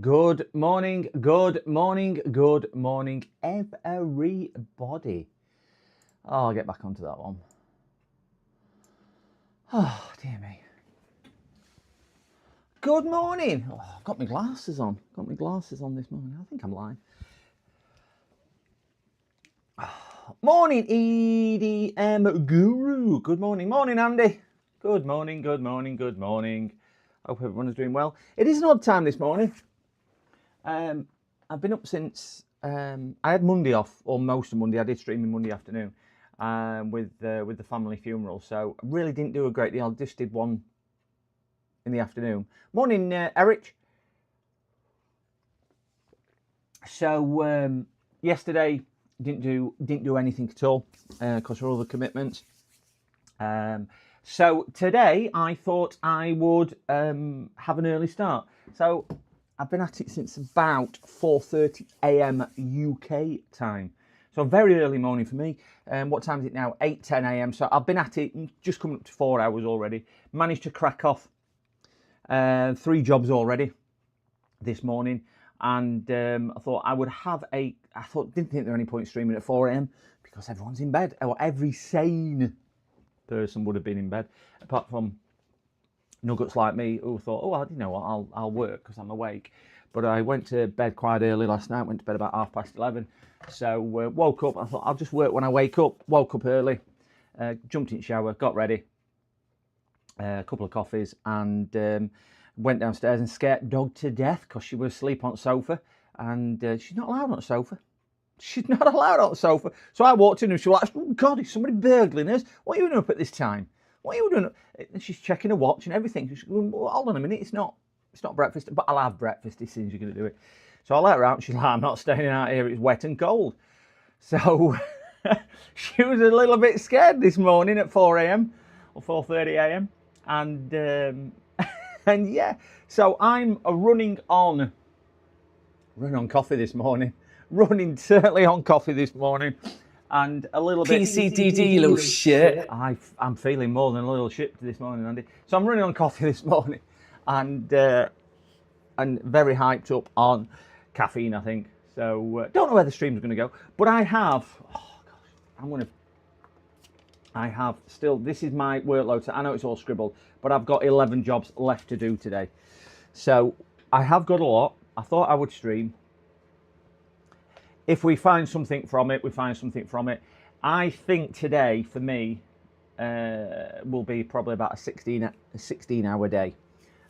Good morning, good morning, good morning, everybody. Oh, I'll get back onto that one. Oh, dear me. Good morning. Oh, I've got my glasses on. Got my glasses on this morning. I think I'm lying. Morning, EDM Guru. Good morning. Morning, Andy. Good morning, good morning, good morning. Hope everyone is doing well. It is an odd time this morning. I've been up since I had Monday off, or most of Monday. I did stream Monday afternoon with the family funeral, so I really didn't do a great deal. I just did one in the afternoon. Morning, Eric. So yesterday didn't do anything at all because of other commitments. So today I thought I would have an early start. So I've been at it since about 4:30 a.m. UK time. So very early morning for me. What time is it now? 8:10 a.m. So I've been at it just coming up to 4 hours already. Managed to crack off 3 jobs already this morning. And I thought I would have didn't think there was any point streaming at 4 a.m. because everyone's in bed. Or every sane person would have been in bed, apart from nuggets like me who thought, oh, you know what, I'll work because I'm awake. But I went to bed quite early last night, went to bed about 11:30. So woke up, I thought I'll just work when I wake up. Woke up early, jumped in the shower, got ready, a couple of coffees, and went downstairs and scared dog to death because she was asleep on the sofa, and she's not allowed on the sofa. She's not allowed on the sofa. So I walked in and she was like, oh God, is somebody burgling us? What are you doing up at this time? What are you doing? And she's checking her watch and everything. She's going, well, hold on a minute, it's not breakfast, but I'll have breakfast as soon as you're going to do it. So I let her out and she's like, I'm not staying out here, it's wet and cold. So she was a little bit scared this morning at 4 a.m. or 4:30 a.m. And yeah, so I'm running on coffee this morning. Running certainly on coffee this morning, and a little bit PCDD, little shit. I'm feeling more than a little shit this morning, Andy. So I'm running on coffee this morning, and very hyped up on caffeine, I think. So don't know where the stream's going to go, but I have. Oh gosh, I have still. This is my workload. So I know it's all scribbled, but I've got 11 jobs left to do today. So I have got a lot. I thought I would stream. If we find something from it, we find something from it. I think today, for me, will be probably about a 16-hour day.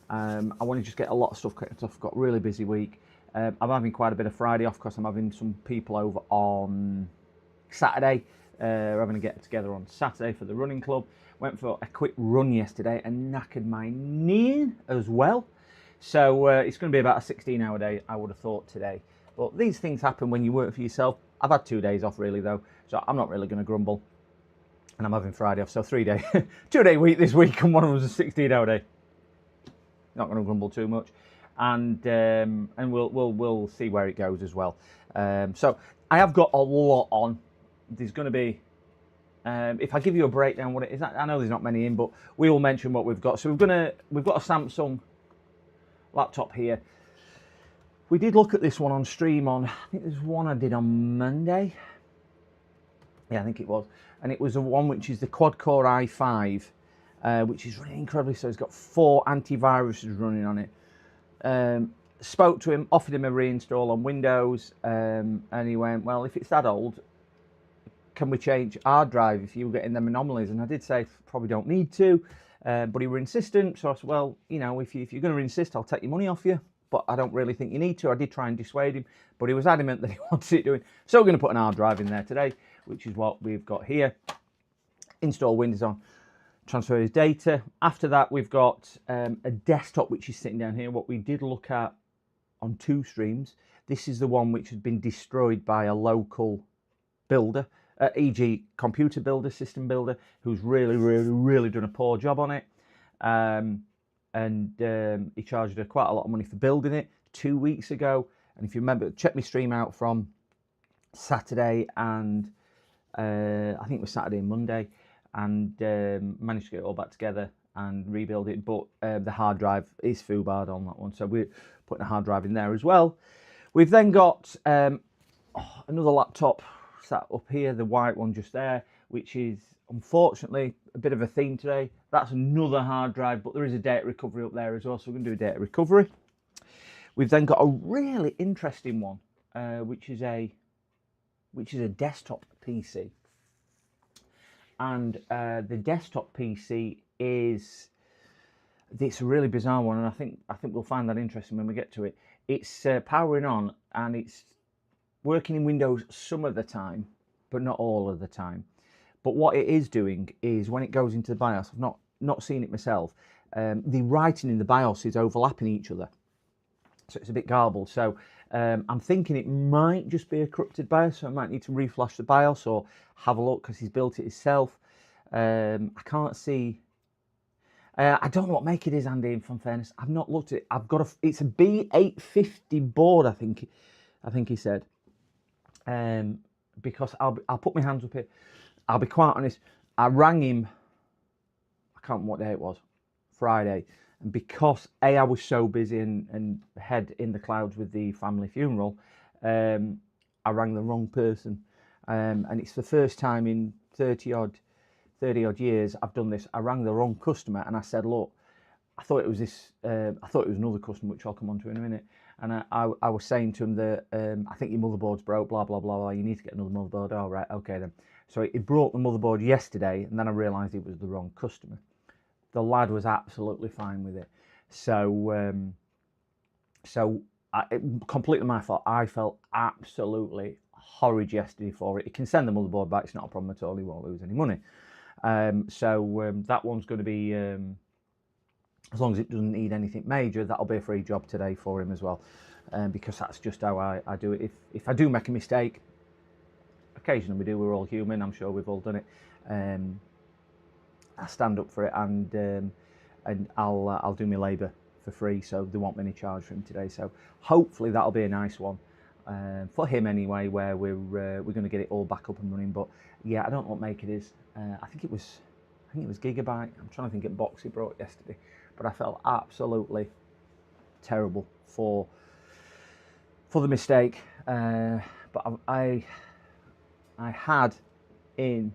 I want to just get a lot of stuff cracked off. I've got a really busy week. I'm having quite a bit of Friday off because I'm having some people over on Saturday. We're having a get together on Saturday for the running club. Went for a quick run yesterday and knackered my knee as well. So it's going to be about a 16-hour day, I would have thought, today. But these things happen when you work for yourself. I've had 2 days off really though, so I'm not really going to grumble. And I'm having Friday off, so 3-day, 2-day week this week, and one of them was a 16-hour day. Not going to grumble too much, and we'll see where it goes as well. So I have got a lot on. There's going to be, if I give you a breakdown what it is, I know there's not many in, but we will mention what we've got. So we've got a Samsung laptop here. We did look at this one on stream on, I think there's one I did on Monday. Yeah, I think it was. And it was the one which is the quad-core i5, which is really incredibly, so it's got 4 antiviruses running on it. Spoke to him, offered him a reinstall on Windows, and he went, well, if it's that old, can we change hard drive if you were getting them anomalies? And I did say, probably don't need to, but he were insistent. So I said, well, you know, if you're going to insist, I'll take your money off you. But I don't really think you need to. I did try and dissuade him, but he was adamant that he wanted it doing. So we're going to put an hard drive in there today, which is what we've got here. Install Windows on, transfer his data. After that, we've got a desktop, which is sitting down here. What we did look at on 2 streams. This is the one which has been destroyed by a local builder, e.g. computer builder, system builder, who's really done a poor job on it. And he charged her quite a lot of money for building it 2 weeks ago. And if you remember, check my stream out from Saturday and I think it was Saturday and Monday, and managed to get it all back together. and rebuild it, but the hard drive is foobarred on that one, so we're putting a hard drive in there as well. We've then got another laptop sat up here, the white one just there, which is unfortunately a bit of a theme today. That's another hard drive, but there is a data recovery up there as well, so we're going to do a data recovery. We've then got a really interesting one, which is a desktop PC, and the desktop PC it's a really bizarre one, and I think we'll find that interesting when we get to it. It's powering on and it's working in Windows some of the time, but not all of the time. But what it is doing is when it goes into the BIOS, I've not seen it myself, the writing in the BIOS is overlapping each other. So it's a bit garbled. So I'm thinking it might just be a corrupted BIOS, so I might need to reflash the BIOS or have a look because he's built it himself. I can't see. I don't know what make it is, Andy, in fairness. I've not looked at it. It's a B850 board, I think he said. Because I'll put my hands up here. I'll be quite honest. I rang him. I can't remember what day it was. Friday. And because I was so busy and head in the clouds with the family funeral, I rang the wrong person. And it's the first time in 30 odd years I've done this. I rang the wrong customer and I said, look, I thought it was another customer, which I'll come on to in a minute. And I was saying to him that I think your motherboard's broke, blah, blah, blah, blah. You need to get another motherboard. Oh, right, okay then. So he brought the motherboard yesterday, and then I realised it was the wrong customer. The lad was absolutely fine with it. So, completely my fault. I felt absolutely horrid yesterday for it. He can send the motherboard back. It's not a problem at all. He won't lose any money. That one's going to be, as long as it doesn't need anything major, that'll be a free job today for him as well. Because that's just how I do it. If I do make a mistake, occasionally we do, we're all human, I'm sure we've all done it. I stand up for it, and I'll do my labour for free, so there won't be any charge for him today. So hopefully that'll be a nice one for him anyway, where we're going to get it all back up and running. But yeah, I don't know what make it is. I think it was Gigabyte. I'm trying to think of box he brought yesterday, but I felt absolutely terrible for the mistake. But I had in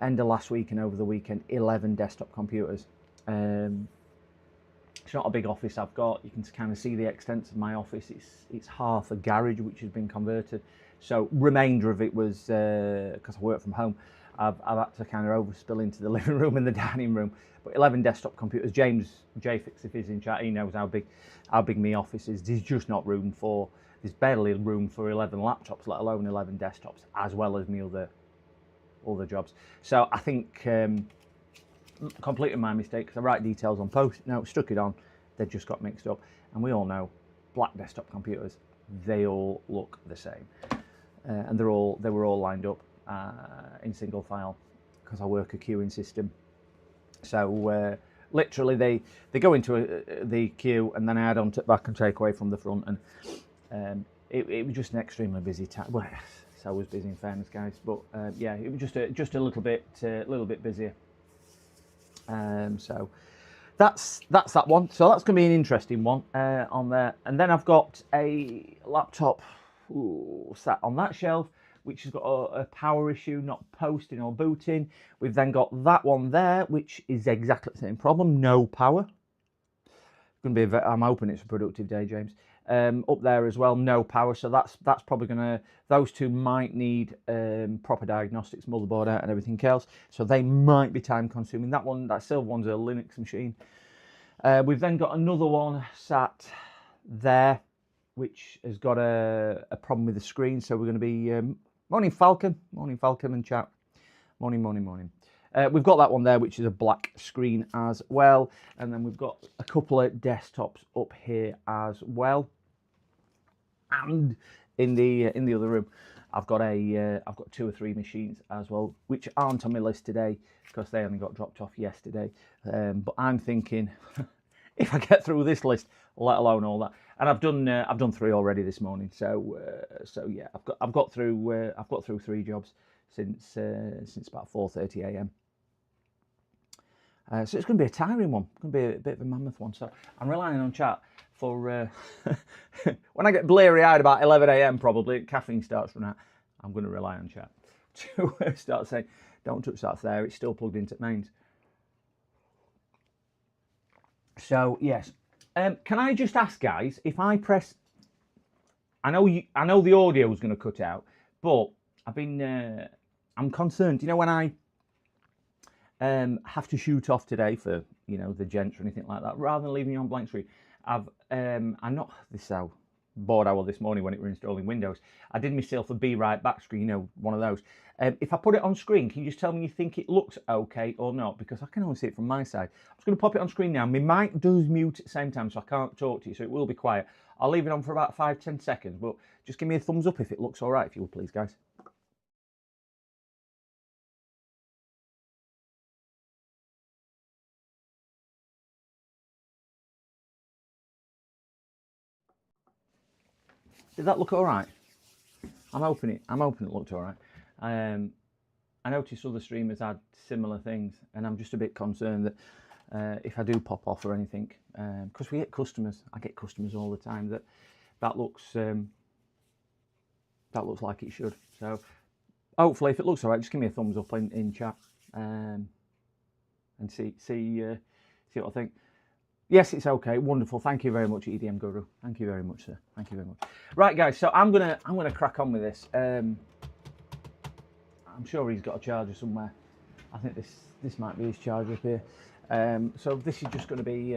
end of last week and over the weekend 11 desktop computers. It's not a big office I've got. You can kind of see the extent of my office. It's half a garage which has been converted. So remainder of it was because I work from home. I've had to kind of overspill into the living room and the dining room. But 11 desktop computers. James Jfix, if he's in chat, he knows how big my office is. There's just not room for. There's barely room for 11 laptops, let alone 11 desktops, as well as me other jobs. So I think completely my mistake, because I write details on post-it notes, stuck it on, they just got mixed up. And we all know black desktop computers, they all look the same, and they were all lined up in single file because I work a queuing system. So literally they go into the queue, and then I add on to back and take away from the front, and it was just an extremely busy time. Well, I was busy in fairness, guys, but yeah, it was just a little bit busier. So that's that one. So that's going to be an interesting one on there. And then I've got a laptop sat on that shelf, which has got a power issue, not posting or booting. We've then got that one there, which is exactly the same problem, no power. I'm hoping it's a productive day, James. Up there as well, no power. So that's probably gonna. Those two might need proper diagnostics, motherboard out, and everything else. So they might be time consuming. That silver one's a Linux machine. We've then got another one sat there, which has got a problem with the screen. So we're going to be morning Falcon and chat. Morning. We've got that one there, which is a black screen as well, and then we've got a couple of desktops up here as well. And in the other room, I've got 2 or 3 machines as well, which aren't on my list today because they only got dropped off yesterday. But I'm thinking, if I get through this list, let alone all that, and I've done 3 already this morning. So yeah, I've got through 3 jobs since about 4:30 a.m. So it's going to be a tiring one. It's going to be a bit of a mammoth one. So I'm relying on chat for when I get bleary-eyed about 11 a.m. probably, caffeine starts running out. I'm going to rely on chat to start saying, don't touch that there. It's still plugged into mains. So yes, can I just ask, guys, if I press? I know the audio is going to cut out, but I'm concerned. You know, when I have to shoot off today for the gents or anything like that, rather than leaving you on blank screen, I'm not. This is how bored I was this morning when it were installing Windows. I did myself a be right back screen, one of those. If I put it on screen, can you just tell me you think it looks okay or not? Because I can only see it from my side. I'm just going to pop it on screen now. My mic does mute at the same time, so I can't talk to you, so it will be quiet. I'll leave it on for about 5-10 seconds, but just give me a thumbs up if it looks all right, if you will, please, guys. Did that look all right? I'm hoping it looked all right. I noticed other streamers had similar things, and I'm just a bit concerned that if I do pop off or anything, because we get customers, I get customers all the time, that looks like it should. So hopefully, if it looks all right, just give me a thumbs up in chat and see what I think. Yes, it's okay. Wonderful. Thank you very much, EDM Guru. Thank you very much, sir. Thank you very much. Right, guys. So I'm gonna crack on with this. I'm sure he's got a charger somewhere. I think this might be his charger up here. So this is just going to be.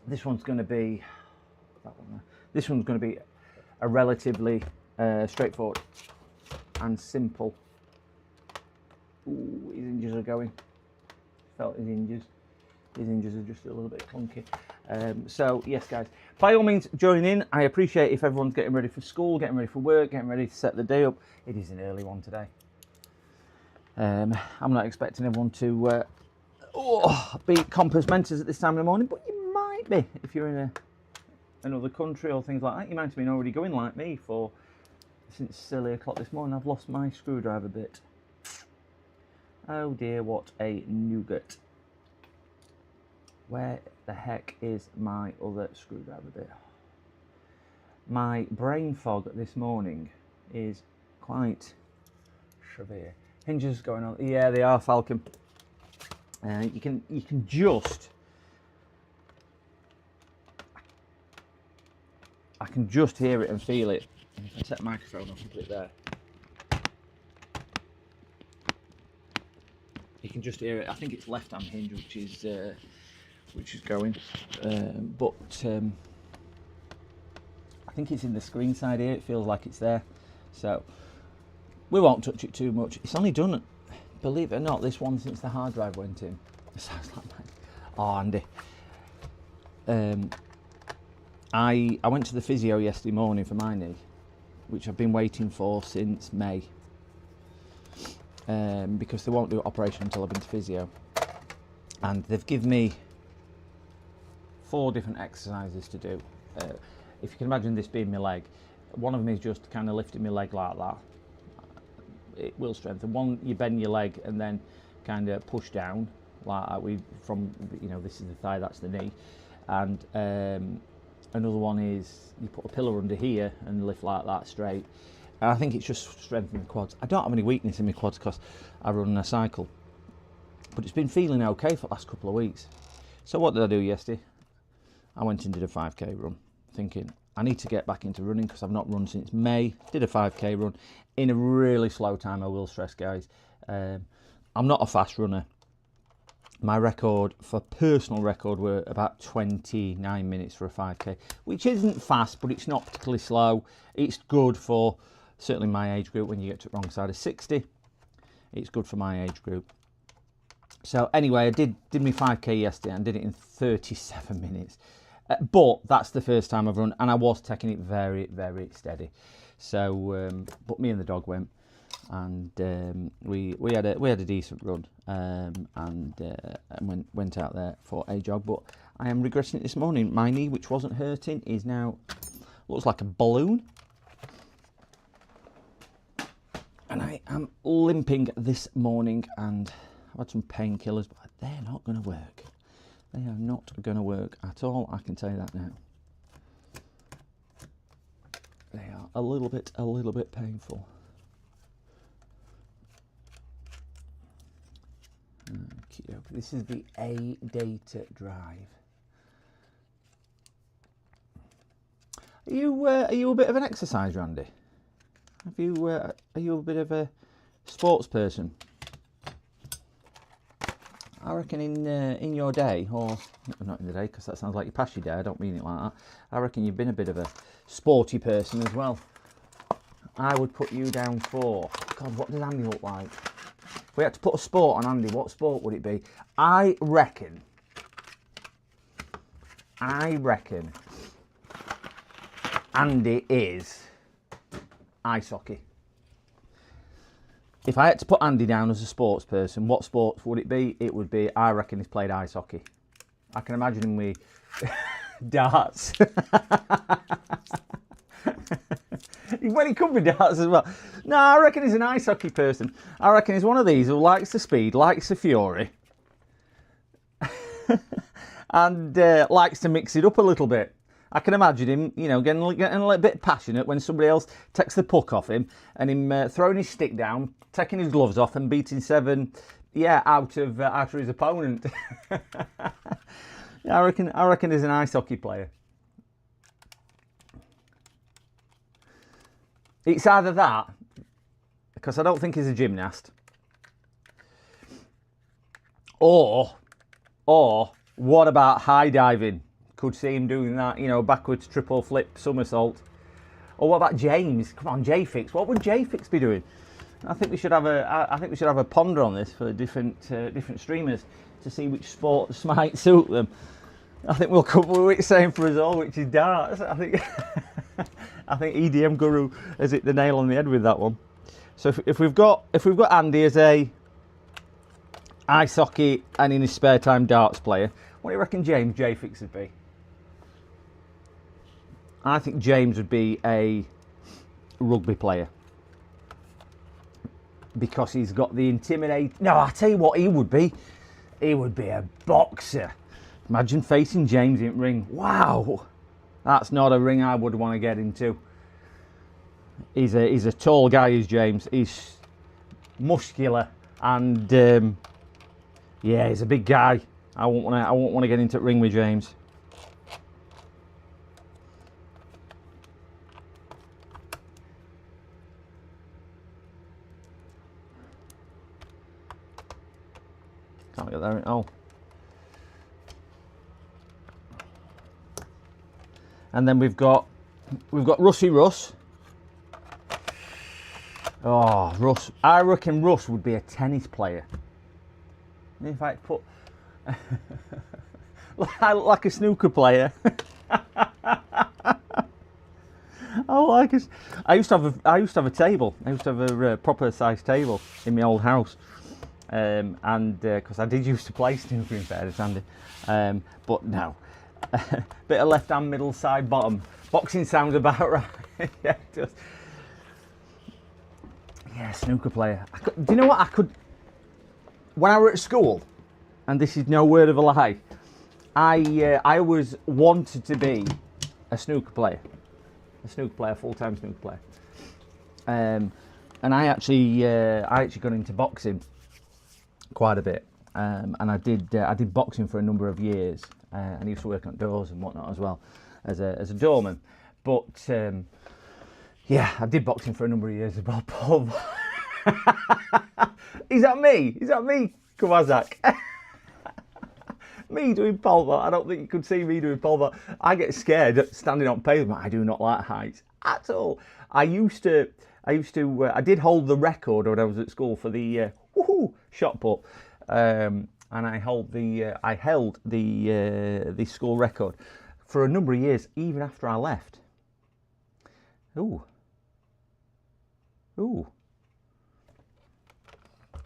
This one's going to be. That one there. This one's going to be a relatively straightforward and simple. Ooh, his hinges are going. Felt his hinges. His hinges are just a little bit clunky. So yes, guys, by all means join in. I appreciate if everyone's getting ready for school, getting ready for work, getting ready to set the day up. It is an early one today. I'm not expecting everyone to be compos mentis at this time in the morning, but you might be if you're in another country or things like that. You might have been already going like me since silly o'clock this morning. I've lost my screwdriver bit. Oh dear, what a nougat. Where the heck is my other screwdriver bit? My brain fog this morning is quite severe. Hinges going on. Yeah, they are, Falcon. You can just. I can just hear it and feel it. If I set the microphone up and put it there, you can just hear it. I think it's left-hand hinge, which is going, but I think it's in the screen side here. It feels like it's there, so we won't touch it too much. It's only done, believe it or not, this one since the hard drive went in. It sounds like mine. Oh, Andy. I went to the physio yesterday morning for my knee, which I've been waiting for since May, because they won't do an operation until I've been to physio, and they've given me 4 different exercises to do. If you can imagine this being my leg, one of them is just kind of lifting my leg like that. It will strengthen. One, you bend your leg and then kind of push down like that. This is the thigh, that's the knee, and another one is you put a pillow under here and lift like that straight. And I think it's just strengthening the quads. I don't have any weakness in my quads because I run a cycle, but it's been feeling okay for the last couple of weeks. So what did I do yesterday? I went and did a 5k run, thinking I need to get back into running because I've not run since May. Did a 5k run in a really slow time, I will stress, guys. I'm not a fast runner. My personal record were about 29 minutes for a 5k, which isn't fast, but it's not particularly slow. It's good for certainly my age group. When you get to the wrong side of 60, it's good for my age group. So anyway, I did my 5k yesterday and did it in 37 minutes. But that's the first time I've run, and I was taking it very, very steady. So, but me and the dog went, and we had a decent run, and went out there for a jog. But I am regretting it this morning. My knee, which wasn't hurting, is now looks like a balloon, and I am limping this morning, and I've had some painkillers, but they're not going to work. They are not going to work at all. I can tell you that now. They are a little bit painful. Okay, this is the A data drive. Are you a bit of an exerciser, Andy? Are you a bit of a sports person? I reckon in your day, or not in the day, because that sounds like you passed your day. I don't mean it like that. I reckon you've been a bit of a sporty person as well. I would put you down for. God, what does Andy look like? If we had to put a sport on Andy, what sport would it be? I reckon Andy is ice hockey. If I had to put Andy down as a sports person, what sports would it be? It would be, I reckon he's played ice hockey. I can imagine him with darts. When he could be darts as well. No, I reckon he's an ice hockey person. I reckon he's one of these who likes the speed, likes the fury, and likes to mix it up a little bit. I can imagine him, you know, getting a little bit passionate when somebody else takes the puck off him, and him throwing his stick down, taking his gloves off, and beating 7, out of his opponent. I reckon he's an ice hockey player. It's either that, because I don't think he's a gymnast, or what about high diving? Could see him doing that, you know, backwards triple flip somersault. Or what about James? Come on, J-Fix. What would J-Fix be doing? I think we should have a ponder on this for different streamers to see which sports might suit them. I think we'll come with it same for us all, which is darts. I think EDM Guru has hit the nail on the head with that one. So if we've got Andy as a ice hockey and in his spare time darts player, what do you reckon James J-Fix would be? I think James would be a rugby player, because he's got the intimidate. No, I'll tell you what he would be. He would be a boxer. Imagine facing James in ring. Wow, that's not a ring I would want to get into. He's a tall guy, is James. He's muscular and he's a big guy. I won't want to get into the ring with James. Can't get there. Oh. And then we've got Rusty Russ. Oh, Russ. I reckon Russ would be a tennis player. In fact, put like a snooker player. I used to have a table. I used to have a proper sized table in my old house. And because I did used to play snooker, in fairness, Andy, but no, bit of left hand, middle, side, bottom. Boxing sounds about right. Yeah, it does. Yeah, snooker player. Do you know what I could? When I were at school, and this is no word of a lie, I always wanted to be a snooker player, full-time snooker player. And I actually got into boxing quite a bit, and I did boxing for a number of years, and I used to work on doors and whatnot as well as a doorman. But I did boxing for a number of years as well. Paul, is that me? Kawazak? Me doing pole vault. I don't think you could see me doing pole vault. I get scared standing on pavement. I do not like heights at all. I did hold the record when I was at school for the shot put, and I held the school record for a number of years, even after I left. Ooh,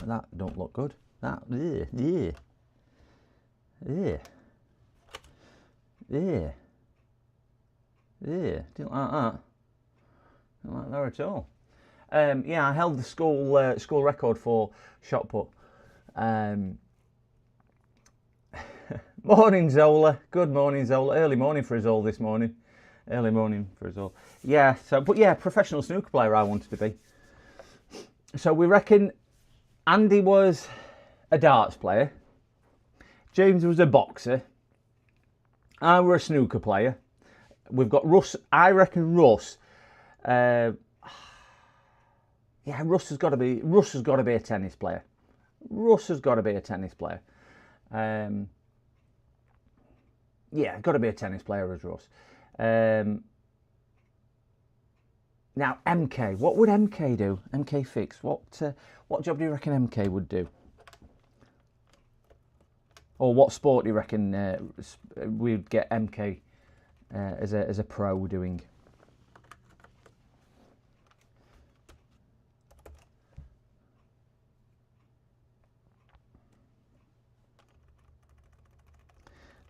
that don't look good. That yeah. Didn't like that. Didn't like that at all. I held the school record for shot put, Morning, Zola. Good morning, Zola. Early morning for us all this morning. Early morning for us all. Yeah, but yeah, professional snooker player I wanted to be. So we reckon Andy was a darts player. James was a boxer. I were a snooker player. We've got Russ. I reckon Russ. Yeah, Russ has got to be a tennis player. Russ has got to be a tennis player. Yeah, got to be a tennis player as Russ. Now MK, what would MK do? MK Fix. What job do you reckon MK would do? Or what sport do you reckon we'd get MK as a pro doing?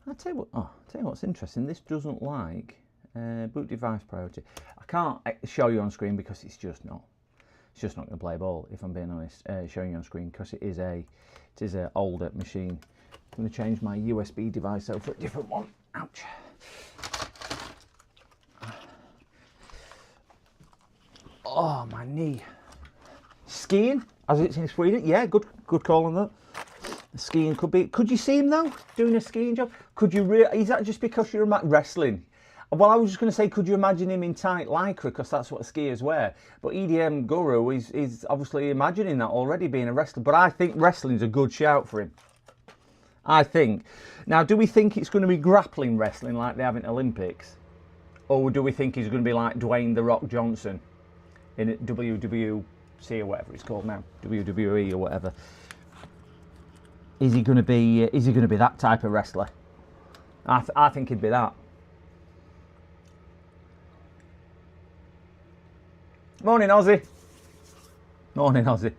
I'll tell you what's interesting. This doesn't like boot device priority. I can't show you on screen because it's just not going to play ball. If I'm being honest, showing you on screen because it is a older machine. I'm going to change my USB device over for a different one. Ouch. Oh, my knee. Skiing, as it's in Sweden. Yeah, good call on that. Skiing could be. Could you see him though doing a skiing job? Could you? Is that just because you're wrestling? Well, I was just going to say, could you imagine him in tight lycra because that's what skiers wear? But EDM Guru is obviously imagining that already, being a wrestler. But I think wrestling's a good shout for him. I think. Now, do we think it's going to be grappling wrestling like they have in Olympics, or do we think he's going to be like Dwayne "The Rock" Johnson in WWC or whatever it's called now, WWE or whatever? Is he going to be that type of wrestler? I think he'd be that. Morning, Aussie. Morning, Aussie.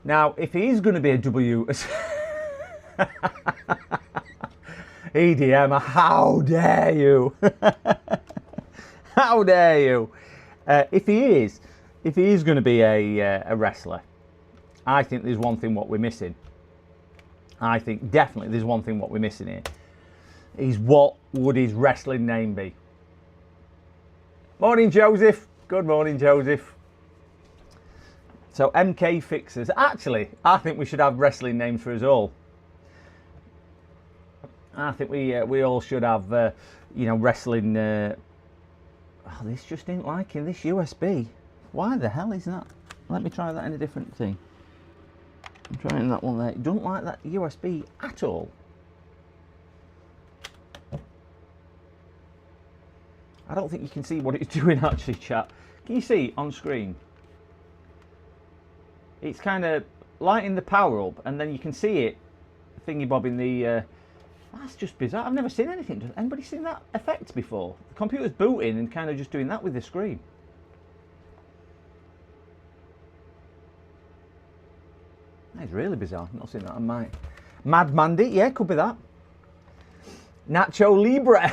Now, if he's going to be a EDM, how dare you? How dare you? If he is going to be a wrestler, I think there's one thing what we're missing. I think definitely there's one thing what we're missing here. Is what would his wrestling name be? Morning, Joseph. Good morning, Joseph. So MK Fixers. Actually, I think we should have wrestling names for us all. I think we all should have wrestling. Oh, this just ain't liking this USB. Why the hell is that? Let me try that in a different thing. I'm trying that one there. It doesn't like that USB at all. I don't think you can see what it's doing actually, chat. Can you see on screen? It's kind of lighting the power up and then you can see it thingy bobbing the... that's just bizarre. I've never seen anything. Has anybody seen that effect before? The computer's booting and kind of just doing that with the screen. That's really bizarre. I've not seen that on my... Mad Mandy, yeah, could be that. Nacho Libre.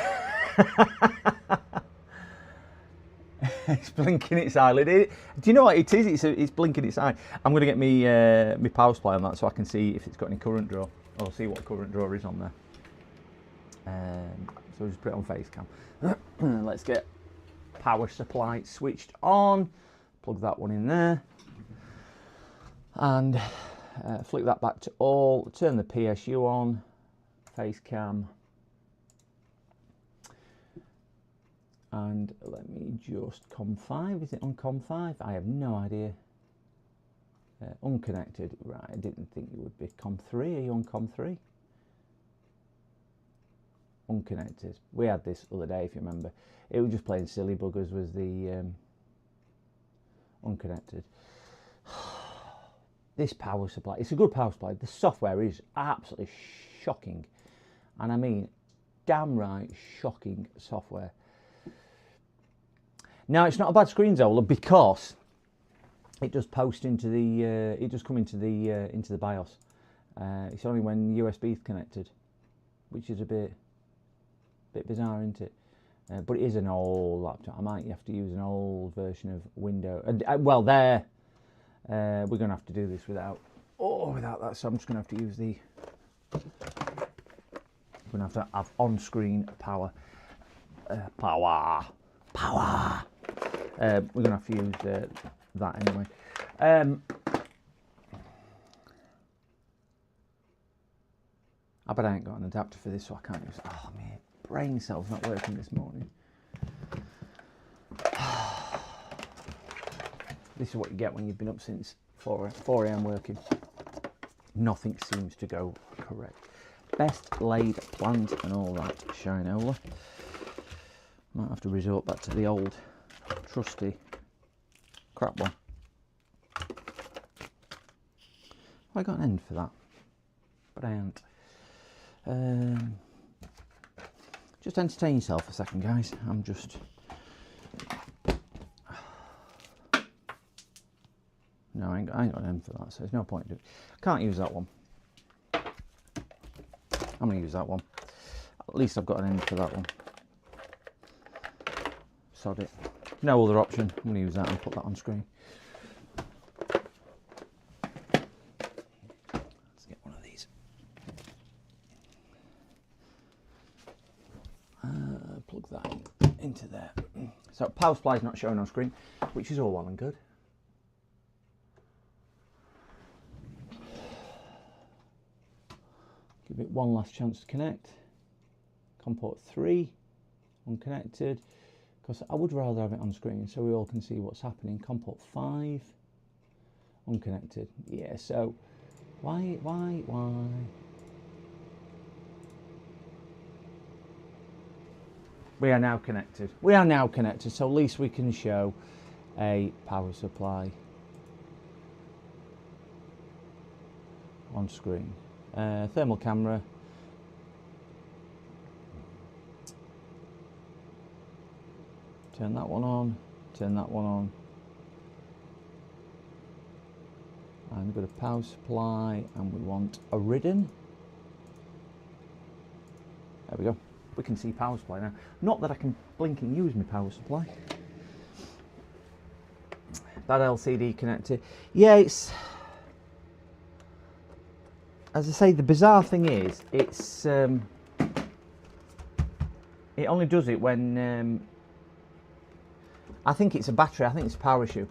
It's blinking its eyelid. Do you know what it is? It's blinking its eye. I'm going to get my power supply on that so I can see if it's got any current draw. Or see what current draw is on there. So we'll just put it on face cam. Let's get power supply switched on. Plug that one in there. And flick that back to all. Turn the PSU on. Face cam. And let me just COM5. Is it on COM5? I have no idea. Unconnected. Right, I didn't think it would be COM3. Are you on COM3? Unconnected. We had this other day, if you remember. It was just playing silly buggers, was the unconnected. This power supply, it's a good power supply. The software is absolutely shocking. And I mean, damn right, shocking software. Now, it's not a bad screen, Zola, because it does post into the, it does come into the BIOS. It's only when USB is connected, which is a bit bizarre, isn't it? But it is an old laptop. I might have to use an old version of Windows. Well, we're going to have to do this without or without that. So I'm just going to have to use the. I'm going to have to have on-screen power. Power. We're going to have to use that anyway. I bet I ain't got an adapter for this, so I can't use it. Oh, my brain cell's not working this morning. This is what you get when you've been up since 4 a.m. working. Nothing seems to go correct. Best laid plans and all that shinola. Might have to resort back to the old trusty crap one. Have I got an end for that? But I ain't. Just entertain yourself a second, guys. I'm just. No, I ain't got an end for that, so there's no point in it. Can't use that one. I'm going to use that one. At least I've got an end for that one. Sod it. No other option. I'm going to use that and put that on screen. Let's get one of these. Plug that into there. So power supply is not showing on screen, which is all well and good. Give it one last chance to connect. COM port 3, unconnected, because I would rather have it on screen so we all can see what's happening. COM port 5, unconnected. Yeah, so why? We are now connected. We are now connected, so at least we can show a power supply on screen. Thermal camera. Turn that one on, turn that one on. And we've got a power supply and we want a Iridium. There we go. We can see power supply now. Not that I can blink and use my power supply. That LCD connector. Yeah, it's... As I say, the bizarre thing is, it's... it only does it when... I think it's a battery. I think it's a power issue.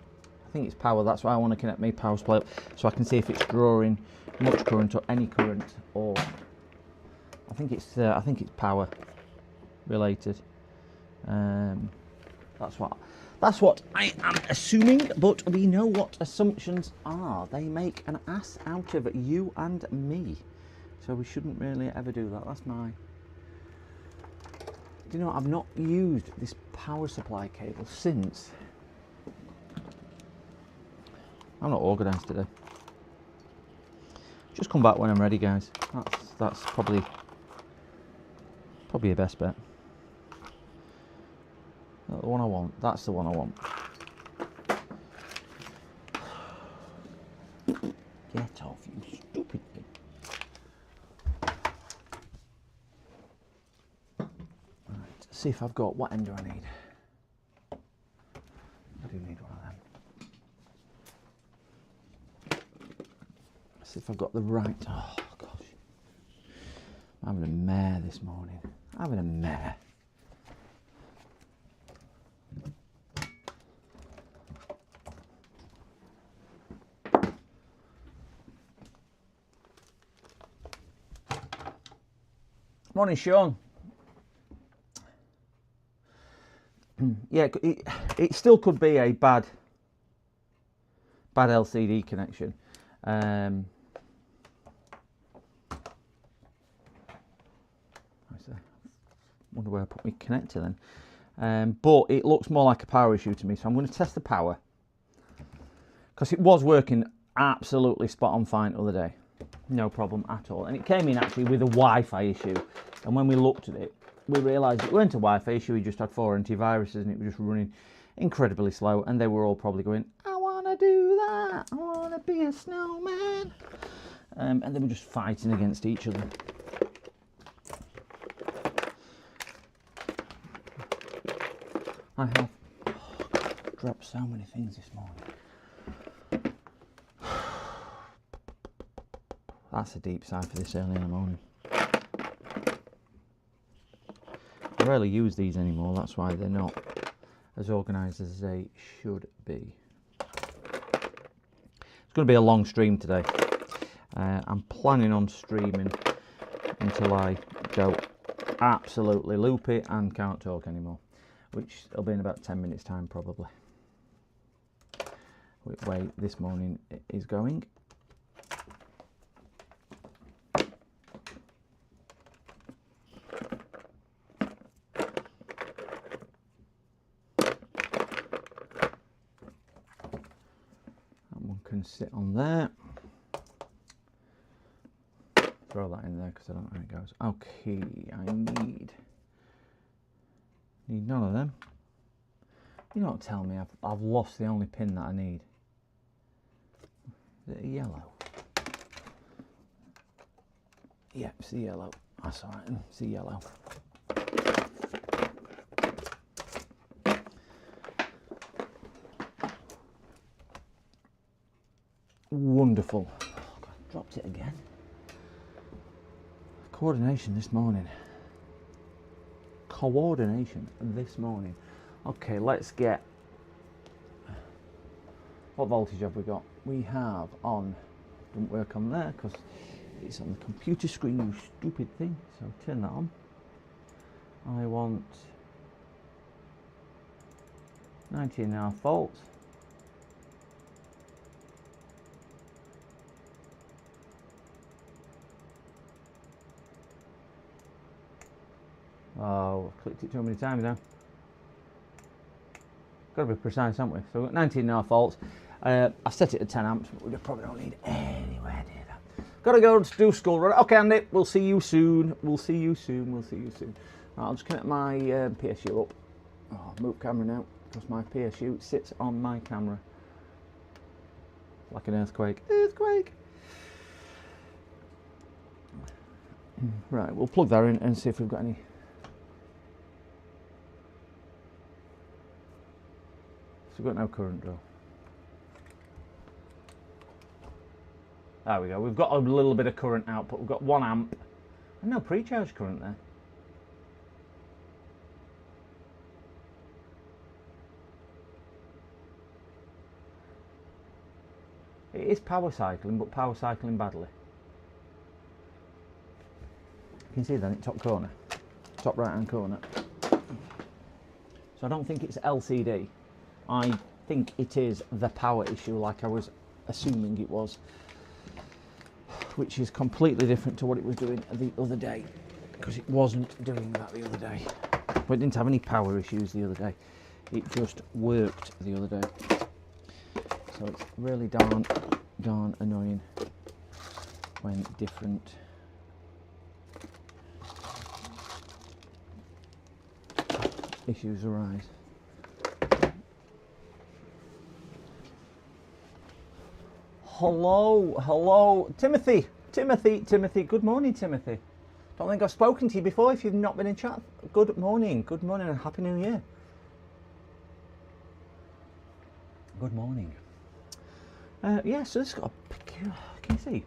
I think it's power. That's why I want to connect my power supply up, so I can see if it's drawing much current or any current, or I think it's power related. That's what I am assuming. But we know what assumptions are. They make an ass out of you and me. So we shouldn't really ever do that. That's my... Do you know, I've not used this power supply cable since... I'm not organised today. Just come back when I'm ready, guys. That's probably your best bet. That's the one I want. That's the one I want. Get off, you stupid thing. Right, see if I've got... What end do I need? I do need one of them. See if I've got the right... Oh, gosh. I'm having a mare this morning. I'm having a mare. Morning, Sean. Yeah, it still could be a bad LCD connection. Wonder where I put my connector then. But it looks more like a power issue to me, so I'm going to test the power, because it was working absolutely spot on fine the other day, no problem at all. And it came in actually with a Wi-Fi issue, and when we looked at it, we realised it weren't a Wi-Fi issue. We just had 4 antiviruses, and it was just running incredibly slow. And they were all probably going, "I want to do that. I want to be a snowman," and they were just fighting against each other. I have dropped so many things this morning. That's a deep sigh for this early in the morning. I rarely use these anymore, that's why they're not as organised as they should be. It's going to be a long stream today. I'm planning on streaming until I go absolutely loopy and can't talk anymore, which will be in about 10 minutes time probably. Which way this morning is going. Can sit on there. Throw that in there because I don't know how it goes. Okay, I need none of them. You don't tell me I've lost the only pin that I need. Is it a yellow? Yeah, it's the yellow. That's alright, it's the yellow. Wonderful. Oh, God, dropped it again. Coordination this morning. Coordination this morning. Okay, let's get... What voltage have we got? We have on... Doesn't work on there because it's on the computer screen, you stupid thing. So turn that on. I want 19.5 volts. Oh, I've clicked it too many times now. Got to be precise, haven't we? So we've got 19.5 volts. I've set it at 10 amps, but we probably don't need anywhere near that. Got to go to do school run. Okay, Andy, we'll see you soon. We'll see you soon. We'll see you soon. Right, I'll just connect my PSU up. Oh, move camera now because my PSU sits on my camera like an earthquake. Earthquake. Right, we'll plug that in and see if we've got any. So we've got no current though. There we go. We've got a little bit of current output. We've got 1 amp and no pre-charge current there. It is power cycling, but power cycling badly. You can see that in top corner, top right hand corner. So I don't think it's LCD. I think it is the power issue like I was assuming it was, which is completely different to what it was doing the other day, because it wasn't doing that the other day. But it didn't have any power issues the other day. It just worked the other day. So it's really darn annoying when different issues arise. Hello, Timothy. Good morning, Timothy. Don't think I've spoken to you before if you've not been in chat. Good morning and Happy New Year. Good morning. Yeah, so this has got a peculiar, can you see?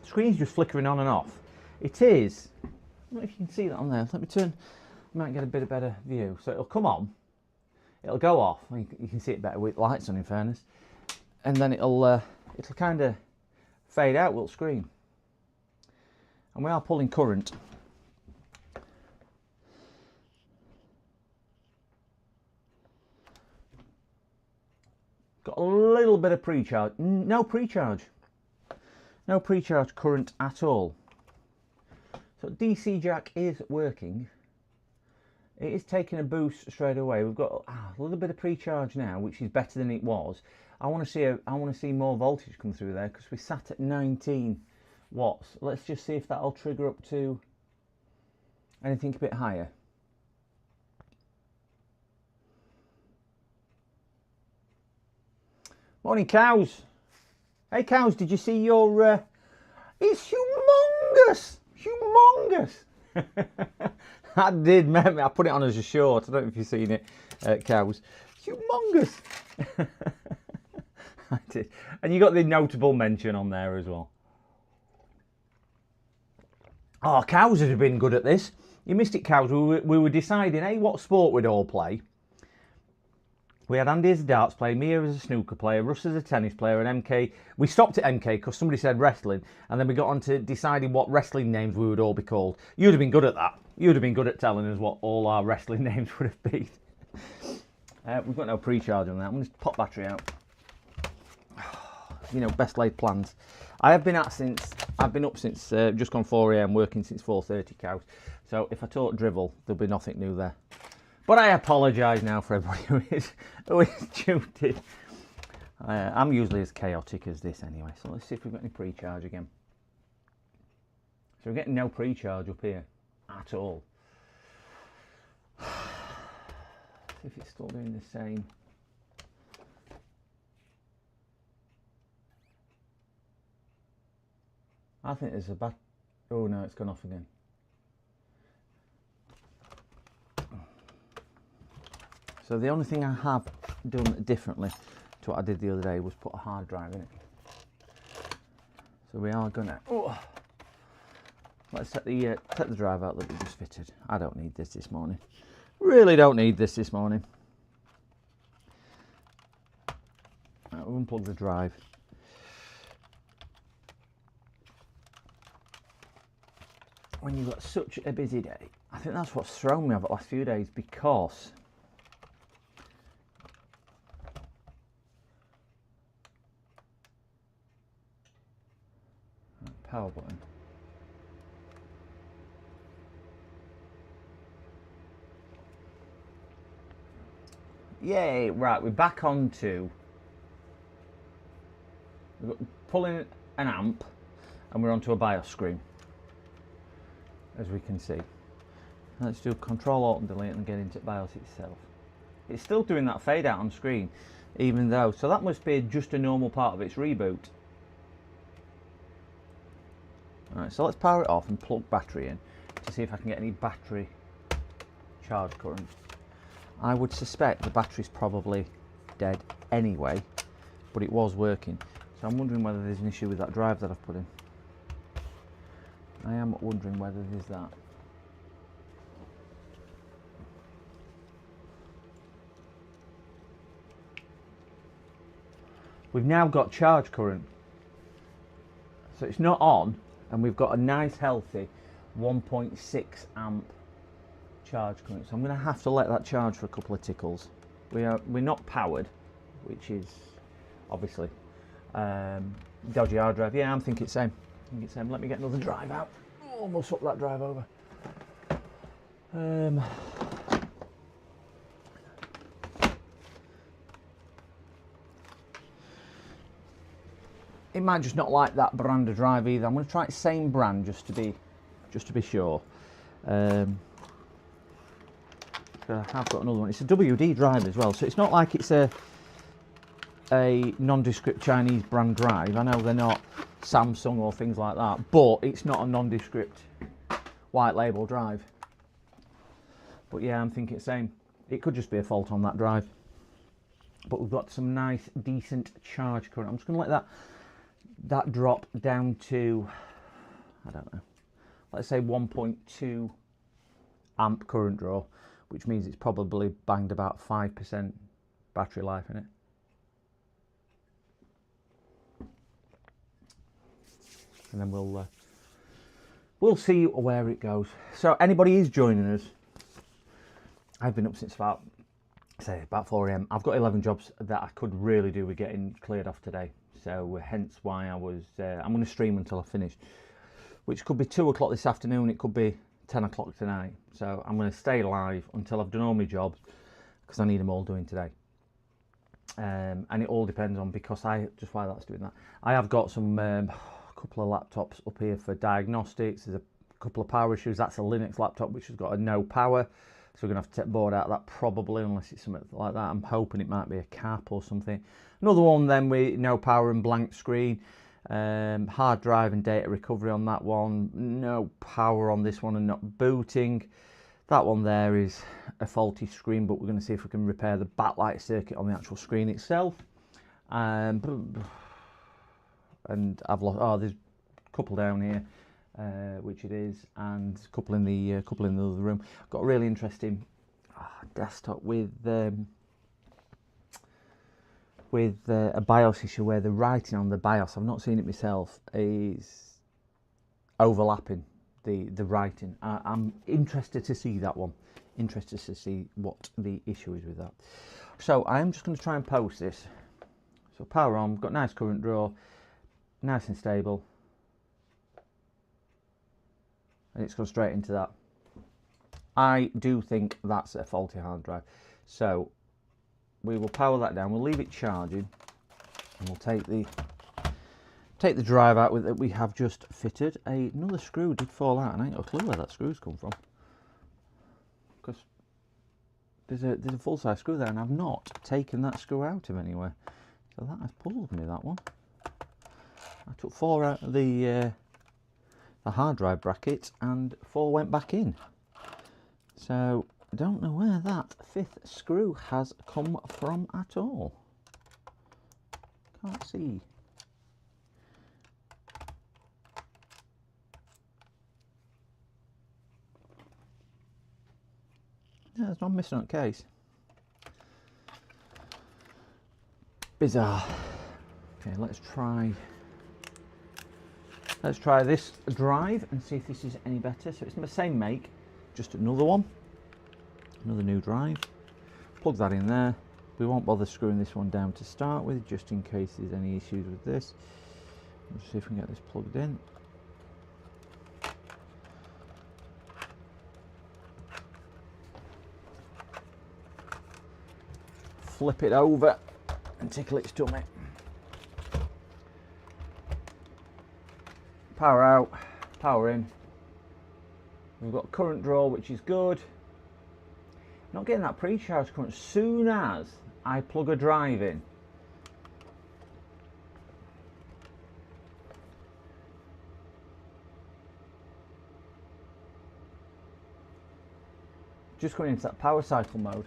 The screen's just flickering on and off. It is, I don't know if you can see that on there. Let me turn, I might get a bit of better view. So it'll come on, it'll go off. You can see it better with lights on, in fairness. And then it'll kind of fade out, will screen. And we are pulling current. Got a little bit of pre-charge. No pre-charge. No pre-charge current at all. So DC jack is working. It is taking a boost straight away. We've got a little bit of pre-charge now, which is better than it was. I want to see more voltage come through there because we sat at 19 watts. Let's just see if that'll trigger up to anything a bit higher. Morning, cows. Hey, cows, did you see your... It's humongous! Humongous! I did, man. I put it on as a short. I don't know if you've seen it, cows. Humongous! I did. And you got the notable mention on there as well. Oh, Cows would have been good at this. You missed it, Cows. We were deciding, hey, what sport we'd all play. We had Andy as a darts player, Mia as a snooker player, Russ as a tennis player, and MK. We stopped at MK because somebody said wrestling, and then we got on to deciding what wrestling names we would all be called. You'd have been good at that. You'd have been good at telling us what all our wrestling names would have been. We've got no pre-charge on that. I'm going to pop battery out. You know, best laid plans. I've been up since just gone 4 a.m. working since 4:30, Cows. So if I talk drivel, there'll be nothing new there. But I apologise now for everybody who is tuned in. I'm usually as chaotic as this anyway. So let's see if we've got any pre-charge again. So we're getting no pre-charge up here at all. See if it's still doing the same. I think there's a oh no, it's gone off again. So the only thing I have done differently to what I did the other day was put a hard drive in it. So we are gonna, let's take the drive out that we just fitted. I don't need this morning. Really don't need this morning. Right, we'll unplug the drive. When you've got such a busy day, I think that's what's thrown me over the last few days, because power button. Yay, right, we're back on to pulling an amp and we're onto a BIOS screen, as we can see. Let's do Control Alt and Delete and get into BIOS itself. It's still doing that fade out on screen, even though, so that must be just a normal part of its reboot. Alright, so let's power it off and plug battery in to see if I can get any battery charge current. I would suspect the battery's probably dead anyway, but it was working. So I'm wondering whether there's an issue with that drive that I've put in. I am wondering whether there's that. We've now got charge current. So it's not on, and we've got a nice healthy 1.6 amp charge current. So I'm going to have to let that charge for a couple of tickles. We're not powered, which is obviously dodgy hard drive. Yeah, I'm thinking it's same. Let me get another drive out. Oh, we'll swap that drive over. It might just not like that brand of drive either. I'm going to try the same brand just to be sure. I have got another one. It's a WD drive as well, so it's not like it's a nondescript Chinese brand drive. I know they're not Samsung or things like that, but it's not a nondescript white label drive. But yeah, I'm thinking the same. It could just be a fault on that drive. But we've got some nice, decent charge current. I'm just going to let that drop down to, I don't know, let's say 1.2 amp current draw, which means it's probably banged about 5% battery life in it. And then we'll see where it goes. So anybody is joining us, I've been up since about 4 a.m. I've got 11 jobs that I could really do with getting cleared off today. So hence why I'm going to stream until I finish, which could be 2 o'clock this afternoon. It could be 10 o'clock tonight. So I'm going to stay live until I've done all my jobs, because I need them all doing today. And it all depends on, because just while that's doing that, I have got some couple of laptops up here for diagnostics. There's a couple of power issues. That's a Linux laptop which has got a no power, so we're going to have to take board out of that probably, unless it's something like that. I'm hoping it might be a cap or something. Another one then with no power and blank screen. Hard drive and data recovery on that one. No power on this one and not booting. That one there is a faulty screen, but we're going to see if we can repair the backlight circuit on the actual screen itself. And I've lost, there's a couple down here. which it is, and a couple in the other room. Got a really interesting desktop with a BIOS issue where the writing on the BIOS, I've not seen it myself, is overlapping the writing. I'm interested to see that one. Interested to see what the issue is with that. So I'm just going to try and post this. So power on, got nice current draw, nice and stable, and it's gone straight into that. I do think that's a faulty hard drive. So we will power that down. We'll leave it charging, and we'll take the drive out that we have just fitted. Another screw did fall out, and I ain't got a clue where that screw's come from, because there's a full-size screw there, and I've not taken that screw out of anywhere. So that has puzzled me, that one. I took 4 out of the hard drive bracket, and 4 went back in. So I don't know where that 5th screw has come from at all. Can't see. Yeah, there's no missing on case. Bizarre. Okay, let's try this drive and see if this is any better. So it's the same make, just another one, another new drive. Plug that in there. We won't bother screwing this one down to start with, just in case there's any issues with this. Let's see if we can get this plugged in. Flip it over and tickle its tummy. Power out, power in. We've got current draw, which is good. Not getting that pre-charge current. As soon as I plug a drive in, just going into that power cycle mode.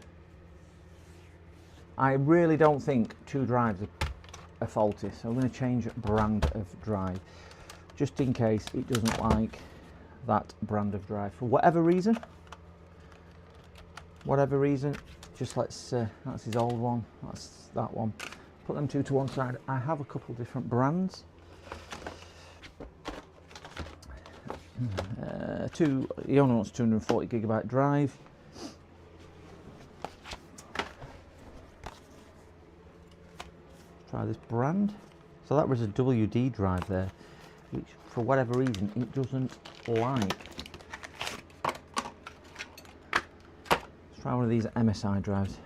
I really don't think 2 drives are faulty, so I'm going to change brand of drive, just in case it doesn't like that brand of drive for whatever reason. Just let's that's his old one, that's that one. Put them 2 to one side. I have a couple different brands. He only wants 240 gigabyte drive. Try this brand. So that was a WD drive there, which for whatever reason it doesn't like. Let's try one of these MSI drives.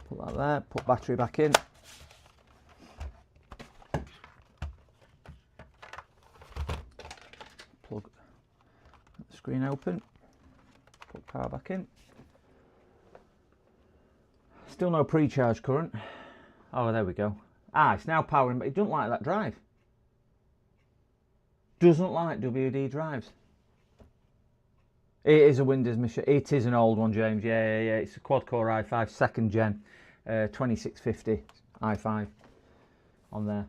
Put that there, put battery back in. Plug the screen open, put power back in. Still no pre-charge current. Oh, there we go. It's now powering, but it doesn't like that drive. Doesn't like WD drives. It is a Windows machine. It is an old one, James. Yeah. It's a quad-core i5, 2nd gen, 2650 i5 on there.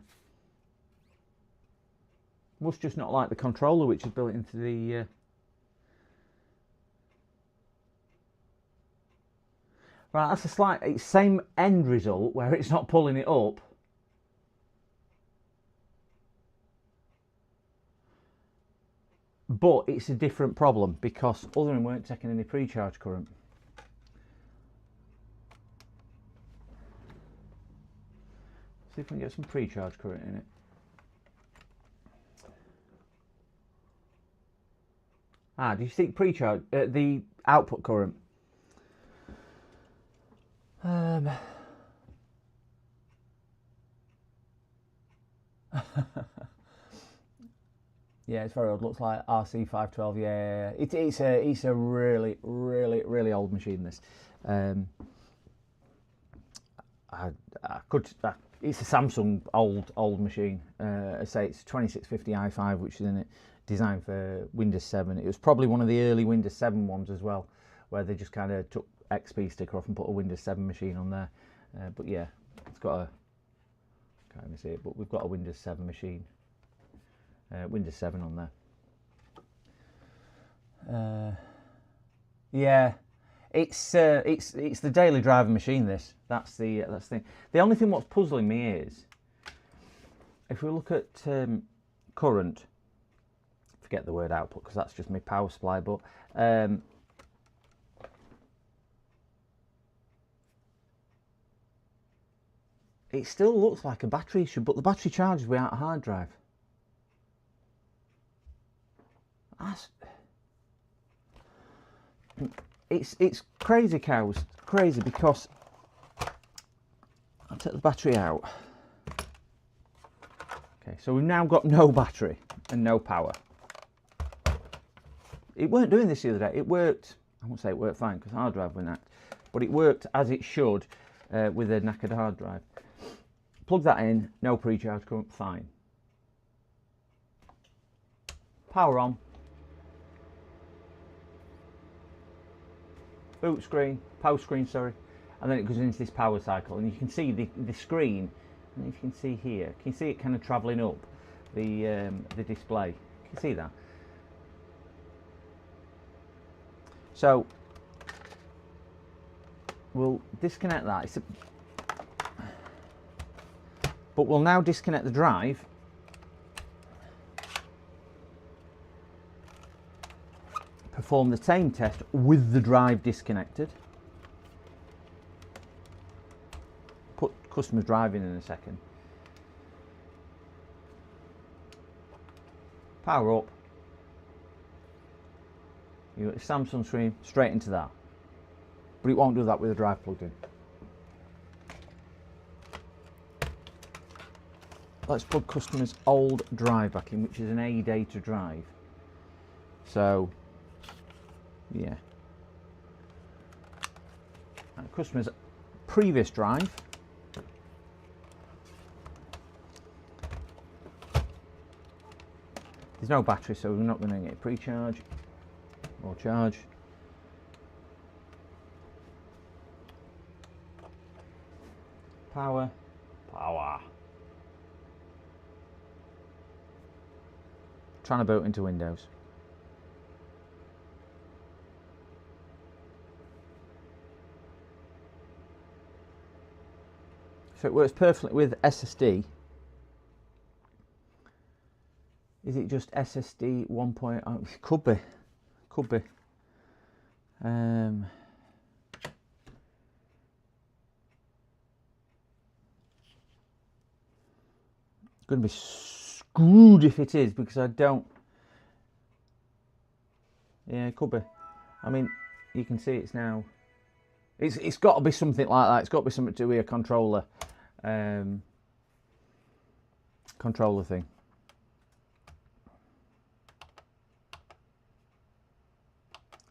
Must just not like the controller, which is built into the... Right, that's a slight, same end result where it's not pulling it up. But it's a different problem because other than weren't taking any pre-charge current. See if we can get some pre-charge current in it. Do you see pre-charge, the output current? Yeah, it's very old. Looks like RC512. Yeah. It's a really old machine. This. It's a Samsung old machine. I say it's 2650 i5, which is in it, designed for Windows 7. It was probably one of the early Windows 7 ones as well, where they just kind of took XP sticker off and put a Windows 7 machine on there. But yeah, it's got Can't even see it, but we've got a Windows 7 machine. Windows 7 on there. Yeah, it's the daily driver machine. That's the thing. The only thing what's puzzling me is if we look at current. Forget the word output because that's just my power supply. But it still looks like a battery issue, but the battery charges without a hard drive. It's crazy, cows. Crazy because I'll take the battery out. Okay, so we've now got no battery and no power. It weren't doing this the other day. It worked. I won't say it worked fine because hard drive went out, but it worked as it should with a knackered hard drive. Plug that in, no pre-charge current, fine. Power on. Boot screen, power screen, sorry, and then it goes into this power cycle, and you can see the screen. And if you can see here, can you see it kind of travelling up the display? You can see that. So we'll disconnect that. But we'll now disconnect the drive. Perform the same test with the drive disconnected. Put customer's drive in a second. Power up. You got the Samsung screen straight into that. But it won't do that with the drive plugged in. Let's plug customer's old drive back in, which is an A data drive. So, yeah. And customer's previous drive. There's no battery, so we're not going to get pre-charge or charge. Power. Trying to boot into Windows. So it works perfectly with SSD. Is it just SSD 1.0? Could be. Could be. Going to be screwed if it is, because I don't. Yeah, it could be. I mean, you can see it's now. It's got to be something like that. It's got to be something to do with a controller. Controller thing.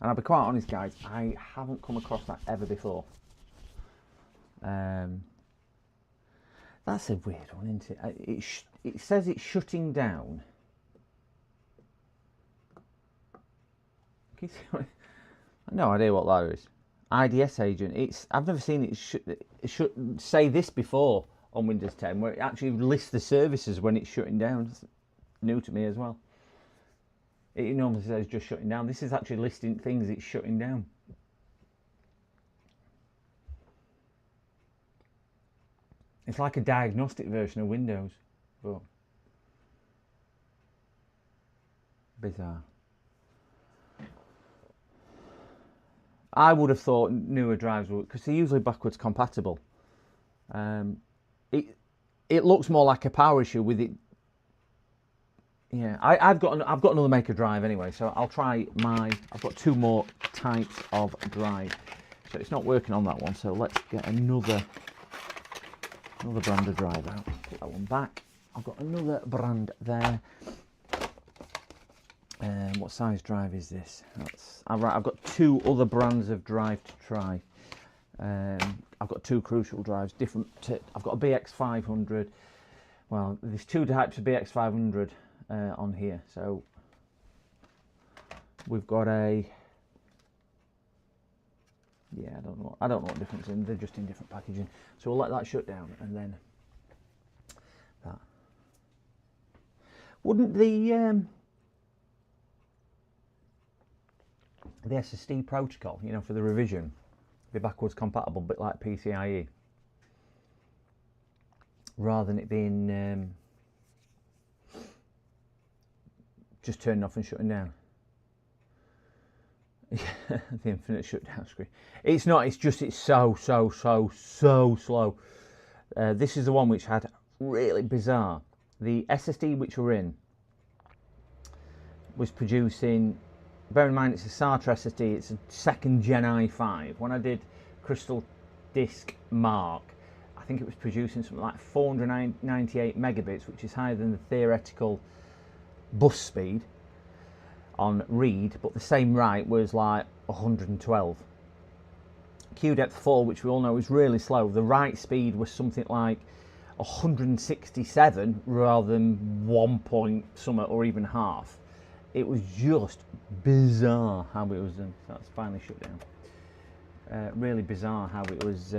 And I'll be quite honest, guys, I haven't come across that ever before. That's a weird one, isn't it? It says it's shutting down. No idea what that is. IDS agent. I've never seen it should say this before on Windows 10, where it actually lists the services when it's shutting down. It's new to me as well. It normally says just shutting down. This is actually listing things it's shutting down. It's like a diagnostic version of Windows, but bizarre. I would have thought newer drives would, because they're usually backwards compatible. It looks more like a power issue with it. Yeah, I've got another maker drive anyway, so I'll try I've got two more types of drive, so it's not working on that one. So let's get another brand of drive out. Put that one back. I've got another brand there. What size drive is this? Right, I've got two other brands of drive to try. I've got two crucial drives, different. I've got a BX500. Well, there's two types of BX500 on here. So we've got a. Yeah, I don't know what difference in. They're just in different packaging. So we'll let that shut down, and then Wouldn't the SSD protocol, you know, for the revision, be backwards compatible, a bit like PCIe, rather than it being just turning off and shutting down? The infinite shutdown screen. It's not. It's just. It's so slow. This is the one which had really bizarre. The SSD which we're in was producing. Bear in mind, it's a SATA SSD. It's a second Gen i5. When I did Crystal Disk Mark, I think it was producing something like 498 megabits, which is higher than the theoretical bus speed on read, but the same write was like 112. Q depth 4, which we all know is really slow, the write speed was something like 167 rather than 1 point something or even half. It was just bizarre how it was done. So that's finally shut down. Really bizarre how it was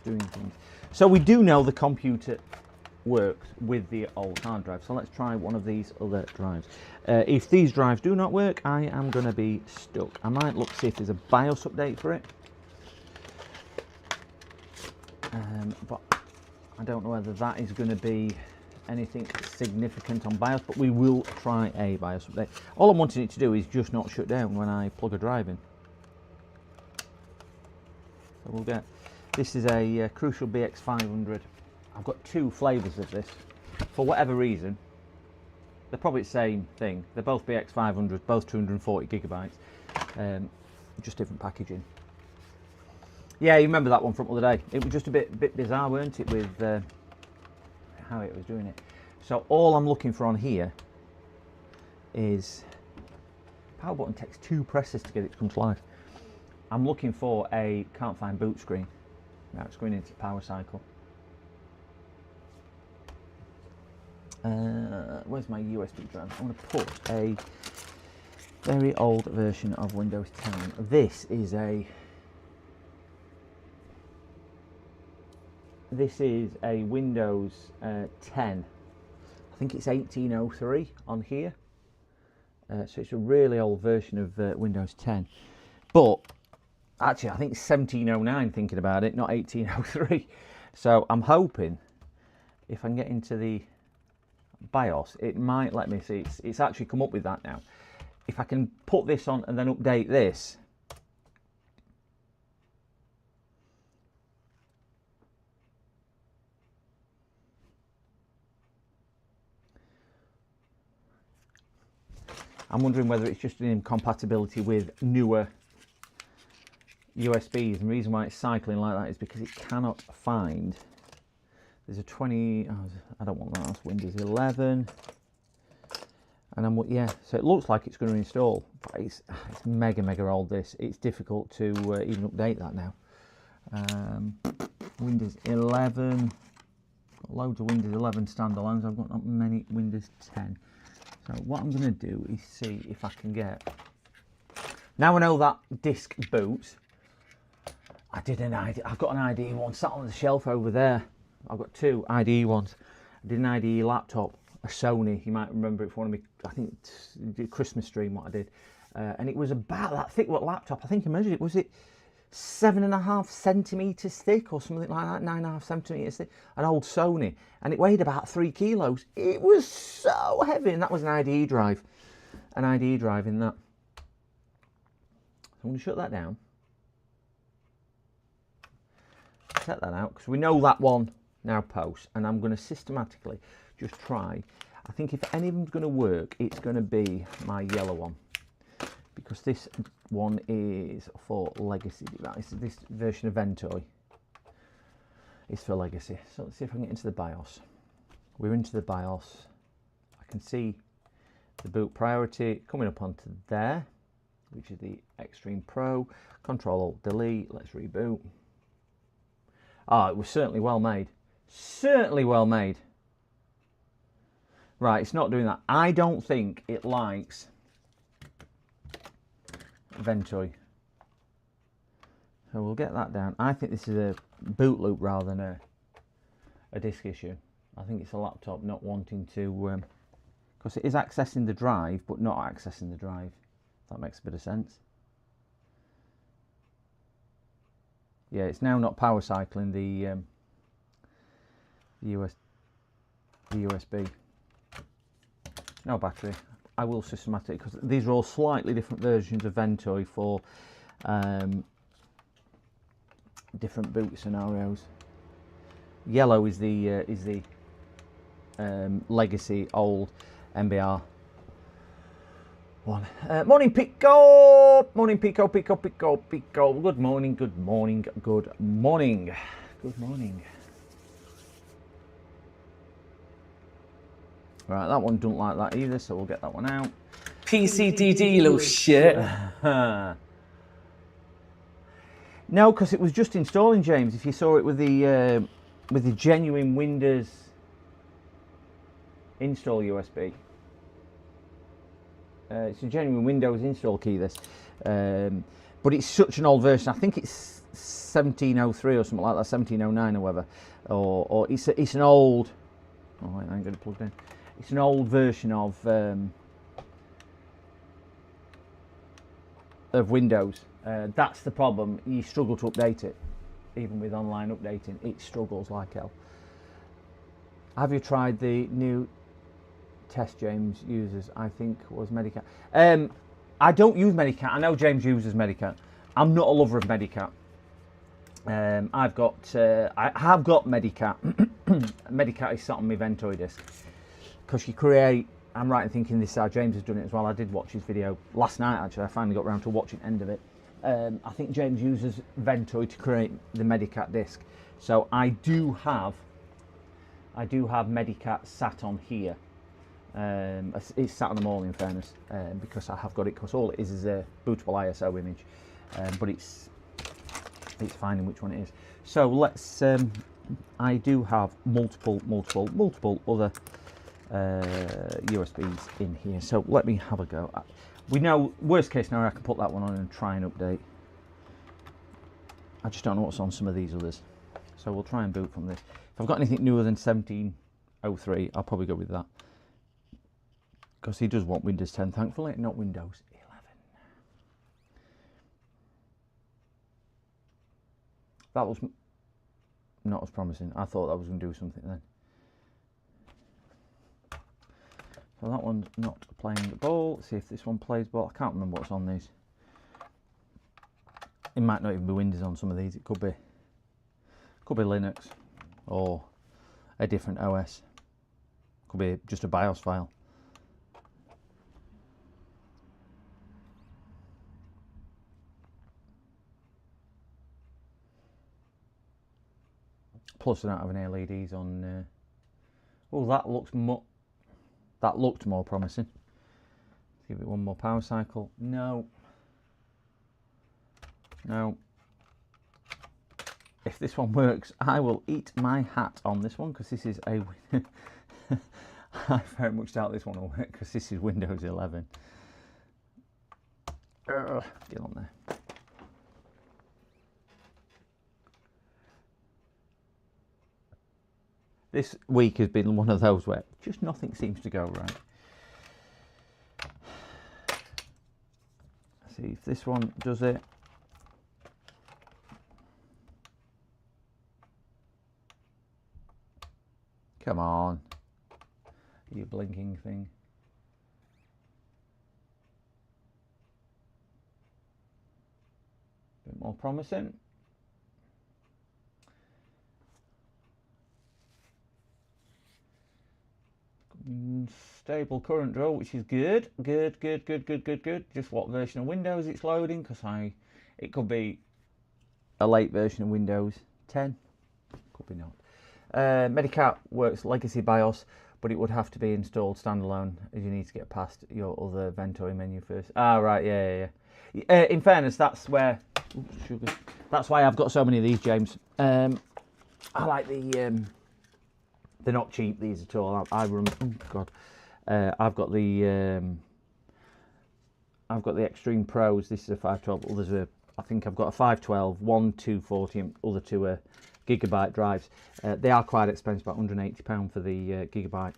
doing things. So we do know the computer works with the old hard drive. So let's try one of these other drives. If these drives do not work, I am going to be stuck. I might look see if there's a BIOS update for it, but I don't know whether that is going to be anything significant on BIOS, but we will try a BIOS update. All I'm wanting it to do is just not shut down when I plug a drive in. So we'll get, this is a Crucial BX500. I've got two flavours of this. For whatever reason, they're probably the same thing. They're both BX500, both 240 gigabytes, just different packaging. Yeah, you remember that one from the other day. It was just a bit bizarre, weren't it, with how it was doing it. So all I'm looking for on here is, power button takes 2 presses to get it to come to life. I'm looking for a, can't find boot screen. Now it's going into power cycle. Where's my USB drive? I'm going to put a very old version of Windows 10. This is a Windows 10. I think it's 1803 on here. So it's a really old version of Windows 10. But actually, I think it's 1709 thinking about it, not 1803. So I'm hoping if I can get into the BIOS, it might let me see. It's actually come up with that now. If I can put this on and then update this, I'm wondering whether it's just an incompatibility with newer USBs, and the reason why it's cycling like that is because it cannot find. There's a 20. Oh, I don't want that. That's Windows 11, and yeah. So it looks like it's going to install, but it's mega old. This, it's difficult to even update that now. Windows 11. Got loads of Windows 11 standalones. I've got not many Windows 10. So what I'm going to do is see if I can get. Now I know that disk boots. I've got an IDE one sat on the shelf over there. I've got 2 IDE ones. I did an IDE laptop, a Sony. You might remember it for one of me. I think the Christmas stream what I did, and it was about that thick. What laptop? I think I measured it. Was it 7.5 centimeters thick or something like that? 9.5 centimeters thick. An old Sony, and it weighed about 3 kilos. It was so heavy, and that was an IDE drive. An IDE drive in that. So I'm going to shut that down. Set that out because we know that one now posts, and I'm going to systematically just try. I think if any of them's going to work, it's going to be my yellow one, because this one is for legacy devices. This version of Ventoy is for legacy. So let's see if I can get into the BIOS. We're into the BIOS. I can see the boot priority coming up onto there, which is the Extreme Pro. Control-Alt-Delete. Let's reboot. Ah, it was certainly well made. Certainly well made. Right, it's not doing that. I don't think it likes Ventoy. So we'll get that down. I think this is a boot loop rather than a disk issue. I think it's a laptop not wanting to because it is accessing the drive, but not accessing the drive. If that makes a bit of sense. Yeah, it's now not power cycling the USB. No battery. I will systematic, because these are all slightly different versions of Ventoy for different boot scenarios. Yellow is the legacy old MBR one. Morning Pico! Morning Pico, Pico, Pico, Pico. Good morning, good morning, good morning. Good morning. Right, that one don't like that either, so we'll get that one out. PCDD, you little shit. No, because it was just installing, James. If you saw it with the genuine Windows install USB. It's a genuine Windows install key, this. But it's such an old version. I think it's 1703 or something like that, 1709 or whatever. Or it's an old... Oh, wait, I ain't got it plugged in. It's an old version of Windows. That's the problem. You struggle to update it. Even with online updating, it struggles like hell. Have you tried the new test James uses? I think was Medicat. I don't use Medicat. I know James uses Medicat. I'm not a lover of Medicat. I have got Medicat. Medicat is sat on my Ventoy disc, because you create. I'm right in thinking this. James has done it as well. I did watch his video last night. Actually, I finally got around to watching the end of it. I think James uses Ventoy to create the Medicat disc. So I do have Medicat sat on here. It's sat on them all, in fairness, because I have got it. Because all it is a bootable ISO image, but it's finding which one it is. So let's. I do have multiple other USBs in here. So let me have a go. We know, worst case scenario, I can put that one on and try and update. I just don't know what's on some of these others. So we'll try and boot from this. If I've got anything newer than 1703, I'll probably go with that. Because he does want Windows 10, thankfully, not Windows 11. That was not as promising. I thought that was going to do something then. So that one's not playing the ball. Let's see if this one plays ball. I can't remember what's on these. It might not even be Windows on some of these. It could be Linux or a different OS. Could be just a BIOS file. Plus, I don't have any LEDs on. Oh, that looked more promising. Let's give it one more power cycle. No. If this one works, I will eat my hat on this one, because this is a. I very much doubt this one will work, because this is Windows 11. Get on there. This week has been one of those where just nothing seems to go right. Let's see if this one does it. Come on, you blinking thing. Bit more promising. Stable current draw, which is good. Good. Just what version of Windows it's loading, because it could be a late version of Windows 10. Could be not. Medicat works legacy BIOS, but it would have to be installed standalone, as you need to get past your other Ventoy menu first. Ah, right, yeah. In fairness, that's why I've got so many of these, James. I like the. They're not cheap, these at all. I've got the Extreme Pros. This is a 512. Others are. I think I've got a 512, one 240, and other two are gigabyte drives. They are quite expensive, about £180 for the terabyte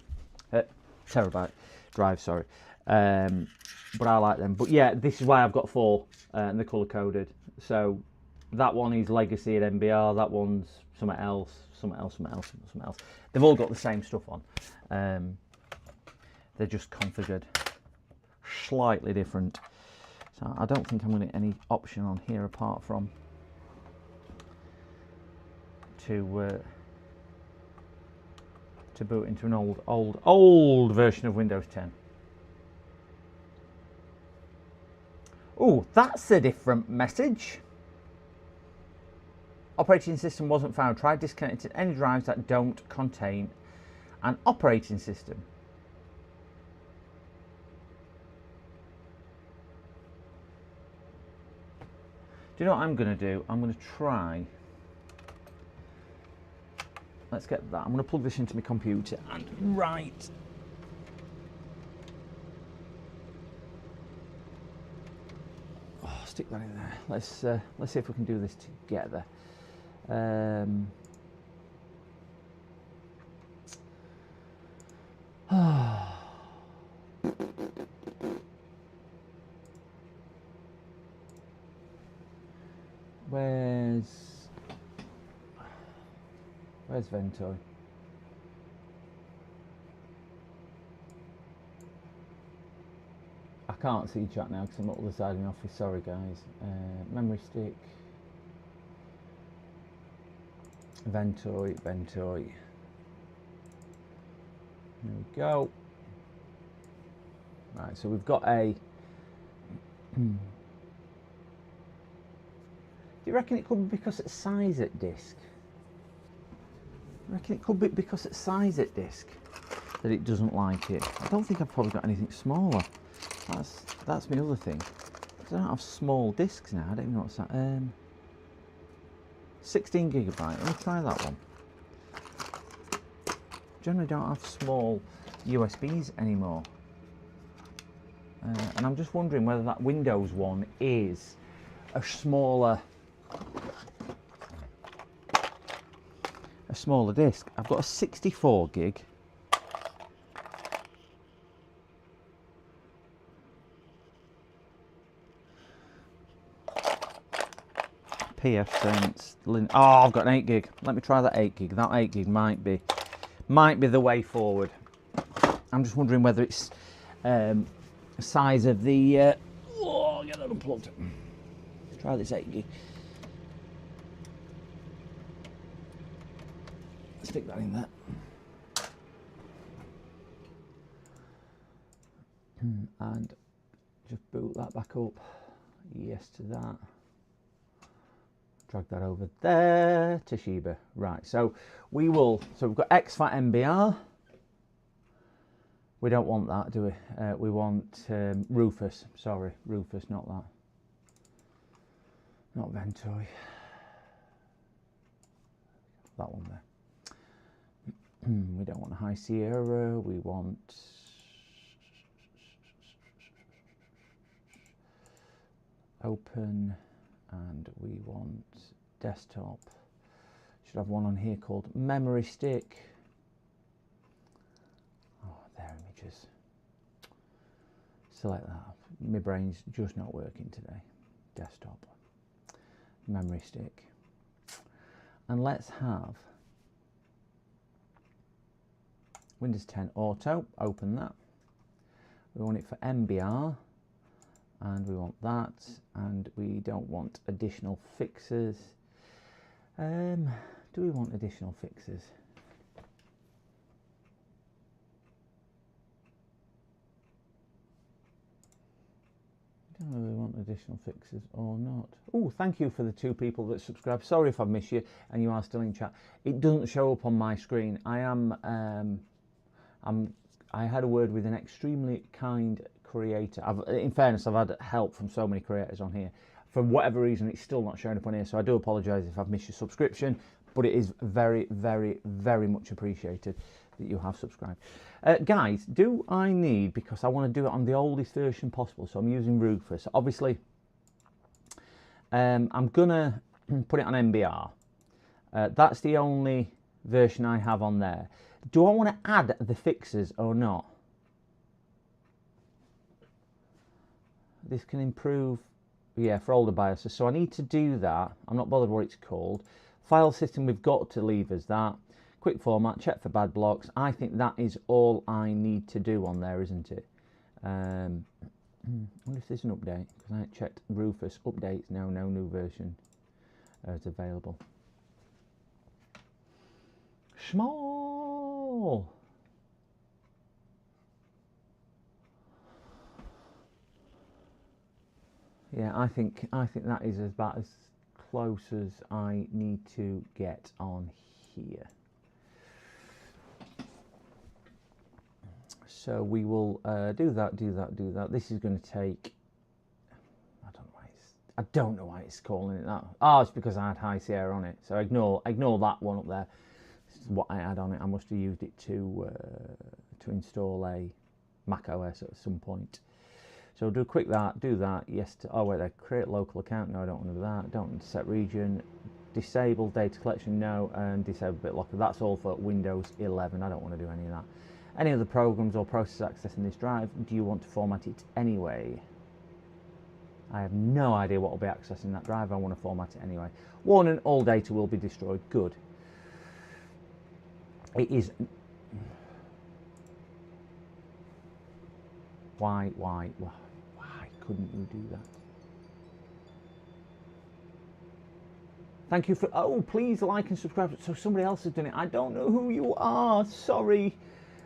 drive, sorry. But I like them. But yeah, this is why I've got 4 and they're colour coded. So that one is Legacy at NBR, that one's something else, something else, something else, something else. They've all got the same stuff on. They're just configured slightly different. So I don't think I'm going to get any option on here apart from to boot into an old version of Windows 10. Oh, that's a different message. Operating system wasn't found. Try disconnecting any drives that don't contain an operating system. Do you know what I'm going to do? I'm going to try. Let's get that. I'm going to plug this into my computer and write. Oh, stick that in there. Let's see if we can do this together. Where's Vento? I can't see chat now because I'm at the other side of the office. Sorry, guys. Memory stick. Ventoy. There we go. Right, so we've got a. Do you reckon it could be because it's size at disk? I reckon it could be because it's size at disk that it doesn't like it. I don't think I've probably got anything smaller. That's my other thing. I don't have small disks now. I don't even know what's that. 16 gigabyte. Let me try that one. Generally don't have small USBs anymore. And I'm just wondering whether that Windows one is a smaller disk. I've got a 64 gig. PF Sense. Oh, I've got an 8 gig. Let me try that 8 gig. That 8 gig might be the way forward. I'm just wondering whether it's size of the. Oh, get that unplugged. Let's try this 8 gig. Stick that in there. And just boot that back up. Yes to that. Drag that over there. Toshiba. Right, so we've got exFAT NBR. We don't want that, do we? We want Rufus. Sorry, Rufus, not that. Not Ventoy. That one there. We don't want a High Sierra. We want open, and we want desktop. Should have one on here called memory stick. Oh, there, images. Select that. My brain's just not working today. Desktop, memory stick, and let's have Windows 10 Auto. Open that. We want it for NBR, and we want that, and we don't want additional fixes. Do we want additional fixes? I don't know if we want additional fixes or not. Oh, thank you for the 2 people that subscribed. Sorry if I've missed you and you are still in chat. It doesn't show up on my screen. I had a word with an extremely kind creator. In fairness, I've had help from so many creators on here. For whatever reason, it's still not showing up on here, so I do apologise if I've missed your subscription, but it is very, very, very much appreciated that you have subscribed. Guys, do I need, because I want to do it on the oldest version possible, so I'm using Rufus. Obviously, I'm going to put it on NBR. That's the only version I have on there. Do I want to add the fixes or not? This can improve, yeah, for older BIOSes. So I need to do that. I'm not bothered what it's called. File system, we've got to leave as that. Quick format, check for bad blocks. I think that is all I need to do on there, isn't it? I wonder if there's an update, because I checked Rufus updates. No new version is available. Small. Yeah, I think that is about as close as I need to get on here. So we will do that. This is going to take. I don't know why it's calling it that. Oh, it's because I had High Sierra on it. So ignore that one up there. This is what I had on it. I must have used it to install a Mac OS at some point. So do quick that, do that, yes to, oh wait, I create local account, no I don't want to do that, don't want to set region, disable data collection, no, and disable BitLocker, that's all for Windows 11, I don't want to do any of that. Any other programs or processes accessing this drive, do you want to format it anyway? I have no idea what will be accessing that drive, I want to format it anyway. Warning, all data will be destroyed, good. It is... Why couldn't you do that? Thank you for, oh, please like and subscribe. So somebody else has done it. I don't know who you are. Sorry.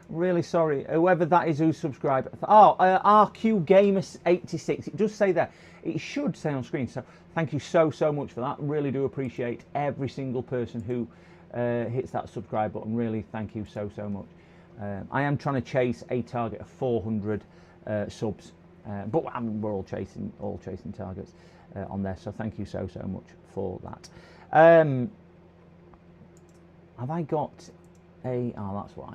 Really sorry. Whoever that is who subscribed. Oh, RQ Gamer 86. It does say that. It should say on screen. So thank you so much for that. Really do appreciate every single person who hits that subscribe button. Really, thank you so much. I am trying to chase a target of 400 subs. But I mean, we're all chasing targets on there, so thank you so much for that. Have I got a... Oh, that's why.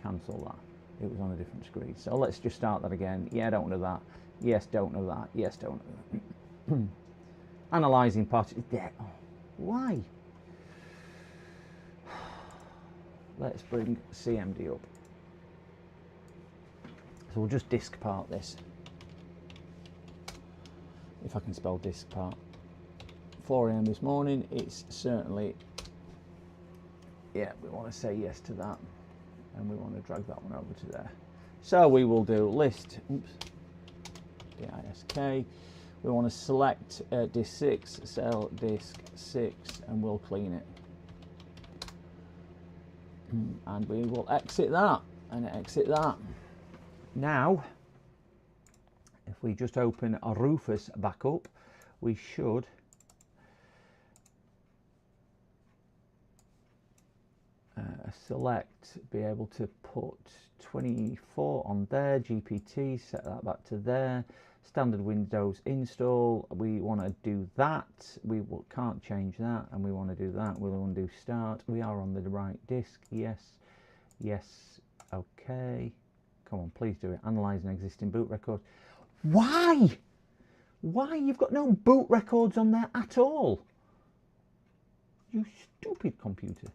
Cancel that. It was on a different screen. So let's just start that again. Yeah, don't know that. Yes, don't know that. Yes, don't know that. Analyzing part... Yeah. Oh, why? Let's bring CMD up. So we'll just disk part this. If I can spell disk part. 4 AM this morning, it's certainly, yeah, we want to say yes to that, and we want to drag that one over to there. So we will do list, oops, disk, we want to select disk 6, cell disk 6, and we'll clean it. And we will exit that, and exit that. Now, if we just open a Rufus back up, we should select, be able to put 24 on there, GPT, set that back to there, standard Windows install, we want to do that, we can't change that, and we want to do that, we want to do start, we are on the right disk, yes, okay, come on, please do it, analyze an existing boot record. Why? You've got no boot records on there at all. You stupid computer.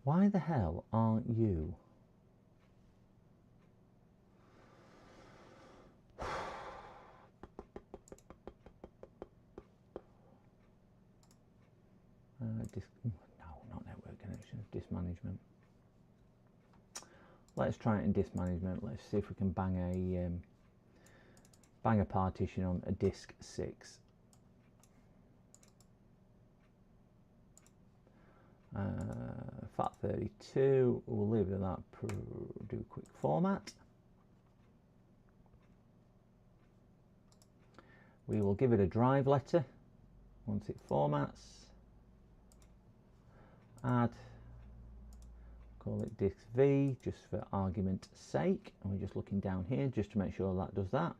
Why the hell aren't you? No, not network connections, disk management. Let's try it in disk management. Let's see if we can bang a partition on a disk 6. FAT32, we'll leave it at that, do quick format. We will give it a drive letter once it formats. Add, call it disk V just for argument's sake, and we're just looking down here just to make sure that does that.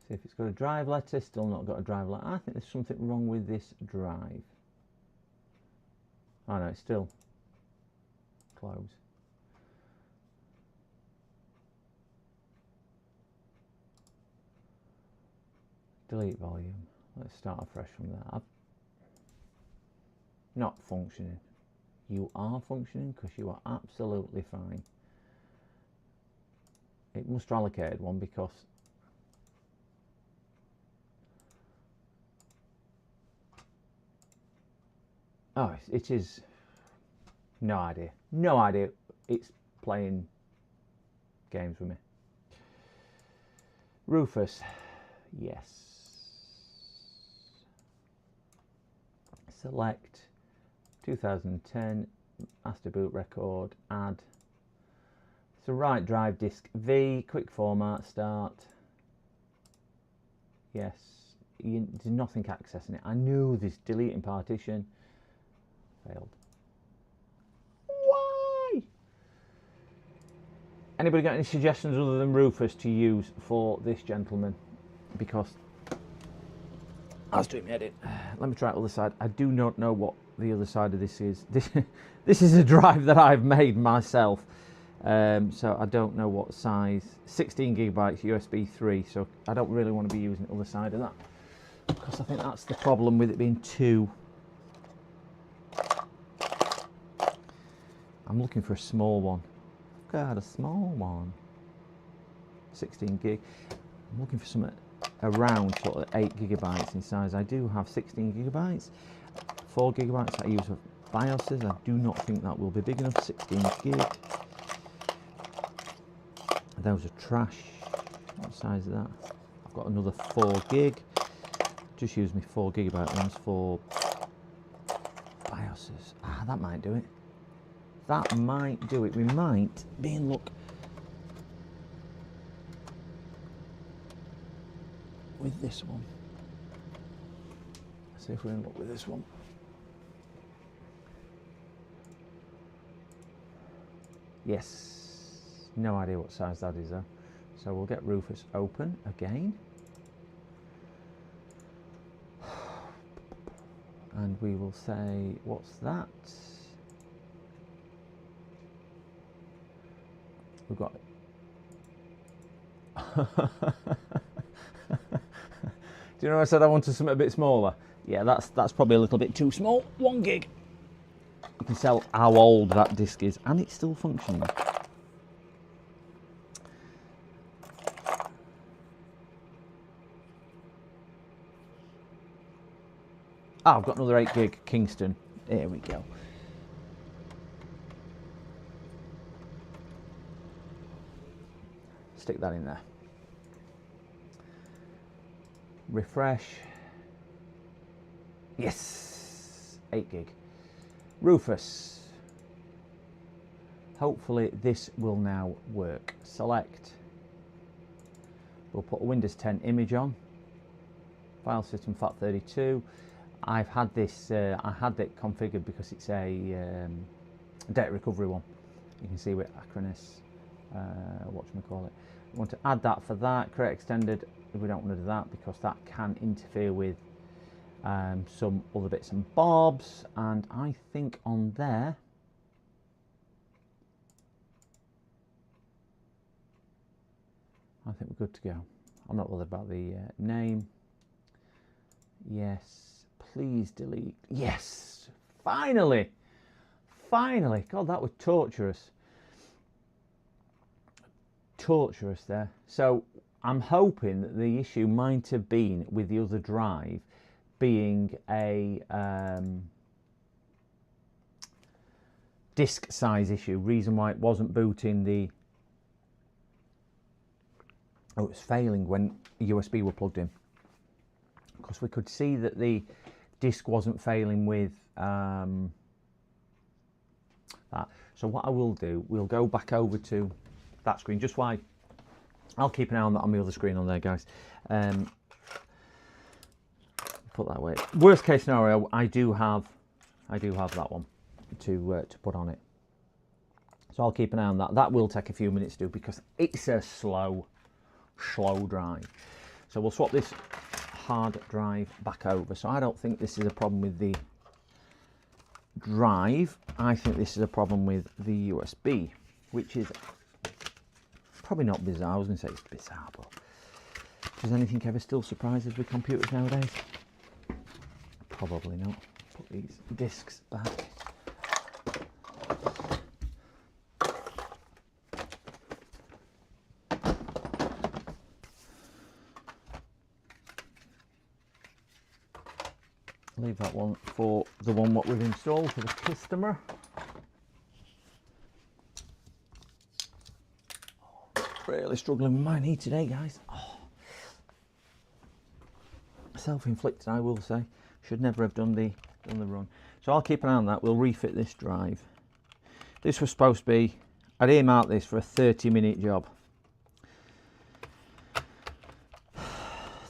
See if it's got a drive letter. Still not got a drive letter. I think there's something wrong with this drive. Oh no, it's still close. delete volume. Let's start afresh from there. Not functioning. You are functioning because you are absolutely fine. It must have allocated one because it is no idea. No idea. It's playing games with me. Rufus, yes. Select 2010 master boot record, add. So right drive disk V, quick format, start. Yes, there's nothing accessing it. I knew this deleting partition. Failed. Why? Anybody got any suggestions other than Rufus to use for this gentleman? Because I was doing my edit. Let me try the other side. I do not know what the other side of this is. This is a drive that I've made myself. So I don't know what size. 16 gigabytes USB 3. So I don't really want to be using the other side of that, because I think that's the problem with it being two. I'm looking for a small one. Got a small one. 16 gig. I'm looking for something around sort of 8 gigabytes in size. I do have 16 gigabytes. 4 gigabytes I use for BIOSes. I do not think that will be big enough. 16 gig. Those are trash. What size is that? I've got another 4 gig. Just use me 4 gigabyte ones for BIOSes. That might do it. That might do it. We might be in luck with this one. Let's see if we're in luck with this one. Yes. No idea what size that is though. So we'll get Rufus open again. And we will say, what's that? We've got Do you know I said I wanted something a bit smaller? Yeah, that's probably a little bit too small. 1 gig. You can tell how old that disc is, and it's still functioning. I've got another 8 gig Kingston. Here we go. Stick that in there. Refresh. Yes, 8 gig. Rufus. Hopefully this will now work. Select. We'll put a Windows 10 image on. File system FAT32. I've had this. I had it configured because it's a data recovery one. You can see with Acronis. Whatchamacallit. We want to add that for that. Create extended. We don't want to do that because that can interfere with some other bits and bobs. And I think on there, I think we're good to go. I'm not bothered about the name. Yes, please delete. Yes, finally, finally. God, that was torturous. Torturous there. So I'm hoping that the issue might have been with the other drive being a disk size issue. Reason why it wasn't booting the. Oh, it was failing when USB were plugged in. Because we could see that the disk wasn't failing with that. So what I will do, we'll go back over to that screen. Just why I'll keep an eye on that on the other screen on there, guys. Put that away. Worst case scenario, I do have that one to put on it. So I'll keep an eye on that. That will take a few minutes to do because it's a slow drive. So we'll swap this hard drive back over. So I don't think this is a problem with the drive. I think this is a problem with the USB, which is probably not bizarre. I was going to say it's bizarre, but Does anything ever still surprise us with computers nowadays? Probably not. Put these discs back. Leave that one for the one what we've installed for the customer. Really struggling with my knee today, guys. Oh. Self-inflicted, I will say. Should never have done the run. So I'll keep an eye on that. We'll refit this drive. This was supposed to be, I'd earmarked this for a 30-minute job.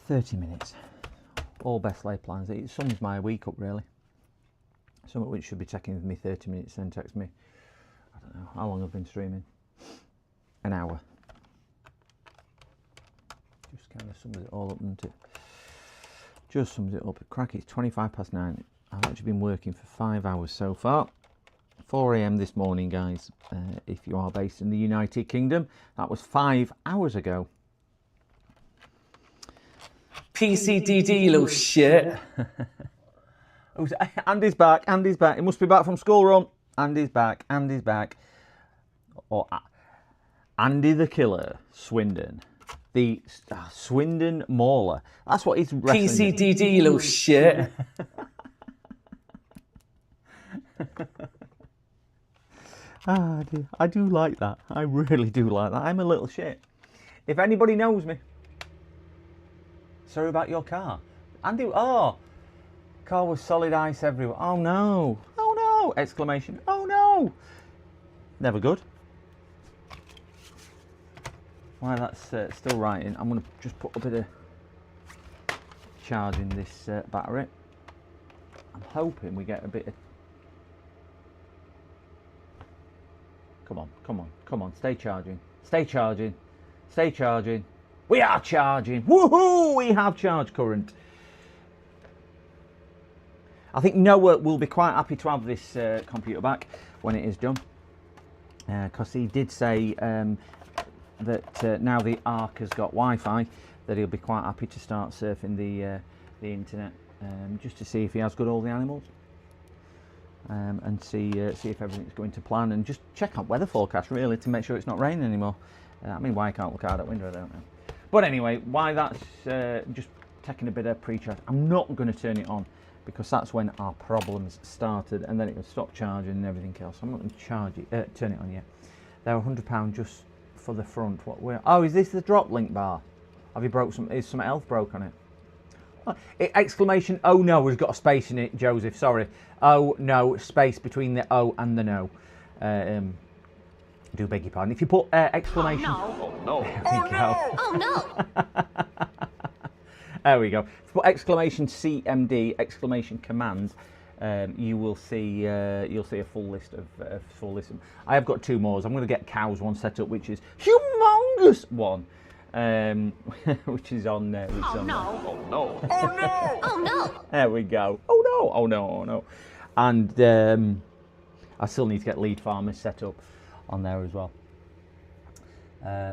30 minutes. All best laid plans. It sums my week up, really. Something which should be taking me 30 minutes, then takes me, I don't know how long I've been streaming. An hour. Just kind of sums it all up, doesn't it? Just sums it up. Crack, it's 9:25. I've actually been working for 5 hours so far. 4 AM this morning, guys. If you are based in the United Kingdom, that was 5 hours ago. PCDD, you little shit. Andy's back. Andy's back. He must be back from school run. Andy's back. Andy's back. Or Andy the Killer Swindon. The Swindon Mauler. That's what he's wrestling. PCDD, you little shit. I do like that. I really do like that. I'm a little shit. If anybody knows me, sorry about your car. Andy, oh, car was solid ice everywhere. Oh no, oh no, exclamation, oh no. Never good. While that's still writing, I'm going to just put a bit of charge in this battery. I'm hoping we get a bit of... Come on, come on, come on, stay charging, stay charging, stay charging. We are charging. Woohoo! We have charge current. I think Noah will be quite happy to have this computer back when it is done, because he did say that now the Ark has got Wi-Fi, that he'll be quite happy to start surfing the internet, just to see if he has got all the animals, and see if everything's going to plan, and just check out weather forecast really to make sure it's not raining anymore. I mean, why I can't look out that window, I don't know. But anyway, why that's just taking a bit of pre-charge. I'm not going to turn it on because that's when our problems started, and then it will stop charging and everything else. I'm not going to turn it on yet. They're £100 just for the front. Oh, is this the drop link bar? Have you broke some? Is some else broke on it? Oh, exclamation! Oh no, has got a space in it, Joseph. Sorry. Oh no, space between the O and the no. Do beg your pardon. If you put exclamation... Oh no! Oh no! There we go. If you put exclamation CMD, exclamation command, you will see you'll see a full list of I have got 2 more. I'm going to get cows one set up, which is humongous one, which is on there. Oh no! Oh no! Oh no! Oh no! There we go. Oh no! Oh no! Oh no! And I still need to get lead farmers set up on there as well.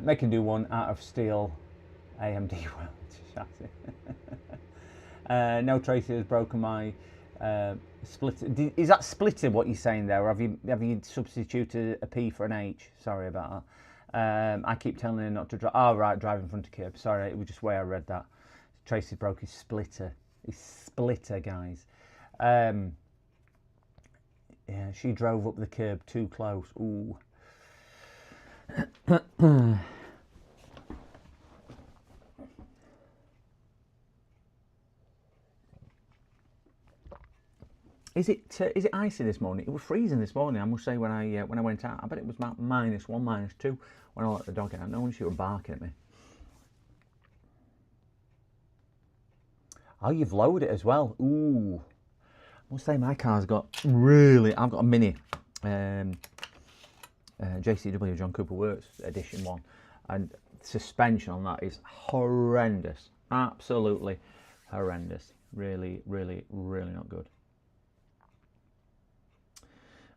Make and do one out of steel AMD chassis. No Tracy has broken my splitter. Is that splitter what you're saying there, or have you substituted a P for an H? Sorry about that. I keep telling her not to drive. Oh right, drive in front of curb. Sorry, it was just where I read that. Tracy broke his splitter. His splitter, guys. Yeah, she drove up the curb too close. Ooh. Is it icy this morning? It was freezing this morning, I must say, when I went out. I bet it was about -1, -2 when I let the dog out. No one, she was barking at me. Oh, you've lowered it as well. Ooh. I must say my car's got really... I've got a Mini. JCW, John Cooper Works edition one, and suspension on that is horrendous, absolutely horrendous, really not good.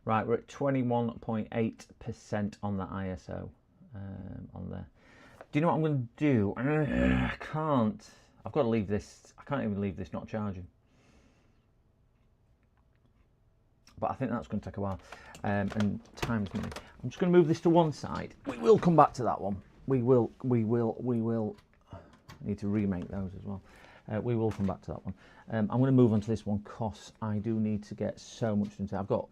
Right, we're at 21.8% on the ISO on there. Do you know what I'm going to do? I can't. I've got to leave this. I can't even leave this not charging. But I think that's going to take a while. And time's money. I'm just going to move this to one side. We will come back to that one. We will. I need to remake those as well. We will come back to that one. I'm going to move on to this one because I do need to get so much into it. I've got,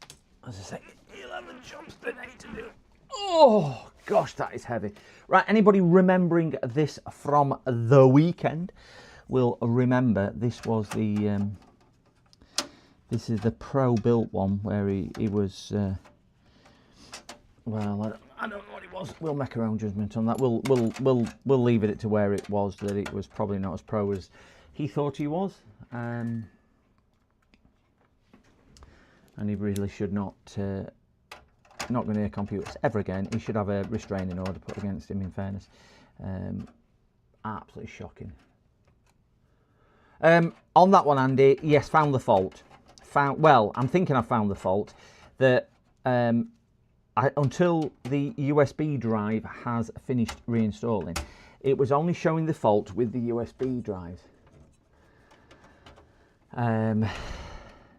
as I say, 11 jobs today to do. Oh, gosh, that is heavy. Right, anybody remembering this from the weekend will remember this was the... this is the pro-built one where he was... well, I don't know what it was. We'll make our own judgment on that. We'll leave it to where it was, that it was probably not as pro as he thought he was. And he really should not go near computers ever again. He should have a restraining order put against him, in fairness. Absolutely shocking. On that one, Andy, yes, found the fault. Well, I'm thinking I found the fault. That until the USB drive has finished reinstalling, it was only showing the fault with the USB drives.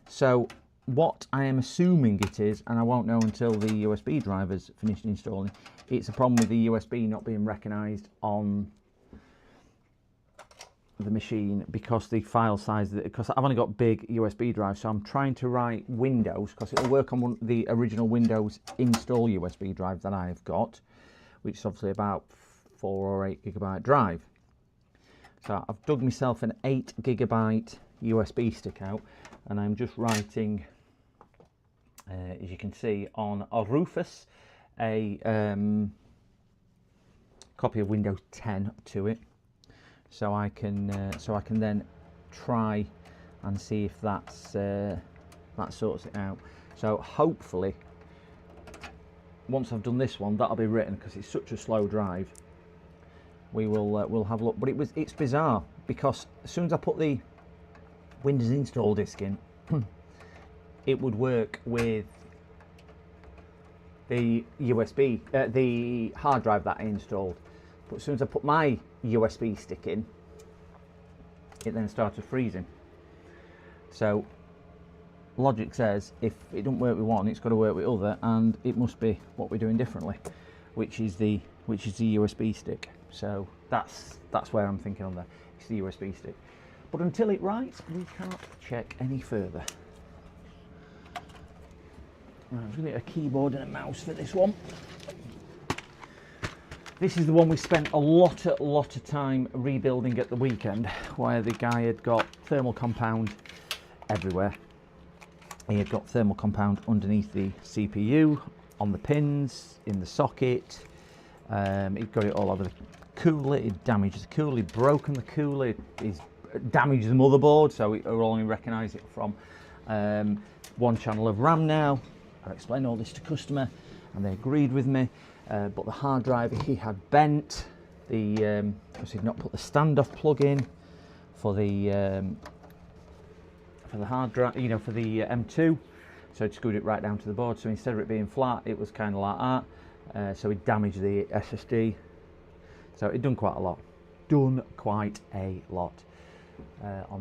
So what I am assuming it is, and I won't know until the USB drive has finished installing, it's a problem with the USB not being recognised on the machine because the file size, because I've only got big USB drives, so I'm trying to write Windows, because it'll work on the original Windows install USB drive that I've got, which is obviously about 4 or 8 gigabyte drive. So I've dug myself an 8 gigabyte USB stick out, and I'm just writing, as you can see, on a Rufus, a copy of Windows 10 to it, so I can then try and see if that sorts it out. So hopefully, once I've done this one, that'll be written, because it's such a slow drive. We'll have a look. But it's bizarre, because as soon as I put the Windows install disk in, it would work with the USB, the hard drive that I installed. But as soon as I put my USB stick in, it then started freezing. So logic says if it doesn't work with one, it's got to work with other, and it must be what we're doing differently, which is the USB stick. So that's where I'm thinking on there. It's the USB stick. But until it writes, we can't check any further. Right, I'm going to get a keyboard and a mouse for this one. This is the one we spent a lot of time rebuilding at the weekend, where the guy had got thermal compound everywhere. He had got thermal compound underneath the CPU, on the pins, in the socket. He'd got it all over the cooler. He'd damaged the cooler. He'd broken the cooler. He's damaged the motherboard, so we'll only recognise it from one channel of RAM now. I explained all this to customer, and they agreed with me. But the hard drive he had bent. Because he'd not put the standoff plug in for the hard drive, you know, for the M2. So he'd screwed it right down to the board. So instead of it being flat, it was kind of like that. So he damaged the SSD. So he'd done quite a lot. On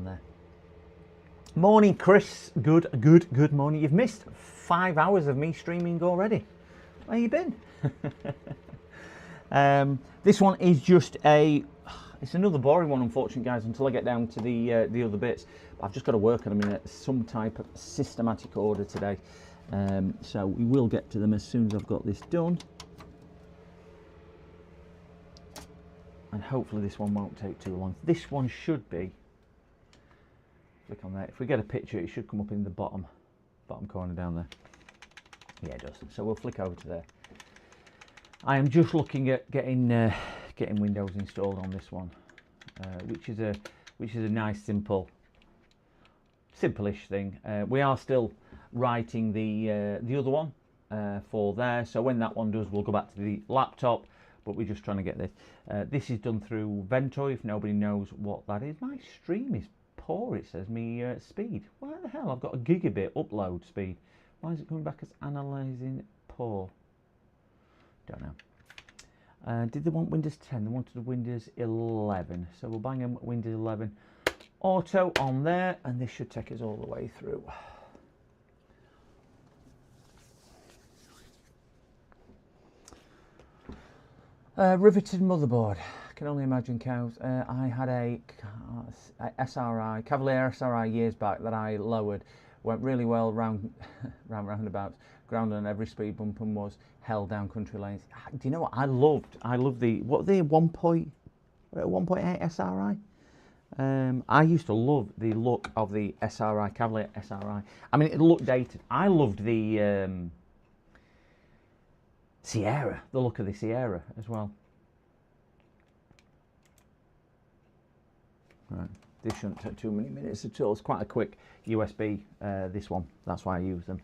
there. Morning, Chris. Good morning. You've missed 5 hours of me streaming already. Where you been? This one is just it's another boring one, unfortunately, guys, until I get down to the other bits. But I've just got to work on them in some type of systematic order today. So we will get to them as soon as I've got this done. And hopefully this one won't take too long. This one should be, click on there. If we get a picture, it should come up in the bottom corner down there. Yeah, it does. So we'll flick over to there. I am just looking at getting Windows installed on this one, which is a nice simple-ish thing. We are still writing the other one for there. So when that one does, we'll go back to the laptop. But we're just trying to get this. This is done through Vento. If nobody knows what that is, my stream is poor. It says me speed. Why the hell? I've got a gigabit upload speed. Why is it coming back as analysing poor? Don't know. Did they want Windows 10? They wanted Windows 11. So we'll bang in Windows 11 Auto on there, and this should take us all the way through. Riveted motherboard. I can only imagine cows. I had a SRI, Cavalier SRI years back that I lowered. Went really well round roundabouts, ground on every speed bump, and was held down country lanes. Do you know what I loved? I loved the 1.8 SRI. I used to love the look of the SRI, Cavalier SRI. I mean, it looked dated. I loved the Sierra, the look of the Sierra as well. Right, this shouldn't take too many minutes at all. It's quite a quick USB, this one. That's why I use them.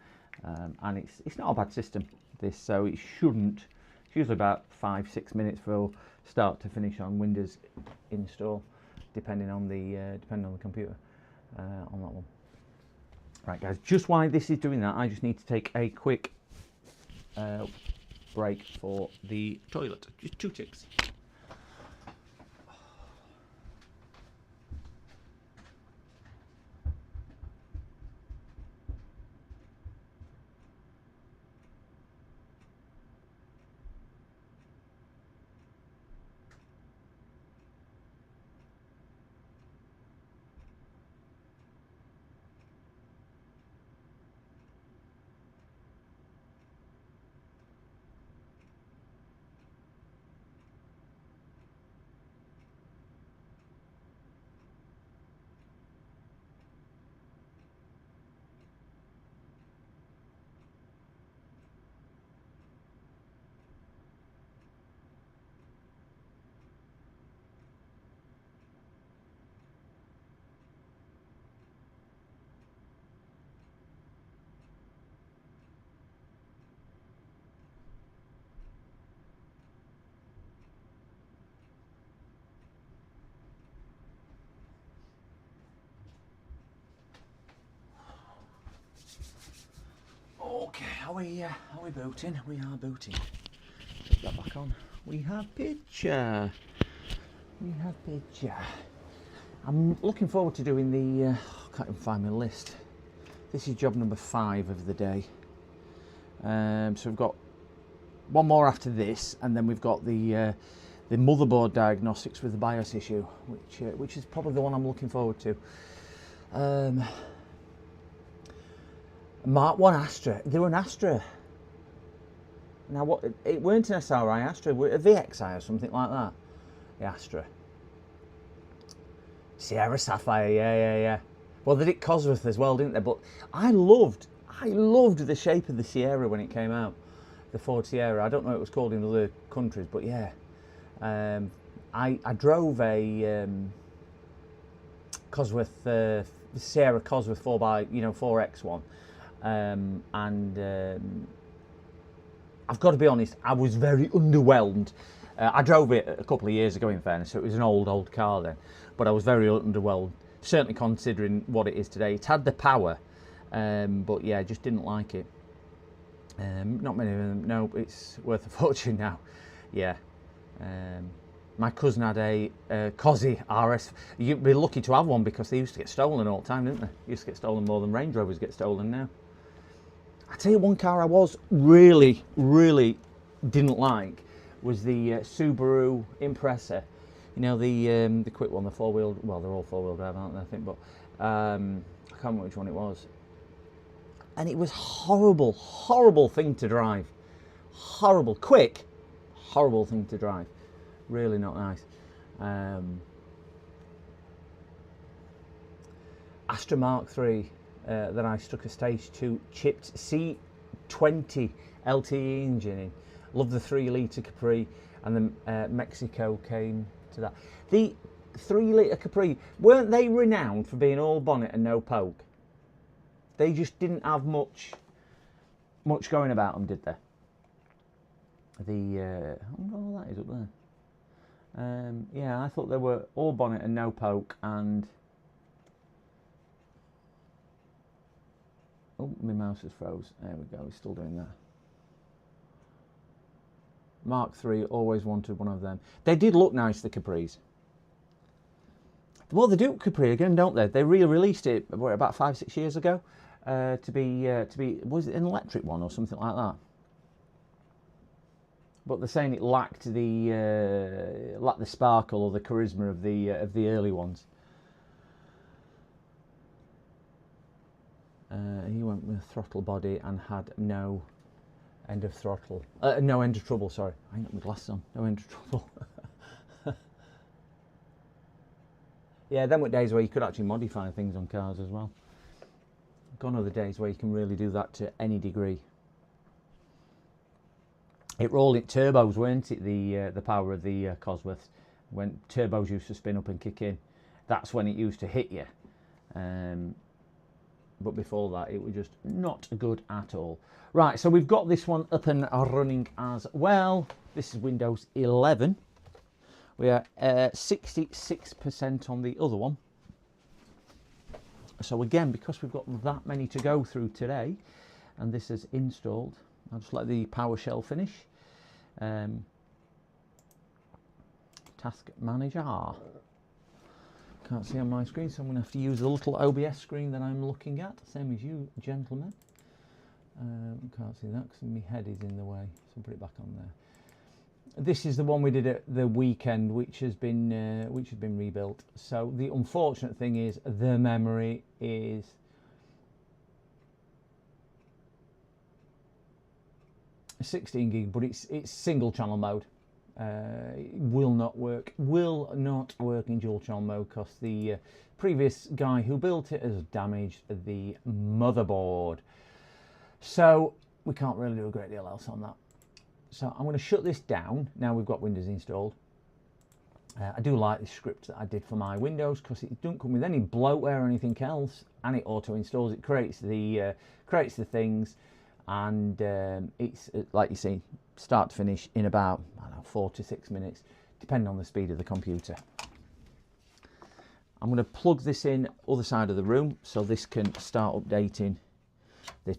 And it's not a bad system, this, so it shouldn't. It's usually about 5-6 minutes for start to finish on Windows install, depending on the computer on that one. Right, guys, just while this is doing that, I just need to take a quick break for the toilet. Just 2 ticks. Okay, are we booting? We are booting. Put that back on. We have picture. We have picture. I'm looking forward to doing the. I can't even find my list. This is job number 5 of the day. So we've got one more after this, and then we've got the motherboard diagnostics with the BIOS issue, which is probably the one I'm looking forward to. Mark 1 Astra. They were an Astra. Now, what? It weren't an SRI Astra, a VXI or something like that. The Astra. Sierra Sapphire, yeah. Well, they did Cosworth as well, didn't they? But I loved the shape of the Sierra when it came out. The Ford Sierra. I don't know what it was called in other countries, but yeah. I drove a Cosworth, Sierra Cosworth 4X1. And I've got to be honest, I was very underwhelmed. I drove it a couple of years ago, in fairness, so it was an old car then, but I was very underwhelmed, certainly considering what it is today. It had the power, but yeah, I just didn't like it. Not many of them, no, it's worth a fortune now. Yeah. My cousin had a Cosy RS. You'd be lucky to have one because they used to get stolen all the time, didn't they? Used to get stolen more than Range Rovers get stolen now. I tell you, one car I was really didn't like was the Subaru Impreza. You know, the quick one, the 4-wheel. Well, they're all 4-wheel drive, aren't they? I think, but I can't remember which one it was. And it was horrible thing to drive. Horrible, quick, horrible thing to drive. Really not nice. Astra Mark III that I stuck a stage 2 chipped C20 LTE engine in. Love the 3-litre Capri, and the Mexico came to that. The 3-litre Capri, weren't they renowned for being all bonnet and no poke? They just didn't have much going about them, did they? I wonder what that is up there. Yeah, I thought they were all bonnet and no poke, and oh, my mouse has froze. There we go. It's still doing that. Mark III, always wanted one of them. They did look nice, the Capris. Well, they do Capri again, don't they? They re-released it about 5-6 years ago to be was it an electric one or something like that? But they're saying it lacked the sparkle or the charisma of the early ones. He went with throttle body and had no end of throttle. No end of trouble. Sorry, I ain't got my glasses on. No end of trouble. Yeah, them were days where you could actually modify things on cars as well. Gone are the days where you can really do that to any degree. It rolled it turbos, weren't it? The power of the Cosworths, when turbos used to spin up and kick in, that's when it used to hit you. But before that, it was just not good at all. Right, so we've got this one up and running as well. This is Windows 11. We are 66% on the other one. So again, because we've got that many to go through today, and this is installed, I'll just let the PowerShell finish. Task Manager. Can't see on my screen, so I'm going to have to use the little OBS screen that I'm looking at, same as you, gentlemen. Can't see that because my head is in the way, so I'll put it back on there. This is the one we did at the weekend, which has been rebuilt. So the unfortunate thing is the memory is 16 gig, but it's single channel mode. It will not work in dual channel mode because the previous guy who built it has damaged the motherboard. So we can't really do a great deal else on that. So I'm going to shut this down now we've got Windows installed. I do like the script that I did for my Windows because it doesn't come with any bloatware or anything else, and it auto installs. It creates the things, and it's like you see, start to finish in about, I don't know, 4 to 6 minutes, depending on the speed of the computer. I'm going to plug this in other side of the room so this can start updating the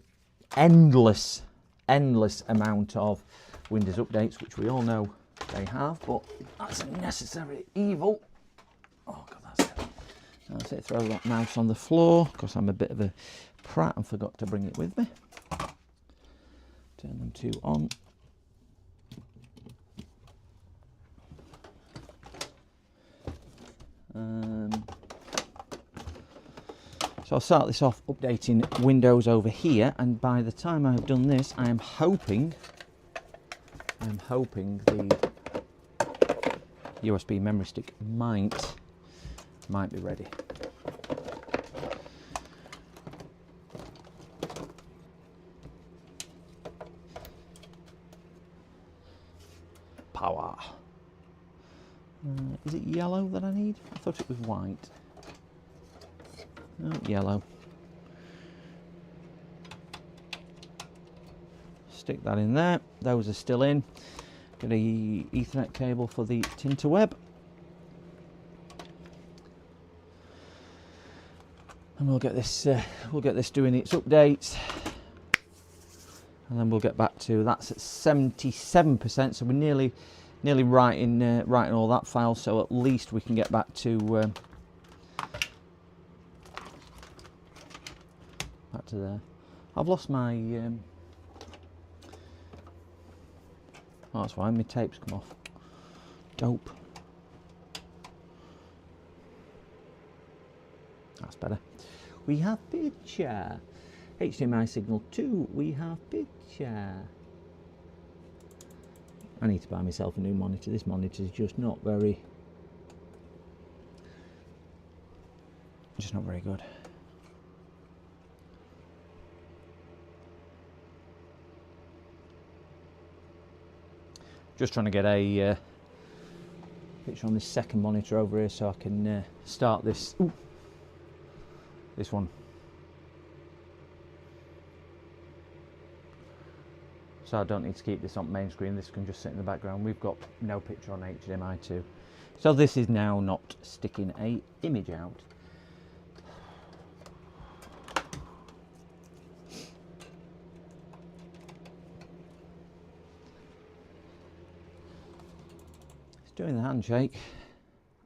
endless amount of Windows updates, which we all know they have, but that's a necessary evil. Oh God, that's it. Throw that mouse on the floor because I'm a bit of a prat and forgot to bring it with me. Turn them two on. So I'll start this off updating Windows over here, and by the time I've done this, I'm hoping the USB memory stick might be ready. Power. Is it yellow that I need? I thought it was white. No, yellow. Stick that in there. Those are still in. Get a Ethernet cable for the Tinterweb. And we'll get this doing its updates. And then we'll get back to, that's at 77%, so we're nearly writing all that file, so at least we can get back to there. I've lost my oh, that's fine, my tape's come off. Dope. That's better. We have picture. HDMI signal 2, we have picture. I need to buy myself a new monitor. This monitor is just not very good. Just trying to get a picture on this second monitor over here so I can start this one. So I don't need to keep this on main screen, this can just sit in the background. We've got no picture on HDMI 2. So this is now not sticking a image out. Doing the handshake.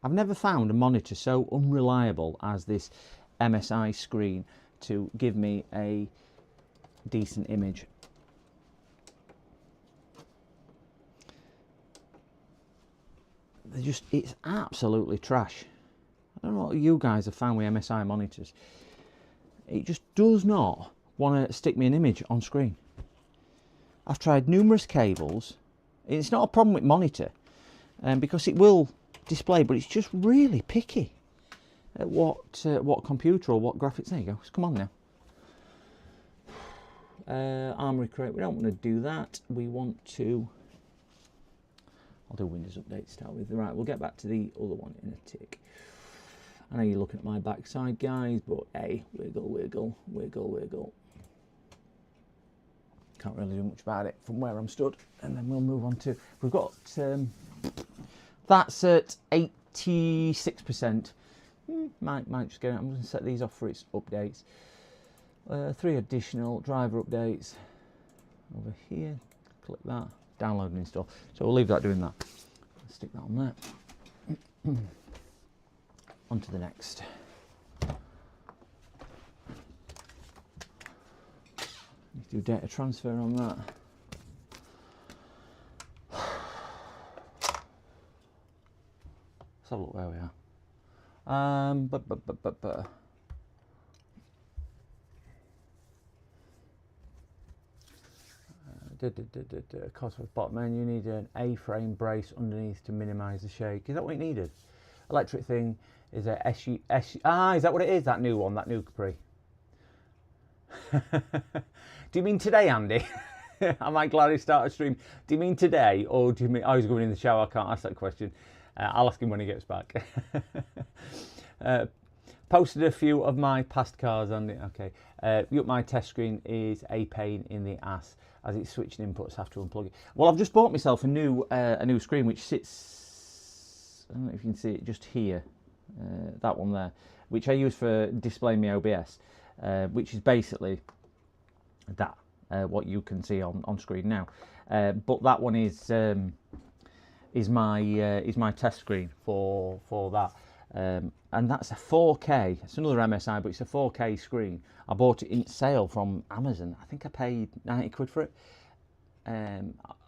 I've never found a monitor so unreliable as this MSI screen to give me a decent image. It's absolutely trash. I don't know what you guys have found with MSI monitors. It just does not want to stick me an image on screen. I've tried numerous cables. It's not a problem with monitor, because it will display, but it's just really picky at what computer or what graphics. There you go. Come on now. Armory crate. We don't want to do that. We want to. I'll do Windows Update to start with. Right, we'll get back to the other one in a tick. I know you're looking at my backside, guys, but hey, wiggle, wiggle, wiggle, wiggle. Can't really do much about it from where I'm stood. And then we'll move on to, we've got, that's at 86%. Might just get it. I'm going to set these off for its updates. 3 additional driver updates over here. Click that. Download and install. So we'll leave that doing that. Stick that on there. On to the next. Need to do data transfer on that. Let's have a look where we are. Cosworth bottom end, you need an A-frame brace underneath to minimise the shake. Is that what you needed? Electric thing is a is that what it is, that new one, that new Capri? Do you mean today, Andy? I might gladly start a stream. Do you mean today, or do you mean I was going in the shower? I can't ask that question. I'll ask him when he gets back. Posted a few of my past cars, Andy. Okay. My test screen is a pain in the ass as it's switching inputs. Have to unplug it. Well, I've just bought myself a new screen which sits. I don't know if you can see it just here. That one there, which I use for displaying my OBS, which is basically that what you can see on screen now. But that one is my test screen for that. And that's a 4K. It's another MSI, but it's a 4K screen. I bought it in sale from Amazon. I think I paid 90 quid for it.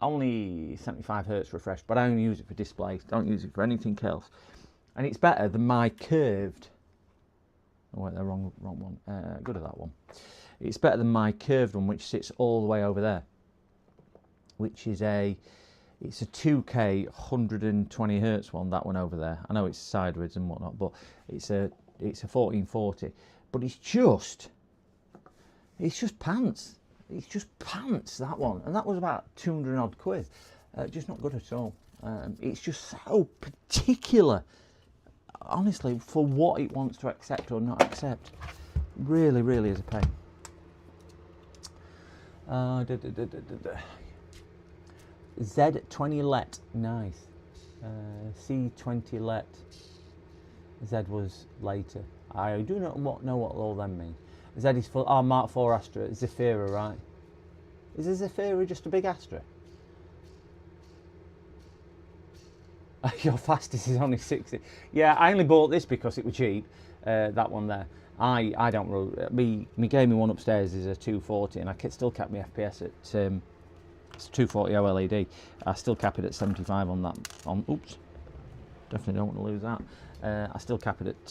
Only 75 hertz refresh, but I only use it for displays. Don't use it for anything else. And it's better than my curved. Oh wait, the wrong one. Good at that one. It's better than my curved one, which sits all the way over there. Which is it's a 2K 120 hertz one, that one over there. I know it's sideways and whatnot, but it's a 1440. But it's just pants. It's just pants, that one. And that was about 200 odd quid. Just not good at all. It's just so particular, honestly, for what it wants to accept or not accept. Really, really is a pain. Z20 LET, nice. C20 LET, Z was later. I do not know what all them mean. Z is for, Mark IV Astra, Zafira, right? Is a Zafira just a big Astra? Your fastest is only 60. Yeah, I only bought this because it was cheap, that one there. I don't really, my gaming one upstairs is a 240 and I still cap my FPS at, it's 240 OLED. I still cap it at 75 on that, oops, definitely don't want to lose that. I still cap it at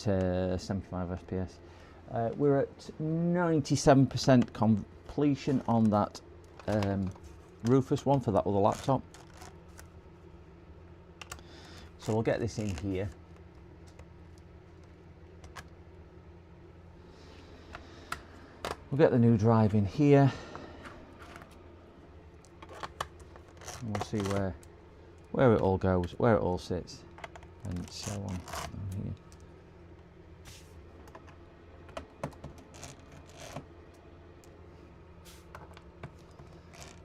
75 FPS. We're at 97% completion on that Rufus one for that other laptop. So we'll get this in here. We'll get the new drive in here. And we'll see where it all goes, where it all sits, and so on here.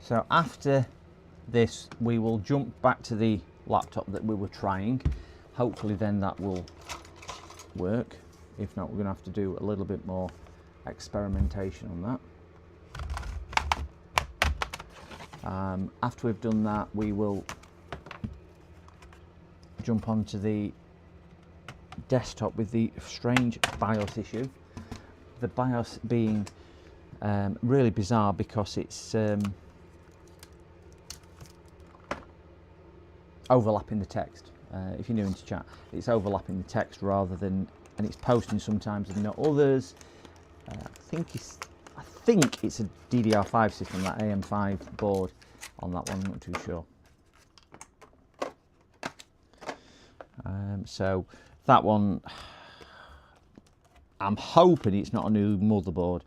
So after this, we will jump back to the laptop that we were trying. Hopefully then that will work. If not, we're going to have to do a little bit more experimentation on that. After we've done that, we will jump onto the desktop with the strange BIOS issue. The BIOS being really bizarre because it's overlapping the text. If you're new into chat, it's overlapping the text rather than, and it's posting sometimes and not others. I think it's a DDR5 system, that AM5 board on that one. I'm not too sure. So that one, I'm hoping it's not a new motherboard,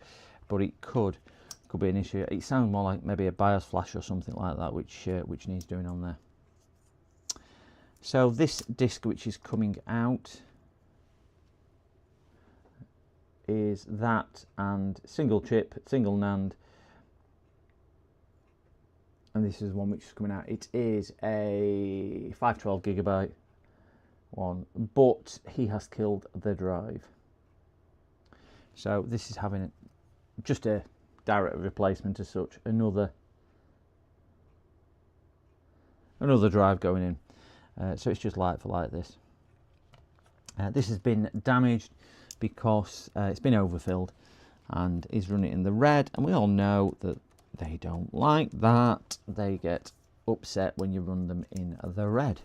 but it could be an issue. It sounds more like maybe a BIOS flash or something like that, which needs doing on there. So this disc which is coming out is that, and single chip, single NAND, and this is one which is coming out. It is a 512 gigabyte one, but he has killed the drive. So this is having just a direct replacement as such, another drive going in. So it's just light for light this. This has been damaged because it's been overfilled and is running in the red, and we all know that they don't like that. They get upset when you run them in the red.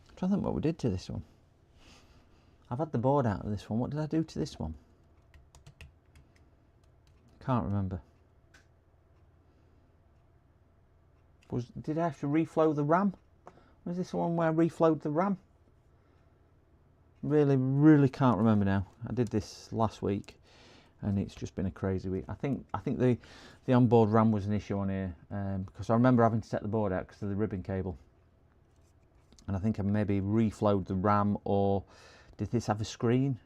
I'm trying to think what we did to this one. I've had the board out of this one. What did I do to this one? Can't remember. Did I have to reflow the RAM? Was this the one where I reflowed the RAM? Really can't remember now. I did this last week and it's just been a crazy week. I think the onboard RAM was an issue on here because I remember having to set the board out because of the ribbon cable. And I think I maybe reflowed the RAM, or did this have a screen?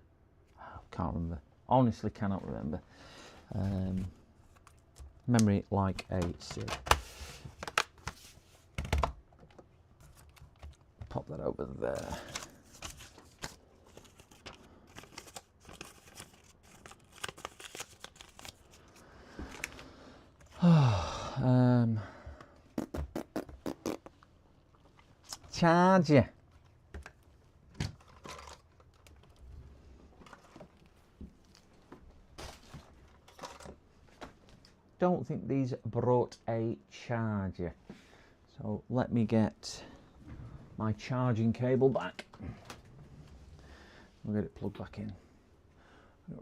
Oh, can't remember. Honestly cannot remember. Memory like a sieve. Pop that over there. Charger. Don't think these brought a charger, so let me get my charging cable back. We'll get it plugged back in.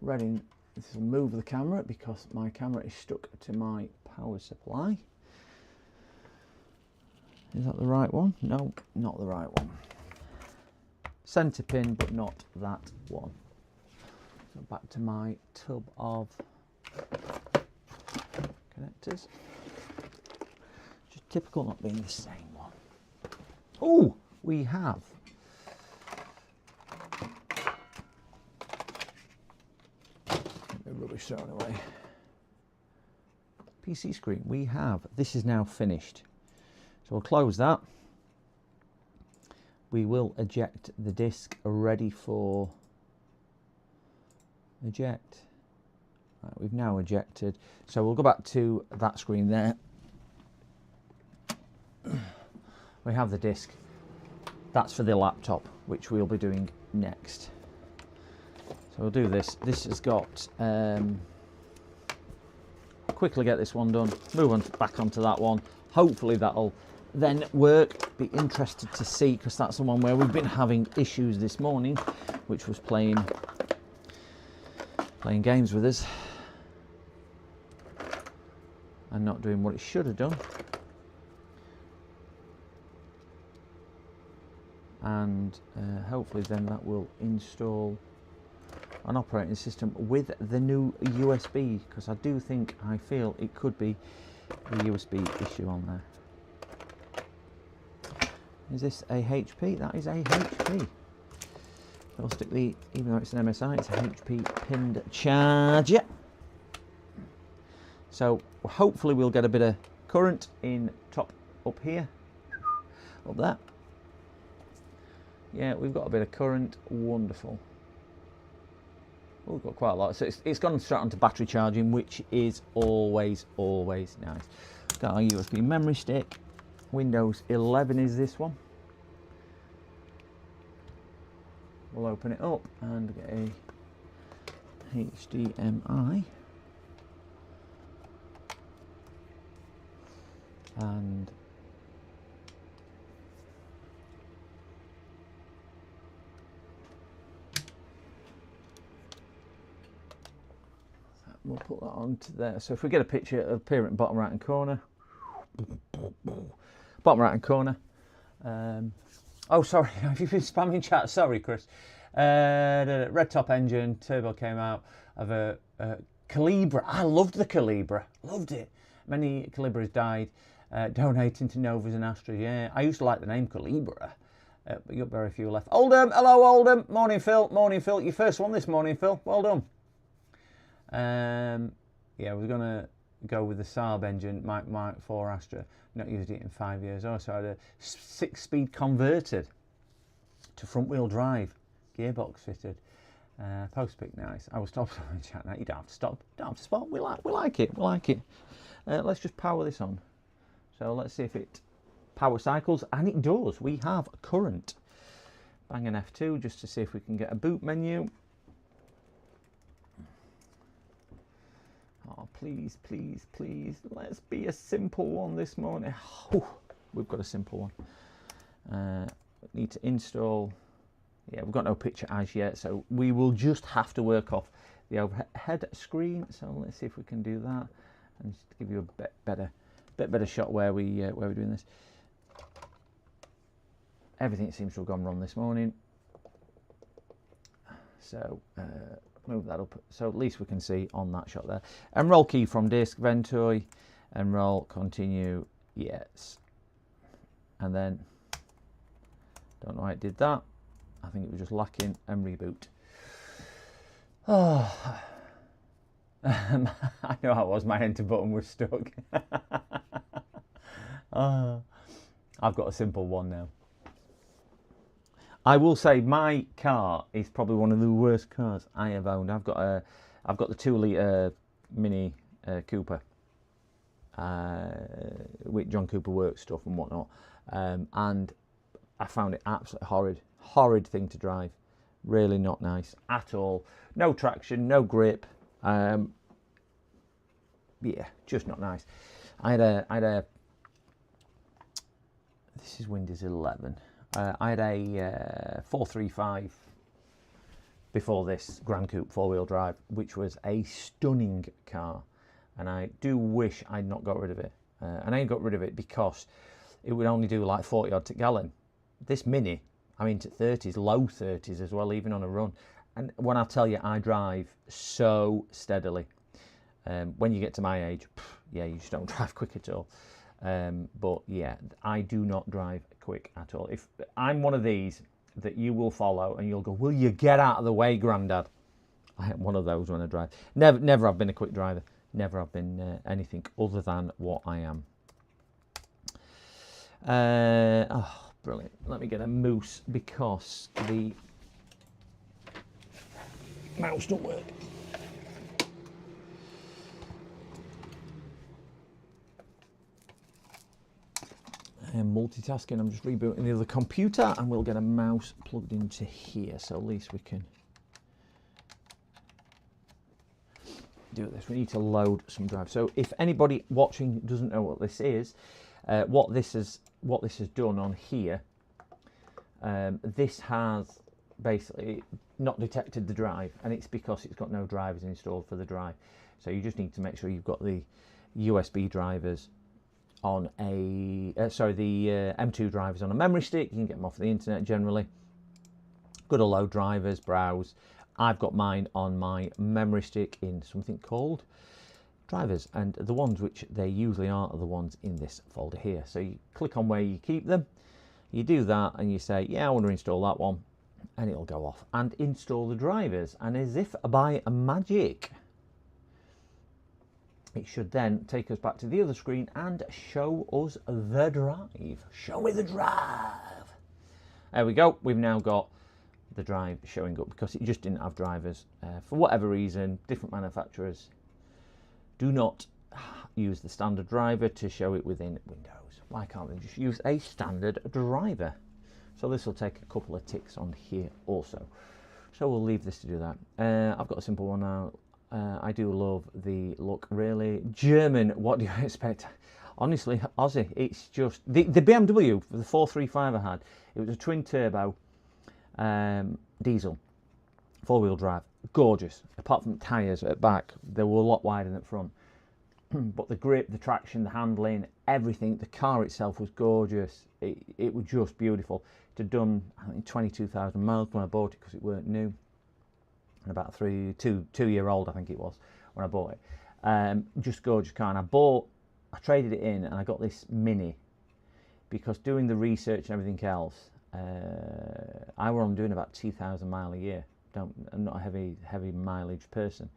Ready. This will move the camera because my camera is stuck to my power supply. Is that the right one? No, not the right one. Centre pin, but not that one. So back to my tub of connectors. Just typical not being the same one. Oh, we have the rubbish thrown away. PC screen. We have. This is now finished. So we'll close that. We will eject the disc, ready for eject. Right, we've now ejected. So we'll go back to that screen there. We have the disc. That's for the laptop, which we'll be doing next. So we'll do this. This has got quickly get this one done, move on back onto that one. Hopefully that'll then work. Be interested to see, because that's the one where we've been having issues this morning, which was playing games with us and not doing what it should have done. And hopefully then that will install an operating system with the new USB, because I feel it could be the USB issue on there. Is this a HP? That is a HP. I'll stick the, even though it's an MSI, it's a HP pinned charger. So hopefully we'll get a bit of current in top up here, up there. Yeah, we've got a bit of current. Wonderful. We've got quite a lot. So it's gone straight onto battery charging, which is always nice. Got our USB memory stick. Windows 11 is this one. We'll open it up and get a HDMI. And we'll put that onto there. So if we get a picture of appear at bottom right hand corner, bottom right hand corner. Oh, sorry, have you been spamming chat? Sorry, Chris. Red top engine, turbo came out of a Calibra. I loved the Calibra, loved it. Many Calibras died, donating to Novas and Astras. Yeah, I used to like the name Calibra, but you got very few left. Oldham, hello Oldham. Morning Phil, morning Phil. Your first one this morning, Phil. Well done. Yeah, we're gonna go with the Saab engine, Mark 4 Astra. Not used it in 5 years. Also had a 6-speed converted to front-wheel drive, gearbox fitted. Post pick nice. I will stop in chat now. You don't have to stop. Don't have to stop. We like it. We like it. Let's just power this on. So let's see if it power cycles, and it does. We have current. Bang an F2 just to see if we can get a boot menu. Oh, please, please, please. Let's be a simple one this morning. Whew, we've got a simple one. Need to install. Yeah, we've got no picture as yet, so we will just have to work off the overhead screen. So let's see if we can do that, and just to give you a bit better shot where we're doing this. Everything seems to have gone wrong this morning. So move that up so at least we can see on that shot there. Enroll key from disk, Ventoy, enroll, continue, yes. And then, don't know why it did that. I think it was just lacking, and reboot. Oh, I know how it was, my enter button was stuck. Oh, I've got a simple one now. I will say my car is probably one of the worst cars I have owned. I've got the 2-litre Mini Cooper with John Cooper work stuff and whatnot, and I found it absolutely horrid thing to drive. Really not nice at all. No traction, no grip. Yeah, just not nice. I had a. This is Windows 11. I had a 435 before this, Grand Coupe 4-wheel drive, which was a stunning car, and I do wish I'd not got rid of it. And I got rid of it because it would only do like 40 odd to gallon. This Mini, I'm into 30s, low 30s as well, even on a run. And when I tell you, I drive so steadily. When you get to my age, yeah, you just don't drive quick at all. But yeah, I do not drive quick at all. If I'm one of these that you will follow and you'll go, will you get out of the way, Grandad? I am one of those when I drive. Never have been a quick driver. Never have been anything other than what I am. Oh, brilliant. Let me get a mouse because the mouse don't work. I'm multitasking. I'm just rebooting the other computer, and we'll get a mouse plugged into here, so at least we can do this. We need to load some drive. So if anybody watching doesn't know what this is, what this has done on here, this has basically not detected the drive, and it's because it's got no drivers installed for the drive. So you just need to make sure you've got the USB drivers on a the M2 drivers on a memory stick. You can get them off the internet generally. Good to load drivers, browse. I've got mine on my memory stick in something called drivers, and the ones which they usually are the ones in this folder here. So you click on where you keep them, you do that, and you say, yeah, I want to install that one, and it'll go off and install the drivers. And as if by magic, it should then take us back to the other screen and show us the drive. Show me the drive. There we go. We've now got the drive showing up because it just didn't have drivers. For whatever reason, different manufacturers do not use the standard driver to show it within Windows. Why can't they just use a standard driver? So this will take a couple of ticks on here also. So we'll leave this to do that. I've got a simple one now. I do love the look, really. German, what do you expect? Honestly, Aussie, it's just... The BMW, the 435 I had, it was a twin turbo diesel, 4-wheel drive. Gorgeous. Apart from the tyres at back, they were a lot wider than at front. But the grip, the traction, the handling, everything, the car itself was gorgeous. It was just beautiful. It had done, I think, 22,000 miles when I bought it because it weren't new. And about two-year-old, I think it was, when I bought it. Just gorgeous car. And I traded it in and I got this Mini because doing the research and everything else, I were on doing about 2,000 miles a year. I'm not a heavy mileage person.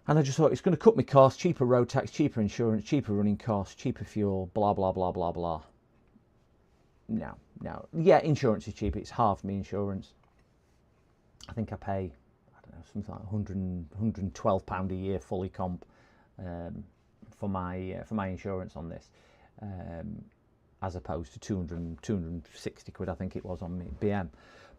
And I just thought, it's going to cut my costs, cheaper road tax, cheaper insurance, cheaper running costs, cheaper fuel, blah, blah, blah, blah, blah. No. Yeah, insurance is cheap. It's half my insurance. I think I pay, I don't know, something like £112 a year fully comp for my insurance on this, as opposed to 260 quid, I think it was on me BM.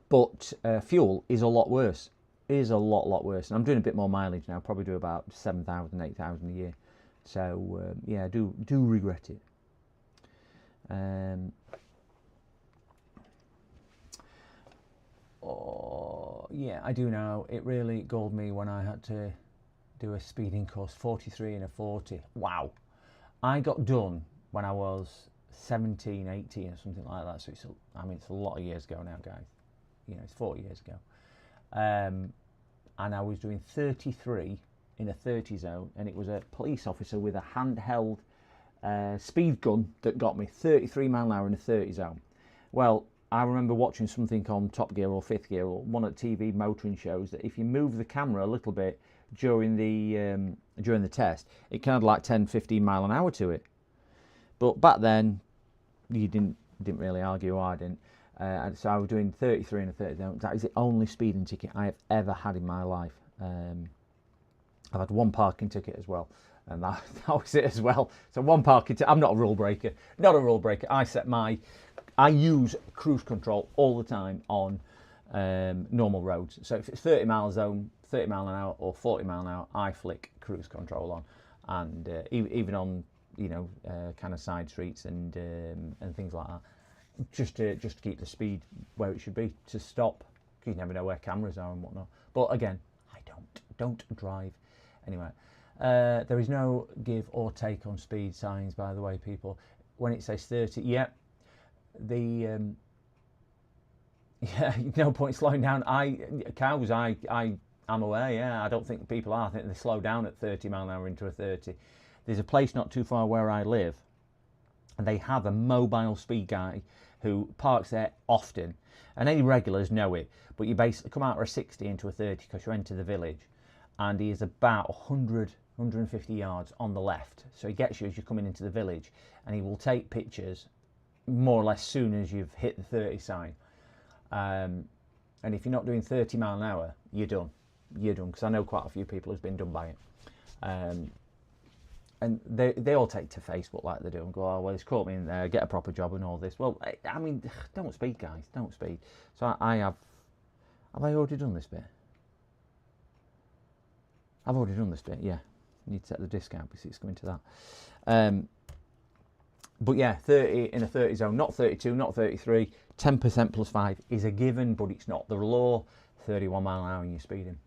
But fuel is a lot worse. Is a lot worse, and I'm doing a bit more mileage now. Probably do about 7,000, 8,000 a year. So yeah, I do regret it. Yeah, I do now. It really galled me when I had to do a speeding course, 43 and a 40. Wow, I got done when I was 17, 18 or something like that. So it's a lot of years ago now, guys. You know, it's 40 years ago. And I was doing 33 in a 30 zone, and it was a police officer with a handheld speed gun that got me 33 mile an hour in a 30 zone. Well, I remember watching something on Top Gear or Fifth Gear or one of the TV motoring shows that if you move the camera a little bit during the test, it can add like 10, 15 mile an hour to it. But back then, you didn't really argue, I didn't. And so I was doing 33 and a 30 zone. That is the only speeding ticket I have ever had in my life. I've had one parking ticket as well, and that was it as well. So one parking ticket. I'm not a rule breaker. Not a rule breaker. I use cruise control all the time on normal roads. So if it's 30 mile zone, 30 mile an hour or 40 mile an hour, I flick cruise control on, and even on kind of side streets and things like that. Just to keep the speed where it should be, to stop, because you never know where cameras are and whatnot. But again, I don't drive. Anyway, there is no give or take on speed signs, by the way, people. When it says 30, yeah, no point slowing down. I'm aware, yeah, I don't think people are. I think they slow down at 30 mile an hour into a 30. There's a place not too far where I live, and they have a mobile speed guy who parks there often, and any regulars know it, but you basically come out of a 60 into a 30 because you enter the village, and he is about 150 yards on the left, so he gets you as you're coming into the village, and he will take pictures more or less soon as you've hit the 30 sign, and if you're not doing 30 mile an hour, you're done, because I know quite a few people who's been done by it. And they all take to Facebook like they do and go, oh, well, it's caught me in there, get a proper job and all this. Well, I mean, don't speed, guys, don't speed. So have I already done this bit? I've already done this bit, yeah. Need to set the discount because it's coming to that. But yeah, 30 in a 30 zone, not 32, not 33, 10% plus 5 is a given, but it's not the law. 31 mile an hour and you're speeding.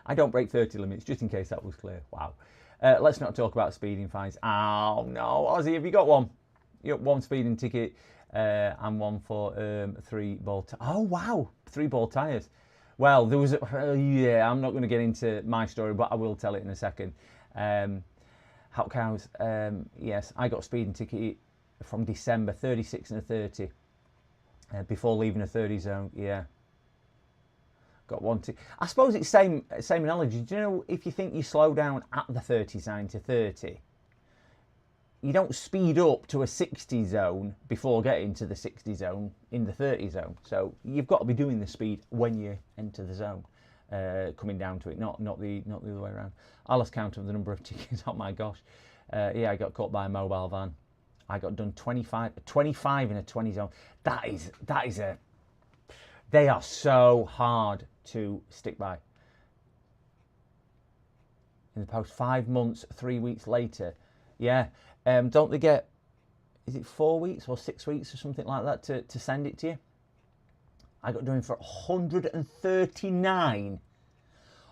I don't break 30 limits, just in case that was clear. Wow. Let's not talk about speeding fines. Oh no, Ozzy, have you got one? You got one speeding ticket and one for 3 ball. Oh wow, 3 ball tyres. Well, there was yeah. I'm not going to get into my story, but I will tell it in a second. Hot cows. Yes, I got a speeding ticket from December, 36 and a 30 before leaving a 30 zone. Yeah. Got one to. I suppose it's same analogy. Do you know, if you think you slow down at the 30 sign to 30, you don't speed up to a 60 zone before getting to the 60 zone in the 30 zone. So you've got to be doing the speed when you enter the zone, coming down to it, not the other way around. I lost count of the number of tickets. Oh my gosh. Yeah, I got caught by a mobile van. I got done 25 in a 20 zone. That is they are so hard to stick by. In the post, 5 months, 3 weeks later. Yeah, don't they get, is it 4 weeks or 6 weeks or something like that to send it to you? I got done for 139.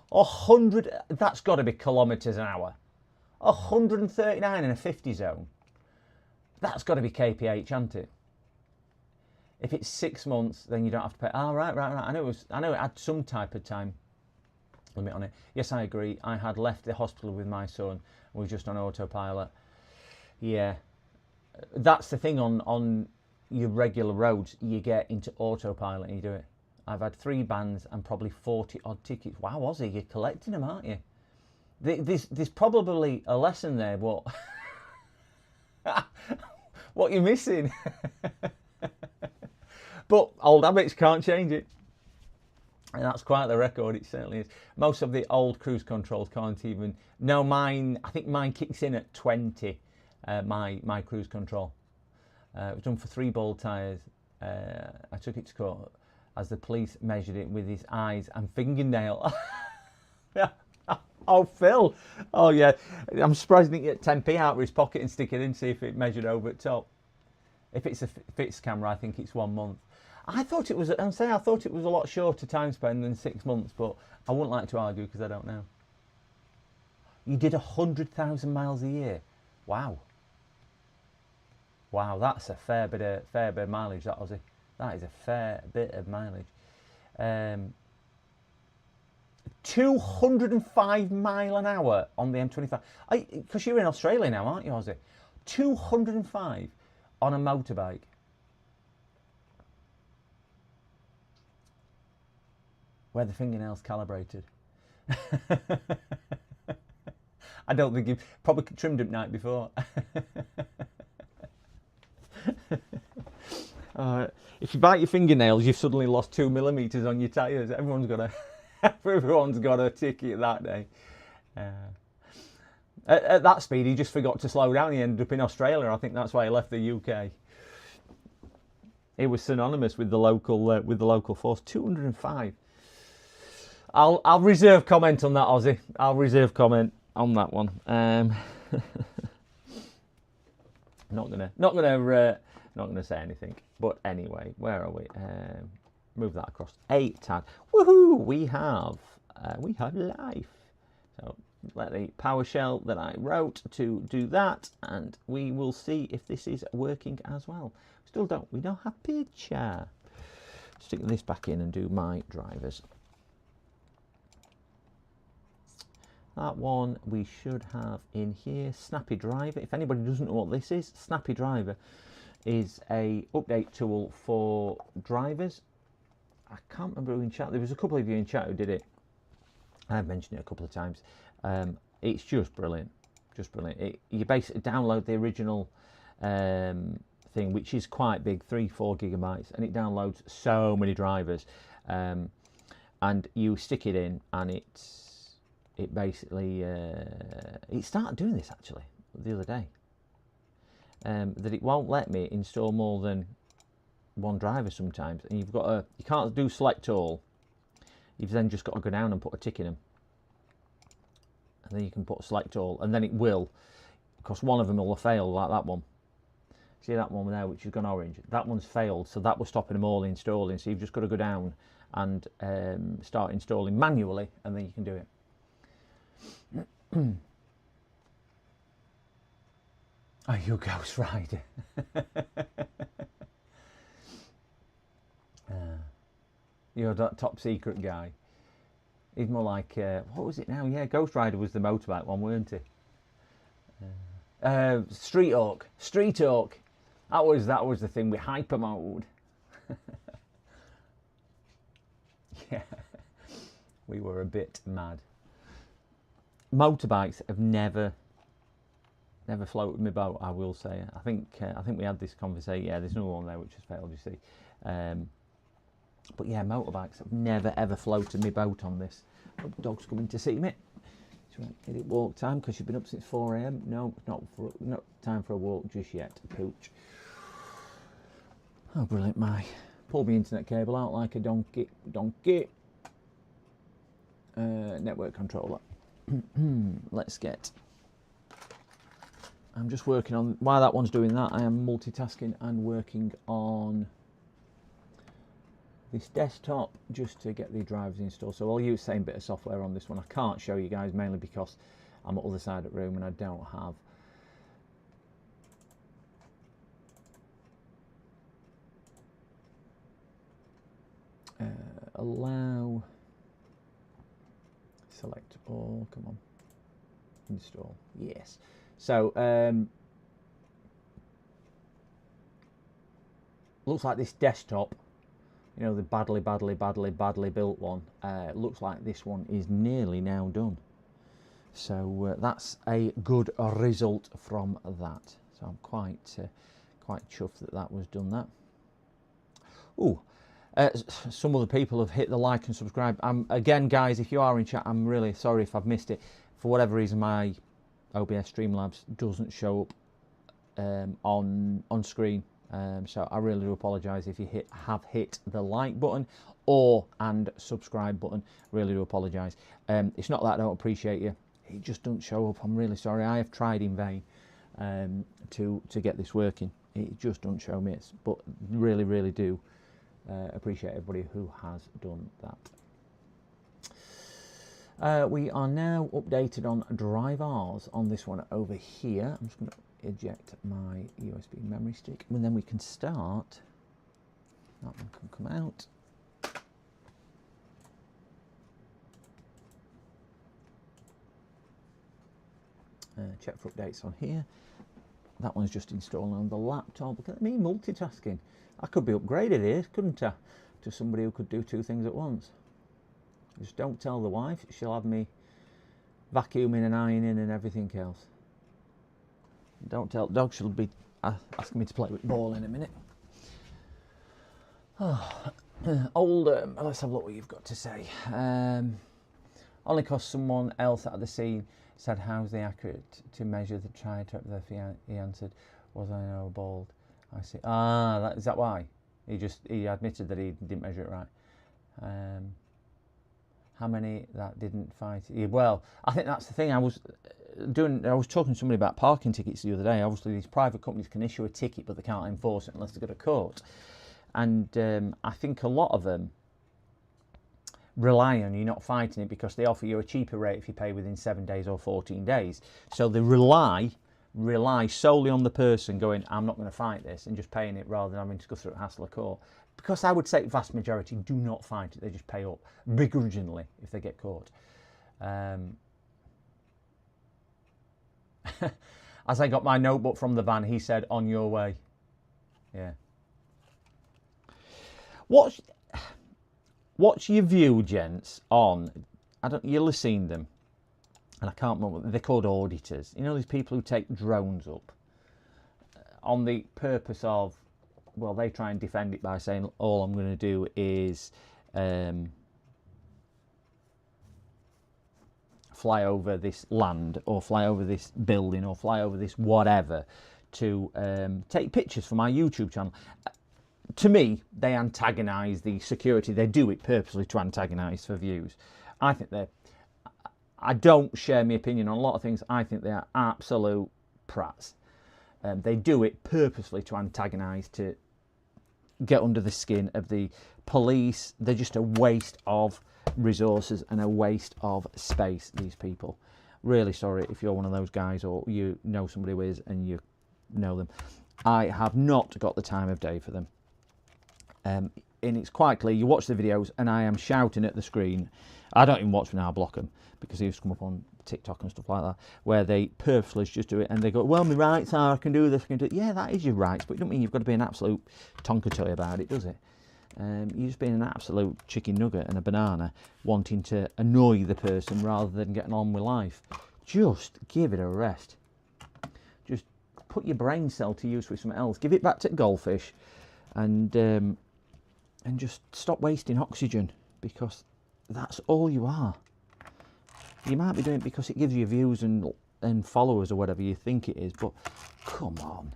100, that's got to be kilometres an hour. 139 in a 50 zone. That's got to be kph, hasn't it? If it's 6 months, then you don't have to pay. Oh, right. I know it had some type of time limit on it. Yes, I agree. I had left the hospital with my son and was just on autopilot. Yeah, that's the thing on your regular roads. You get into autopilot and you do it. I've had 3 bans and probably 40 odd tickets. Wow, Ozzy, you're collecting them, aren't you? There's probably a lesson there, but what you're missing. But old habits can't change it. And that's quite the record, it certainly is. Most of the old cruise controls can't even. No, mine, I think mine kicks in at 20, my cruise control. It was done for 3 ball tyres. I took it to court as the police measured it with his eyes and fingernail. Oh, Phil. Oh, yeah. I'm surprised he didn't get 10p out of his pocket and stick it in, see if it measured over the top. If it's a fixed camera, I think it's 1 month. I thought it was a lot shorter time span than 6 months, but I wouldn't like to argue because I don't know. You did 100,000 miles a year. Wow. Wow, that's a fair bit of mileage, that, Ozzy. That is a fair bit of mileage. 205 mile an hour on the M25. Because you're in Australia now, aren't you, Ozzy? 205 on a motorbike. Where the fingernails calibrated. I don't think you've probably trimmed them night before. If you bite your fingernails, you've suddenly lost 2 millimeters on your tyres. Everyone's got a ticket that day. At that speed, he just forgot to slow down. He ended up in Australia. I think that's why he left the UK. It was synonymous with the local force. 205. I'll reserve comment on that, Ozzy. I'll reserve comment on that one. Not gonna say anything. But anyway, where are we? Move that across. 8 tab. Woohoo! We have life. So let the PowerShell that I wrote to do that, and we will see if this is working as well. We don't have picture. Stick this back in and do my drivers. That one we should have in here. Snappy Driver. If anybody doesn't know what this is, Snappy Driver is a update tool for drivers. I can't remember who in chat. There was a couple of you in chat who did it. I've mentioned it a couple of times. It's just brilliant. Just brilliant. You basically download the original thing, which is quite big, 3-4 gigabytes, and it downloads so many drivers. And you stick it in, and it basically it started doing this actually the other day. That it won't let me install more than 1 driver sometimes, and you can't do select all. You've then just got to go down and put a tick in them, and then you can put select all, and then it will, because one of them will have failed, like that one. See that one there, which has gone orange? That one's failed, so that was stopping them all installing. So you've just got to go down and start installing manually, and then you can do it. Are you Ghost Rider? You're that top secret guy. He's more like, what was it now? Yeah, Ghost Rider was the motorbike one, weren't he? Street Hawk. That was the thing with hyper mode. Yeah, we were a bit mad. Motorbikes have never never floated my boat, I will say. I think we had this conversation. Yeah, there's another one there which has failed, you see. But yeah, motorbikes have never ever floated my boat on this. Oh, dog's coming to see me. Is it walk time? Because you've been up since 4 a.m. No, not time for a walk just yet. Pooch. Oh, brilliant! Pulled my internet cable out like a donkey. Network controller. Let's get. I'm just working on. While that one's doing that, I am multitasking and working on this desktop just to get the drivers installed. So I'll use the same bit of software on this one. I can't show you guys mainly because I'm at the other side of the room and I don't have allow, select all, come on, install, yes. So looks like this desktop, you know, the badly built one, looks like this one is nearly now done. So that's a good result from that. So I'm quite chuffed that that was done. That. Ooh, some other people have hit the like and subscribe. Again, guys, if you are in chat, I'm really sorry if I've missed it. For whatever reason, my OBS Streamlabs doesn't show up on screen. So I really do apologise if you have hit the like button and subscribe button. Really do apologise. It's not that I don't appreciate you. It just doesn't show up. I'm really sorry. I have tried in vain to get this working. It just doesn't show me. But really do appreciate everybody who has done that. We are now updated on drivers on this one over here. I'm just going to eject my USB memory stick and then we can start. That one can come out. Check for updates on here. That one's just installing on the laptop. Look at me multitasking. I could be upgraded here, couldn't I? To somebody who could do two things at once. Just don't tell the wife. She'll have me vacuuming and ironing and everything else. Don't tell the dog. She'll be asking me to play with ball in a minute. Oh, let's have a look what you've got to say. Only because someone else at the scene said, how's the accurate to measure the triangle? He answered, was I know bald? I see. Is that why? He admitted that he didn't measure it right. How many that didn't fight? Yeah, well, I think that's the thing. I was talking to somebody about parking tickets the other day. Obviously, these private companies can issue a ticket, but they can't enforce it unless they go to court. And I think a lot of them rely on you not fighting it because they offer you a cheaper rate if you pay within 7 days or 14 days. So they rely solely on the person going, I'm not going to fight this, and just paying it rather than having to go through a hassle of court. Because I would say vast majority do not fight it, they just pay up begrudgingly if they get caught. As I got my notebook from the van, he said, on your way. Yeah. What's your view, gents, on, you'll have seen them, and I can't remember, they're called auditors. You know, these people who take drones up on the purpose of, well, they try and defend it by saying, all I'm going to do is fly over this land or fly over this building or fly over this whatever to take pictures for my YouTube channel. To me, they antagonise the security. They do it purposely to antagonise for views. I think I don't share my opinion on a lot of things. I think they are absolute prats. They do it purposely to antagonise, to get under the skin of the police. They're just a waste of resources and a waste of space, these people. Really sorry if you're one of those guys or you know somebody who is and you know them. I have not got the time of day for them. And it's quite clear, you watch the videos and I am shouting at the screen. I don't even watch them now, I block them, because they used to come up on TikTok and stuff like that, where they purposely just do it and they go, well, my rights are, I can do this, I can do it. Yeah, that is your rights, but it don't mean you've got to be an absolute tonka toy about it, does it? You're just being an absolute chicken nugget and a banana, wanting to annoy the person rather than getting on with life. Just give it a rest. put your brain cell to use with something else. Give it back to goldfish, and just stop wasting oxygen, because that's all you are. You might be doing it because it gives you views and followers or whatever you think it is, but come on,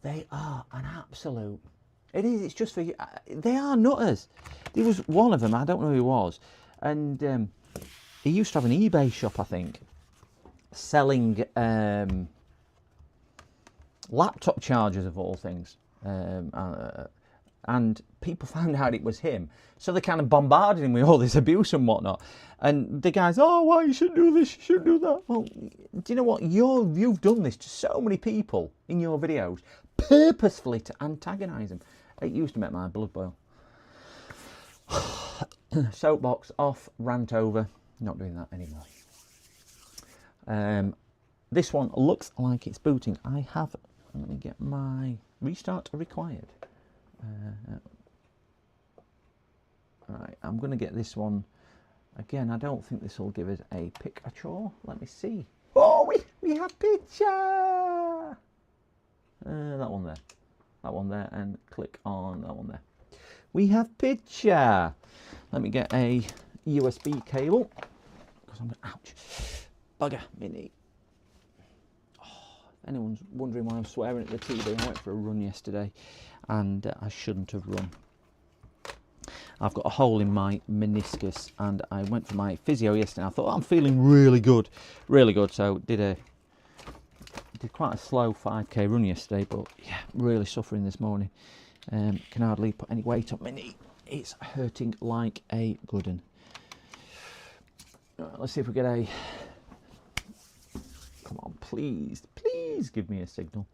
they are an absolute. It is. It's just for you. They are nutters. There was one of them. I don't know who he was, and he used to have an eBay shop, I think, selling laptop chargers of all things. And people found out it was him, so they kind of bombarded him with all this abuse and whatnot. And the guy's, oh, why you shouldn't do this, you shouldn't do that. Well, do you know what? You've done this to so many people in your videos purposefully to antagonise them. It used to make my blood boil. Soapbox off, rant over. Not doing that anymore. This one looks like it's booting. I have. Let me get my restart required. Right, I'm going to get this one again. I don't think this will give us a picture. Let me see. Oh, we have picture. That one there. That one there, and click on that one there. We have picture. Let me get a USB cable, because I'm gonna, ouch, bugger, mini. Oh, if anyone's wondering why I'm swearing at the TV, I went for a run yesterday, and I shouldn't have run. I've got a hole in my meniscus, and I went for my physio yesterday. I thought, oh, I'm feeling really good, so did quite a slow 5k run yesterday, but yeah, really suffering this morning. Can hardly put any weight on my knee. It's hurting like a good one. Right, let's see if we get a. Come on, please give me a signal.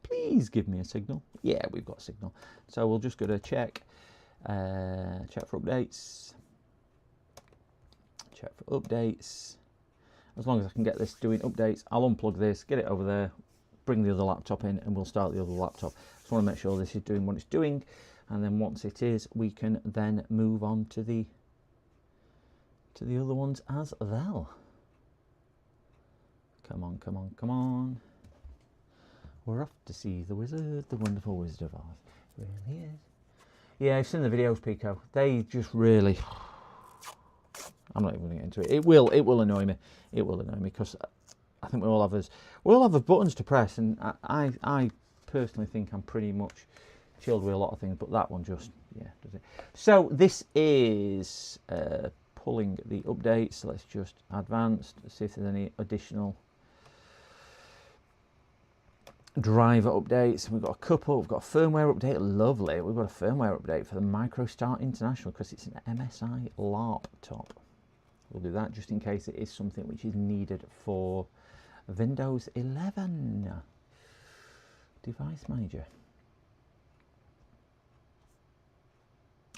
Please give me a signal. Yeah, we've got a signal. So we'll just go to check. Check for updates. Check for updates. As long as I can get this doing updates, I'll unplug this, get it over there, bring the other laptop in, and we'll start the other laptop. Just want to make sure this is doing what it's doing, and then once it is, we can then move on to the other ones as well. Come on, come on, come on. We're off to see the wizard, the wonderful Wizard of Oz. Really is. Yeah, I've seen the videos, Pico. They just really. I'm not even going to get into it. It will annoy me. It will annoy me, because I think we all have buttons to press, and I personally think I'm pretty much chilled with a lot of things, but that one just, yeah, does it. So this is pulling the updates. Let's just advance to see if there's any additional driver updates. We've got a couple. We've got a firmware update. Lovely. We've got a firmware update for the Microsolder International, because it's an MSI laptop. We'll do that just in case it is something which is needed for Windows 11. Device manager.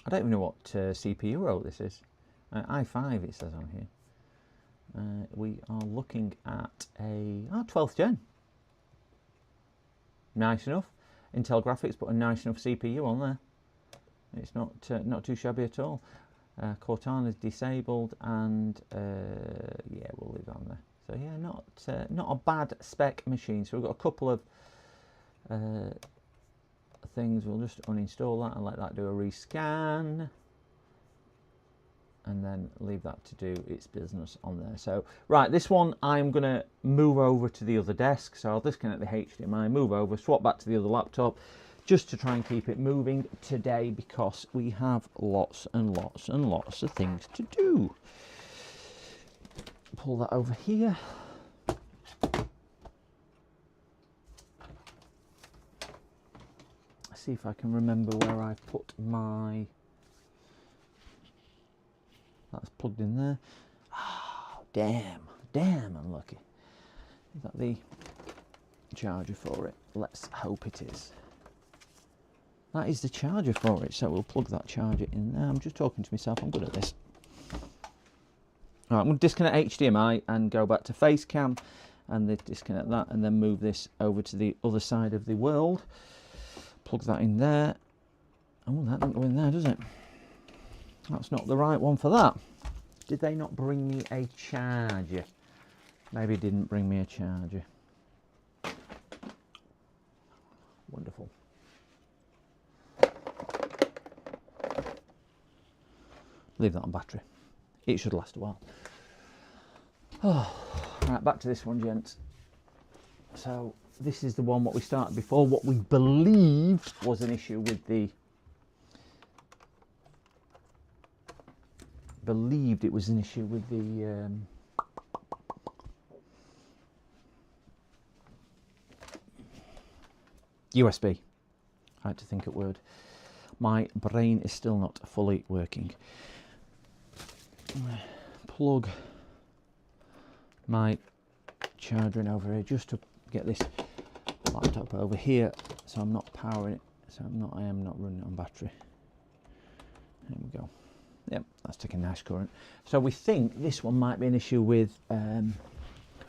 I don't even know what CPU row this is. i5 it says on here. We are looking at a 12th gen. Nice enough. Intel graphics, but a nice enough CPU on there. It's not too shabby at all. Cortana is disabled, and yeah, we'll leave that on there. So yeah, not a bad spec machine. So we've got a couple of things. We'll just uninstall that and let that do a rescan, and then leave that to do its business on there. So right, this one I'm going to move over to the other desk. So I'll disconnect the HDMI, move over, swap back to the other laptop, just to try and keep it moving today, because we have lots and lots and lots of things to do. Pull that over here. See if I can remember where I put my. That's plugged in there. Oh, damn, unlucky. Is that the charger for it? Let's hope it is. That is the charger for it, so we'll plug that charger in there. I'm just talking to myself, I'm good at this. All right, I'm going to disconnect HDMI and go back to Facecam, and then disconnect that, and then move this over to the other side of the world. Plug that in there. Oh, that doesn't go in there, does it? That's not the right one for that. Did they not bring me a charger? Maybe didn't bring me a charger. Wonderful. Leave that on battery. It should last a while. Oh, right, back to this one, gents. So this is the one what we started before. What we believed was an issue with the... Believed it was an issue with the... USB. I had to think at word. My brain is still not fully working. Plug my charger in over here just to get this laptop over here, so I'm not powering it. So I am not running it on battery. There we go. Yep, that's taking nice current. So we think this one might be an issue with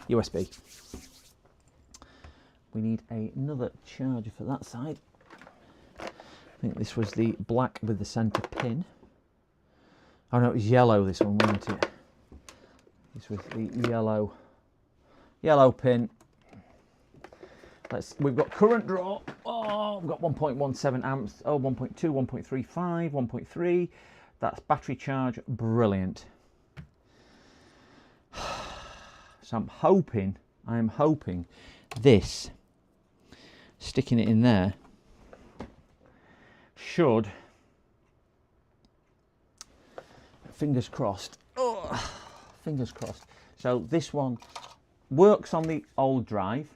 USB. We need another charger for that side. I think this was the black with the centre pin. Oh no, it was yellow, this one, wasn't it? This was the yellow pin. We've got current draw. Oh, we've got 1.17 amps. Oh, 1.2, 1.35, 1.3. That's battery charge. Brilliant. So I am hoping this, sticking it in there, should, fingers crossed, fingers crossed. So this one works on the old drive,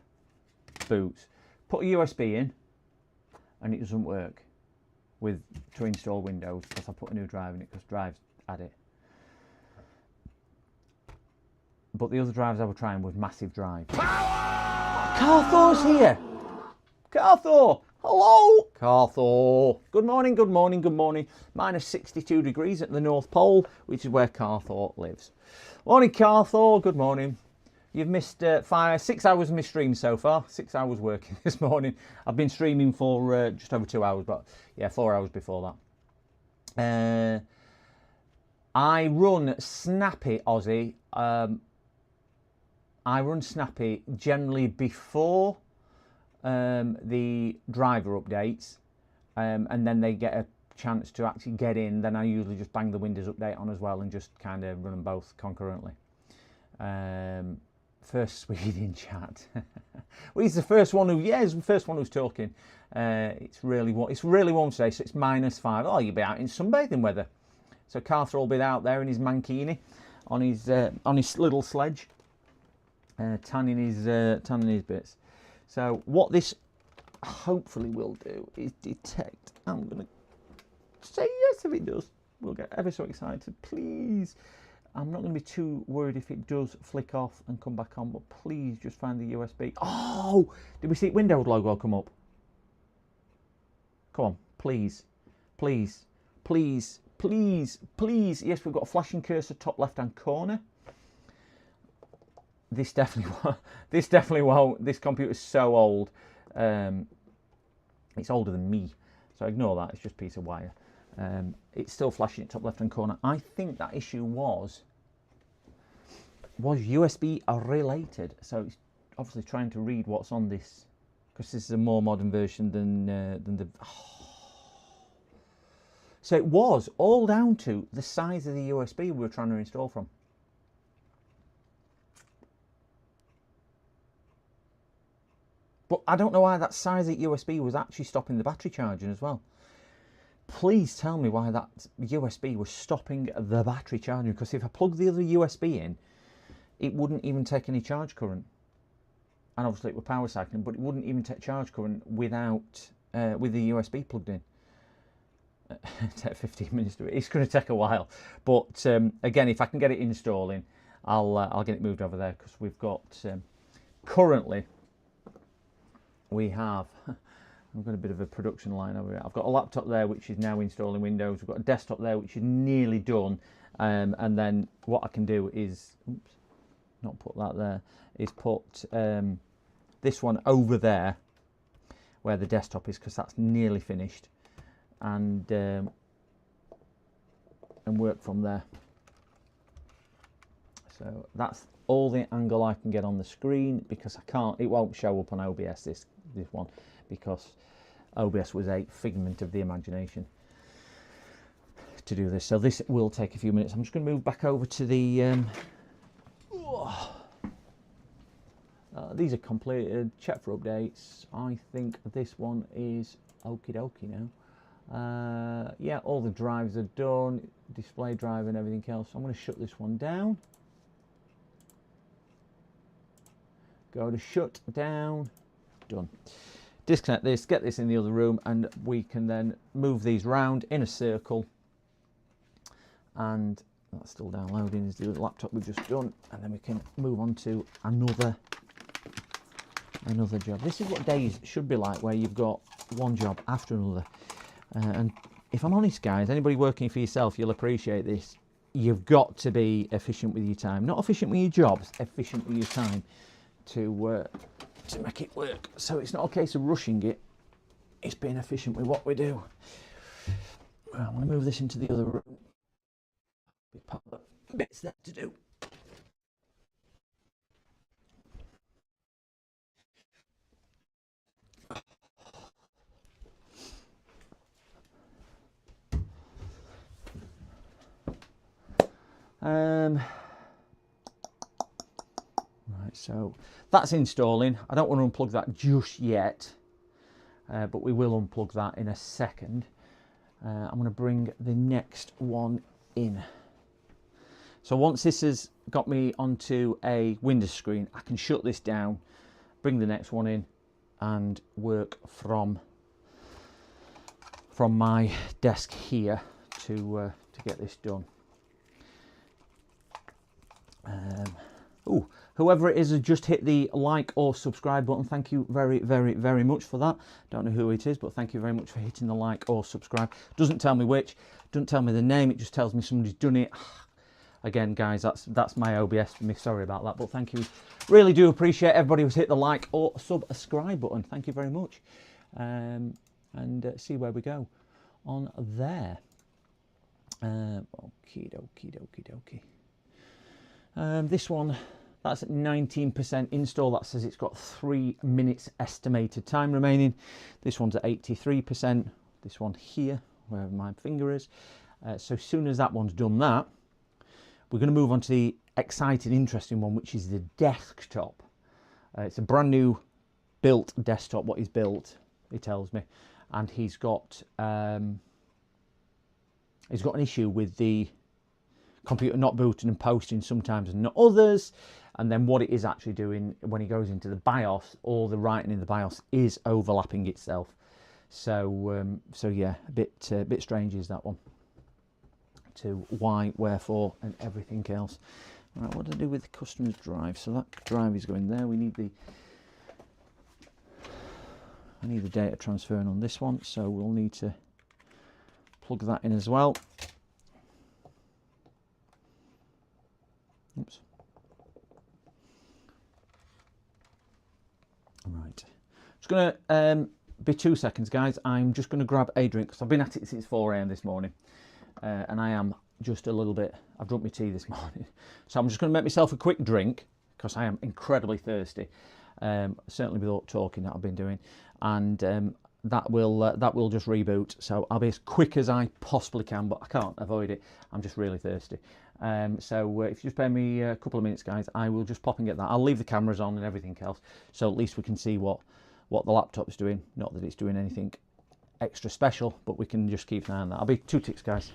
boots. Put a USB in and it doesn't work to install Windows, because I put a new drive in it because drives had it. But the other drives I was trying was massive drives. Carthor's here! Carthor! Hello! Carthor! Good morning, good morning, good morning. Minus 62 degrees at the North Pole, which is where Carthor lives. Morning, Carthor. Good morning. You've missed 6 hours of my stream so far. 6 hours working this morning. I've been streaming for just over 2 hours, but yeah, 4 hours before that. I run Snappy, Aussie. I run Snappy generally before the driver updates, and then they get a chance to actually get in. Then I usually just bang the Windows update on as well and just kind of run them both concurrently. First Swede in chat. Well, he's the first one who, yeah, he's the first one who's talking. It's really warm today, so it's -5. Oh, you'll be out in sunbathing weather. So Carter will be out there in his mankini on his little sledge, tanning his bits. So what this hopefully will do is detect. I'm gonna say yes if it does. We'll get ever so excited, please. I'm not going to be too worried if it does flick off and come back on, but please just find the USB. Oh, did we see Windows logo come up? Come on, please, please, please, please, please. Yes, we've got a flashing cursor top left-hand corner. This definitely won't. This definitely won't. This computer's so old. It's older than me, so ignore that. It's just a piece of wire. It's still flashing at top left-hand corner. I think that issue was USB related. So it's obviously trying to read what's on this, because this is a more modern version than the. Oh. So it was all down to the size of the USB we were trying to install from. But I don't know why that size of USB was actually stopping the battery charging as well. Please tell me why that USB was stopping the battery charging, because if I plug the other USB in, it wouldn't even take any charge current. And obviously it was power cycling, but it wouldn't even take charge current without with the USB plugged in. Take 15 minutes to it. It's going to take a while, but again, if I can get it installing, I'll get it moved over there, because we've got currently we have. I've got a bit of a production line over here. I've got a laptop there which is now installing Windows. We've got a desktop there which is nearly done. And then what I can do is, oops, not put that there, is put this one over there where the desktop is, because that's nearly finished. And work from there. So that's all the angle I can get on the screen, because it won't show up on OBS, this one, because OBS was a figment of the imagination to do this. So this will take a few minutes. I'm just going to move back over to the these are completed, check for updates. I think this one is okie dokie now. Yeah, all the drives are done, display drive and everything else. I'm going to shut this one down. Go to shut down, done. Disconnect this, get this in the other room, and we can then move these round in a circle. And that's still downloading, is the other laptop we've just done, and then we can move on to another job. This is what days should be like, where you've got one job after another. And if I'm honest, guys, anybody working for yourself, you'll appreciate this. You've got to be efficient with your time. Not efficient with your jobs, efficient with your time to make it work. So it's not a case of rushing it, it's being efficient with what we do. Well, I'm going to move this into the other room. Big part of the bits there to do. Right, so that's installing. I don't want to unplug that just yet, but we will unplug that in a second. I'm going to bring the next one in. So once this has got me onto a Windows screen, I can shut this down, bring the next one in, and work from my desk here to get this done. Whoever it is has just hit the like or subscribe button. Thank you very, very, very much for that. Don't know who it is, but thank you very much for hitting the like or subscribe. Doesn't tell me which, doesn't tell me the name, it just tells me somebody's done it. Again, guys, that's my OBS for me. Sorry about that, but thank you. Really do appreciate everybody who's hit the like or subscribe button. Thank you very much. And see where we go on there. Okie dokie dokie dokie. This one, that's at 19% install. That says it's got 3 minutes estimated time remaining. This one's at 83%. This one here, where my finger is. So as soon as that one's done that, we're going to move on to the exciting, interesting one, which is the desktop. It's a brand new built desktop. What he's built, he tells me, and he's got an issue with the computer not booting and posting sometimes and not others. And then what it is actually doing when he goes into the BIOS, all the writing in the BIOS is overlapping itself. So yeah, a bit strange is that one. To why, wherefore, and everything else. Right, what do I do with the customer's drive? So that drive is going there. I need the data transferring on this one, so we'll need to plug that in as well. Oops. Right. Just going to be 2 seconds, guys. I'm just going to grab a drink because I've been at it since 4 AM this morning. And I am just a little bit, I've drunk my tea this morning, so I'm just going to make myself a quick drink because I am incredibly thirsty, certainly without talking that I've been doing, and that will just reboot, so I'll be as quick as I possibly can, but I can't avoid it. I'm just really thirsty. So if you just bear me a couple of minutes, guys, I will just pop and get that. I'll leave the cameras on and everything else, so at least we can see what the laptop's doing. Not that it's doing anything extra special, but we can just keep an eye on that. I'll be 2 ticks, guys.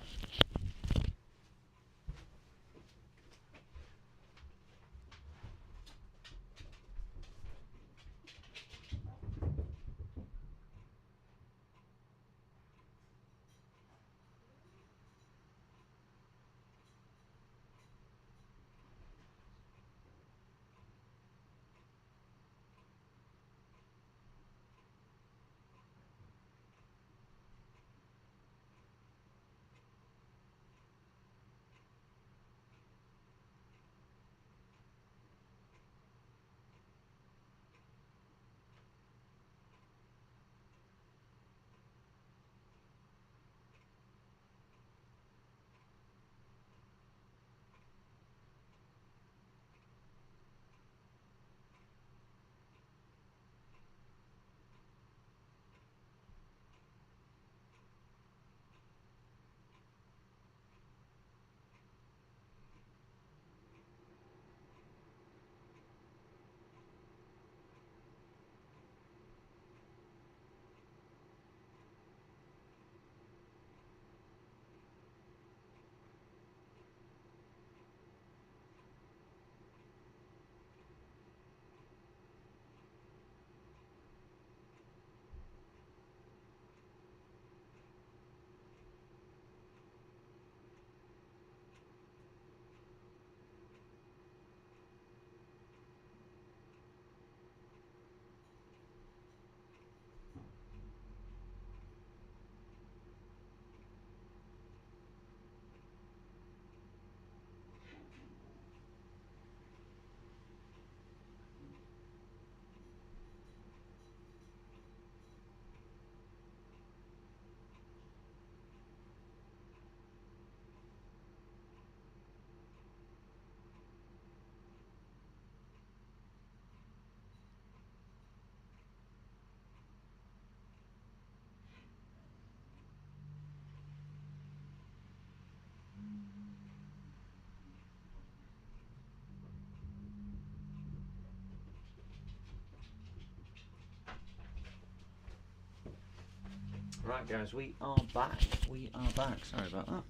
Right, guys, we are back. We are back. Sorry about that.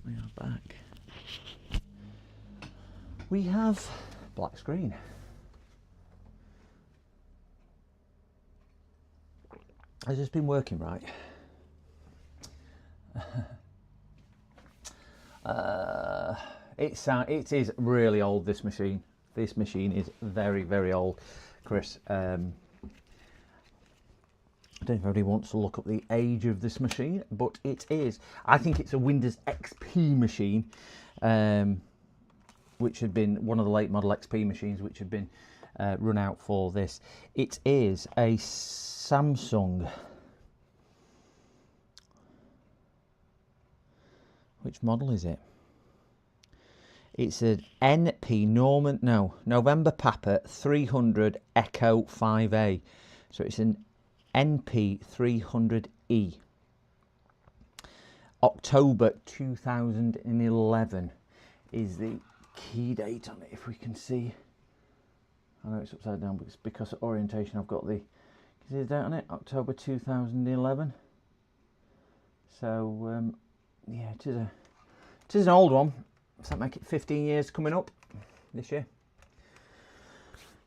We are back. We have black screen. Has this been working right? It is really old, this machine. This machine is very, very old, Chris. I don't know if anybody wants to look up the age of this machine, but it is. I think it's a Windows XP machine, which had been one of the late model XP machines, which had been run out for this. It is a Samsung. Which model is it? It's an November Papa 300 Echo 5A. So it's an NP 300E. October 2011 is the key date on it, if we can see. I know it's upside down, but it's because of orientation I've got the, can you see the date on it? October 2011. So yeah, it is an old one. Does that make it 15 years coming up this year?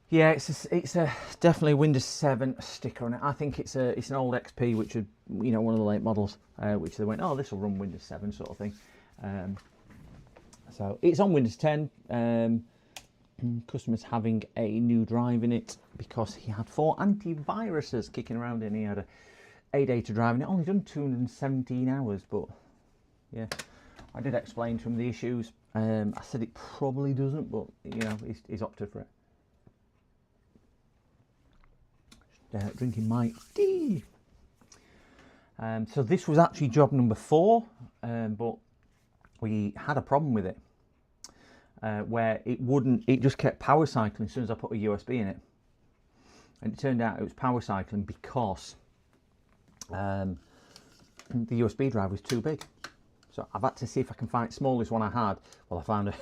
Yeah, it's a definitely Windows 7 sticker on it. I think it's an old XP, which would, you know, one of the late models, which they went, oh, this will run Windows 7 sort of thing. So it's on Windows 10. Customer's having a new drive in it because he had 4 antiviruses kicking around and he had a data drive and it only done 217 hours, but yeah, I did explain to him the issues. I said it probably doesn't, but you know, he's opted for it. Just, drinking my tea. So this was actually job number 4, but we had a problem with it where it just kept power cycling as soon as I put a USB in it, and it turned out it was power cycling because the USB drive was too big. So I've had to see if I can find the smallest one I had. Well, I found a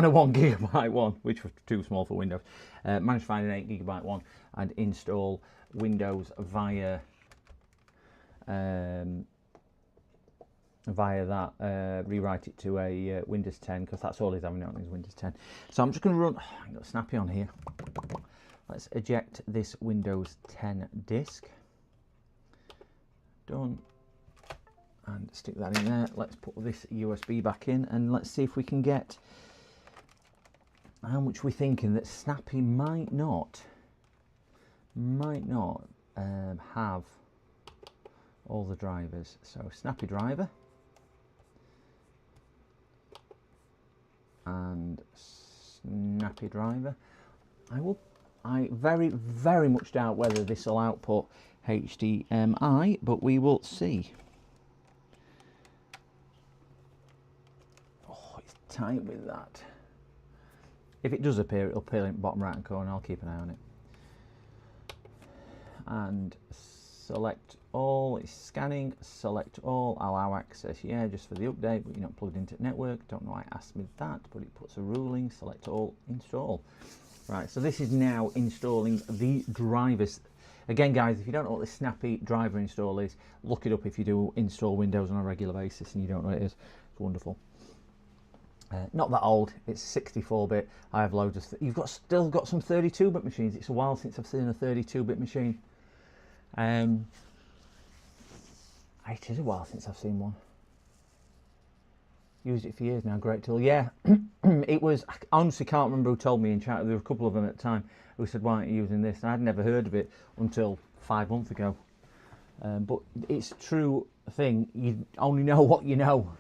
1 gigabyte one, which was too small for Windows. Managed to find an 8 gigabyte one and install Windows via that. Rewrite it to a Windows 10 because that's all he's having on is Windows 10. So I'm just going to run. Oh, I've got Snappy on here. Let's eject this Windows 10 disk. Done. And stick that in there. Let's put this USB back in and let's see if we can get how much we're thinking that Snappy might not have all the drivers. So Snappy driver and Snappy driver. I very, very much doubt whether this will output HDMI, but we will see. Tight with that. If it does appear, it'll appear in the bottom right hand corner. I'll keep an eye on it. And select all. It's scanning. Select all. Allow access. Yeah, just for the update, but you're not plugged into the network. Don't know why it asked me that, but it puts a ruling. Select all. Install. Right. So this is now installing the drivers. Again, guys, if you don't know what the Snappy driver install is, look it up if you do install Windows on a regular basis and you don't know what it is. It's wonderful. Not that old, it's 64-bit. I have loads of you've still got some 32-bit machines. It's a while since I've seen a 32-bit machine. It is a while since I've seen one. Used it for years now, great tool. Yeah, it was, I honestly can't remember who told me in chat. There were a couple of them at the time who said, why aren't you using this? And I'd never heard of it until 5 months ago. But it's a true thing, you only know what you know.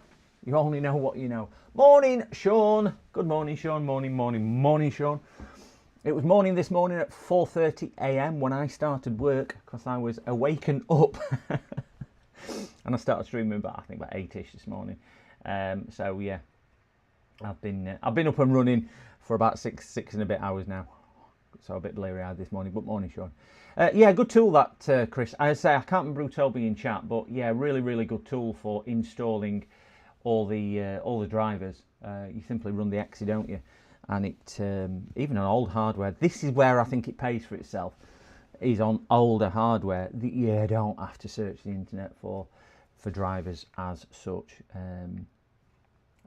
You only know what you know. Morning, Sean. Good morning, Sean. Morning, Sean. It was morning this morning at 4:30 a.m. when I started work because I was awakened up. And I started streaming about, I think, about 8ish this morning. So yeah, I've been up and running for about six and a bit hours now. So a bit bleary-eyed this morning, but morning, Sean. Yeah, good tool that, Chris. I say I can't remember who told me in chat, but yeah, really good tool for installing all the drivers. You simply run the exe, don't you? And it even on old hardware. This is where I think it pays for itself. is on older hardware that you don't have to search the internet for drivers as such.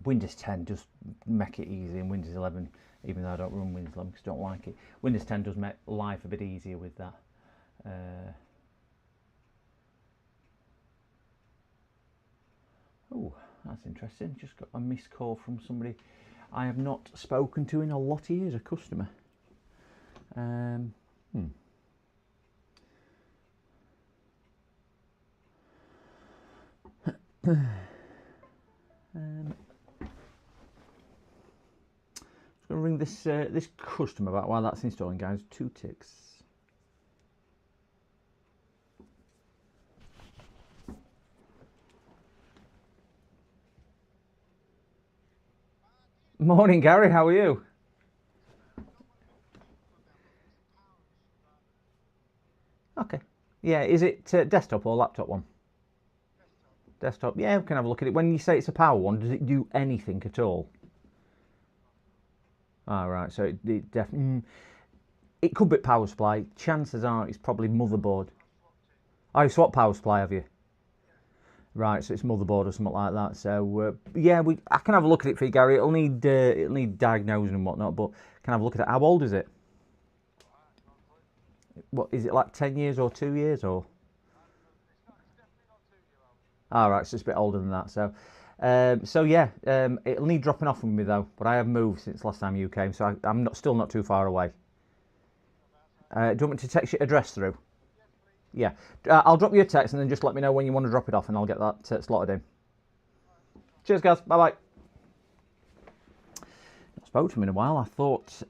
Windows 10 does make it easy, and Windows 11, even though I don't run Windows 11 because I don't like it, Windows 10 does make life a bit easier with that. Oh, that's interesting. Just got a missed call from somebody I have not spoken to in a lot of years, a customer. Just going to ring this customer back while that's installing, guys. 2 ticks. Morning, Gary. How are you? Okay. Yeah, is it desktop or laptop one? Desktop. Yeah, we can have a look at it. When you say it's a power one, does it do anything at all? Ah, right. So it definitely. It could be power supply. Chances are it's probably motherboard. Oh, you swapped power supply, have you? Right, so it's motherboard or something like that. So yeah, I can have a look at it for you, Gary. It'll need diagnosing and whatnot, but can I have a look at it? How old is it? What is it, like 10 years or 2 years or? All right, so it's a bit older than that. So yeah, it'll need dropping off with me though. But I have moved since last time you came, so I'm still not too far away. Do you want me to text your address through? Yeah, I'll drop you a text and then just let me know when you want to drop it off, and I'll get that slotted in. Cheers, guys. Bye bye. Not spoke to him in a while. I thought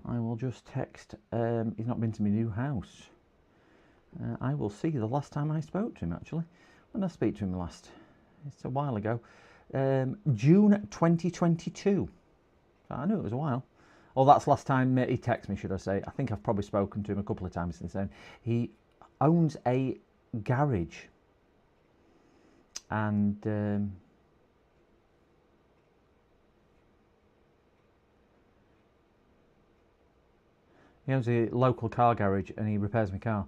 I will just text. He's not been to my new house. I will see the last time I spoke to him, actually. When did I speak to him last? It's a while ago. June 2022. I knew it was a while. Oh, that's last time he texted me, should I say. I think I've probably spoken to him a couple of times since then. He owns a garage. And he owns a local car garage and he repairs my car.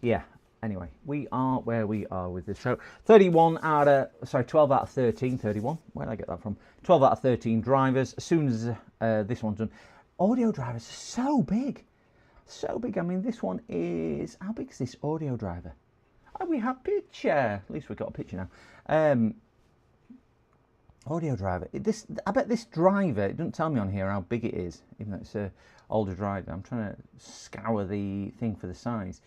Yeah, anyway, we are where we are with this. So 12 out of 13, 31, where did I get that from? 12 out of 13 drivers. As soon as this one's done, audio drivers are so big. So big. I mean, this one is, how big is this audio driver? Oh, we have picture. At least we've got a picture now. Audio driver. I bet this driver, it doesn't tell me on here how big it is, even though it's a older driver. I'm trying to scour the thing for the size.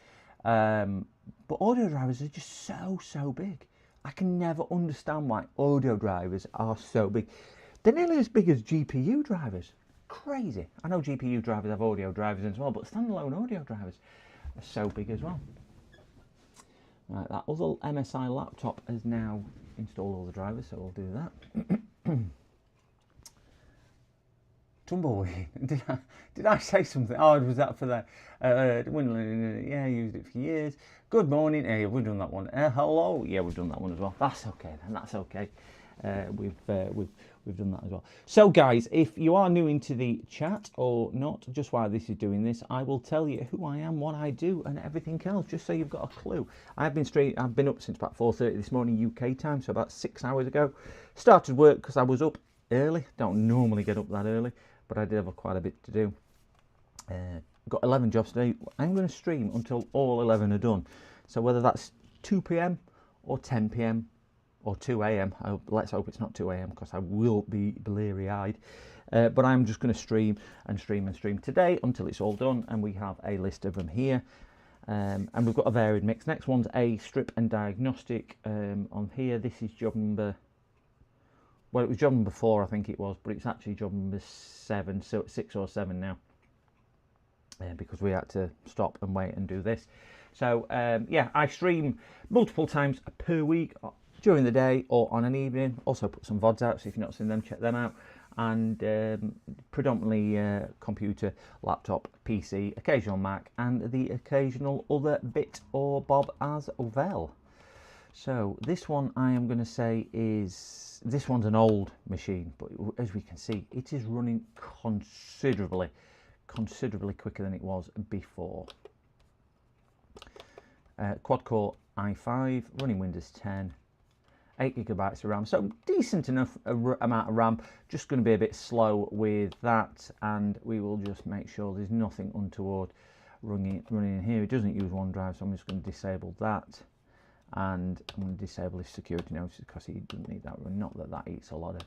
But audio drivers are just so big. I can never understand why audio drivers are so big. They're nearly as big as GPU drivers. Crazy. I know GPU drivers have audio drivers as well, but standalone audio drivers are so big as well. Right, that other MSI laptop has now installed all the drivers, so we'll do that. Tumbleweed. Did I say something? Oh, was that for that? Yeah, I used it for years. Good morning. Hey, we've done that one. Hello. Yeah, we've done that one as well. That's okay then. That's okay. We've done that as well. So guys, if you are new into the chat or not, just while this is doing this, I will tell you who I am, what I do, and everything else, just so you've got a clue. I've been up since about 4:30 this morning UK time, so about 6 hours ago. Started work because I was up early. Don't normally get up that early, but I did have quite a bit to do. Got 11 jobs today. I'm going to stream until all 11 are done. So whether that's 2 p.m. or 10 p.m. or 2 a.m. Let's hope it's not 2 a.m. because I will be bleary-eyed. But I'm just going to stream and stream and stream today until it's all done, and we have a list of them here. And we've got a varied mix. Next one's a strip and diagnostic on here. This is job number, well, it was job number 4, I think it was, but it's actually job number 7, so it's 6 or 7 now, because we had to stop and wait and do this. So yeah, I stream multiple times per week during the day or on an evening. Also put some VODs out, so if you've not seen them, check them out. And predominantly computer, laptop, PC, occasional Mac, and the occasional other bit or bob as well. So this one I am going to say is, this one's an old machine, but as we can see, it is running considerably quicker than it was before. Quad core i5, running Windows 10, 8 gigabytes of RAM, so decent enough amount of RAM. Just going to be a bit slow with that, and we will just make sure there's nothing untoward running in here. It doesn't use OneDrive, so I'm just going to disable that, and I'm going to disable his security notice because he doesn't need that run. Not that that eats a lot of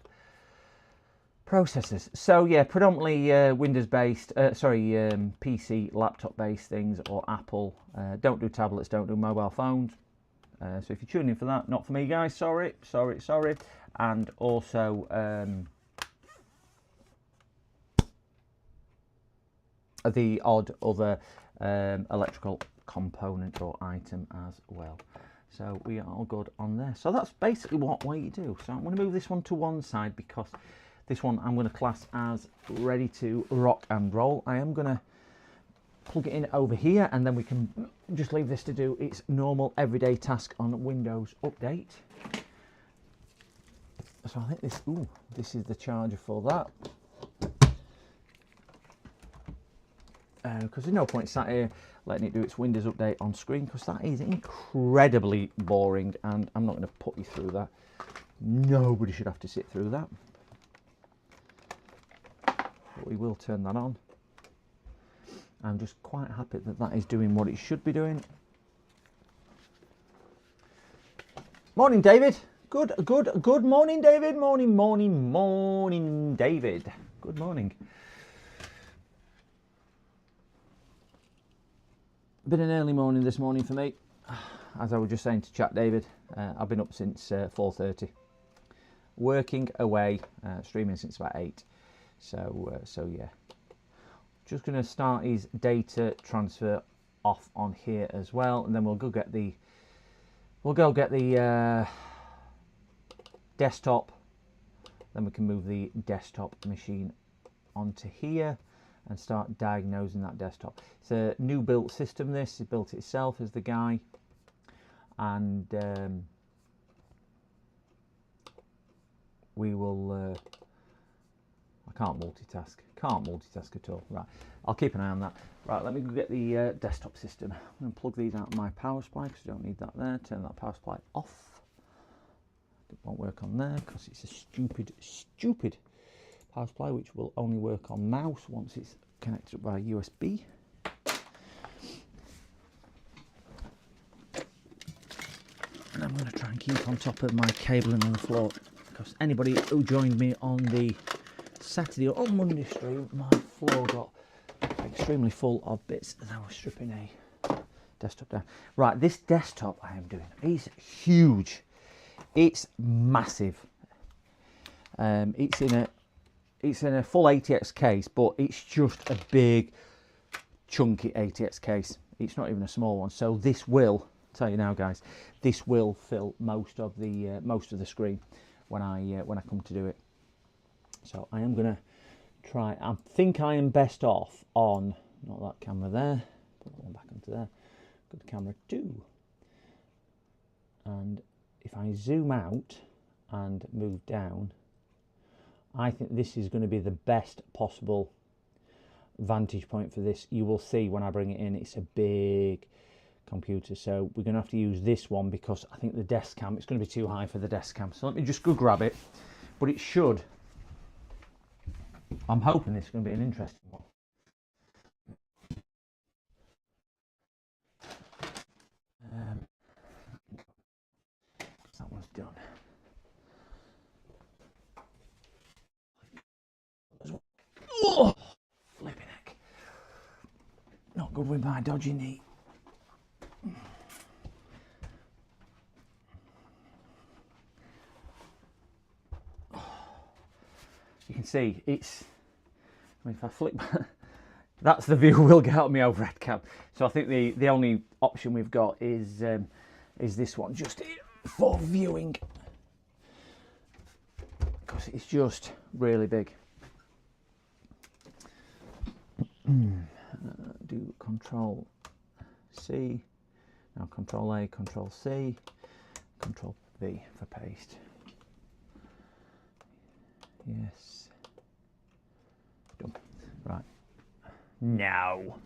processors. So yeah, predominantly Windows based, PC, laptop based things, or Apple. Don't do tablets, don't do mobile phones. So if you're tuning in for that, not for me, guys. Sorry. And also the odd other electrical component or item as well. So we are all good on there. So that's basically what you do. So I'm going to move this one to one side because this one I'm going to class as ready to rock and roll. I am going to plug it in over here, and then we can just leave this to do its normal everyday task on Windows Update. So I think this is the charger for that. Because there's no point sat here letting it do its Windows Update on screen, because that is incredibly boring, and I'm not going to put you through that. Nobody should have to sit through that. But we will turn that on. I'm just quite happy that that is doing what it should be doing. Morning, David. Good morning, David. Morning, David. Good morning. Been an early morning this morning for me. As I was just saying to chat, David, I've been up since 4:30, working away, streaming since about 8. So yeah. Just going to start his data transfer off on here as well, and then we'll go get the desktop. Then we can move the desktop machine onto here and start diagnosing that desktop. It's a new built system. This is built itself as the guy, and we will. I can't multitask at all. Right, I'll keep an eye on that. Right, let me go get the desktop system. I'm going to plug these out of my power supply because I don't need that there. Turn that power supply off. It won't work on there because it's a stupid power supply, which will only work on mouse once it's connected by USB. And I'm going to try and keep on top of my cabling on the floor, because anybody who joined me on the Saturday or Monday stream, my floor got extremely full of bits as I was stripping a desktop down. Right, this desktop I am doing is huge. It's massive. It's in a full ATX case, but it's just a big chunky ATX case. It's not even a small one. So this will, I'll tell you now, guys, this will fill most of the screen when I come to do it. So I am going to try. I think I am best off on, not that camera there, put that one back onto there. Good camera 2. And if I zoom out and move down, I think this is going to be the best possible vantage point for this. You will see when I bring it in, it's a big computer. So we're going to have to use this one because I think the desk cam, it's going to be too high for the desk cam. So let me just go grab it. But it should. I'm hoping this is going to be an interesting one. That one's done. Oh, flipping heck. Not good with my dodgy knee. You can see it's, I mean, if I flick that's the view we'll get out of my overhead cam. So I think the only option we've got is this one, just for viewing, because it's just really big. Do Control C, now Control A, Control C, Control V for paste. Yes. Done. Right. No.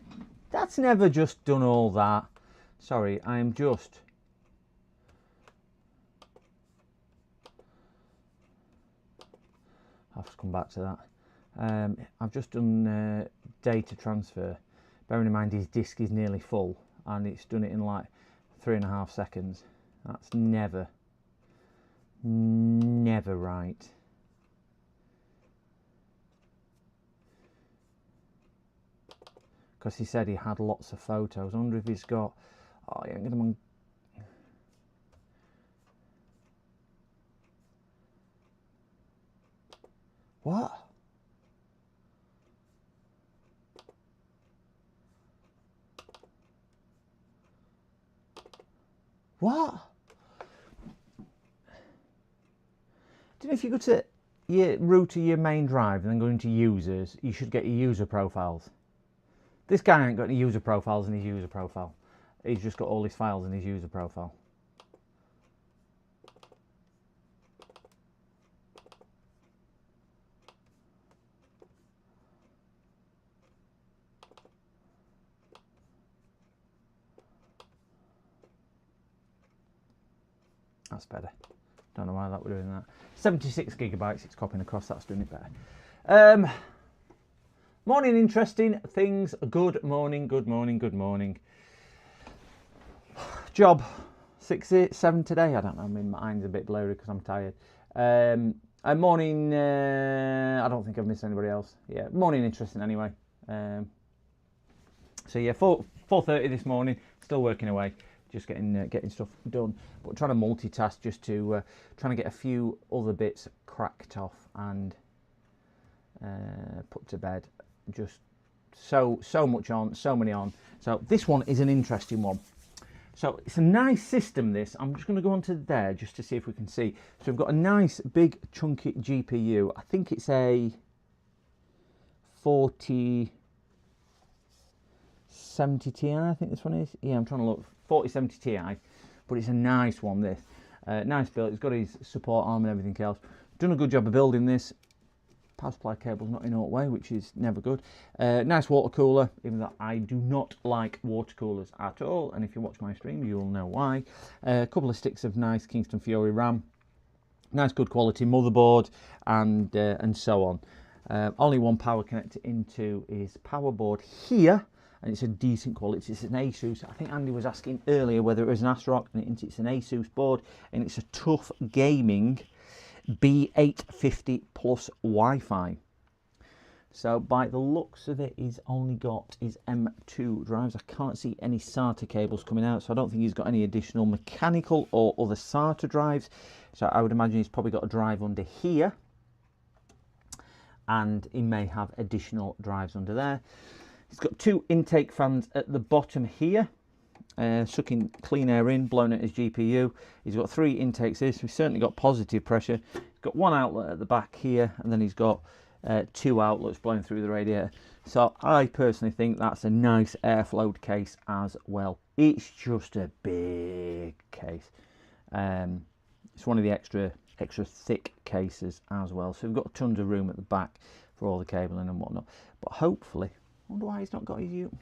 That's never just done all that. Sorry, I'm just... I'll have to come back to that. I've just done data transfer. Bearing in mind his disk is nearly full and it's done it in like 3.5 seconds. That's never right. Because he said he had lots of photos. I wonder if he's got... Oh, yeah, I'm going to... What? What? Do you know if you go to your root to your main drive and then go into users, you should get your user profiles. This guy ain't got any user profiles in his user profile. He's just got all his files in his user profile. That's better. Don't know why that we're doing that. 76 gigabytes, it's copying across, that's doing it better. Morning, interesting things. Good morning, good morning, good morning. Job 6, 7 today, I don't know, I mean, my mind's a bit blurry because I'm tired. Morning, I don't think I've missed anybody else. Yeah, morning interesting anyway. So yeah, 4:30 this morning, still working away. Just getting stuff done, but trying to multitask just to trying to get a few other bits cracked off and put to bed. Just so much on, so many on. So this one is an interesting one. So it's a nice system. This I'm just going to go onto there just to see if we can see. So we've got a nice big chunky GPU. I think it's a 4070 Ti. I think this one is. Yeah, I'm trying to look. 4070 Ti, but it's a nice one. This nice build. It's got his support arm and everything else. Done a good job of building this. Power supply cable's not in all way, which is never good. Nice water cooler, even though I do not like water coolers at all. And if you watch my stream, you'll know why. A couple of sticks of nice Kingston Fury RAM. Nice, good quality motherboard, and so on. Only one power connector into his power board here. And it's a decent quality. It's an Asus. I think Andy was asking earlier whether it was an ASRock, and it's an Asus board, and it's a Tough Gaming B850 plus Wi-Fi. So by the looks of it, he's only got his M2 drives. I can't see any SATA cables coming out, so I don't think he's got any additional mechanical or other SATA drives. So I would imagine he's probably got a drive under here, and he may have additional drives under there. He's got 2 intake fans at the bottom here, sucking clean air in, blowing at his GPU. He's got 3 intakes here, so he's certainly got positive pressure. He's got 1 outlet at the back here, and then he's got 2 outlets blowing through the radiator. So I personally think that's a nice airflow case as well. It's just a big case. It's one of the extra thick cases as well. So we've got tons of room at the back for all the cabling and whatnot. But hopefully... I wonder why he's not got his U.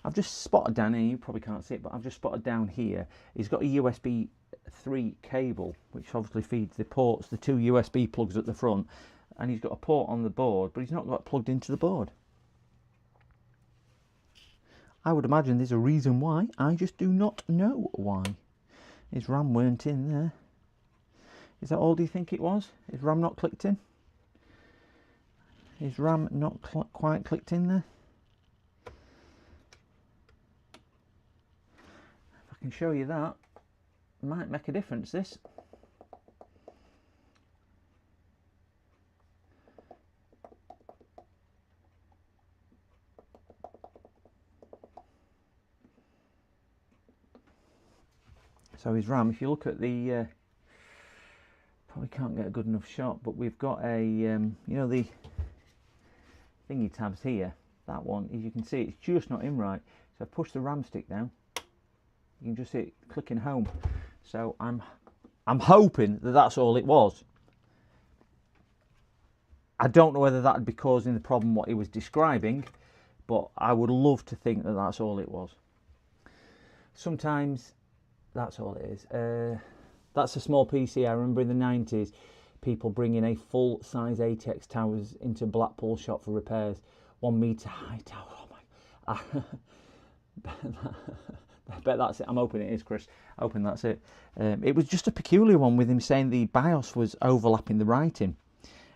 I've just spotted down here, you probably can't see it, but I've just spotted down here, he's got a USB 3 cable, which obviously feeds the ports, the 2 USB plugs at the front, and he's got a port on the board, but he's not got it plugged into the board. I would imagine there's a reason why, I just do not know why. His RAM weren't in there. Is that all do you think it was? His RAM not clicked in? Is RAM not quite clicked in there? If I can show you that, it might make a difference, this. So his RAM, if you look at the, probably can't get a good enough shot, but we've got a, you know, the thingy tabs here, that one, as you can see, it's just not in right. So I push the RAM stick down, you can just see it clicking home. So I'm hoping that that's all it was. I don't know whether that would be causing the problem what he was describing, but I would love to think that that's all it was. Sometimes that's all it is. That's a small PC. I remember in the 90s, people bringing a full-size ATX towers into Blackpool shop for repairs. 1 metre high tower. Oh my! I bet that's it. I'm hoping it is, Chris. Hoping that's it. It was just a peculiar one with him saying the BIOS was overlapping the writing.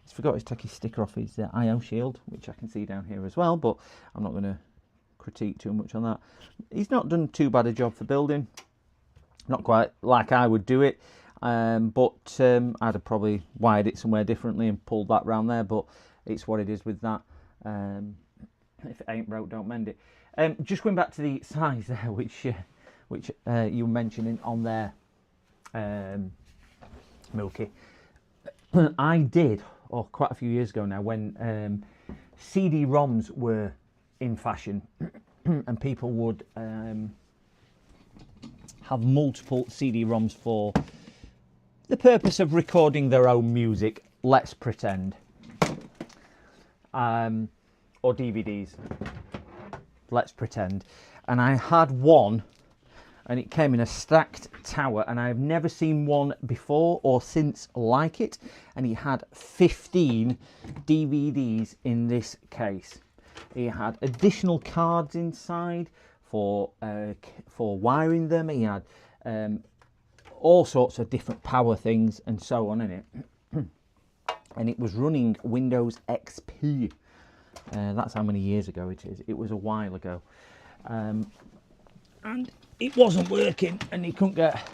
He's forgot to take his sticker off his IO shield, which I can see down here as well, but I'm not going to critique too much on that. He's not done too bad a job for building. Not quite like I would do it, but I'd have probably wired it somewhere differently and pulled that round there, but it's what it is with that. If it ain't broke, don't mend it. Just going back to the size there, which you were mentioning on there, Milky. I did, quite a few years ago now, when CD-ROMs were in fashion, and people would have multiple CD-ROMs for the purpose of recording their own music, let's pretend, or DVDs, let's pretend. And I had one, and it came in a stacked tower, and I've never seen one before or since like it. And he had 15 DVDs in this case. He had additional cards inside for wiring them. He had all sorts of different power things and so on in it. And it was running Windows XP. That's how many years ago it is. It was a while ago. And it wasn't working, and he couldn't get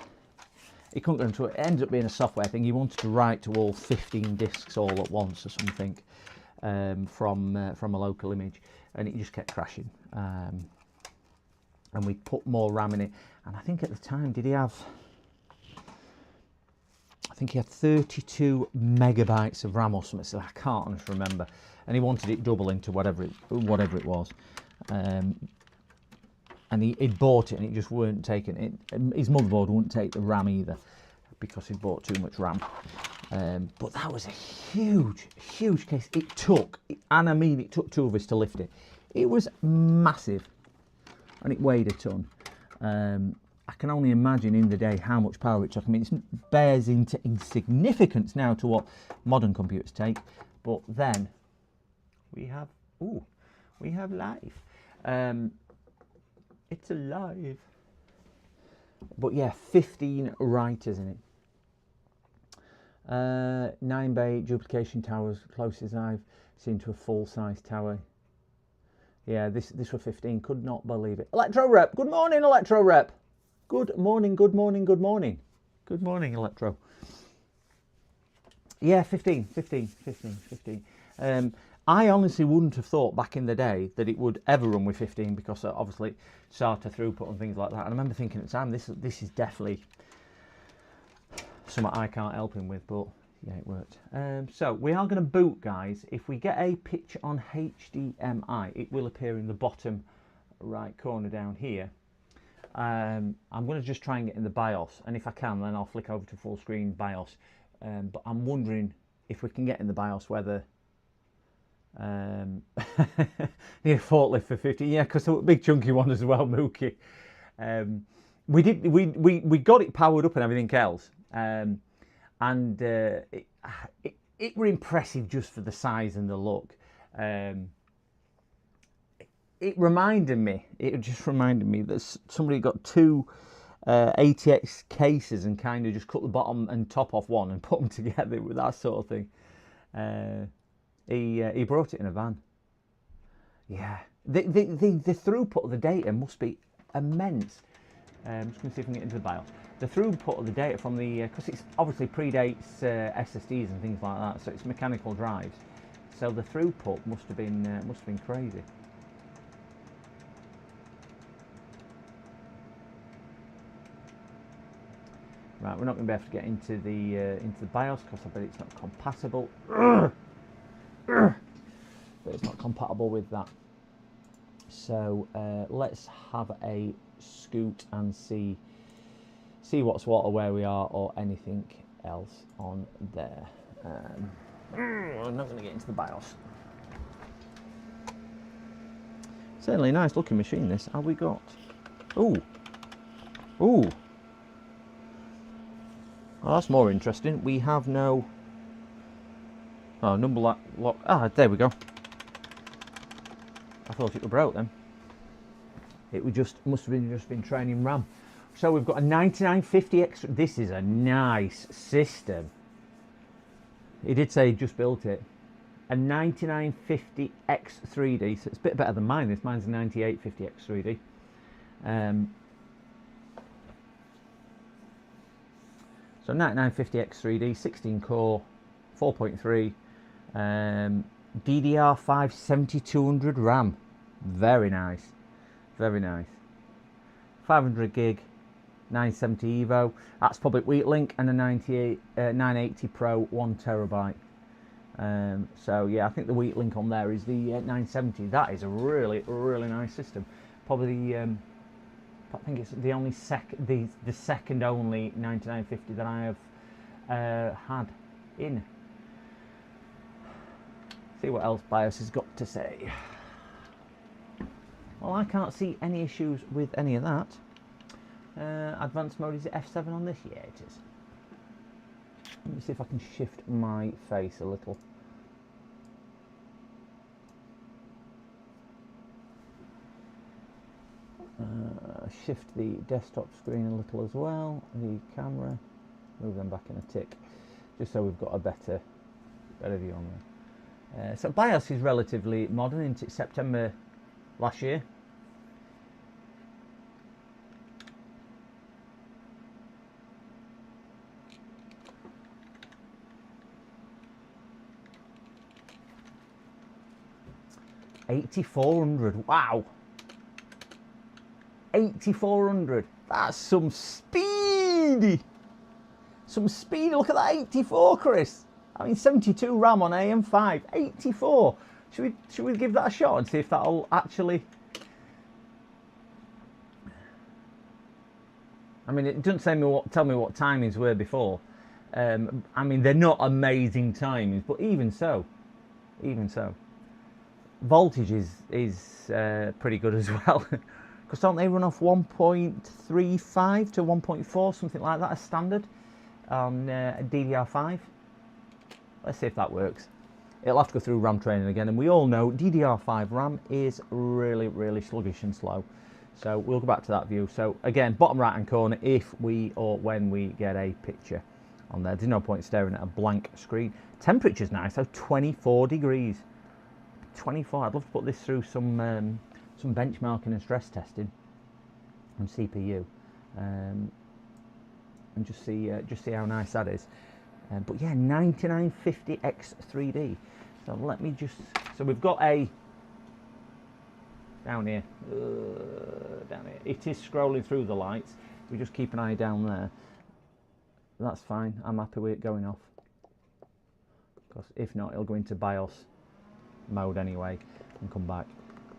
into it. It ended up being a software thing. He wanted to write to all 15 discs all at once or something from a local image, and it just kept crashing. And we put more RAM in it, and I think at the time, did he have? I think he had 32 megabytes of RAM or something. So I can't honestly remember. And he wanted it double into whatever it was. And he'd bought it, and it just weren't taking it. His motherboard wouldn't take the RAM either, because he'd bought too much RAM. But that was a huge, huge case. It took, and I mean it took two of us to lift it. It was massive, and it weighed a ton. I can only imagine in the day how much power it took. I mean, it bears into insignificance now to what modern computers take. But then we have life. It's alive. But yeah, 15 writers in it. 9 bay duplication towers, closest I've seen to a full-size tower. Yeah, this was 15. Could not believe it. Electro Rep. Good morning, Electro Rep. Good morning, good morning, good morning. Good morning, Electro. Yeah, 15. I honestly wouldn't have thought back in the day that it would ever run with 15, because obviously SATA throughput and things like that. And I remember thinking at the time, this is definitely something I can't help him with, but yeah, it worked. So we are going to boot, guys. If we get a picture on HDMI, it will appear in the bottom right corner down here. I'm going to just try and get in the BIOS, and if I can, then I'll flick over to full screen BIOS. But I'm wondering if we can get in the BIOS whether need a forklift for 50. Yeah, because a big chunky one as well, Mookie. We got it powered up and everything else, and it were impressive just for the size and the look. It just reminded me that somebody got two ATX cases and kind of just cut the bottom and top off one and put them together with that sort of thing. He brought it in a van. Yeah, the throughput of the data must be immense. I'm just going to see if I can get into the BIOS. The throughput of the data from the, because it's obviously predates SSDs and things like that, so it's mechanical drives. So the throughput must have been crazy. Right, we're not going to be able to get into the BIOS because I bet it's not compatible. But it's not compatible with that. So let's have a scoot and see see what's what or where we are or anything else on there. I'm not going to get into the BIOS. Certainly a nice looking machine this. Have we got? Ooh. Ooh. Well, that's more interesting. We have no... Oh, number lock. Ah, there we go. I thought it was broke then. It would just must have been training RAM. So we've got a 9950X. This is a nice system. He did say he just built it. A 9950X3D. So it's a bit better than mine. This mine's a 9850X3D. So 9950X3D, 16 core, 4.3, DDR5 7200 RAM. Very nice. Very nice. 500 gig, 970 Evo. That's public weak link, and a 980 Pro 1 terabyte. So yeah, I think the weak link on there is the 970. That is a really nice system. Probably I think it's the only the second only 9950 that I have had in. See what else BIOS has got to say. Well, I can't see any issues with any of that. Advanced mode, is it F7 on this? Yeah, it is. Let me see if I can shift my face a little. Shift the desktop screen a little as well. The camera, move them back in a tick, just so we've got a better view on there. So BIOS is relatively modern, into September last year. $8,400. Wow. 8,400. That's some speedy. Some speed. Look at that 84, Chris. I mean, 72 RAM on AM5. 84. Should we give that a shot and see if that'll actually... I mean, it doesn't tell me what timings were before. I mean, they're not amazing timings, but even so. Voltage is pretty good as well. Because don't they run off 1.35 to 1.4, something like that as standard on DDR5? Let's see if that works. It'll have to go through RAM training again, and we all know DDR5 RAM is really sluggish and slow. So we'll go back to that view. So again, bottom right hand corner, if we or when we get a picture on there. There's no point staring at a blank screen. Temperature's nice, so 24 degrees. 24. I'd love to put this through some benchmarking and stress testing on CPU, and just see how nice that is. But yeah, 9950X3D. So let me just. So we've got a down here. It is scrolling through the lights. We just keep an eye down there. That's fine. I'm happy with it going off. Because if not, it'll go into BIOS mode anyway and come back.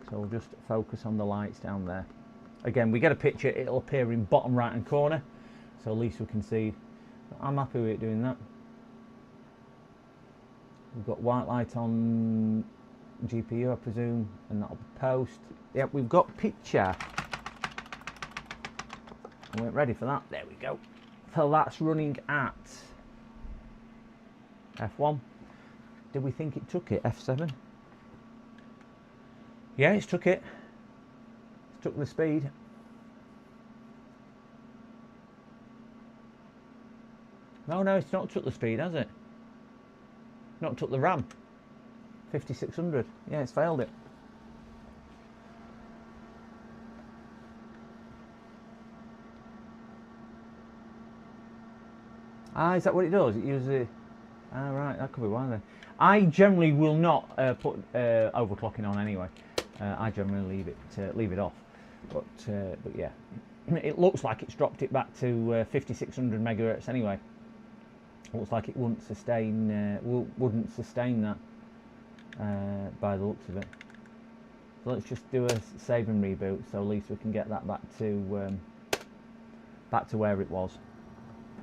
So we'll just focus on the lights down there. Again, we get a picture, it'll appear in bottom right hand corner, so at least we can see. I'm happy with it doing that. We've got white light on GPU, I presume, and that'll be post. Yep, we've got picture. We weren't ready for that. There we go. So that's running at F1. Did we think it took it? F7? Yeah, it's took it. It's took the speed. No, it's not took the speed, has it? Not took the RAM. 5600. Yeah, it's failed it. Ah, is that what it does? It uses the... Ah, right, that could be why then. I generally will not put overclocking on anyway. I generally leave it off. But yeah, it looks like it's dropped it back to 5600 megahertz anyway. Looks like it wouldn't sustain that by the looks of it. So let's just do a save and reboot, so at least we can get that back to back to where it was.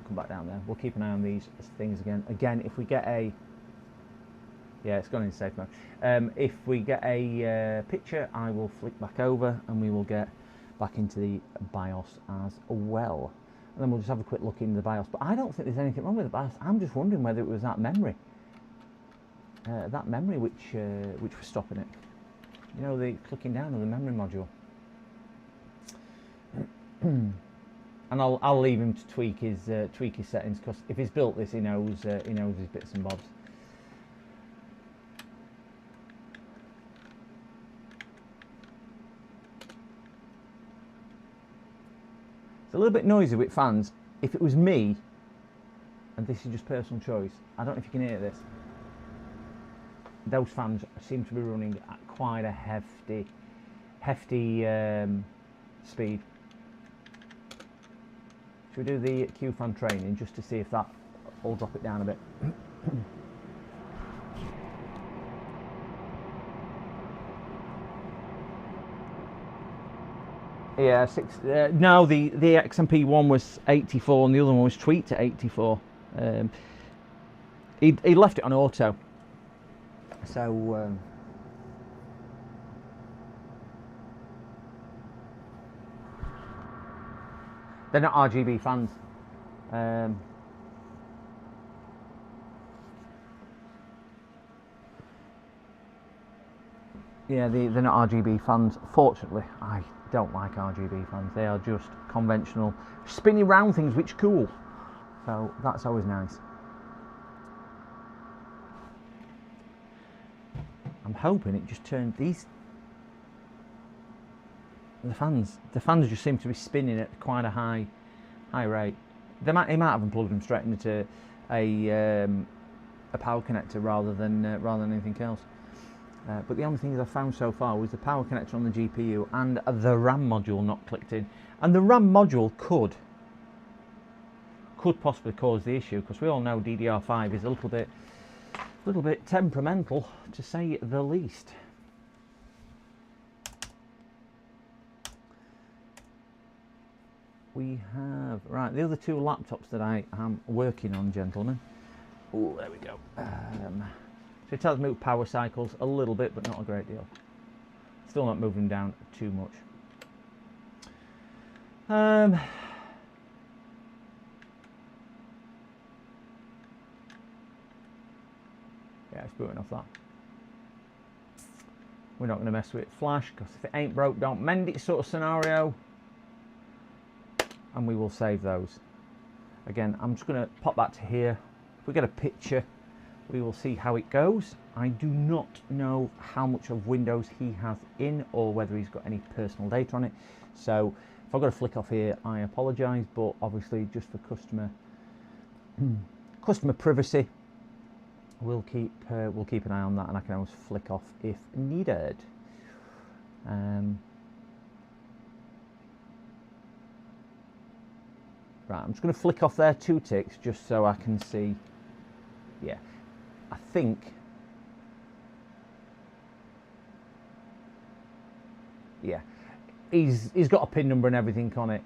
Come back down there. We'll keep an eye on these things again. Again, if we get a... Yeah, it's gone in safe mode. If we get a picture, I will flick back over and we will get back into the BIOS as well. And then we'll just have a quick look into the BIOS. But I don't think there's anything wrong with the BIOS. I'm just wondering whether it was that memory. Which was stopping it. You know, the clicking down on the memory module. And I'll leave him to tweak his settings, because if he's built this, he knows his bits and bobs. It's a little bit noisy with fans. If it was me, and this is just personal choice, I don't know if you can hear this. Those fans seem to be running at quite a hefty speed. Should we do the Q fan training just to see if that will drop it down a bit? Yeah, no, the XMP one was 84 and the other one was tweaked to 84. He left it on auto. So they're not RGB fans. Yeah, they're not RGB fans. Fortunately, I don't like RGB fans. They are just conventional spinning round things, which are cool. So that's always nice. I'm hoping it just turned these. The fans just seem to be spinning at quite a high rate. He might have unplugged them straight into a power connector rather than anything else. But the only things I've found so far was the power connector on the GPU and the RAM module not clicked in. And the RAM module could possibly cause the issue, because we all know DDR5 is a little bit temperamental, to say the least. We have, right, the other two laptops that I am working on, gentlemen. Oh, there we go. So it tells me power cycles a little bit, but not a great deal. Still not moving down too much. Yeah, it's booting off that. We're not going to mess with it. Flash, because if it ain't broke, don't mend it sort of scenario. And we will save those. Again, I'm just going to pop that to here. If we get a picture, we will see how it goes. I do not know how much of Windows he has in, or whether he's got any personal data on it. So if I've got to flick off here, I apologise, but obviously just for customer privacy, we'll keep an eye on that, and I can always flick off if needed. Right, I'm just going to flick off there 2 ticks just so I can see. Yeah, I think. Yeah, he's got a pin number and everything on it.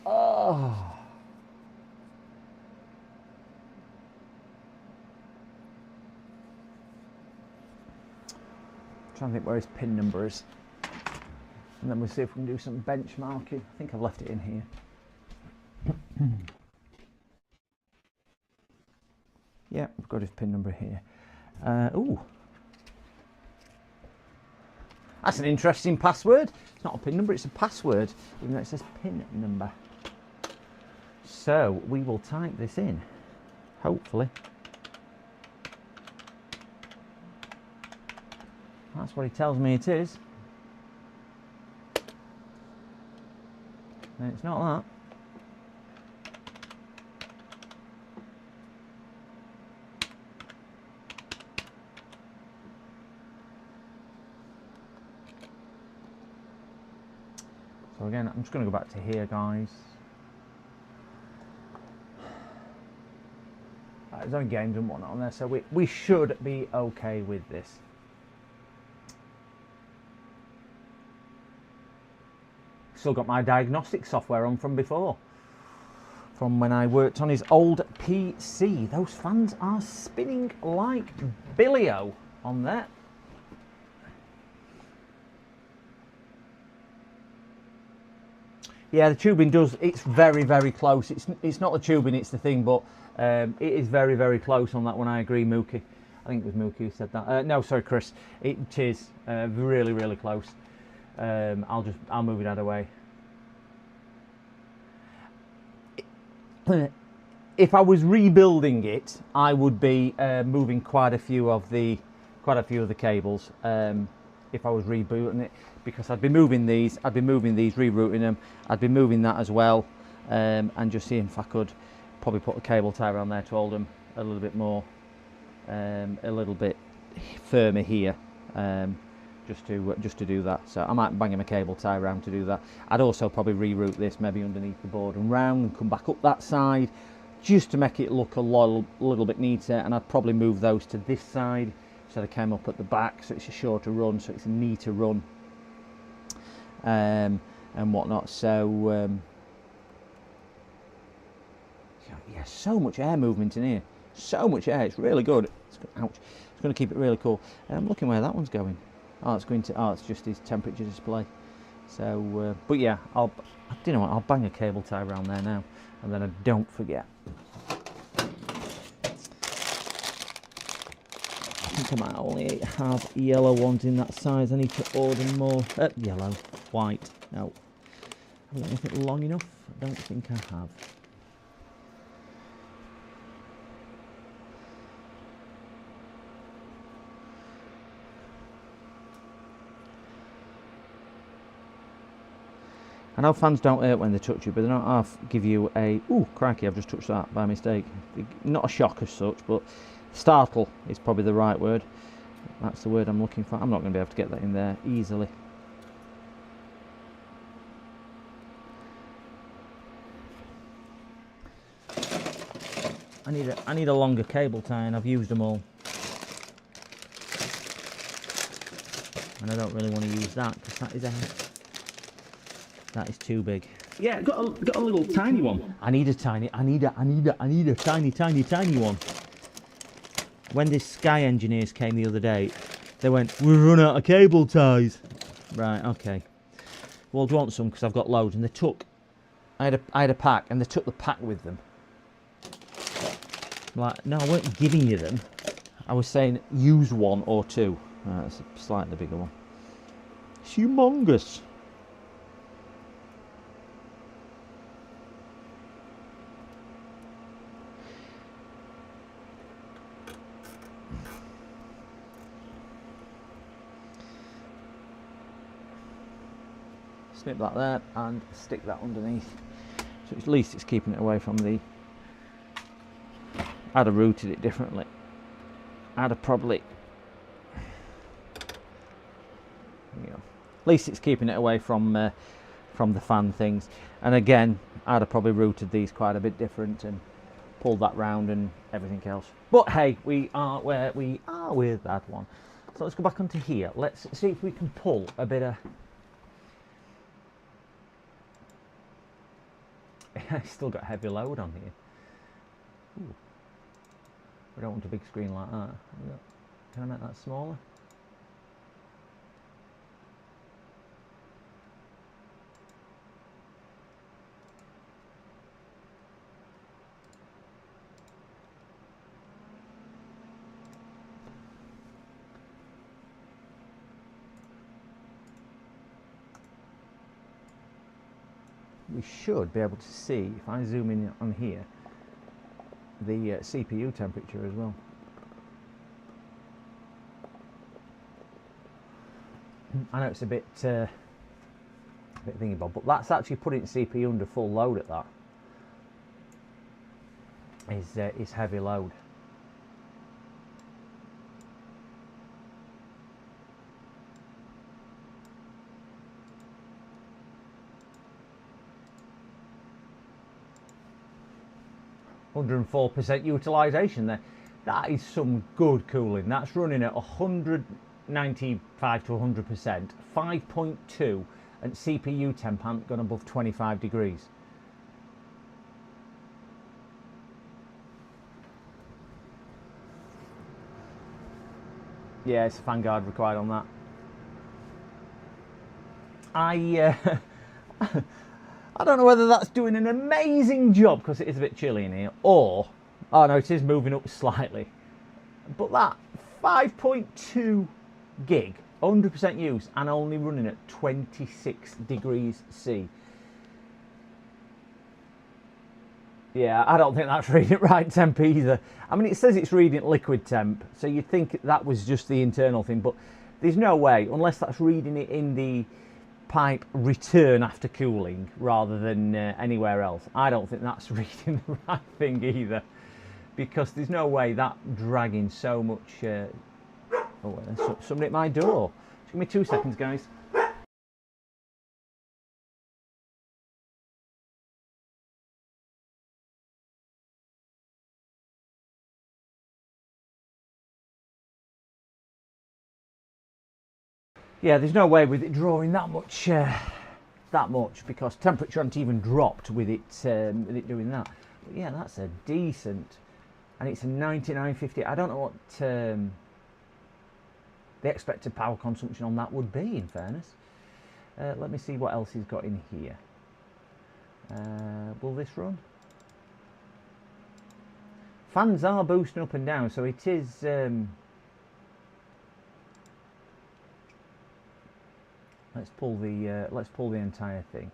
Oh. Trying to think where his pin number is. And then we'll see if we can do some benchmarking. I think I've left it in here. Yeah, we've got his pin number here. Ooh. That's an interesting password. It's not a pin number, it's a password, even though it says pin number. So we will type this in, hopefully. That's what he tells me it is. And it's not that. So again, I'm just going to go back to here, guys. There's only games and whatnot on there, so we should be okay with this. Still got my diagnostic software on from before. From when I worked on his old PC. Those fans are spinning like Billy-O on there. Yeah, the tubing does, it's very, very close. It's not the tubing, it's the thing, but it is very, very close on that one. I agree, Mookie. I think it was Mookie who said that. No, sorry, Chris. It is really, really close. I'll move it out of the way. If I was rebuilding it, I would be moving quite a few of the cables. If I was rebooting it, because I'd be moving these, rerouting them, I'd be moving that as well, and just seeing if I could probably put a cable tie around there to hold them a little bit more, a little bit firmer here, just to do that. So I might bang him a cable tie around to do that. I'd also probably reroute this maybe underneath the board and round and come back up that side, just to make it look a little bit neater. And I'd probably move those to this side, so they came up at the back, so it's a shorter run, so it's a neater run, and whatnot. So yeah, so much air movement in here, so much air. It's really good. Ouch! It's going to keep it really cool. I'm looking where that one's going. Oh, it's going to. Oh, it's just his temperature display. So, but yeah, do you know what? I'll bang a cable tie around there now, and then I don't forget. I think I might only have yellow ones in that size. I need to order more. Yellow, white. No, I haven't got anything long enough. I don't think I have. I know fans don't hurt when they touch you, but they don't half give you a, ooh, crikey, I've just touched that by mistake. Not a shock as such, but startle is probably the right word. That's the word I'm looking for. I'm not going to be able to get that in there easily. I need a longer cable tie, and I've used them all. And I don't really want to use that, because that is too big. Yeah, got a little tiny one. I need a tiny one. When the Sky engineers came the other day, they went, "We've run out of cable ties." Right, okay. Well, do you want some? Because I've got loads. And they took, I had a pack, and they took the pack with them. I'm like, no, I weren't giving you them. I was saying use one or two. That's a slightly bigger one. It's humongous. Snip that there and stick that underneath, so at least it's keeping it away from the. I'd have routed it differently. I'd have probably, at least it's keeping it away from the fan things. And again, I'd have probably routed these quite a bit different and pulled that round and everything else. But hey, we are where we are with that one. So let's go back onto here. Let's see if we can pull a bit of. It's still got heavy load on here. Ooh. We don't want a big screen like that. Can I make that smaller? We should be able to see, if I zoom in on here, the CPU temperature as well. I know it's a bit thingy bob, but that's actually putting the CPU under full load at that. Is heavy load. %104% utilisation there. That is some good cooling. That's running at 195 to 100%, 5.2 and CPU temp hasn't gone above 25 degrees. Yeah, it's a fan guard required on that. I don't know whether that's doing an amazing job because it is a bit chilly in here, or, oh no, it is moving up slightly. But that 5.2 gig, 100% use, and only running at 26 degrees C. Yeah, I don't think that's reading right temp either. I mean, it says it's reading liquid temp, so you'd think that was just the internal thing, but there's no way, unless that's reading it in the pipe return after cooling rather than anywhere else. I don't think that's reading the right thing either, because there's no way that dragging so much. Oh, there's somebody at my door. Just give me 2 seconds, guys. Yeah, there's no way with it drawing that much, because temperature hasn't even dropped with it doing that. But yeah, that's a decent, and it's a 9950. I don't know what the expected power consumption on that would be, in fairness. Let me see what else he's got in here. Will this run? Fans are boosting up and down, so it is. Let's pull the entire thing.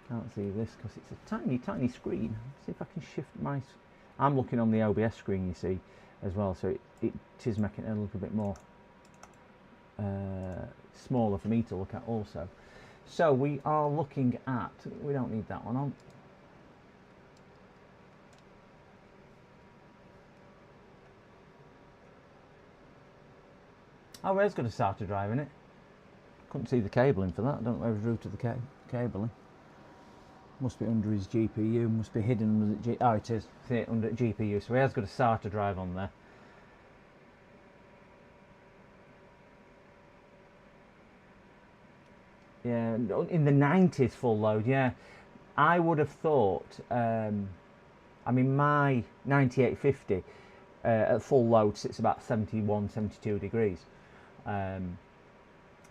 Can't see this because it's a tiny screen. Let's see if I can shift my. I'm looking on the OBS screen, you see, as well, so it is making it a little bit more smaller for me to look at also. So we are looking at. We don't need that one on. Oh, where's got a starter drive in it? Couldn't see the cabling for that. I don't know where the route of the cabling. Must be under his GPU. Must be hidden under the oh, it is. See it under GPU. So he has got a SATA drive on there. Yeah, in the 90s full load. Yeah, I would have thought. I mean, my 9850 at full load sits about 71, 72 degrees.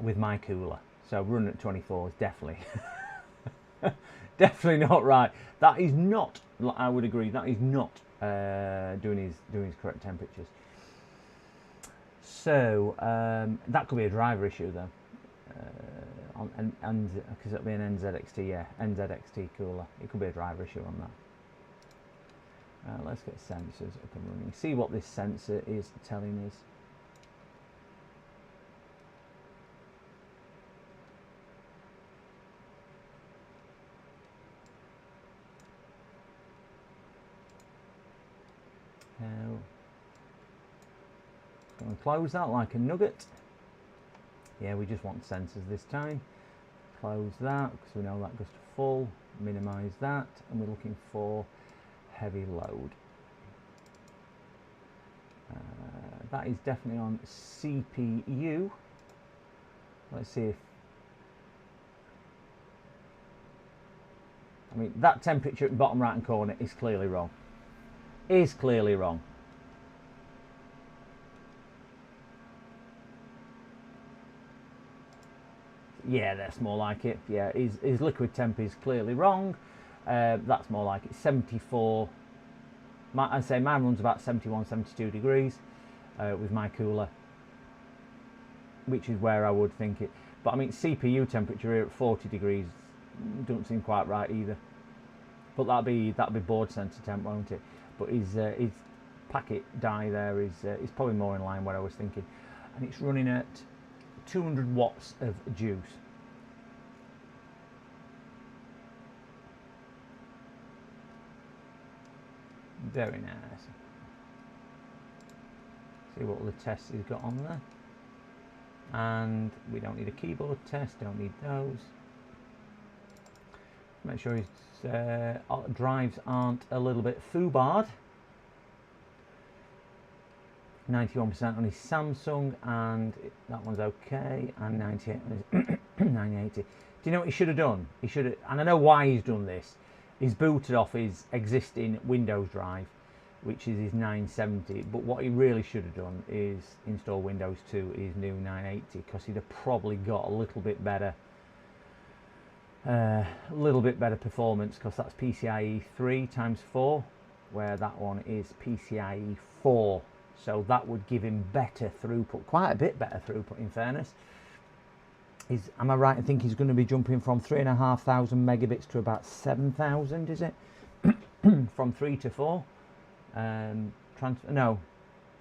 With my cooler, so running at 24 is definitely definitely not right. That is not, I would agree, that is not doing his correct temperatures. So that could be a driver issue though, and because it'll be an NZXT, yeah, NZXT cooler. It could be a driver issue on that. Let's get sensors up and running. See what this sensor is telling us. Going to close that like a nugget. Yeah, we just want sensors this time. Close that because we know that goes to full. Minimize that, and we're looking for heavy load. That is definitely on CPU. Let's see if. I mean, that temperature at the bottom right hand corner is clearly wrong. Is clearly wrong. Yeah, that's more like it. Yeah, his liquid temp is clearly wrong. That's more like it. 74. I'd say mine runs about 71, 72 degrees with my cooler, which is where I would think it. But I mean, CPU temperature here at 40 degrees doesn't seem quite right either. But that'll be board sensor temp, won't it? But his packet die there is probably more in line with what I was thinking, and it's running at 200 watts of juice. Very nice. See what other tests he's got on there. And we don't need a keyboard test, don't need those. Make sure his drives aren't a little bit foobarred. 91% on his Samsung, and that one's okay, and 98 on his 980. Do you know what he should have done? He should have, and I know why he's done this. He's booted off his existing Windows drive, which is his 970, but what he really should have done is install Windows 2 his new 980, because he'd have probably got a little bit better performance, because that's PCIe 3 times 4, where that one is PCIe 4. So that would give him better throughput, quite a bit better throughput in fairness. Am I right? I think he's going to be jumping from 3,500 megabits to about 7,000, is it? From 3 to 4. No,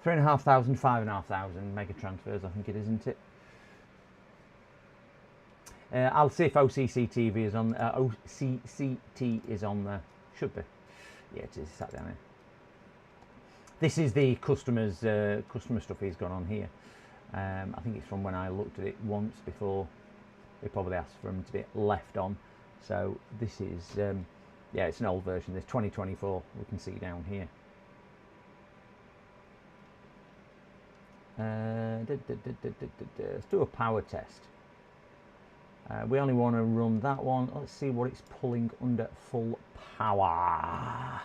3,500, 5,500 mega transfers, I think it is, isn't it? I'll see if OCCTV is on. OCCT is on there. Should be. Yeah, it is. Sat down here. This is the customer stuff he's got on here. I think it's from when I looked at it once before. They probably asked for him to be left on. So this is, yeah, it's an old version. There's 2024. We can see down here. Let's do a power test. We only want to run that one. Let's see what it's pulling under full power.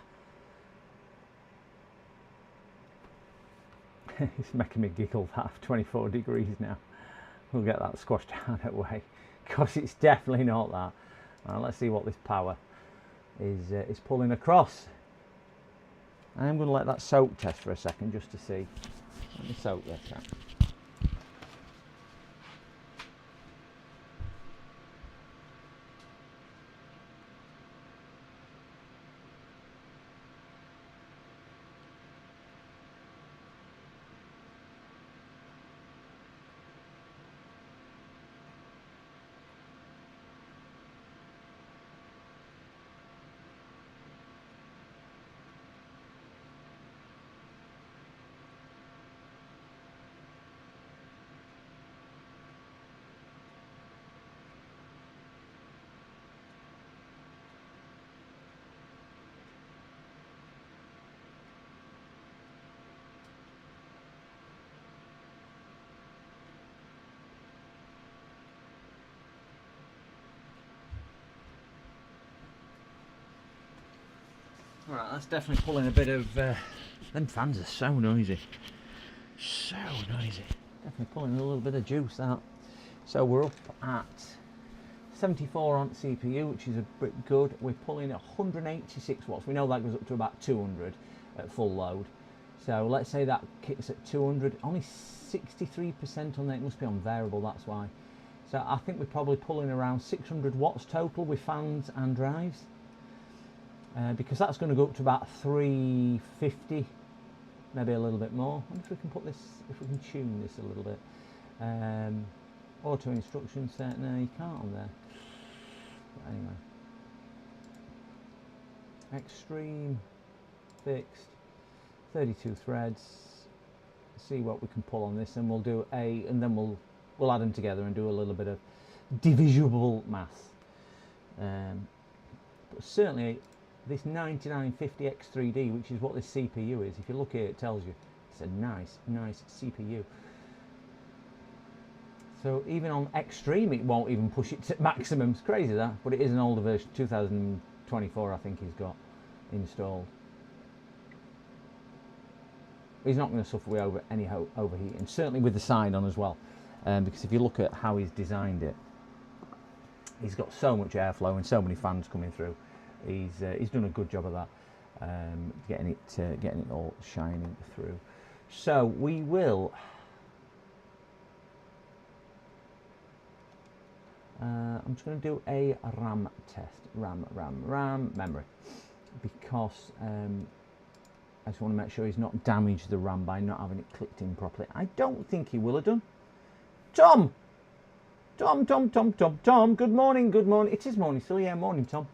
It's making me giggle that 24 degrees now. We'll get that squashed out of the way, because it's definitely not that. Let's see what this power is pulling across. I'm going to let that soak test for a second just to see. Let me soak this out. Right, that's definitely pulling a bit of. Them fans are so noisy. So noisy. Definitely pulling a little bit of juice out. So we're up at 74 on CPU, which is a bit good. We're pulling 186 watts. We know that goes up to about 200 at full load. So let's say that kicks at 200. Only 63% on that. It must be on variable, that's why. So I think we're probably pulling around 600 watts total with fans and drives. Because that's going to go up to about 350, maybe a little bit more. I wonder if we can put this, if we can tune this a little bit. Auto instruction set, no, you can't on there. But anyway, extreme, fixed, 32 threads. See what we can pull on this, and we'll do and then we'll add them together and do a little bit of divisible math. But certainly. This 9950X3D, which is what this CPU is, if you look here, it tells you it's a nice CPU. So even on extreme, it won't even push it to maximum. It's crazy that, but it is an older version, 2024, I think he's got installed. He's not going to suffer with any overheating, certainly with the side on as well, because if you look at how he's designed it, he's got so much airflow and so many fans coming through. He's done a good job of that, getting it all shining through. So we will. I'm just going to do a RAM test, RAM memory, because I just want to make sure he's not damaged the RAM by not having it clicked in properly. I don't think he will have done. Tom, good morning. It is morning still, yeah, morning, Tom.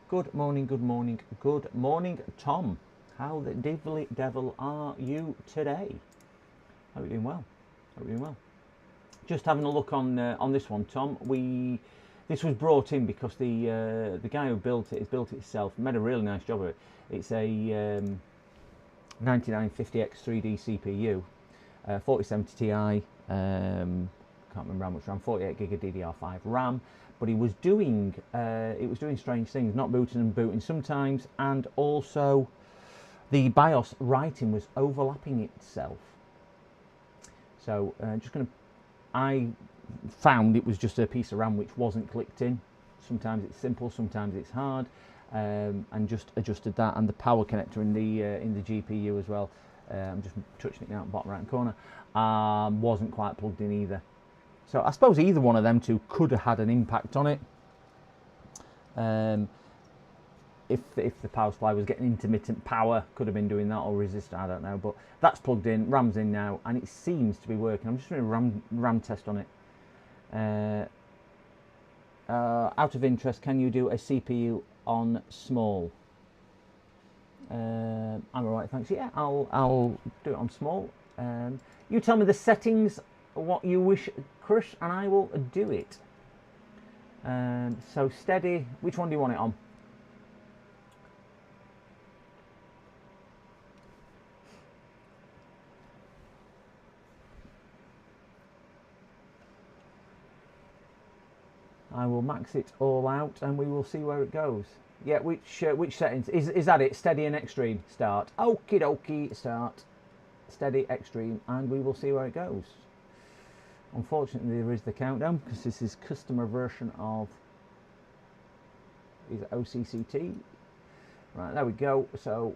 Good morning, Tom. How the devil are you today? Hope you're doing well. Just having a look on this one, Tom. This was brought in because the guy who built it has built it himself. Made a really nice job of it. It's a 9950X3D CPU, 4070 Ti, can't remember how much RAM, 48 gig of DDR5 RAM, but it was doing strange things, not booting and booting sometimes, and also the BIOS writing was overlapping itself. So I found it was just a piece of RAM which wasn't clicked in. Sometimes it's simple, sometimes it's hard, and just adjusted that, and the power connector in the GPU as well. I'm just touching it now, bottom right hand corner. Wasn't quite plugged in either. So I suppose either one of them two could have had an impact on it. If the power supply was getting intermittent power, could have been doing that, or resistor, I don't know. But that's plugged in, RAM's in now, and it seems to be working. I'm just doing a RAM test on it. Out of interest, can you do a CPU on small? I'm alright, thanks. Yeah, I'll do it on small. You tell me the settings, what you wish, Chris, and I will do it. So steady, which one do you want it on? I will max it all out and we will see where it goes. Yeah, which settings? Is that it? Steady and extreme. Start. Okie dokie, start. Steady, extreme, and we will see where it goes. Unfortunately, there is the countdown because this is customer version of OCCT. Right, there we go. So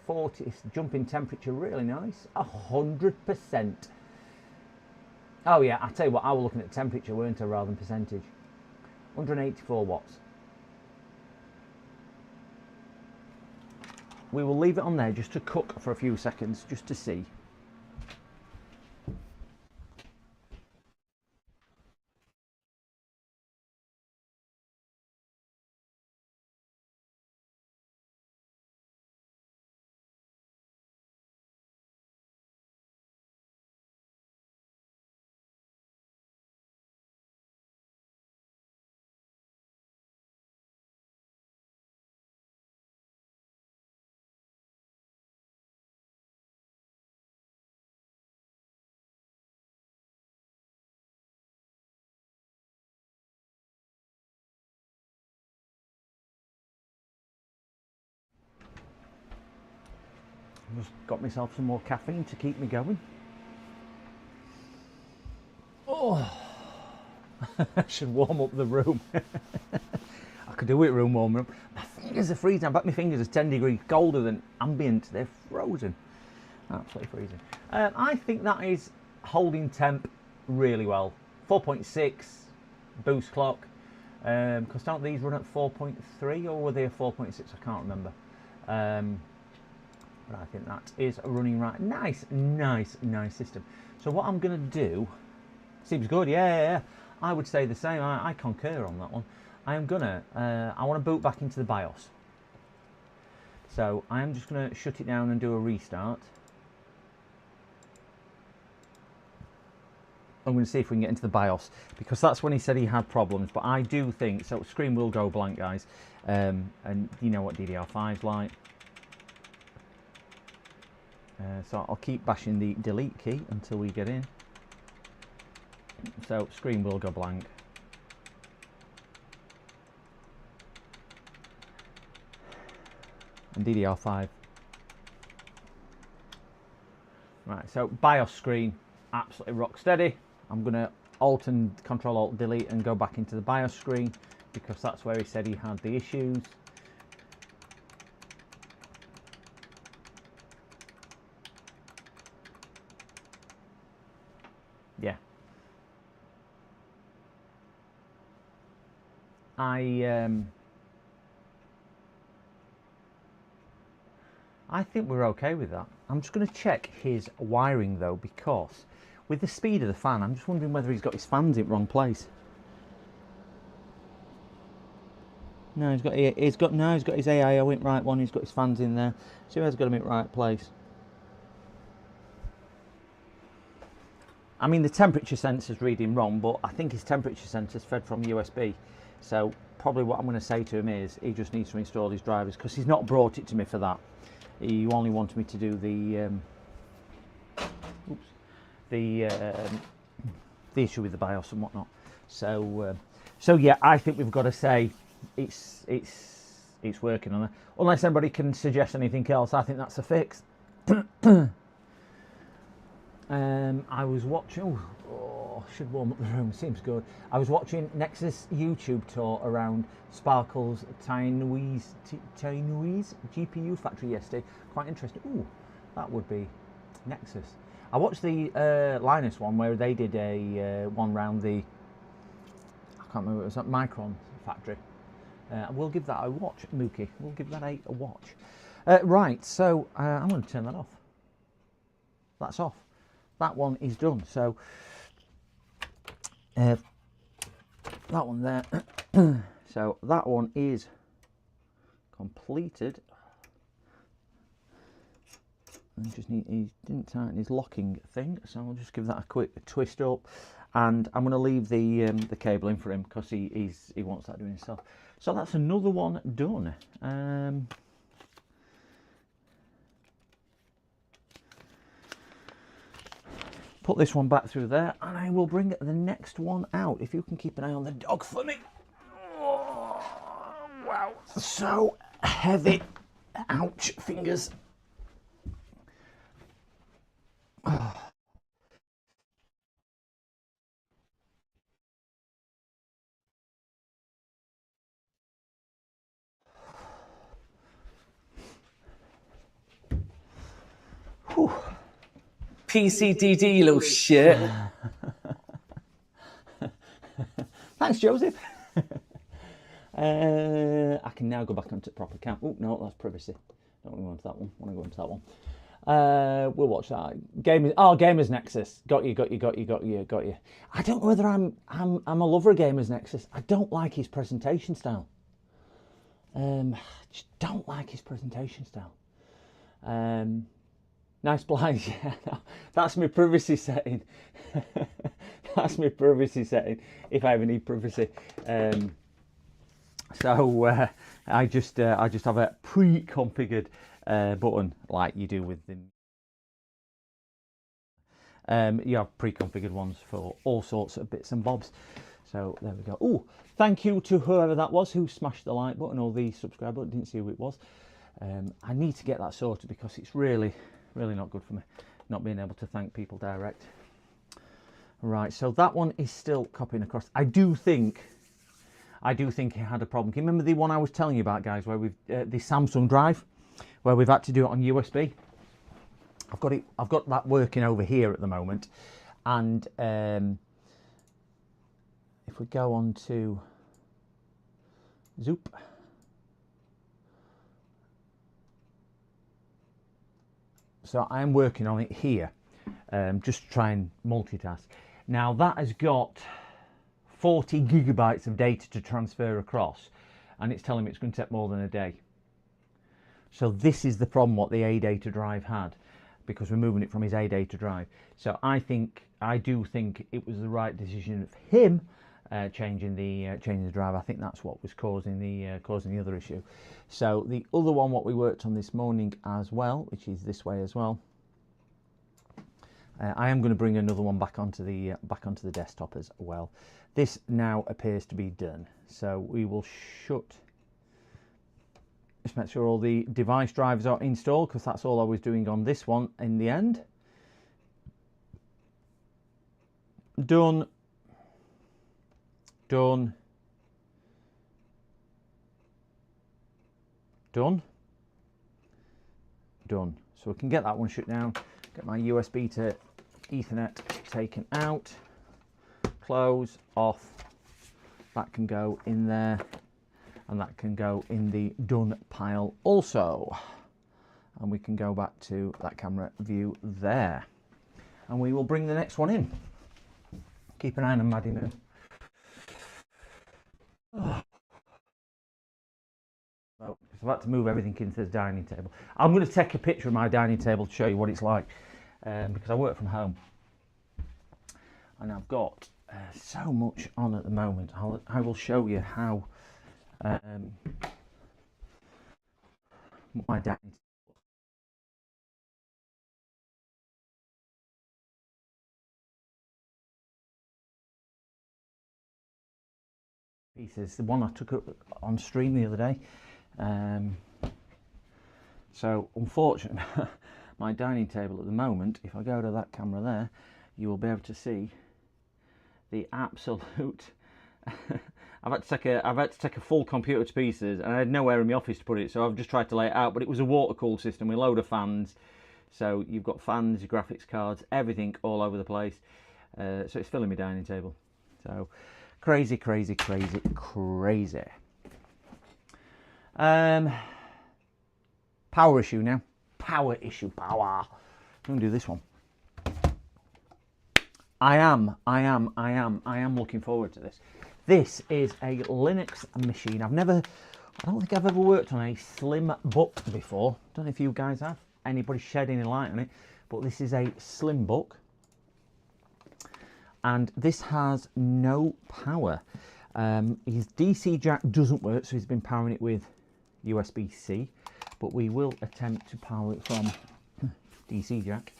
40, jumping temperature, really nice. 100%. Oh yeah, I tell you what, I was looking at temperature, weren't I, rather than percentage. 184 watts. We will leave it on there just to cook for a few seconds, just to see. Just got myself some more caffeine to keep me going. Oh, I should warm up the room. I could do it room warmer up. My fingers are freezing. I bet my fingers are 10 degrees colder than ambient. They're frozen. Absolutely freezing. I think that is holding temp really well. 4.6 boost clock. Because don't these run at 4.3 or were they a 4.6? I can't remember. But I think that is running right. Nice system. So what I'm going to do, seems good, yeah. I would say the same. I concur on that one. I want to boot back into the BIOS. So I am just going to shut it down and do a restart. I'm going to see if we can get into the BIOS, because that's when he said he had problems. But I do think, so screen will go blank, guys. And you know what DDR5's like. So I'll keep bashing the delete key until we get in. So screen will go blank. And DDR5. Right, so BIOS screen, absolutely rock steady. I'm going to Alt and Control Alt delete and go back into the BIOS screen, because that's where he said he had the issues. Yeah. I think we're okay with that. I'm just going to check his wiring though, because with the speed of the fan, I'm just wondering whether he's got his fans in the wrong place. No, he's got his AIO in right one. He's got his fans in there. So he has got them in the right place. I mean, the temperature sensor's reading wrong, but I think his temperature sensor's fed from USB. So probably what I'm going to say to him is he just needs to install his drivers, because he's not brought it to me for that. He only wanted me to do the the issue with the BIOS and whatnot. So yeah, I think we've got to say it's working on it. Unless anybody can suggest anything else, I think that's a fix. I was watching. Should warm up the room. Seems good. I was watching Nexus YouTube tour around Sparkle's Taiwanese GPU factory yesterday. Quite interesting. Ooh, that would be Nexus. I watched the Linus one where they did a one round the. I can't remember. It was at Micron factory. We'll give that a watch, Mookie. We'll give that a watch. Right. So I'm going to turn that off. That's off. That one is done. So that one there. So that one is completed. I just need, he didn't tighten his locking thing, so I'll just give that a quick twist up, and I'm going to leave the cable in for him because he wants that doing himself. So that's another one done. Put this one back through there, and I will bring the next one out. If you can keep an eye on the dog for me. Oh, wow, so heavy. Ouch, fingers. Oh. Whew. PCDD, little shit. Thanks, Joseph. I can now go back onto proper cam. Oh no, that's privacy. Don't want to go into that one. Want to go into that one. We'll watch that. Gamers Nexus. Got you. I don't know whether I'm a lover of Gamers Nexus. I don't like his presentation style. Just don't like his presentation style. Nice blinds, yeah. That's my privacy setting. That's my privacy setting. If I ever need privacy, so I just have a pre-configured button like you do with the. You have pre-configured ones for all sorts of bits and bobs. So there we go. Oh, thank you to whoever that was who smashed the like button or the subscribe button. Didn't see who it was. I need to get that sorted because it's really not good for me not being able to thank people direct. Right, so that one is still copying across. I do think it had a problem. Can you remember the one I was telling you about, guys, where we've the Samsung Drive, where we've had to do it on USB? I've got that working over here at the moment, and if we go on to Zoop. So I'm working on it here, just to try and multitask. Now that has got 40 gigabytes of data to transfer across, and it's telling me it's going to take more than a day. So this is the problem what the A data drive had, because we're moving it from his A data drive. So I do think it was the right decision of him changing the drive. I think that's what was causing the other issue. So the other one what we worked on this morning as well, which is this way as well, I am going to bring another one back onto the desktop as well. This now appears to be done, so we will just make sure all the device drivers are installed, because that's all I was doing on this one in the end. Done. So we can get that one shut down, get my USB to Ethernet taken out, close, off. That can go in there, and that can go in the done pile also. And we can go back to that camera view there. And we will bring the next one in. Keep an eye on Maddie now. So it's about to move everything into the dining table. I'm going to take a picture of my dining table to show you what it's like, because I work from home and I've got so much on at the moment. I will show you how my dining pieces. The one I took up on stream the other day. So unfortunately, my dining table at the moment, if I go to that camera there, you will be able to see the absolute. I've had to take a full computer to pieces, and I had nowhere in my office to put it, so I've just tried to lay it out. But it was a water-cooled system with a load of fans, so you've got fans, graphics cards, everything all over the place. So it's filling my dining table. So crazy, crazy, crazy, crazy. Power issue now. Power issue. Power. I'm gonna do this one. I am looking forward to this. This is a Linux machine. I don't think I've ever worked on a slim book before. Don't know if you guys have. Anybody shed any light on it? But this is a slim book. And this has no power. His DC jack doesn't work, so he's been powering it with USB-C. But we will attempt to power it from DC jack.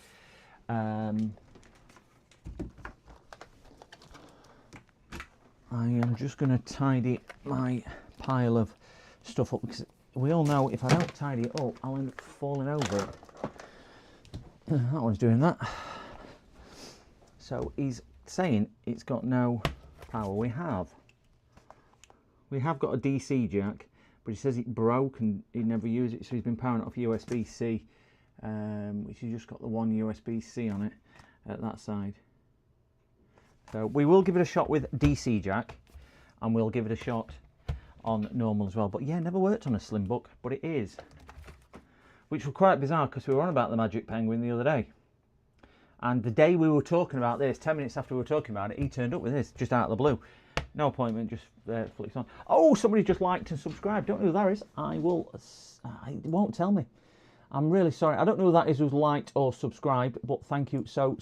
I am just going to tidy my pile of stuff up, because we all know if I don't tidy it up, I'll end up falling over it. That one's doing that. So he's saying it's got no power. We have got a DC jack, but he says it broke and he never used it, so he's been powering it off USB-C, which has just got the one USB-C on it at that side. So we will give it a shot with DC jack, and we'll give it a shot on normal as well. But yeah, never worked on a slim book, but it is, which was quite bizarre because we were on about the Magic Penguin the other day, and the day we were talking about this, 10 minutes after we were talking about it, he turned up with this just out of the blue. No appointment, just flicks on. Oh, somebody just liked and subscribed. Don't know who that is. I won't tell me. I'm really sorry. I don't know who that is who's liked or subscribed, but thank you so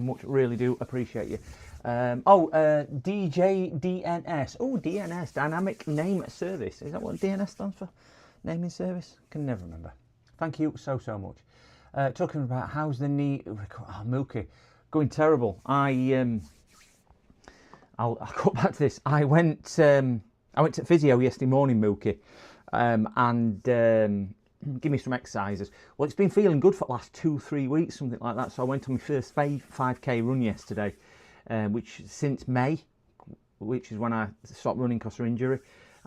much. Really do appreciate you. DJ DNS. Oh, DNS, Dynamic Name Service. Is that what DNS stands for? Naming Service? Can never remember. Thank you so much. Talking about how's the knee. Oh, Mookie, going terrible. I'll cut back to this. I went to physio yesterday morning, Mookie, and give me some exercises. Well, it's been feeling good for the last 2-3 weeks, something like that. So I went on my first 5k run yesterday, which since May, which is when I stopped running because of injury,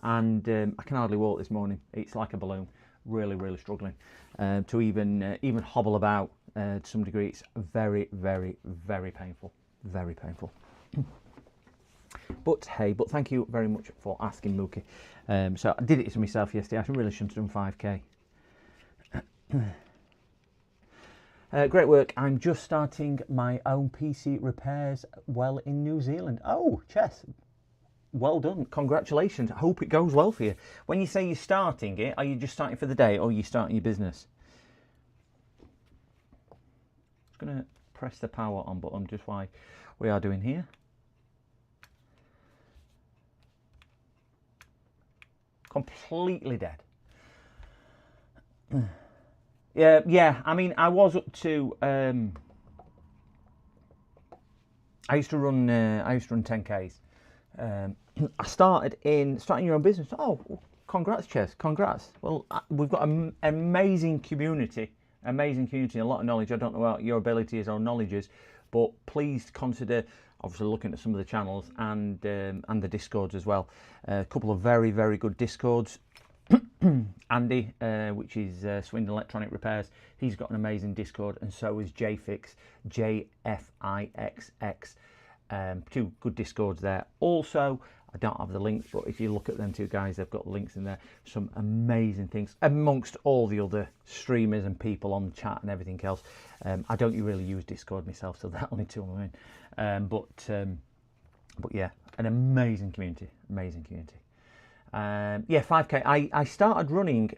and I can hardly walk this morning. It's like a balloon. Really struggling to even hobble about to some degree. It's very painful. Very painful. But hey, thank you very much for asking, Mookie. So I did it to myself yesterday. I really shouldn't have done 5k. Great work. I'm just starting my own PC repairs well in New Zealand. Oh, Chess. Well done. Congratulations. I hope it goes well for you. When you say you're starting it, are you just starting for the day, or are you starting your business? Just going to press the power on button, just like we are doing here. Completely dead. Yeah. I mean, I was up to. I used to run 10Ks. Starting your own business. Oh, congrats, Chess. Congrats. Well, we've got an amazing community. A lot of knowledge. I don't know what your abilities or knowledge is, but please consider obviously looking at some of the channels and the Discords as well. A couple of very good Discords. Andy, which is Swindon Electronic Repairs, he's got an amazing Discord, and so is JFix, JFIXX. Two good Discords there. Also, I don't have the links, but if you look at them two guys, they've got the links in there. Some amazing things amongst all the other streamers and people on the chat and everything else. I don't really use Discord myself, so that only two I'm in. But yeah, an amazing community. Yeah, 5k. I started running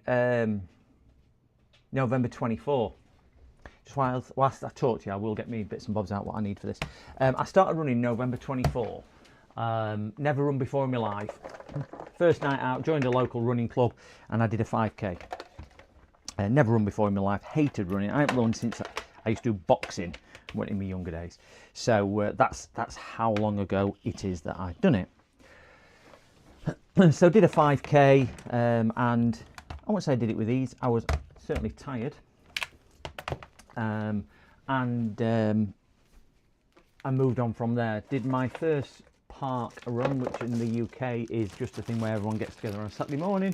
November 24. Just whilst I talk to you, I will get me bits and bobs out what I need for this. I started running November 24. Never run before in my life. First night out, joined a local running club, and I did a 5k. Never run before in my life. Hated running. I haven't run since I used to do boxing in my younger days. So that's how long ago it is that I've done it. So did a 5k, and I won't say I did it with ease. I was certainly tired, and I moved on from there. Did my first park run, which in the UK is just a thing where everyone gets together on a Saturday morning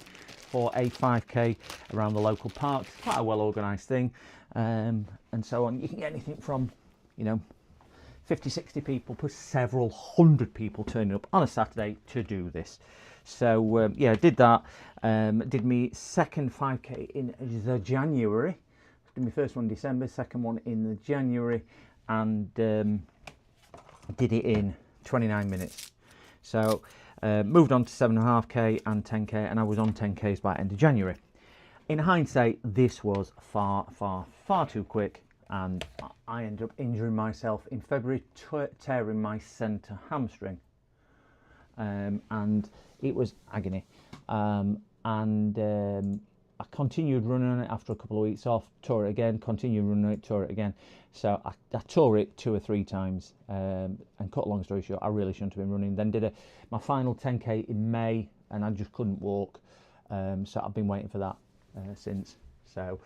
for a 5k around the local parks. Quite a well organised thing, and so on. You can get anything from, 50, 60 people plus several hundred people turning up on a Saturday to do this. So yeah, did that. Did my second 5k in the January. Did my first one in December, second one in the January, and did it in 29 minutes. So moved on to 7.5k and 10k, and I was on 10k's by end of January. In hindsight, this was far too quick, and I ended up injuring myself in February, tearing my centre hamstring, and it was agony. I continued running on it after a couple of weeks off, tore it again, continued running on it, tore it again. So I tore it 2 or 3 times, and cut a long story short, I really shouldn't have been running. Then did my final 10k in May, and I just couldn't walk. So I've been waiting for that since. So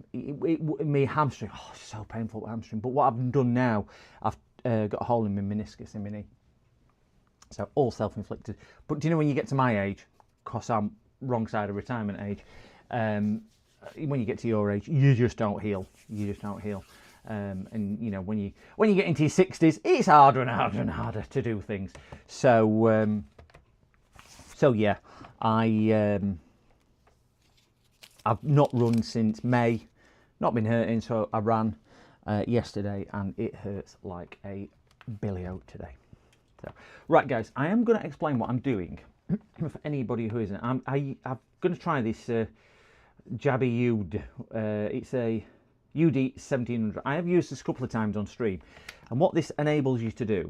my hamstring, so painful hamstring. But what I've done now, I've got a hole in my meniscus in my knee. So all self-inflicted. But do you know, when you get to my age, because I'm wrong side of retirement age, when you get to your age, you just don't heal. You just don't heal. And when you get into your 60s, it's harder and harder and harder to do things. So yeah, I've not run since May, not been hurting, so I ran yesterday, and it hurts like a billy oat today. So, right guys, I am going to explain what I'm doing for anybody who isn't. I'm going to try this Jabby Ud. It's a UD 1700. I have used this a couple of times on stream, and what this enables you to do,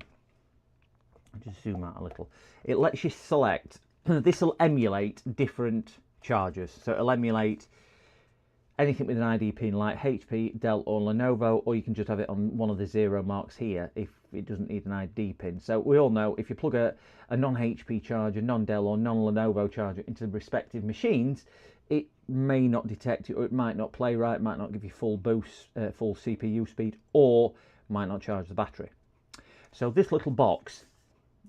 I'll just zoom out a little, it lets you select, this will emulate different chargers, so it'll emulate anything with an ID pin like HP, Dell or Lenovo, or you can just have it on one of the 0 marks here if it doesn't need an ID pin. So we all know if you plug a non-HP charger, non-Dell or non-Lenovo charger into the respective machines, it may not detect it, or it might not play right, might not give you full boost, full CPU speed, or might not charge the battery. So this little box,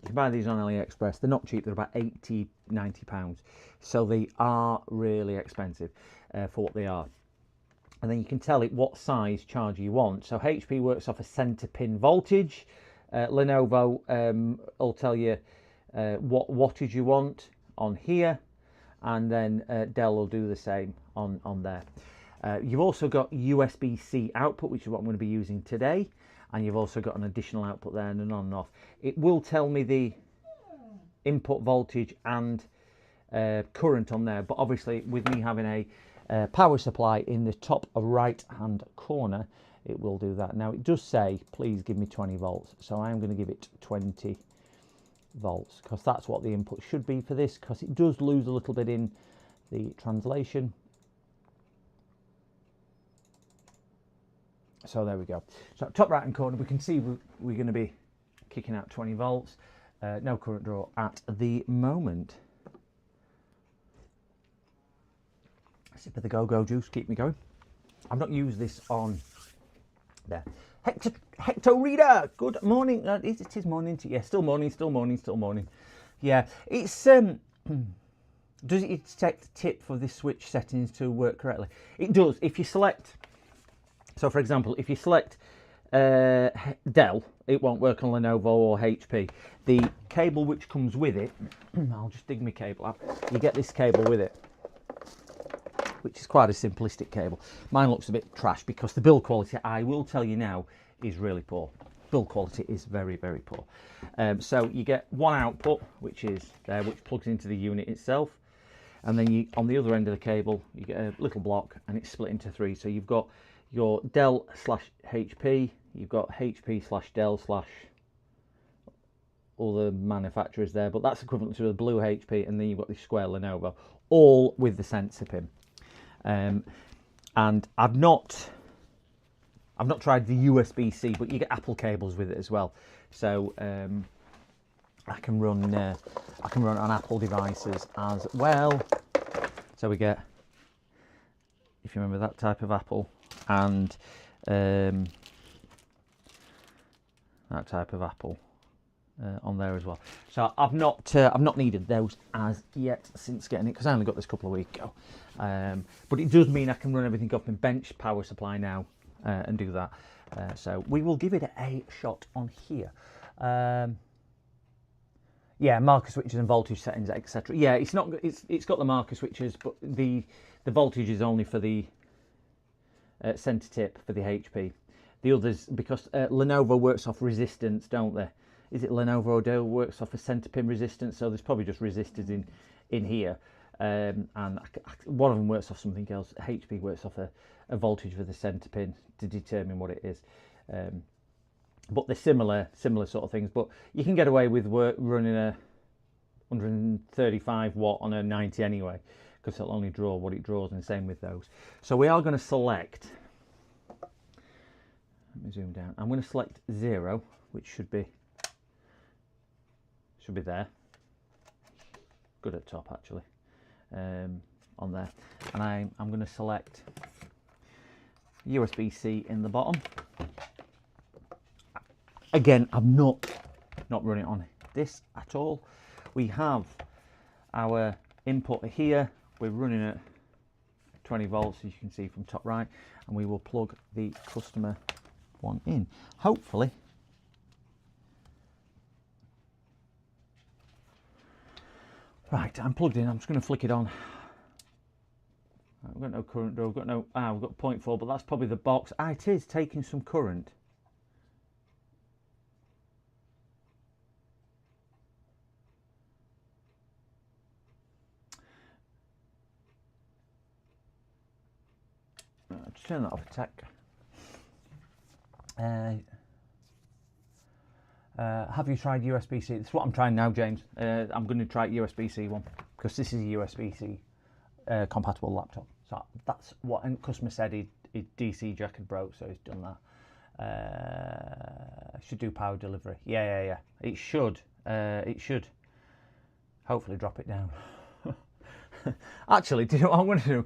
you can buy these on AliExpress. They're not cheap, they're about 80, 90 pounds. So they are really expensive for what they are. And then you can tell it what size charger you want. So HP works off a center pin voltage. Lenovo will tell you what wattage you want on here. And then Dell will do the same on there. You've also got USB-C output, which is what I'm going to be using today. And you've also got an additional output there and an on and off. It will tell me the input voltage and current on there. But obviously, with me having a power supply in the top right hand corner, it will do that. Now it does say please give me 20 volts, so I am going to give it 20 volts because that's what the input should be for this, because it does lose a little bit in the translation. So there we go. So top right hand corner, we can see we're going to be kicking out 20 volts. No current draw at the moment. Sip of the go-go juice, keep me going. I've not used this on there. Hector Reader, good morning. It is morning. Yeah, still morning. Yeah, it's does it detect the tip for this switch settings to work correctly? It does. If you select, so for example, if you select Dell, it won't work on Lenovo or HP. The cable which comes with it, I'll just dig my cable out. You get this cable with it, which is quite a simplistic cable. Mine looks a bit trash because the build quality, I will tell you now, is really poor. Build quality is very poor. So you get one output, which is there, which plugs into the unit itself, and then you, on the other end of the cable, you get a little block, and it's split into 3. So you've got your Dell / HP, you've got HP / Dell / all the manufacturers there, but that's equivalent to a blue HP, and then you've got the square Lenovo, all with the sensor pin. And I've not tried the USB-C, but you get Apple cables with it as well. So I can run I can run it on Apple devices as well. So we get, if you remember, that type of Apple and that type of Apple on there as well. So I've not needed those as yet since getting it, because I only got this a couple of weeks ago. But it does mean I can run everything off my bench power supply now and do that. So we will give it a shot on here. Yeah, marker switches and voltage settings, etc. Yeah, it's got the marker switches, but the voltage is only for the center tip for the HP. The others, because Lenovo works off resistance, don't they? Is it Lenovo or Dell works off a center pin resistance? So there's probably just resistors in here, and one of them works off something else. HP works off a voltage for the center pin to determine what it is. But they're similar sort of things. But you can get away with running a 135 watt on a 90 anyway, because it'll only draw what it draws, and the same with those. So we are going to select, let me zoom down, I'm going to select 0, which should be there, good at top actually, on there, and I'm going to select USB-C in the bottom. Again, I'm not running it on this at all. We have our input here. We're running at 20 volts, as you can see from top right, and we will plug the customer one in. Hopefully, right, I'm plugged in. I'm just going to flick it on. I've got no current though. We've got 0.4, but that's probably the box. It is taking some current. Just turn that off a tech. Have you tried USB-C? That's what I'm trying now, James. I'm going to try USB-C one, because this is a USB-C compatible laptop. So that's what a customer said. His DC jack had broke, so he's done that. Should do power delivery. Yeah. It should hopefully drop it down. Actually, do you know what I'm going to do?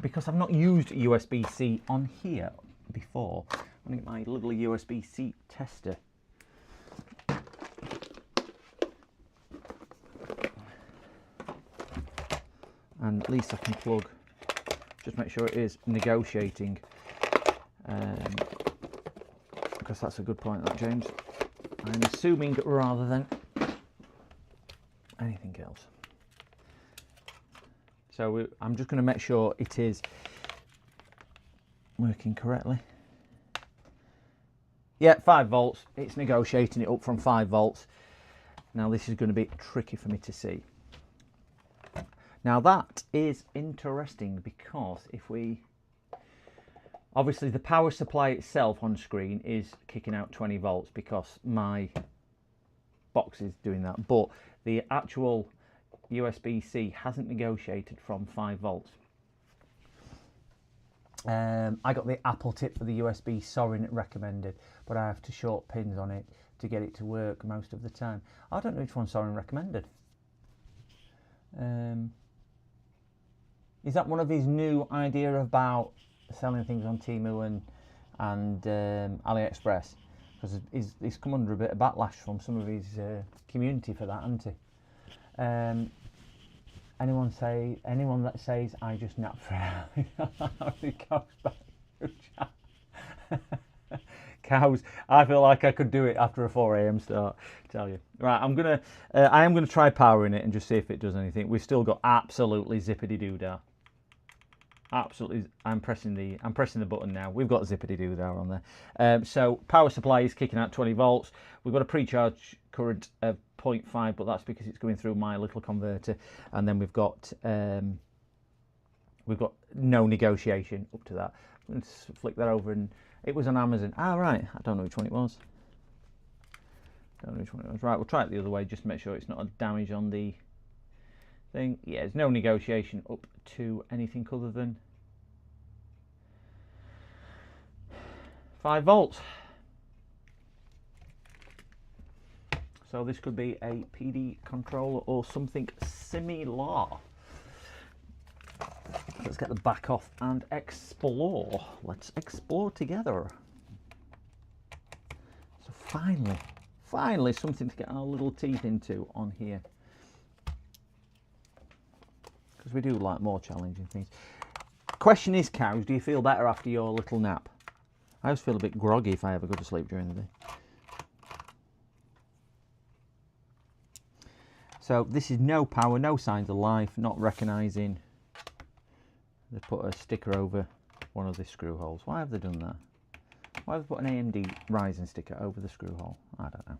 Because I've not used USB-C on here before, I'm going to get my little USB-C tester. And at least I can plug, just make sure it is negotiating, because that's a good point, that, James. I'm assuming rather than anything else. So I'm just going to make sure it is working correctly. Yeah, 5 volts. It's negotiating it up from 5 volts. Now this is going to be tricky for me to see. Now that is interesting, because if we... Obviously the power supply itself on screen is kicking out 20 volts because my box is doing that. But the actual USB-C hasn't negotiated from 5 volts. I got the Apple tip for the USB Sorin recommended, but I have to short pins on it to get it to work most of the time. I don't know which one Sorin recommended. Is that one of his new idea about selling things on Temu and AliExpress? Because he's come under a bit of backlash from some of his community for that, hasn't he? Anyone that says I just nap for an hour, it goes back to chat. Cows, I feel like I could do it after a 4 AM start, tell you. Right, I am gonna try powering it and just see if it does anything. We've still got absolutely zippity-doo-dah. Absolutely, I'm pressing the button now. We've got zippity-doo-dah on there. So power supply is kicking out 20 volts. We've got a pre-charge current of 0.5, but that's because it's going through my little converter. And then we've got no negotiation up to that. Let's flick that over, and it was on Amazon. Right, I don't know which one it was. Right, we'll try it the other way just to make sure it's not a damage on the thing. Yeah, there's no negotiation up to anything other than 5 volts. So this could be a PD controller or something similar. Let's get the back off and explore. Let's explore together. So finally something to get our little teeth into on here. Because we do like more challenging things. Question is, cows, do you feel better after your little nap? I always feel a bit groggy if I ever go to sleep during the day. So this is no power, no signs of life, not recognising. They put a sticker over one of the screw holes. Why have they done that? Why have they put an AMD Ryzen sticker over the screw hole? I don't know.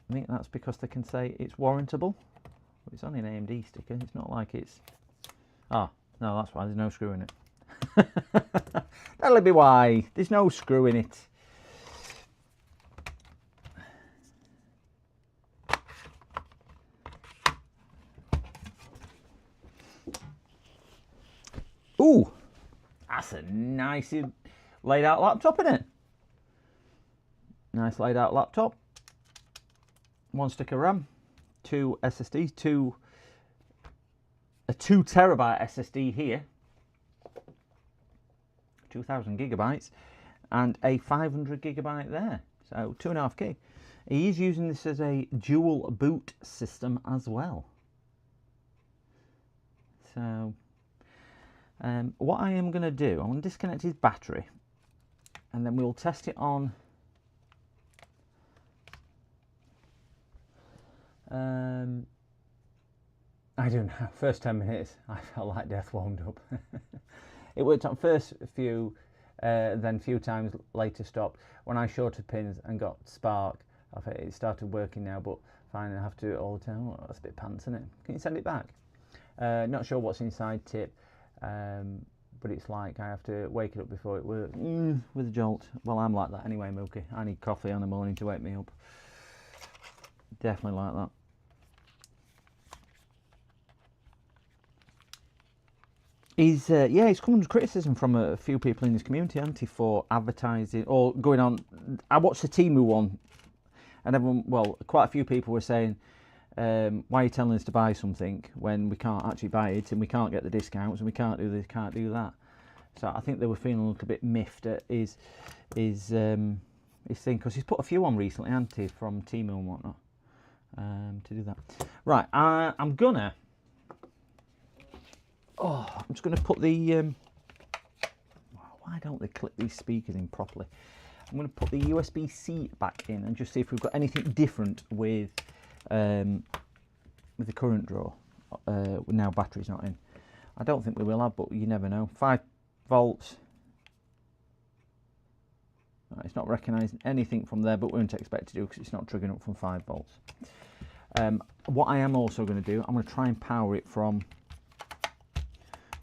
I think that's because they can say it's warrantable. But it's only an AMD sticker. It's not like it's... Ah, no, that's why there's no screw in it. That'll be why. There's no screw in it. Ooh, that's a nice laid out laptop, isn't it? Nice laid out laptop. 1 stick of RAM, 2 SSDs, a 2 terabyte SSD here, 2000 gigabytes, and a 500 gigabyte there. So 2.5 gig. He is using this as a dual boot system as well. So what I am going to do, I'm going to disconnect his battery, and then we'll test it on I don't know, first 10 minutes I felt like death warmed up. It worked on first few, then a few times later stopped. When I shorted pins and got spark, it started working now, but fine, I have to do it all the time. Oh, that's a bit pants, isn't it? Can you send it back? Not sure what's inside tip, but it's like I have to wake it up before it works with a jolt. Well, I'm like that anyway, Milky. I need coffee on the morning to wake me up. Definitely like that. He's come under criticism from a few people in his community, hasn't he, for advertising or going on. I watched the Temu one, and everyone, well, quite a few people were saying, why are you telling us to buy something when we can't actually buy it and we can't get the discounts and we can't do this, can't do that? So I think they were feeling a little bit miffed at his thing, because he's put a few on recently, hasn't he, from Temu and whatnot, to do that. Right, I'm just going to put the... why don't they clip these speakers in properly? I'm going to put the USB-C back in and just see if we've got anything different with the current drawer. Now battery's not in. I don't think we will have, but you never know. 5 volts. It's not recognising anything from there, but we wouldn't expect to do because it's not triggering up from 5 volts. What I am also going to do, I'm going to try and power it from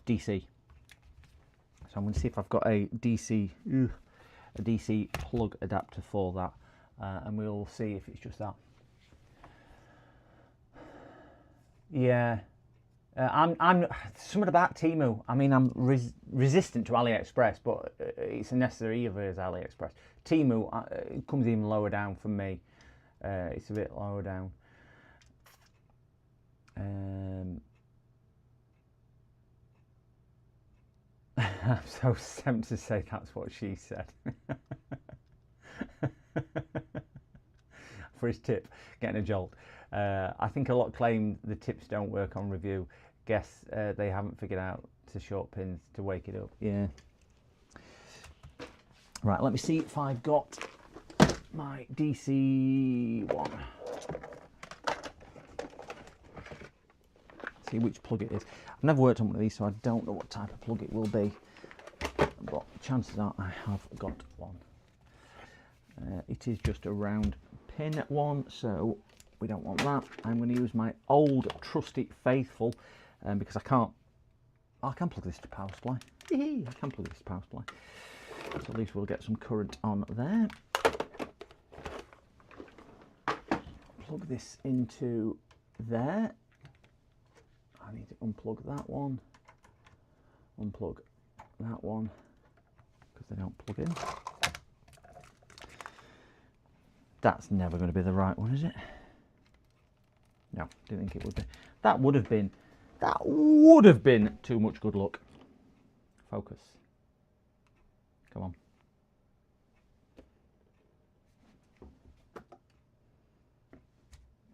DC. So I'm going to see if I've got a DC plug adapter for that, and we'll see if it's just that. Yeah, I'm something about Temu. I mean, I'm resistant to AliExpress, but it's a necessary evil as AliExpress. Temu it comes even lower down for me. It's a bit lower down. I'm so tempted to say that's what she said. For his tip, getting a jolt. I think a lot claim the tips don't work on review. Guess they haven't figured out to short pins to wake it up. Yeah. Right, let me see if I've got my DC one. See which plug it is. I've never worked on one of these, so I don't know what type of plug it will be. But chances are I have got one. It is just a round pin one, so we don't want that. I'm going to use my old trusty faithful, because I can plug this to power supply. I can plug this to power supply. So at least we'll get some current on there. Plug this into there. I need to unplug that one, unplug that one, because they don't plug in. That's never going to be the right one, is it? No, didn't think it would be. That would have been too much good luck. Focus. Come on.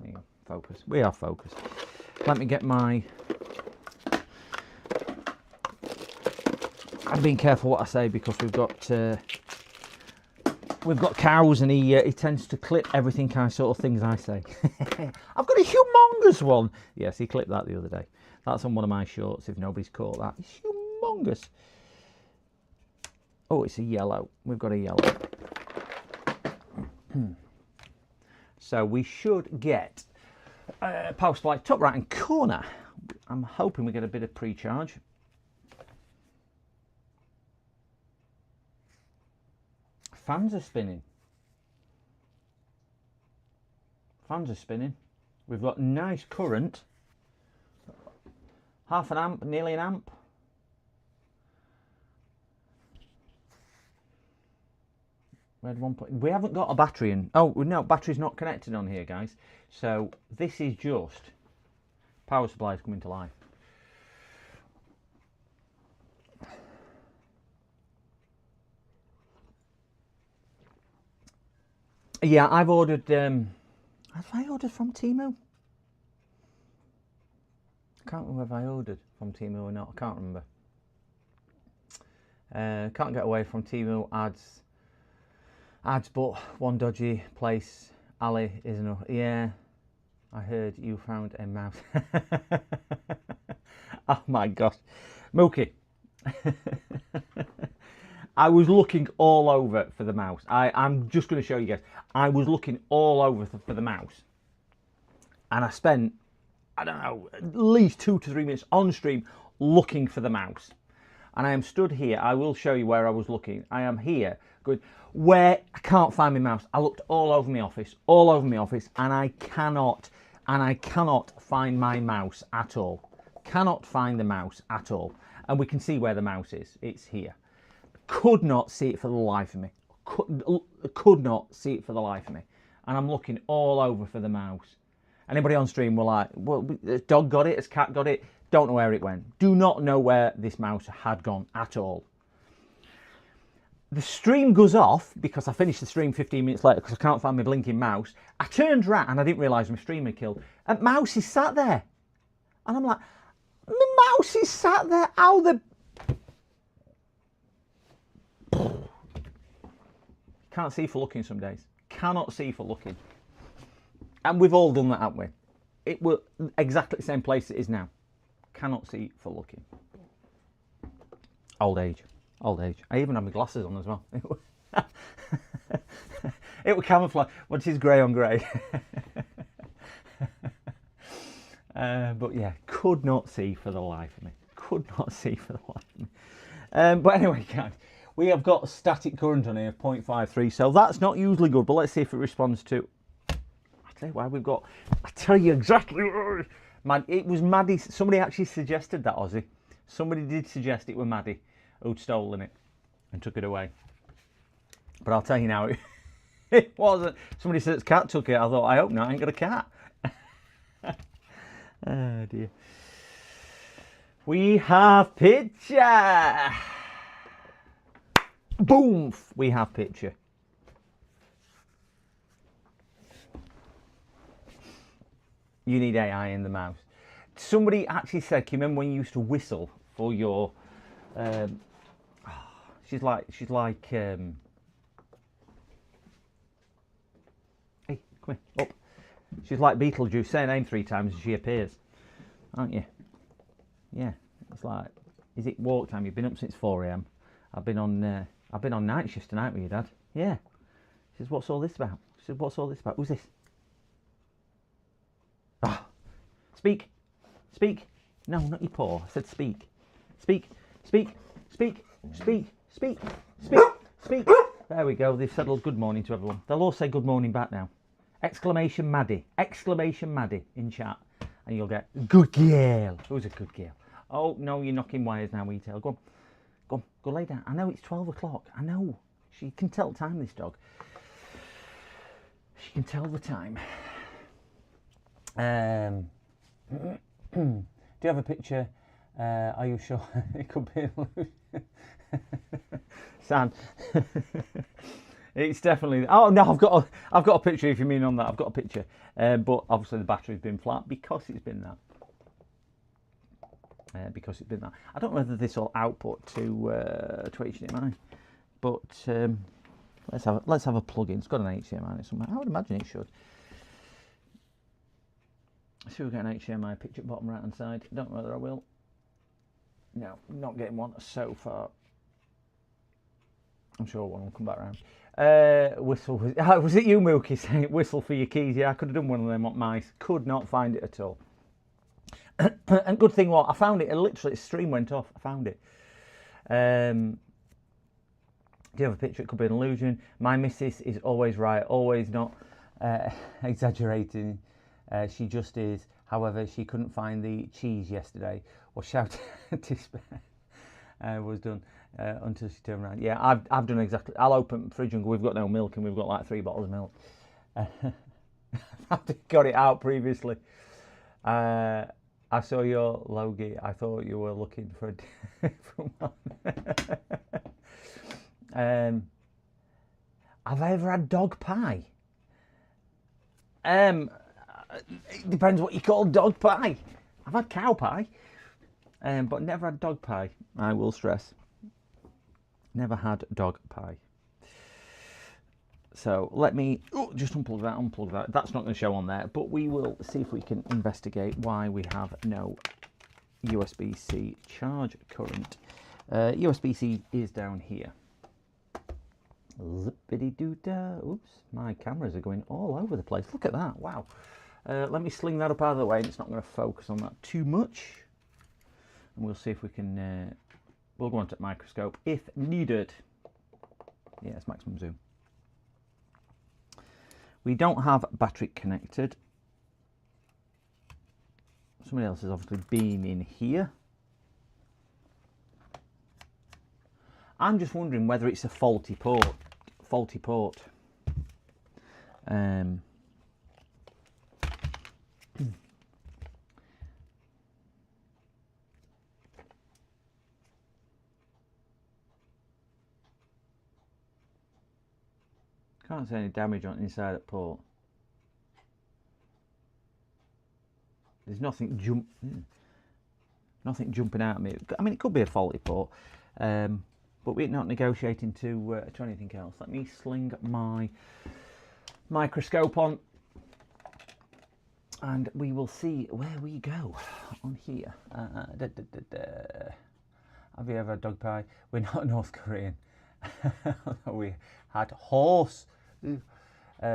There you go. Focus. We are focused. Let me get my... I'm being careful what I say because we've got cows and he tends to clip everything sort of things I say. I've got a humongous one. Yes, he clipped that the other day. That's on one of my shorts if nobody's caught that. It's humongous. Oh, it's a yellow. We've got a yellow. So we should get power supply top right hand corner. I'm hoping we get a bit of pre-charge. Fans are spinning. Fans are spinning. We've got nice current. Half an amp, nearly an amp. We had 1 point. We haven't got a battery in. Oh no, battery's not connected on here, guys. So this is just power supplies coming to life. Yeah, I've ordered. Have I ordered from Temu? I can't remember if I ordered from Temu or not. I can't remember. Can't get away from Temu ads. Ads, but one dodgy place. Ali is enough. Yeah, I heard you found a mouse. Oh my gosh, Mookie. I was looking all over for the mouse. I'm just going to show you guys. I was looking all over for the mouse. And I spent, I don't know, at least 2 to 3 minutes on stream looking for the mouse. And I am stood here. I will show you where I was looking. I am here going, where I can't find my mouse. I looked all over my office, and I cannot find my mouse at all. Cannot find the mouse at all. And we can see where the mouse is. It's here. Could not see it for the life of me. Could not see it for the life of me. And I'm looking all over for the mouse. Anybody on stream were like, well, has dog got it? Has cat got it? Don't know where it went. Do not know where this mouse had gone at all. The stream goes off because I finished the stream 15 minutes later because I can't find my blinking mouse. I turned around and I didn't realise my stream had killed. And mouse is sat there. And I'm like, my mouse is sat there. How the... Can't see for looking some days. Cannot see for looking. And we've all done that, haven't we? It was exactly the same place it is now. Cannot see for looking. Old age. Old age. I even had my glasses on as well. It would camouflage. What is grey on grey? But yeah, could not see for the life of me. Could not see for the life of me. But anyway, guys. We have got static current on here of 0.53, so that's not usually good, but let's see if it responds to... I'll tell you why we've got... I'll tell you exactly... It was Maddie. Somebody actually suggested that, Aussie. Somebody did suggest it was Maddie who'd stolen it and took it away. But I'll tell you now, it wasn't. Somebody said its cat took it. I thought, I hope not, I ain't got a cat. Oh dear. We have picture. Boom! We have picture. You need AI in the mouse. Somebody actually said, can you remember when you used to whistle for your... she's like... hey, come here, up. She's like Beetlejuice. Say her name 3 times and she appears. Aren't you? Yeah. It's like, is it walk time? You've been up since 4 AM. I've been on night shift tonight with your dad. Yeah. She says, what's all this about? She says, what's all this about? Who's this? Ah. Speak. Speak. No, not your paw. I said speak. Speak. Speak. Speak. Speak. Speak. Speak. Speak. There we go. They've said good morning to everyone. They'll all say good morning back now. Exclamation Maddie. Exclamation Maddie in chat. And you'll get good girl. Who's a good girl? Oh, no, you're knocking wires now, E-tail. Go on. Go on. Go lay down. I know it's 12 o'clock. I know. She can tell time, this dog. She can tell the time. Do you have a picture? Are you sure it could be? Sam. It's definitely. Oh no, I've got a picture. If you mean on that, I've got a picture. But obviously the battery's been flat because it's been that. I don't know whether this will output to HDMI, but let's have a plug-in. It's got an HDMI in it somewhere. I would imagine it should. See if we get an HDMI picture bottom right hand side. Don't know whether I will. No, not getting one so far. I'm sure one will come back around. Whistle. Was it you, Mookie, saying whistle for your keys? Yeah, I could have done one of them on mice. Could not find it at all. And good thing what I found it. Literally, the stream went off. I found it. Do you have a picture? It could be an illusion. My missus is always right, always not exaggerating. She just is. However, she couldn't find the cheese yesterday, or shouted despair was done until she turned around. Yeah, I've done exactly. I'll open the fridge and go, we've got no milk, and we've got like 3 bottles of milk. I've got it out previously. I saw your Logie. I thought you were looking for a different one. Have I ever had dog pie? It depends what you call dog pie. I've had cow pie, but never had dog pie. I will stress. Never had dog pie. So let me just unplug that. That's not going to show on there, but we will see if we can investigate why we have no USB-C charge current. USB-C is down here. Zippity-doo-dah. Oops, my cameras are going all over the place. Look at that, wow. Let me sling that up out of the way, and it's not going to focus on that too much. And we'll see if we can, we'll go on to microscope if needed. Yeah, it's maximum zoom. We don't have battery connected. Somebody else has obviously been in here. I'm just wondering whether it's a faulty port. Can't see any damage on inside that port. There's nothing jumping out at me. I mean, it could be a faulty port, but we're not negotiating to anything else. Let me sling my microscope on, and we will see where we go on here. Have you ever had dog pie? We're not North Korean. We had horse.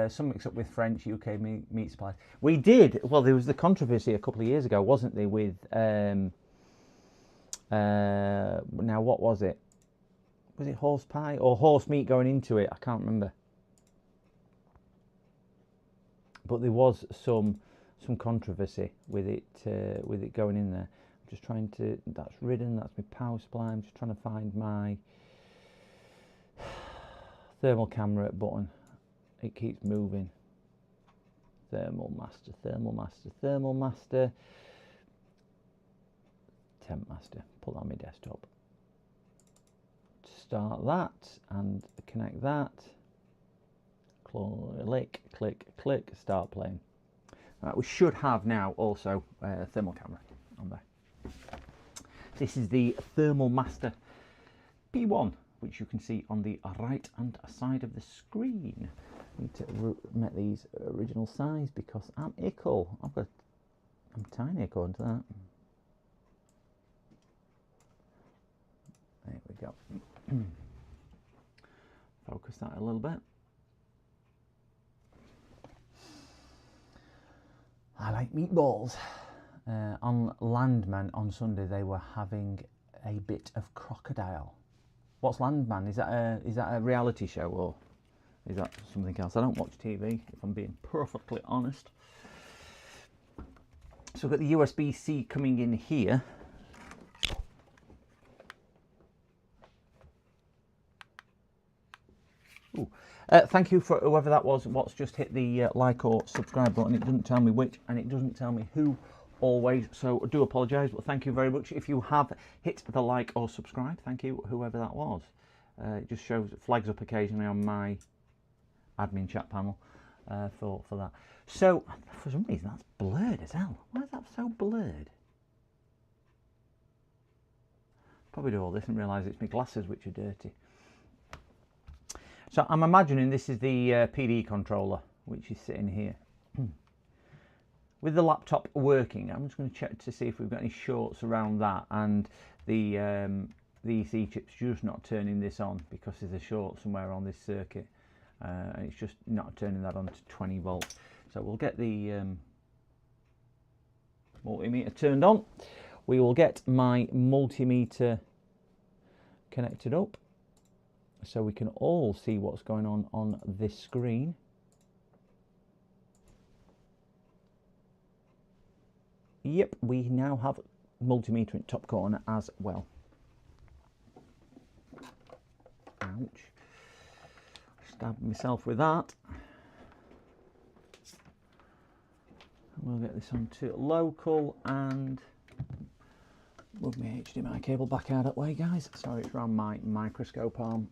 Some mix up with French, UK meat supplies. We did. Well, there was the controversy a couple of years ago, wasn't there? With now, what was it? Was it horse pie or horse meat going into it? I can't remember. But there was some controversy with it going in there. I'm just trying to. That's ridden. That's my power supply. I'm just trying to find my thermal camera button. It keeps moving. Thermal master, thermal master, thermal master. Temp master. Put that on my desktop. Start that and connect that. Click, click, click. Start playing. Right, we should have now also a thermal camera on there. This is the Thermal Master P1, which you can see on the right hand side of the screen. I need to make these original size because I'm ickle. I'm tiny according to that. There we go. Focus that a little bit. I like meatballs. On Landman on Sunday they were having a bit of crocodile. What's Landman? Is that a reality show or is that something else? I don't watch TV, if I'm being perfectly honest. So I've got the USB-C coming in here. Ooh. Thank you for whoever that was, what's just hit the like or subscribe button. It doesn't tell me which, and it doesn't tell me who always, so I do apologise, but thank you very much. If you have hit the like or subscribe, thank you, whoever that was. It just shows, it flags up occasionally on my admin chat panel for that. So, for some reason, that's blurred as hell. Why is that so blurred? Probably do all this and realise it's my glasses which are dirty. So I'm imagining this is the PD controller, which is sitting here. With the laptop working, I'm just going to check to see if we've got any shorts around that, and the EC chip's just not turning this on because there's a short somewhere on this circuit, and it's just not turning that on to 20 volts. So we'll get the multimeter turned on. We will get my multimeter connected up so we can all see what's going on this screen. Yep, we now have multimeter in top corner as well. Ouch. Stabbed myself with that. We'll get this onto local and move my HDMI cable back out that way, guys. Sorry, it's around my microscope arm.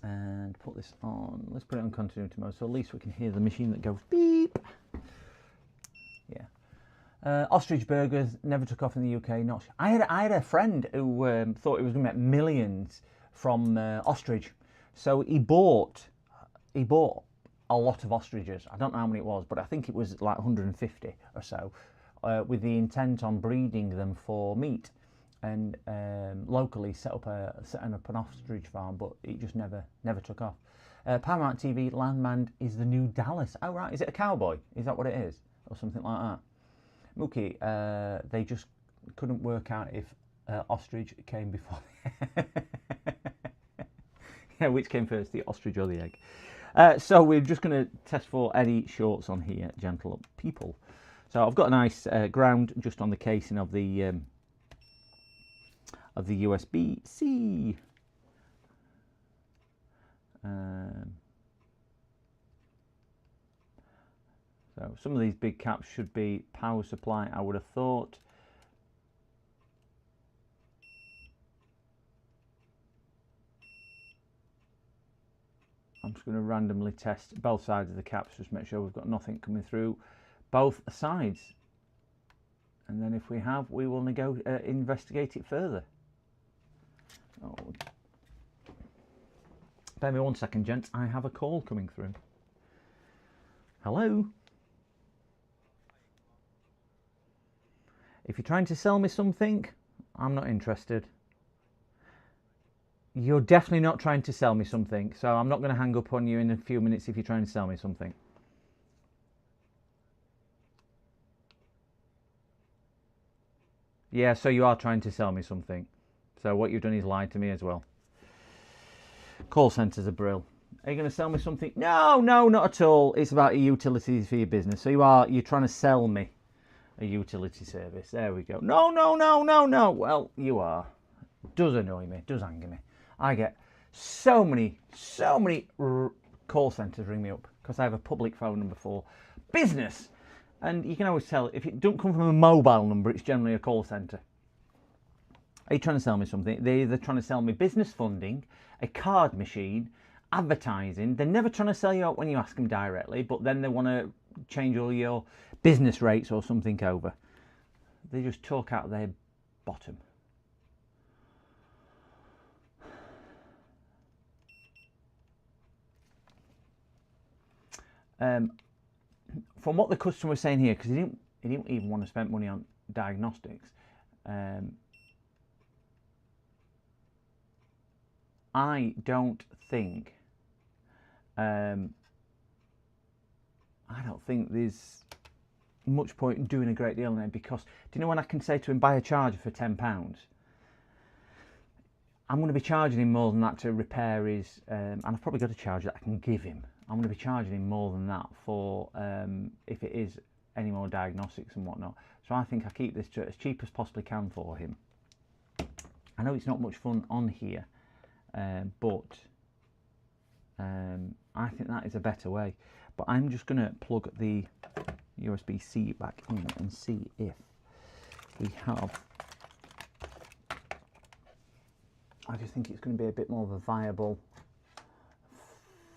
And put this on, let's put it on continuity mode so at least we can hear the machine that goes beep. Yeah. Ostrich burgers never took off in the UK. Not. I had a friend who thought he was going to make millions from ostrich, so he bought a lot of ostriches. I don't know how many it was, but I think it was like 150 or so, with the intent on breeding them for meat. And locally setting up an ostrich farm, but it just never took off. Paramount TV Landman is the new Dallas. Oh right, is it a cowboy? Is that what it is, or something like that? Mookie, they just couldn't work out if ostrich came before. Yeah, which came first, the ostrich or the egg? So we're just going to test for any shorts on here, gentle people. So I've got a nice ground just on the casing of the USB-C. So some of these big caps should be power supply, I would have thought. I'm just going to randomly test both sides of the caps, just make sure we've got nothing coming through both sides. And then if we have, we will investigate it further. Oh. Bear me 1 second, gents. I have a call coming through. Hello? If you're trying to sell me something, I'm not interested. You're definitely not trying to sell me something, so I'm not going to hang up on you in a few minutes if you're trying to sell me something. Yeah, so you are trying to sell me something. So what you've done is lied to me as well. Call centres are brill. Are you going to sell me something? No, not at all. It's about your utilities for your business. So you're trying to sell me a utility service. There we go. No. Well, you are. Does annoy me. Does anger me. I get so many call centres ring me up because I have a public phone number for business. And you can always tell if it don't come from a mobile number, it's generally a call centre. Are you trying to sell me something? They're either trying to sell me business funding, a card machine, advertising. They're never trying to sell you out when you ask them directly, but then they want to change all your business rates or something over. They just talk out their bottom. From what the customer was saying here, because he didn't even want to spend money on diagnostics. I don't think there's much point in doing a great deal on it, because do you know when I can say to him, buy a charger for £10? I'm going to be charging him more than that to repair his, and I've probably got a charger that I can give him. I'm going to be charging him more than that for if it is any more diagnostics and whatnot. So I think I keep this to as cheap as possibly can for him. I know it's not much fun on here, but I think that is a better way. But I'm just going to plug the USB-C back in and see if we have. I just think it's going to be a bit more of a viable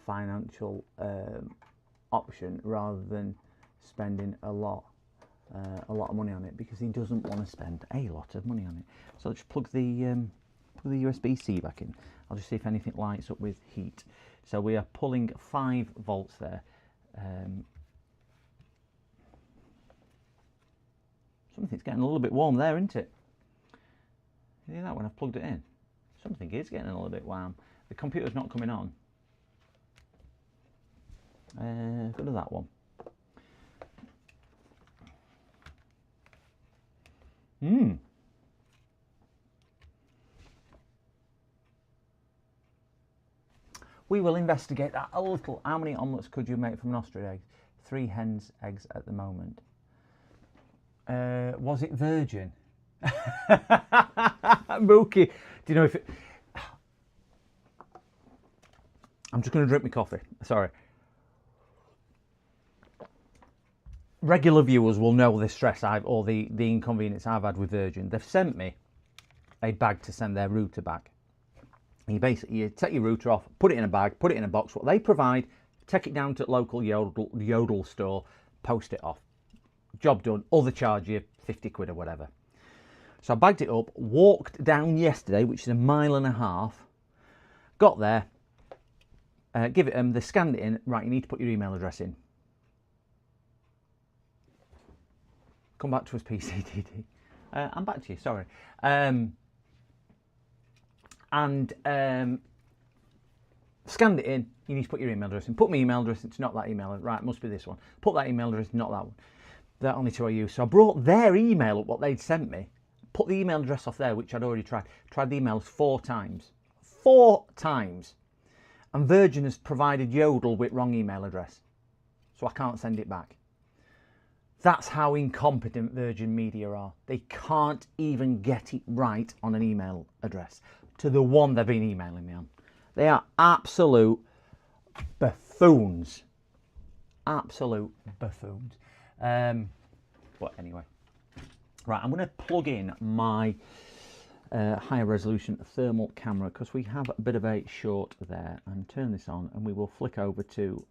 financial option rather than spending a lot of money on it, because he doesn't want to spend a lot of money on it. So I'll just plug the USB-C back in. I'll just see if anything lights up with heat. So we are pulling 5 volts there. Something's getting a little bit warm there, isn't it? You hear that when I've plugged it in? Something is getting a little bit warm. The computer's not coming on. Go to that one. We will investigate that a little. How many omelettes could you make from an ostrich egg? 3 hens' eggs at the moment. Was it virgin? Mookie, do you know if it... I'm just going to drink my coffee. Sorry. Regular viewers will know the stress or the inconvenience I've had with Virgin. They've sent me a bag to send their router back. You take your router off, put it in a bag, put it in a box. What they provide, take it down to the local Yodel store, post it off. Job done. Other charge you 50 quid or whatever. So I bagged it up, walked down yesterday, which is a mile and a half. Got there, give it them. They scanned it in. Right, you need to put your email address in. Come back to us, PCDD. I'm back to you, sorry. Scanned it in. You need to put your email address in. Put my email address. It's not that email. Right, it must be this one. Put that email address, not that one. They're only 2 I use. So I brought their email up, what they'd sent me. Put the email address off there, which I'd already tried. Tried the emails 4 times. 4 times. And Virgin has provided Yodel with wrong email address. So I can't send it back. That's how incompetent Virgin Media are. They can't even get it right on an email address to the one they've been emailing me on. They are absolute buffoons. Absolute buffoons. But anyway. Right, I'm going to plug in my higher resolution thermal camera, because we have a bit of a short there, and turn this on, and we will flick over to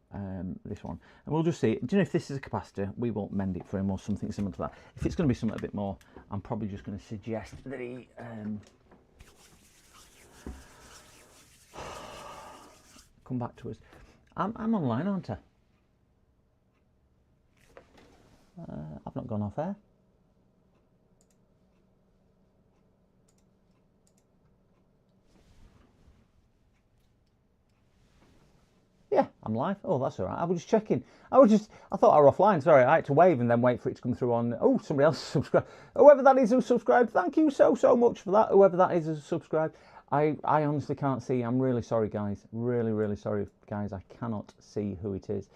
this one, and we'll just see. Do you know if this is a capacitor? We won't mend it for him or something similar to that. If it's going to be something a bit more, I'm probably just going to suggest that he come back to us. I'm online, aren't I? I've not gone off air. Yeah, I'm live. Oh, that's all right. I was just checking. I thought I were offline. Sorry, I had to wave and then wait for it to come through on. Oh, somebody else subscribed. Whoever that is who subscribed, thank you so much for that. Whoever that is who subscribed. I honestly can't see. I'm really sorry, guys. Really sorry, guys. I cannot see who it is.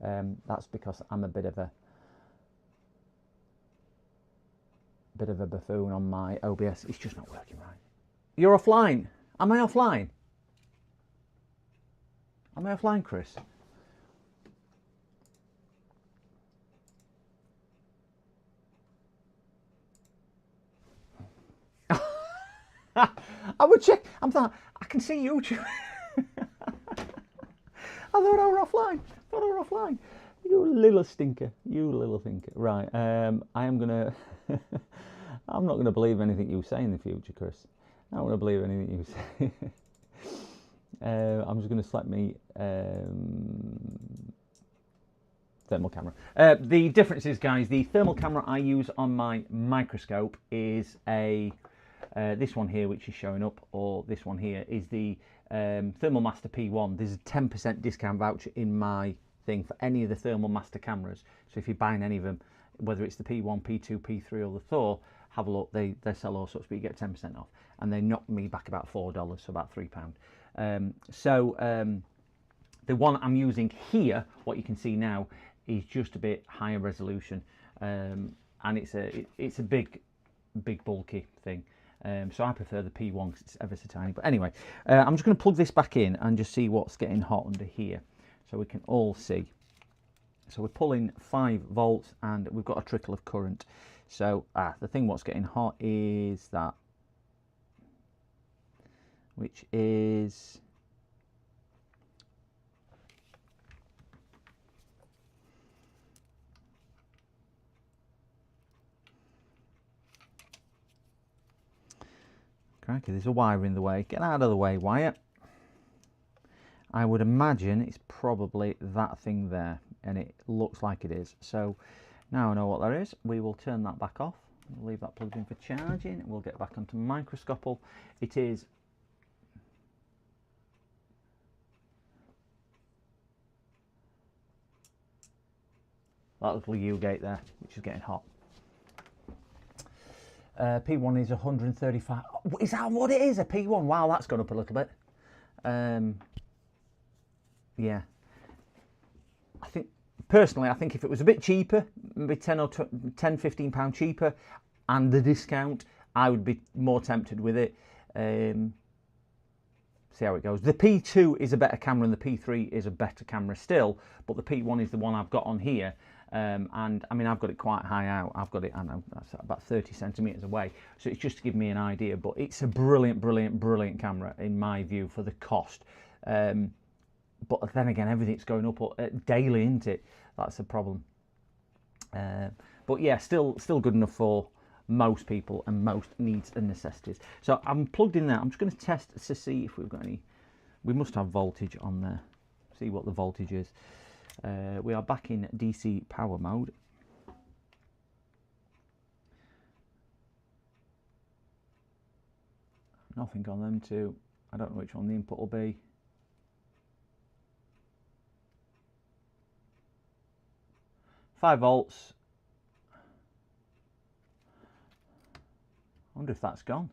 That's because I'm a bit of a buffoon on my OBS. It's just not working right. You're offline. Am I offline? Am I offline, Chris? I would check. I can see YouTube. I thought I were offline. You little stinker. You little thinker. Right. I am gonna. I'm not gonna believe anything you say in the future, Chris. I don't want to believe anything you say. I'm just going to select me thermal camera. The difference is, guys, the thermal camera I use on my microscope is this one here, which is showing up, or this one here is the Thermal Master P1. There's a 10% discount voucher in my thing for any of the Thermal Master cameras. So if you're buying any of them, whether it's the P1, P2, P3 or the Thor, have a look. They sell all sorts, but you get 10% off. And they knocked me back about $4, so about £3. The one I'm using here, what you can see now, is just a bit higher resolution, and it's a big bulky thing. So I prefer the P1 because it's ever so tiny. But anyway, I'm just going to plug this back in and just see what's getting hot under here, so we can all see. So we're pulling 5 volts and we've got a trickle of current. So the thing what's getting hot is that, which is crikey, there's a wire in the way. Get out of the way, wire. I would imagine it's probably that thing there, and it looks like it is. So now I know what that is. We will turn that back off. We'll leave that plugged in for charging. We'll get back onto Microsolder. It is that little U-gate there, which is getting hot. P1 is 135. Oh, is that what it is? A P1? Wow, that's gone up a little bit. Yeah. I think, personally, I think if it was a bit cheaper, maybe 10 or 10, 15 pound cheaper, and the discount, I would be more tempted with it. See how it goes. The P2 is a better camera and the P3 is a better camera still, but the P1 is the one I've got on here. And I mean, I've got it quite high out. I've got it, I know, that's about 30 centimeters away. So it's just to give me an idea, but it's a brilliant, brilliant, brilliant camera in my view for the cost. But then again, everything's going up daily, isn't it? That's the problem. But yeah, still good enough for most people and most needs and necessities. So I'm plugged in there. I'm just going to test to see if we've got any. We must have voltage on there. See what the voltage is. We are back in DC power mode. Nothing on them two. I don't know which one the input will be. Five volts. I wonder if that's gone.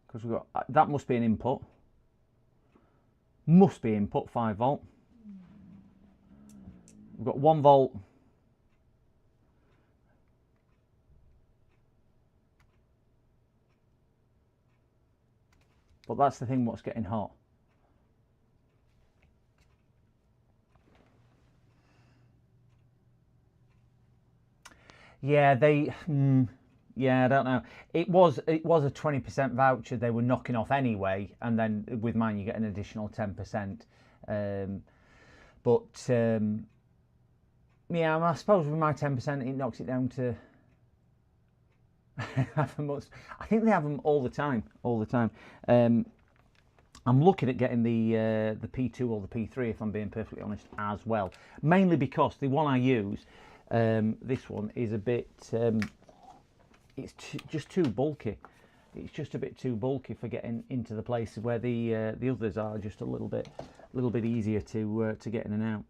Because we've got, that must be an input. Must be input, 5 volt. We've got 1 volt. But that's the thing what's getting hot. Yeah, yeah, I don't know. It was a 20% voucher they were knocking off anyway, and then with mine you get an additional 10%. Yeah, I suppose with my 10% it knocks it down to. I think they have them all the time. I'm looking at getting the P2 or the P3 if I'm being perfectly honest as well. Mainly because the one I use, this one is a bit. It's just too bulky. It's just a bit too bulky for getting into the places where the others are just a little bit easier to get in and out.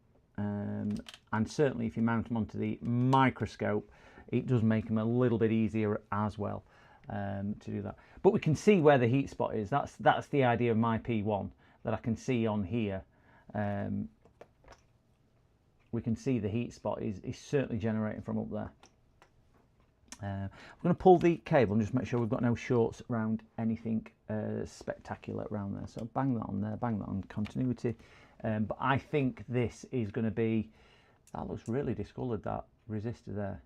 And certainly if you mount them onto the microscope, it does make them a little bit easier as well to do that. But we can see where the heat spot is. That's the idea of my P1, that I can see on here. We can see the heat spot is certainly generating from up there. I'm going to pull the cable and just make sure we've got no shorts around anything spectacular around there. So bang that on there, bang that on continuity. But I think this is going to be, that looks really discoloured, that resistor there.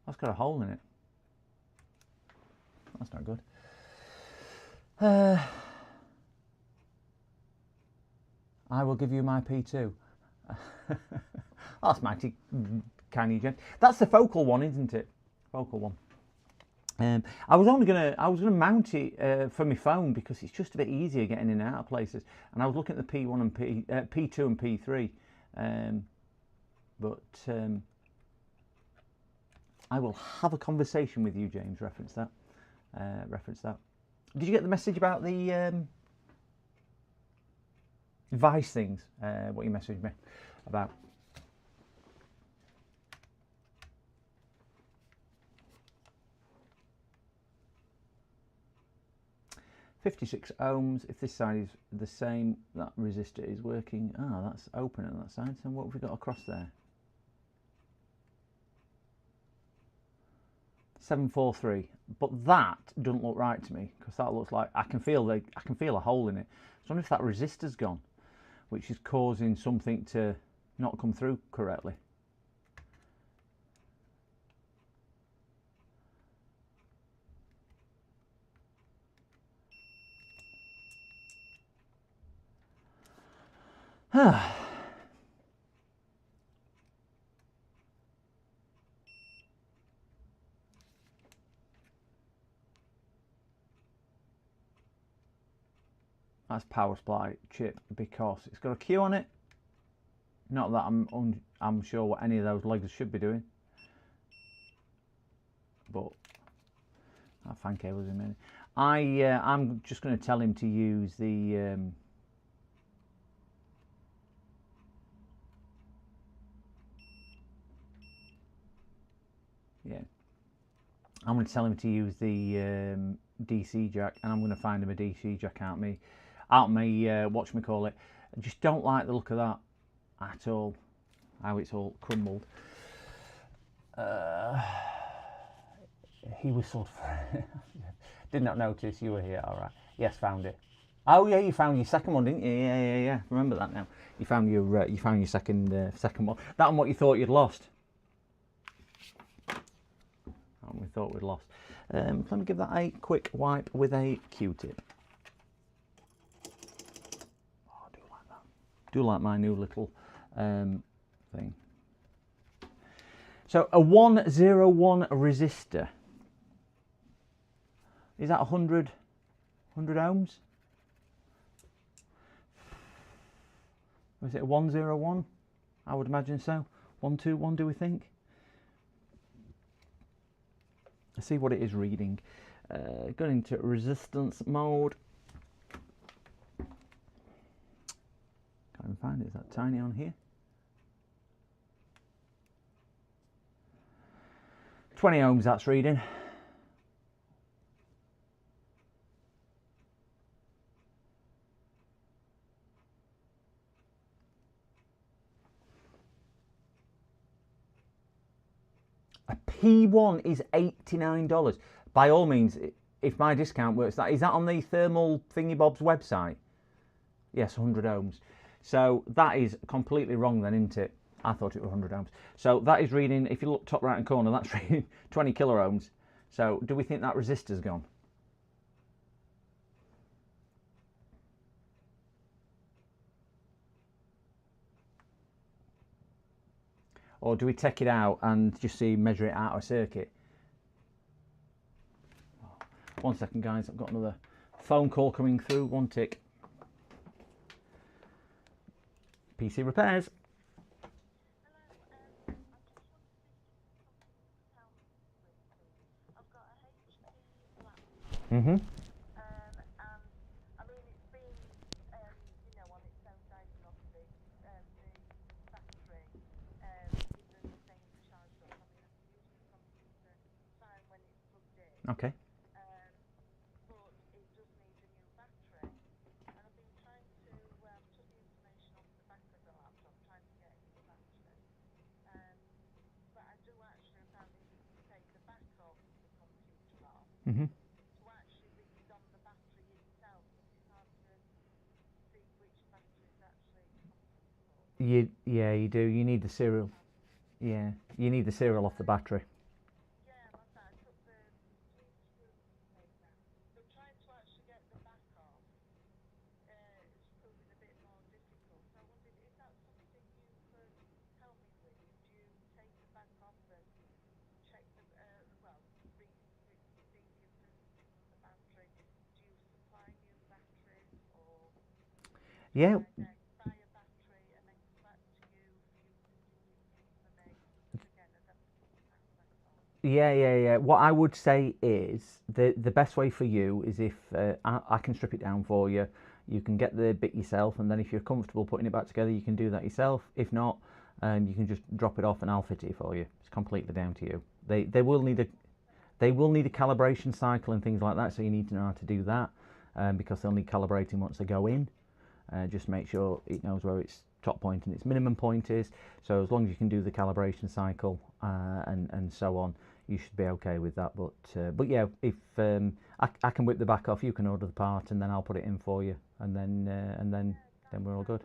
That's got a hole in it. That's not good. I will give you my P2. That's mighty kind of gent. That's the focal one, isn't it? Focal one. I was gonna mount it for my phone because it's just a bit easier getting in and out of places. And I was looking at the P1 and P2 and P3, but I will have a conversation with you, James. Reference that. Did you get the message about the Vice things? What you messaged me about? 56 ohms. If this side is the same, that resistor is working. Ah, that's open on that side. So what have we got across there? 743. But that doesn't look right to me, because that looks like I can feel a hole in it. So I wonder if that resistor's gone, which is causing something to not come through correctly. That's power supply chip, because it's got a Q on it. Not that I'm sure what any of those legs should be doing, but that fan cable's in a minute. I'm just going to tell him to use the I'm going to tell him to use the DC jack, and I'm going to find him a DC jack out me whatchamacallit. I just don't like the look of that at all, how it's all crumbled. He whistled for did not notice you were here. All right, yes, found it. Oh yeah, you found your second one, didn't you? Yeah. Remember that now. You found your second one. That one what you thought you'd lost. That one we thought we'd lost. Let me give that a quick wipe with a Q-tip. Oh, I do like that. Do like my new little thing. So a 101 resistor. Is that 100 ohms? Was it a 101? I would imagine so. 121, do we think? Let's see what it is reading. Going into resistance mode. Can't even find it. Is that tiny on here? 20 ohms that's reading. A P1 is $89. By all means, if my discount works, is that on the Thermal Thingy Bob's website? Yes, 100 ohms. So that is completely wrong then, isn't it? I thought it was 100 ohms. So that is reading, if you look top right hand corner, that's reading 20 kilo ohms. So do we think that resistor's gone? Or do we take it out and just see, measure it out of circuit? 1 second, guys, I've got another phone call coming through. One tick. PC repairs. Mm-hmm. Okay. Mm-hmm. Yeah, you do. You need the serial. Yeah, you need the serial off the battery. Yeah. Yeah. What I would say is the best way for you is if I can strip it down for you. You can get the bit yourself, and then if you're comfortable putting it back together, you can do that yourself. If not, you can just drop it off and I'll fit it for you. It's completely down to you. They will need a calibration cycle and things like that, so you need to know how to do that. because they'll need calibrating once they go in. Just make sure it knows where its top point and its minimum point is. So as long as you can do the calibration cycle and so on, you should be okay with that. But yeah, if I can whip the back off, you can order the part, and then I'll put it in for you, and then we're all good.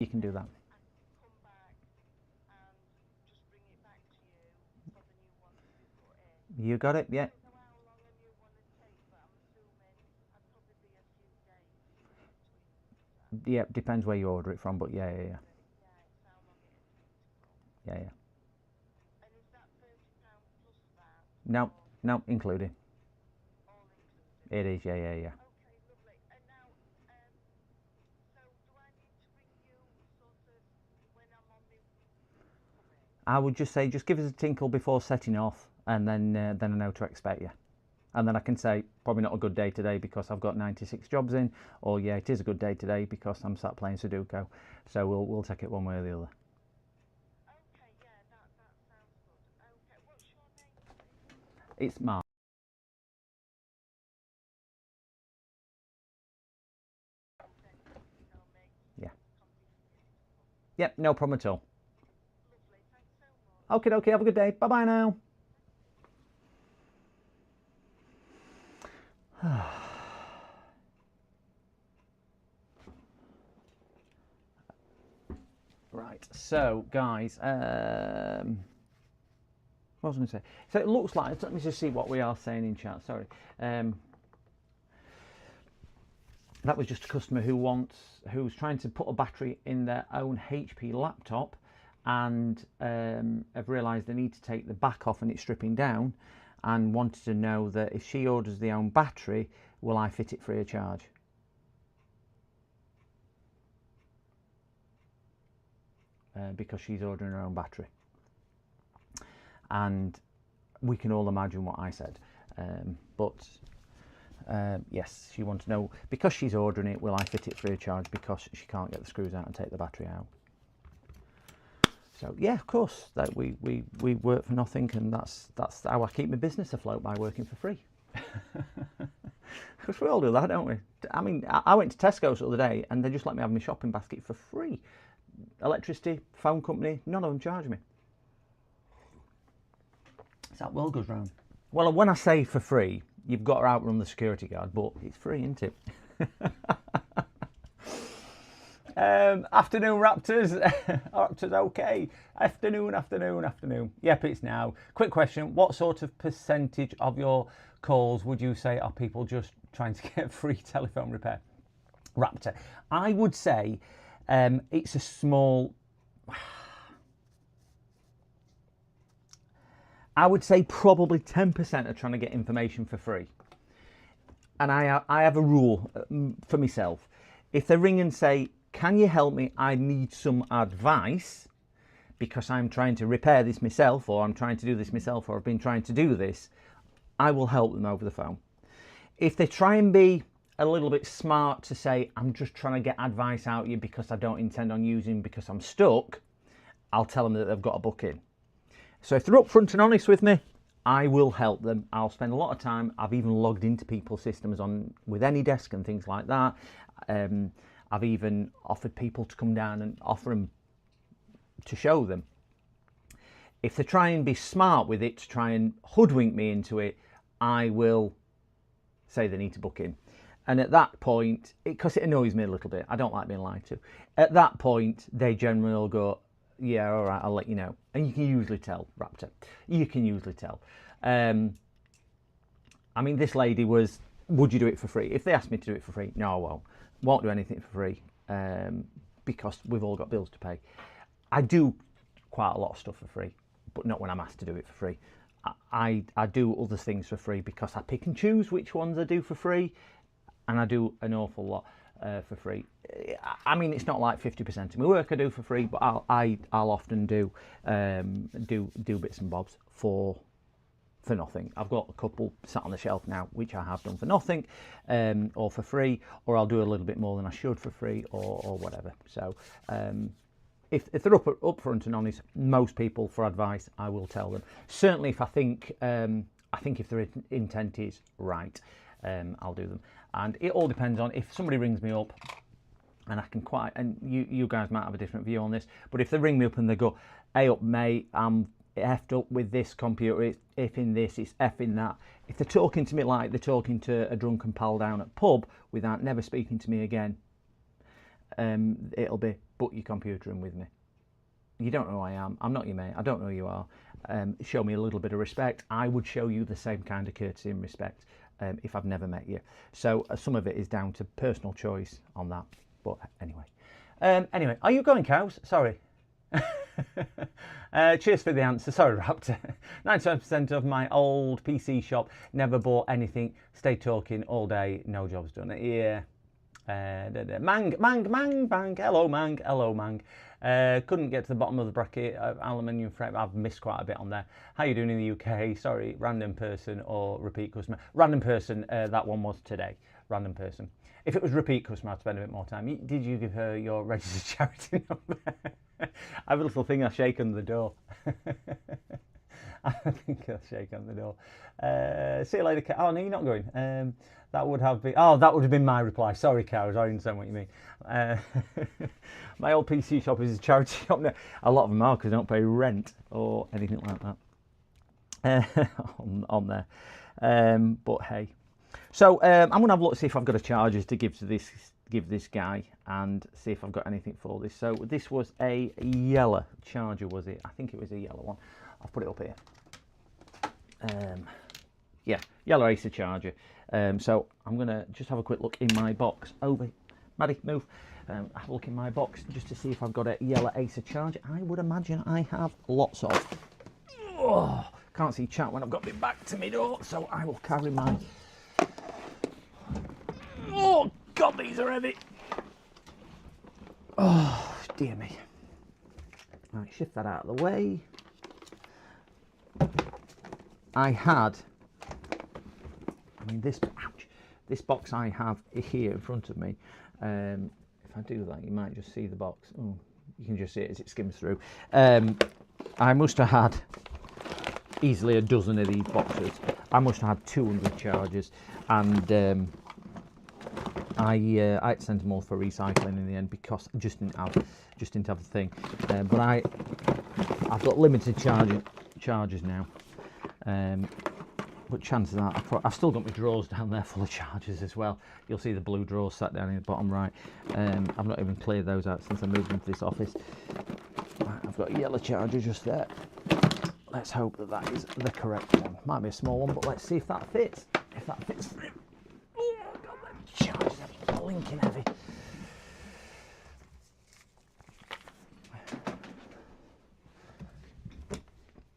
You can do that. You got it, yeah. Yeah, depends where you order it from, but yeah. Yeah. No, no, included. It is, yeah. I would just say, just give us a tinkle before setting off, and then I know to expect you. And then I can say, probably not a good day today because I've got 96 jobs in, or yeah, it is a good day today because I'm sat playing Sudoku. So we'll take it one way or the other. It's Mark. Yeah. Yep, no problem at all. Okay, have a good day. Bye bye now. Right, so guys, what was I going to say? So it looks like, let me just see what we are saying in chat, sorry. That was just a customer who's trying to put a battery in their own HP laptop and have realised they need to take the back off and it's stripping down, and wanted to know that if she orders the own battery, will I fit it free of charge? Because she's ordering her own battery. And we can all imagine what I said. Yes, she wants to know, because she's ordering it, will I fit it free of charge because she can't get the screws out and take the battery out. So yeah, of course, that we work for nothing, and that's how I keep my business afloat, by working for free. Because we all do that, don't we? I mean, I went to Tesco's the other day and they just let me have my shopping basket for free. Electricity, phone company, none of them charge me. Is that well goes round? Well, when I say for free, you've got to outrun the security guard, but it's free, isn't it? Afternoon, Raptors. Raptors, okay. Afternoon. Yep, it's now. Quick question. What sort of percentage of your calls would you say are people just trying to get free telephone repair? Raptor. I would say it's a small... I would say probably 10% are trying to get information for free. And I have a rule for myself. If they ring and say, can you help me? I need some advice because I'm trying to repair this myself, or I'm trying to do this myself, or I've been trying to do this, I will help them over the phone. If they try and be a little bit smart to say, I'm just trying to get advice out of you because I don't intend on using because I'm stuck, I'll tell them that they've got a book in. So if they're upfront and honest with me, I will help them. I'll spend a lot of time. I've even logged into people's systems with AnyDesk and things like that. I've even offered people to come down and offer them to show them. If they try and be smart with it, to try and hoodwink me into it, I will say they need to book in. And at that point, because it annoys me a little bit, I don't like being lied to. At that point, they generally will go, yeah, all right, I'll let you know. And you can usually tell, Raptor. You can usually tell. I mean, this lady was, would you do it for free? If they asked me to do it for free, no, I won't. Won't do anything for free because we've all got bills to pay. I do quite a lot of stuff for free, but not when I'm asked to do it for free. I do other things for free because I pick and choose which ones I do for free, and I do an awful lot for free. I mean, it's not like 50% of my work I do for free, but I'll often do bits and bobs for nothing. I've got a couple sat on the shelf now which I have done for nothing, or for free, or I'll do a little bit more than I should for free, or whatever. So if they're upfront and honest, most people, for advice, I will tell them. Certainly if I think if their intent is right, I'll do them. And it all depends on if somebody rings me up, and I can and you guys might have a different view on this, but if they ring me up and they go, hey up mate, I'm effed up with this computer, it's effing this, it's effing that. If they're talking to me like they're talking to a drunken pal down at pub without never speaking to me again, it'll be, put your computer in with me. You don't know who I am, I'm not your mate, I don't know who you are. Show me a little bit of respect. I would show you the same kind of courtesy and respect if I've never met you. So some of it is down to personal choice on that. But anyway, are you going, cows? Sorry. Cheers for the answer. Sorry, Raptor. 97% of my old PC shop never bought anything. Stay talking all day. No jobs done. Yeah. Mang. Hello, Mang. Couldn't get to the bottom of the bracket. Aluminium frame. I've missed quite a bit on there. How you doing in the UK? Sorry, random person or repeat customer? Random person. That one was today. Random person. If it was repeat customer, I'd spend a bit more time. Did you give her your registered charity number? I have a little thing I shake under the door. I think I'll shake under the door. See you later. Oh no, you're not going. That would have been my reply. Sorry, cows. I understand what you mean. My old PC shop is a charity shop now. A lot of them are because they don't pay rent or anything like that on there. But hey. So I'm going to have a look to see if I've got a charges to give to this give this guy and see if I've got anything for this. So this was a yellow charger, was it? I think it was a yellow one. I'll put it up here. Yeah, yellow Acer charger. So I'm gonna just have a quick look in my box. Over, Maddie, move. Have a look in my box just to see if I've got a yellow Acer charger. I would imagine I have lots of. Oh, can't see chat when I've got my back to my door, so I will carry my. Oh God, these are heavy. Oh dear me. Right, shift that out of the way. I mean this, ouch, this box I have here in front of me. If I do that, you might just see the box. Oh, you can just see it as it skims through. I must have had easily a dozen of these boxes. I must have had 200 chargers, and I had to send them all for recycling in the end because I just didn't have the thing. But I've got limited chargers now. But chances are, I've still got my drawers down there full of chargers as well. You'll see the blue drawers sat down in the bottom right. I've not even cleared those out since I moved into this office. Right, I've got a yellow charger just there. Let's hope that that is the correct one. Might be a small one, but let's see if that fits. If that fits. Oh God, them chargers are blinking heavy.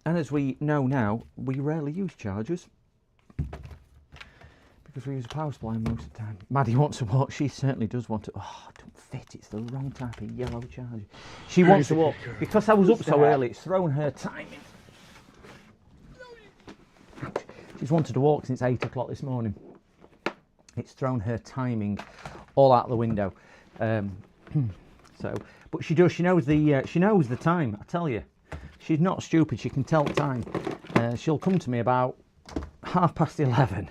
And as we know now, we rarely use chargers because we use a power supply most of the time. Maddie wants to walk. She certainly does want to. Oh, it don't fit. It's the wrong type of yellow charger. She wants to walk. Because I was up so early, it's thrown her timing. She's wanted to walk since 8 o'clock this morning. It's thrown her timing all out the window. So, but she does. She knows the time. I tell you. She's not stupid, she can tell time. She'll come to me about 11:30,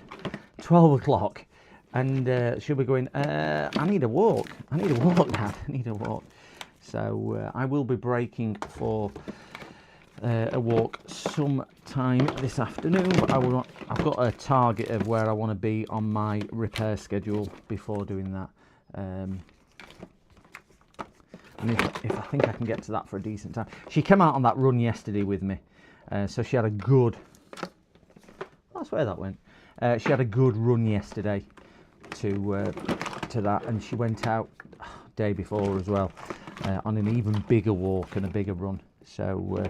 12 o'clock, and she'll be going, I need a walk, Dad, I need a walk. So I will be breaking for a walk sometime this afternoon, but I've got a target of where I want to be on my repair schedule before doing that. And if I think I can get to that for a decent time. She came out on that run yesterday with me, so she had a good, that's where that went. She had a good run yesterday to that, and she went out day before as well on an even bigger walk and a bigger run. So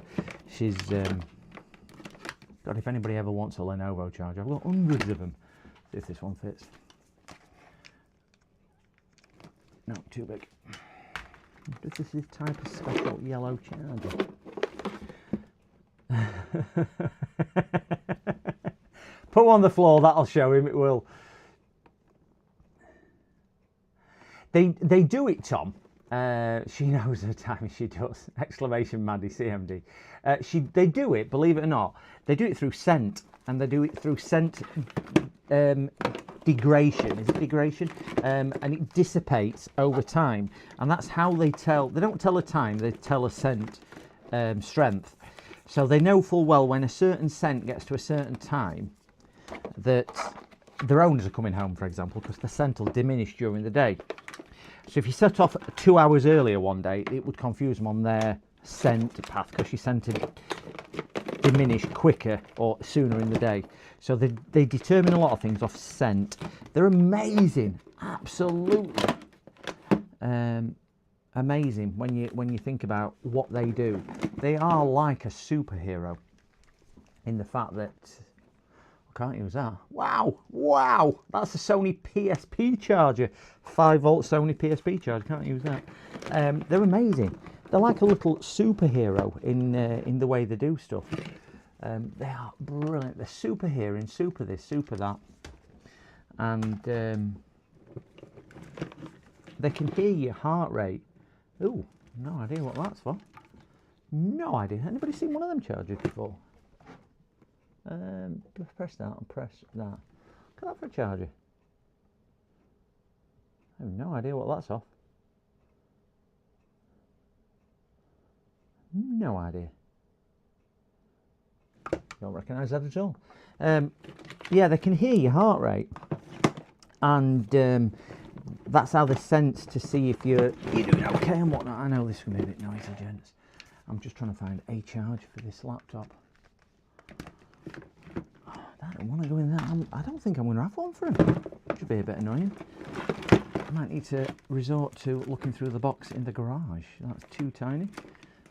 she's God, if anybody ever wants a Lenovo charger, I've got hundreds of them. See if this one fits. No, too big. This is this type of special yellow charger. Put one on the floor, that'll show him, it will. They do it, Tom. She knows her time, she does. Exclamation Maddie, CMD. They do it, believe it or not, they do it through scent, and they do it through scent degradation. Is it degradation? And it dissipates over time, and that's how they tell. They don't tell a time, they tell a scent strength. So they know full well when a certain scent gets to a certain time that their owners are coming home, for example, because the scent will diminish during the day. So if you set off 2 hours earlier one day, it would confuse them on their scent path because your scent would diminish quicker or sooner in the day. So they determine a lot of things off scent. They're amazing, absolutely amazing when you think about what they do. They are like a superhero in the fact that I can't use that. Wow, that's a Sony PSP charger, 5-volt Sony PSP charger. Can't use that. They're amazing. They're like a little superhero in the way they do stuff. They are brilliant. They're super hearing, super this, super that, and they can hear your heart rate. Ooh, no idea what that's for. No idea. Anybody seen one of them chargers before? Press that and press that. Look at that for a charger. I have no idea what that's off. No idea. Don't recognise that at all. Yeah, they can hear your heart rate, and that's how they sense to see if you're doing okay and whatnot. I know this is going to be a bit noisy, gents. I'm just trying to find a charge for this laptop. I don't want to go in there. I don't think I'm going to have one for him. Should be a bit annoying. I might need to resort to looking through the box in the garage. That's too tiny.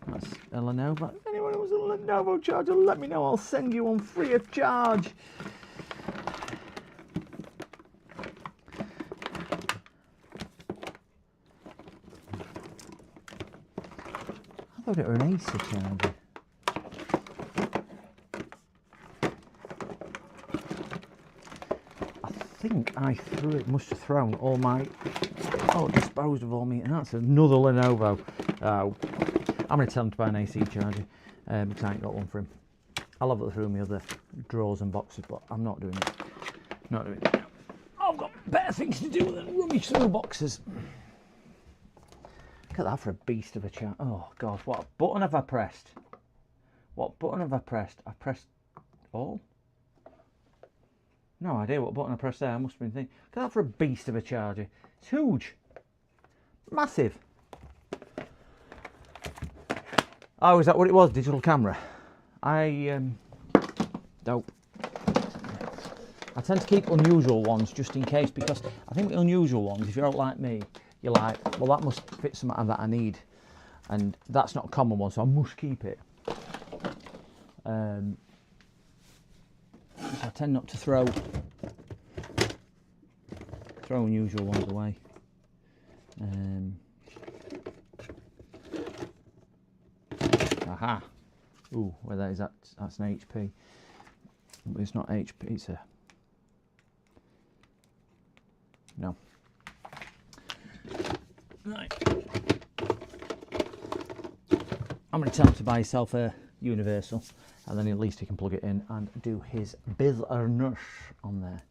That's a Lenovo. If anyone wants a Lenovo charger, let me know. I'll send you one free of charge. I thought it were an Acer charger. I think I must have thrown all my, disposed of all my, and that's another Lenovo. I'm going to tell him to buy an AC charger because I ain't got one for him. I'll have it through my other drawers and boxes, but I'm not doing it. Not doing it. I've got better things to do than rummage through boxes. Look at that for a beast of a charger. Oh God, what button have I pressed? What button have I pressed? I pressed all? No idea what button I pressed there. I must have been thinking. Look at that for a beast of a charger. It's huge. Massive. Oh, is that what it was? Digital camera. Dope. I tend to keep unusual ones just in case, because I think the unusual ones, if you're not like me, you're like, well, that must fit something that I need, and that's not a common one, so I must keep it. So I tend not to throw unusual ones away. Aha. Ooh, where that is, that's an HP. But it's not HP, it's a... No. Right. I'm going to tell him to buy himself a universal, and then at least he can plug it in and do his business on there,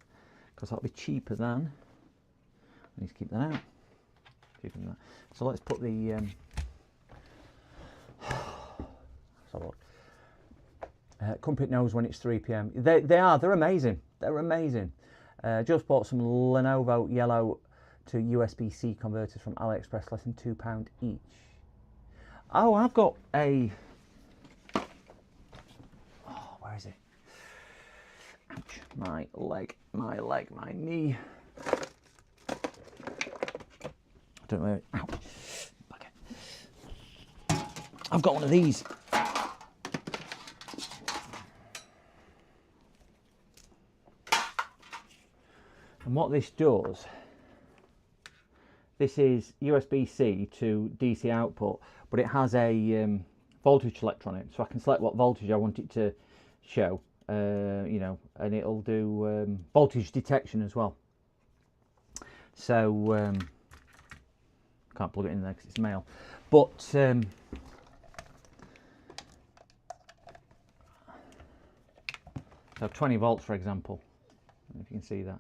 because that'll be cheaper than... I need to keep that out. Cheaper than that. So let's put the... Crumpet knows when it's 3 p.m. They're amazing. They're amazing. Just bought some Lenovo yellow to USB-C converters from AliExpress, less than £2 each. Oh, I've got a... Oh, where is it? Ouch, my leg, my knee. I don't know where it... Ow. Okay. I've got one of these. And what this does, this is USB-C to DC output, but it has a voltage selector on it, so I can select what voltage I want it to show, you know, and it'll do voltage detection as well. So can't plug it in there because it's male, but so 20 volts, for example. I don't know if you can see that.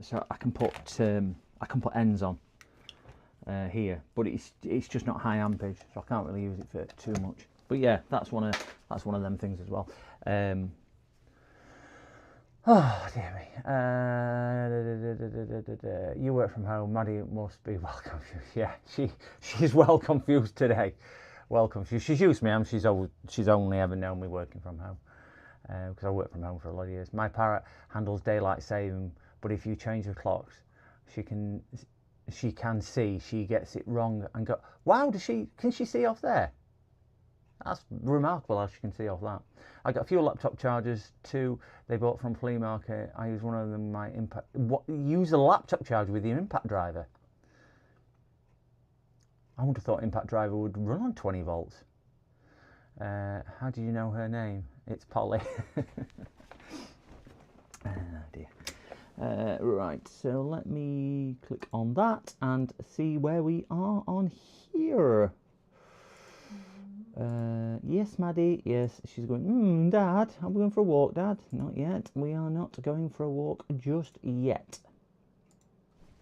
So I can put ends on here, but it's just not high ampage, so I can't really use it for too much. But yeah, that's one of them things as well. Oh dear me. You work from home. Maddie must be well confused. Yeah, she's well confused today. Well confused. She's used to me, and she's only ever known me working from home. Because I worked from home for a lot of years. My parrot handles daylight saving, but if you change the clocks, she can see. She gets it wrong and go, wow, can she see off there? That's remarkable how she can see off that. I got a few laptop chargers too. They bought from flea market. I use one of them. My impact. Use a laptop charger with your impact driver. I would have thought impact driver would run on 20 volts. How do you know her name? It's Polly. Oh dear. Right, so let me click on that and see where we are on here. Yes, Maddie, yes. She's going, Dad, are we going for a walk, Dad? Not yet. We are not going for a walk just yet.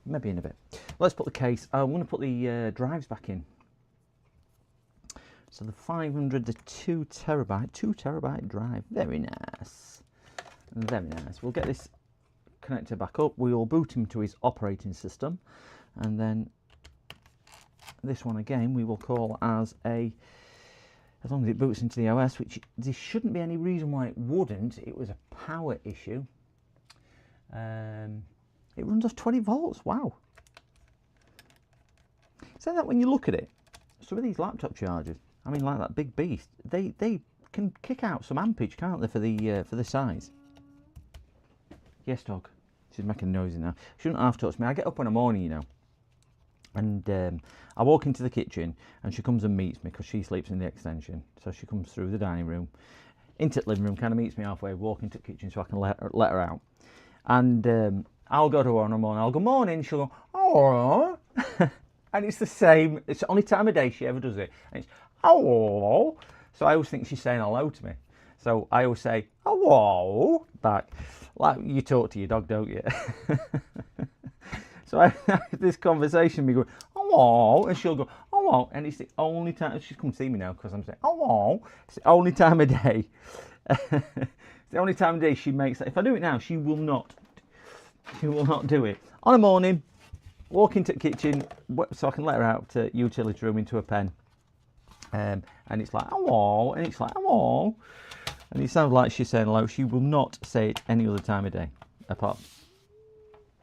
Maybe in a bit. Let's put the case. I'm going to put the drives back in. So the 500, the 2 terabyte drive. Very nice. Very nice. We'll get this connector back up. We will boot him to his operating system, and then this one again we will call as long as it boots into the OS, which there shouldn't be any reason why it wouldn't. It was a power issue. It runs off 20 volts. Wow. So that when you look at it, some of these laptop chargers, I mean, like that big beast, they can kick out some ampage, can't they, for the size? Yes, dog. She's making noise now. Shouldn't half touch me. I get up in the morning, you know, and I walk into the kitchen, and she comes and meets me because she sleeps in the extension. So she comes through the dining room, into the living room, kind of meets me halfway, walk into the kitchen so I can let her out. And I'll go to her in the morning. I'll go, morning. She'll go, oh. And it's the same. It's the only time of day she ever does it. And it's, oh. So I always think she's saying hello to me. So I always say, hello, back. Like you talk to your dog, don't you? So I have this conversation, me going, hello. And she'll go, hello. And it's the only time, she's come to see me now because I'm saying, hello. It's the only time of day. It's the only time of day she makes that. If I do it now, she will not do it. On a morning, walk into the kitchen so I can let her out to utility room into a pen. And it's like, hello. And it's like, hello. And it sounds like she's saying hello. She will not say it any other time of day. Apart.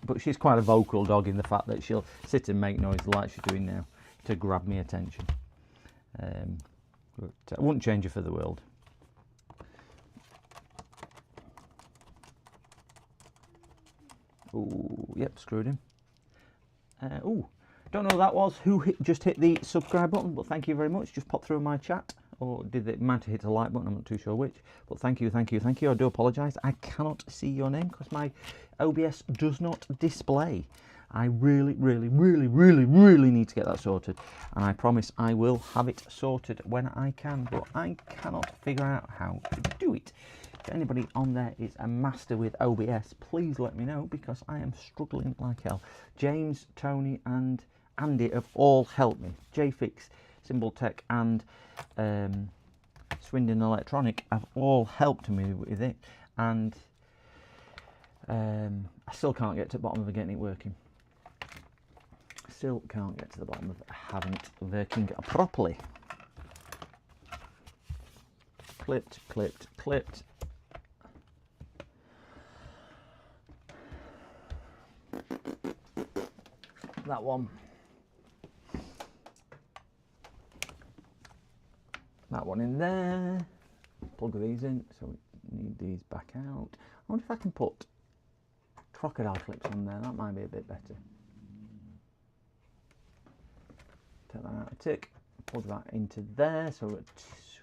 But she's quite a vocal dog in the fact that she'll sit and make noise like she's doing now to grab me attention. But I wouldn't change her for the world. Oh, yep, screwed him. Oh, don't know who that was. Who just hit the subscribe button? But thank you very much. Just popped through my chat, or did it might have hit a like button? I'm not too sure which. But thank you. I do apologise. I cannot see your name because my OBS does not display. I really need to get that sorted, and I promise I will have it sorted when I can. But I cannot figure out how to do it. If anybody on there is a master with OBS, please let me know because I am struggling like hell. James, Tony and Andy have all helped me. JFix, Symbol Tech and Swindon Electronic have all helped me with it, and I still can't get to the bottom of getting it working. Still can't get to the bottom of having it working properly. Clipped. That one. That one in there. Plug these in, so we need these back out. I wonder if I can put crocodile clips on there. That might be a bit better. Take that out a tick. Plug that into there, so we're at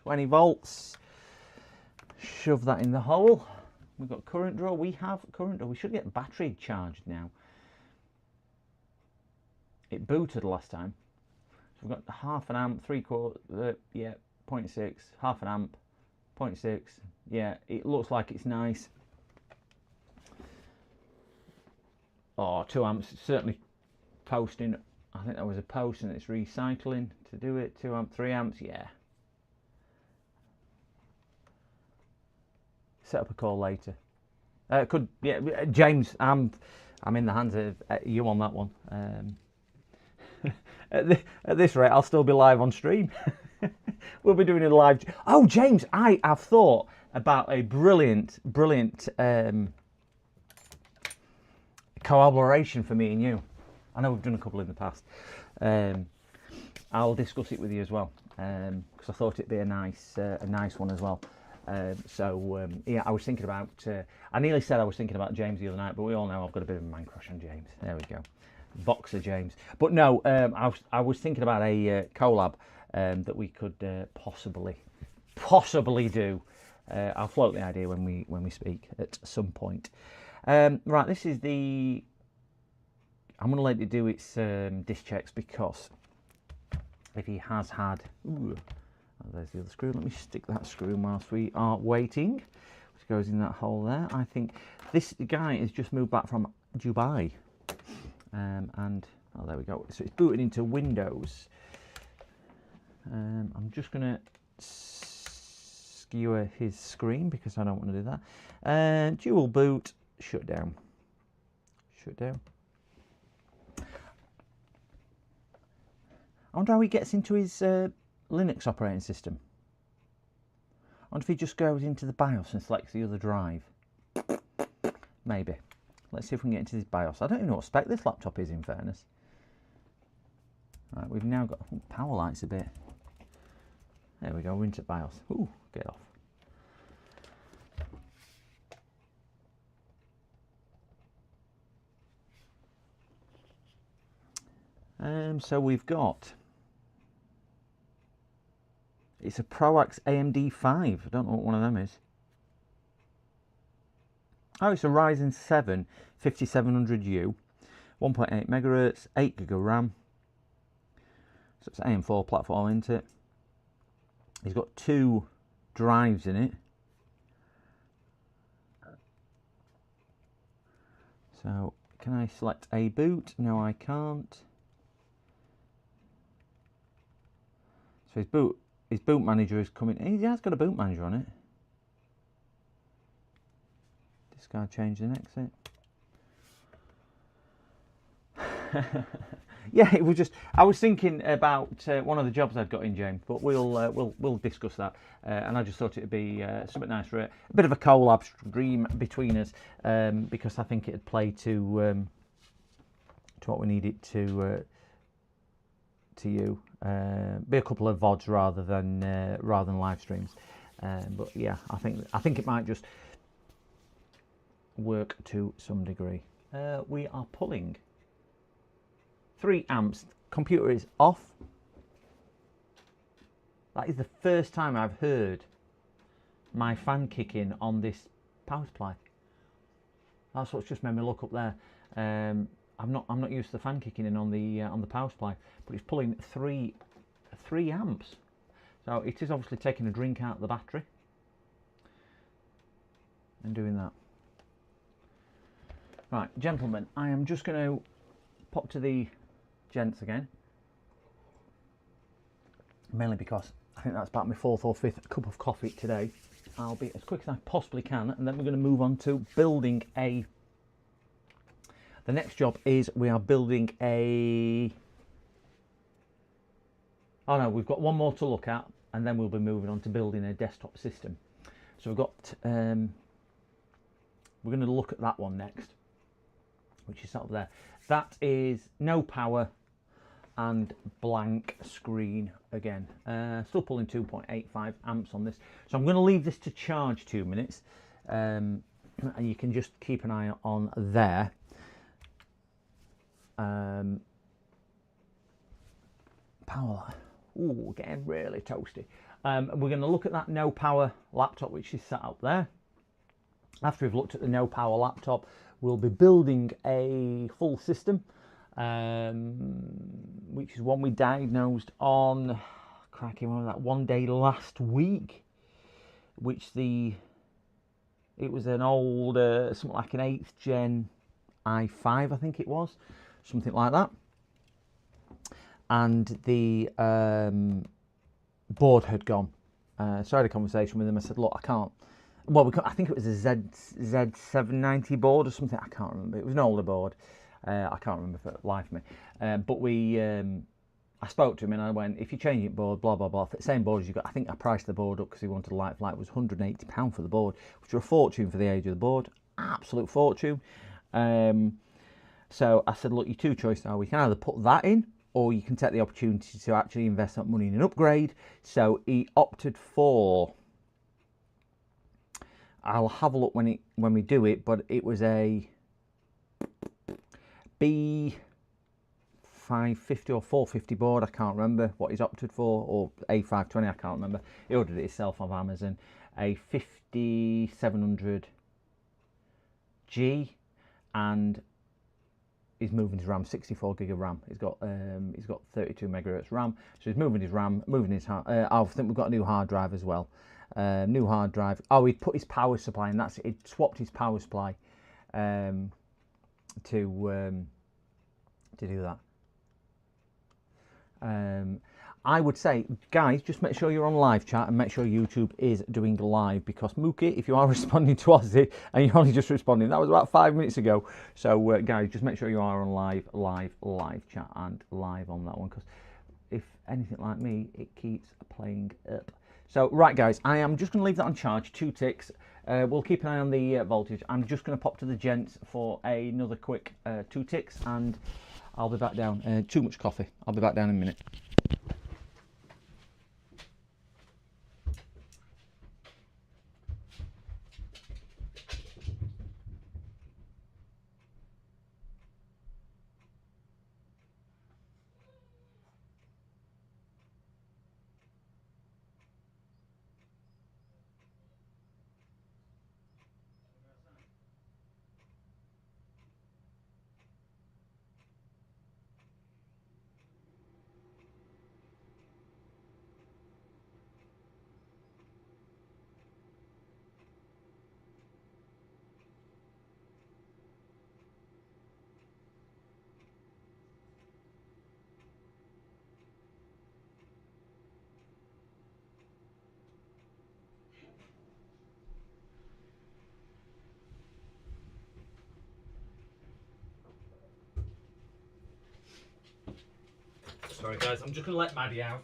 20 volts. Shove that in the hole. We've got current draw. We have current draw. We should get battery charged now. It booted last time. So we've got half an amp, 3/4, yeah, 0.6, half an amp, 0.6. Yeah, it looks like it's nice. Oh, 2 amps, certainly posting. I think that was a post and it's recycling to do it. 2 amp, 3 amps, yeah. Set up a call later. Yeah, James, I'm in the hands of you on that one. At this rate, I'll still be live on stream. We'll be doing a live. Oh, James, I have thought about a brilliant collaboration for me and you. I know we've done a couple in the past. I'll discuss it with you as well because I thought it'd be a nice one as well. Yeah, I was thinking about. I nearly said I was thinking about James the other night, but we all know I've got a bit of a man crush on James. There we go. Boxer James. But no, I was thinking about a collab that we could possibly do. I'll float the idea when we speak at some point. Right, this is the. I'm going to let it do its disc checks because if he has had. Ooh, oh, there's the other screw. Let me stick that screw in whilst we are waiting, which goes in that hole there. I think this guy has just moved back from Dubai. And oh, there we go. So it's booted into Windows. I'm just going to skewer his screen because I don't want to do that. Dual boot, shut down. Should do. I wonder how he gets into his Linux operating system. I wonder if he just goes into the BIOS and selects the other drive. Maybe. Let's see if we can get into this BIOS. I don't even know what spec this laptop is, in fairness. Right, we've now got power lights a bit. There we go, we're into BIOS. Ooh, get off. So we've got, it's a ProAx AMD 5. I don't know what one of them is. Oh, it's a Ryzen 7 5700U, 1.8 megahertz, 8 gig of RAM. So it's an AM4 platform, isn't it? It's got 2 drives in it. So can I select a boot? No, I can't. So his boot manager is coming. He has got a boot manager on it. Discard, change the exit. Yeah, it was just. I was thinking about one of the jobs I'd got in, James, but we'll discuss that. And I just thought it'd be something nice for a bit of a collab stream between us, because I think it'd play to what we need it to you. Be a couple of VODs rather than live streams. But yeah, I think it might just work to some degree. We are pulling 3 amps. Computer is off. That is the first time I've heard my fan kick in on this power supply. That's what's just made me look up there. I'm not used to the fan kicking in on the power supply, but it's pulling 3 amps. So it is obviously taking a drink out of the battery and doing that. Right, gentlemen, I am just going to pop to the gents again, mainly because I think that's about my 4th or 5th cup of coffee today. I'll be as quick as I possibly can, and then we're going to move on to building a. The next job is we are building a. Oh no, we've got one more to look at, and then we'll be moving on to building a desktop system. So we've got. We're going to look at that one next, which is up there. That is no power and blank screen again. Still pulling 2.85 amps on this. So I'm going to leave this to charge 2 minutes, and you can just keep an eye on there. Power. Ooh, getting really toasty. We're going to look at that no power laptop which is set up there. After we've looked at the no power laptop, we'll be building a full system, which is one we diagnosed on, cracking on that one day last week, which it was an old, something like an 8th gen i5, I think it was, something like that. And the board had gone. So I had a conversation with him. I said, look, I can't. Well, I think it was a Z790 board or something. I can't remember. It was an older board. I can't remember for the life of me. But I spoke to him and I went, if you change it board, blah, blah, blah, for the same board as you got, I think I priced the board up because he wanted a light flight, was £180 for the board, which was a fortune for the age of the board. Absolute fortune. So I said, look, your 2 choices are we can either put that in, or you can take the opportunity to actually invest that money in an upgrade. So he opted for, I'll have a look when we do it, but it was a B550 or 450 board. I can't remember what he's opted for, or A520, I can't remember. He ordered it himself off Amazon. A 5700G, and he's moving his RAM, 64 gig of RAM. He's got 32 megahertz RAM, so he's moving his RAM, moving his. I think we've got a new hard drive as well. New hard drive. Oh, he'd put his power supply in. That's it. He'd swapped his power supply to do that. I would say, guys, just make sure you're on live chat and make sure YouTube is doing live, because Mookie, if you are responding to Ozzy and you're only just responding, that was about 5 minutes ago. So, guys, just make sure you are on live chat and live on that one, because if anything like me, it keeps playing up. So, right, guys, I am just going to leave that on charge, 2 ticks. We'll keep an eye on the voltage. I'm just going to pop to the gents for another quick 2 ticks, and I'll be back down. Too much coffee. I'll be back down in a minute. Sorry, guys, I'm just going to let Maddie out.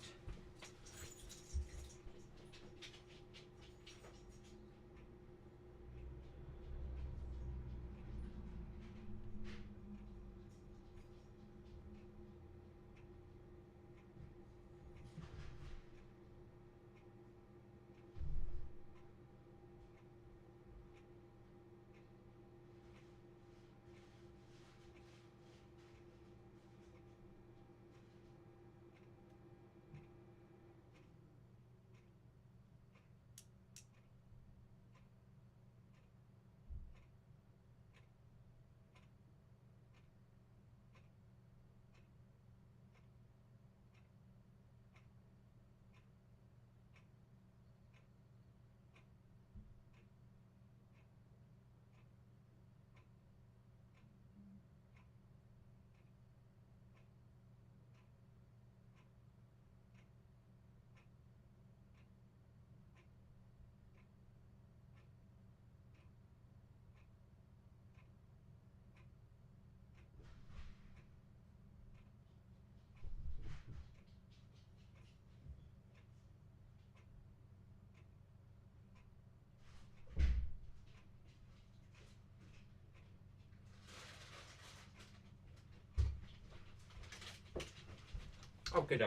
Okay,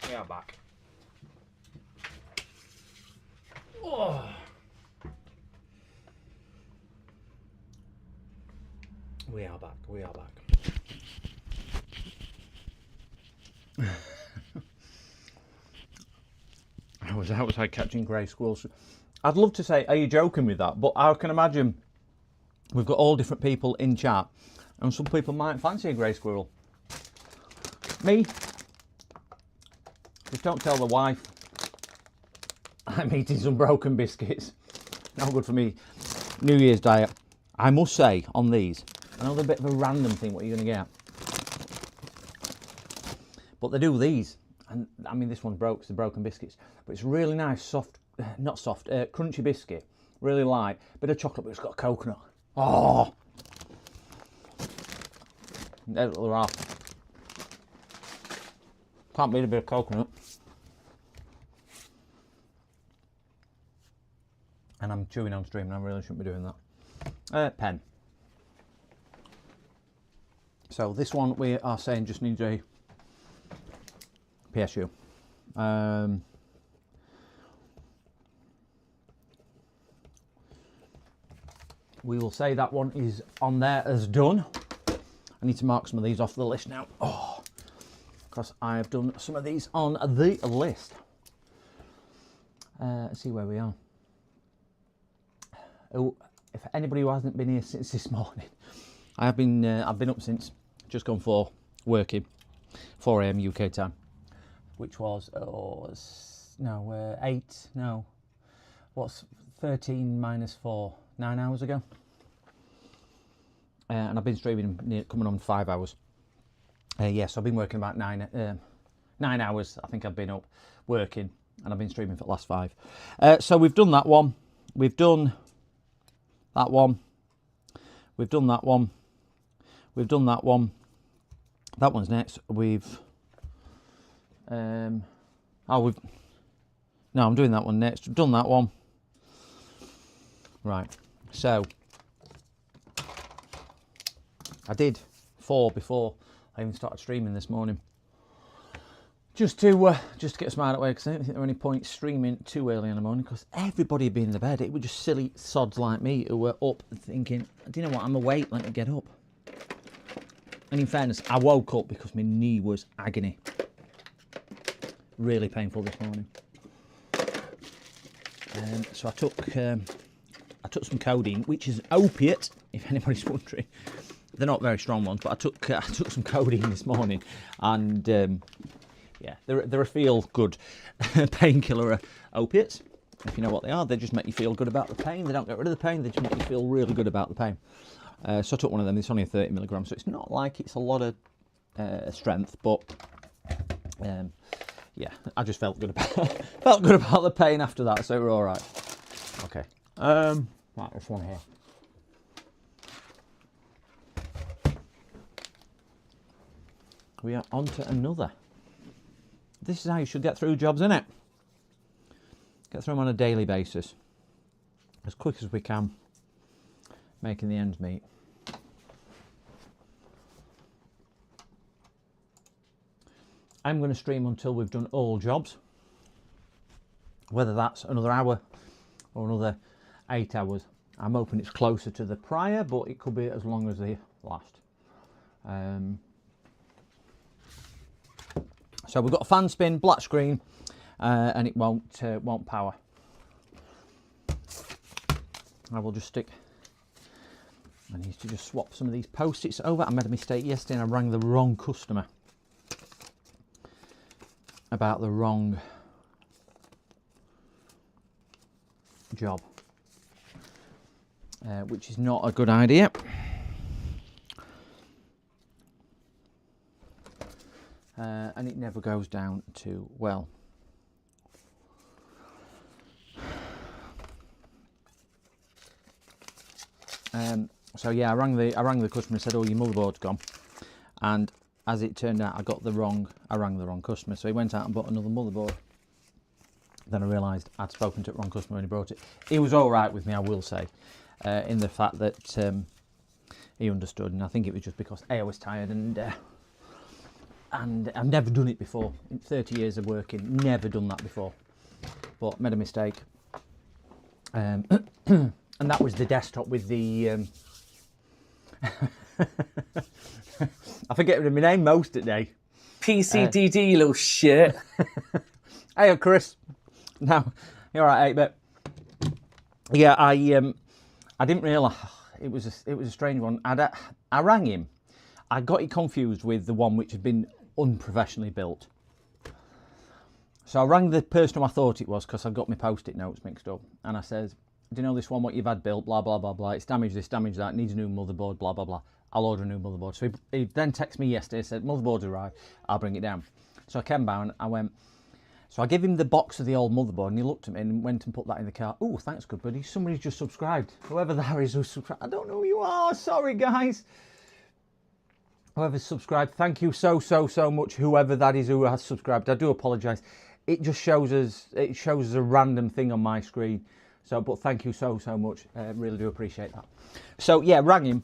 we are back. Oh. We are back. I was outside catching grey squirrels. I'd love to say, are you joking with that? But I can imagine we've got all different people in chat, and some people might fancy a grey squirrel. Me? Just don't tell the wife I'm eating some broken biscuits. Not good for me. New Year's diet. I must say, on these, another bit of a random thing, what you're going to get. But they do these, and I mean, this one's broke, it's the broken biscuits, but it's really nice, soft, not soft, crunchy biscuit, really light, bit of chocolate, but it's got coconut. Oh! There's a little half. Can't beat a bit of coconut. And I'm chewing on stream, and I really shouldn't be doing that. Pen. So this one we are saying just needs a PSU. We will say that one is on there as done. I need to mark some of these off the list now. Oh, because I have done some of these on the list. Let's see where we are. Oh, if anybody who hasn't been here since this morning, I've been up since just gone for working, 4 AM UK time, which was 13 minus 4, 9 hours ago, and I've been streaming coming on 5 hours. Yes, I've been working about 9 hours I think I've been up working, and I've been streaming for the last 5. So we've done that one, we've done that one, we've done that one, we've done that one, that one's next. We've I'm doing that one next. We've done that one. Right, so I did 4 before I even started streaming this morning, just to get some out of the way, because I didn't think there was any point streaming too early in the morning, because everybody had been in the bed. It was just silly sods like me who were up thinking, do you know what, I'm awake, let me get up. And in fairness, I woke up because my knee was agony. Really painful this morning. So I took some codeine, which is an opiate, if anybody's wondering. They're not very strong ones, but I took some codeine this morning, and yeah, they're a feel-good painkiller opiates. If you know what they are, they just make you feel good about the pain. They don't get rid of the pain, they just make you feel really good about the pain. So I took one of them. It's only a 30 milligrams, so it's not like it's a lot of strength, but yeah, I just felt good about the pain after that, so we're all right. Okay, right, this one here. We are on to another. This is how you should get through jobs, isn't it? Get through them on a daily basis, as quick as we can, making the ends meet. I'm going to stream until we've done all jobs, whether that's another hour or another 8 hours. I'm hoping it's closer to the prior, but it could be as long as the last. So we've got a fan spin, black screen, and it won't power. I will just stick. I need to just swap some of these post-its over. I made a mistake yesterday and I rang the wrong customer about the wrong job, which is not a good idea. And it never goes down too well. So yeah, I rang the customer and said, "Oh, your motherboard's gone," and as it turned out, I rang the wrong customer. So he went out and bought another motherboard. Then I realised I'd spoken to the wrong customer when he brought it. He was all right with me, I will say, in the fact that he understood, and I think it was just because I was tired, and I've never done it before. In 30 years of working, never done that before. But made a mistake. And that was the desktop with the... I forget my name most of the day. PCDD, you little shit. Hey, Chris. No, you're all right, 8-bit. Yeah, I didn't realise... It was a strange one. I rang him. I got it confused with the one which had been unprofessionally built. So I rang the person who I thought it was, because I got my post-it notes mixed up, and I says, "Do you know this one, what you've had built, blah, blah, blah, blah, it's damaged this, damaged that, needs a new motherboard, blah, blah, blah. I'll order a new motherboard." So he then texted me yesterday, said, "Motherboard's arrived, I'll bring it down." So I came down, I went, so I gave him the box of the old motherboard, and he looked at me and went and put that in the car. "Oh, thanks, good buddy, somebody's just subscribed. Whoever that is who subscribed, I don't know who you are, sorry guys. Whoever's subscribed, thank you so much, whoever that is who has subscribed. I do apologise. It just shows us a random thing on my screen. So, but thank you so much. Really do appreciate that." So yeah, rang him.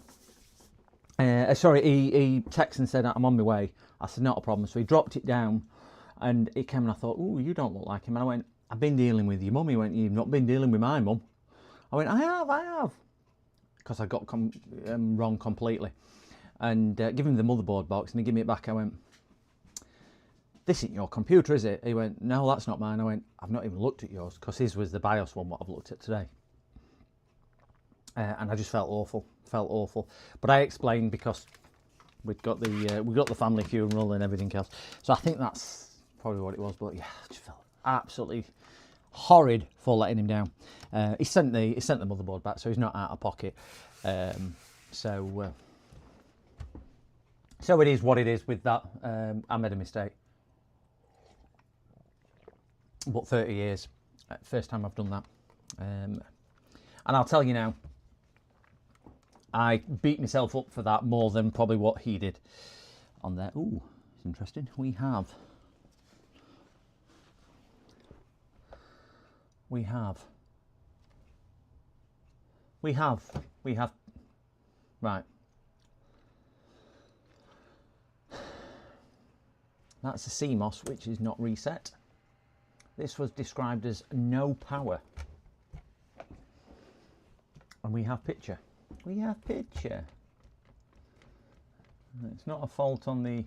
He texted and said, "I'm on my way." I said, "Not a problem." So he dropped it down, and he came and I thought, "Oh, you don't look like him." And I went, "I've been dealing with your mum." He went, "You've not been dealing with my mum." I went, I have. Because I got wrong completely. And give him the motherboard box, and he gave me it back. I went, "This isn't your computer, is it?" He went, "No, that's not mine." I went, "I've not even looked at yours," because his was the BIOS one, what I've looked at today. And I just felt awful. But I explained, because we've got the family funeral and everything else. So I think that's probably what it was. But yeah, I just felt absolutely horrid for letting him down. He sent the motherboard back, so he's not out of pocket. So it is what it is with that. I made a mistake. but 30 years. First time I've done that. And I'll tell you now, I beat myself up for that more than probably what he did on there. Ooh, it's interesting. We have right. That's a CMOS which is not reset. This was described as no power. And we have picture. We have picture. It's not a fault on the...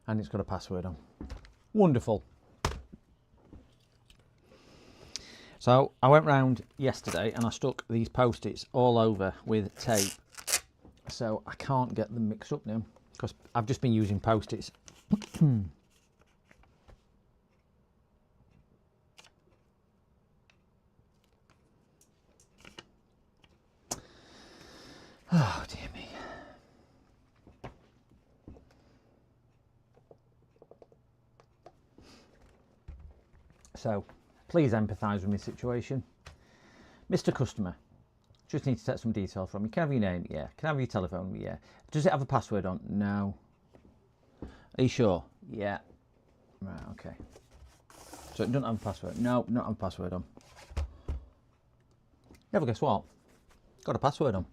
And it's got a password on. Wonderful. So I went round yesterday and I stuck these post-its all over with tape. So I can't get them mixed up now because I've just been using post-its. Oh dear me. So please empathise with my situation. Mr. Customer, just need to take some details from you. Can I have your name? Yeah. Can I have your telephone? Yeah. Does it have a password on? No. Are you sure? Yeah. Right, okay. So it doesn't have a password? No, not have a password on. You ever guess what? Got a password on.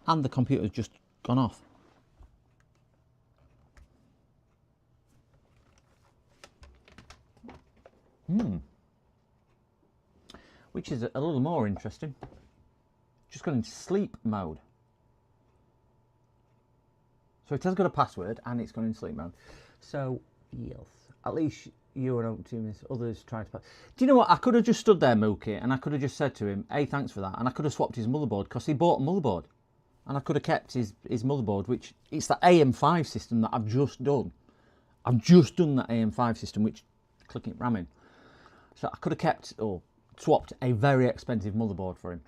And the computer's just gone off. Which is a little more interesting. Just gone into sleep mode. So it has got a password and it's gone into sleep mode. So, yes, at least you were open to this. Others tried to... Do you know what? I could have just stood there, Mookie, and I could have just said to him, hey, thanks for that. And I could have swapped his motherboard because he bought a motherboard. And I could have kept his motherboard, which it's the AM5 system that I've just done. I've just done that AM5 system, which clicking ramming. So I could have kept or swapped a very expensive motherboard for him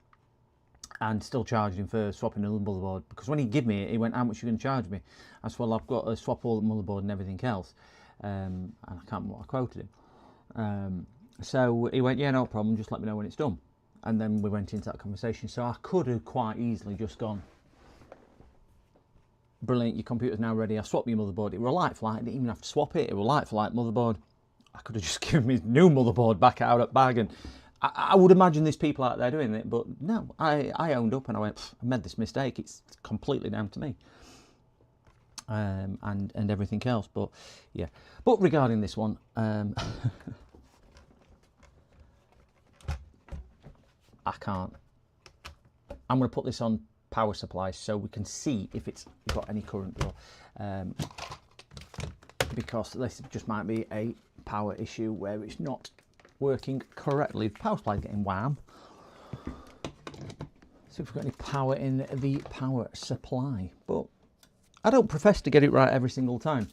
and still charged him for swapping another motherboard, because when he gave me it, he went, how much are you going to charge me? I said, well, I've got to swap all the motherboard and everything else. And I can't remember what I quoted him. So he went, yeah, no problem, just let me know when it's done. And then we went into that conversation. So I could have quite easily just gone, brilliant, your computer's now ready, I swapped your motherboard. It were a light flight, I didn't even have to swap it, it were a light flight motherboard. I could have just given me his new motherboard back out at bargain. I would imagine there's people out there doing it, but no, I owned up and I went, I made this mistake, it's completely down to me. And everything else, but yeah. But regarding this one, I can't. I'm going to put this on power supply so we can see if it's got any current, because this just might be a power issue where it's not working correctly. The power supply is getting wham. See if we've got any power in the power supply, but I don't profess to get it right every single time.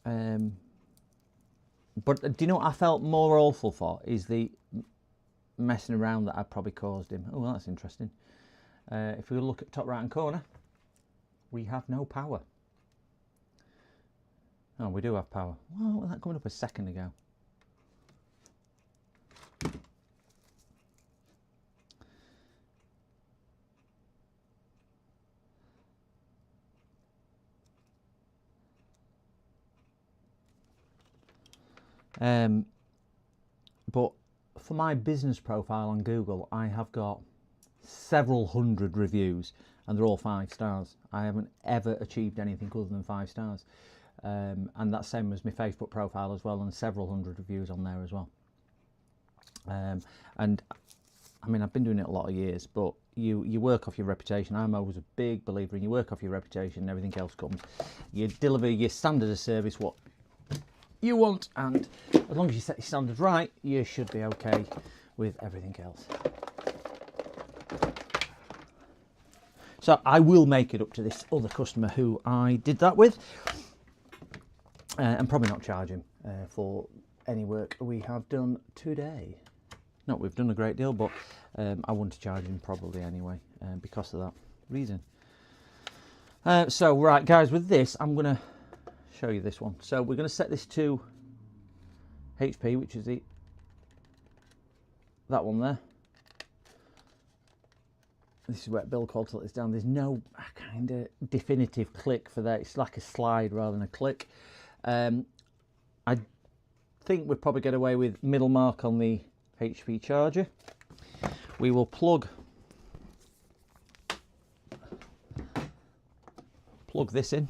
But do you know what I felt more awful for is the messing around that I probably caused him. Oh, well, that's interesting. If we look at top right hand corner, we have no power. Oh, we do have power. Well, was that coming up a second ago? But for my business profile on Google, I have got several hundred reviews and they're all 5 stars. I haven't ever achieved anything other than 5 stars. And that's same as my Facebook profile as well, and several hundred reviews on there as well. And I mean, I've been doing it a lot of years, but you work off your reputation. I'm always a big believer in you work off your reputation and everything else comes. You deliver your standard of service, what you want, and as long as you set your standards right, you should be okay with everything else. So I will make it up to this other customer who I did that with, and probably not charge him for any work we have done today. Not we've done a great deal, but I want to charge him probably anyway because of that reason. So right guys, with this I'm going to show you this one. So we're going to set this to HP, which is that one there. This is where Bill called to let this down. There's no kind of definitive click for that. It's like a slide rather than a click. I think we'll probably get away with middle mark on the HP charger. We will plug this in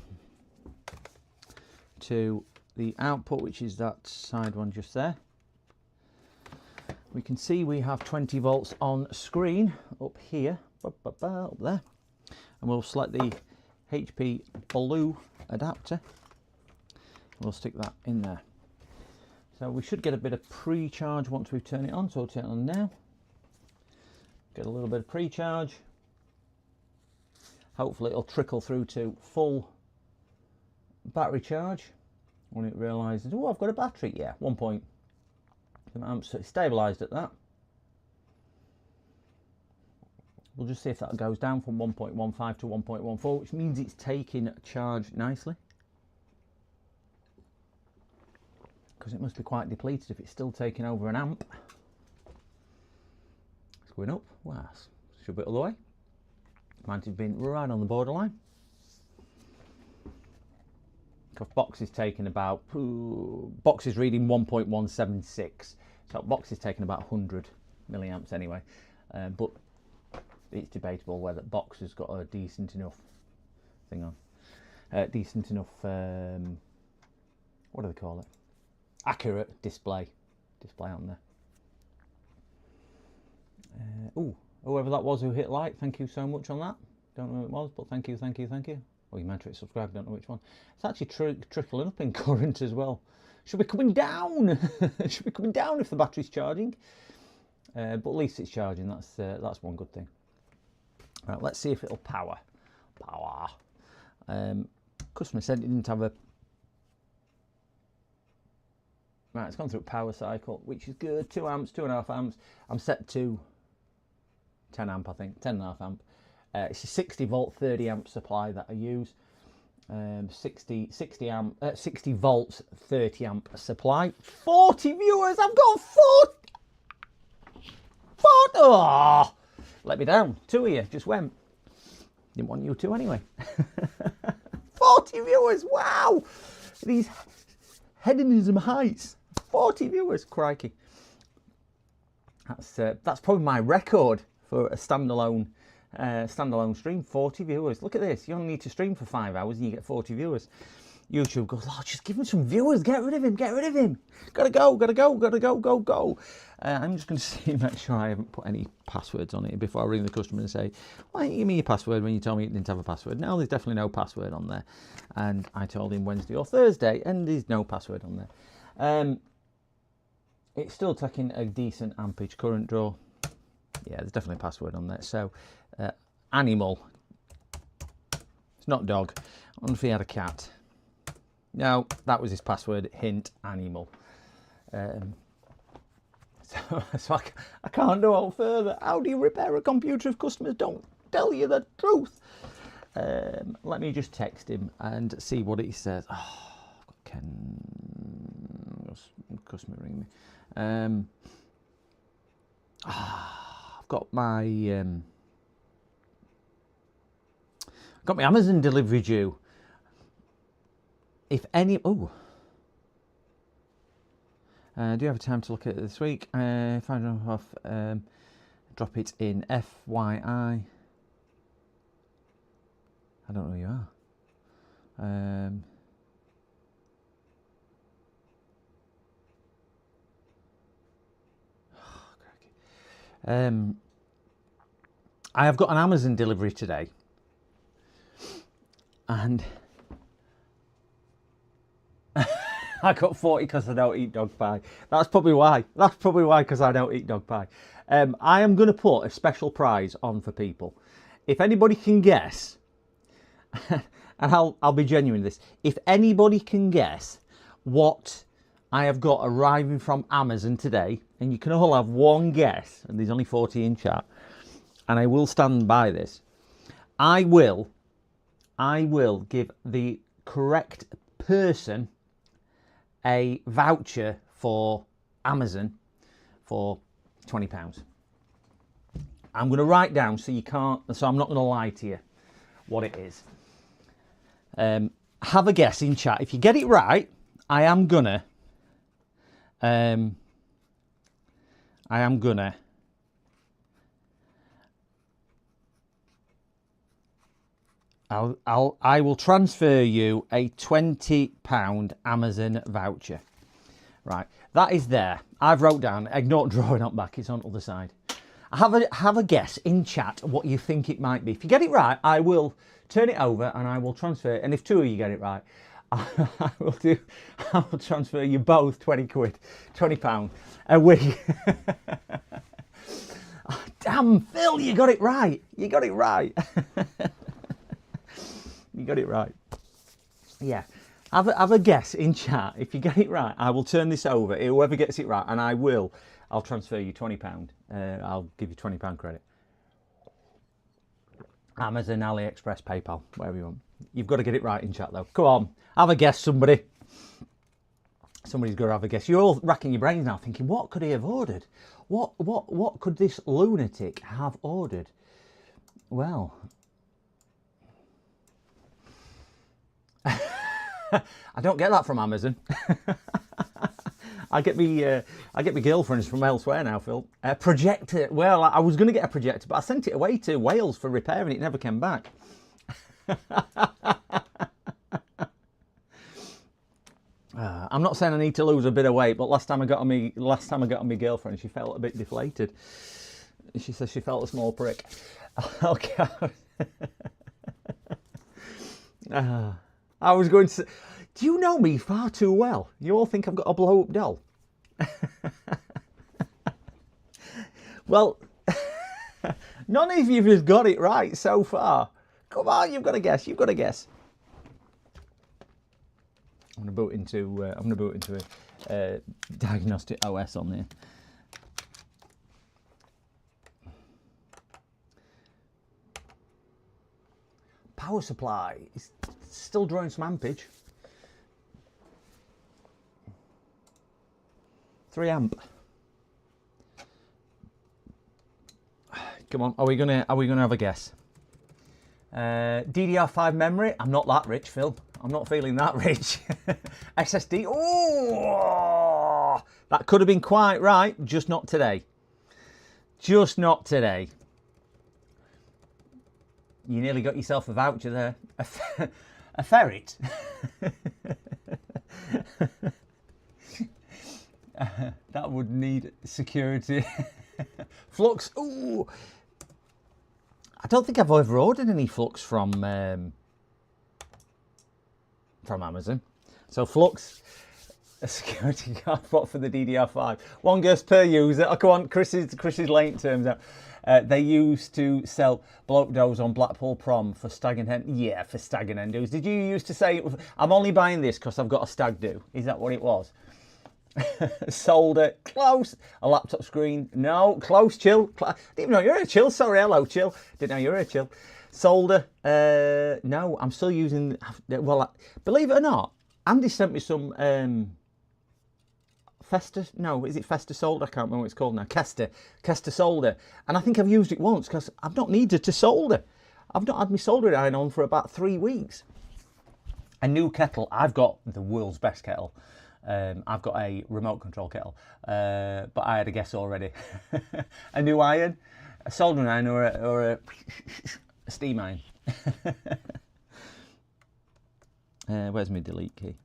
to the output, which is that side one just there. We can see we have 20 volts on screen up here, up there, and we'll select the HP blue adapter. We'll stick that in there. So we should get a bit of pre-charge once we turn it on, so I'll turn it on now. Get a little bit of pre-charge. Hopefully it'll trickle through to full battery charge when it realises, oh, I've got a battery. Yeah, 1.0 amps, so it's stabilised at that. We'll just see if that goes down from 1.15 to 1.14, which means it's taking charge nicely. Because it must be quite depleted if it's still taking over an amp. It's going up. Wow, should be all the way. Might have been right on the borderline. Because box is taking about, box is reading 1.176. So box is taking about 100 milliamps anyway. But it's debatable whether box has got a decent enough thing on. Decent enough, what do they call it? Accurate display on there. Oh, whoever that was who hit like, thank you so much on that. Don't know who it was, but thank you. Oh, you might hit subscribe, don't know which one. It's actually trickling up in current as well. Should be coming down. Should be coming down if the battery's charging. But at least it's charging. That's one good thing. Right, let's see if it'll power. Customer said it didn't have a. Right, it's gone through power cycle, which is good. 2 amps, 2.5 amps. I'm set to 10 amp, I think, 10.5 amp. It's a 60 volt, 30 amp supply that I use. 60 volts, 30 amp supply. 40 viewers. I've got 40. Oh, let me down. 2 of you just went. Didn't want you to anyway. 40 viewers. Wow. These hedonism heights. 40 viewers, crikey. That's probably my record for a standalone stream. 40 viewers. Look at this. You only need to stream for 5 hours and you get 40 viewers. YouTube goes, oh, just give him some viewers. Get rid of him. Gotta go. I'm just going to make sure I haven't put any passwords on it before I ring the customer and say, why didn't you give me your password when you told me it didn't have a password? No, there's definitely no password on there. And I told him Wednesday or Thursday, and there's no password on there. It's still taking a decent ampage current draw. Yeah, there's definitely a password on there. So, animal. It's not dog. I wonder if he had a cat. No, that was his password. Hint, animal. So I can't go out further. How do you repair a computer if customers don't tell you the truth? Let me just text him and see what he says. Oh, I've got Ken. Customer ring me. I've got my Amazon delivery due. If any, do you have time to look at it this week? $5 off. Drop it in FYI. I don't know who you are. I have got an Amazon delivery today, and I got 40 because I don't eat dog pie. That's probably why. Because I don't eat dog pie. I am going to put a special prize on for people. If anybody can guess, and I'll be genuine with this. If anybody can guess what I have got arriving from Amazon today, and you can all have one guess, and there's only 40 in chat, and I will stand by this. I will give the correct person a voucher for Amazon for £20. I'm going to write down so you can't, so I'm not going to lie to you what it is. Have a guess in chat. If you get it right, I am gonna I will transfer you a £20 Amazon voucher. Right, that is there. I've wrote down, ignore drawing up back, it's on the other side. Have a guess in chat what you think it might be. If you get it right, I will turn it over and I will transfer it. And if 2 of you get it right, I will transfer you both 20 quid, £20 a week. Oh, damn, Phil, you got it right. You got it right. You got it right. Yeah. Have a guess in chat. If you get it right, I will turn this over. Whoever gets it right, and I'll transfer you £20. I'll give you £20 credit. Amazon, AliExpress, PayPal, whatever you want. You've got to get it right in chat though. Come on, have a guess, somebody. Somebody's got to have a guess. You're all racking your brains now thinking, what could he have ordered? What could this lunatic have ordered? Well, I don't get that from Amazon. I get my girlfriends from elsewhere now, Phil. A projector. Well, I was going to get a projector, but I sent it away to Wales for repair, and it never came back. I'm not saying I need to lose a bit of weight, but last time I got on my girlfriend, she felt a bit deflated. She says she felt a small prick. Okay. I was going to say, do you know me far too well? You all think I've got a blow-up doll. Well, none of you have got it right so far. Come on, you've got to guess. You've got to guess. I'm going to boot into a diagnostic OS on there. Power supply. It's still drawing some ampage. 3 amp. Come on, are we gonna have a guess? DDR5 memory. I'm not that rich, Phil. I'm not feeling that rich. SSD. Oh, that could have been quite right, just not today. Just not today. You nearly got yourself a voucher there. A ferret. That would need security. Flux. Ooh. I don't think I've ever ordered any Flux from Amazon. So Flux, a security card bot for the DDR5. 1 guess per user. Oh, come on, Chris's late terms out. They used to sell bloke doughs on Blackpool Prom for stag and hen. Yeah, for stag and hen do's. Did you used to say, I'm only buying this because I've got a stag do? Is that what it was? Solder, close. A laptop screen, no. Close, chill. Didn't even know you were a chill. Sorry, hello, chill. Didn't know you were a chill. Solder, no. I'm still using. Well, believe it or not, Andy sent me some Festa. No, is it Festa solder? I can't remember what it's called now. Kester solder, and I think I've used it once because I've not needed to solder. I've not had my soldering iron on for about 3 weeks. A new kettle. I've got the world's best kettle. I've got a remote control kettle, but I had a guess already. A new iron, a soldering iron, or a steam iron. Where's my delete key?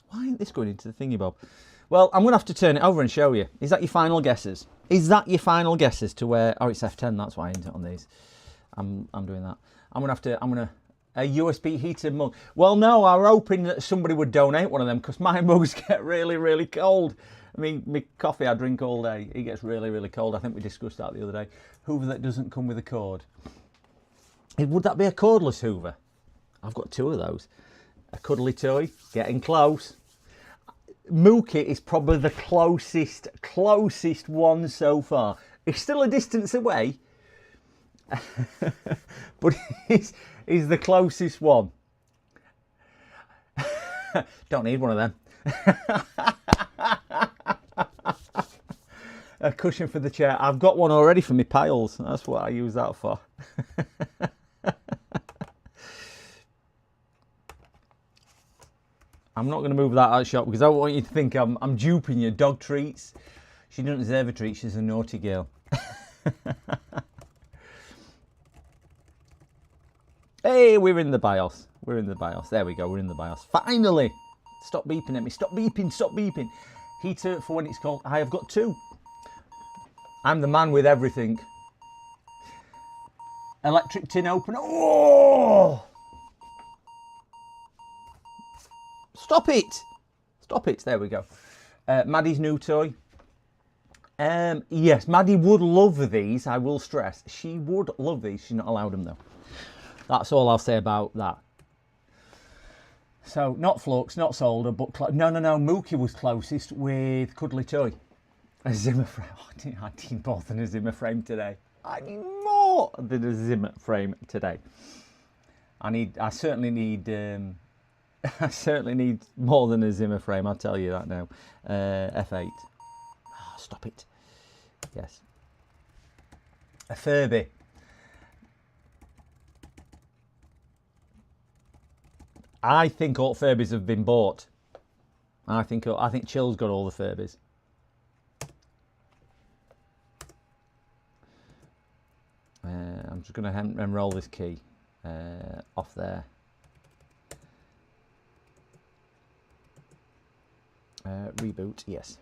Why ain't this going into the thingy bob? Well, I'm going to have to turn it over and show you. Is that your final guesses? Is that your final guesses to where? Oh, it's F10. That's why I ain't it on these. I'm doing that. I'm gonna a USB heated mug. Well, no, I were hoping that somebody would donate one of them because my mugs get really, really cold. I mean, my coffee I drink all day, it gets really, really cold. I think we discussed that the other day. Hoover that doesn't come with a cord. Would that be a cordless Hoover? I've got 2 of those. A cuddly toy, getting close. Mookie is probably the closest one so far. It's still a distance away. But he's the closest one. Don't need one of them. A cushion for the chair. I've got one already for my piles. That's what I use that for. I'm not going to move that out of shop because I don't want you to think I'm duping you. Dog treats. She doesn't deserve a treat. She's a naughty girl. Hey, we're in the BIOS. We're in the BIOS. There we go. We're in the BIOS. Finally. Stop beeping at me. Stop beeping. Stop beeping. Heater for when it's cold. I have got 2. I'm the man with everything. Electric tin opener. Oh! Stop it. Stop it. There we go. Maddie's new toy. Yes, Maddie would love these. I will stress. She would love these. She's not allowed them though. That's all I'll say about that. So, not Flux, not Solder, but... No. Mookie was closest with Cuddly Toy. A Zimmer frame. Oh, I need more than a Zimmer frame today. I need more than a Zimmer frame today. I certainly need... I certainly need more than a Zimmer frame, I'll tell you that now. F8. Oh, stop it. Yes. A Furby. I think all Furbies have been bought. I think Chill's got all the Furbies. I'm just going to enroll this key off there. Reboot, yes.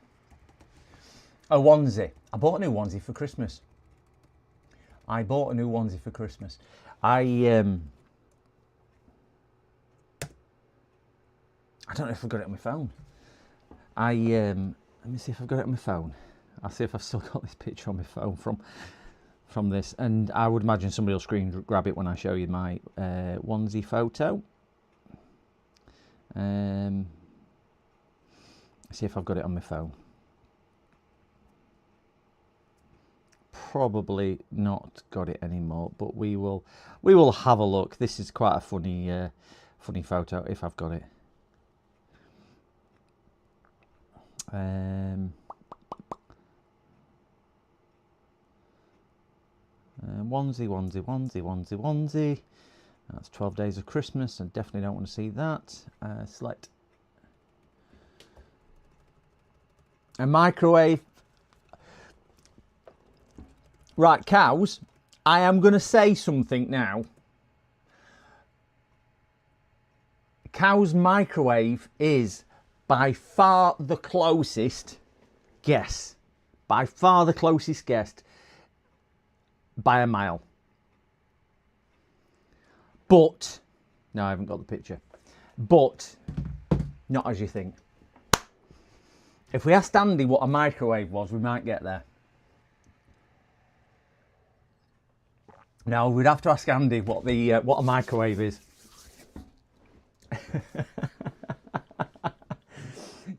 A onesie. I bought a new onesie for Christmas. I don't know if I've got it on my phone. Let me see if I've got it on my phone. I'll see if I've still got this picture on my phone from this. And I would imagine somebody will screen grab it when I show you my onesie photo. See if I've got it on my phone. Probably not got it anymore, but we will have a look. This is quite a funny photo if I've got it. Onesie. That's 12 Days of Christmas. I definitely don't want to see that. Select a microwave. Right, cows, I am going to say something now. Cow's microwave is by far the closest guess. By far the closest guess by a mile. But, no, I haven't got the picture. But, not as you think. If we asked Andy what a microwave was, we might get there. No, we'd have to ask Andy what a microwave is.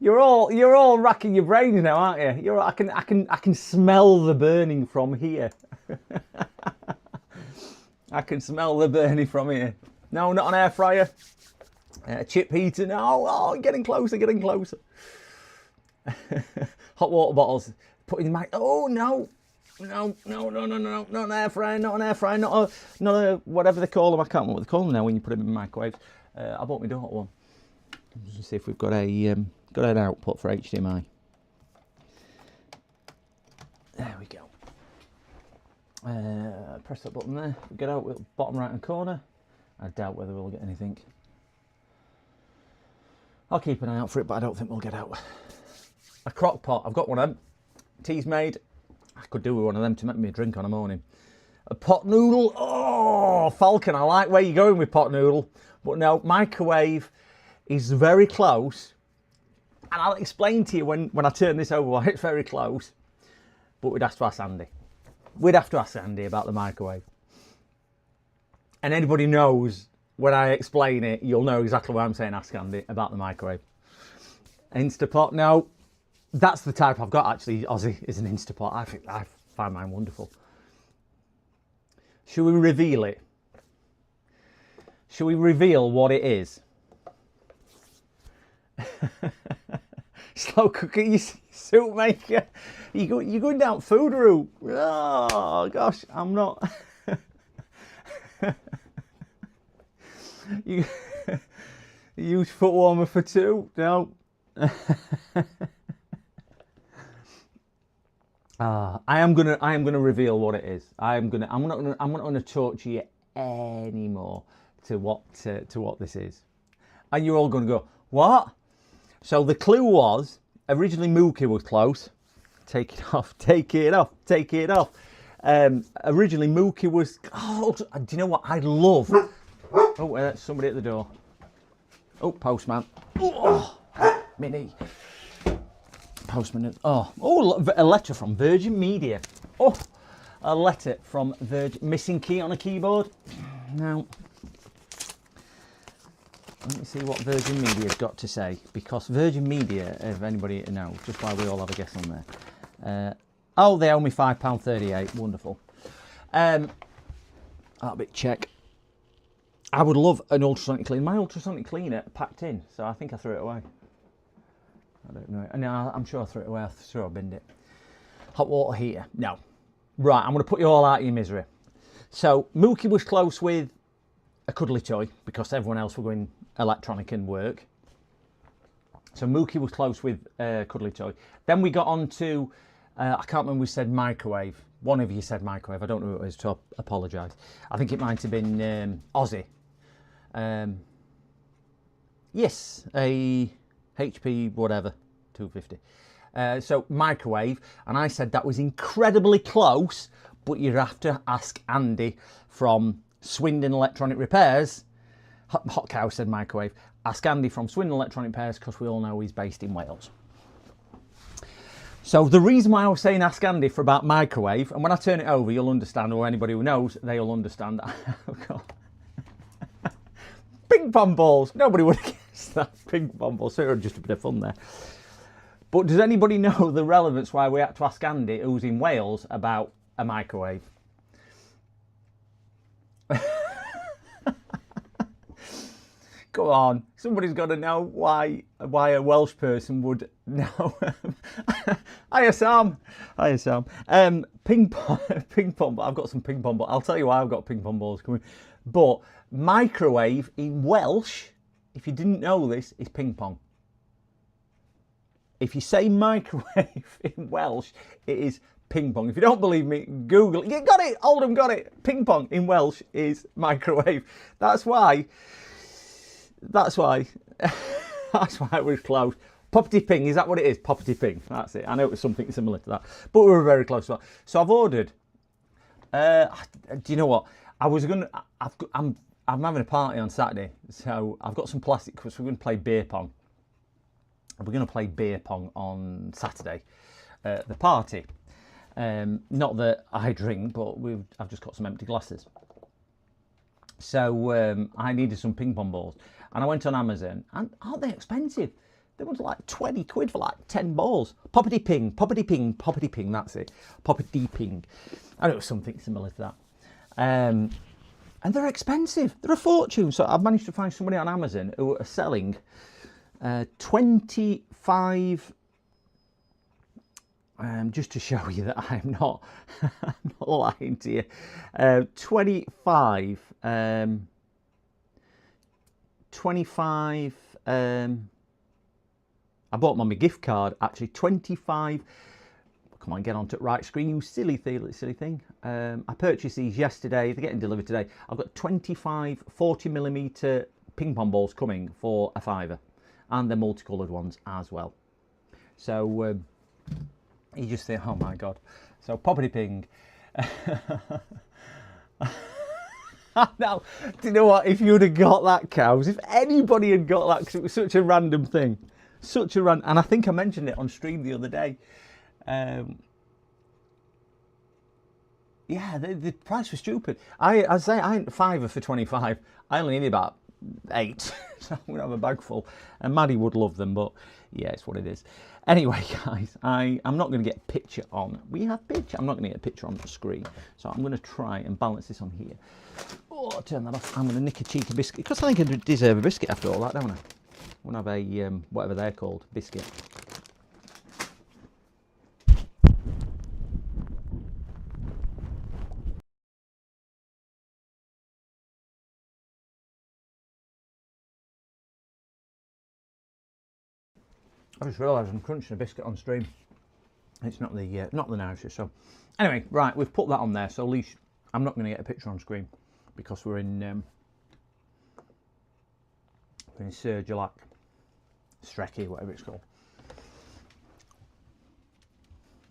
You're all racking your brains now, aren't you? I can smell the burning from here. I can smell the burning from here. No, not an air fryer. Chip heater. No, oh, getting closer. Hot water bottles. Put in the mic. Oh no. No, not an air fryer, not a whatever they call them. I can't remember what they call them now when you put them in the microwave. I bought my daughter one. Let's see if we've got an output for HDMI. There we go. Press that button there. Get out with the bottom right hand corner. I doubt whether we'll get anything. I'll keep an eye out for it, but I don't think we'll get out. A crock pot. I've got one of them. Tea's made. I could do with one of them to make me a drink on a morning. A pot noodle. Oh, Falcon, I like where you're going with pot noodle. But no, microwave is very close. And I'll explain to you when I turn this over why it's very close. But we'd have to ask Andy. We'd have to ask Andy about the microwave. And anybody knows when I explain it, you'll know exactly what I'm saying. Ask Andy about the microwave. Instapot, no. That's the type I've got actually. Aussie is an Instapot. I find mine wonderful. Should we reveal it? Should we reveal what it is? Slow cooking soup maker. You're going down food route. Oh gosh, I'm not. You use foot warmer for two? No. I am gonna reveal what it is. I'm not gonna torture you anymore to what this is, and you're all gonna go, what? So the clue was originally Mookie was close. Take it off. Take it off. Take it off. Originally Mookie was. Oh, do you know what I love? Oh, there's somebody at the door. Oh, postman. Oh, Minnie. Postman. Oh, a letter from Virgin Media. Oh, a letter from Virgin. Missing key on a keyboard. Now, let me see what Virgin Media's got to say, because Virgin Media, if anybody knows, just while we all have a guess on there. Oh, they owe me £5.38. Wonderful. That'll be check. I would love an ultrasonic cleaner. My ultrasonic cleaner packed in, so I think I threw it away. I don't know. No, I'm sure I threw it away. I'm sure I binned it. Hot water heater. No. Right, I'm going to put you all out of your misery. So, Mookie was close with a cuddly toy, because everyone else were going electronic and work. So, Mookie was close with a cuddly toy. Then we got on to, I can't remember, we said microwave. One of you said microwave. I don't know who it was, so I apologise. I think it might have been Aussie. Yes, a HP whatever, 250. So microwave, and I said that was incredibly close, but you'd have to ask Andy from Swindon Electronic Repairs. Hot Cow said microwave. Ask Andy from Swindon Electronic Repairs, because we all know he's based in Wales. So the reason why I was saying ask Andy for about microwave, and when I turn it over, you'll understand, or anybody who knows, they'll understand. Ping pong balls. Nobody would have guessed that. Ping pong balls. So it was just a bit of fun there. But does anybody know the relevance why we had to ask Andy, who's in Wales, about a microwave? Go on. Somebody's got to know why a Welsh person would know. Hiya, Sam. Hiya, Sam. Ping pong. I've got some ping pong balls. I'll tell you why I've got ping pong balls coming. But microwave in Welsh, if you didn't know this, is ping pong. If you say microwave in Welsh, it is ping pong. If you don't believe me, Google it. You got it. Oldham got it. Ping pong in Welsh is microwave. That's why. That's why it was close. Poppity ping, is that what it is? Poppity ping. That's it. I know it was something similar to that, but we were very close to that. So I've ordered. Do you know what? I'm having a party on Saturday, so I've got some plastic cups. We're going to play beer pong. We're going to play beer pong on Saturday at the party. Not that I drink, but I've just got some empty glasses. So I needed some ping pong balls, and I went on Amazon, and aren't they expensive? They were like 20 quid for like 10 balls. Poppity ping, poppity ping, poppity ping, that's it. Poppity ping. And it was something similar to that. And they're expensive. They're a fortune. So I've managed to find somebody on Amazon who are selling 25, just to show you that I'm not lying to you. 25, I bought them on my gift card, actually. 25, come on, get onto it, right screen, you silly thing. I purchased these yesterday, they're getting delivered today. I've got 25 40mm ping pong balls coming for a £5, and they're multicoloured ones as well. So you just think, oh my god. So poppity ping. Now, do you know what? If you'd have got that, cows, if anybody had got that, because it was such a random thing, and I think I mentioned it on stream the other day. Yeah, the price was stupid. I ain't £5 for 25. I only need about 8. So I'm going to have a bag full. And Maddie would love them, but yeah, it's what it is. Anyway, guys, I'm not going to get a picture on. We have picture. I'm not going to get a picture on the screen. So I'm going to try and balance this on here. Oh, turn that off. I'm going to nick a cheeky biscuit. Because I think I deserve a biscuit after all that, don't I? I want to have a, whatever they're called, biscuit. I just realised I'm crunching a biscuit on stream. It's not the nicest. So anyway, right, we've put that on there. So at least I'm not going to get a picture on screen because we're in Sir Jalak, Strekky, whatever it's called.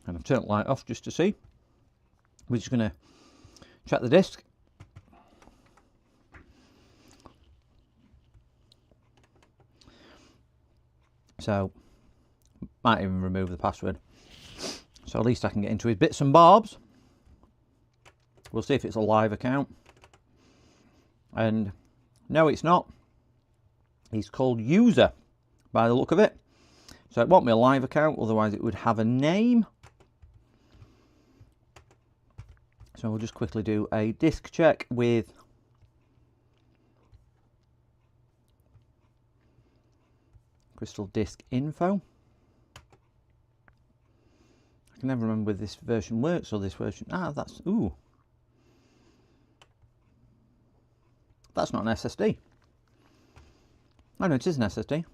And I've turned the light off just to see. We're just going to check the disc. So might even remove the password. So at least I can get into his bits and bobs. We'll see if it's a live account. And no, it's not. He's called user by the look of it. So it won't be a live account, otherwise it would have a name. So we'll just quickly do a disk check with Crystal Disk Info. I can never remember whether this version works or this version. Ah, that's, ooh. That's not an SSD. Oh no, it is an SSD. I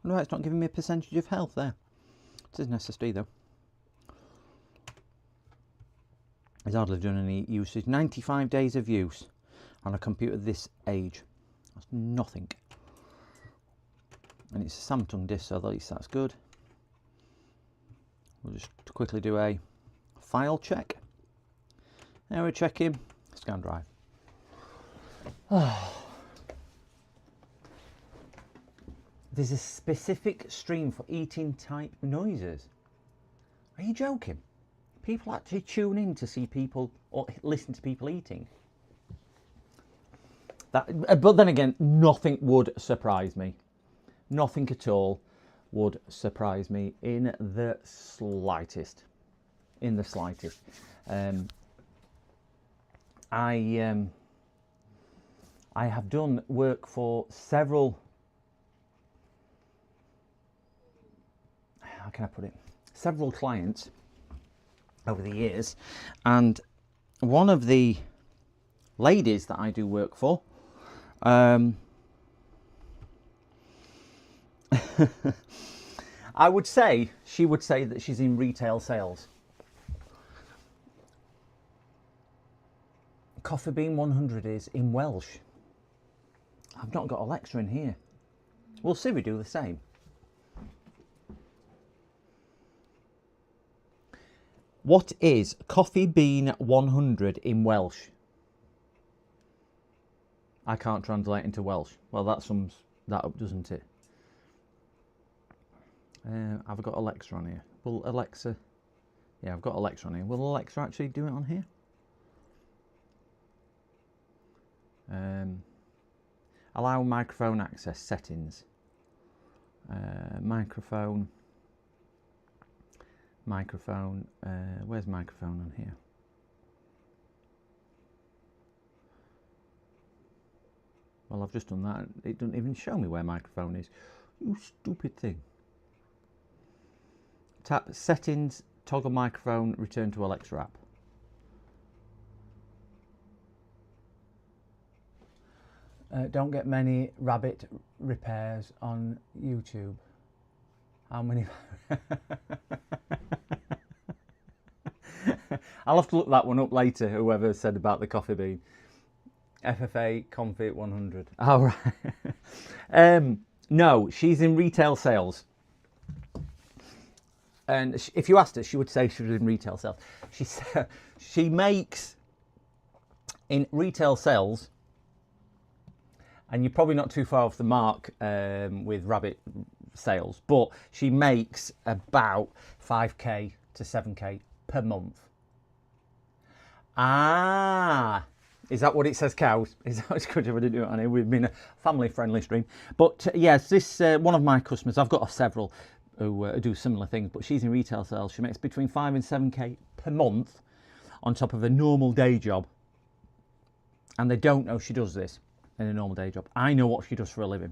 wonder why it's not giving me a percentage of health there. It is an SSD though. He's hardly done any usage. 95 days of use on a computer this age. That's nothing. And it's a Samsung disk, so at least that's good. We'll just quickly do a file check. There we're checking. Scan drive. Oh. There's a specific stream for eating type noises. Are you joking? People actually tune in to see people or listen to people eating. That, but then again, nothing would surprise me. Nothing at all would surprise me in the slightest. In the slightest. I have done work for several. How can I put it? Several clients over the years, and one of the ladies that I do work for, I would say, she would say that she's in retail sales. Coffee Bean 100 is in Welsh. I've not got Alexa in here. Will Siri do the same? What is Coffee Bean 100 in Welsh? I can't translate into Welsh. Well, that sums that up, doesn't it? I've got Alexa on here. Will Alexa... Yeah, I've got Alexa on here. Will Alexa actually do it on here? Allow microphone access settings. Microphone. Where's microphone on here? Well, I've just done that. It doesn't even show me where microphone is. You stupid thing. Tap settings, toggle microphone, return to Alexa app. Don't get many rabbit repairs on YouTube. How many? I'll have to look that one up later, whoever said about the Coffee Bean. FFA Confit 100. Oh, right. No, she's in retail sales. And if you asked her, she would say she was in retail sales. She makes, in retail sales, and you're probably not too far off the mark with rabbit sales, but she makes about 5k to 7k per month. Ah, Is that what it says, cows? Is that what's good if I didn't do it on here? We've been a family-friendly stream. But yes, this one of my customers, I've got several who do similar things, but she's in retail sales. She makes between 5 and 7k per month on top of a normal day job. And they don't know she does this in a normal day job. I know what she does for a living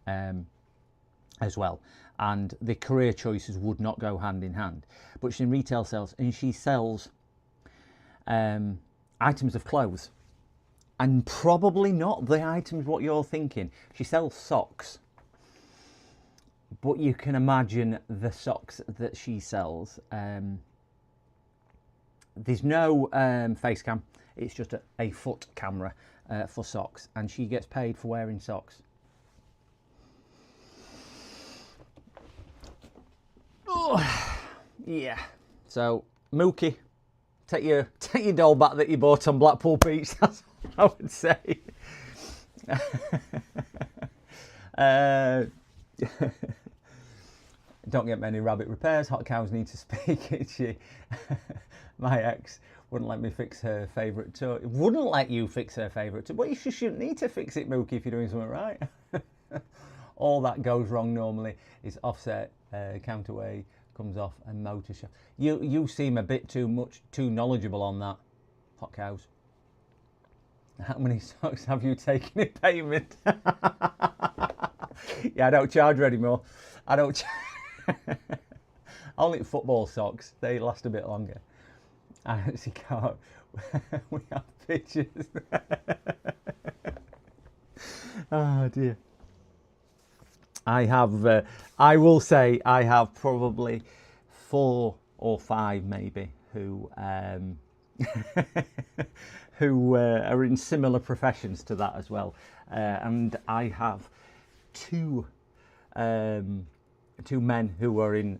as well. And the career choices would not go hand in hand. But she's in retail sales and she sells items of clothes. And probably not the items what you're thinking. She sells socks. But you can imagine the socks that she sells. There's no face cam. It's just a foot camera for socks. And she gets paid for wearing socks. Oh, yeah. So, Mookie, take your doll back that you bought on Blackpool Beach. That's what I would say. Don't get many rabbit repairs. Hot cows need to speak. My ex wouldn't let me fix her favourite toy. Wouldn't let you fix her favourite toy. Well, you shouldn't need to fix it, Mookie, if you're doing something right. All that goes wrong normally is offset, counterweight, comes off, and motor shaft. You seem a bit too knowledgeable on that, Hot cows. How many socks have you taken in payment? Yeah, I don't charge her anymore. I don't. Only football socks. They last a bit longer. I actually can't. We have pictures. Oh dear. I have. I will say I have probably 4 or 5 maybe who who are in similar professions to that as well, and I have 2 men who are in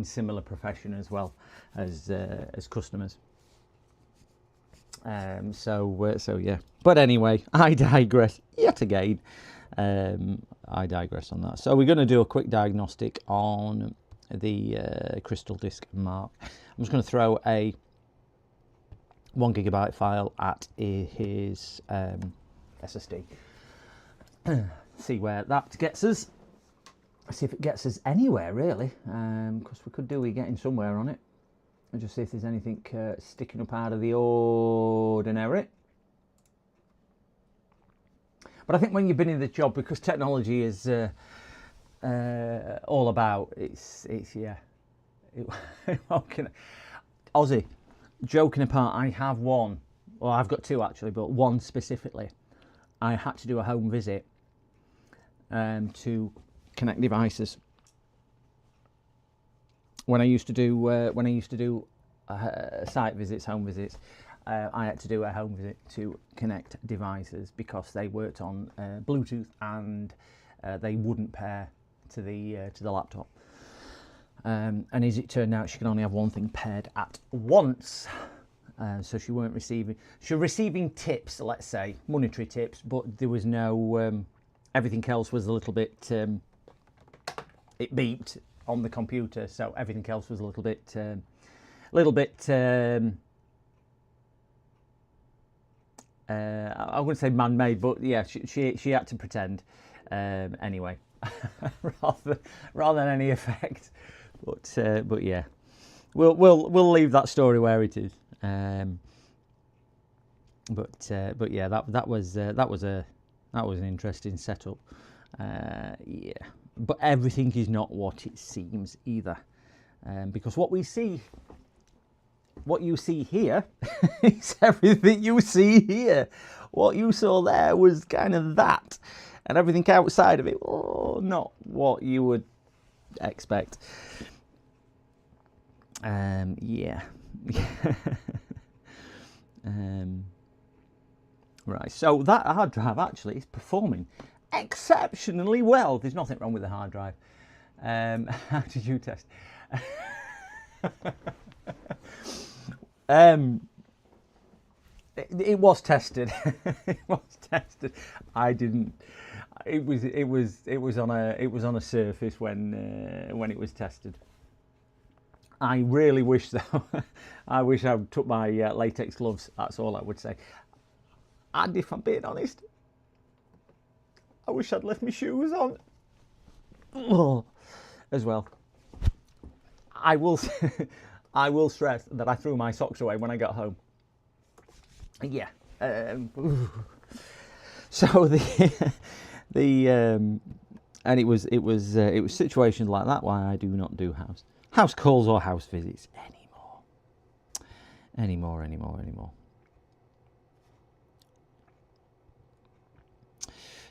similar profession as well as customers. So yeah. But anyway, I digress yet again. I digress on that. So we're going to do a quick diagnostic on the Crystal Disk Mark. I'm just going to throw a 1 gigabyte file at his SSD. See where that gets us. See if it gets us anywhere really, because we could do with getting somewhere on it. And just see if there's anything sticking up out of the ordinary. But I think when you've been in the job, because technology is all about, it's yeah. Aussie, joking apart, I have one, well I've got 2 actually, but one specifically. I had to do a home visit to connect devices. When I used to do site visits, home visits, I had to do a home visit to connect devices because they worked on Bluetooth and they wouldn't pair to the laptop. And as it turned out, she could only have one thing paired at once. So she weren't receiving. She was receiving tips, let's say monetary tips, but there was no. Everything else was a little bit. It beeped on the computer, so everything else was a little bit. I wouldn't say man-made, but yeah, she had to pretend anyway, rather than any effect. But yeah, we'll leave that story where it is. But yeah, that was an interesting setup. Yeah, but everything is not what it seems either, because what you see here is everything you see here. What you saw there was kind of that, and everything outside of it, not what you would expect. Yeah. Right, so that hard drive actually is performing exceptionally well. There's nothing wrong with the hard drive. How did you test? It was tested. It was tested. I didn't. It was on a surface when it was tested. I really wish though, I wish I took my latex gloves, that's all I would say. And if I'm being honest, I wish I'd left my shoes on as well. I will I will stress that I threw my socks away when I got home. Yeah. So and it was situations like that why I do not do house calls or house visits anymore.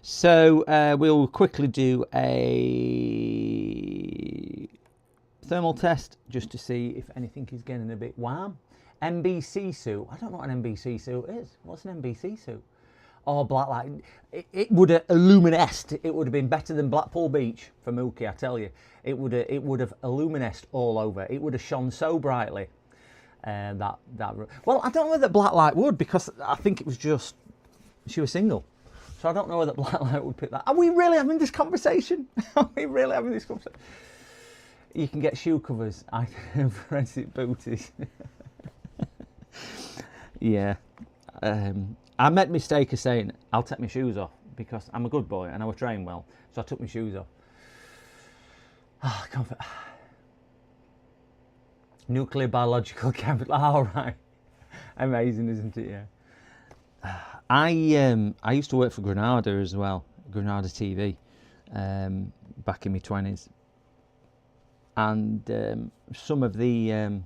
So we'll quickly do a thermal test just to see if anything is getting a bit warm. NBC suit. I don't know what an NBC suit is. What's an NBC suit? Oh, black light. It would have illuminesced. It would have been better than Blackpool Beach for Mookie, I tell you. It would have illuminesced all over. It would have shone so brightly. Well, I don't know whether black light would, because I think it was just she was single. So I don't know whether black light would pick that. Are we really having this conversation? Are we really having this conversation? You can get shoe covers. Forensic booties. Yeah. I made a mistake of saying I'll take my shoes off because I'm a good boy and I was trained well. So I took my shoes off. Oh, comfort. Nuclear biological chemical. All right. Amazing, isn't it? Yeah. I used to work for Granada as well, Granada TV, back in my 20s. And some of the... I'm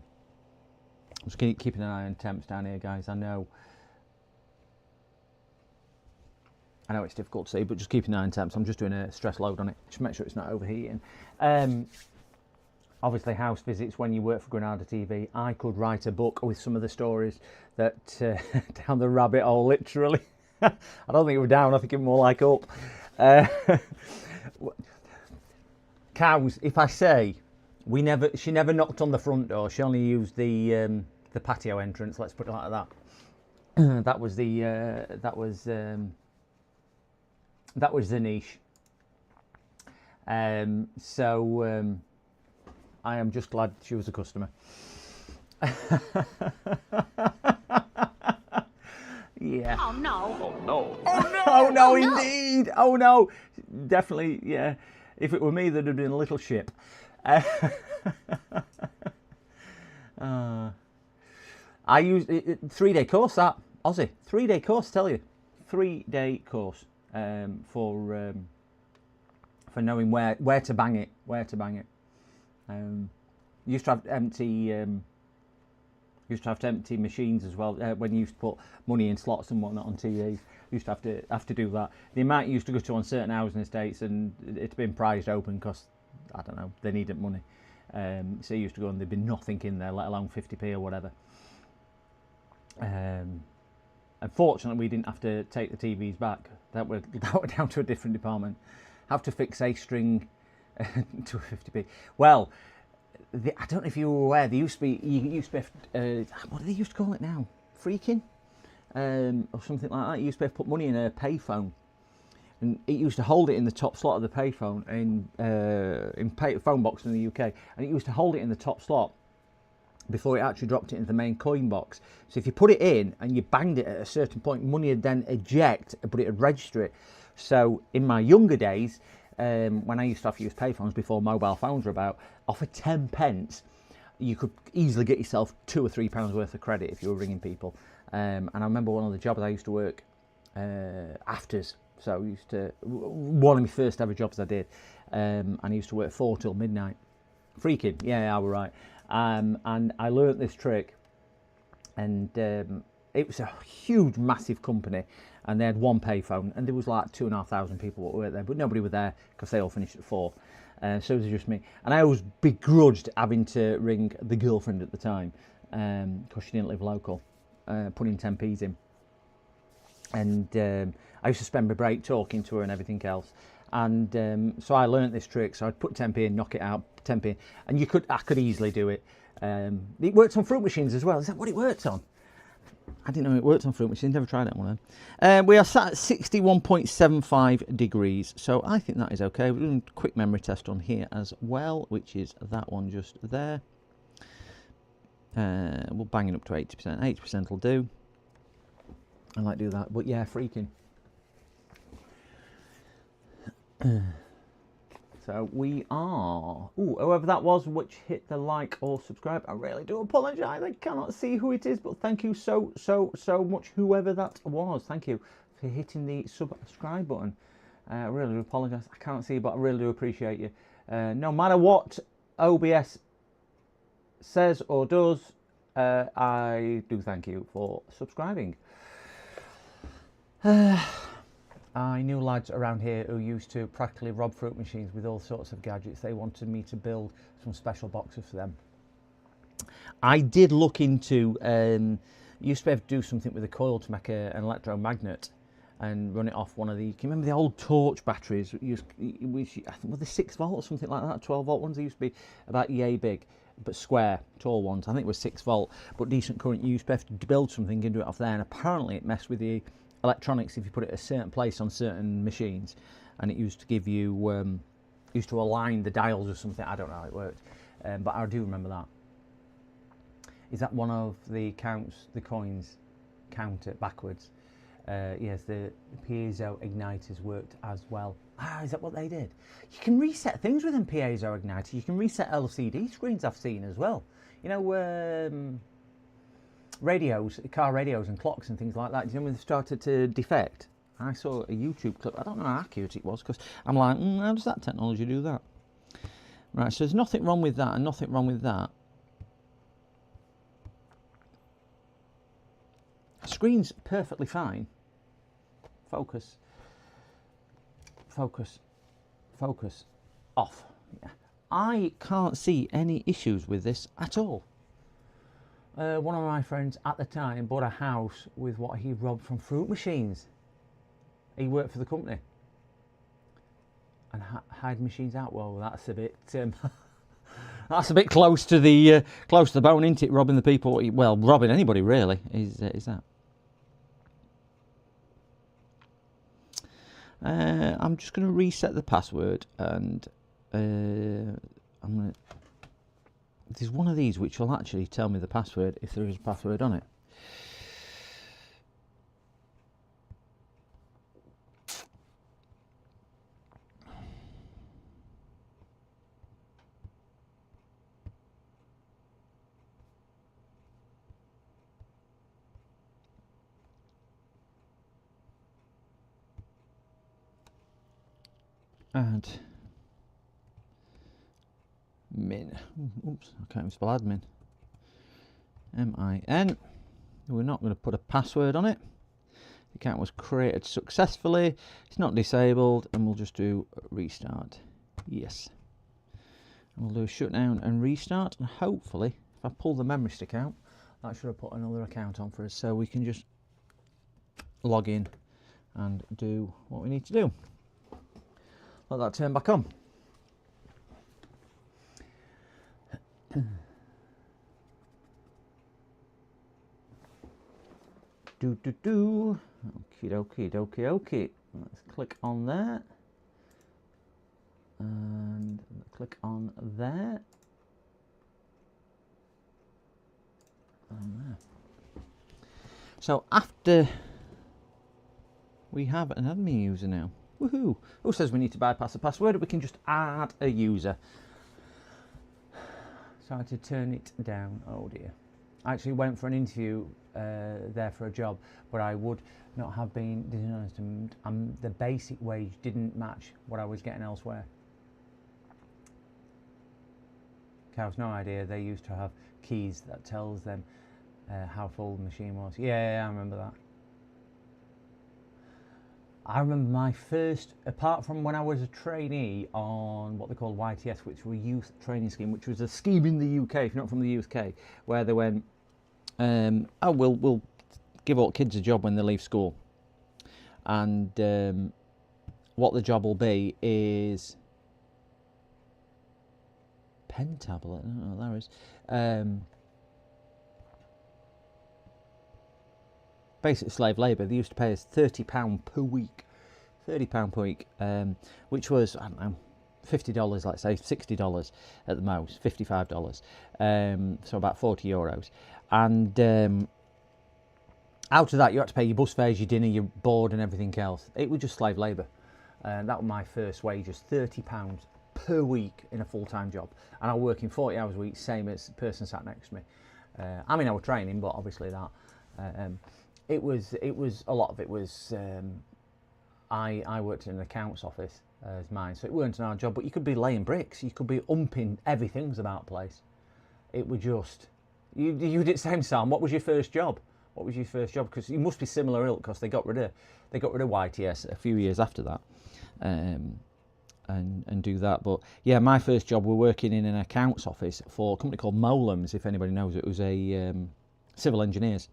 just keeping an eye on temps down here, guys. I know it's difficult to see, but just keeping an eye on temps. I'm just doing a stress load on it. Just make sure it's not overheating. Obviously, house visits when you work for Granada TV. I could write a book with some of the stories that down the rabbit hole, literally. I don't think it was down. I think it was more like up. Cows. If I say she never knocked on the front door. She only used the patio entrance. Let's put it like that. That was the niche. I am just glad she was a customer. Yeah. Oh no. Oh no. Oh no. Oh no, indeed. Oh no. Definitely, yeah. If it were me, there'd have been a little ship. I used 3-day course, that Aussie 3-day course. Tell you, 3-day course for knowing where to bang it. Used to have empty machines as well when you used to put money in slots and whatnot on TVs. Used to have to do that. The amount you used to go to on certain housing estates, and it's been prized open because I don't know, they needed money. So you used to go and there'd be nothing in there, let alone 50p or whatever. Unfortunately, we didn't have to take the TVs back. That were down to a different department. Have to fix a string to a 50p. Well, I don't know if you were aware. There used to be what do they used to call it now? Freaking, or something like that. You used to be able to put money in a payphone, and it used to hold it in the top slot of the payphone in phone box in the UK, and it used to hold it in the top slot before it actually dropped it into the main coin box. So if you put it in and you banged it at a certain point, money would then eject, but it would register it. So in my younger days, when I used to have to use payphones before mobile phones were about, off of 10 pence, you could easily get yourself £2 or £3 worth of credit if you were ringing people. And I remember one of the jobs I used to work afters. So one of my first ever jobs I did, and I used to work 4 till midnight. Freaking, yeah, I was right. And I learnt this trick, and it was a huge, massive company, and they had one payphone, and there was like 2,500 people that worked there, but nobody were there because they all finished at 4. So it was just me, and I always begrudged having to ring the girlfriend at the time because she didn't live local, putting 10p's in, and I used to spend my break talking to her and everything else. And so I learnt this trick. So I'd put 10p in, knock it out, 10p in, and I could easily do it. It worked on fruit machines as well. Is that what it worked on? I didn't know it worked on fruit machines. Never tried that one. We are sat at 61.75 degrees, so I think that is okay. We're doing a quick memory test on here as well, which is that one just there. We'll bang it up to 80%. 80% will do. I like to do that, but yeah, freaking. So we are. Ooh, whoever that was, which hit the like or subscribe, I really do apologise. I cannot see who it is, but thank you so much, whoever that was. Thank you for hitting the subscribe button. I really do apologise. I can't see, but I really do appreciate you. No matter what OBS says or does, I do thank you for subscribing. I knew lads around here who used to practically rob fruit machines with all sorts of gadgets. They wanted me to build some special boxes for them. I did look into, used to be able to do something with a coil to make an electromagnet and run it off one of the, can you remember the old torch batteries? Which, I think were the 6 volt or something like that, 12 volt ones. They used to be about yay big, but square, tall ones. I think it was 6 volt, but decent current. You used to have to build something and do it off there, and apparently it messed with the electronics if you put it at a certain place on certain machines, and it used to give you, used to align the dials or something. I don't know how it worked, but I do remember that. Is that one of the counts, the coins count it backwards? Yes, the piezo igniters worked as well. Ah, is that what they did? You can reset things with them piezo igniters. You can reset LCD screens, I've seen as well. You know, radios, car radios and clocks and things like that. Do you know when they started to defect? I saw a YouTube clip. I don't know how accurate it was, because I'm like, how does that technology do that? Right, so there's nothing wrong with that and nothing wrong with that. Screen's perfectly fine. Focus. Focus. Focus. Off. Yeah. I can't see any issues with this at all. One of my friends at the time bought a house with what he robbed from fruit machines. He worked for the company. And hide machines out. Well, that's a bit... that's a bit close to the bone, isn't it? Robbing the people. Well, robbing anybody really is that. I'm just going to reset the password, and I'm going to. There's one of these which will actually tell me the password if there is a password on it. Add min. Oops, I can't even spell admin. M-I-N. We're not going to put a password on it. The account was created successfully. It's not disabled, and we'll just do restart. Yes. And we'll do shutdown and restart, and hopefully, if I pull the memory stick out, that should have put another account on for us, so we can just log in and do what we need to do. Let that turn back on. Okie. Let's click on there. And click on there. And there. So after we have an admin user now. Woohoo! Who says we need to bypass the password? We can just add a user. So I had to turn it down. Oh dear. I actually went for an interview there for a job, but I would not have been dishonest, and the basic wage didn't match what I was getting elsewhere. Cows no idea. They used to have keys that tells them how full the machine was. Yeah, I remember that. I remember my first, apart from when I was a trainee on what they call YTS, which was a youth training scheme, which was a scheme in the UK, if you're not from the UK, where they went, oh, we'll give all kids a job when they leave school. And what the job will be is pen tablet, I don't know what that is. Basic slave labour. They used to pay us £30 per week. £30 per week, which was, I don't know, $50, let's say $60 at the most, $55, so about €40. And out of that, you had to pay your bus fares, your dinner, your board, and everything else. It was just slave labour. That was my first wages, £30 per week in a full-time job, and I was working 40 hours a week, same as the person sat next to me. I mean, I was training, but obviously that it was a lot of it was. I worked in an accounts office as mine, so it weren't an hard job. But you could be laying bricks, you could be umping everything's about place. It was just you did same, Sam. What was your first job? What was your first job? Because you must be similar ilk, because they got rid of YTS a few years after that, and do that. But yeah, my first job, we're working in an accounts office for a company called Molems. If anybody knows it, was a civil engineers,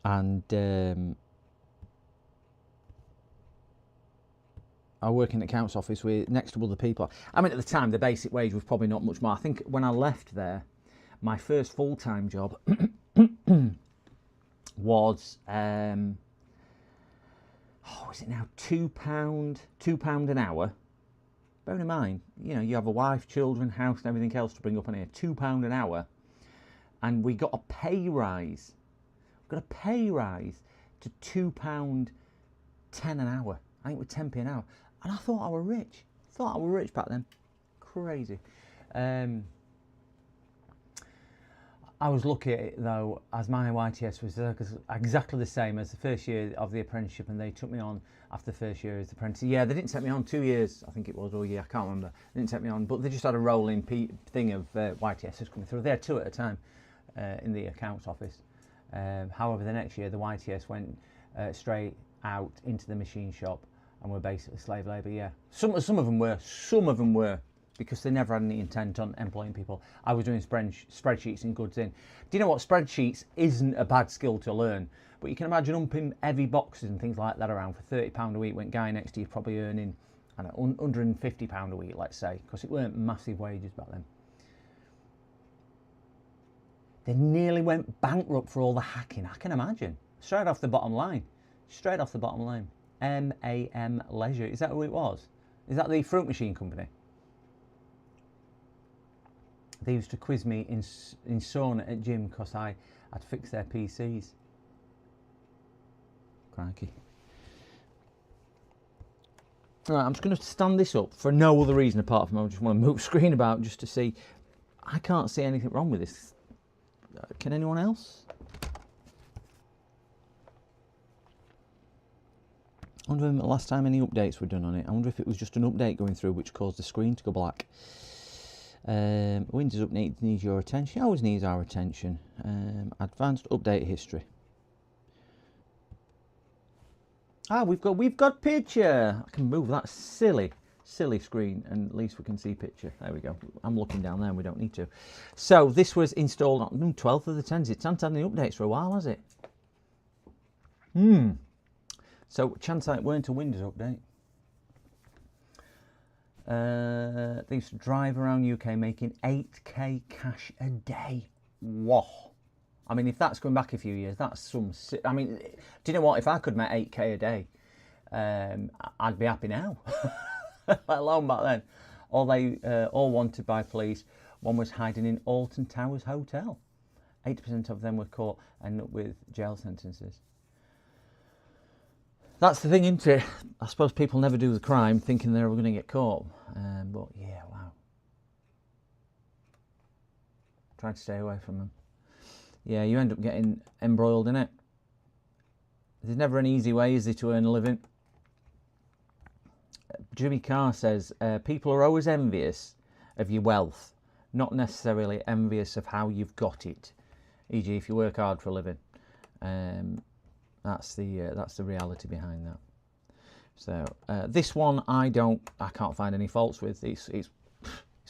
and I work in the accounts office with next to other people. I mean, at the time, the basic wage was probably not much more. I think when I left there, my first full-time job was, is it now £2 an hour? Bearing in mind, you know, you have a wife, children, house, and everything else to bring up on here. £2 an hour, and we got a pay rise. We got a pay rise to £2.10 an hour. I think it was 10p an hour, and I thought I were rich. Back then. Crazy. I was lucky though, as my YTS was there, because exactly the same as the first year of the apprenticeship, and they took me on after the first year as the apprentice. Yeah, they didn't take me on 2 years, I think it was, or a year, I can't remember. They didn't take me on, but they just had a rolling thing of YTSs coming through. They had 2 at a time in the accounts office. However, the next year the YTS went straight out into the machine shop and were basically slave labour. Yeah, some of them were. Because they never had any intent on employing people. I was doing spreadsheets and goods in. Do you know what? Spreadsheets isn't a bad skill to learn, but you can imagine umping heavy boxes and things like that around for £30 a week when guy next to you probably earning, I don't know, £150 a week, let's say, because it weren't massive wages back then. They nearly went bankrupt for all the hacking, I can imagine. Straight off the bottom line. MAM Leisure, is that who it was? Is that the fruit machine company? They used to quiz me in sauna at gym because I'd fixed their PCs. Crikey. Right, I'm just going to stand this up for no other reason apart from I just want to move the screen about just to see. I can't see anything wrong with this. Can anyone else? I wonder when the last time any updates were done on it. I wonder if it was just an update going through which caused the screen to go black. Windows update needs your attention. It always needs our attention. Advanced update history. We've got picture. I can move that silly screen, and at least we can see picture. There we go. I'm looking down there and we don't need to. So this was installed on 12th of the 10th. It hasn't had any updates for a while, has it? So chance it weren't a Windows update. They used to drive around UK making 8k cash a day. Whoa. I mean, if that's going back a few years, that's some... I mean, do you know what? If I could make 8k a day, I'd be happy now. Let alone back then. All wanted by police. One was hiding in Alton Towers Hotel. 80% of them were caught and up with jail sentences. That's the thing, isn't it? I suppose people never do the crime thinking they're going to get caught. But yeah, wow. Try to stay away from them. Yeah, you end up getting embroiled in it. There's never an easy way, is there, to earn a living? Jimmy Carr says, people are always envious of your wealth, not necessarily envious of how you've got it. E.g., if you work hard for a living. That's the reality behind that. So this one I can't find any faults with. It's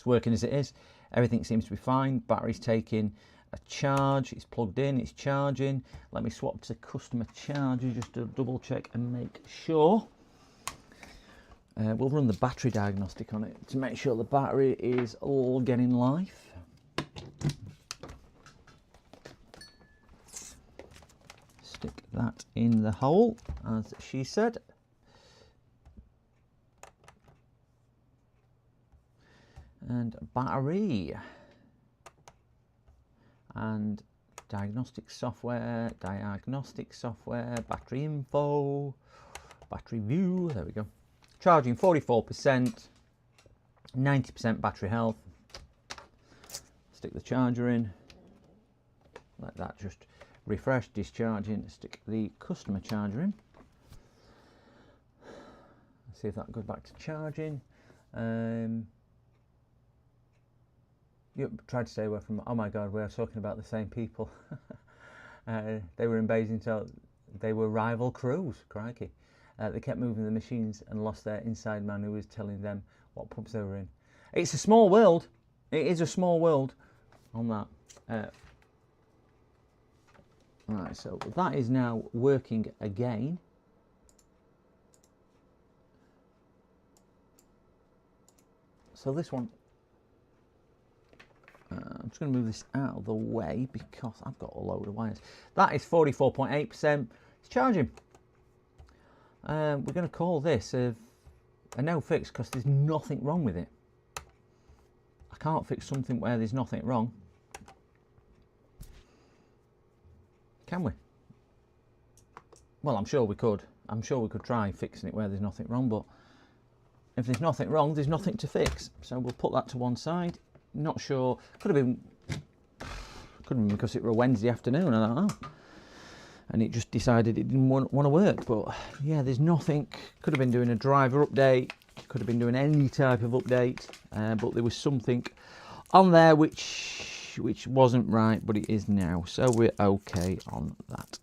working as it is. Everything seems to be fine. Battery's taking a charge. It's plugged in. It's charging. Let me swap to customer charger just to double check and make sure. We'll run the battery diagnostic on it to make sure the battery is all getting life. Stick that in the hole, as she said. and battery, and diagnostic software, battery info, battery view, there we go. Charging 44%, 90% battery health. Stick the charger in, like that, just refresh, discharging, stick the customer charger in. See if that goes back to charging. You tried to stay away from, oh my god, we are talking about the same people. They were in Basingstoke, they were rival crews, crikey. They kept moving the machines and lost their inside man who was telling them what pubs they were in. It's a small world, it is a small world on that. Right, so that is now working again. So this one, I'm just going to move this out of the way because I've got a load of wires. That is 44.8%. It's charging. We're going to call this a no fix because there's nothing wrong with it. I can't fix something where there's nothing wrong. Can we? Well, I'm sure we could. I'm sure we could try fixing it where there's nothing wrong, but if there's nothing wrong, there's nothing to fix. So we'll put that to one side. Not sure. Could have been because it were a Wednesday afternoon, I don't know. And it just decided it didn't want to work. But yeah, there's nothing. Could have been doing a driver update. Could have been doing any type of update. But there was something on there which wasn't right, but it is now. So we're okay on that.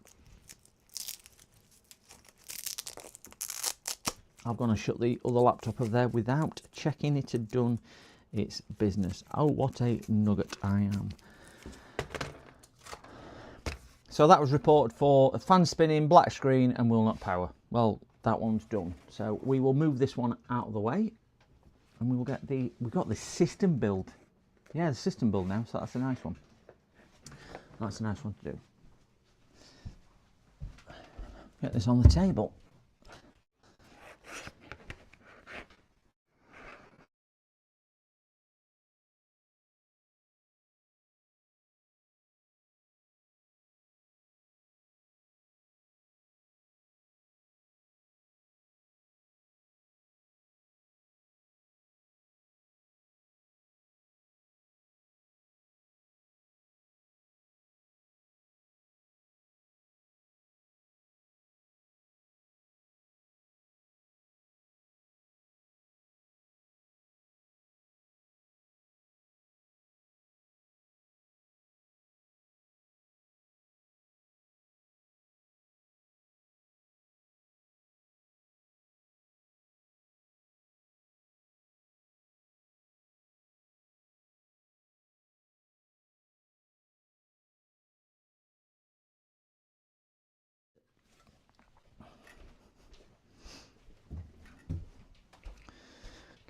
I'm going to shut the other laptop over there without checking it had done its business. Oh, what a nugget I am. So that was reported for a fan spinning, black screen and will not power. Well, that one's done. So we will move this one out of the way and we will get we've got the system build. Yeah, the system build now, so that's a nice one. That's a nice one to do. Get this on the table.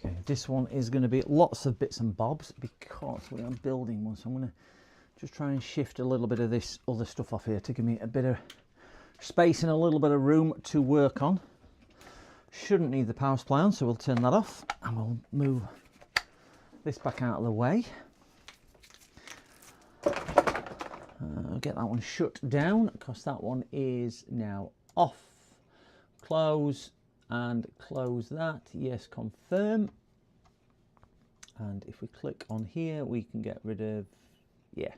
Okay, this one is going to be lots of bits and bobs because we are building one. So I'm going to just try and shift a little bit of this other stuff off here to give me a bit of space and a little bit of room to work on. Shouldn't need the power supply on, so we'll turn that off and we'll move this back out of the way. Get that one shut down because that one is now off. Close and close that. Yes, confirm. And if we click on here, we can get rid of, yeah,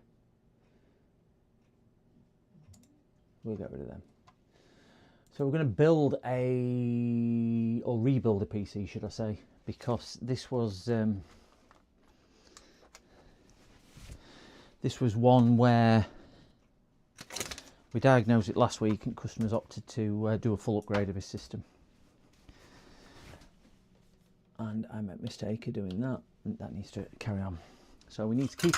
we'll get rid of them. So we're going to build or rebuild a PC, should I say, because this was one where we diagnosed it last week and customers opted to do a full upgrade of his system. And I made a mistake of doing that. That needs to carry on. So we need to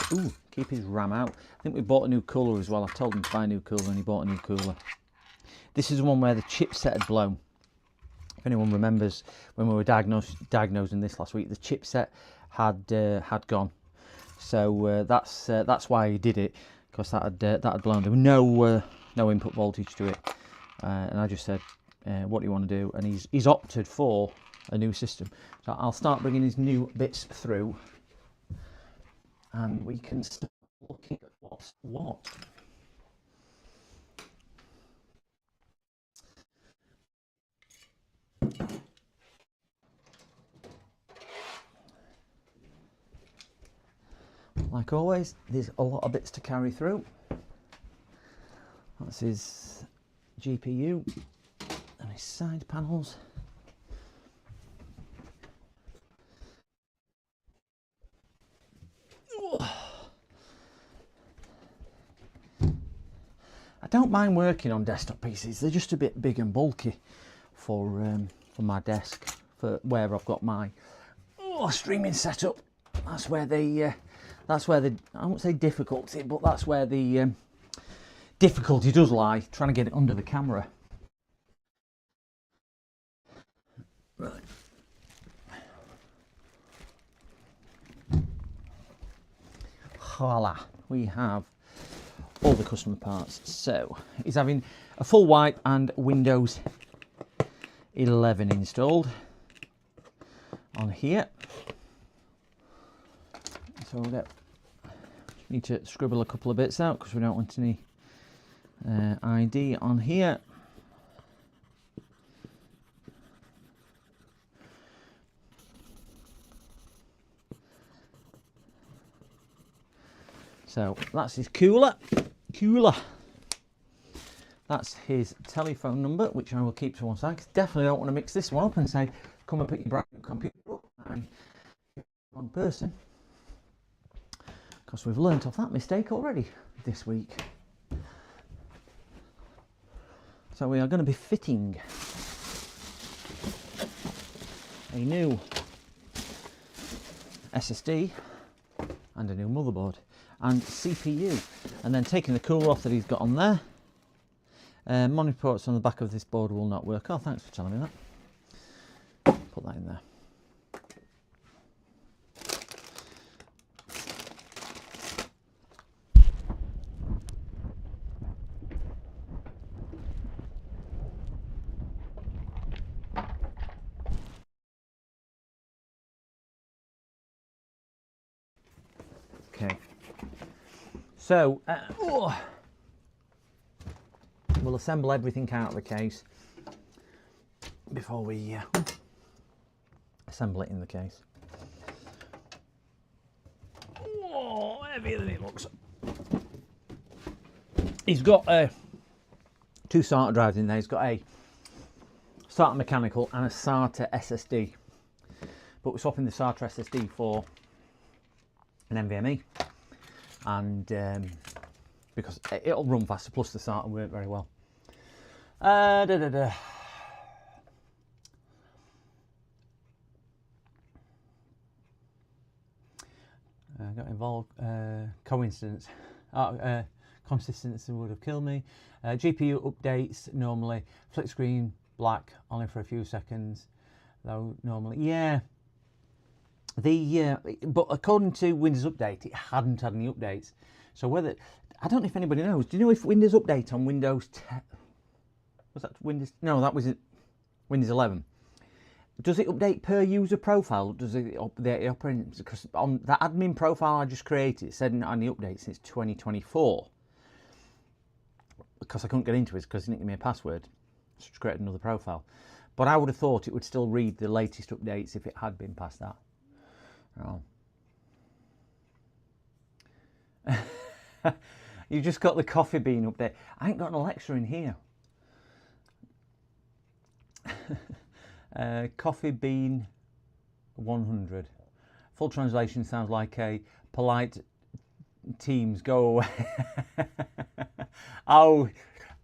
keep his RAM out. I think we bought a new cooler as well. I told him to buy a new cooler and he bought a new cooler. This is the one where the chipset had blown. If anyone remembers when we were diagnosing this last week, the chipset had gone. So that's why he did it, because that had blown. There was no input voltage to it, and I just said, "What do you want to do?" And he's opted for a new system. So I'll start bringing his new bits through and we can start looking at what's what. Like always, there's a lot of bits to carry through. That's his GPU and his side panels. I don't mind working on desktop PCs. They're just a bit big and bulky for my desk, for where I've got my streaming setup. That's where the I won't say difficulty, but that's where the difficulty does lie, trying to get it under the camera. Right. Voila, we have all the customer parts. So he's having a full white and Windows 11 installed on here. So we'll need to scribble a couple of bits out because we don't want any ID on here. So that's his cooler. That's his telephone number, which I will keep to one side. Definitely don't want to mix this one up and say, come and pick your brand new computer up. I'm one person. Because we've learnt off that mistake already this week. So we are going to be fitting a new SSD and a new motherboard and CPU, and then taking the cooler off that he's got on there. Monitor ports on the back of this board will not work. Oh, thanks for telling me that. Put that in there. Okay, so we'll assemble everything out of the case before we assemble it in the case. Oh, heavier than it looks. He's got two SATA drives in there. He's got a SATA mechanical and a SATA SSD, but we're swapping the SATA SSD for an NVMe, and because it'll run faster, plus the SATA work very well. Got involved. Coincidence. Consistency would have killed me. GPU updates normally. Flick screen black only for a few seconds, though normally. Yeah. But according to Windows Update, it hadn't had any updates. So whether, I don't know if anybody knows. Do you know if Windows Update on Windows 10, was that Windows? No, that was it. Windows 11. Does it update per user profile? Does it update the operating? Because on that admin profile I just created, it said on the update since 2024. Because I couldn't get into it because it didn't give me a password. So I just created another profile. But I would have thought it would still read the latest updates if it had been past that. Oh. You just got the coffee bean update. I ain't got an Alexa in here. Coffee bean 100. Full translation sounds like a polite Teams go away. Oh,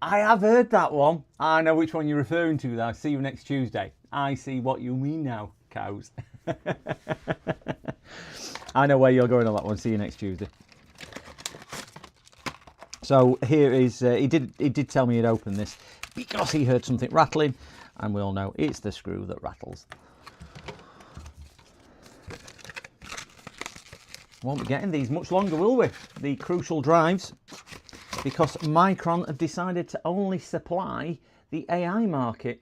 I have heard that one. I know which one you're referring to. I'll see you next Tuesday. I see what you mean now, cows. I know where you're going on that one. See you next Tuesday. So here is, he did tell me he'd open this because he heard something rattling, and we all know it's the screw that rattles. Won't be getting these much longer, will we? The crucial drives, because Micron have decided to only supply the AI market,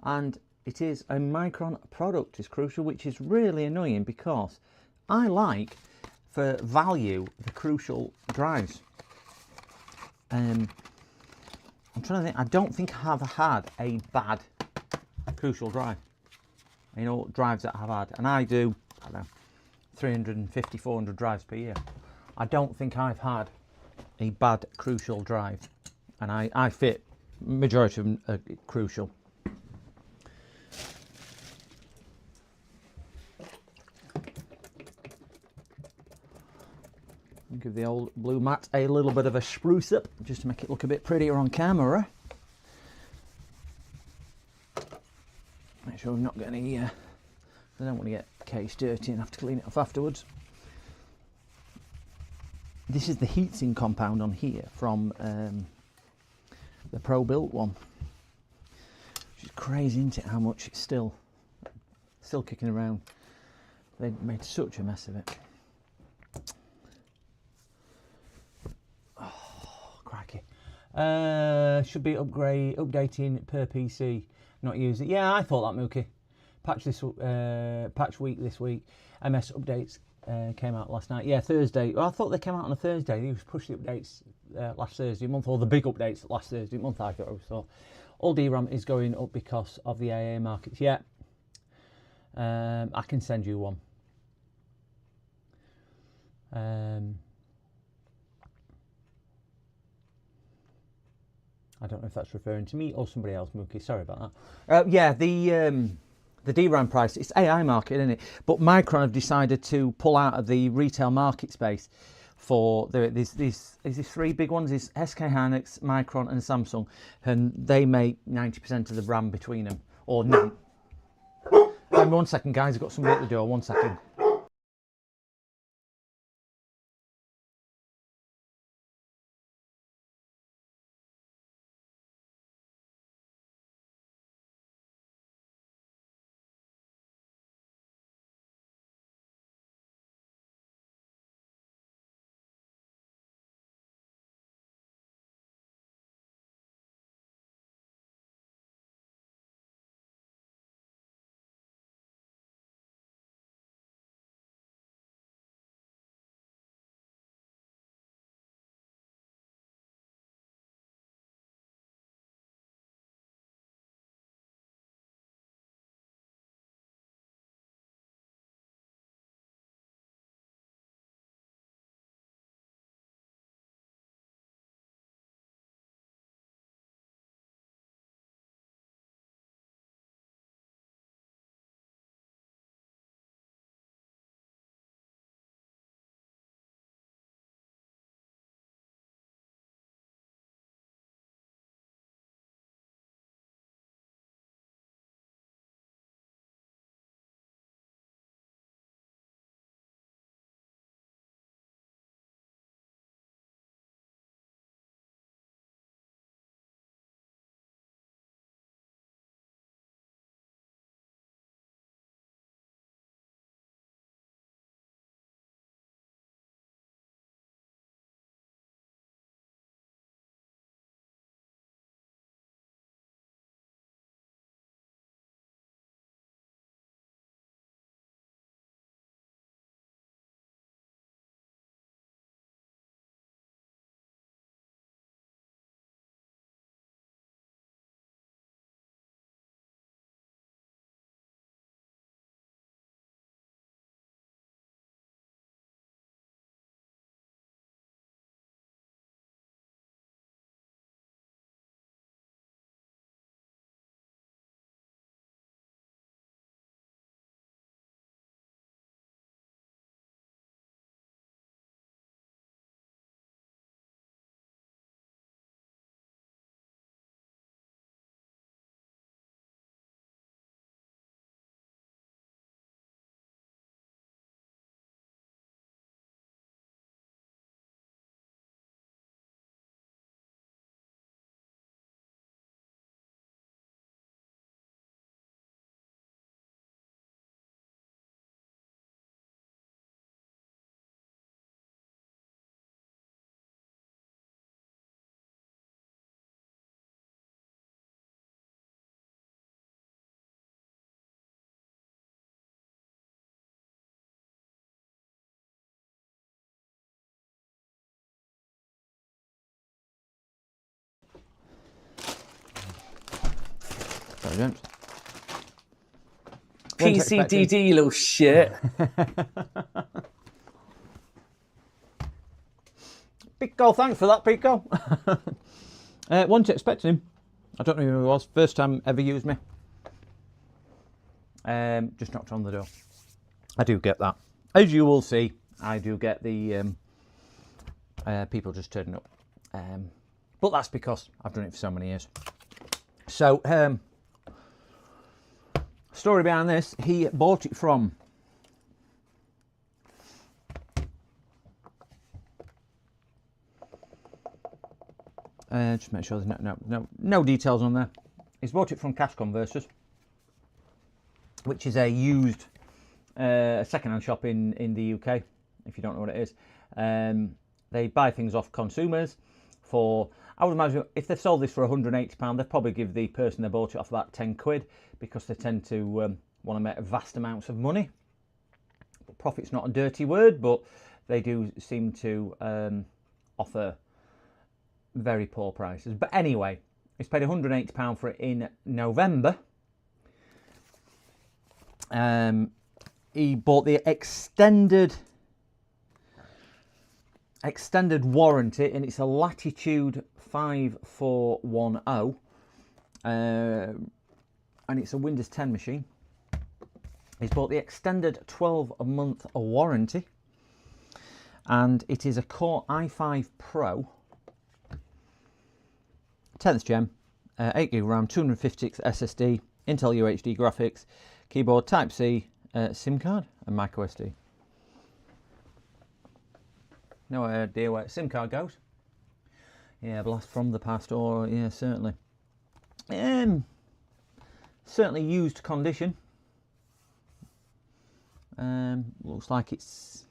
and it is a Micron product is crucial, which is really annoying because I like for value, the Crucial drives. I'm trying to think. I don't think I've had a bad Crucial drive. You know, drives that I've had, and I do, I don't know, 350, 400 drives per year. I don't think I've had a bad Crucial drive, and I fit majority of them are Crucial. I'll give the old blue mat a little bit of a spruce up just to make it look a bit prettier on camera. Make sure we've not got any, I don't want to get the case dirty and have to clean it off afterwards. This is the heatsink compound on here from the Pro Built one. Which is crazy, isn't it, how much it's still kicking around. They made such a mess of it. Oh, crikey. Should be updating per PC. Not use it. Yeah, I thought that, Mookie. Patch week this week. MS updates came out last night. Yeah, Thursday. Well, I thought they came out on a Thursday. They pushed the updates last Thursday month, or the big updates last Thursday month. I thought so. All DRAM is going up because of the AA markets. Yeah, I can send you one. I don't know if that's referring to me or somebody else, Mookie. Sorry about that. Yeah, the DRAM price, it's AI market, isn't it? But Micron have decided to pull out of the retail market space for these three big ones. Is SK Hynix, Micron, and Samsung, and they make 90% of the RAM between them. Or no. 1 second, guys. I've got somebody at the door. 1 second. Sorry, gents. PCDD, little shit. Pico, thanks for that, Pico. Wasn't expecting him. I don't know who he was. First time ever used me. Just knocked on the door. I do get that. As you will see, I do get the people just turning up. But that's because I've done it for so many years. So, story behind this, he bought it from just make sure there's no details on there. He's bought it from Cash Converters, which is a used second-hand shop in the UK, if you don't know what it is. They buy things off consumers for, I would imagine, if they've sold this for £180, they'd probably give the person they bought it off about 10 quid, because they tend to want to make vast amounts of money. But profit's not a dirty word, but they do seem to offer very poor prices. But anyway, he's paid £180 for it in November. He bought the extended warranty, and it's a Latitude 5410, and it's a Windows 10 machine. He's bought the extended 12-month warranty, and it is a Core i5 Pro, 10th gen, 8GB RAM, 256 SSD, Intel UHD graphics, keyboard, Type-C, SIM card, and micro SD. No idea where SIM card goes. Yeah, blast from the past, or yeah, certainly. Certainly used condition. Looks like it's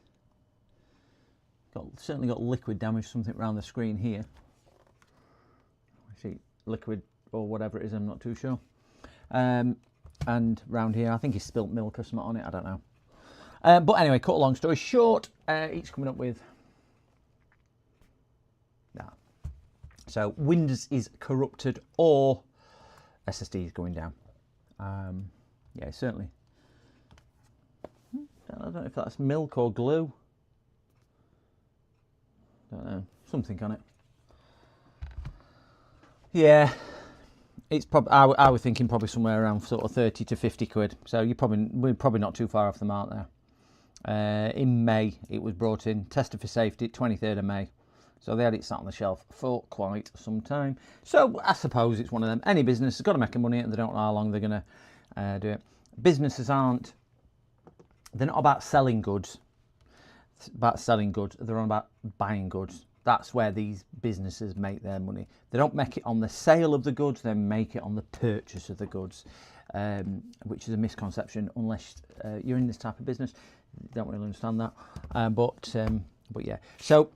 certainly got liquid damage, something around the screen here. I see liquid or whatever it is, I'm not too sure. And round here, I think he spilt milk or something on it, I don't know. But anyway, cut a long story short, it's coming up with that. So Windows is corrupted or SSD is going down. Yeah, certainly. I don't know if that's milk or glue. Don't know, something on it. Yeah. It's probably, I was thinking probably somewhere around sort of 30 to 50 quid. So we're probably not too far off the mark there. In May, it was brought in, tested for safety, 23rd of May. So they had it sat on the shelf for quite some time. So I suppose it's one of them. Any business has got to make money, and they don't know how long they're going to do it. Businesses they're not about selling goods. It's about selling goods. They're on about buying goods. That's where these businesses make their money. They don't make it on the sale of the goods, they make it on the purchase of the goods, which is a misconception unless you're in this type of business. You don't really understand that. But yeah. So,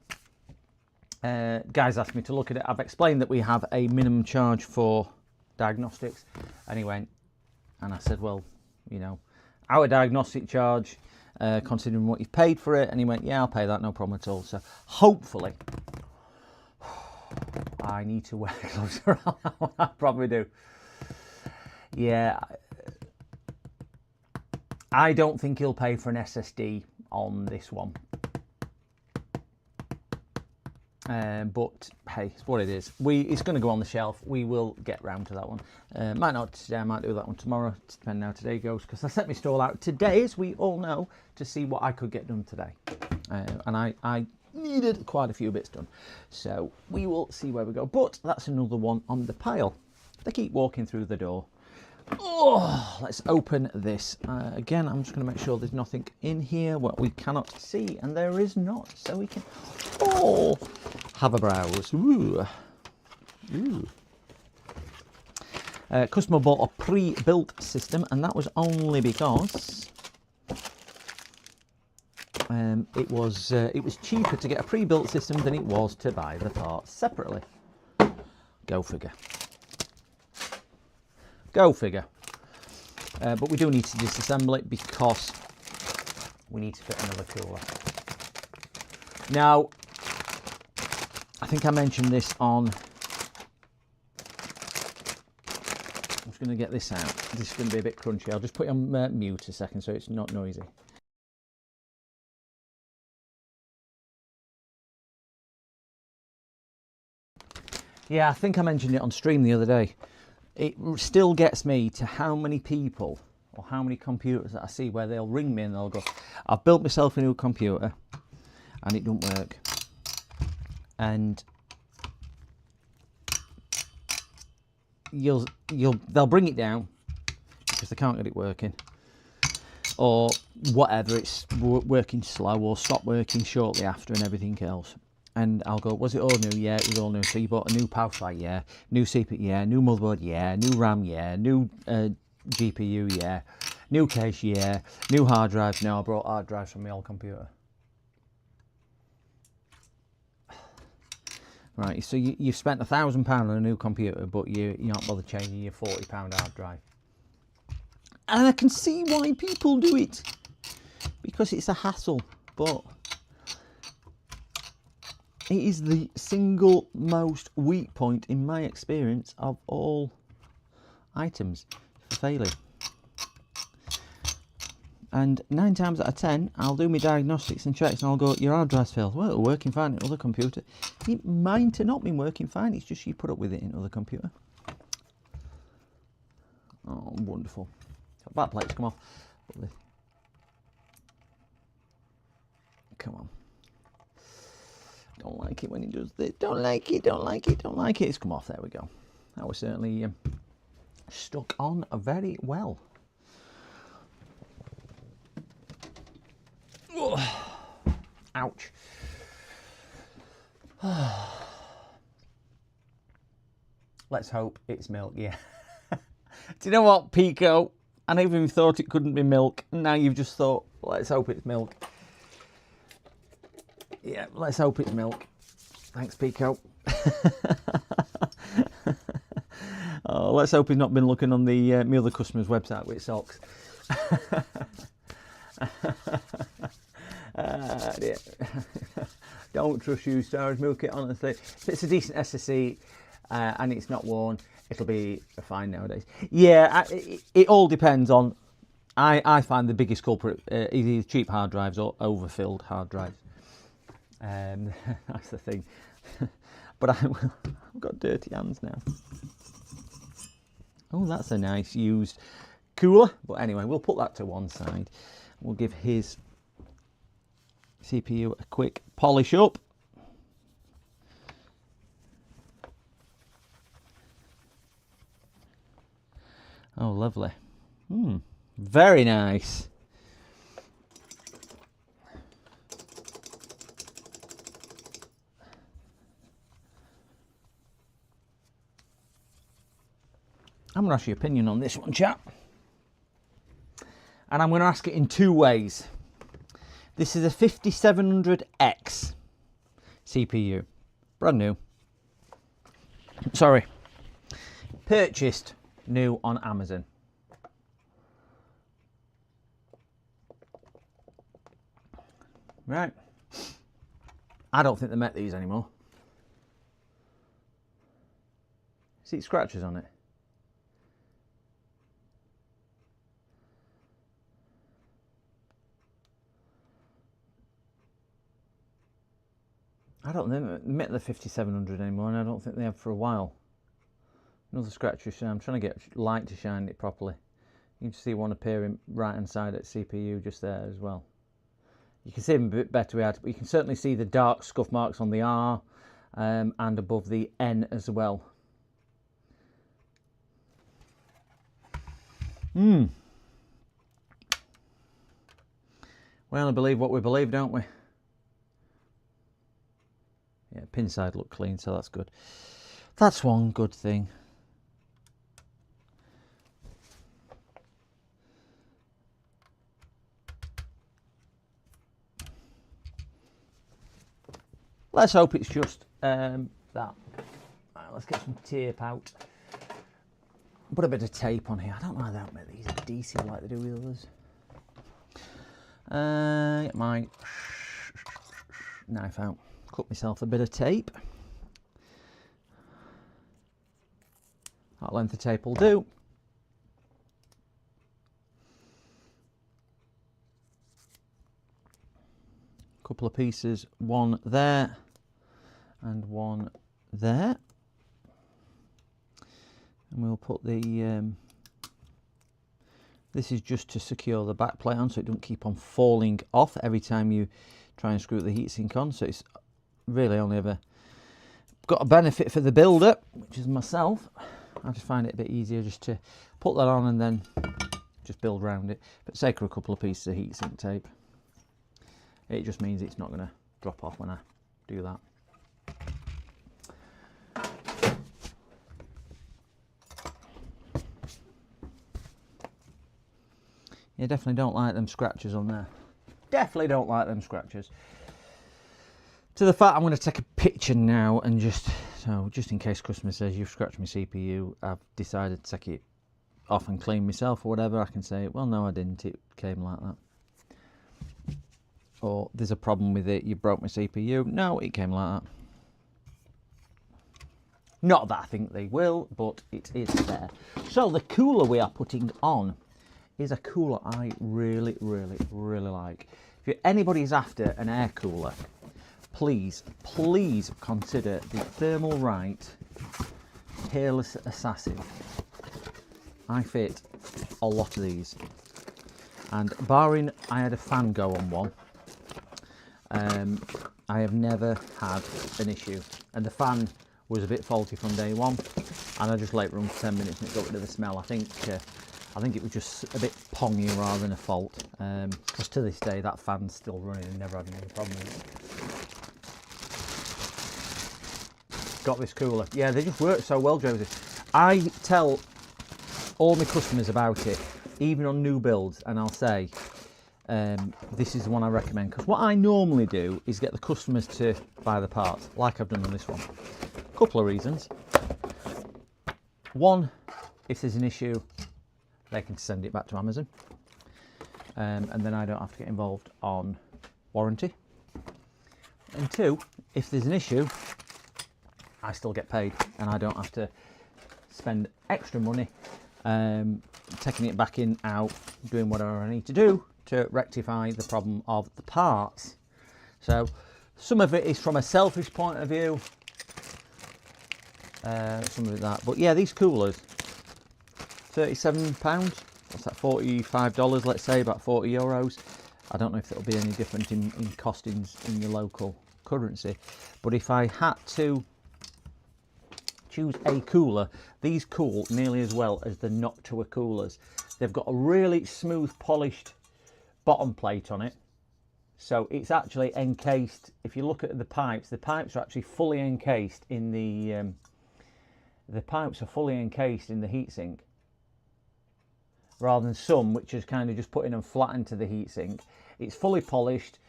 guys asked me to look at it. I've explained that we have a minimum charge for diagnostics. And he went, and I said, well, you know, our diagnostic charge, considering what you've paid for it, and he went, yeah, I'll pay that, no problem at all. So hopefully, I need to wear gloves around that one. I probably do. Yeah, I don't think he'll pay for an SSD on this one. But hey, it's what it is. It's going to go on the shelf. We will get round to that one. Might not today, I might do that one tomorrow, depending how today goes, because I set my stall out today, as we all know, to see what I could get done today. And I needed quite a few bits done. So we will see where we go. But that's another one on the pile. They keep walking through the door. Oh, let's open this. Again, I'm just going to make sure there's nothing in here what we cannot see, and there is not. So we can have a browse. Ooh. Ooh. Customer bought a pre-built system, and that was only because it was cheaper to get a pre-built system than it was to buy the parts separately. Go figure. Go figure. But we do need to disassemble it because we need to fit another cooler. Now, I think I mentioned this on I'm just going to get this out. This is going to be a bit crunchy. I'll just put it on mute a second so it's not noisy. Yeah, I think I mentioned it on stream the other day. It still gets me to how many people or how many computers that I see where they'll ring me and they'll go, I've built myself a new computer and it don't work. And they'll bring it down because they can't get it working, or whatever, it's working slow or stop working shortly after and everything else. And I'll go, was it all new? Yeah, it was all new. So you bought a new power supply? Yeah. New CPU? Yeah. New motherboard? Yeah. New RAM? Yeah. New GPU? Yeah. New case? Yeah. New hard drives? No, I brought hard drives from my old computer. Right, so you've spent £1,000 on a new computer, but you're not bothered changing your £40 hard drive. And I can see why people do it, because it's a hassle, but it is the single most weak point in my experience of all items for failing. And 9 times out of 10, I'll do my diagnostics and checks and I'll go, your hard drive's failed. Well, it was working fine in other computer. It might have not been working fine, it's just you put up with it in other computer. Oh, wonderful. Back plates come off. Come on. Don't like it when it does this. Don't like it, don't like it, don't like it. It's come off, there we go. That was certainly stuck on very well. Ouch. Let's hope it's milk, yeah. Do you know what, Pico? I never even thought it couldn't be milk. And now you've just thought, let's hope it's milk. Yeah, let's hope it's milk. Thanks, Pico. Oh, let's hope he's not been looking on the my other customer's website with socks. Yeah. Don't trust you, Stars Milk it, honestly. If it's a decent SSE and it's not worn, it'll be fine nowadays. Yeah, it all depends on. I find the biggest culprit is either cheap hard drives or overfilled hard drives. That's the thing. But I've got dirty hands now. Oh, that's a nice used cooler. But anyway, we'll put that to one side. We'll give his CPU a quick polish up. Oh, lovely. Very nice. I'm going to ask your opinion on this one, chap. And I'm going to ask it in two ways. This is a 5700X CPU. Brand new. Sorry. Purchased new on Amazon. Right. I don't think they make these anymore. See scratches on it? I don't think they make the 5700 anymore, and I don't think they have for a while. Another scratch to shine. I'm trying to get light to shine it properly. You can see one appearing right hand side at CPU just there as well. You can see them a bit better with but you can certainly see the dark scuff marks on the R and above the N as well. We only believe what we believe, don't we? Yeah, pin side look clean, so that's good. That's one good thing. Let's hope it's just that. Right, let's get some tape out. Put a bit of tape on here. I don't know how they don't make these adhesive like they do with others. Get my knife out. Cut myself a bit of tape. That length of tape will do. couple of pieces, one there and one there. And we'll put the, this is just to secure the back plate on so it doesn't keep on falling off every time you try and screw the heatsink on. So it's really only ever got a benefit for the builder, which is myself. I just find it a bit easier just to put that on and then just build around it. But sake of a couple of pieces of heatsink tape, it just means it's not going to drop off when I do that. You definitely don't like them scratches on there. Definitely don't like them scratches. To the fact I'm going to take a picture now and just in case customer says you've scratched my CPU, I've decided to take it off and clean myself or whatever, I can say, well, no, I didn't, it came like that. Or there's a problem with it, you broke my CPU. No, it came like that. Not that I think they will, but it is there. So the cooler we are putting on is a cooler I really like. If anybody's after an air cooler, please consider the Thermalright Peerless Assassin. I fit a lot of these, and barring I had a fan go on one, I have never had an issue. And the fan was a bit faulty from day one, and I just let it run for 10 minutes and it got rid of the smell. I think it was just a bit pongy rather than a fault, because to this day that fan's still running and never having any problem with it. Got this cooler. Yeah, they just work so well, Josie. I tell all my customers about it, even on new builds, and I'll say this is the one I recommend, because what I normally do is get the customers to buy the parts, like I've done on this one. A couple of reasons. One, if there's an issue, they can send it back to Amazon, and then I don't have to get involved on warranty. And two, if there's an issue, I still get paid and I don't have to spend extra money taking it back in, out, doing whatever I need to do to rectify the problem of the parts. So some of it is from a selfish point of view, some of it that, but yeah, these coolers, £37, what's that, $45, let's say, about €40. I don't know if it'll be any different in costings in your local currency, but if I had to choose a cooler, these cool nearly as well as the Noctua coolers. They've got a really smooth polished bottom plate on it, so it's actually encased. If you look at the pipes are actually fully encased in the pipes are fully encased in the heatsink, rather than some which is kind of just putting them flat into the heatsink. It's fully polished.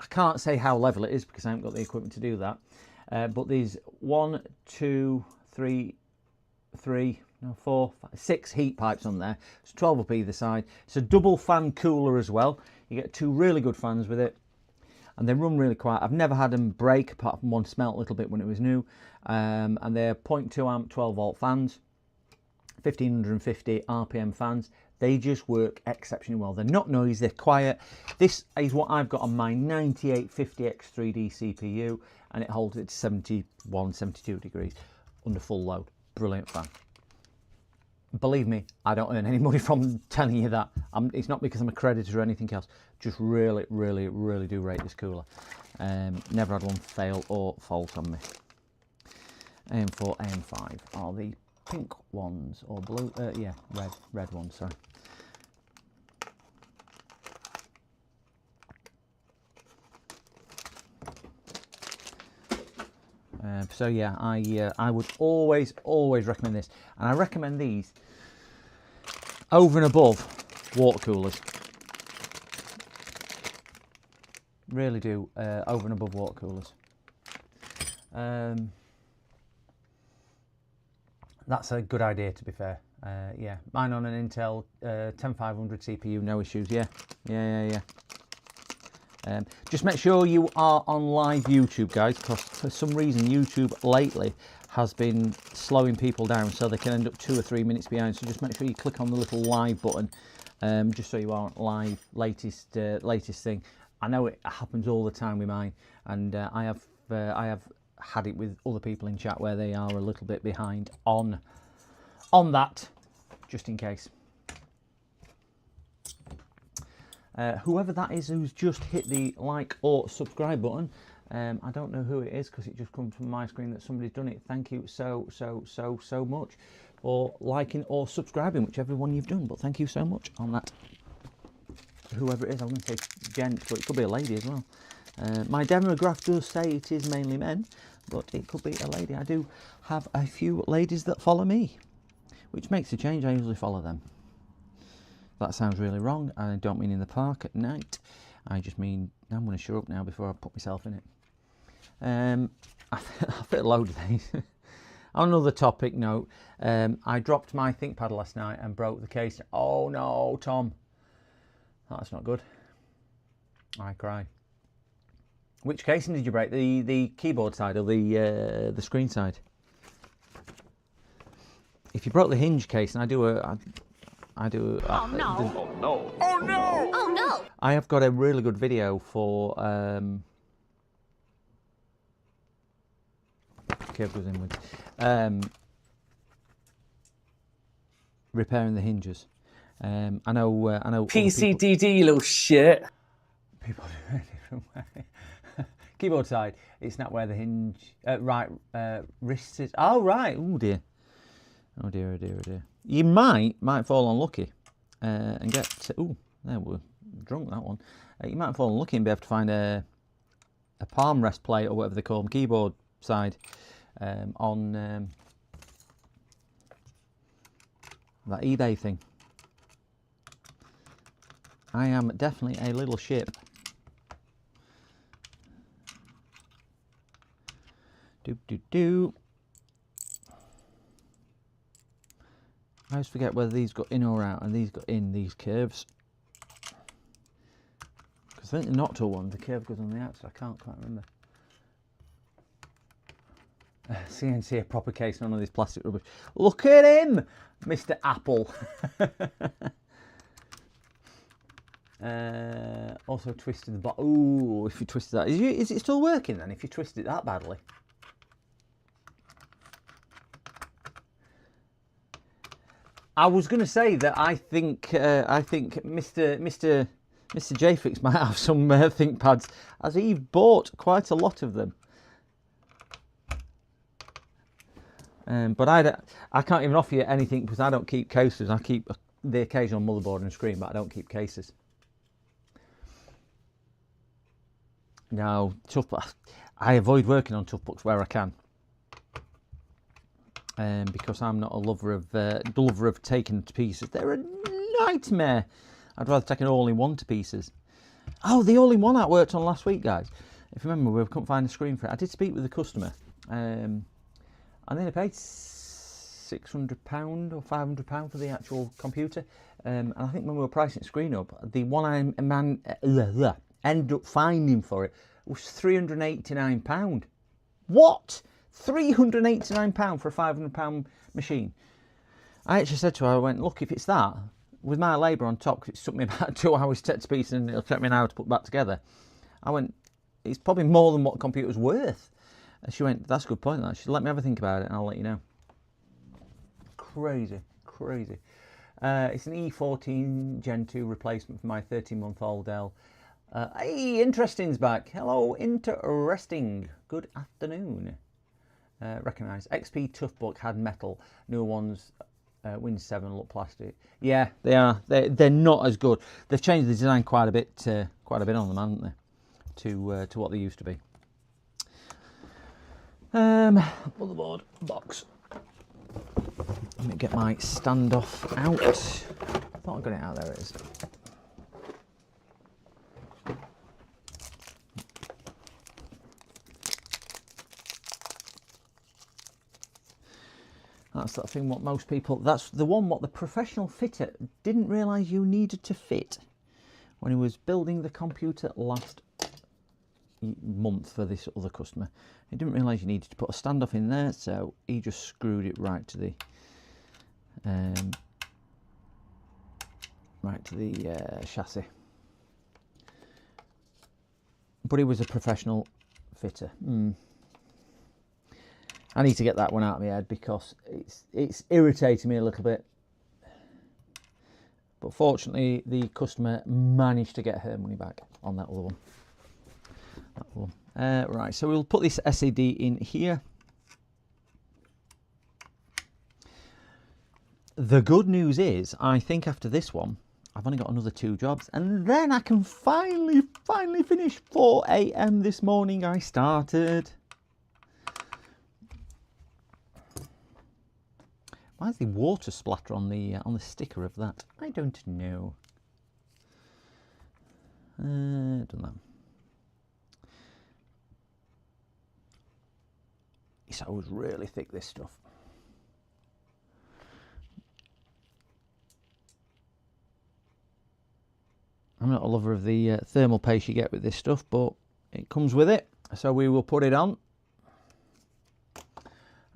I can't say how level it is because I haven't got the equipment to do that. But there's 1, 2, 3, 4, 5, 6 heat pipes on there. It's 12 up either side. It's a double fan cooler as well. You get 2 really good fans with it, and they run really quiet. I've never had them break, apart from one smelt a little bit when it was new. And they're 0.2 amp 12 volt fans, 1550 RPM fans. They just work exceptionally well. They're not noisy, they're quiet. This is what I've got on my 9850X3D CPU, and it holds it to 71, 72 degrees under full load. Brilliant fan. Believe me, I don't earn any money from telling you that. It's not because I'm a creditor or anything else. Just really do rate this cooler. Never had one fail or fault on me. AM4, AM5 are the pink ones, or blue, yeah, red ones, sorry. So yeah, I would always recommend this, and I recommend these over and above water coolers. Really do, over and above water coolers. That's a good idea, to be fair. Yeah, mine on an Intel 10500 CPU, no issues. Yeah. Just make sure you are on live YouTube, guys, because for some reason YouTube lately has been slowing people down, so they can end up 2 or 3 minutes behind. So just make sure you click on the little live button, just so you are live, latest thing. I know it happens all the time with mine, and I have had it with other people in chat where they are a little bit behind on that, just in case. Whoever that is who's just hit the like or subscribe button, I don't know who it is because it just comes from my screen that somebody's done it. Thank you so much for liking or subscribing, whichever one you've done, but thank you so much on that. Whoever it is, I'm going to say gent, but it could be a lady as well. My demographic does say it is mainly men, but it could be a lady. I do have a few ladies that follow me, which makes a change. I usually follow them. That sounds really wrong. I don't mean in the park at night. I just mean, I'm going to shut up now before I put myself in it. I fit a load of these. On another topic note, I dropped my ThinkPad last night and broke the case. Oh no, Tom. That's not good. I cry. Which casing did you break? The keyboard side or the screen side? If you broke the hinge case, and I do. Oh no! Oh no! Oh no! Oh no! I have got a really good video for curve goes inwards. Repairing the hinges. I know. PCDD, you little shit. People do it a different way. Keyboard side. It's not where the hinge. Wrist is. Oh right. Oh dear. Oh dear. Oh dear. Oh dear. You might fall unlucky and get. Oh, there we're drunk that one. You might fall unlucky and be able to find a palm rest plate or whatever they call them, keyboard side, on that eBay thing. I am definitely a little ship. Do. I always forget whether these got in or out, and these got in, these curves. Because I think the Noctua one, the curve goes on the outside. I can't quite remember. CNC a proper case, none of this plastic rubbish. Look at him, Mr. Apple. Also twisted the bottom. Ooh, if you twisted that, is it still working then? If you twist it that badly. I was going to say that I think Mr. Jfix might have some ThinkPads, as he bought quite a lot of them. But I can't even offer you anything because I don't keep cases. I keep the occasional motherboard and screen, but I don't keep cases. No, I avoid working on tough books where I can. Because I'm not a lover of taking to pieces. They're a nightmare. I'd rather take an all-in-one to pieces. Oh, the all-in-one I worked on last week, guys. If you remember, we couldn't find a screen for it. I did speak with the customer, and then I paid £600 or £500 for the actual computer. And I think when we were pricing the screen up, the one I ended up finding for it was £389. What? £389 for a £500 machine. I actually said to her, I went, look, if it's that, with my labour on top, because it took me about 2 hours to take to pieces and it'll take me an hour to put back together. I went, it's probably more than what the computer's worth. And she went, that's a good point. She said, let me have a think about it and I'll let you know. Crazy. It's an E14 Gen 2 replacement for my 13-month-old Dell. Hey, Interesting's back. Hello, Interesting. Good afternoon. Recognise. XP Toughbook had metal. Newer ones, Windows 7 look plastic. Yeah, they are. They're not as good. They've changed the design quite a bit on them, haven't they? To what they used to be. Motherboard box. Let me get my standoff out. I thought I got it out. There it is. That's that thing what most people, that's the one what the professional fitter didn't realise you needed to fit when he was building the computer last month for this other customer. He didn't realise you needed to put a standoff in there, so he just screwed it right to the chassis. but he was a professional fitter. I need to get that one out of my head because it's irritating me a little bit. But fortunately, the customer managed to get her money back on that other one. Right, so we'll put this SAD in here. The good news is, I think after this one, I've only got another 2 jobs, and then I can finally finish. 4 AM this morning I started. Why is the water splatter on the sticker of that? I don't know. Done that. It's always really thick, this stuff. I'm not a lover of the thermal paste you get with this stuff, but it comes with it. So we will put it on.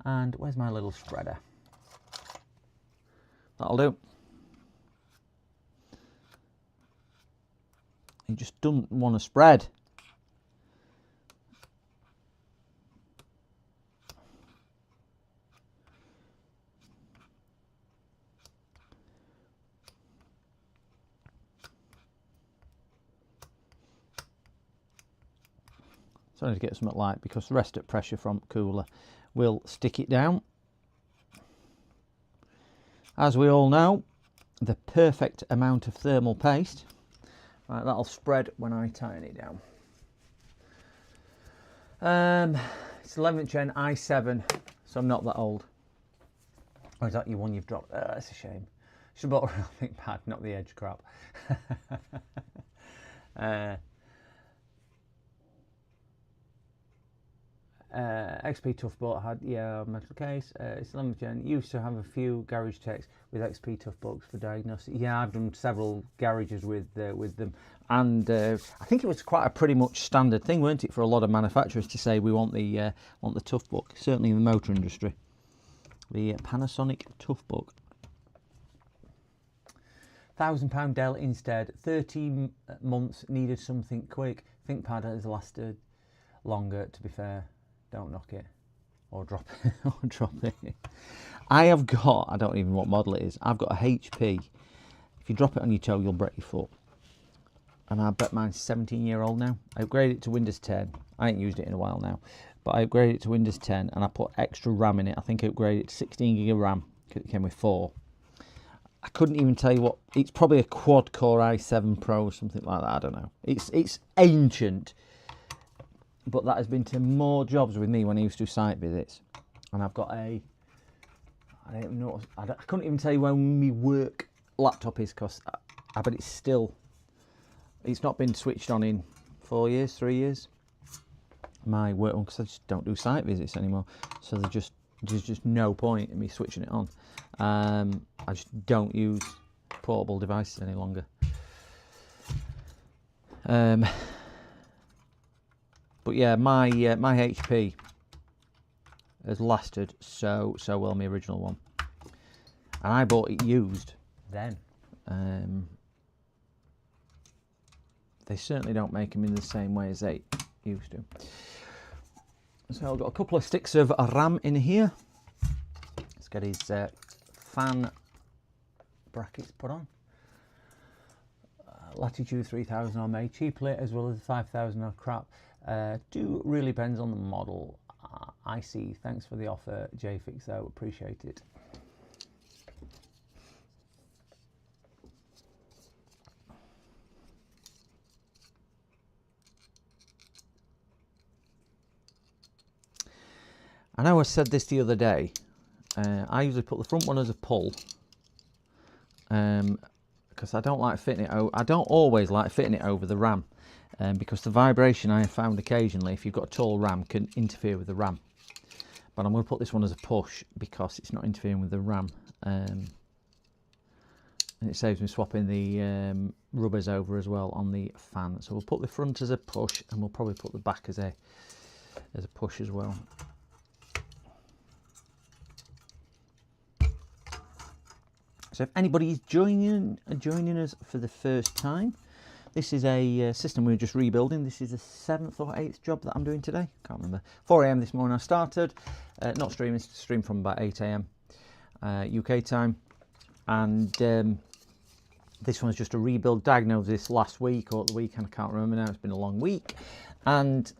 And where's my little spreader? That'll do. He just doesn't want to spread. So I need to get something light because the rest of pressure from cooler will stick it down. As we all know, the perfect amount of thermal paste. Right, that'll spread when I tighten it down. It's 11th gen i7, so I'm not that old. Or is that your one you've dropped? That's a shame. Should have bought a real ThinkPad, not the edge crap. XP Tough Book had, metal case. It's 11th gen. Used to have a few garage techs with XP Tough Books for diagnosis. Yeah, I've done several garages with them, and I think it was quite a pretty much standard thing, weren't it, for a lot of manufacturers to say we want the Tough Book. Certainly in the motor industry, the Panasonic Tough Book. £1,000 Dell instead. 30 months. Needed something quick. ThinkPad has lasted longer. To be fair. Don't knock it or drop it or drop it. I have got, I don't even know what model it is. I've got a HP. If you drop it on your toe, you'll break your foot. And I bet mine's 17-year-old now. I upgraded it to Windows 10. I ain't used it in a while now, but I upgraded it to Windows 10 and I put extra RAM in it. I think I upgraded it to 16 gig of RAM. It came with 4. I couldn't even tell you what. It's probably a quad core i7 Pro or something like that. I don't know. It's ancient. But that has been to more jobs with me when I used to do site visits. And I've got I don't even know, I couldn't even tell you when my work laptop is, because I bet it's not been switched on in 4 years, 3 years. My work one, because I just don't do site visits anymore. So there's just no point in me switching it on. I just don't use portable devices any longer. But yeah, my HP has lasted so well, my original one, and I bought it used then. They certainly don't make them in the same way as they used to. So I've got a couple of sticks of RAM in here. Let's get his fan brackets put on. Latitude 3000 are made cheaply, as well as 5000 are crap. Do really depends on the model. I see. Thanks for the offer, JFix, though. Appreciate it. I know I said this the other day. I usually put the front one as a pull. Because I don't like fitting it. I don't always like fitting it over the RAM. Because the vibration I have found occasionally, if you've got a tall RAM, can interfere with the RAM. But I'm going to put this one as a push because it's not interfering with the RAM. And it saves me swapping the rubbers over as well on the fan. So we'll put the front as a push, and we'll probably put the back as a push as well. So if anybody is joining us for the first time, This is a system we're just rebuilding. This is the 7th or 8th job that I'm doing today. Can't remember. 4 a.m. this morning I started. Not streaming, streamed from about 8 a.m. UK time. And this one's just a rebuild. Diagnosed this last week or the weekend, I can't remember now. It's been a long week. And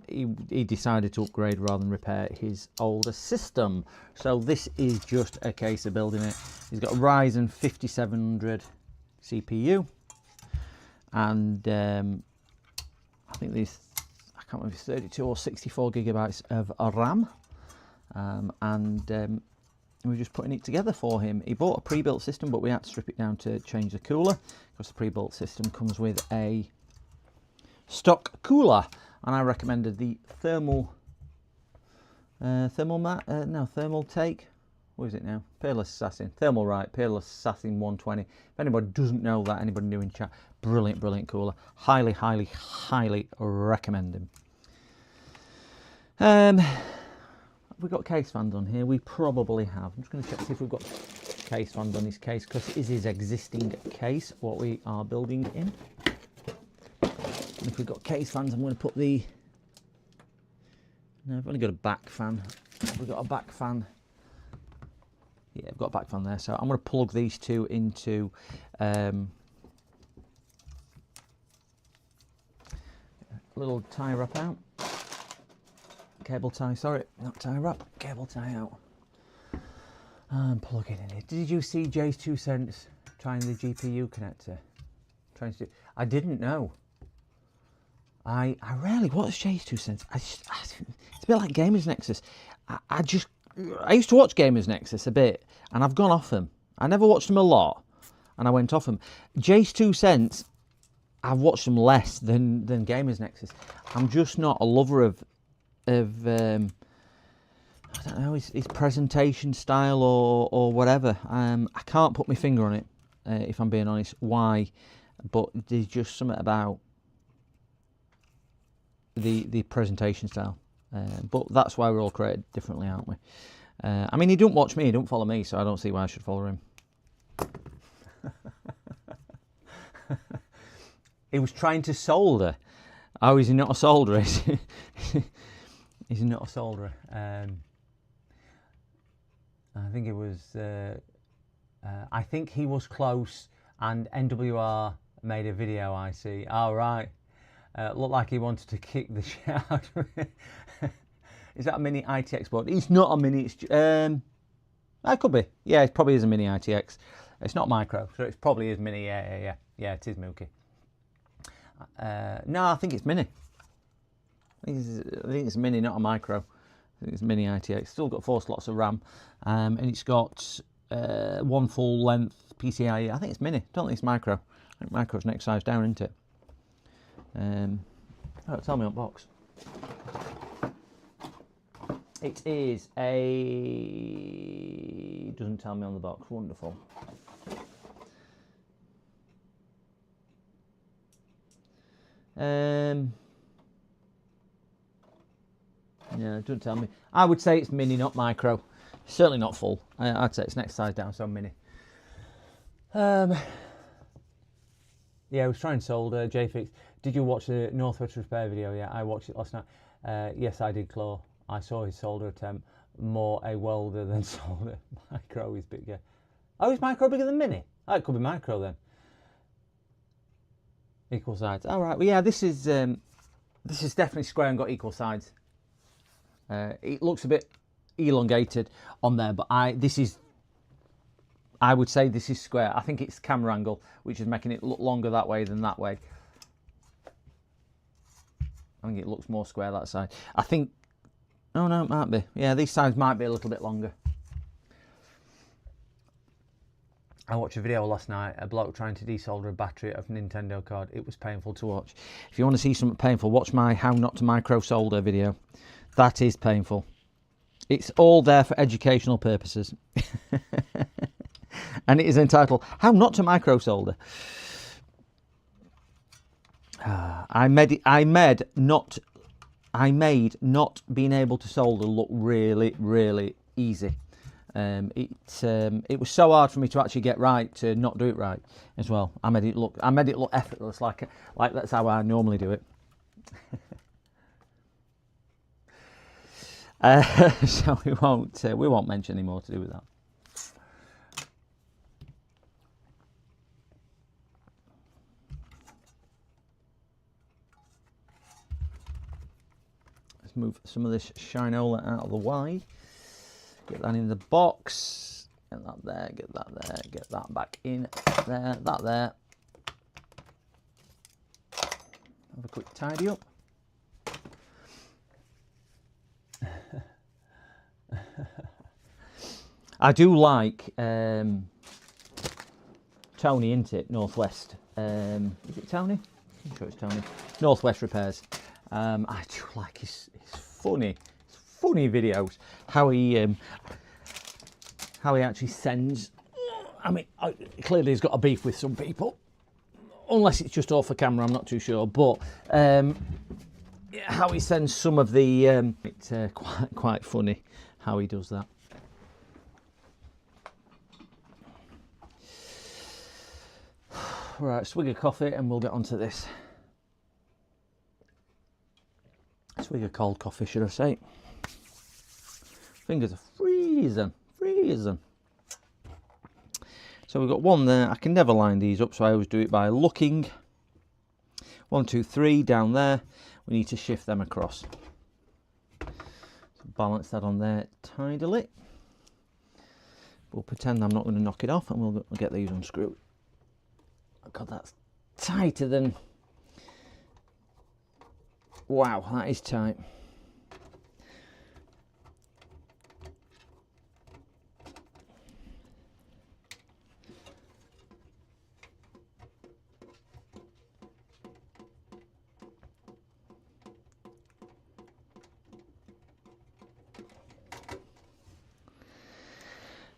he decided to upgrade rather than repair his older system. So this is just a case of building it. He's got a Ryzen 5700 CPU. And I think these, I can't remember if it's 32 or 64 gigabytes of RAM. We're just putting it together for him. He bought a pre-built system, but we had to strip it down to change the cooler, because the pre-built system comes with a stock cooler, and I recommended the thermal take. What is it now? Peerless Assassin. Thermalright Peerless Assassin 120. If anybody doesn't know that, anybody new in chat, brilliant cooler. Highly recommend him. Have we got case fans on here? We probably have. I'm just going to check to see if we've got case fans on this case, because it is his existing case, what we are building in. And if we've got case fans, I'm going to put the... No, I've only got a back fan. Have we got a back fan? Yeah, I've got a back fan there. So I'm going to plug these two into... a little tie wrap out. Cable tie, sorry, not tie wrap, cable tie out. And plug it in here. Did you see Jay's 2 cents trying the GPU connector? I didn't know. I rarely watch Jay's 2 cents. It's a bit like Gamers Nexus. I used to watch Gamers Nexus a bit, and I've gone off them. I never watched them a lot, and I went off them. Jay's 2 cents, I've watched them less than Gamers Nexus. I'm just not a lover of I don't know, his presentation style or whatever. I can't put my finger on it, if I'm being honest, why, but there's just something about the presentation style. But that's why we're all created differently, aren't we? I mean, he don't watch me, he don't follow me, so I don't see why I should follow him. He was trying to solder. Oh, is he not a solderer? He's not a solderer. I think it was. I think he was close, and NWR made a video. I see. Oh right, looked like he wanted to kick the shit out of it. Is that a mini ITX board? It's not a mini. It's it could be. Yeah, it probably is a mini ITX. It's not micro, so it probably is mini. Yeah. It is Mookie. No, I think it's mini. I think it's mini, not a micro. I think it's mini ITX. Still got 4 slots of RAM, and it's got 1 full length PCIe. I think it's mini. Don't think it's micro. I think micro's next size down, isn't it? Oh, tell me on box. It is a... Doesn't tell me on the box. Wonderful. Yeah, it doesn't tell me. I would say it's mini, not micro. Certainly not full. I'd say it's next size down, so mini. Yeah, I was trying to solder. JFix, did you watch the Northwest repair video? Yeah, I watched it last night. Yes, I did, Claw. I saw his solder attempt. More a welder than solder. Micro is bigger. Oh, is micro bigger than mini? Oh, it could be micro then. Equal sides. All right. Well, yeah, this is definitely square and got equal sides. It looks a bit elongated on there, but I would say this is square. I think it's camera angle, which is making it look longer that way than that way. I think it looks more square that side. I think, oh no, it might be. Yeah, these sides might be a little bit longer. I watched a video last night, a bloke trying to desolder a battery of a Nintendo card. It was painful to watch. If you want to see something painful, watch my How Not to Micro Solder video. That is painful. It's all there for educational purposes. And it is entitled How Not to Micro Solder. I made not being able to solder look really, really easy. It was so hard for me to actually get right to not do it right as well. I made it look effortless, like that's how I normally do it. So we won't mention any more to do with that. Let's move some of this shinola out of the way. Get that in the box. Get that there. Get that there. Get that back in there. That there. Have a quick tidy up. I do like Tony, isn't it? Northwest. Is it Tony? I'm sure it's Tony. Northwest Repairs. I do like his funny videos. How he actually sends. I mean, clearly he's got a beef with some people, unless it's just off the camera. I'm not too sure, but how he sends some of the. It's quite funny how he does that. Right, swig of coffee and we'll get onto this. Swig of cold coffee, should I say. Fingers are freezing. So we've got one there. I can never line these up, so I always do it by looking. 1, 2, 3 down there. We need to shift them across. So balance that on there tidily. We'll pretend I'm not going to knock it off, and we'll get these unscrewed. Oh God, that's tighter than... Wow, that is tight.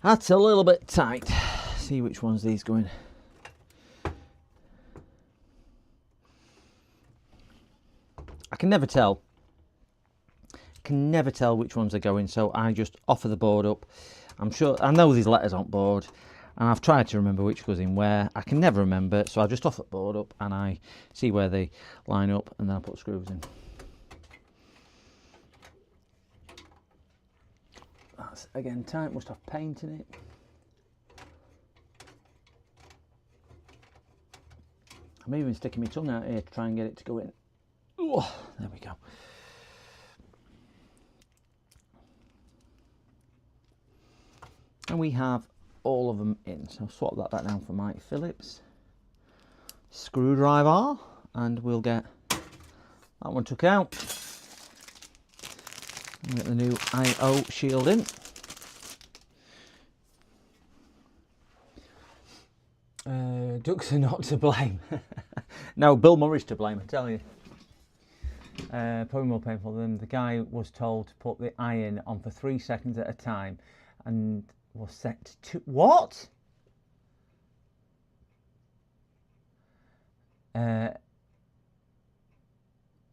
That's a little bit tight. See which one's these going. I can never tell. Which ones are going, so I just offer the board up. I'm sure I know these letters aren't board, and I've tried to remember which goes in where. I can never remember, so I just offer the board up and I see where they line up, and then I put screws in. That's again tight. Must have paint in it. I'm even sticking my tongue out here to try and get it to go in. Oh, there we go. And we have all of them in. So swap that back down for Mike Phillips. Screwdriver, and we'll get that one took out. We'll get the new I/O shield in. Ducks are not to blame. No, Bill Murray's to blame, I tell you. Probably more painful than the guy was told to put the iron on for 3 seconds at a time and was set to what?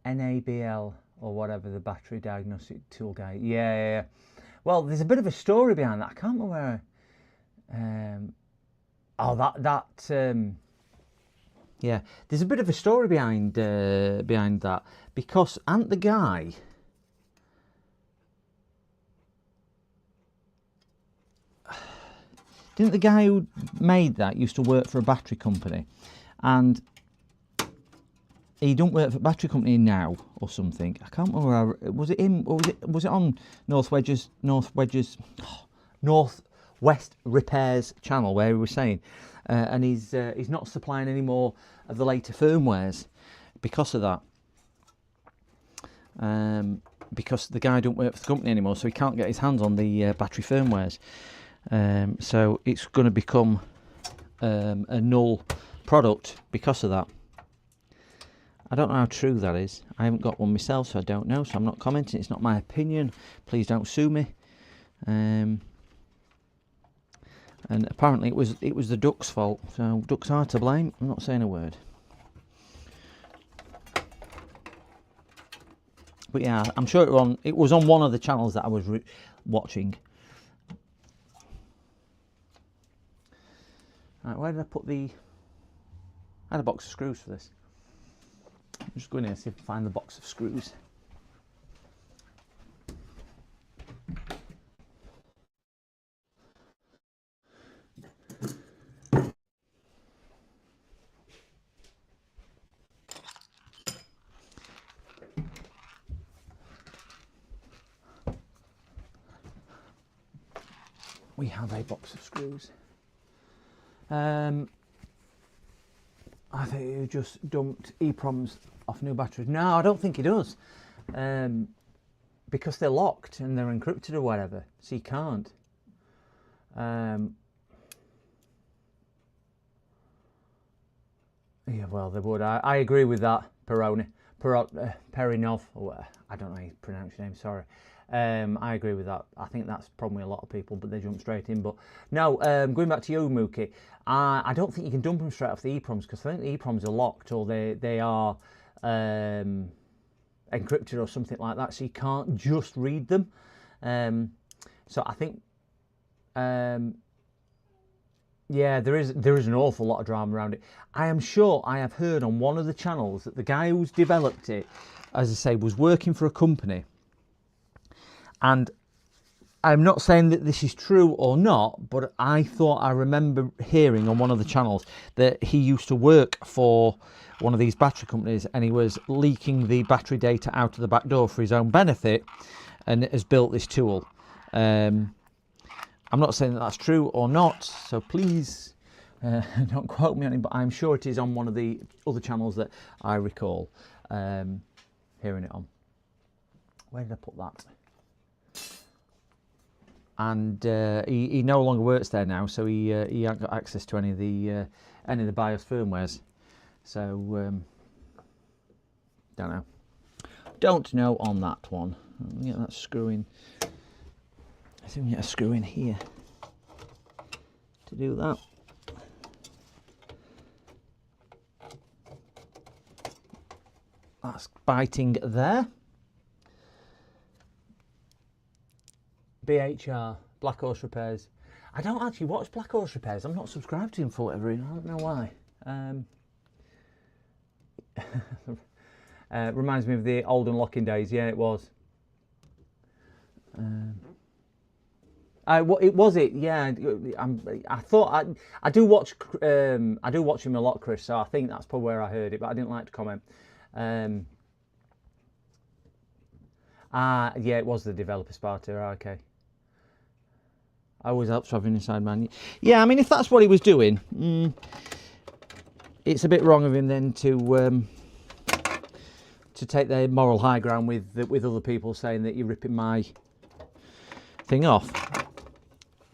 NABL or whatever, the battery diagnostic tool guy. Yeah. Well, there's a bit of a story behind that. I can't remember where. Yeah, there's a bit of a story behind that, because the guy didn't the guy who made that used to work for a battery company, and he don't work for a battery company now or something. I can't remember. Was it him or was it on Northwest Repairs channel where he was saying, and he's not supplying any more of the later firmwares because of that. Because the guy don't work for the company anymore, so he can't get his hands on the battery firmwares. So it's going to become a null product because of that. I don't know how true that is. I haven't got one myself, so I don't know. So I'm not commenting. It's not my opinion. Please don't sue me. And apparently it was the ducks' fault. So ducks are to blame. I'm not saying a word. But yeah, I'm sure it was on one of the channels that I was watching. Right, where did I put the... I had a box of screws for this. I'm just going in and see if I can find the box of screws. We have a box of screws. I think he just dumped EEPROMs off new batteries. No, I don't think he does. Because they're locked and they're encrypted or whatever, so you can't. Yeah, well, they would. I agree with that, Perinov. Or, I don't know how you pronounce your name, sorry. I agree with that. I think that's probably a lot of people, but they jump straight in. But no, going back to you, Mookie, I don't think you can dump them straight off the EEPROMs, because I think the EEPROMs are locked, or they are encrypted or something like that, so you can't just read them. So I think, yeah, there is an awful lot of drama around it. I am sure I have heard on one of the channels that the guy who's developed it, as I say, was working for a company. And I'm not saying that this is true or not, but I thought I remember hearing on one of the channels that he used to work for one of these battery companies, and he was leaking the battery data out of the back door for his own benefit, and has built this tool. I'm not saying that that's true or not, so please don't quote me on it, but I'm sure it is on one of the other channels that I recall hearing it on. Where did I put that? And he no longer works there now, so he hasn't got access to any of the BIOS firmwares. So don't know on that one. Let me get that screw in. I think we get a screw in here to do that. That's biting there. BHR, Black Horse Repairs. I don't actually watch Black Horse Repairs. I'm not subscribed to him for whatever reason. I don't know why. Reminds me of the old unlocking days. Yeah, it was. It was it. Yeah, I thought I do watch him a lot, Chris. So I think that's probably where I heard it, but I didn't like to comment. Yeah, it was the developer Sparta. Okay. I always helps having inside man. Yeah, I mean, if that's what he was doing, it's a bit wrong of him then to take the moral high ground with other people saying that you're ripping my thing off.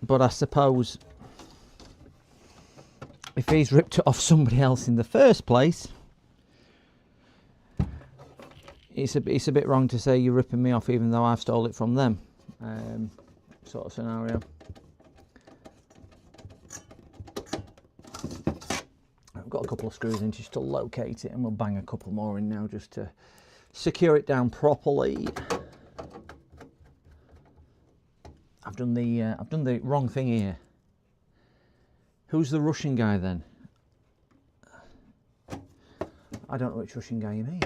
But I suppose if he's ripped it off somebody else in the first place, it's a bit wrong to say you're ripping me off even though I've stole it from them, sort of scenario. I've got a couple of screws in just to locate it, and we'll bang a couple more in now just to secure it down properly. I've done the wrong thing here. Who's the Russian guy then? I don't know which Russian guy you mean.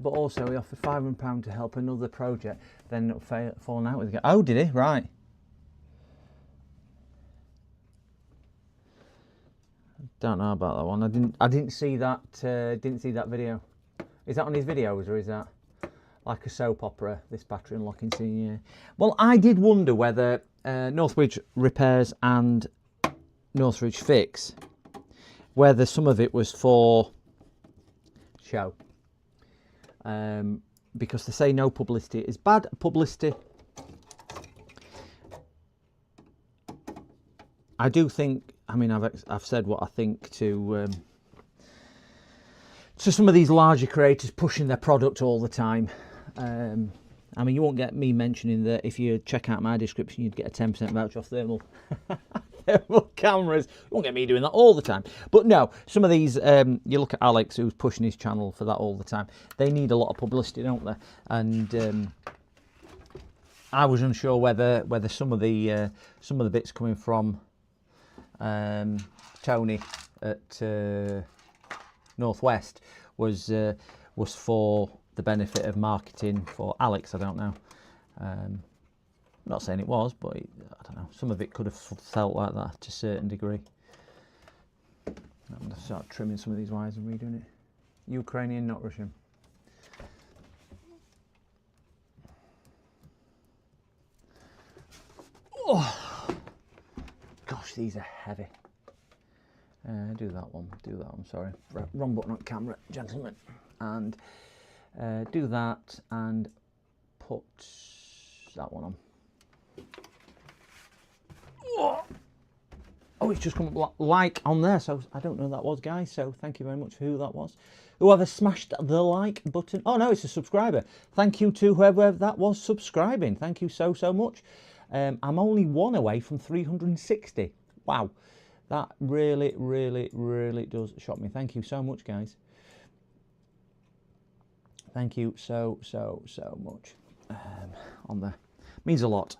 But also he offered £500 to help another project, then fallen out with the guy. Oh, did he? Right. Don't know about that one. I didn't see that. Didn't see that video. Is that on his videos, or is that like a soap opera? This battery unlocking scene. Yeah. Well, I did wonder whether Northwich Repairs and Northwich Fix, whether some of it was for show. Because they say no publicity is bad publicity. I do think, I mean, I've said what I think to some of these larger creators pushing their product all the time. I mean, you won't get me mentioning that if you check out my description, you'd get a 10% voucher off thermal cameras. You won't get me doing that all the time. But no, some of these, you look at Alex, who's pushing his channel for that all the time. They need a lot of publicity, don't they? And I was unsure whether some of the bits coming from Tony at Northwest was for the benefit of marketing for Alex. I don't know. I'm not saying it was, but I don't know. Some of it could have felt like that to a certain degree. I'm going to start trimming some of these wires and redoing it. Ukrainian, not Russian. Oh, gosh, these are heavy. Do that one, sorry. Right, wrong button on camera, gentlemen. And do that and put that one on. Oh, it's just come up like on there, so I don't know who that was, guys, so thank you very much for who that was. Whoever smashed the like button. Oh, no, it's a subscriber. Thank you to whoever that was subscribing. Thank you so much. I'm only one away from 360. Wow. That really does shock me. Thank you so much, guys. Thank you so much. On there. Means a lot.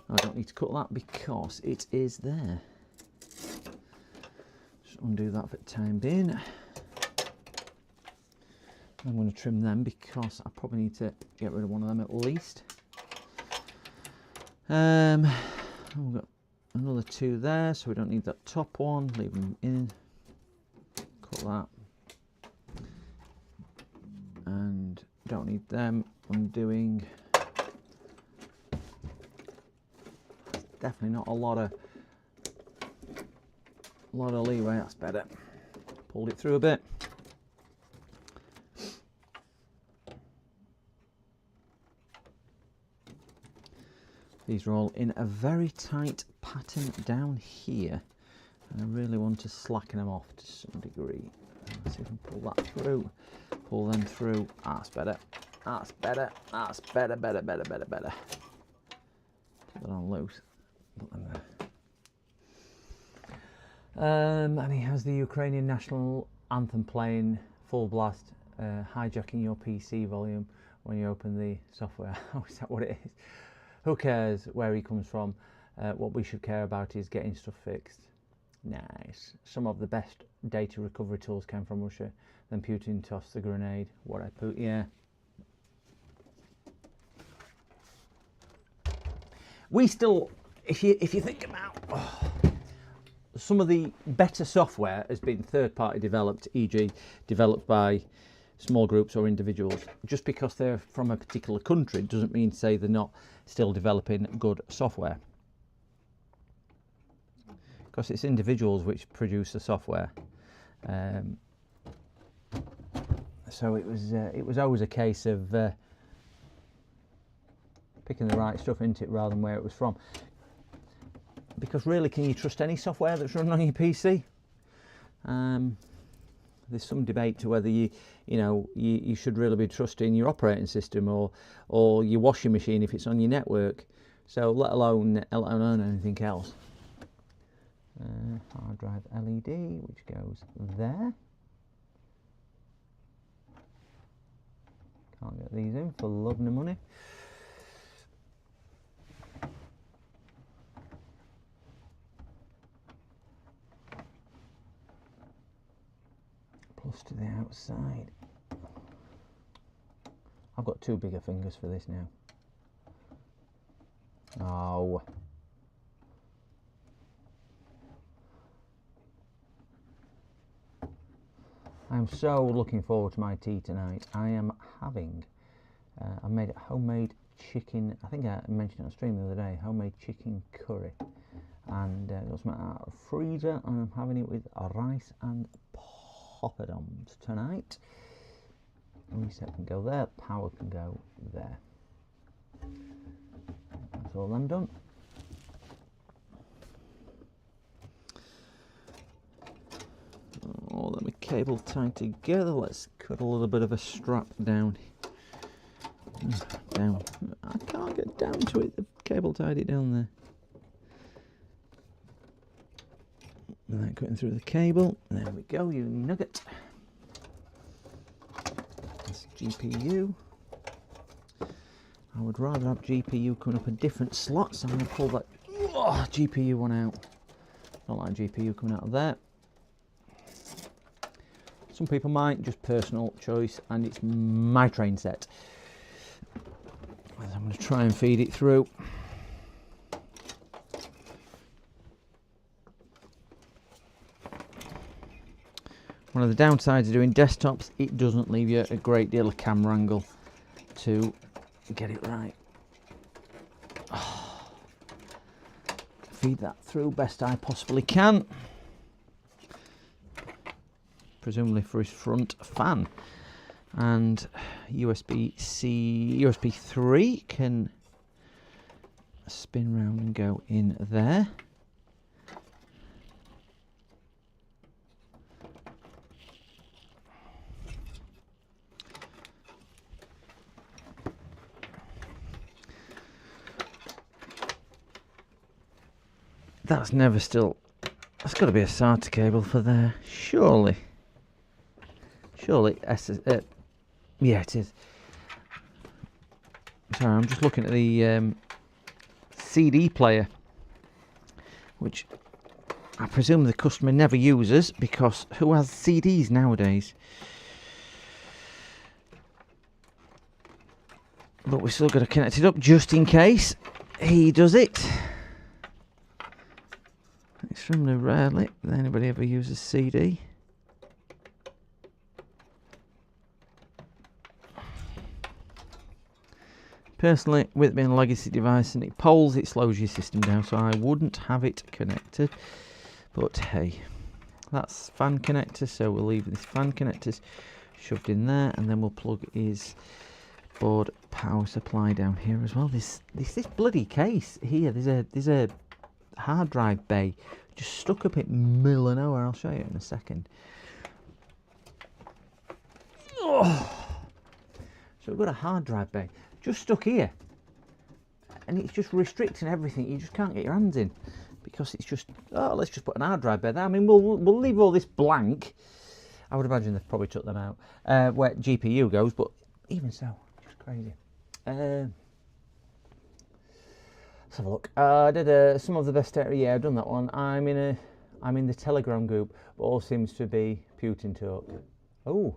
I don't need to cut that because it is there. Just undo that for the time being. I'm going to trim them because I probably need to get rid of one of them at least. We've got another two there, so we don't need that top one. Leave them in. Cut that. And don't need them. Undoing. Definitely not a lot of leeway. That's better. Pulled it through a bit. These are all in a very tight pattern down here, and I really want to slacken them off to some degree. Let's see if I can pull that through. Pull them through. That's better. That's better. That's better. Better. Put that on loose. Put them there. And he has the Ukrainian national anthem playing full blast, hijacking your PC volume when you open the software. Oh, is that what it is? Who cares where he comes from? What we should care about is getting stuff fixed. Nice. Some of the best data recovery tools came from Russia. Then Putin tossed the grenade. What I put, yeah. We still, if you think about, some of the better software has been third-party developed, e.g. developed by small groups or individuals. Just because they're from a particular country doesn't mean to say they're not still developing good software. Because it's individuals which produce the software. So it was always a case of picking the right stuff into it rather than where it was from. Because really, can you trust any software that's running on your PC? There's some debate to whether you should really be trusting your operating system or your washing machine if it's on your network. So let alone anything else. Hard drive LED, which goes there. Can't get these in for love nor money. Plus to the outside. I've got two bigger fingers for this now. Oh. I'm so looking forward to my tea tonight. I am having, I made a homemade chicken, I think I mentioned it on stream the other day, homemade chicken curry. And it was out of the freezer, and I'm having it with rice and poppadoms tonight. Reset can go there, power can go there. That's all them done. All them cable tied together. Let's cut a little bit of a strap down. Down. I can't get down to it. The cable tied it down there. And then cutting through the cable. There we go, you nugget. That's GPU. I would rather have GPU coming up a different slot, so I'm going to pull that GPU one out. Not like GPU coming out of there. Some people might, just personal choice, and it's my train set. I'm going to try and feed it through. One of the downsides of doing desktops, it doesn't leave you a great deal of camera angle to get it right. Oh. Feed that through best I possibly can. Presumably for his front fan. And USB-C, USB 3 can spin round and go in there. That's never still. That's got to be a SATA cable for there, surely. Surely, yeah, it is. Sorry, I'm just looking at the CD player, which I presume the customer never uses, because who has CDs nowadays? But we're still got to connect it up just in case he does it. Extremely rarely that anybody ever uses CD. Personally, with it being a legacy device and it polls, it slows your system down, so I wouldn't have it connected. But hey, that's fan connector, so we'll leave this fan connectors shoved in there, and then we'll plug his board power supply down here as well. This bloody case here, there's a hard drive bay just stuck up in middle of nowhere. I'll show you in a second. Oh. So we've got a hard drive bay just stuck here, and it's just restricting everything. You just can't get your hands in because it's just, oh, let's just put an hard drive bay there. I mean, we'll leave all this blank. I would imagine they've probably took them out where GPU goes, but even so, just crazy. Let's have a look. I did some of the best area. Yeah, I've done that one. I'm in the Telegram group, but all seems to be Putin talk. Oh.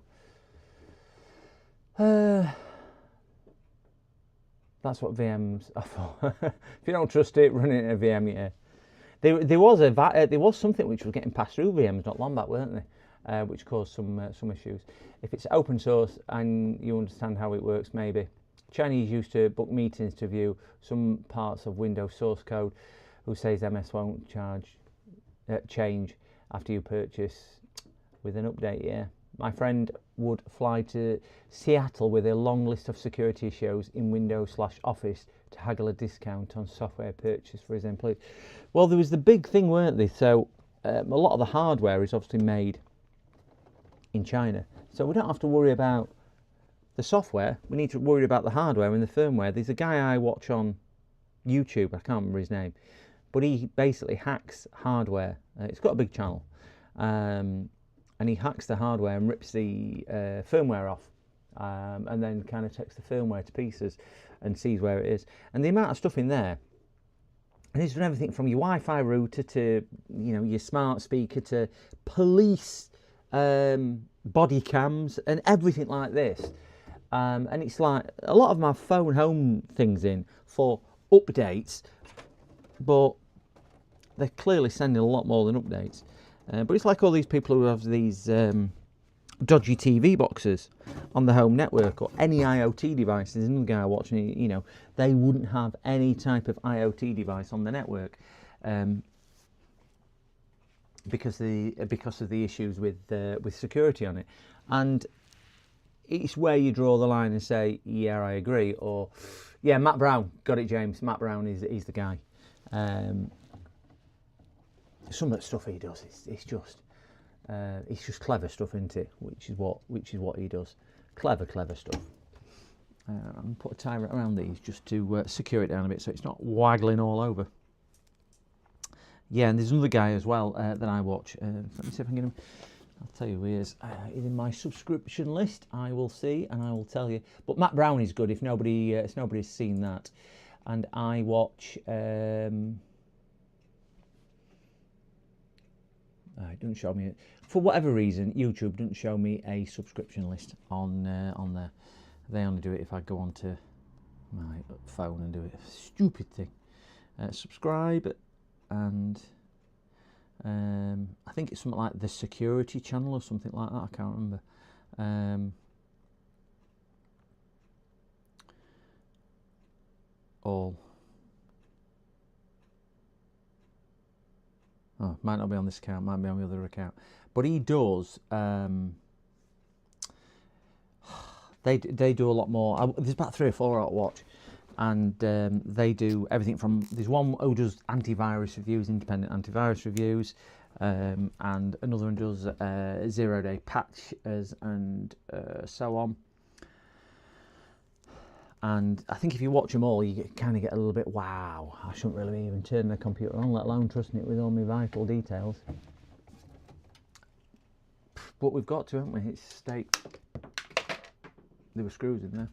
That's what VMs are for. If you don't trust it, run it in a VM. Yeah. There was something which was getting passed through VMs not long back, weren't they? Which caused some issues. If it's open source and you understand how it works, maybe. Chinese used to book meetings to view some parts of Windows source code, who says MS won't change after you purchase with an update. Yeah, my friend would fly to Seattle with a long list of security issues in Windows/Office to haggle a discount on software purchase for his employees. Well, there was the big thing, weren't they? So a lot of the hardware is obviously made in China, so we don't have to worry about the software. We need to worry about the hardware and the firmware. There's a guy I watch on YouTube, I can't remember his name, but he basically hacks hardware. It's got a big channel, and he hacks the hardware and rips the firmware off, and then kind of takes the firmware to pieces and sees where it is. And the amount of stuff in there, and he's done everything from your Wi-Fi router to, you know, your smart speaker to police body cams and everything like this. And it's like a lot of my phone home things in for updates, but they're clearly sending a lot more than updates. But it's like all these people who have these dodgy TV boxes on the home network or any IoT devices. Another guy watching, you know, they wouldn't have any type of IoT device on the network because of the issues with security on it. And it's where you draw the line and say, yeah, I agree, or yeah, Matt Brown, got it, James. Matt Brown is the guy. Some of the stuff he does, it's just clever stuff, isn't it? Which is what he does. Clever stuff. I'm gonna put a tie around these just to secure it down a bit so it's not waggling all over. Yeah, and there's another guy as well that I watch. Let me see if I can get him. I'll tell you who he is. He's in my subscription list. I will see and I will tell you. But Matt Brown is good if nobody's seen that. And I watch it doesn't show me it. For whatever reason, YouTube doesn't show me a subscription list on there. They only do it if I go onto my phone and do it. Stupid thing. Subscribe, and I think it's something like the security channel or something like that. I can't remember. All. Oh, might not be on this account, might be on the other account. But he does. They do a lot more. There's about 3 or 4 I watch, and they do everything from. There's one who does antivirus reviews, independent antivirus reviews, and another one does 0-day patches and so on. And I think if you watch them all, you kind of get a little bit, wow, I shouldn't really be even turning the computer on, let alone trusting it with all my vital details. But we've got to, haven't we? It's state. There were screws in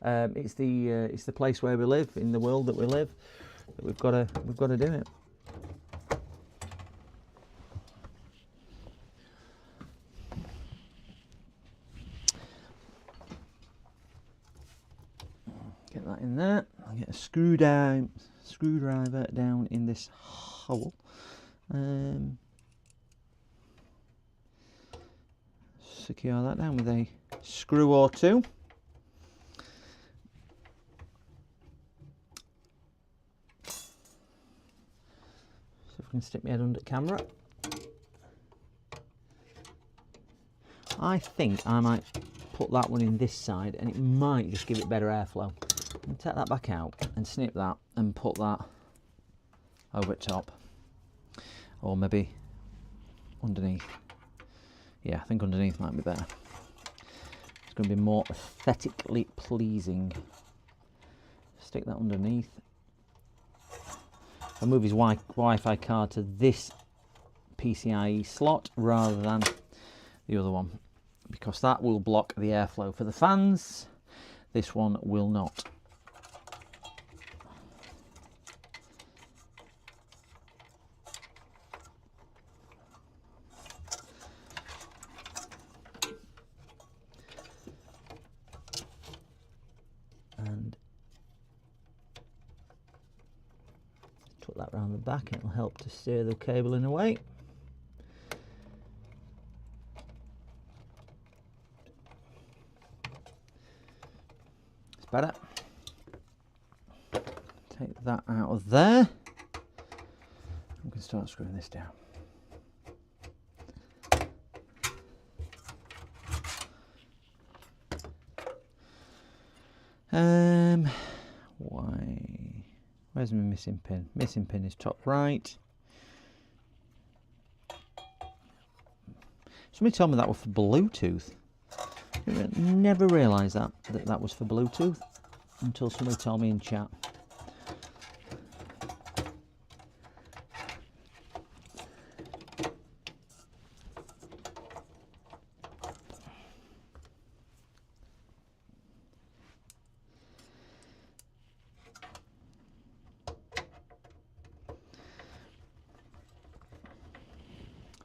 there. It's the place where we live, in the world that we live. That we've got to do it. Get that in there. I'll get a screwdriver down in this hole. Secure that down with a screw or two. See if I can stick my head under camera. I think I might put that one in this side, and it might just give it better airflow. And take that back out and snip that and put that over top, or maybe underneath. Yeah, I think underneath might be better. It's going to be more aesthetically pleasing. Stick that underneath. I'll move his Wi-Fi card to this PCIe slot rather than the other one, because that will block the airflow for the fans. This one will not. And tuck that round the back, and it'll help to steer the cabling away. It's better. Take that out of there. I'm going to start screwing this down. Where's my missing pin? Missing pin is top right. Somebody told me that was for Bluetooth. I never realised that was for Bluetooth until somebody told me in chat.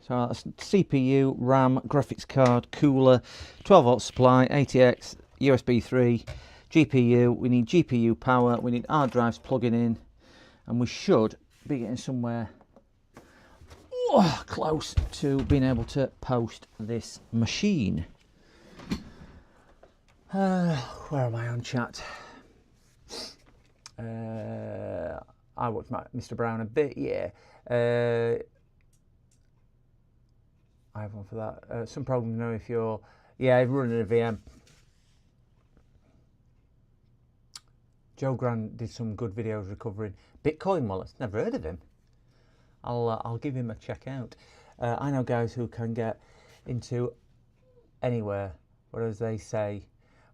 So that's CPU, RAM, graphics card, cooler, 12-volt supply, ATX, USB 3, GPU. We need GPU power. We need hard drives plugging in, and we should be getting somewhere close to being able to post this machine. Where am I on chat? I watched Mr. Brown a bit, yeah. I have one for that. Some problems know if you're, running a VM. Joe Grant did some good videos recovering Bitcoin wallets. Never heard of him. I'll give him a check out. I know guys who can get into anywhere, whereas they say,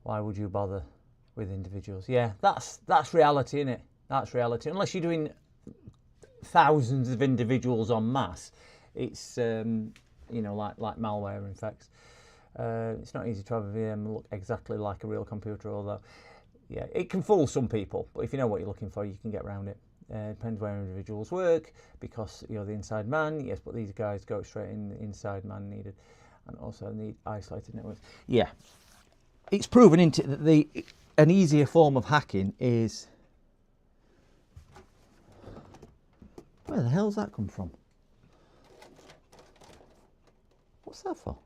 why would you bother with individuals? Yeah, that's reality, isn't it? That's reality. Unless you're doing thousands of individuals en masse, it's like malware infects. It's not easy to have a VM look exactly like a real computer, although yeah, it can fool some people, but if you know what you're looking for, you can get around it. Depends where individuals work, because you're the inside man. Yes, but these guys go straight in. The inside man needed, and also need isolated networks. Yeah, it's proven into that an easier form of hacking is. Where the hell's that come from? What's that for?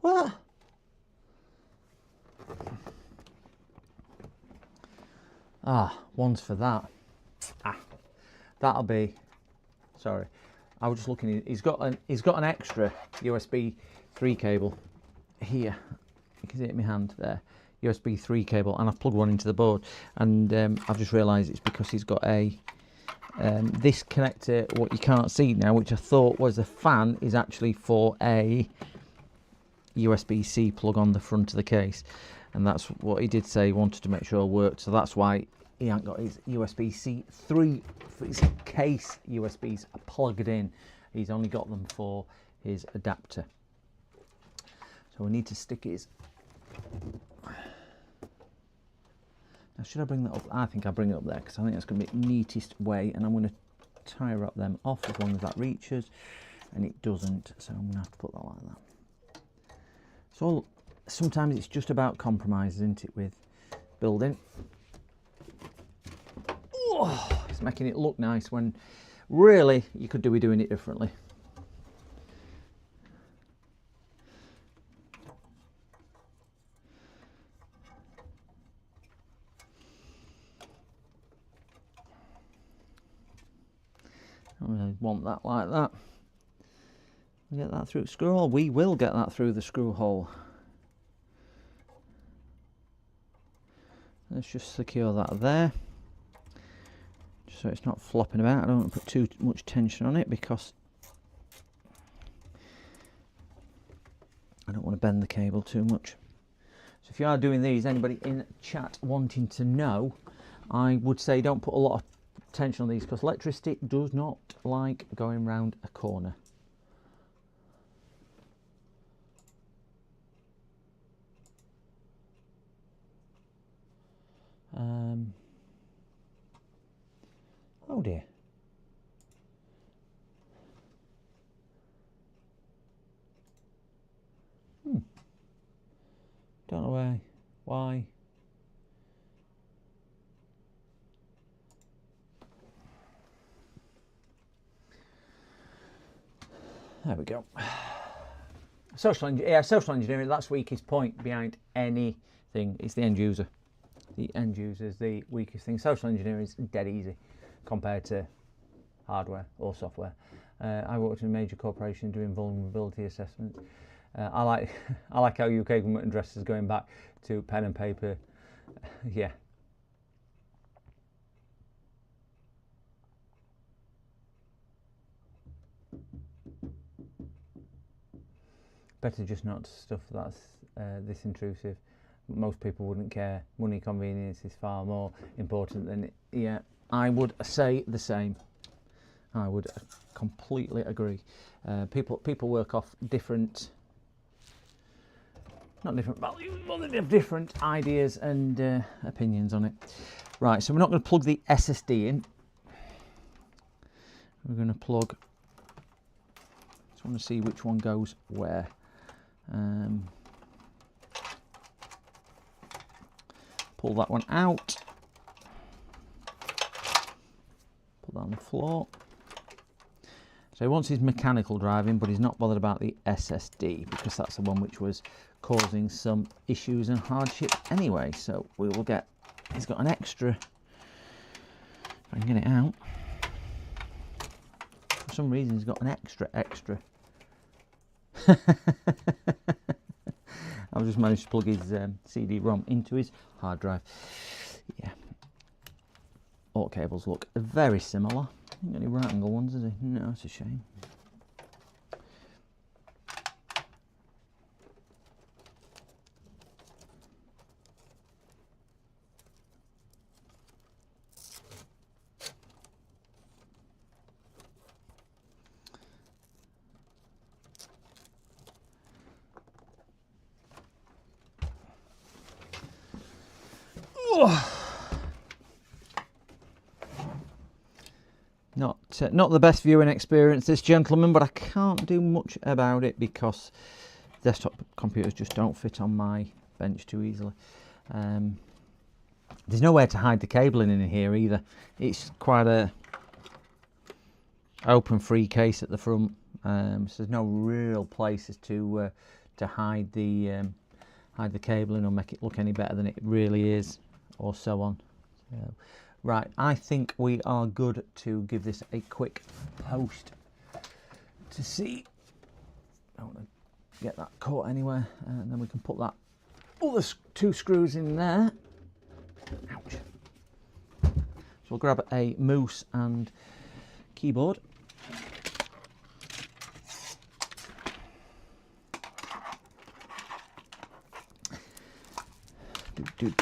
What? Ah, one's for that. That'll be. Sorry, I was just looking. He's got an extra USB 3 cable here. You can see it in my hand there. USB 3 cable, and I've plugged one into the board, and I've just realised it's because he's got a this connector, what you can't see now, which I thought was a fan, is actually for a USB-C plug on the front of the case, and that's what he did say he wanted to make sure worked, so that's why he hasn't got his USB-C 3 for his case USBs plugged in. He's only got them for his adapter. So we need to stick his. Now, should I bring that up? I think I'll bring it up there because I think that's going to be the neatest way, and I'm going to tie wrap them off as long as that reaches, and it doesn't, so I'm going to have to put that like that. So sometimes it's just about compromise, isn't it, with building. Oh, it's making it look nice when really you could be doing it differently. I want that like that. Get that through the screw hole. We will get that through the screw hole. Let's just secure that there, just so it's not flopping about. I don't want to put too much tension on it because I don't want to bend the cable too much. So if you are doing these, anybody in chat wanting to know, I would say don't put a lot of tension on these because electricity does not like going round a corner. Oh dear. Don't know why. There we go. Social engineering, that's the weakest point behind anything. It's the end user. The end user is the weakest thing. Social engineering is dead easy compared to hardware or software. I worked in a major corporation doing vulnerability assessments. I like how UK government addresses going back to pen and paper. Yeah. Better just not stuff that's this intrusive. Most people wouldn't care. Money convenience is far more important than it. Yeah, I would say the same. I would completely agree. People work off different, not different values, but they have different ideas and opinions on it. Right, so we're not going to plug the SSD in. We're going to plug. Just want to see which one goes where. Pull that one out. Put that on the floor. So he wants his mechanical drive in, but he's not bothered about the SSD because that's the one which was causing some issues and hardship anyway. So we will get, he's got an extra, if I can get it out. For some reason he's got an extra. I've just managed to plug his CD-ROM into his hard drive. Yeah. All cables look very similar. Ain't got any right angle ones, is he? No, it's a shame. not the best viewing experience, this gentleman, but I can't do much about it because desktop computers just don't fit on my bench too easily. There's nowhere to hide the cabling in here either. It's quite a open free case at the front, so there's no real places to hide the cabling or make it look any better than it really is, or so on. So, right, I think we are good to give this a quick post to see. I don't want to get that caught anywhere, and then we can put that other 2 screws in there. Ouch. So we'll grab a mouse and keyboard. Do.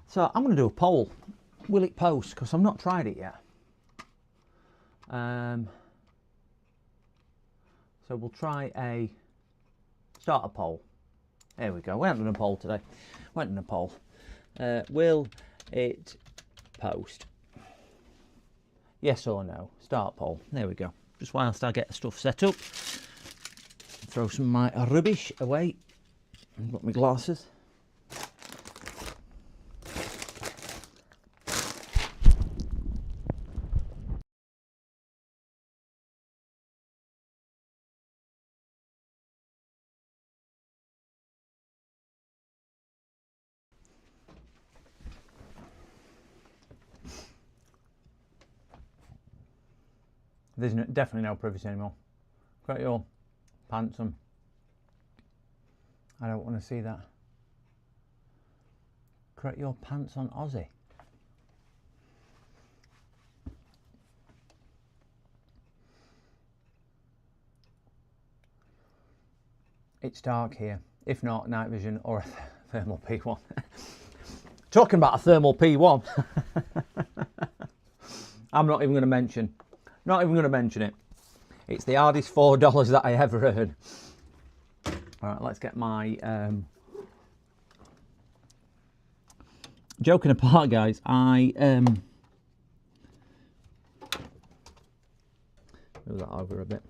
So I'm going to do a poll. Will it post? Because I've not tried it yet. So we'll try a start a poll. There we go. We haven't done a poll today. Went in a poll. Will it post? Yes or no? Start poll. There we go. Just whilst I get stuff set up, throw some of my rubbish away. I've got my glasses. There's definitely no privacy anymore. Got your pants on. I don't want to see that. Correct your pants on, Aussie. It's dark here. If not, night vision or a thermal P1. Talking about a thermal P1. I'm not even going to mention. Not even going to mention it. It's the hardest $4 that I ever earned. All right, let's get my... Joking apart, guys, I... Move that over a bit.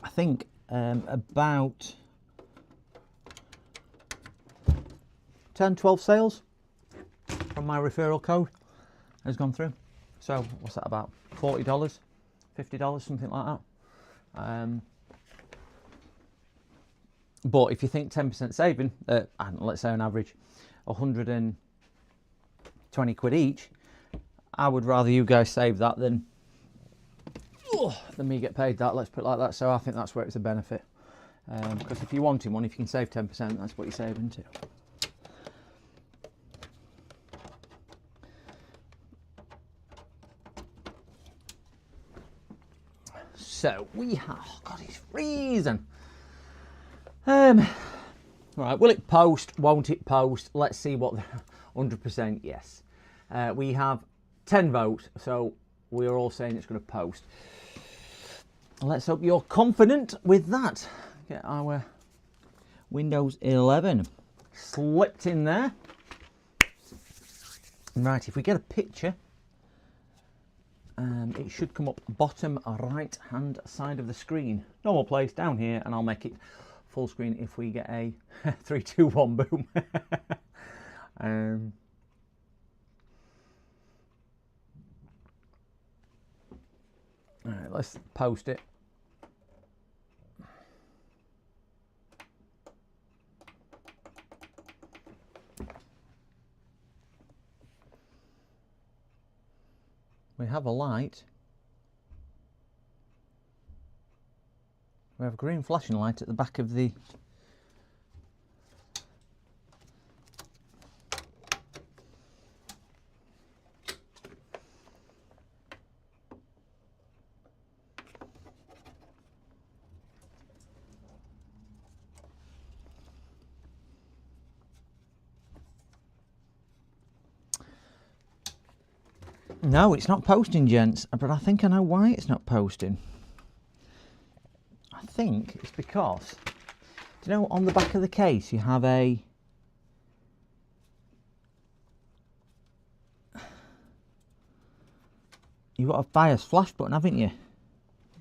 I think about 10, 12 sales from my referral code has gone through. So what's that, about $40, $50, something like that. But if you think 10% saving, and let's say on average 120 quid each, I would rather you guys save that than me get paid that, let's put it like that. So I think that's where it's a benefit. Because if you're wanting one, if you can save 10%, that's what you're saving too. So we have, oh God, it's freezing. Right, will it post? Won't it post? Let's see what. 100% yes. We have 10 votes, so we are all saying it's going to post. Let's hope you're confident with that. Get our Windows 11 slipped in there. Right, if we get a picture, it should come up bottom right hand side of the screen. Normal place down here, and I'll make it full screen if we get a 3, 2, 1 boom. All right, let's post it. We have a light. We have a green flashing light at the back of the... No, it's not posting, gents, but I think I know why it's not posting. I think it's because, do you know, on the back of the case you have a... You've got a BIOS flash button, haven't you?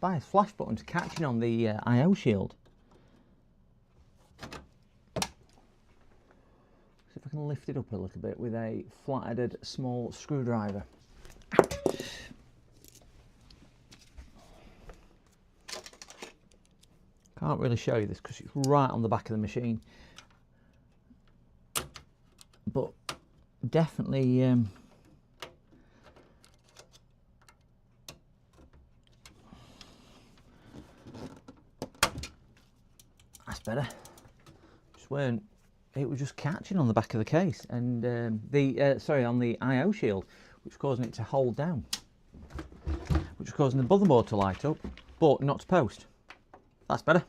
BIOS flash button's catching on the I/O shield. See if I can lift it up a little bit with a flat-headed small screwdriver. Can't really show you this because it's right on the back of the machine. But definitely... That's better. Just weren't. It was just catching on the back of the case, and on the I/O shield, which was causing it to hold down, which was causing the motherboard to light up, but not to post. That's better.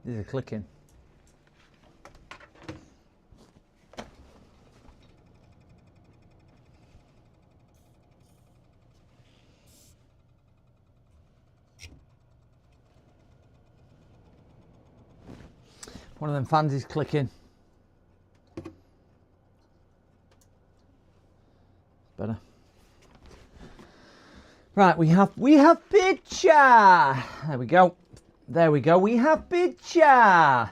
These are clicking. One of them fans is clicking. Better. Right, we have picture. There we go. There we go. We have picture.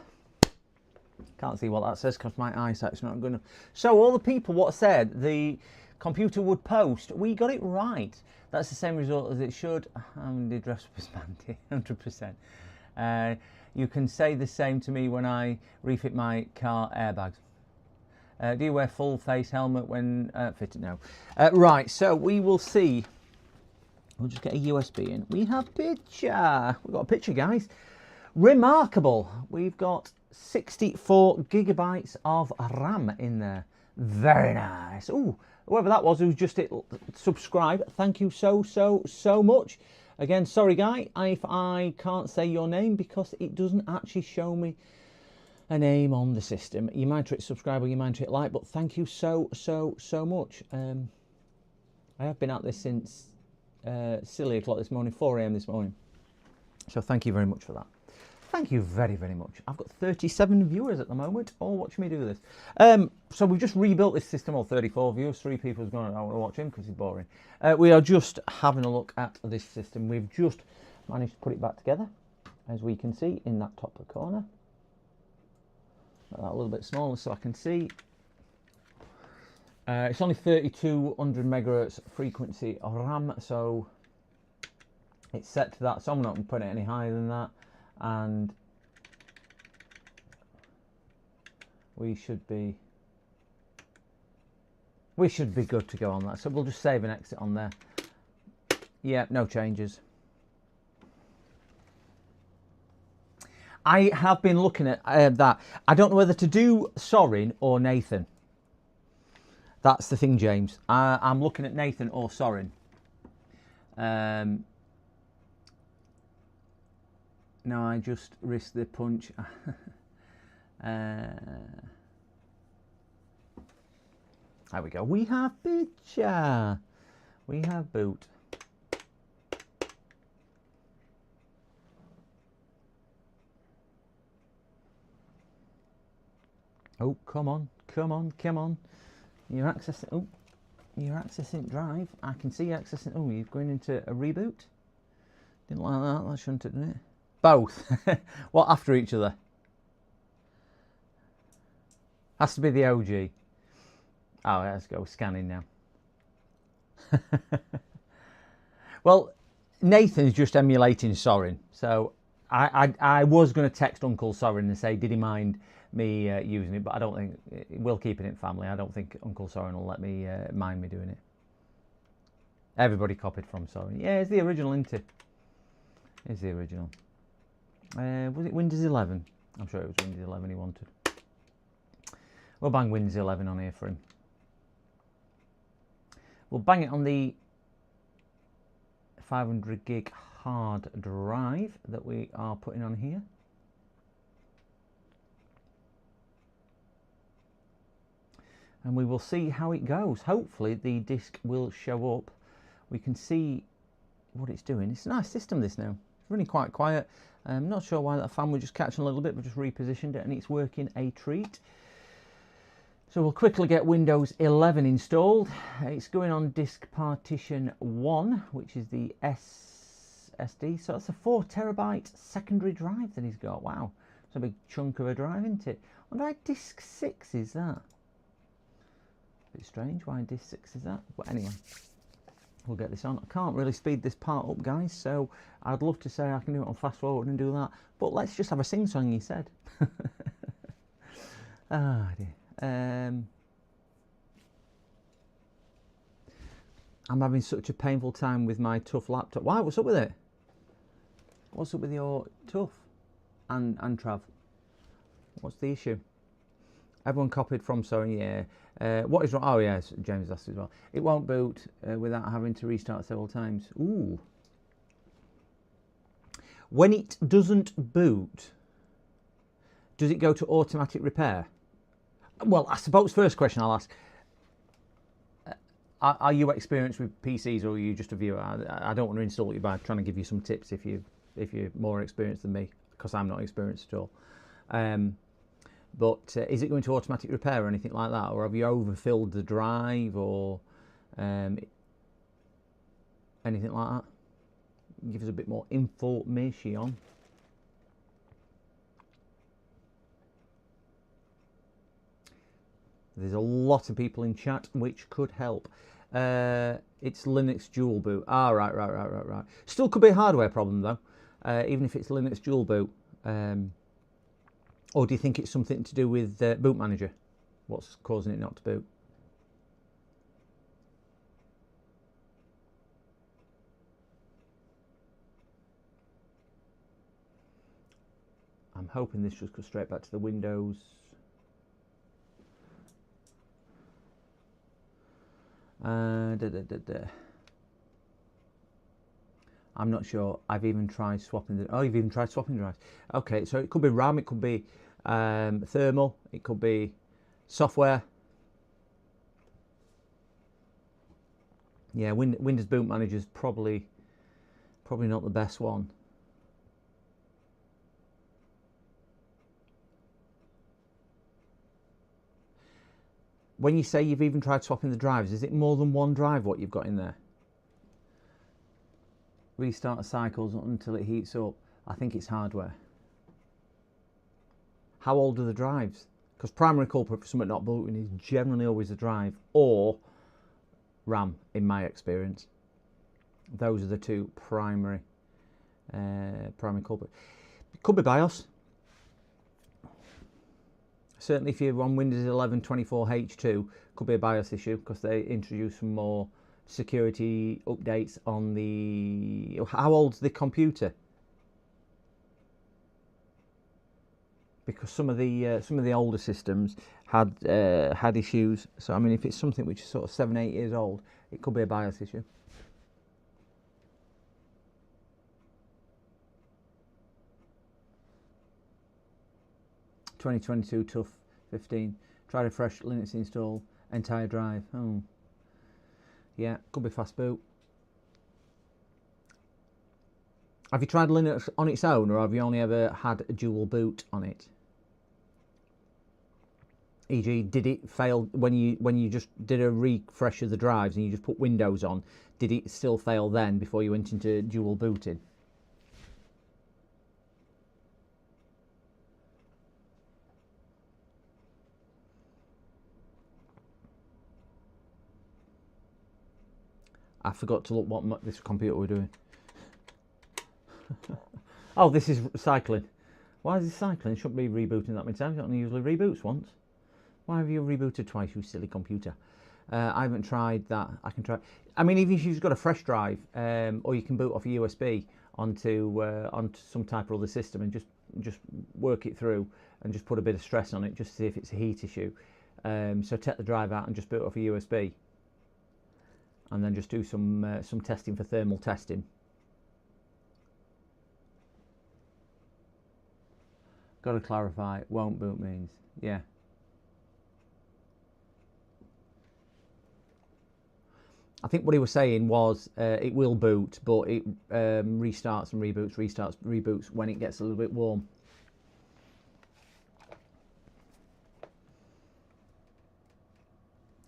Can't see what that says because my eyesight's not good enough. So all the people what said the computer would post, we got it right. That's the same result as it should. And the address was 100%. You can say the same to me when I refit my car airbags. Do you wear full face helmet when fitted? No. Right, so we will see. We'll just get a USB in. We have picture. We've got a picture, guys. Remarkable. We've got 64 gigabytes of RAM in there. Very nice. Ooh, whoever that was who just hit subscribe, thank you so much. Again, sorry guy if I can't say your name because it doesn't actually show me a name on the system. You might hit subscribe or you might hit like, but thank you so much. I have been at this since silly o'clock this morning, 4 AM this morning. So thank you very much for that. Thank you very much. I've got 37 viewers at the moment, all watching me do this. So we've just rebuilt this system, or 34 viewers, 3 people who's going, I want to watch him because he's boring. We are just having a look at this system. We've just managed to put it back together, as we can see in that top corner. Make that a little bit smaller so I can see. It's only 3200 megahertz frequency of RAM, so it's set to that, so I'm not going to put it any higher than that. And we should be good to go on that. So we'll just save and exit on there. Yeah, no changes. I have been looking at that. I don't know whether to do Sorin or Nathan. That's the thing, James. I'm looking at Nathan or Sorin. No, I just risked the punch. There we go. We have picture. We have boot. Oh, come on. You're accessing. Oh, you're accessing drive. I can see you accessing. Oh, you're going into a reboot. Didn't like that. That shouldn't have done it. Both. What, after each other? Has to be the OG. Oh, let's go scanning now. Well, Nathan's just emulating Sorin. So I was going to text Uncle Sorin and say, did he mind me using it? But I don't think, we'll keep it in family. I don't think Uncle Sorin will let me mind me doing it. Everybody copied from Sorin. Yeah, it's the original, isn't it? It's the original. Was it Windows 11? I'm sure it was Windows 11 he wanted. We'll bang Windows 11 on here for him. We'll bang it on the 500 gig hard drive that we are putting on here. And we will see how it goes. Hopefully the disk will show up. We can see what it's doing. It's a nice system, this now. It's running quite quiet. I'm not sure why that fan was just catching a little bit, but just repositioned it and it's working a treat. So we'll quickly get Windows 11 installed. It's going on disk partition 1, which is the SSD. So it's a 4 terabyte secondary drive that he's got. Wow, it's a big chunk of a drive, isn't it? I wonder why disk 6 is that. Bit strange why disk 6 is that, but anyway, we'll get this on. I can't really speed this part up, guys, so I'd love to say I can do it on fast forward and do that, but let's just have a sing song, he said. Ah dear. I'm having such a painful time with my tough laptop. Why? What's up with it? What's up with your tough and Trav? What's the issue? Everyone copied from, sorry, yeah. What is wrong? Oh, yes, James asked as well. It won't boot without having to restart several times. Ooh. When it doesn't boot, does it go to automatic repair? Well, I suppose first question I'll ask, are you experienced with PCs or are you just a viewer? I don't want to insult you by trying to give you some tips if you're more experienced than me, because I'm not experienced at all. But is it going to automatic repair or anything like that? Or have you overfilled the drive or anything like that? Give us a bit more information. There's a lot of people in chat which could help. It's Linux dual boot. Ah, right. Still could be a hardware problem though, even if it's Linux dual boot. Or do you think it's something to do with boot manager? What's causing it not to boot? I'm hoping this just goes straight back to the Windows. I'm not sure. I've even tried swapping the. Oh, you've even tried swapping drives. Okay, so it could be RAM, it could be thermal, it could be software. Yeah, Windows Boot Manager is probably not the best one. When you say you've even tried swapping the drives, is it more than one drive what you've got in there? Restart the cycles until it heats up. I think it's hardware. How old are the drives? Because primary culprit for something not booting is generally always the drive or RAM, in my experience. Those are the two primary culprits. It could be BIOS. Certainly if you're on Windows 11 24H2, could be a BIOS issue because they introduced some more security updates on the. How old's the computer? Because some of the older systems had issues. So I mean, if it's something which is sort of 7-8 years old, it could be a BIOS issue. (2022) tough 15. Try to fresh Linux install entire drive. Oh. Yeah, could be fast boot. Have you tried Linux on its own, or have you only ever had a dual boot on it? E.g., did it fail when you just did a refresh of the drives and you just put Windows on? Did it still fail then before you went into dual booting? I forgot to look what this computer we're doing. Oh, this is cycling. Why is this cycling? It shouldn't be rebooting that many times. It only usually reboots once. Why have you rebooted twice, you silly computer? I haven't tried that. I can try. I mean, even if you've got a fresh drive, or you can boot off a USB onto some type of other system and just work it through and just put a bit of stress on it just to see if it's a heat issue. So take the drive out and just boot off a USB. And then just do some testing for thermal testing Got to clarify. Won't boot means. Yeah. I think what he was saying was it will boot, but it restarts and reboots when it gets a little bit warm.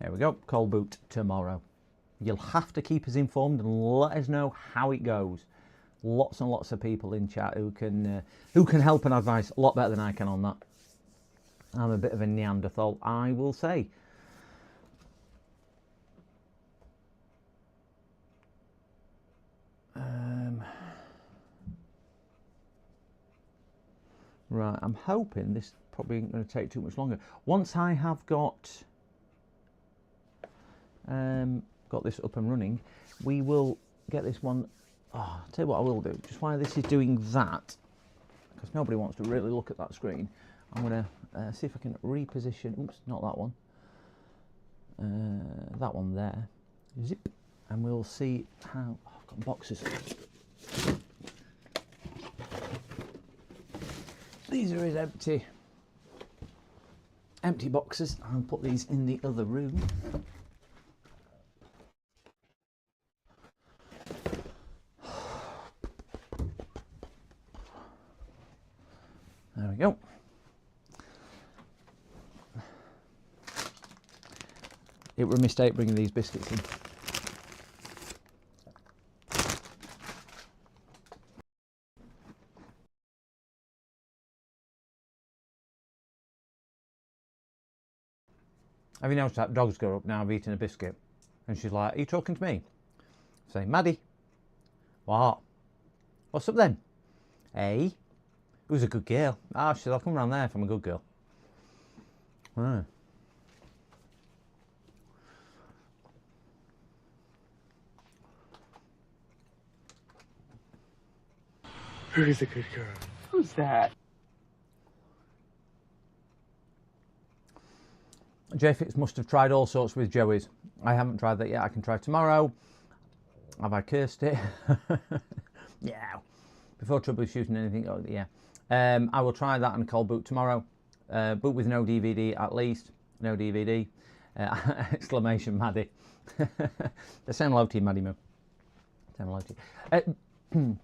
There we go. Cold boot tomorrow. You'll have to keep us informed and let us know how it goes. Lots and lots of people in chat who can help and advise a lot better than I can on that. I'm a bit of a Neanderthal, I will say. Right, I'm hoping this probably isn't going to take too much longer. Once I have got this up and running, we will get this one. Oh, I'll tell you what I will do. Just while this is doing that, because nobody wants to really look at that screen, I'm going to see if I can reposition. Oops, not that one. That one there. Zip, and we'll see how. Oh, I've got boxes. These are his empty boxes. I'll put these in the other room. There we go. It was a mistake bringing these biscuits in. Have you noticed that dog's got up now, I've eaten a biscuit, and she's like, "Are you talking to me?" I say, "Maddie, what? What's up then? Hey, who's a good girl?" Ah, she said, "I'll come round there if I'm a good girl." Ah. Who's a good girl? Who's that? JFix must have tried all sorts with Joey's. I haven't tried that yet. I can try tomorrow. Have I cursed it? Yeah. Before troubleshooting anything, oh yeah. I will try that and cold boot tomorrow. Boot with no DVD at least. No DVD. Exclamation Maddie. The same hello to you, Maddie Moo. Same hello to you.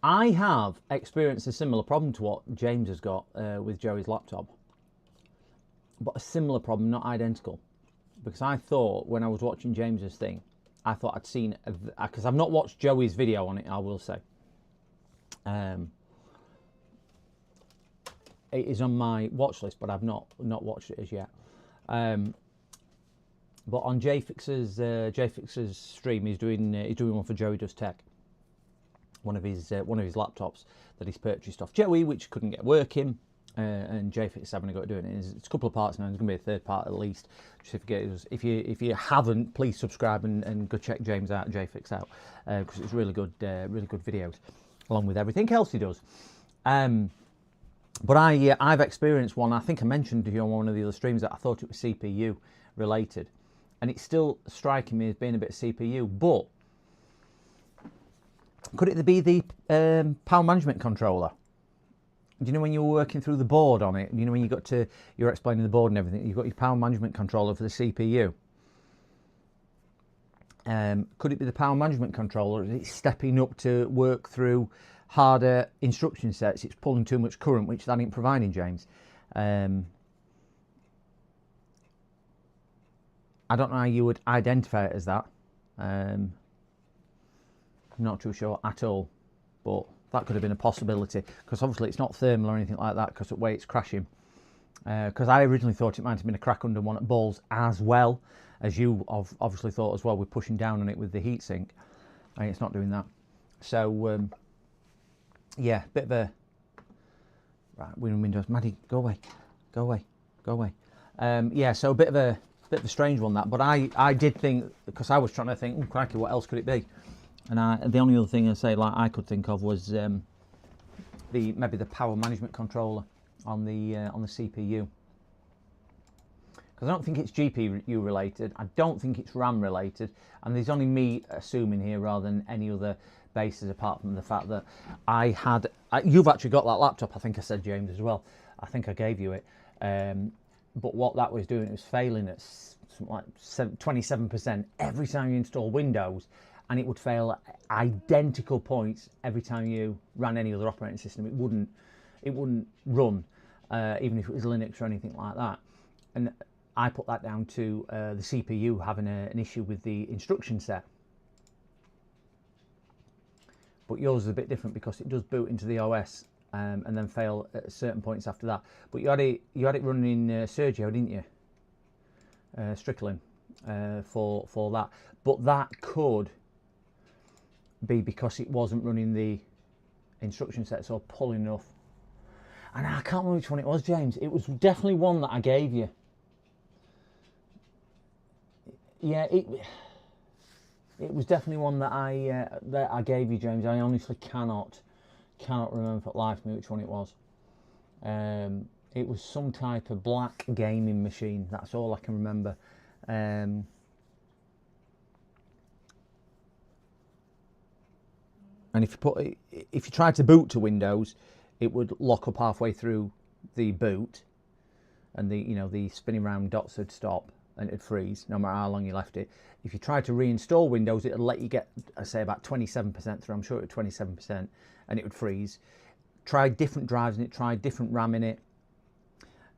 I have experienced a similar problem to what James has got with Joey's laptop. But a similar problem, not identical. Because I thought, when I was watching James's thing, I thought I'd seen, because I've not watched Joey's video on it, I will say. It is on my watch list, but I've not watched it as yet. But on JFix's stream, he's doing one for Joey Does Tech. One of his laptops that he's purchased off Joey, which couldn't get working. And JFix is having a go at doing it. It's a couple of parts now. There's going to be a third part at least. Just if you haven't, please subscribe and go check James out, JFix out, because it's really good videos, along with everything else he does. But I've experienced one. I think I mentioned to you on one of the other streams that I thought it was CPU related, and it's still striking me as being a bit CPU. But could it be the power management controller? Do you know when you were working through the board on it? You know when you're explaining the board and everything, you've got your power management controller for the CPU. Could it be the power management controller? Is it stepping up to work through harder instruction sets? It's pulling too much current, which that ain't providing, James. I don't know how you would identify it as that. I'm not too sure at all, but that could have been a possibility, because obviously it's not thermal or anything like that because of the way it's crashing. Because I originally thought it might have been a crack under one at balls, as well as you obviously thought as well with pushing down on it with the heatsink, and it's not doing that. So yeah, bit of a right. Windows, Maddie, go away, go away, go away. Yeah, so a bit of a strange one that, but I did think, because I was trying to think, oh crikey, what else could it be? And the only other thing I could think of was maybe the power management controller on the CPU. Because I don't think it's GPU related. I don't think it's RAM related. And there's only me assuming here rather than any other basis, apart from the fact that you've actually got that laptop. I think I said, James, as well. I think I gave you it. But what that was doing, it was failing at something like 27% every time you install Windows, and it would fail at identical points every time you ran any other operating system. It wouldn't run, even if it was Linux or anything like that. And I put that down to the CPU having an issue with the instruction set. But yours is a bit different because it does boot into the OS and then fail at certain points after that. But you had it running in Sergio, didn't you? Strickland for that. But that could be because it wasn't running the instruction set, so pulling enough. And I can't remember which one it was, James. It was definitely one that I gave you. Yeah, it was definitely one that I gave you, James. I honestly cannot remember for life me which one it was. It was some type of black gaming machine. That's all I can remember. And if you tried to boot to Windows, it would lock up halfway through the boot, and the spinning round dots would stop and it'd freeze no matter how long you left it. If you tried to reinstall Windows, it'd let you get, I say, about 27% through. I'm sure it was 27%, and it would freeze. Tried different drives in it, tried different RAM in it.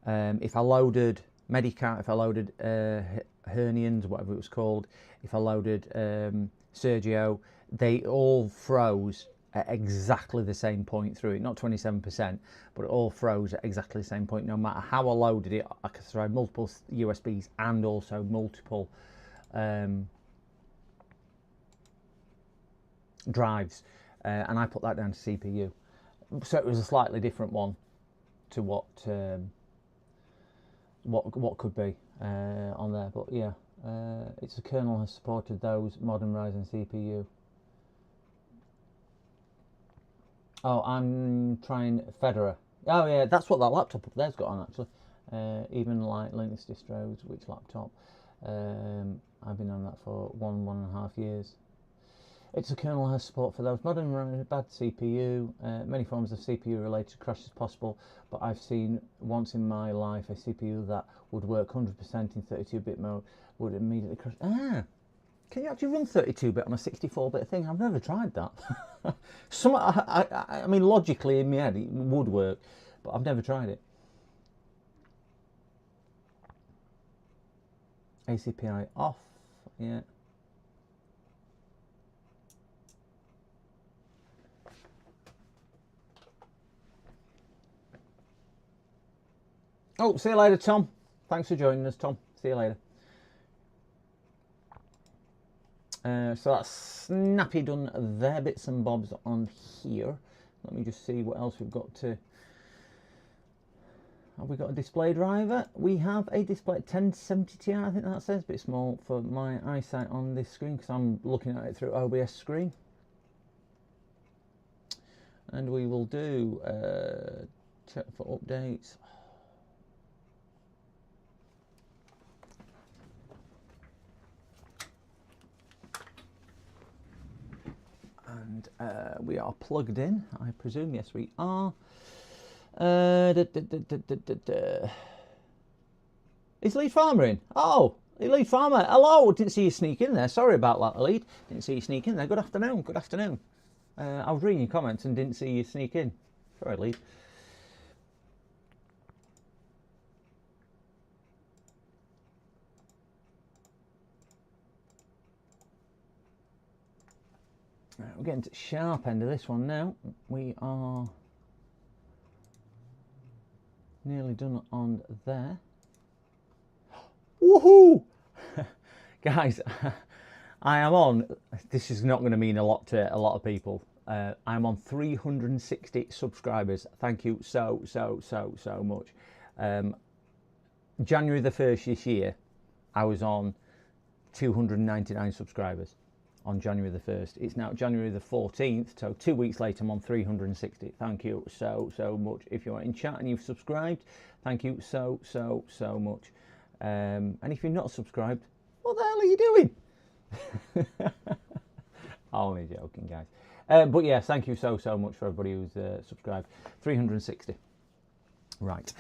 If I loaded Medicat, if I loaded Hernians, whatever it was called, if I loaded Sergio, they all froze at exactly the same point through it. Not 27%, but it all froze at exactly the same point. No matter how I loaded it, I could throw multiple USBs and also multiple drives, and I put that down to CPU. So it was a slightly different one to what could be on there. But yeah, it's the kernel has supported those modern Ryzen CPU. Oh, I'm trying Fedora. Oh yeah, that's what that laptop up there's got on actually. Even like Linux distros, which laptop? I've been on that for 1.5 years. It's a kernel has support for those modern bad CPU, many forms of CPU related crashes possible, but I've seen once in my life a CPU that would work 100% in 32-bit mode would immediately crash. Can you actually run 32-bit on a 64-bit thing? I've never tried that. I mean, logically in my head it would work, but I've never tried it. ACPI off, yeah. Oh, see you later, Tom. Thanks for joining us, Tom. See you later. So that's snappy done there, bits and bobs on here. Let me just see what else we've got to. Have we got a display driver? We have a display 1070 Ti, I think that says, a bit small for my eyesight on this screen because I'm looking at it through OBS screen. And we will do check for updates. And we are plugged in, I presume. Yes, we are. Is Lead Farmer in? Oh, Lead Farmer, hello. Didn't see you sneak in there. Sorry about that, Lead. Didn't see you sneak in there. Good afternoon. Good afternoon. I was reading your comments and didn't see you sneak in. Sorry, Lead. Right, we're getting to the sharp end of this one now. We are nearly done on there. Woohoo! Guys, I am on, this is not going to mean a lot to a lot of people. I'm on 360 subscribers. Thank you so much. January the 1st this year, I was on 299 subscribers. On January the 1st. It's now January the 14th, so 2 weeks later I'm on 360. Thank you so much. If you're in chat and you've subscribed, thank you so much. And if you're not subscribed, what the hell are you doing? Only joking, guys. But yeah, thank you so much for everybody who's subscribed. 360. Right.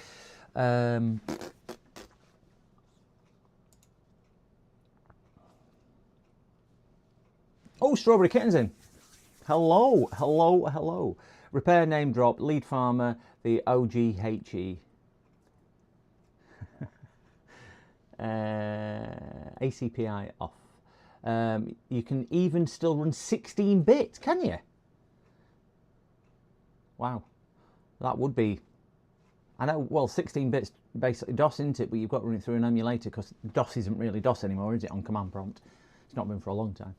Oh, Strawberry Kitten's in. Hello, hello, hello. Repair name drop, lead farmer, the OGHE. ACPI off. You can even still run 16-bit, can you? Wow. That would be... I know, well, 16 bits basically DOS, isn't it? But you've got to run it through an emulator because DOS isn't really DOS anymore, is it, on command prompt? It's not been for a long time.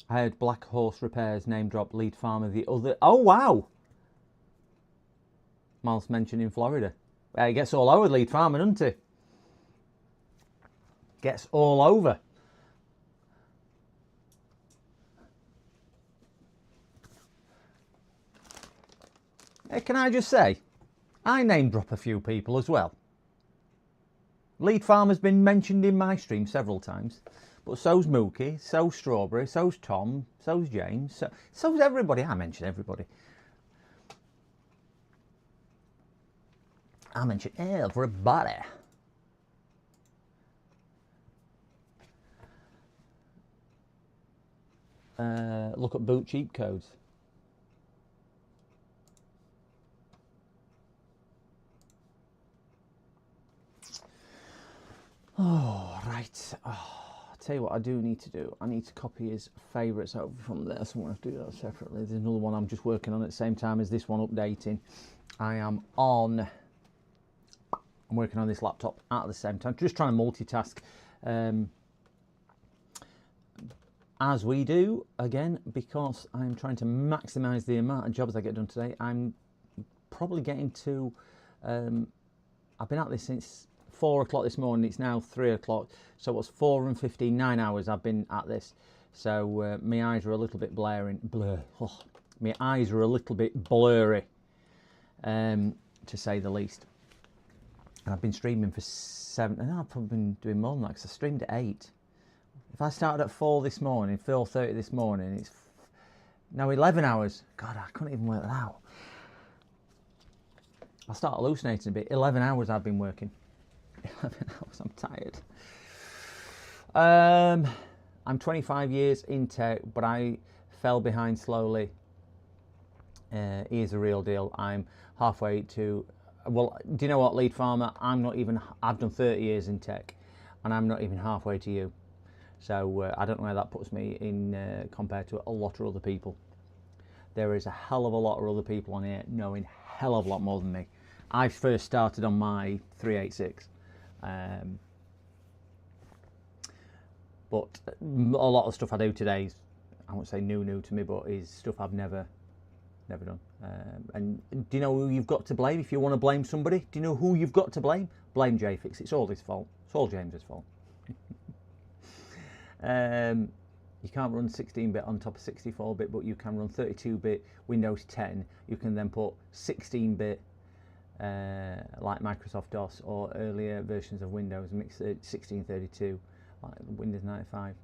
I heard Black Horse Repairs name drop lead farmer the other... Oh, wow! Miles mentioned in Florida. He gets all over lead farmer, doesn't he? Gets all over. Can I just say, I name drop a few people as well. Lead farmer's been mentioned in my stream several times, but so's Mookie, so's Strawberry, so's Tom, so's James, so's everybody. I mention everybody. I mention everybody. Look at boot cheat codes. Oh, right. Oh, I'll tell you what I do need to do. I need to copy his favourites over from there, so I'm going to have to do that separately. There's another one I'm just working on at the same time as this one updating. I'm working on this laptop at the same time, just trying to multitask. As we do, again, because I'm trying to maximise the amount of jobs I get done today. I'm probably getting to... I've been at this since 4 o'clock this morning. It's now 3 o'clock, so it was 4 and 15, 9 hours I've been at this. So my eyes are a little bit my eyes are a little bit blurry, to say the least. And I've been streaming for 7. No, I've probably been doing more than that because I streamed at 8. If I started at 4 this morning, 4:30 this morning, it's now 11 hours. God, I couldn't even work that out. I'll start hallucinating a bit. 11 hours I've been working. 11 hours, I'm tired. I'm 25 years in tech, but I fell behind slowly. He is a real deal. I'm halfway to... Well, do you know what, lead farmer? I've done 30 years in tech, and I'm not even halfway to you. So I don't know where that puts me in compared to a lot of other people. There is a hell of a lot of other people on here knowing a hell of a lot more than me. I first started on my 386. But a lot of stuff I do today is, I won't say new to me, but is stuff I've never done. And do you know who you've got to blame if you want to blame somebody? Do you know who you've got to blame? Blame JFix. It's all his fault. It's all James's fault. You can't run 16-bit on top of 64-bit, but you can run 32-bit Windows 10. You can then put 16-bit like Microsoft DOS or earlier versions of Windows, mix it 1632 like Windows 95.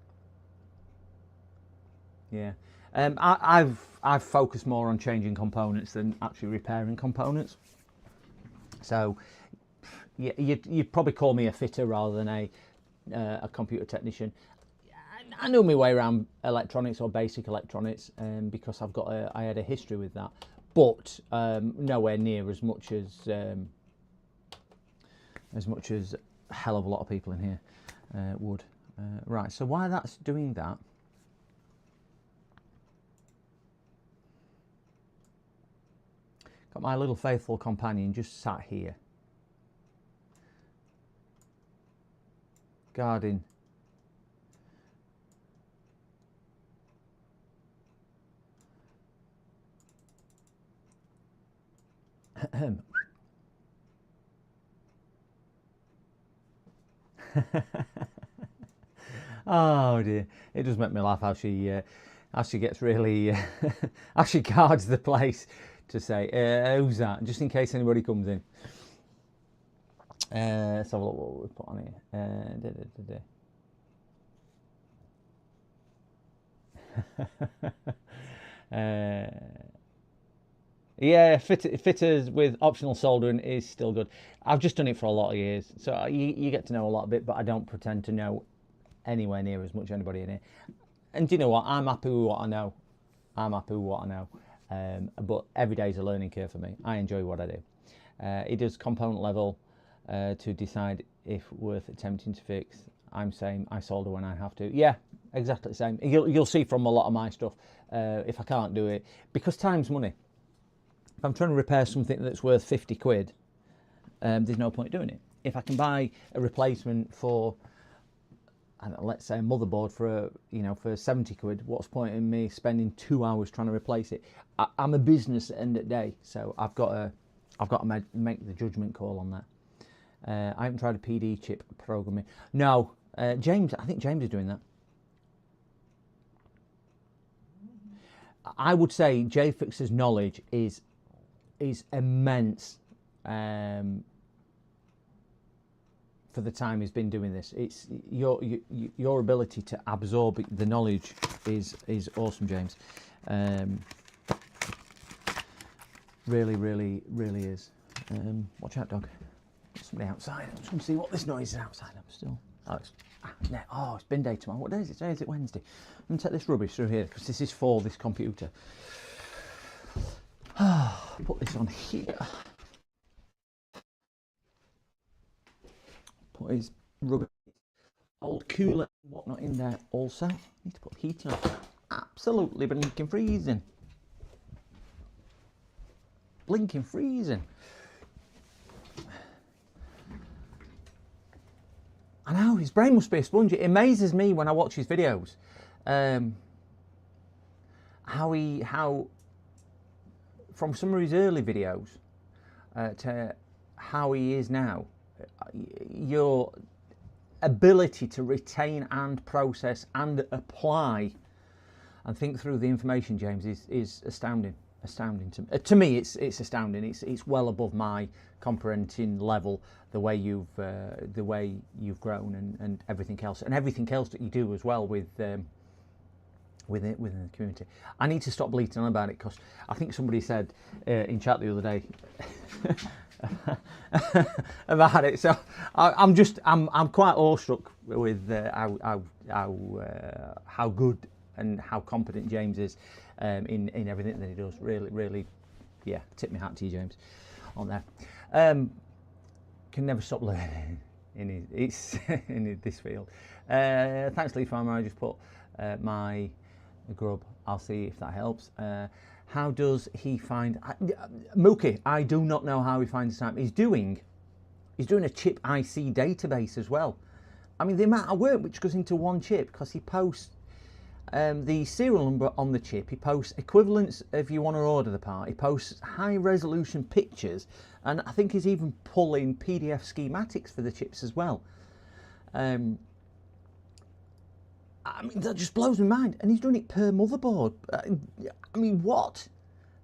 Yeah, I've focused more on changing components than actually repairing components. So yeah, you'd probably call me a fitter rather than a computer technician. I know my way around electronics or basic electronics, because I had a history with that, but nowhere near as much as a hell of a lot of people in here would. Right, so while that's doing that, got my little faithful companion just sat here, guarding oh dear, it does make me laugh how she gets really how she guards the place to say who's that, just in case anybody comes in. Let's have a look what we put on here. Yeah, fitters with optional soldering is still good. I've just done it for a lot of years, so you get to know a lot of it, but I don't pretend to know anywhere near as much as anybody in it. And do you know what? I'm happy with what I know. I'm happy with what I know. But every day is a learning curve for me. I enjoy what I do. It does component level to decide if worth attempting to fix. I'm saying I solder when I have to. Yeah, exactly the same. You'll see from a lot of my stuff if I can't do it, because time's money. If I'm trying to repair something that's worth 50 quid, there's no point doing it. If I can buy a replacement for, I don't know, let's say a motherboard for for 70 quid, what's the point in me spending 2 hours trying to replace it? I'm a business at the end of the day, so I've got to make the judgment call on that. I haven't tried a PD chip programming. No, James. I think James is doing that. I would say JFix's knowledge is immense for the time he's been doing this. It's your ability to absorb the knowledge is awesome, James. Really, really, really is. Watch out, dog. Somebody outside. I'm just going to see what this noise is outside. I'm still. It's bin day tomorrow. What day is it? Today is it Wednesday? I'm going to take this rubbish through here because this is for this computer. Put this on here. Put his rubbish, old cooler, and whatnot in there also. Need to put heating on. Absolutely blinking freezing. Blinking freezing. I know, his brain must be a sponge. It amazes me when I watch his videos. How from some of his early videos to how he is now, your ability to retain and process and apply and think through the information, James, is astounding. Astounding to me. It's astounding. It's well above my comprehending level. The way you've grown and everything else that you do as well within the community. I need to stop bleating on about it because I think somebody said in chat the other day about it. So I'm quite awestruck with how good and how competent James is in everything that he does. Really, really, yeah. Tip my hat to you, James, on there. Can never stop learning in this field. Thanks, Lee Farmer. I just put my grub. I'll see if that helps. How does he find Mookie? I do not know how he finds time. He's doing a chip IC database as well. I mean, the amount of work which goes into one chip, because he posts the serial number on the chip, he posts equivalents if you want to order the part, he posts high resolution pictures, and I think he's even pulling PDF schematics for the chips as well. I mean, that just blows my mind, and he's doing it per motherboard. I mean, what?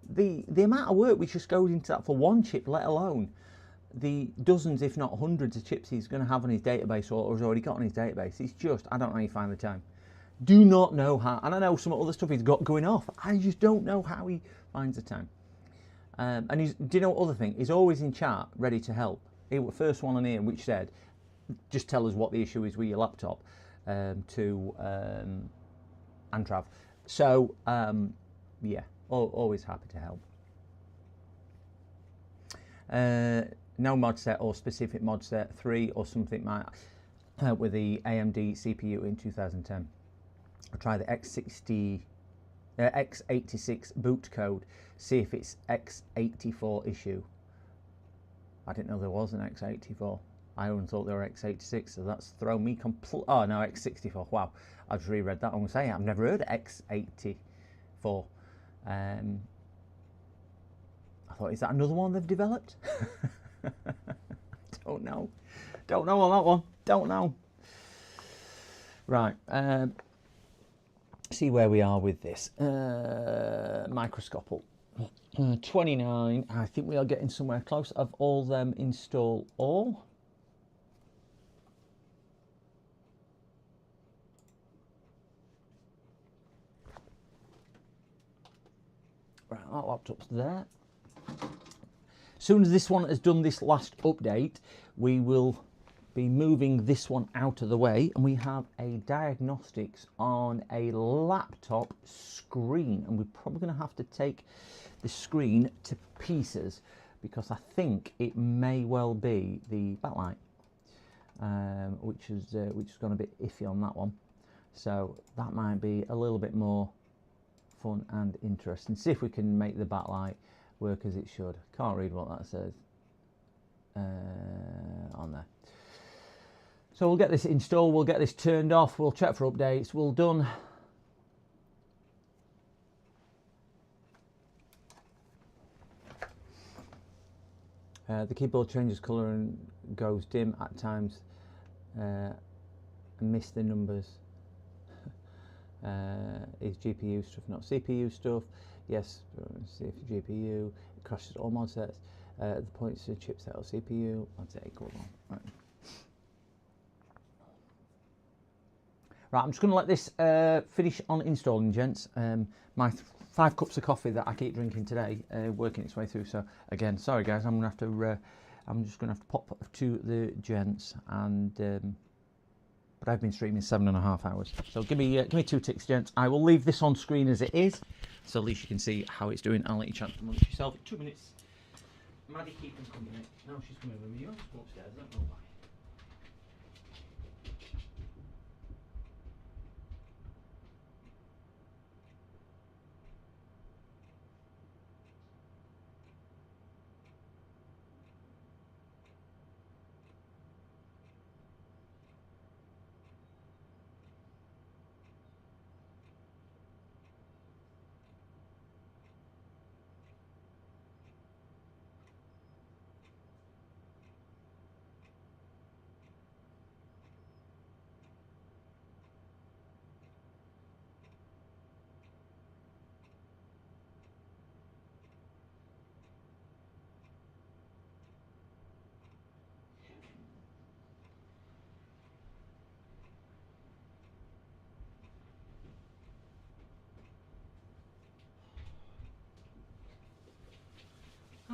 The amount of work which just goes into that for one chip, let alone the dozens, if not hundreds, of chips he's going to have on his database or has already got on his database. It's just, I don't know how you find the time. Do not know how, and I know some other stuff he's got going off. I just don't know how he finds the time. And do you know what other thing? He's always in chat, ready to help. He was the first one on here which said, just tell us what the issue is with your laptop to Antrav. So, yeah, always happy to help. No mod set or specific mod set 3 or something might with the AMD CPU in 2010. I'll try the x86 boot code, see if it's x84 issue. I didn't know there was an x84. I only thought there were x86, so that's thrown me completely. Oh no, x64. Wow, I just reread that. I'm going to say I've never heard of x84. I thought, is that another one they've developed? Don't know on that one. Don't know. Right. See where we are with this. Microscopal. 29. I think we are getting somewhere close. Of all them, install all. Right, that laptop's there. soon as this one has done this last update, we will be moving this one out of the way, and we have a diagnostics on a laptop screen, and we're probably going to have to take the screen to pieces because I think it may well be the backlight, which has gone a bit iffy on that one. So that might be a little bit more fun and interesting. See if we can make the backlight work as it should. Can't read what that says on there. So we'll get this installed, we'll get this turned off, we'll check for updates, we'll done. The keyboard changes colour and goes dim at times. I miss the numbers. Is GPU stuff, not CPU stuff? Yes, see if GPU, it crashes all mod sets. The points to chipset or CPU, I'd say equal one. Right. Right, I'm just going to let this finish on installing, gents. My 5 cups of coffee that I keep drinking today working its way through. So again, sorry guys, I'm just going to have to pop to the gents, and but I've been streaming 7.5 hours. So give me 2 ticks, gents. I will leave this on screen as it is, so at least you can see how it's doing. I'll let you chat to munch yourself. 2 minutes. Maddie keeping company. Now she's coming with me. You have to go upstairs. I don't know why.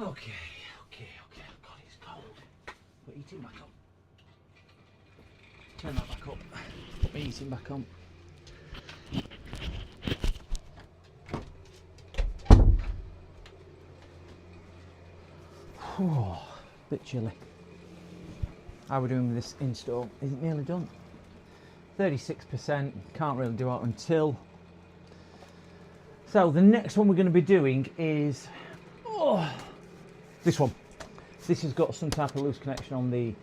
Okay. God, it's cold. Put heating back on. Turn that back up. Put my heating back on. Whew, bit chilly. How are we doing with this install? Is it nearly done? 36%. Can't really do it until. So the next one we're going to be doing is this one. This has got some type of loose connection on the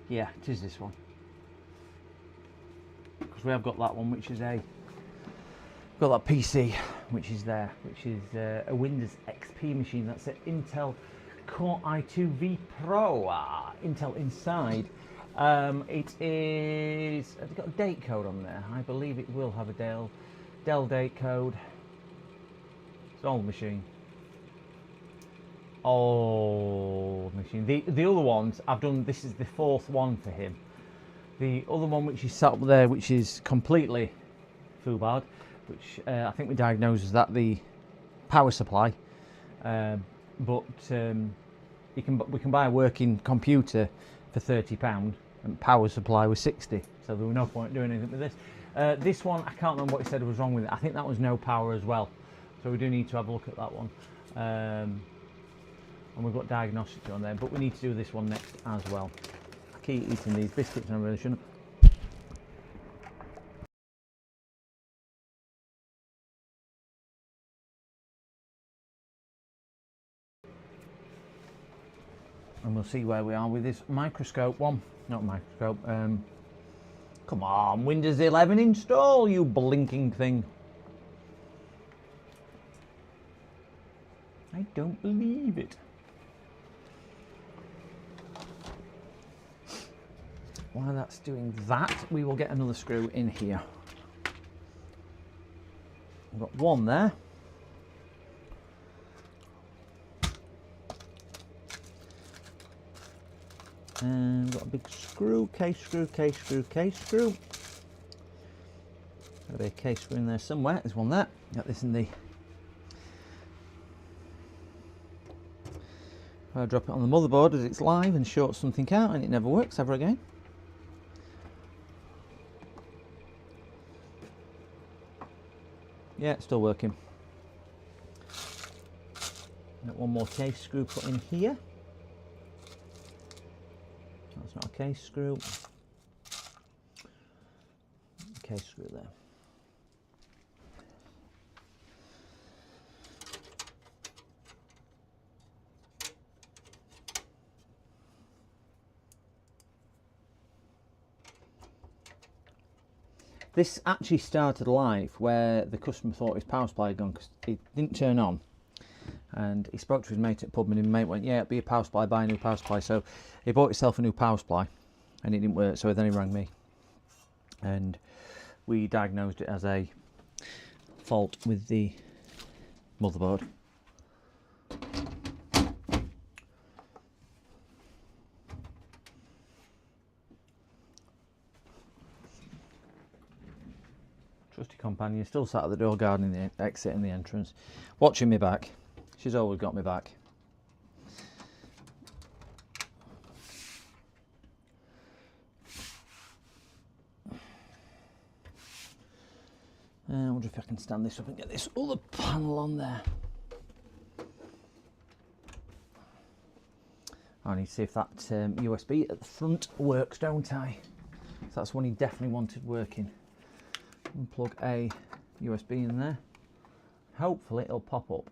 yeah, it is this one, because we have got that one, which is got that PC which is there, which is a Windows XP machine. That's an Intel Core i2 Pro, Intel inside. It is, has it got a date code on there? I believe it will have a Dell date code. It's an old machine. Old machine. The other ones I've done, this is the 4th one for him. The other one which is sat up there, which is completely foobarred, which I think we diagnosed as that the power supply. But we can buy a working computer for £30 and power supply was 60, so there was no point doing anything with this. This one, I can't remember what he said was wrong with it. I think that was no power as well, so we do need to have a look at that one. And we've got diagnostics on there, but we need to do this one next as well. I keep eating these biscuits and I really shouldn't. And we'll see where we are with this microscope one. Not microscope. Come on, Windows 11 install, you blinking thing. I don't believe it. While that's doing that, we will get another screw in here. We've got one there. And we've got a big screw, case screw. Got to be a case screw in there somewhere. There's one there. Got this in the. I drop it on the motherboard as it's live and short something out, and it never works ever again. Yeah, it's still working. Got one more case screw put in here. That's not a case screw. Case screw there. This actually started live where the customer thought his power supply had gone because it didn't turn on, and he spoke to his mate at the pub and his mate went, yeah, it'll be a power supply, buy a new power supply. So he bought himself a new power supply and it didn't work, so then he rang me and we diagnosed it as a fault with the motherboard. Trusty companion still sat at the door guarding the exit and the entrance, watching me back. She's always got me back. I wonder if I can stand this up and get this other panel on there. I need to see if that USB at the front works, don't I? So that's one he definitely wanted working. Plug a USB in there. Hopefully it'll pop up.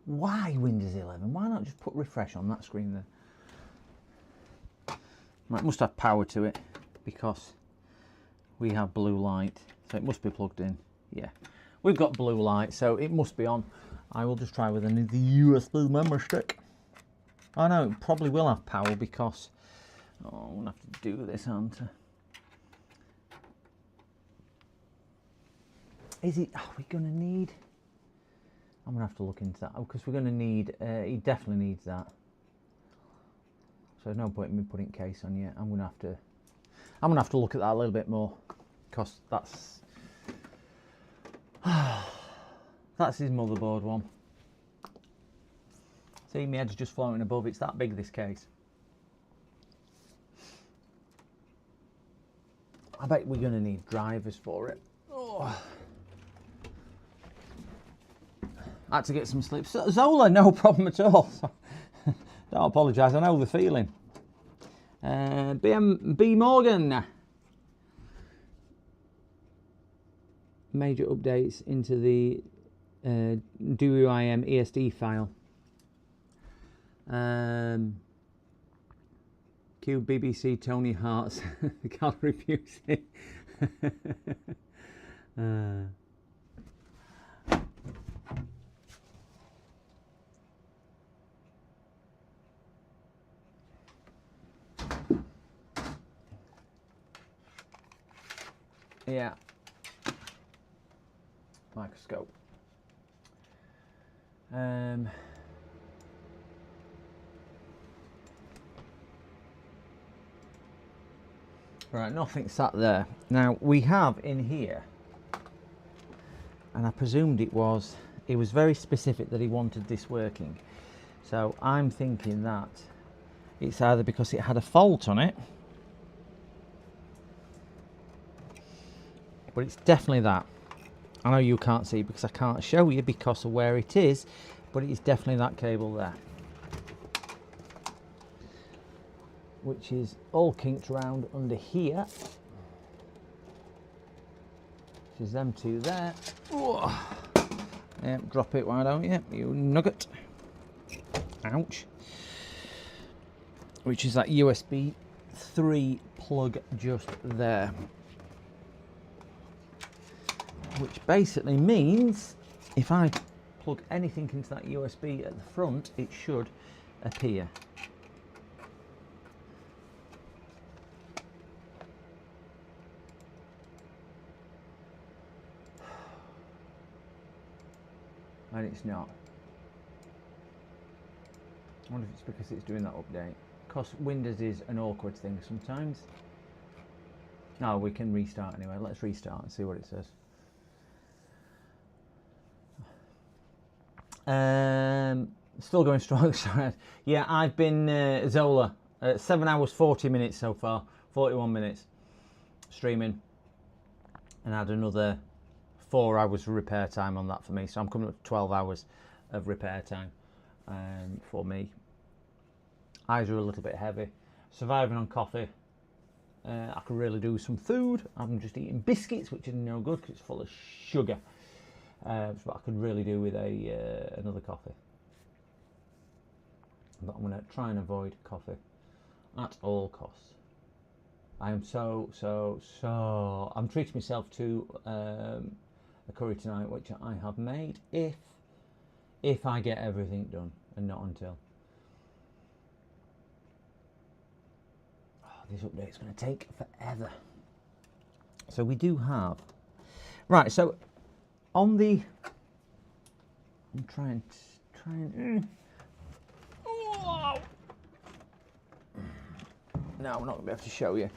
Why Windows 11? Why not just put refresh on that screen there? Right, must have power to it because we have blue light, so it must be plugged in. Yeah, we've got blue light, so it must be on. I will just try with the USB memory stick. Oh no, it probably will have power because I'm gonna have to do this, aren't I? Is it? Are we gonna need? I'm gonna have to look into that because we're gonna need. He definitely needs that. So there's no point in me putting case on yet. I'm gonna have to look at that a little bit more because that's that's his motherboard one. See, my head's just floating above. It's that big, this case. I bet we're gonna need drivers for it. Oh. I had to get some sleep. Zola, no problem at all. Don't apologise, I know the feeling. B Morgan. Major updates into the DUIM ESD file. Q BBC Tony Hart's gallery music. Yeah. Microscope. Right, nothing sat there. Now we have in here, and I presumed it was very specific that he wanted this working. So I'm thinking that it's either because it had a fault on it, but it's definitely that. I know you can't see because I can't show you because of where it is, but it is definitely that cable there, which is all kinked around under here, which is them two there. Oh. Yeah, drop it, why don't you, you nugget. Ouch. Which is that USB 3 plug just there. Which basically means if I plug anything into that USB at the front, it should appear. And it's not. I wonder if it's because it's doing that update. Because Windows is an awkward thing sometimes. No, we can restart anyway. Let's restart and see what it says. Still going strong. Yeah, I've been Zola 7 hours 40 minutes so far, 41 minutes streaming, and had another 4 hours of repair time on that for me. So I'm coming up to 12 hours of repair time for me. Eyes are a little bit heavy. Surviving on coffee. I could really do some food. I'm just eating biscuits, which is no good because it's full of sugar. But I could really do with another coffee. But I'm going to try and avoid coffee at all costs. I am so. I'm treating myself to a curry tonight, which I have made if I get everything done, and not until. This update's going to take forever. So we do have, right, so on the, I'm trying, no, I'm not going to be able to show you.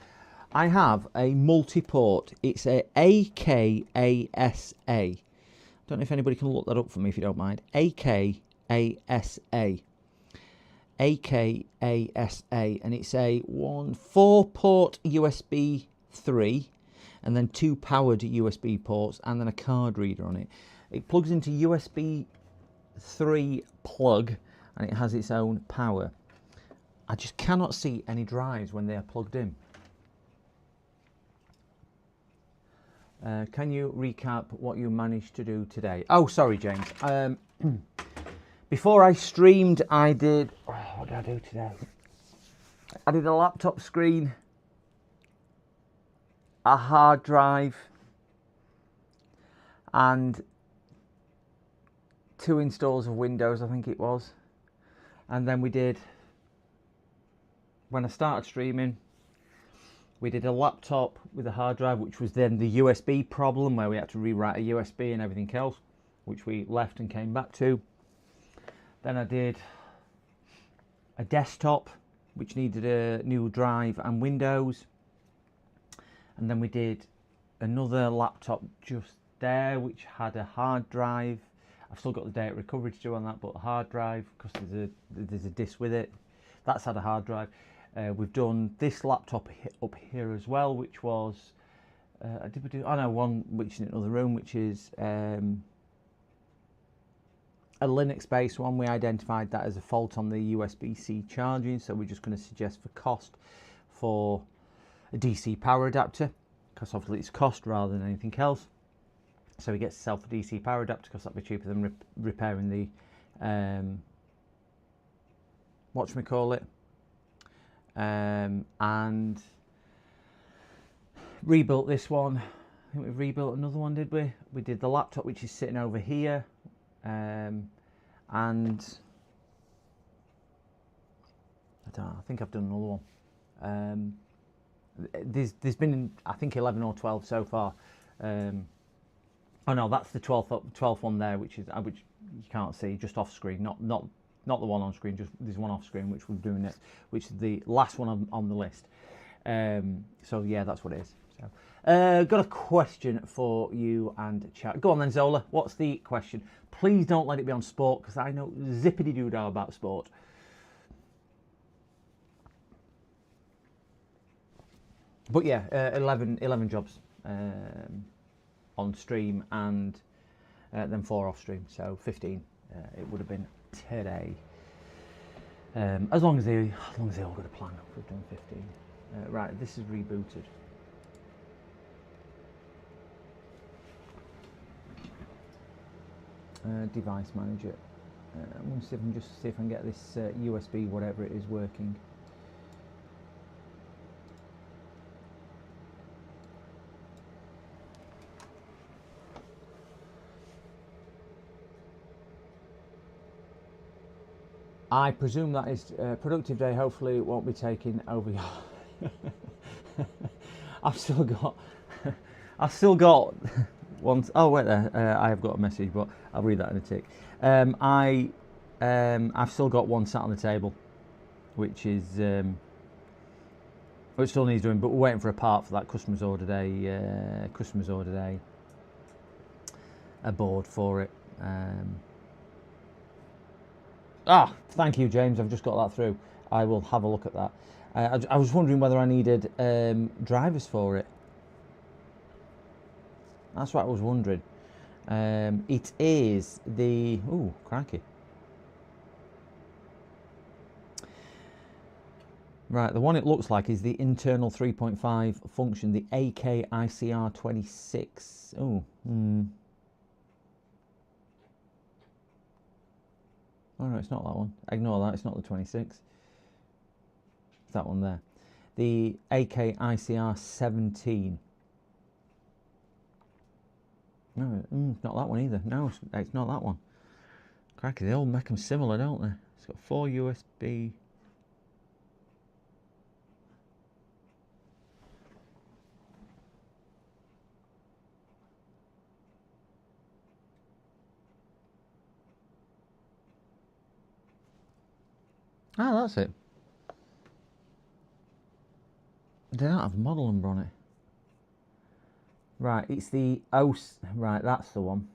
I have a multi-port. It's a AKASA. Don't know if anybody can look that up for me if you don't mind. AKASA. AKASA, and it's a 4-port USB 3 and then 2 powered USB ports and then a card reader on it. It plugs into USB 3 plug and it has its own power. I just cannot see any drives when they are plugged in. Can you recap what you managed to do today? Oh, sorry, James. Before I streamed, I did... Oh, what did I do today? I did a laptop screen, a hard drive, and 2 installs of Windows, I think it was. And then we did... When I started streaming, we did a laptop with a hard drive, which was then the USB problem, where we had to rewrite a USB and everything else, which we left and came back to. Then I did a desktop, which needed a new drive and Windows. And then we did another laptop just there, which had a hard drive. I've still got the data recovery to do on that, but a hard drive, because there's a disk with it. That's had a hard drive. We've done this laptop up here as well, which was, did we do? Oh no, one which is in another room, which is a Linux-based one. We identified that as a fault on the USB-C charging, so we're just going to suggest for cost for a DC power adapter, because obviously it's cost rather than anything else. So he gets himself a DC power adapter because that'd be cheaper than repairing the whatchamacallit, and rebuilt this one. I think we rebuilt another one, did we? We did the laptop, which is sitting over here. And I don't know, I think I've done another one. There's been, I think, 11 or 12 so far. Oh no, that's the 12th one there, which you can't see, just off screen, not the one on screen, just there's one off screen which we're doing next, which is the last one on the list. So yeah, that's what it is. So, got a question for you and chat. Go on then, Zola. What's the question? Please don't let it be on sport, because I know zippity doo dah about sport. But yeah, 11 jobs on stream, and then 4 off stream, so 15 it would have been today. As long as they all got a plan, we've done 15. Right, this is rebooted. Device manager. I'm going to see if I can get this USB whatever it is working. I presume that is a productive day. Hopefully it won't be taking over your... I've still got one. Oh wait there, I have got a message, but I'll read that in a tick. I I've still got one sat on the table, which is which still needs doing, but we're waiting for a part for that customer's ordered a board for it. Thank you, James. I've just got that through. I will have a look at that. I was wondering whether I needed drivers for it. That's what I was wondering. It is the... Ooh, crikey. Right, the one it looks like is the internal 3.5 function, the AKICR26. Oh, Oh no, it's not that one. Ignore that, it's not the 26. It's that one there. The AKICR17. No, it's not that one either. No, it's not that one. Crikey, they all make them similar, don't they? It's got 4 USB. Ah, that's it. They don't have a model number on it. Right, it's the right, that's the one.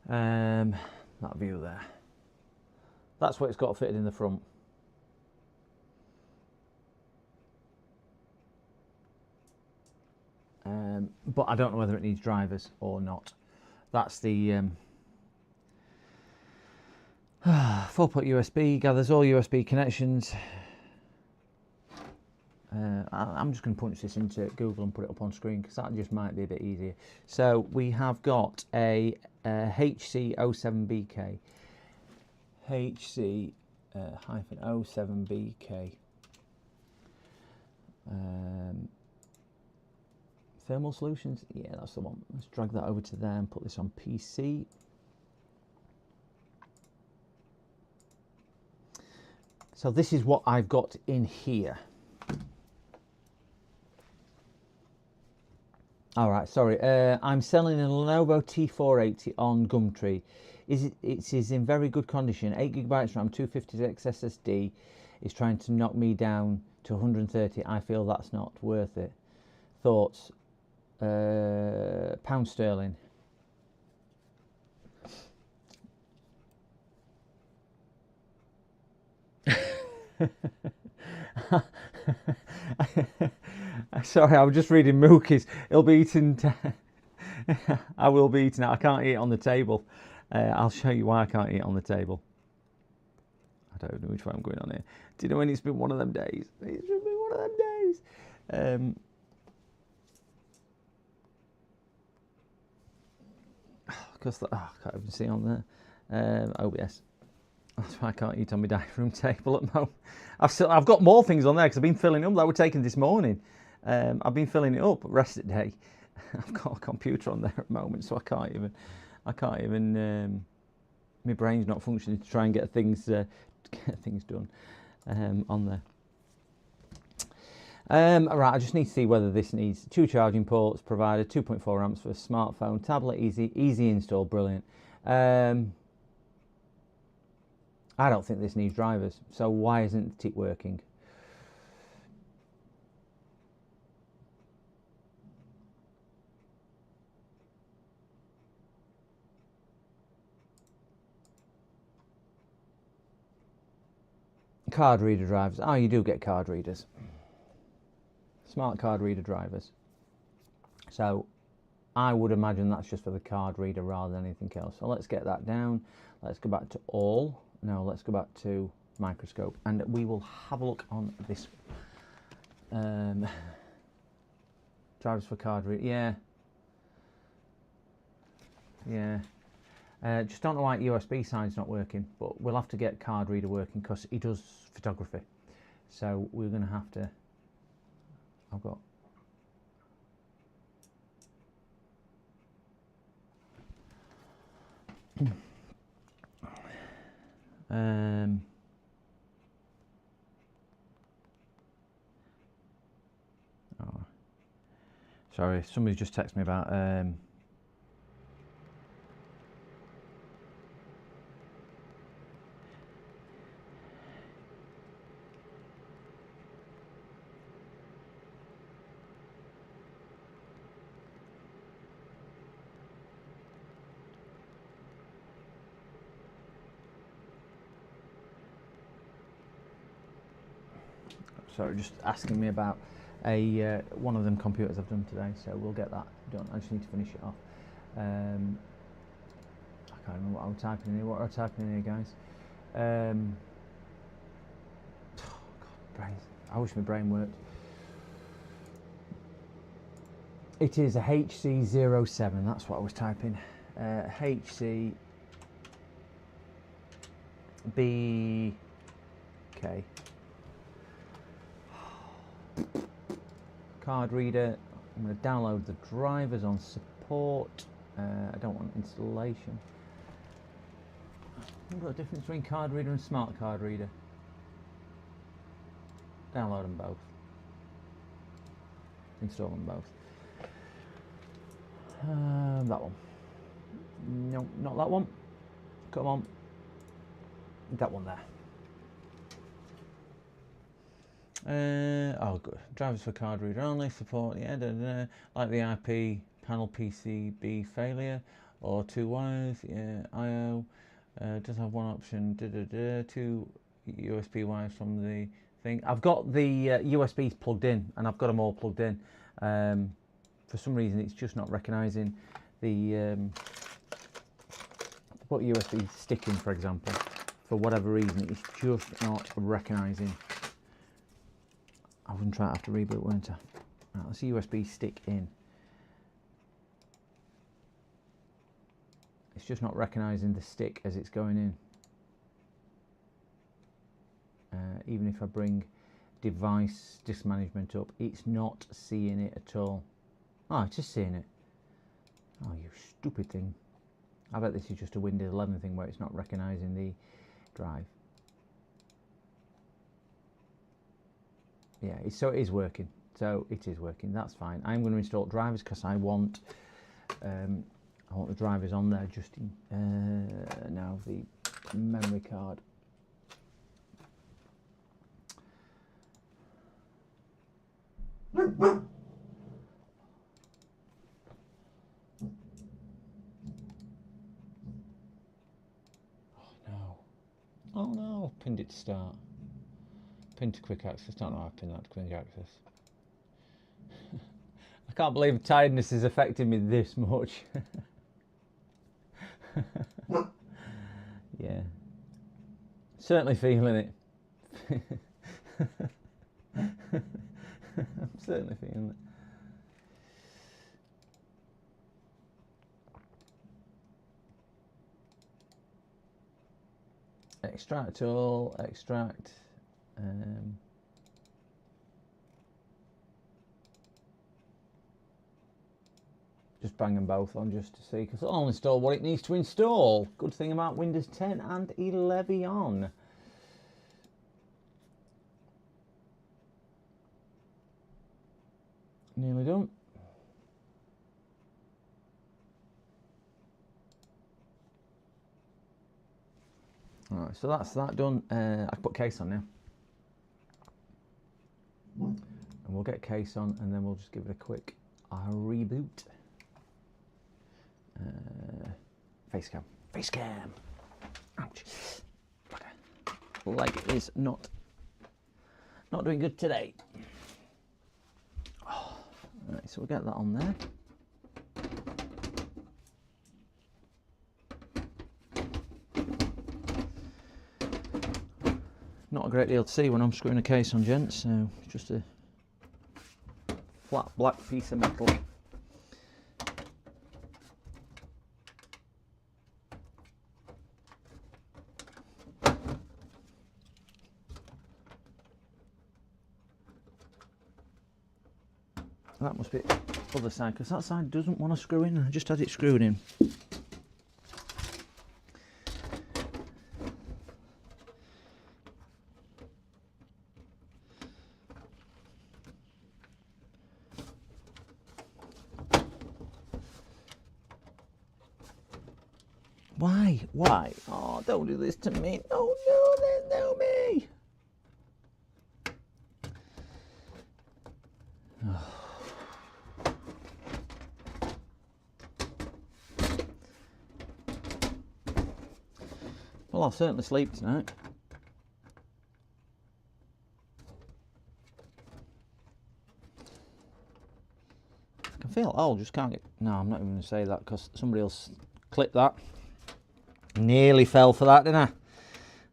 That view there. That's what it's got fitted in the front. But I don't know whether it needs drivers or not. That's the 4-port USB, gathers all USB connections. I'm just going to punch this into Google and put it up on screen because that just might be a bit easier. So we have got a HC07BK. HC-07BK. Thermal Solutions, yeah, that's the one. Let's drag that over to there and put this on PC. So this is what I've got in here. All right, sorry. I'm selling a Lenovo T480 on Gumtree. It is in very good condition. 8GB RAM, 256 SSD. Is trying to knock me down to 130. I feel that's not worth it. Thoughts? Pound sterling. Sorry, I was just reading Mookie's. He'll be eating. I will be eating it. I can't eat it on the table. I'll show you why I can't eat it on the table. I don't know which way I'm going on here. Do you know when it's been one of them days? It's been one of them days. Because I can't even see on there. OBS. That's why I can't eat on my dining room table at the moment. I've got more things on there because I've been filling up that were taken this morning. I've been filling it up rest of the day. I've got a computer on there at the moment, so I can't even. My brain's not functioning to try and get things done on there. Right, I just need to see whether this needs 2 charging ports provided, 2.4 amps for a smartphone, tablet, easy install, brilliant. I don't think this needs drivers, so why isn't it working? Card reader drivers. Oh, you do get card readers. Smart card reader drivers. So I would imagine that's just for the card reader rather than anything else. So let's get that down. Let's go back to all. No, let's go back to microscope and we will have a look on this. Drivers for card reader. Yeah. Just don't know why USB side's not working, but we'll have to get card reader working because he does photography. So we're going to have to. I've got. Oh, sorry, somebody just texted me about sorry, just asking me about a one of them computers I've done today, so we'll get that done. I just need to finish it off. I can't remember what I'm typing in here. What am I typing in here, guys? Oh God, brains. I wish my brain worked. It is a HC07. That's what I was typing. HC BK. Card reader. I'm going to download the drivers on support. I don't want installation. I've got a difference between card reader and smart card reader. Download them both. Install them both. That one. No, not that one. Come on. That one there. Oh, good. Drivers for card reader only. Support, yeah, like the IP panel PCB failure or 2 wires. Yeah, I/O. Does have one option. 2 USB wires from the thing. I've got the USBs plugged in, and I've got them all plugged in. For some reason, it's just not recognising the put USB stick in, for example. For whatever reason, it's just not recognising. I wouldn't try it after reboot, wouldn't I? Right, let's see USB stick in. It's just not recognising the stick as it's going in. Even if I bring device disk management up, it's not seeing it at all. Oh, it's just seeing it. Oh, you stupid thing. I bet this is just a Windows 11 thing where it's not recognising the drive. Yeah, so it is working. So it is working. That's fine. I'm going to install drivers because I want the drivers on there. Just now the memory card. Oh no, pinned it to start. Pin to quick access. Don't know how I pinned that to quick access. I can't believe tiredness is affecting me this much. Yeah. Certainly feeling it. I'm certainly feeling it. Extract all, extract. Just bang them both on just to see, because I'll install what it needs to install. Good thing about Windows 10 and 11 on. Nearly done. Alright, so that's that done. I can put case on now. And we'll get case on and then we'll just give it a quick reboot. Face cam. Face cam. Ouch. Leg is not doing good today. Oh. Alright, so we'll get that on there. Not a great deal to see when I'm screwing a case on, gents, so it's just a flat black piece of metal. That must be the other side, because that side doesn't want to screw in. I just had it screwed in. Why? Why? Oh, don't do this to me. Oh no, there's no me. Oh. Well, I'll certainly sleep tonight. feel? Oh, just can't get... No, I'm not even going to say that because somebody else clipped that. Nearly fell for that, didn't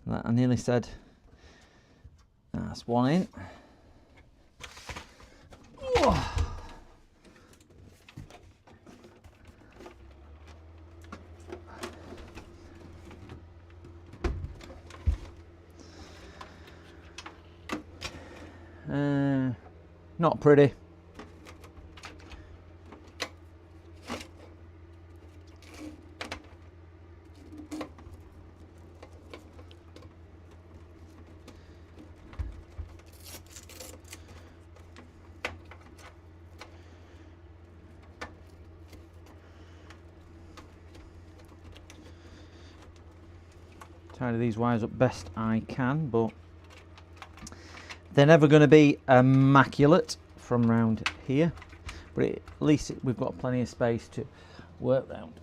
I? I nearly said... That's one in. Oh. Not pretty. Tidy these wires up best I can, but they're never going to be immaculate from round here. But at least we've got plenty of space to work round.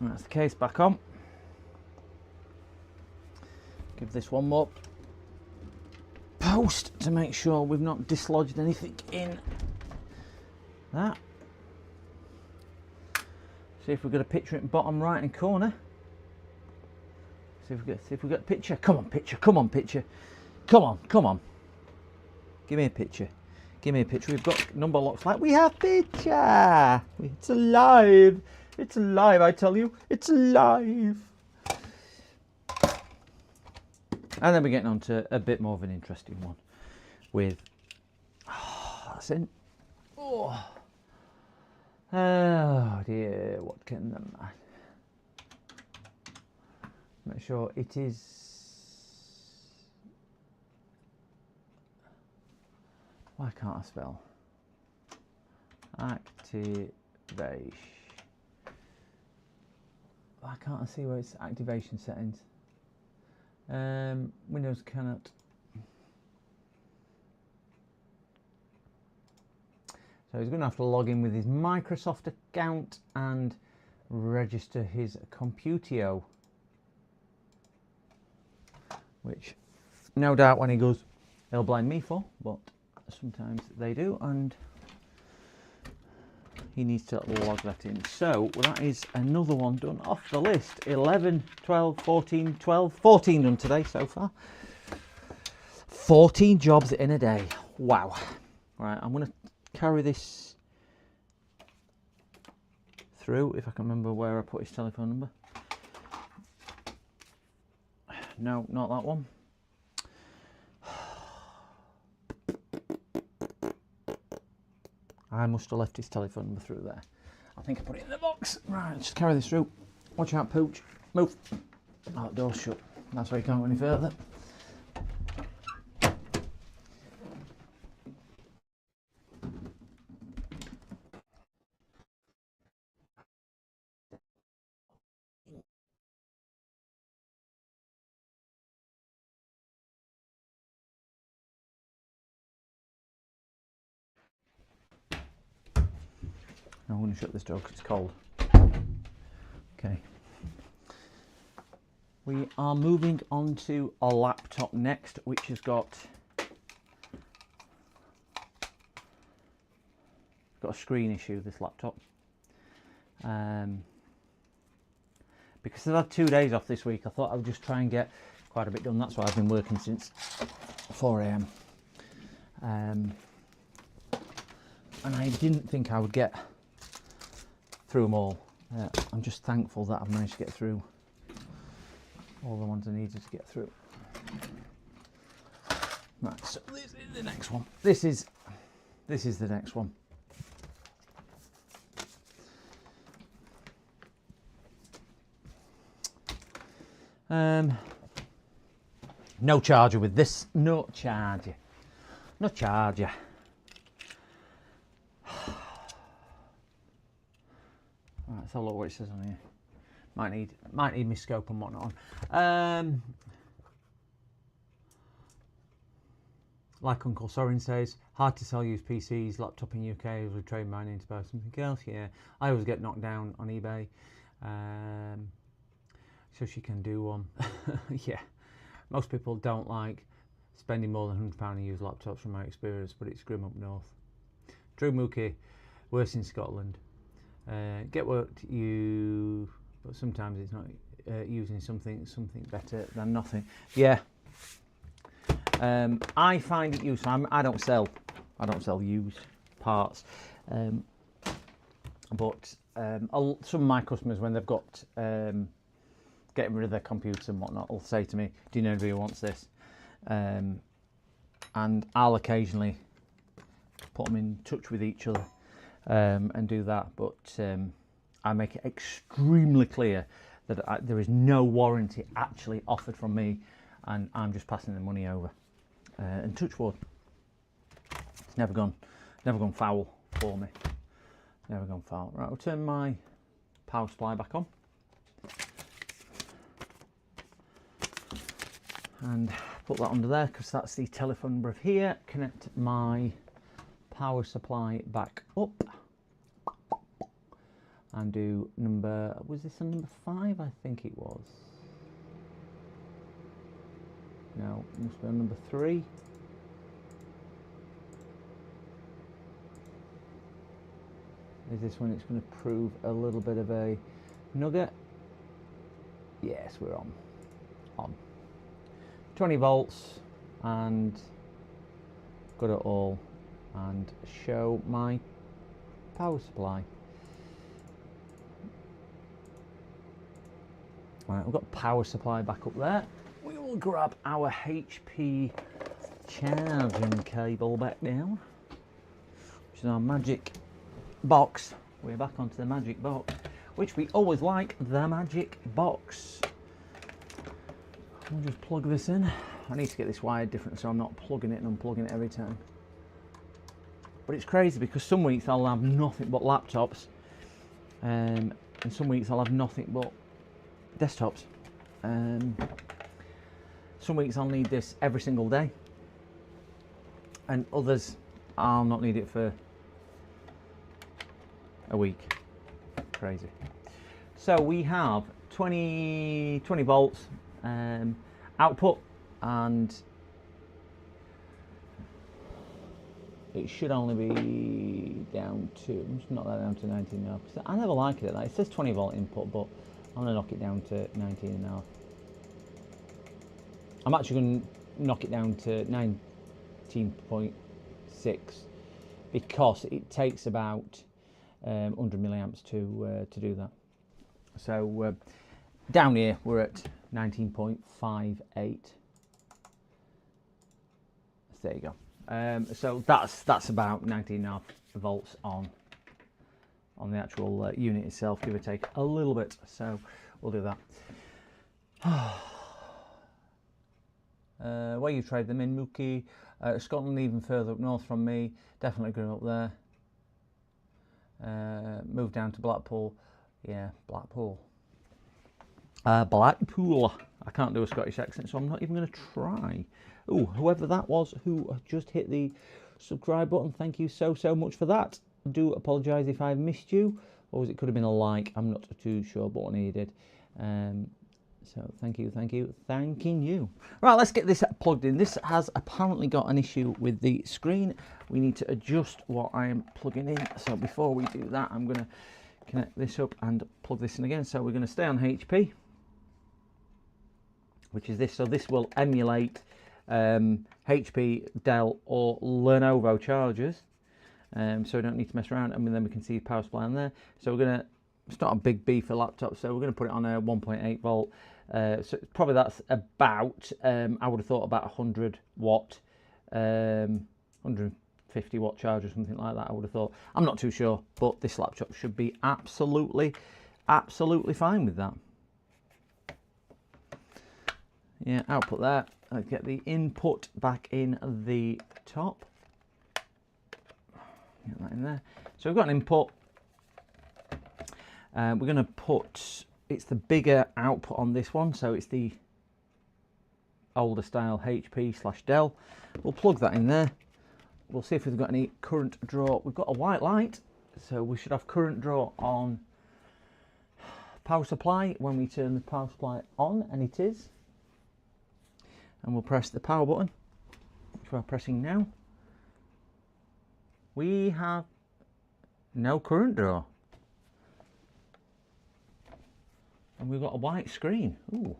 That's the case back on. Give this one more post to make sure we've not dislodged anything in that. See if we've got a picture in bottom right hand corner. See if we've got a picture. Come on, picture. Come on, picture. Come on, come on. Give me a picture. Give me a picture. We've got number locks like we have picture. It's alive. It's alive, I tell you. It's alive. And then we're getting on to a bit more of an interesting one with, that's in. Oh dear, what can the man? Make sure it is, why can't I spell? Activation. Why can't I see where it's activation settings? Windows cannot. So he's going to have to log in with his Microsoft account and register his Computio, which no doubt when he goes he'll blame me for, but sometimes they do, and he needs to log that in. So that is another one done off the list. 11, 12, 14, 12, 14 done today so far. 14 jobs in a day. Wow. Right, I'm going to carry this through, if I can remember where I put his telephone number. No, not that one. I must have left his telephone number through there. I think I put it in the box. Right, just carry this through. Watch out, Pooch. Move. Oh, the door's shut. That's why you can't go any further. I'm going to shut this door because it's cold. Okay. We are moving on to a laptop next, which has got a screen issue, this laptop. Because I've had 2 days off this week, I thought I would just try and get quite a bit done. That's why I've been working since 4 AM. And I didn't think I would get through them all. I'm just thankful that I've managed to get through all the ones I needed to get through. Right, so this is the next one. This is the next one. No charger with this. No charger. No charger. Right, let's have a look what it says on here. Might need my scope and whatnot on. Like Uncle Sorin says, hard to sell used PCs, laptop in UK, with trade mining to buy something else. Yeah, I always get knocked down on eBay. so she can do one. Yeah, most people don't like spending more than £100 on used laptops from my experience, but it's grim up north. Drew Mookie, worse in Scotland. Get what you, but sometimes it's not using something better than nothing. Yeah. I find it useful. I don't sell used parts, but some of my customers, when they've got getting rid of their computers and whatnot, will say to me, "Do you know anybody who wants this?" And I'll occasionally put them in touch with each other and do that. But I make it extremely clear that there is no warranty actually offered from me, and I'm just passing the money over. And touch wood, it's never gone foul for me. Never gone foul. Right, we'll turn my power supply back on. And put that under there because that's the telephone number of here. Connect my power supply back up and do number, was this on number 5? I think it was. No, it must be on number 3. Is this when it's going to prove a little bit of a nugget? Yes, we're on. 20 volts, and got it all, and show my power supply. Right, we've got power supply back up there. We will grab our HP charging cable back down, which is our magic box. We're back onto the magic box, which we always like, the magic box. I'll just plug this in. I need to get this wired different so I'm not plugging it and unplugging it every time. But it's crazy because some weeks I'll have nothing but laptops, and some weeks I'll have nothing but desktops. Some weeks I'll need this every single day, and others I'll not need it for a week. Crazy. So we have 20 volts output, and it should only be down to, I'm just knock that down to 19 now, because I never like it at that. It says 20 volt input, but I'm going to knock it down to 19 now. I'm actually going to knock it down to 19.6 because it takes about 100 milliamps to do that. So down here we're at 19.58. There you go. So that's about 19.5 volts on the actual unit itself, give or take a little bit. So we'll do that. Where you trade them in, Mookie? Scotland, even further up north from me. Definitely grew up there. Moved down to Blackpool. Yeah, Blackpool. Blackpool. I can't do a Scottish accent, so I'm not even going to try. Oh, whoever that was who just hit the subscribe button, thank you so much for that. Do apologise if I missed you, or it could have been a like. I'm not too sure, but what he did. So thank you. Thanking you. Right, let's get this plugged in. This has apparently got an issue with the screen. We need to adjust what I'm plugging in. So before we do that, I'm going to connect this up and plug this in again. So we're going to stay on HP, which is this. So this will emulate HP, Dell or Lenovo chargers. So we don't need to mess around, and then we can see power supply on there. So we're going to, it's not a big B for laptop, so we're going to put it on a 1.8 volt. So probably that's about, I would have thought about 100 watt, 150 watt charge or something like that, I would have thought. I'm not too sure, but this laptop should be absolutely fine with that. Yeah, output there. Let's get the input back in the top. Get that in there. So we've got an input. We're going to put, it's the bigger output on this one, so it's the older style HP/Dell. We'll plug that in there. We'll see if we've got any current draw. We've got a white light, so we should have current draw on power supply when we turn the power supply on, and it is. And we'll press the power button, which we're pressing now. We have no current draw. And we've got a white screen. Ooh.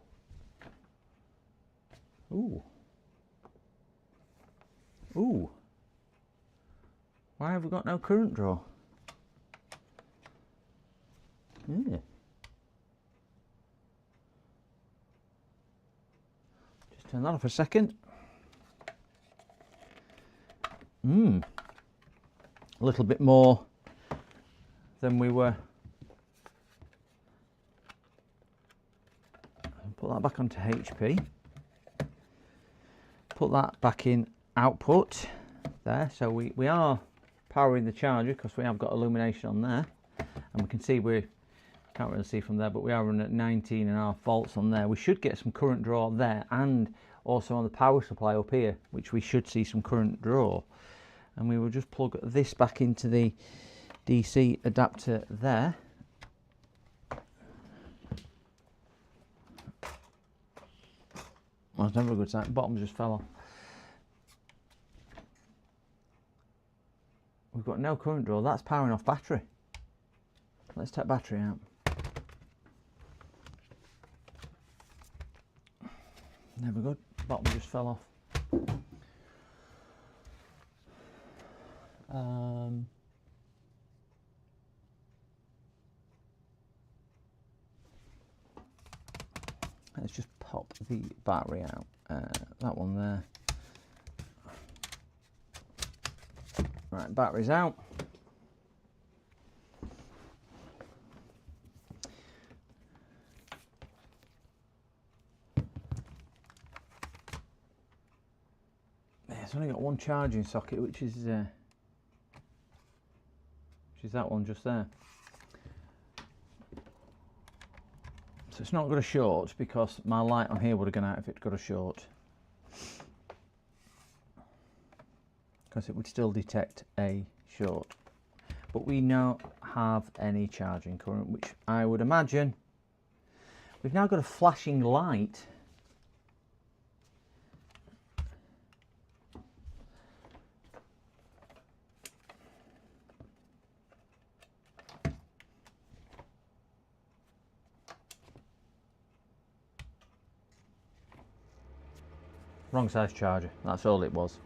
Ooh. Ooh. Why have we got no current draw? Yeah. Just turn that off a second. A little bit more than we were. Put that back onto HP. Put that back in output there. So we are powering the charger because we have got illumination on there, and we can see we can't really see from there, but we are running at 19.5 volts on there. We should get some current draw there, and also on the power supply up here, which we should see some current draw. And we will just plug this back into the DC adapter there. Well, it's never a good sign. Bottom just fell off. We've got no current draw. That's powering off battery. Let's take battery out. Never good. Bottom just fell off. Let's just pop the battery out. That one there. Right, battery's out. It's only got one charging socket, which is that one just there. So it's not got a short, because my light on here would have gone out if it got a short, because it would still detect a short. But we don't have any charging current, which I would imagine. We've now got a flashing light. Wrong size charger, that's all it was.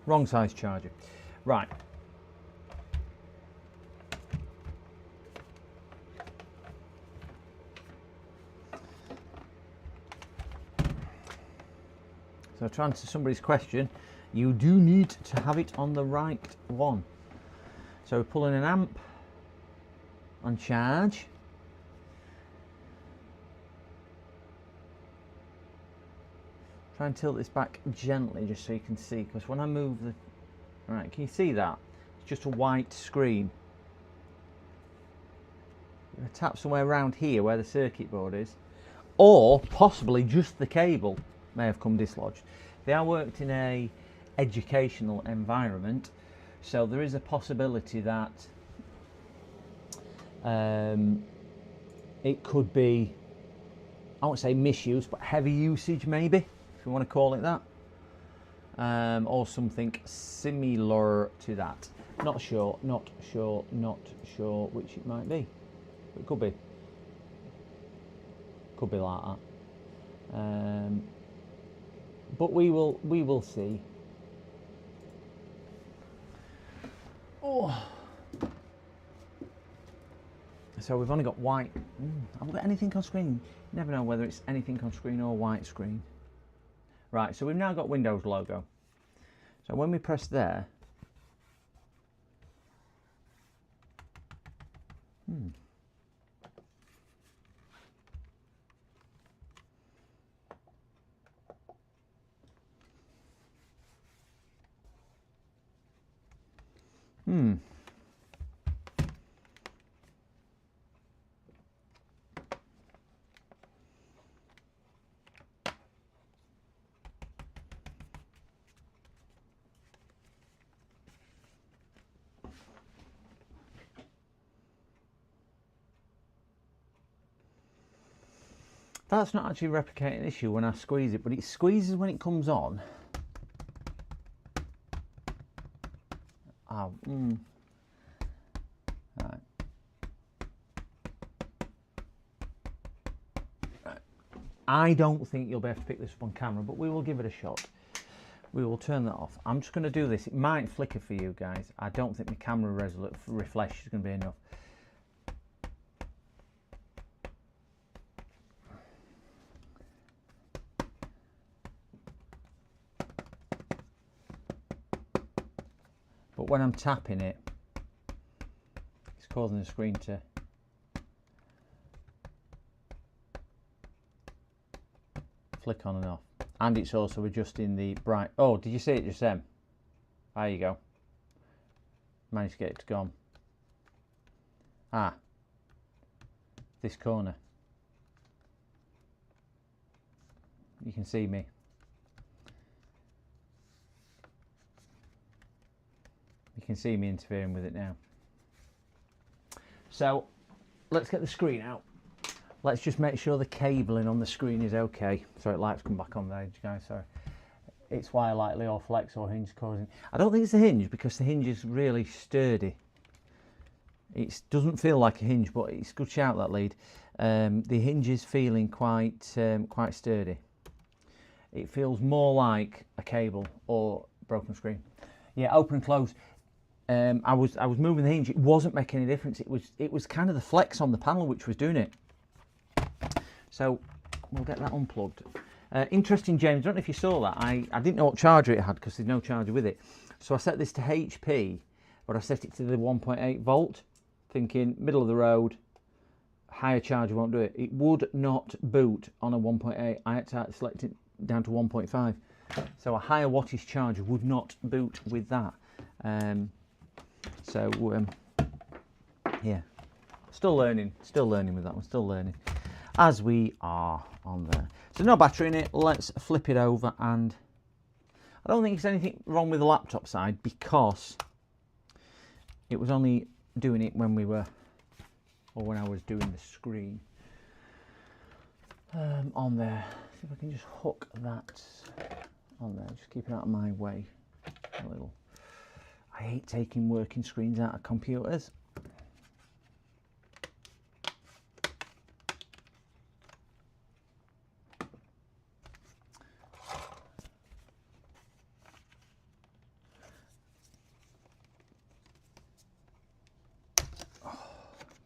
Wrong size charger. Right. So to answer somebody's question, you do need to have it on the right one. So we're pulling an amp on charge. Try and tilt this back gently just so you can see, because when I move the... Right, can you see that? It's just a white screen. I'm going to tap somewhere around here where the circuit board is, or possibly just the cable may have come dislodged. They are worked in a educational environment, so there is a possibility that it could be, I won't say misuse, but heavy usage maybe, if you want to call it that, or something similar to that. Not sure, not sure, not sure which it might be. It could be like that. But we will see. Oh. So we've only got white. Have we got anything on screen? You never know whether it's anything on screen or white screen. Right, so we've now got Windows logo. So when we press there, That's not actually replicating the issue when I squeeze it, but it squeezes when it comes on. Oh, right. I don't think you'll be able to pick this up on camera, but we will give it a shot. We will turn that off. I'm just going to do this. It might flicker for you guys. I don't think the camera refresh is going to be enough. But when I'm tapping it, it's causing the screen to flick on and off. And it's also adjusting the bright. Oh, did you see it just then? There you go. Managed to get it to go on. Ah, this corner. You can see me. You can see me interfering with it now. So let's get the screen out. Let's just make sure the cabling on the screen is okay. Sorry, lights come back on there, guys. Sorry. It's why I like Leo Flex or hinge causing. I don't think it's a hinge because the hinge is really sturdy. It doesn't feel like a hinge, but it's a good shout, that lead. The hinge is feeling quite sturdy. It feels more like a cable or broken screen. Yeah, open and close. I was moving the hinge. It wasn't making any difference. It was kind of the flex on the panel which was doing it. So we'll get that unplugged. Interesting, James. I don't know if you saw that. I didn't know what charger it had because there's no charger with it. So I set this to HP, but I set it to the 1.8 volt, thinking middle of the road, higher charger won't do it. It would not boot on a 1.8. I had to select it down to 1.5. So a higher wattage charger would not boot with that. Yeah, still learning with that one, still learning, as we are on there. So no battery in it. Let's flip it over, and I don't think there's anything wrong with the laptop side because it was only doing it when when I was doing the screen on there. See if I can just hook that on there, just keep it out of my way a little. I hate taking working screens out of computers.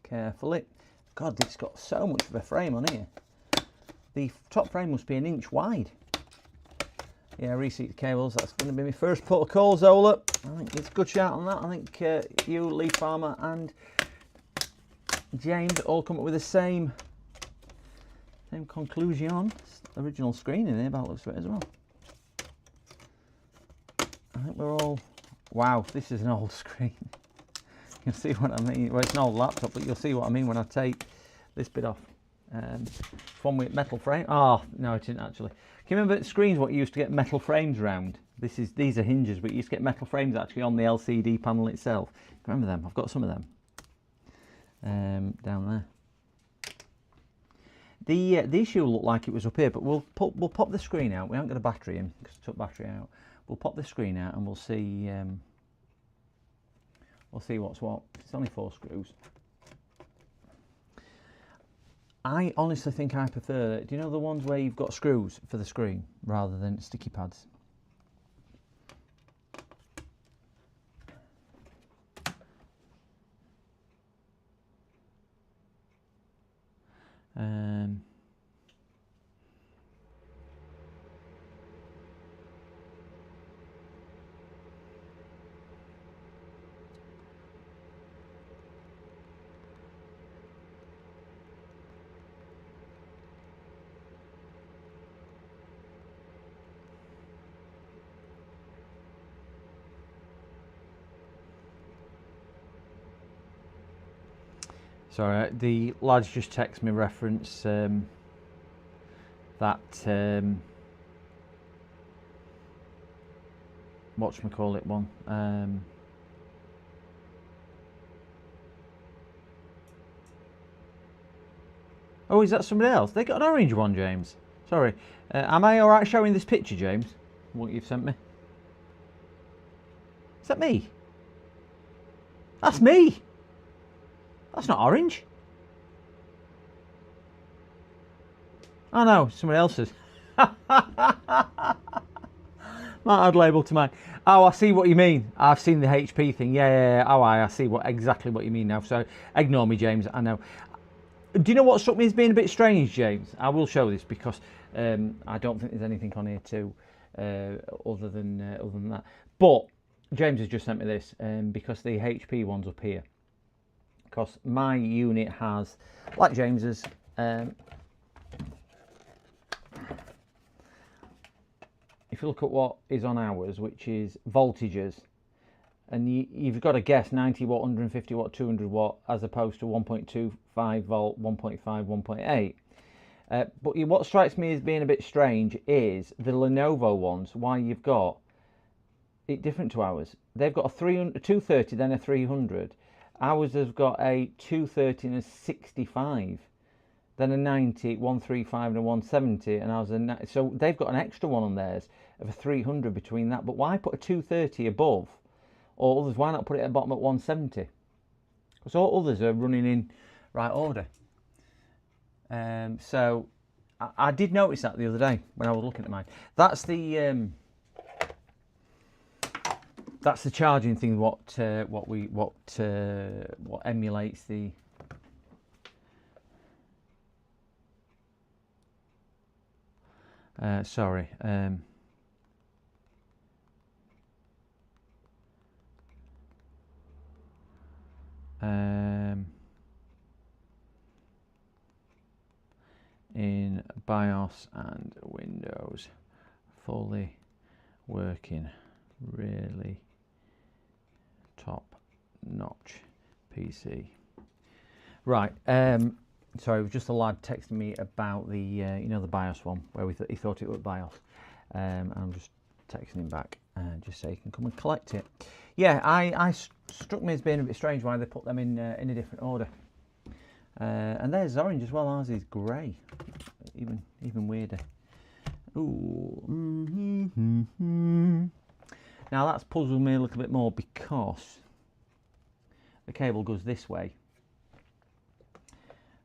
Carefully. God, it's got so much of a frame on here. The top frame must be an inch wide. Yeah, reseat the cables. That's going to be my first protocol, Zola. I think it's a good shout on that. I think you, Lee Farmer, and James all come up with the same conclusion. Original screen in there, by the looks of it as well. I think we're all. Wow, this is an old screen. You'll see what I mean. Well, it's an old laptop, but you'll see what I mean when I take this bit off. One with metal frame. Oh, no, it didn't actually. Can you remember screens what you used to get metal frames around? These are hinges, but you used to get metal frames actually on the LCD panel itself. Remember them? I've got some of them down there. The issue looked like it was up here, but we'll pop the screen out. We haven't got a battery in because I took battery out. We'll pop the screen out and we'll see what's what. It's only 4 screws. I honestly think I prefer, do you know the ones where you've got screws for the screen rather than sticky pads? Sorry, the lads just text me reference that whatchamacallit one. Oh, is that somebody else? They got an orange one, James. Sorry. Am I alright showing this picture, James? What you've sent me? Is that me? That's me! That's not orange. Oh no, somebody else's. Might add label to mine. Oh, I see what you mean. I've seen the HP thing. Yeah. Oh, I see exactly what you mean now. So ignore me, James. I know. Do you know what struck me as being a bit strange, James? I will show this because I don't think there's anything on here too other than that. But James has just sent me this because the HP one's up here. Because my unit has, like James's, if you look at what is on ours, which is voltages, and you've got to guess 90 watt, 150 watt, 200 watt, as opposed to 1.25 volt, 1.5, 1.8. But what strikes me as being a bit strange is the Lenovo ones, why you've got it different to ours. They've got a 230, then a 300. Ours has got a 230 and a 65. Then a 90, 135 and a 170, and ours a so they've got an extra one on theirs of a 300 between that. But why put a 230 above? Or others, why not put it at the bottom at 170? Because all others are running in right order. So I did notice that the other day when I was looking at mine. That's the charging thing. What emulates the. Sorry. In BIOS and Windows, fully working, really top-notch PC. Right. Sorry, it was just a lad texting me about the you know, the BIOS one where he thought it was BIOS, and I'm just texting him back and just say he can come and collect it. Yeah, I struck me as being a bit strange why they put them in a different order. And there's orange as well. Ours is grey, even weirder. Ooh. Now that's puzzled me a little bit more because the cable goes this way.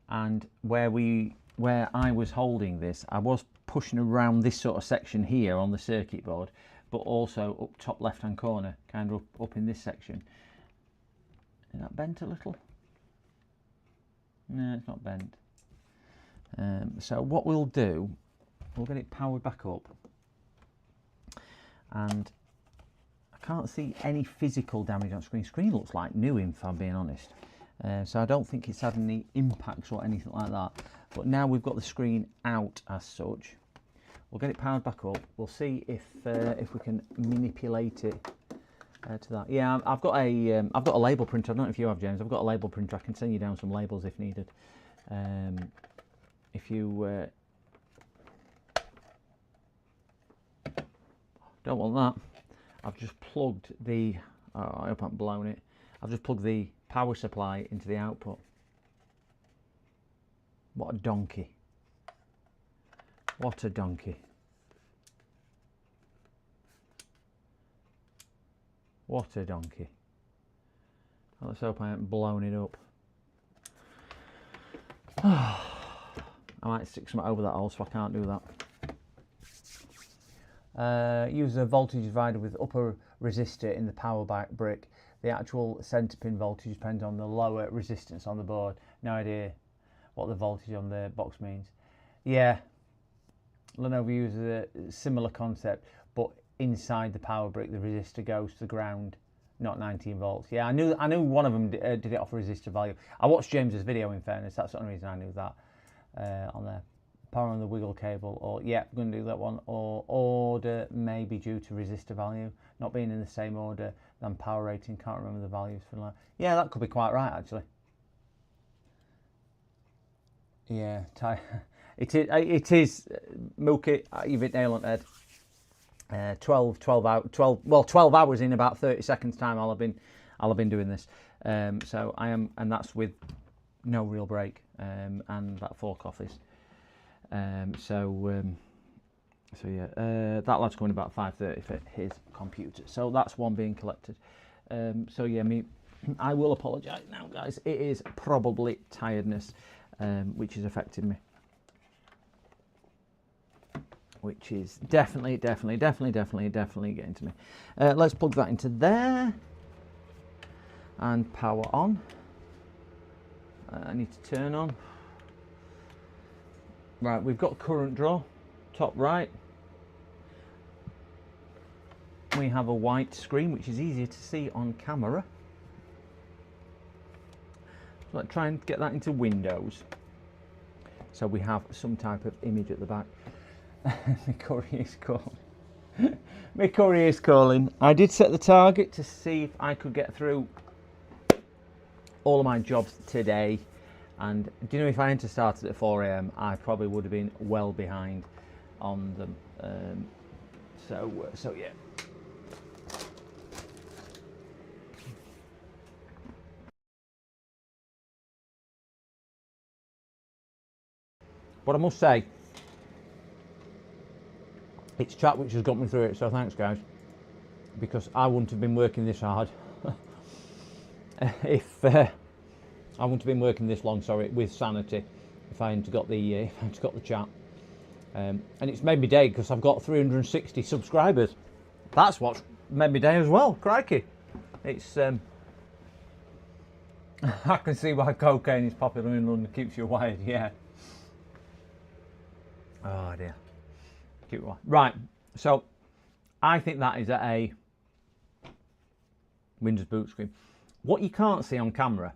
And where I was holding this, I was pushing around this sort of section here on the circuit board, but also up top left hand corner, kind of up in this section. Is that bent a little? No, it's not bent. So what we'll do, we'll get it powered back up, and I can't see any physical damage on screen. Screen looks like new, if I'm being honest. So I don't think it's had any impacts or anything like that. But now we've got the screen out as such, we'll get it powered back up. We'll see if we can manipulate it to that. Yeah, I've got a label printer. I don't know if you have, James. I've got a label printer. I can send you down some labels if needed. If you don't want that, I've just plugged the. Oh, I hope I'm blown it. I've just plugged the power supply into the output. What a donkey. What a donkey. What a donkey. Well, let's hope I haven't blown it up. I might stick something over that hole, so I can't do that. Use a voltage divider with upper resistor in the power brick. The actual centre pin voltage depends on the lower resistance on the board. No idea what the voltage on the box means. Yeah, Lenovo uses a similar concept, but inside the power brick the resistor goes to the ground, not 19 volts. Yeah, I knew one of them did it off a resistor value. I watched James's video, in fairness. That's the only reason I knew that on there. Power on the wiggle cable, or yeah, I'm going to do that one. Or order may be due to resistor value not being in the same order than power rating. Can't remember the values for that. Yeah, that could be quite right actually. Yeah, it is Mookie, you've hit nail on the head. 12 hours in about 30 seconds time I'll have been doing this. So I am, and that's with no real break. and about 4 coffees. So yeah, that lad's coming about 5:30 for his computer. So that's one being collected. So yeah, I will apologise now, guys. It is probably tiredness, which is affecting me. Which is definitely getting to me. Let's plug that into there and power on. I need to turn on. Right, we've got current draw, top right. We have a white screen, which is easier to see on camera. So let's try and get that into Windows. So we have some type of image at the back. My courier is calling. My courier is calling. I did set the target to see if I could get through all of my jobs today. And do you know, if I hadn't started at 4 AM, I probably would have been well behind on them. So yeah. But I must say, it's chat which has got me through it, so thanks, guys, because I wouldn't have been working this hard if I wouldn't have been working this long, sorry, with sanity, if I hadn't got the chat. And it's made me day because I've got 360 subscribers. That's what's made me day as well. Crikey, it's I can see why cocaine is popular in London. Keeps you wired, yeah. Oh dear. Right, so I think that is a Windows boot screen. What you can't see on camera,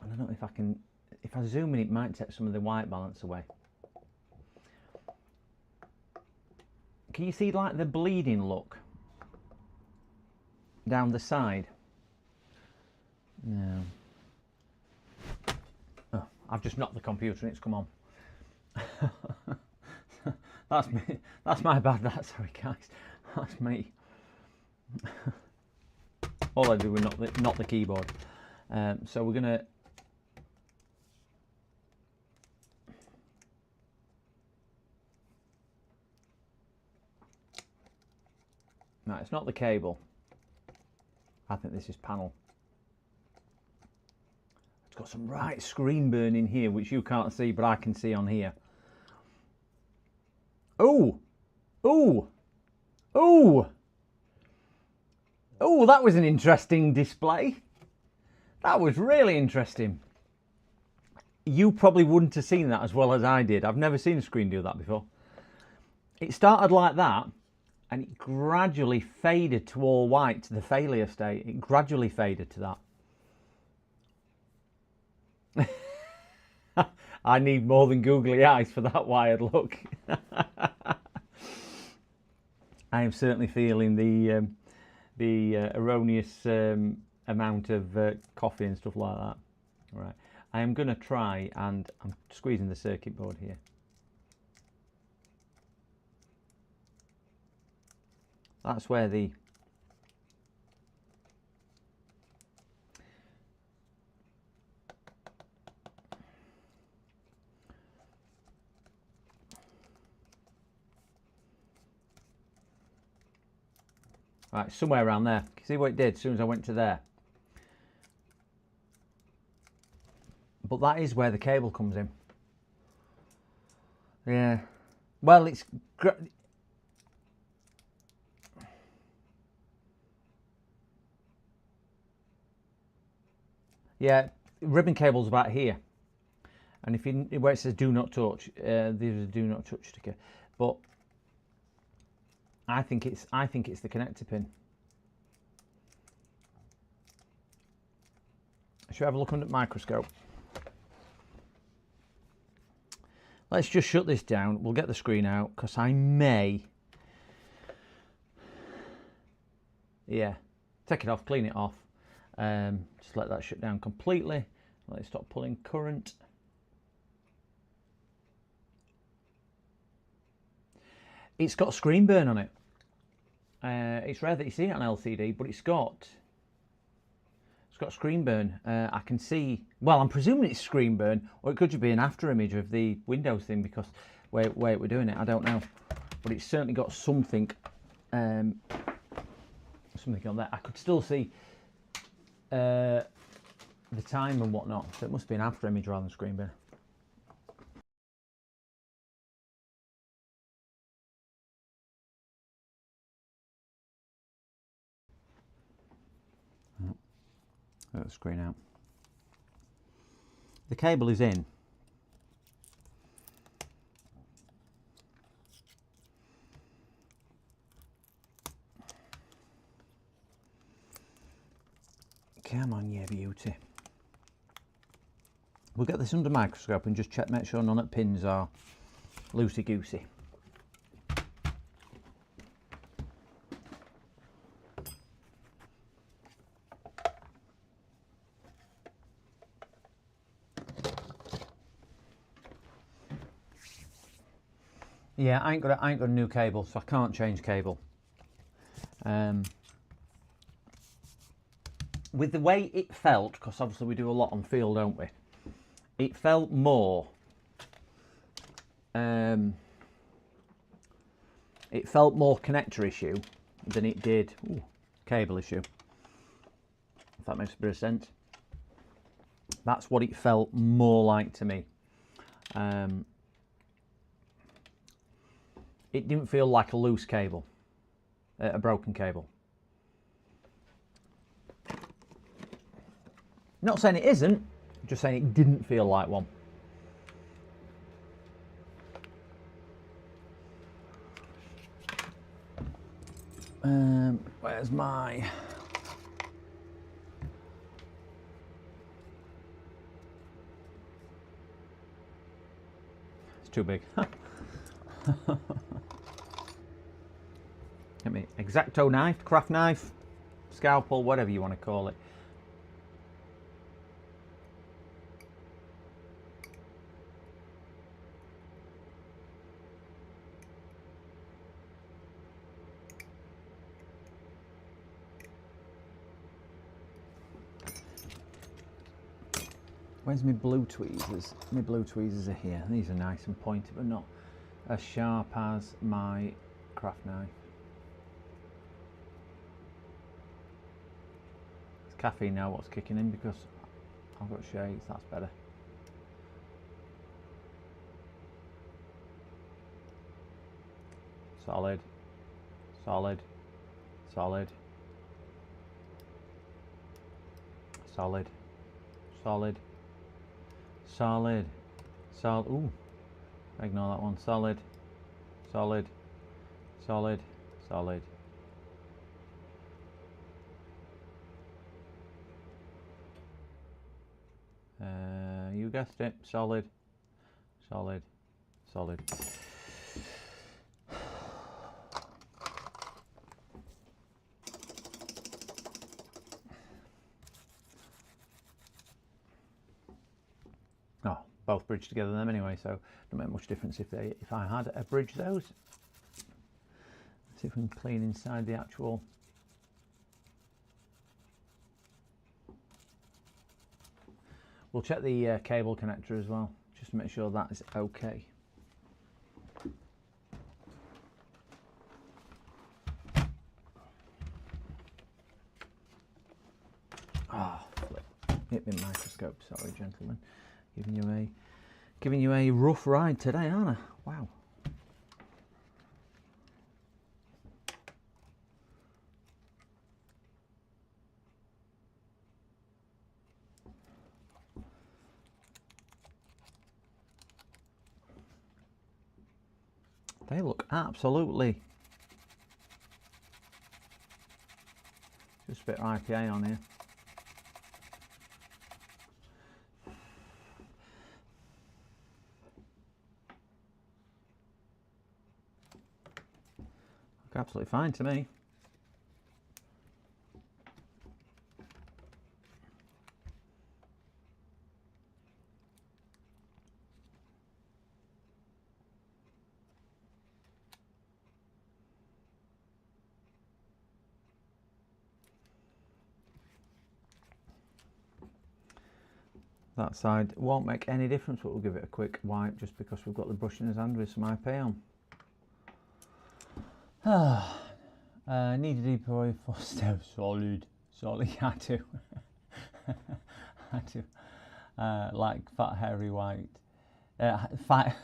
I don't know if I can, if I zoom in, it might take some of the white balance away. Can you see like the bleeding look down the side? No. Oh, I've just knocked the computer and it's come on. That's me. That's my bad. That's sorry, guys. That's me. All I do is not the keyboard. So we're gonna. No, it's not the cable. I think this is panel. It's got some right screen burn in here, which you can't see, but I can see on here. Oh, oh, oh, oh, that was an interesting display. That was really interesting. You probably wouldn't have seen that as well as I did. I've never seen a screen do that before. It started like that, and it gradually faded to all white, to the failure state. It gradually faded to that. I need more than googly eyes for that wired look. I am certainly feeling the erroneous amount of coffee and stuff like that. All right, I am going to try, and I'm squeezing the circuit board here. That's where the right, somewhere around there. See what it did as soon as I went to there. But that is where the cable comes in. Yeah. Well, it's yeah, ribbon cable's about here, and if you, where it says do not touch, there's a do not touch sticker, but I think it's the connector pin. Should we have a look under the microscope? Let's just shut this down. We'll get the screen out because I may, yeah, take it off, clean it off. Just let that shut down completely. Let it stop pulling current. It's got screen burn on it. It's rare that you see it on LCD, but it's got It's got screen burn. I can see, well, I'm presuming it's screen burn, or it could just be an after image of the Windows thing, because where we're doing it, I don't know. But it's certainly got something, something on there. I could still see the time and whatnot, so it must be an after image rather than screen burn. Let the screen out. The cable is in. Come on, you beauty. We'll get this under microscope and just check, make sure none of the pins are loosey-goosey. Yeah, I ain't got a new cable, so I can't change cable. With the way it felt, because obviously we do a lot on feel, don't we? It felt more. It felt more connector issue than it did cable issue. If that makes a bit of sense. That's what it felt more like to me. It didn't feel like a loose cable, a broken cable. Not saying it isn't, just saying it didn't feel like one. Where's my... It's too big. Get me X-Acto knife, craft knife, scalpel, whatever you want to call it. Where's my blue tweezers? My blue tweezers are here. These are nice and pointed, but not as sharp as my craft knife. It's caffeine now what's kicking in because I've got shades, that's better. Solid, solid, solid, solid, solid, solid, solid. Ooh, ignore that one. Solid, solid, solid, solid. You guessed it. Solid, solid, solid. Oh, both bridged together them anyway, so don't make much difference if I had bridged those. Let's see if we can clean inside the actual. We'll check the cable connector as well, just to make sure that is okay. Ah, flip. Hit me microscope, sorry gentlemen. Giving you a rough ride today, aren't I? Wow. They look absolutely. Just a bit of IPA on here. Look absolutely fine to me. That side won't make any difference, but we'll give it a quick wipe just because we've got the brush in his hand with some IP on. Need a deeper way for step solid. I do. I do. Like fat hairy white. Fat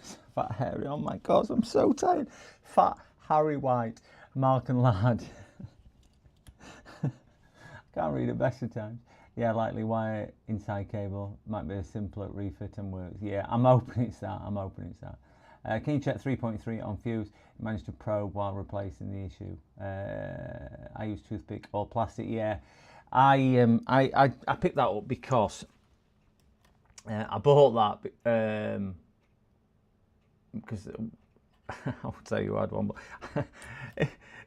hairy. Oh my god, I'm so tired. Fat Harry White, Mark and Lad. Can't read it best of times. Yeah, likely wire inside cable might be a simpler refit and works. Yeah, I'm hoping it's that. Can you check 3.3 on fuse? Managed to probe while replacing the issue. I use toothpick or plastic. Yeah, I picked that up because I bought that because I'll tell you I had one, but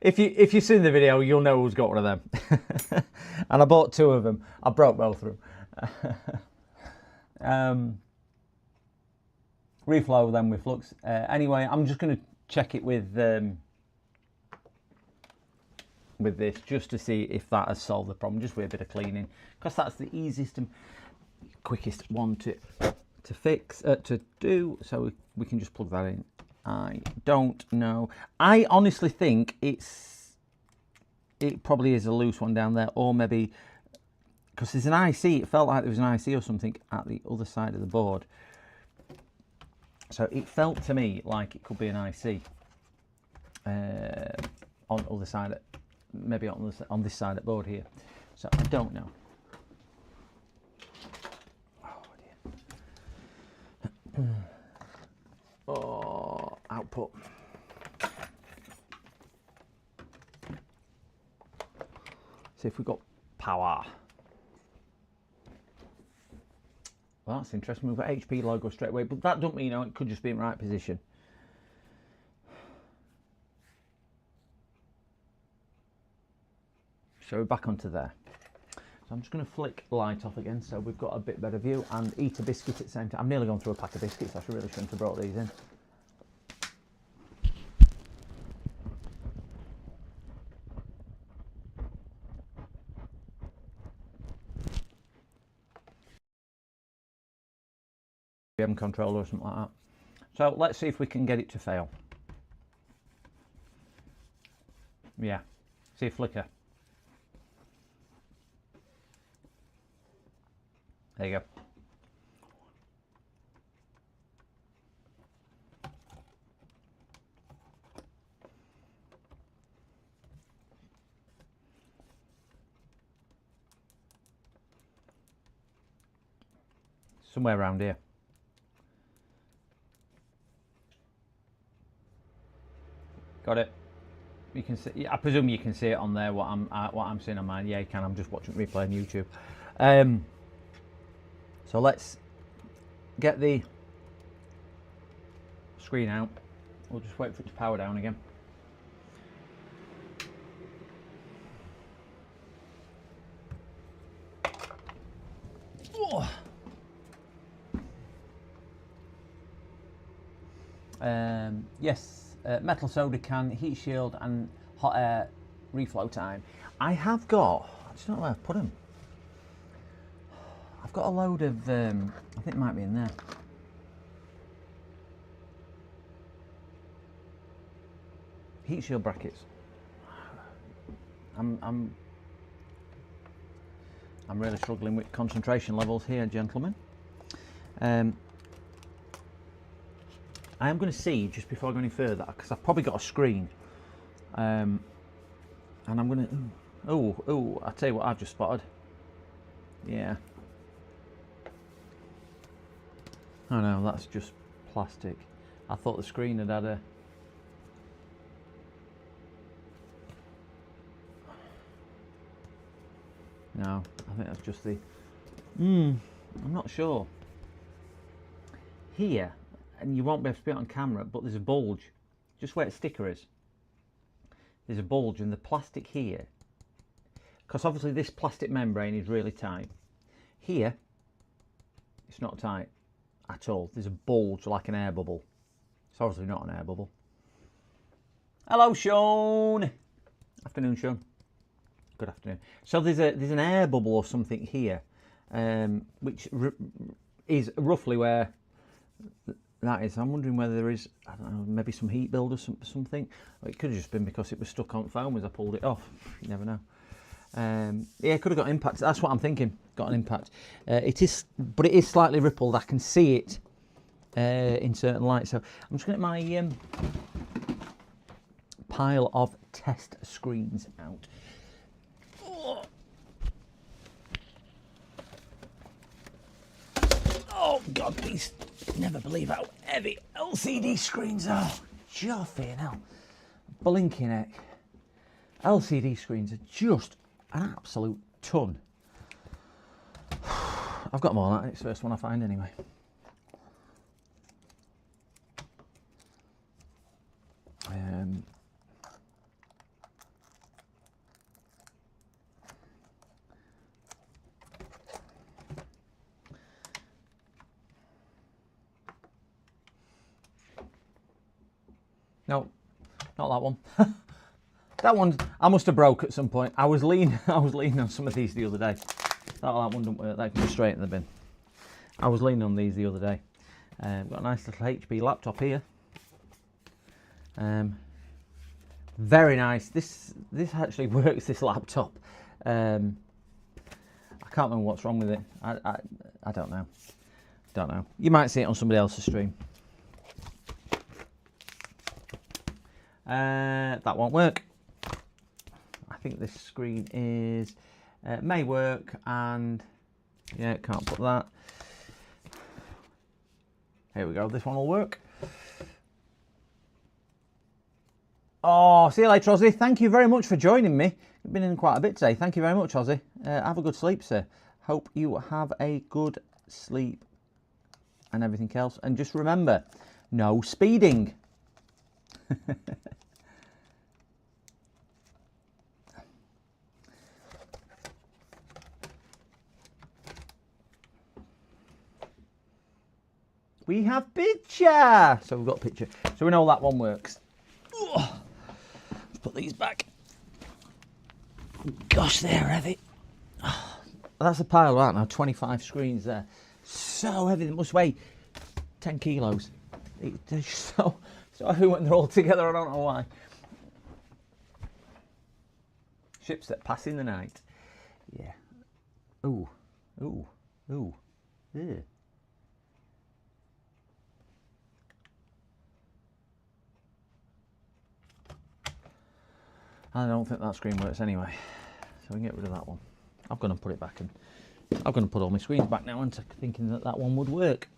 if you've seen the video, you'll know who's got one of them. And I bought 2 of them. I broke both of them. Reflow them with flux. Anyway, I'm just going to check it with this just to see if that has solved the problem, just with a bit of cleaning, because that's the easiest and quickest one to fix, to do. So we can just plug that in. I don't know. I honestly think it probably is a loose one down there, or maybe because there's an IC. It felt like there was an IC or something at the other side of the board. So it felt to me like it could be an IC on the other side, maybe on this side of the board here. So I don't know. Oh dear. Oh, output. See if we've got power. Well, that's interesting. We've got HP logo straight away, but that don't mean, it could just be in the right position. So we're back onto there. So I'm just going to flick the light off again so we've got a bit better view, and eat a biscuit at the same time. I've nearly gone through a pack of biscuits. I really shouldn't have brought these in. Controller or something like that. So let's see if we can get it to fail. Yeah, see a flicker. There you go. Somewhere around here. Got it. You can see. I presume you can see it on there. What I'm seeing on mine. Yeah, you can. I'm just watching replay on YouTube. So let's get the screen out. We'll just wait for it to power down again. Yes. Metal soda can, heat shield, and hot air reflow time. I have got, I just don't know where I've put them. I've got a load of, I think it might be in there. Heat shield brackets. I'm really struggling with concentration levels here, gentlemen. I am going to see, just before I go any further, because I've probably got a screen, and I'm going to, I'll tell you what I've just spotted. Yeah. Oh no, that's just plastic. I thought the screen had a... No, I think that's just the... I'm not sure. Here, and you won't be able to see it on camera, but there's a bulge just where the sticker is. There's a bulge in the plastic here, because obviously this plastic membrane is really tight. Here it's not tight at all. There's a bulge like an air bubble. It's obviously not an air bubble. Hello, Sean. Afternoon, Sean. Good afternoon. So there's an air bubble or something here, which is roughly where that is. I'm wondering whether there is, I don't know, maybe some heat build or something. It could have just been because it was stuck on foam as I pulled it off. You never know. Yeah, it could have got impact. That's what I'm thinking. Got an impact. It is, but it is slightly rippled. I can see it in certain light. So I'm just going to get my pile of test screens out. Oh God, these, never believe how heavy LCD screens are. Joffy hell. Blinking heck. LCD screens are just an absolute ton. I've got more than that. It's the first one I find anyway. No, not that one. That one I must have broke at some point. I was leaning on some of these the other day. Thought that one didn't work. That can go straight in the bin. I was leaning on these the other day. Got a nice little HP laptop here. Very nice. This actually works. This laptop. I can't remember what's wrong with it. I don't know. Don't know. You might see it on somebody else's stream. That won't work. I think this screen is may work, and yeah, can't put that. Here we go. This one will work. Oh, see you later, Ozzy. Thank you very much for joining me. You've been in quite a bit today. Thank you very much, Ozzy. Have a good sleep, sir. Hope you have a good sleep and everything else. And just remember, no speeding. We have picture. So we've got picture. So we know that one works. Let's put these back. Gosh, they're heavy. That's a pile right now. 25 screens there. So heavy. They must weigh 10 kilos. They're so heavy when they're all together. I don't know why. Ships that pass in the night. Yeah. Ooh. Ooh. Ooh. Yeah. I don't think that screen works anyway, so we can get rid of that one. I'm going to put it back, and I'm going to put all my screens back now, and thinking that that one would work.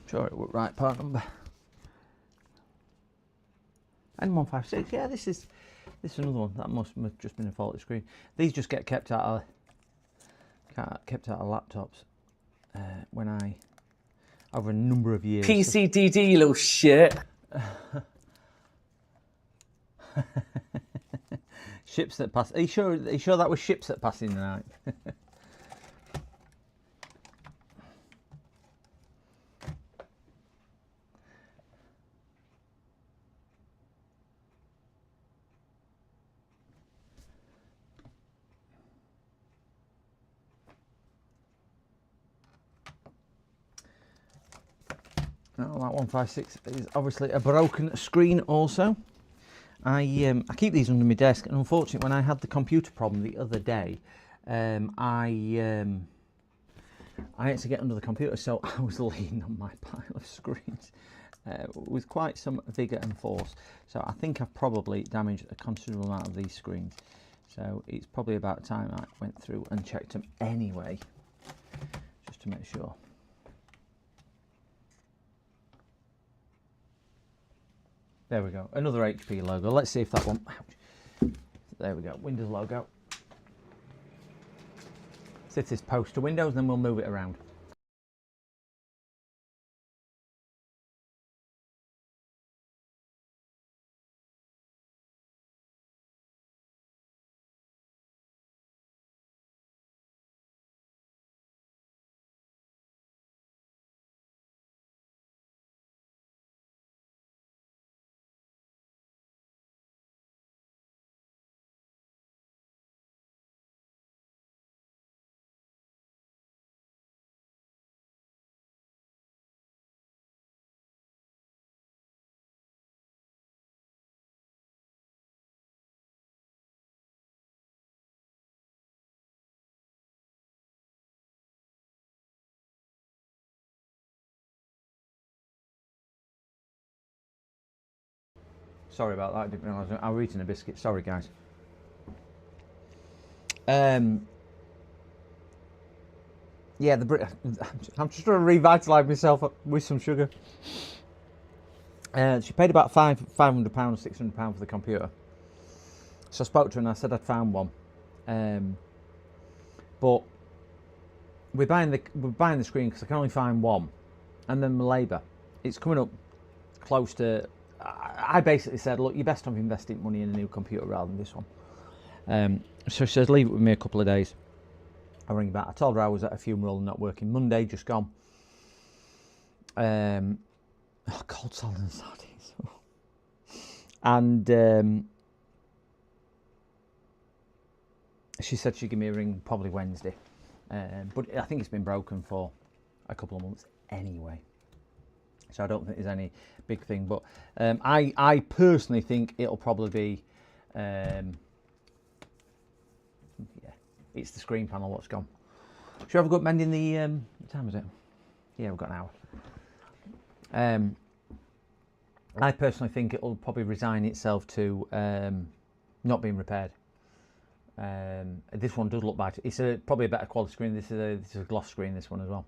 Sure it would. Right, part number N156. Yeah, this is another one. That must have just been a faulty screen. These just get kept out of laptops. When I, over a number of years. PCDD, you little shit. Ships that pass. Are you sure that was ships that pass in the night? No, that 156 is obviously a broken screen also. I keep these under my desk, and unfortunately when I had the computer problem the other day, I had to get under the computer, so I was leaning on my pile of screens with quite some vigour and force. So I think I've probably damaged a considerable amount of these screens. So it's probably about time I went through and checked them anyway, just to make sure. There we go, another HP logo. Let's see if that one, ouch. There we go, Windows logo. Set this post to Windows, and then we'll move it around. Sorry about that. I didn't realise I was eating a biscuit. Sorry, guys. Yeah, I'm just trying to revitalise myself with some sugar. She paid about £500, £600 for the computer. So I spoke to her and I said I'd found one. But we're buying the screen because I can only find one, and then the labour. It's coming up close to. I basically said, look, you're best off investing money in a new computer rather than this one. So she says, leave it with me a couple of days. I ring back. I told her I was at a funeral and not working. Monday, just gone. Cold salad and sardines. And she said she'd give me a ring probably Wednesday. But I think it's been broken for a couple of months anyway. So I don't think there's any big thing. But I personally think it'll probably be... yeah, it's the screen panel what's gone. Should we have a go at mending the... what time is it? Yeah, we've got an hour. I personally think it'll probably resign itself to not being repaired. This one does look bad. It's probably a better quality screen. This is a gloss screen, this one as well.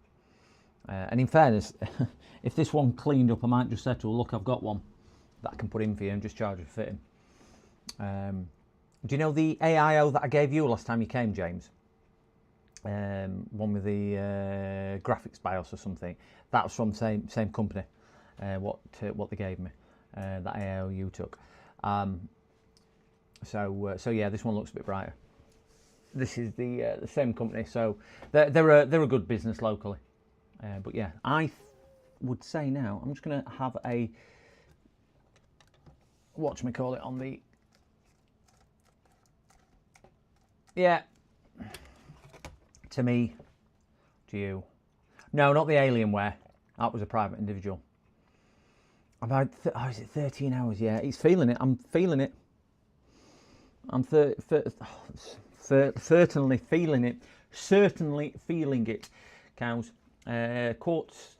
And in fairness, if this one cleaned up, I might just say to her, look, I've got one that I can put in for you and just charge for fitting. Do you know the AIO that I gave you last time you came, James? One with the graphics BIOS or something. That was from the same company. What they gave me, that AIO you took. So yeah, this one looks a bit brighter. This is the same company, so they're a good business locally. But yeah, I would say now I'm just going to have a whatchamacallit on the. Yeah. To me, to you. No, not the Alienware. That was a private individual. About is it 13 hours? Yeah, he's feeling it. I'm feeling it. I'm certainly feeling it. Certainly feeling it, cows. Quartz.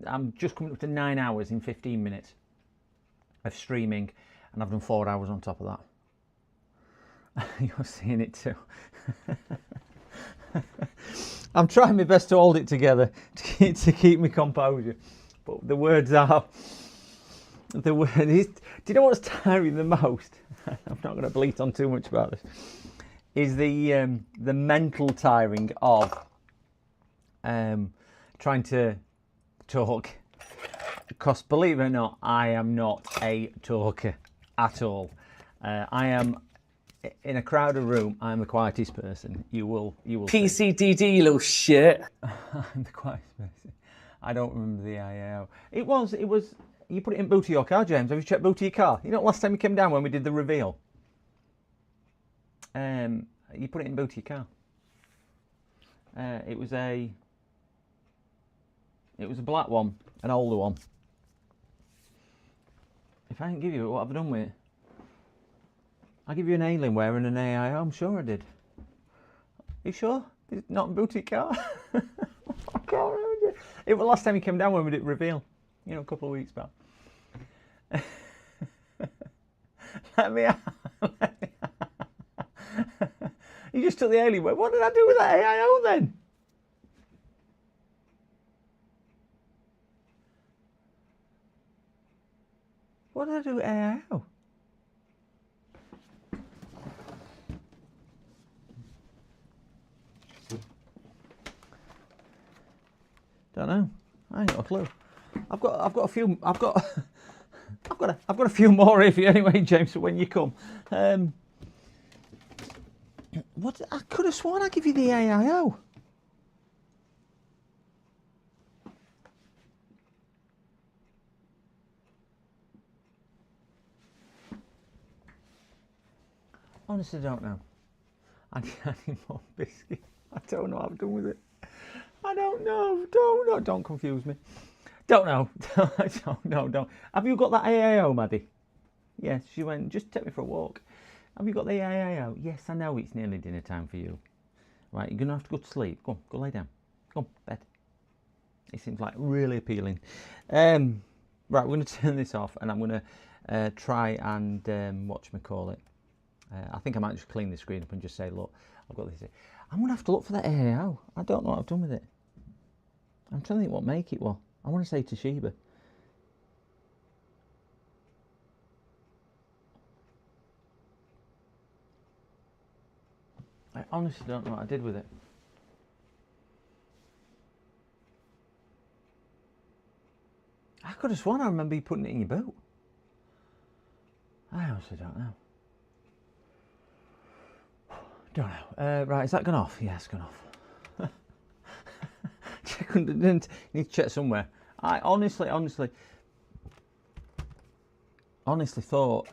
I'm just coming up to 9 hours in 15 minutes of streaming, and I've done 4 hours on top of that. You're seeing it too. I'm trying my best to hold it together to keep my composure, but the words are. The word is. Do you know what's tiring the most? I'm not going to bleat on too much about this. Is the mental tiring of trying to talk. Because believe it or not, I am not a talker at all. I am in a crowded room. I'm the quietest person. You will. PCDD, you little shit. I'm the quietest person. I don't remember the IAO. It was. You put it in boot of your car, James. Have you checked boot of your car? You know, last time you came down when we did the reveal. You put it in boot of your car. It was a black one, an older one. If I didn't give you it, what have I done with it? I give you an Alienware and an AIO. I'm sure I did. Are you sure? It's not in boot of your car? I can't remember. It was last time you came down when we did reveal. You know, a couple of weeks back. Let me out. You just took the Alienware. What did I do with that AIO then? What did I do with AIO? Don't know. I ain't got a clue. I've got a few. I've got a few more here for you anyway, James. For when you come. What? I could have sworn I'd give you the AIO. Honestly, I don't know. I need more biscuit. I don't know what I've done with it. I don't know. Don't confuse me. Don't know. Don't. Have you got that AIO, Maddie? Yes, she went, just take me for a walk. Have you got the AIO? Yes, I know it's nearly dinner time for you. Right, you're going to have to go to sleep. Go on, go lay down. Go on, bed. It seems like really appealing. Right, we're going to turn this off and I'm going to try and whatchamacallit. I think I might just clean the screen up and just say, look, I've got this here. I'm going to have to look for that AAO. I don't know what I've done with it. I'm trying to think what make it was. I want to say Toshiba. I honestly don't know what I did with it. I could have sworn I remember you putting it in your boot. I honestly don't know. Don't know. Right, is that gone off? Yeah, it's gone off. Check under, didn't need to check somewhere. I honestly thought.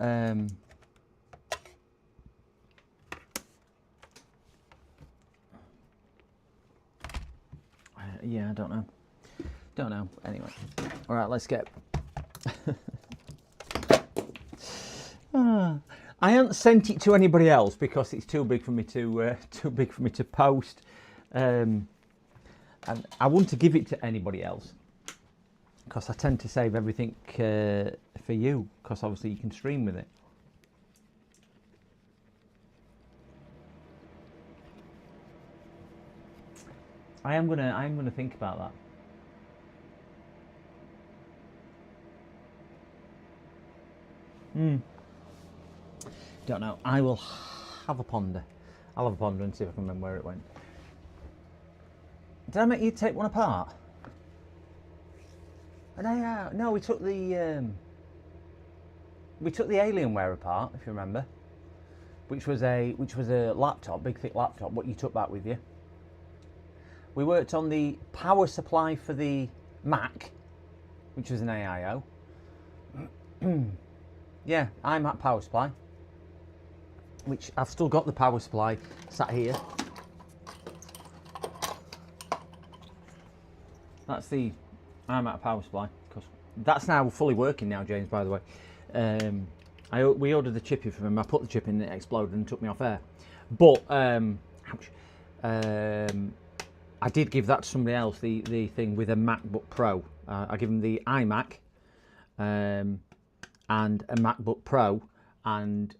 Yeah, I don't know. Don't know. Anyway, all right, let's get. I haven't sent it to anybody else because it's too big for me to post, and I want to give it to anybody else because I tend to save everything for you because obviously you can stream with it. I am gonna think about that. Don't know. I will have a ponder. I'll have a ponder and see if I can remember where it went. Did I make you take one apart? And no, we took the Alienware apart, if you remember, which was a laptop, big thick laptop. What you took back with you. We worked on the power supply for the Mac, which was an AIO. Yeah, iMac power supply, which I've still got the power supply sat here. That's the iMac power supply, because that's now fully working now, James, by the way. We ordered the chip in from him, I put the chip in and it exploded and took me off air. But, ouch. I did give that to somebody else, the thing with a MacBook Pro. I give him the iMac and a MacBook Pro, and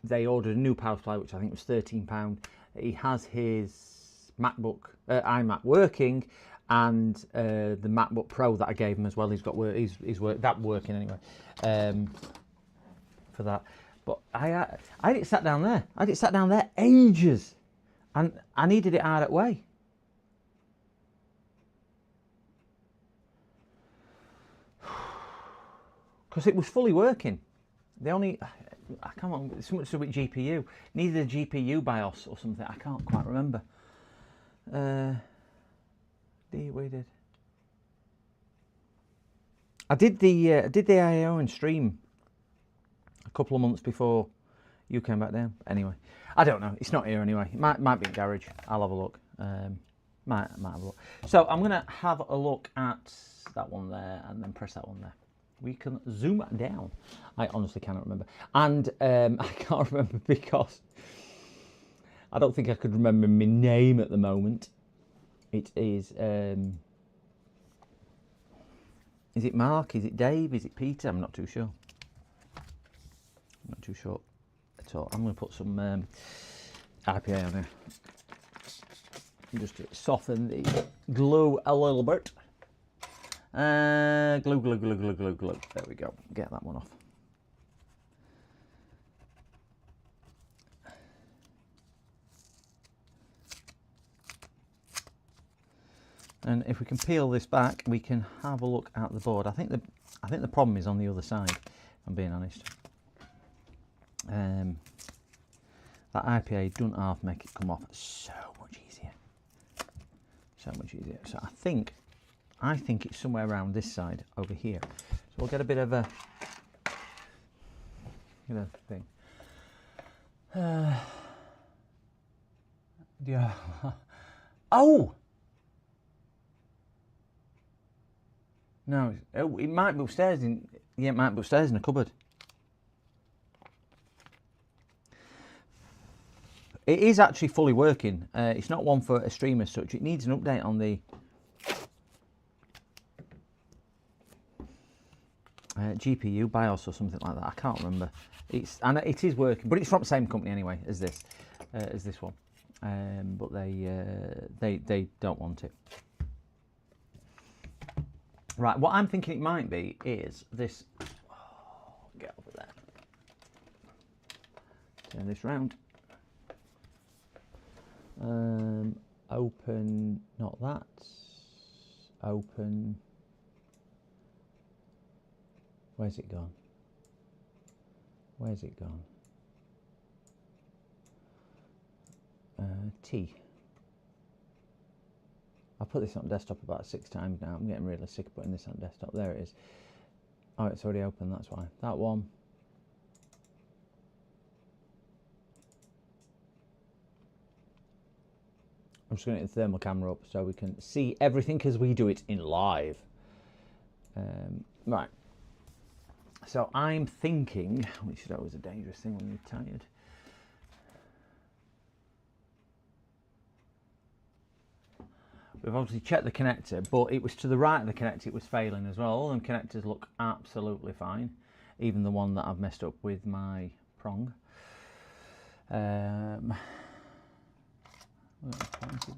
they ordered a new power supply, which I think was £13. He has his iMac working, and the MacBook Pro that I gave him as well. He's got that working anyway for that. But I had it sat down there. I had it sat down there ages, and I needed it out of the way. Because it was fully working. I can't remember, something to do with GPU. Needed a GPU BIOS or something. I can't quite remember. We did. I did the IO and stream a couple of months before you came back down. Anyway, I don't know. It's not here anyway. It might be in garage. I'll have a look. Might have a look. So I'm gonna have a look at that one there and then press that one there. We can zoom down. I honestly cannot remember. And I can't remember because I don't think I could remember my name at the moment. It is it Mark? Is it Dave? Is it Peter? I'm not too sure. I'm not too sure at all. I'm going to put some IPA on here. Just to soften the glue a little bit. Glue. There we go. Get that one off. And if we can peel this back, we can have a look at the board. I think the problem is on the other side, if I'm being honest. That IPA doesn't half make it come off so much easier. So much easier. So I think it's somewhere around this side over here. So we'll get a bit of a thing. Yeah. Oh. No, it might be upstairs it might be upstairs in a cupboard. It is actually fully working. It's not one for a stream as such. It needs an update on the GPU BIOS or something like that. I can't remember. And it is working, but it's from the same company anyway as this one. But they don't want it. Right, what I'm thinking it might be is this. Oh, get over there. Turn this round. Open, not that. Open. Where's it gone? Where's it gone? T. I've put this on desktop about 6 times now. I'm getting really sick of putting this on desktop. There it is. Oh, it's already open, that's why. That one. I'm just going to get the thermal camera up so we can see everything as we do it in live. Right. So I'm thinking, which is always a dangerous thing when you're tired. We've obviously checked the connector, but it was to the right of the connector it was failing as well. All them connectors look absolutely fine, even the one that I've messed up with my prong. Fancy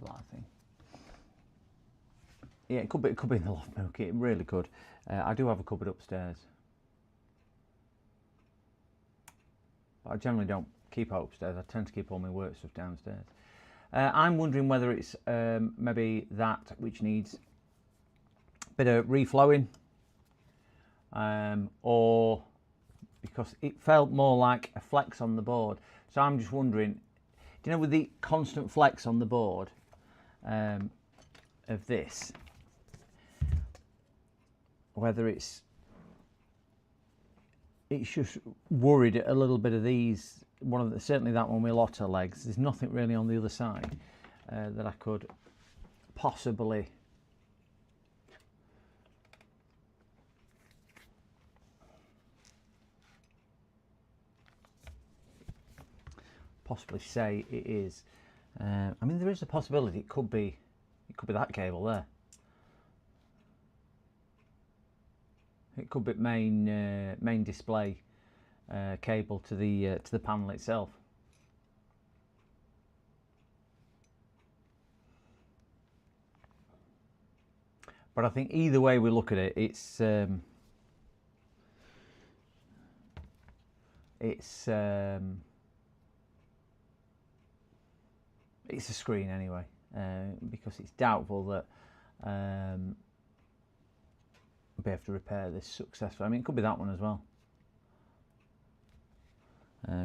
black thing. Yeah, it could be in the loft milk. It really could. I do have a cupboard upstairs, but I generally don't keep it upstairs. I tend to keep all my work stuff downstairs. I'm wondering whether it's maybe that which needs a bit of reflowing, or because it felt more like a flex on the board. So I'm just wondering, do you know, with the constant flex on the board of this, whether it's just worried a little bit of these. Certainly that one with lotter legs. There's nothing really on the other side that I could possibly say it is. I mean, there is a possibility it could be that cable there. It could be main display cable to the panel itself. But I think either way we look at it, it's a screen anyway, because it's doubtful that we'll be able to repair this successfully. I mean, it could be that one as well.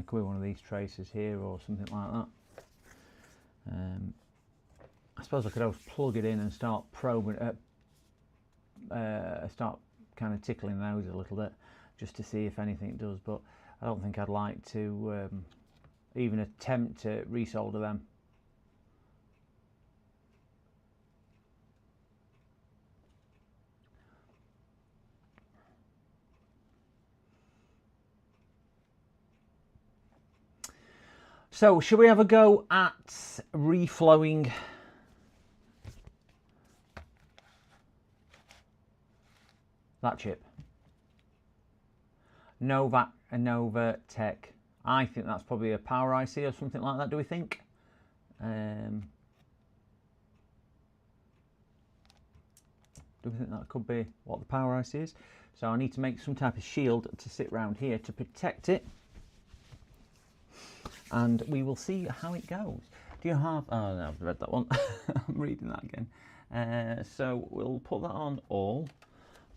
Could be one of these traces here or something like that. I suppose I could always plug it in and start probing, start kind of tickling those a little bit, just to see if anything does. But I don't think I'd like to even attempt to resolder them. So, should we have a go at reflowing that chip? Nova Tech. I think that's probably a power IC or something like that, do we think? Do we think that could be what the power IC is? So I need to make some type of shield to sit round here to protect it. And we will see how it goes. Do you have... Oh, no, I've read that one. I'm reading that again. So we'll put that on all.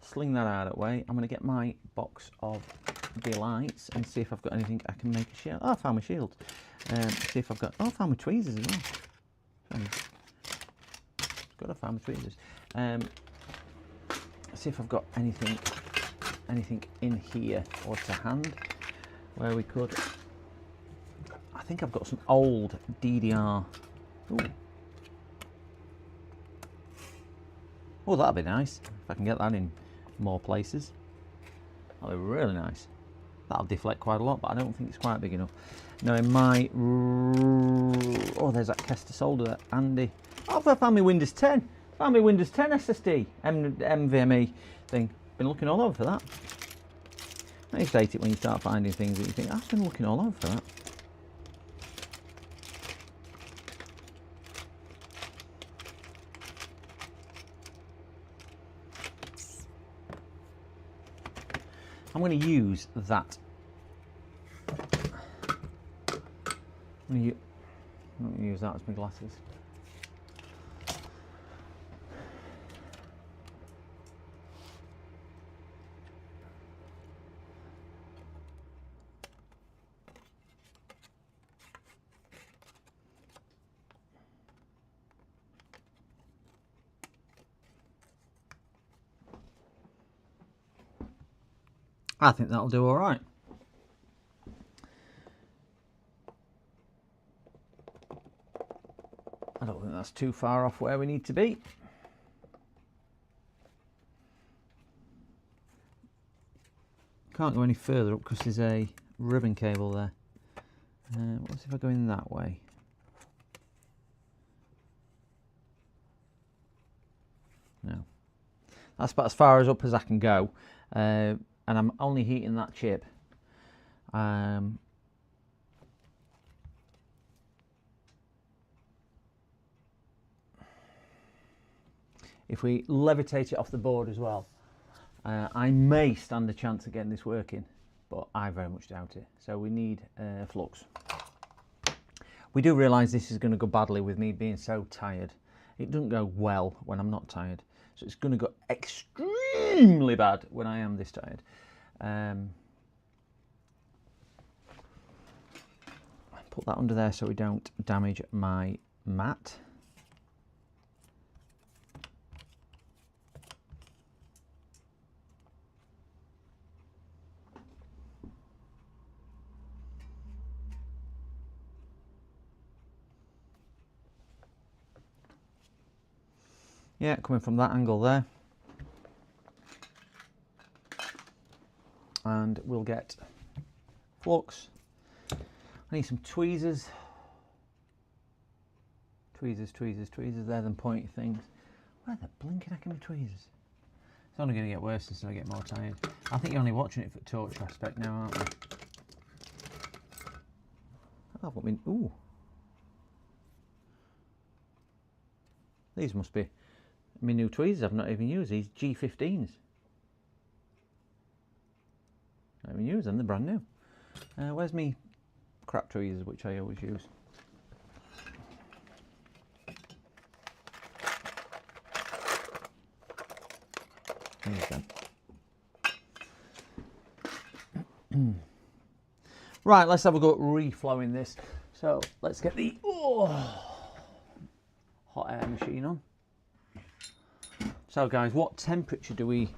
Sling that out of the way. I'm going to get my box of delights and see if I've got anything I can make a shield. Oh, I found my shield. See if I've got... Oh, I found my tweezers as well. Good, I found my tweezers. See if I've got anything in here or to hand where we could... I think I've got some old DDR. Ooh. Oh, that'll be nice. If I can get that in more places. That'll be really nice. That'll deflect quite a lot, but I don't think it's quite big enough. Now in my... Oh, there's that Kester solder there. Andy. Oh, I found my Windows 10. Found my Windows 10 SSD. NVMe thing. Been looking all over for that. I just hate it when you start finding things that you think, I've been looking all over for that. I'm going to use that. I'm going to use that as my glasses. I think that'll do all right. I don't think that's too far off where we need to be. Can't go any further up because there's a ribbon cable there. What's if I go in that way? No. That's about as far as up as I can go. And I'm only heating that chip. If we levitate it off the board as well, I may stand a chance of getting this working, but I very much doubt it. So we need flux. We do realise this is going to go badly with me being so tired. It doesn't go well when I'm not tired. So it's going to go extremely bad when I am this tired. Put that under there so we don't damage my mat. Yeah, coming from that angle there. And we'll get flux. I need some tweezers. Tweezers, they're them pointy things. Where the blinking heck are my tweezers? It's only going to get worse as I get more tired. I think you're only watching it for torture aspect now, aren't we? Oh, what mean? Ooh. These must be my new tweezers I've not even used. These G15s. I haven't used them, they're brand new. Where's me crap tweezers, which I always use? Right, let's have a go at reflowing this. So let's get the hot air machine on. So guys, what temperature do we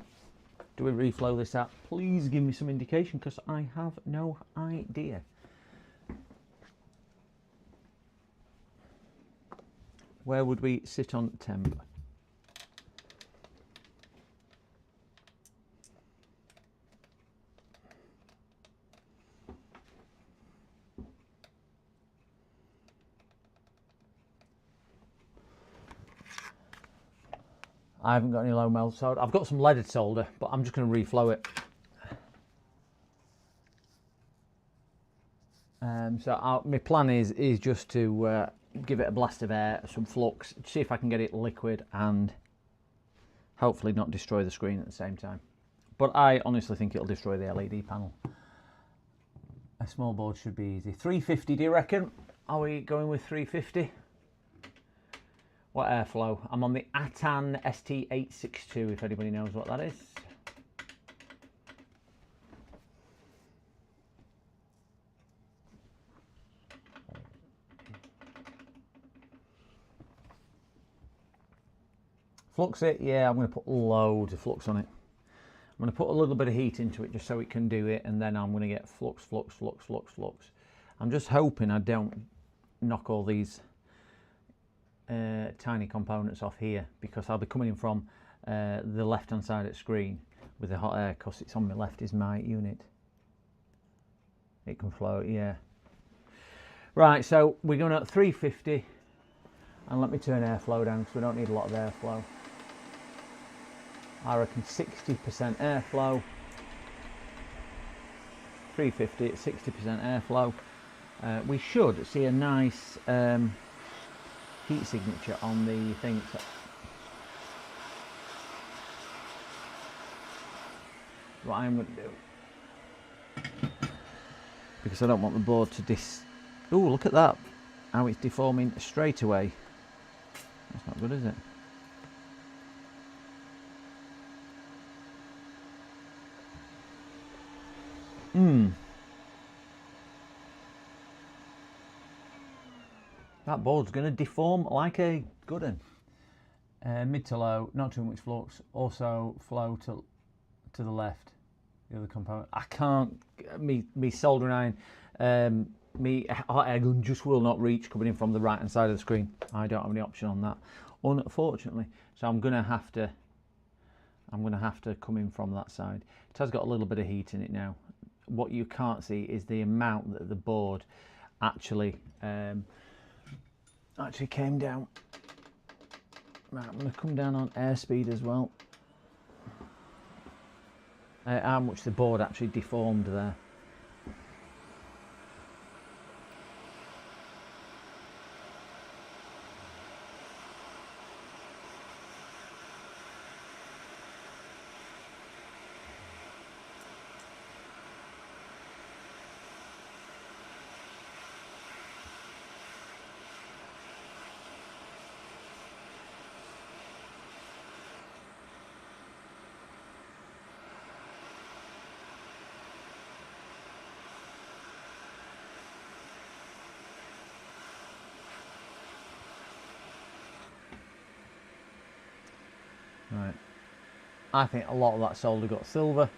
reflow this at? Please give me some indication because I have no idea. Where would we sit on temp? I haven't got any low melt solder. I've got some leaded solder, but I'm just going to reflow it. My plan is just to give it a blast of air, some flux, see if I can get it liquid and hopefully not destroy the screen at the same time. But I honestly think it'll destroy the LED panel. A small board should be easy. 350, do you reckon? Are we going with 350? What airflow? I'm on the Atan ST862, if anybody knows what that is. Flux it? Yeah, I'm going to put loads of flux on it. I'm going to put a little bit of heat into it just so it can do it, and then I'm going to get flux, flux, flux, flux, flux. I'm just hoping I don't knock all these tiny components off here, because I'll be coming in from the left hand side of the screen with the hot air, because it's on my left is my unit. It can flow, yeah. Right, so we're going at 350, and let me turn airflow down because we don't need a lot of airflow. I reckon 60% airflow. 350 at 60% airflow. We should see a nice heat signature on the thing. So what I'm going to do, because I don't want the board to oh, look at that, how it's deforming straight away. That's not good, is it? That board's going to deform like a good one. Mid to low, not too much flux. Also flow to the left. The other component. I can't. Me soldering iron. Me hot air gun just will not reach coming in from the right hand side of the screen. I don't have any option on that, unfortunately. So I'm gonna have to come in from that side. It has got a little bit of heat in it now. What you can't see is the amount that the board actually came down. Right, I'm going to come down on airspeed as well. How much the board actually deformed there. Right, I think a lot of that solder got silver.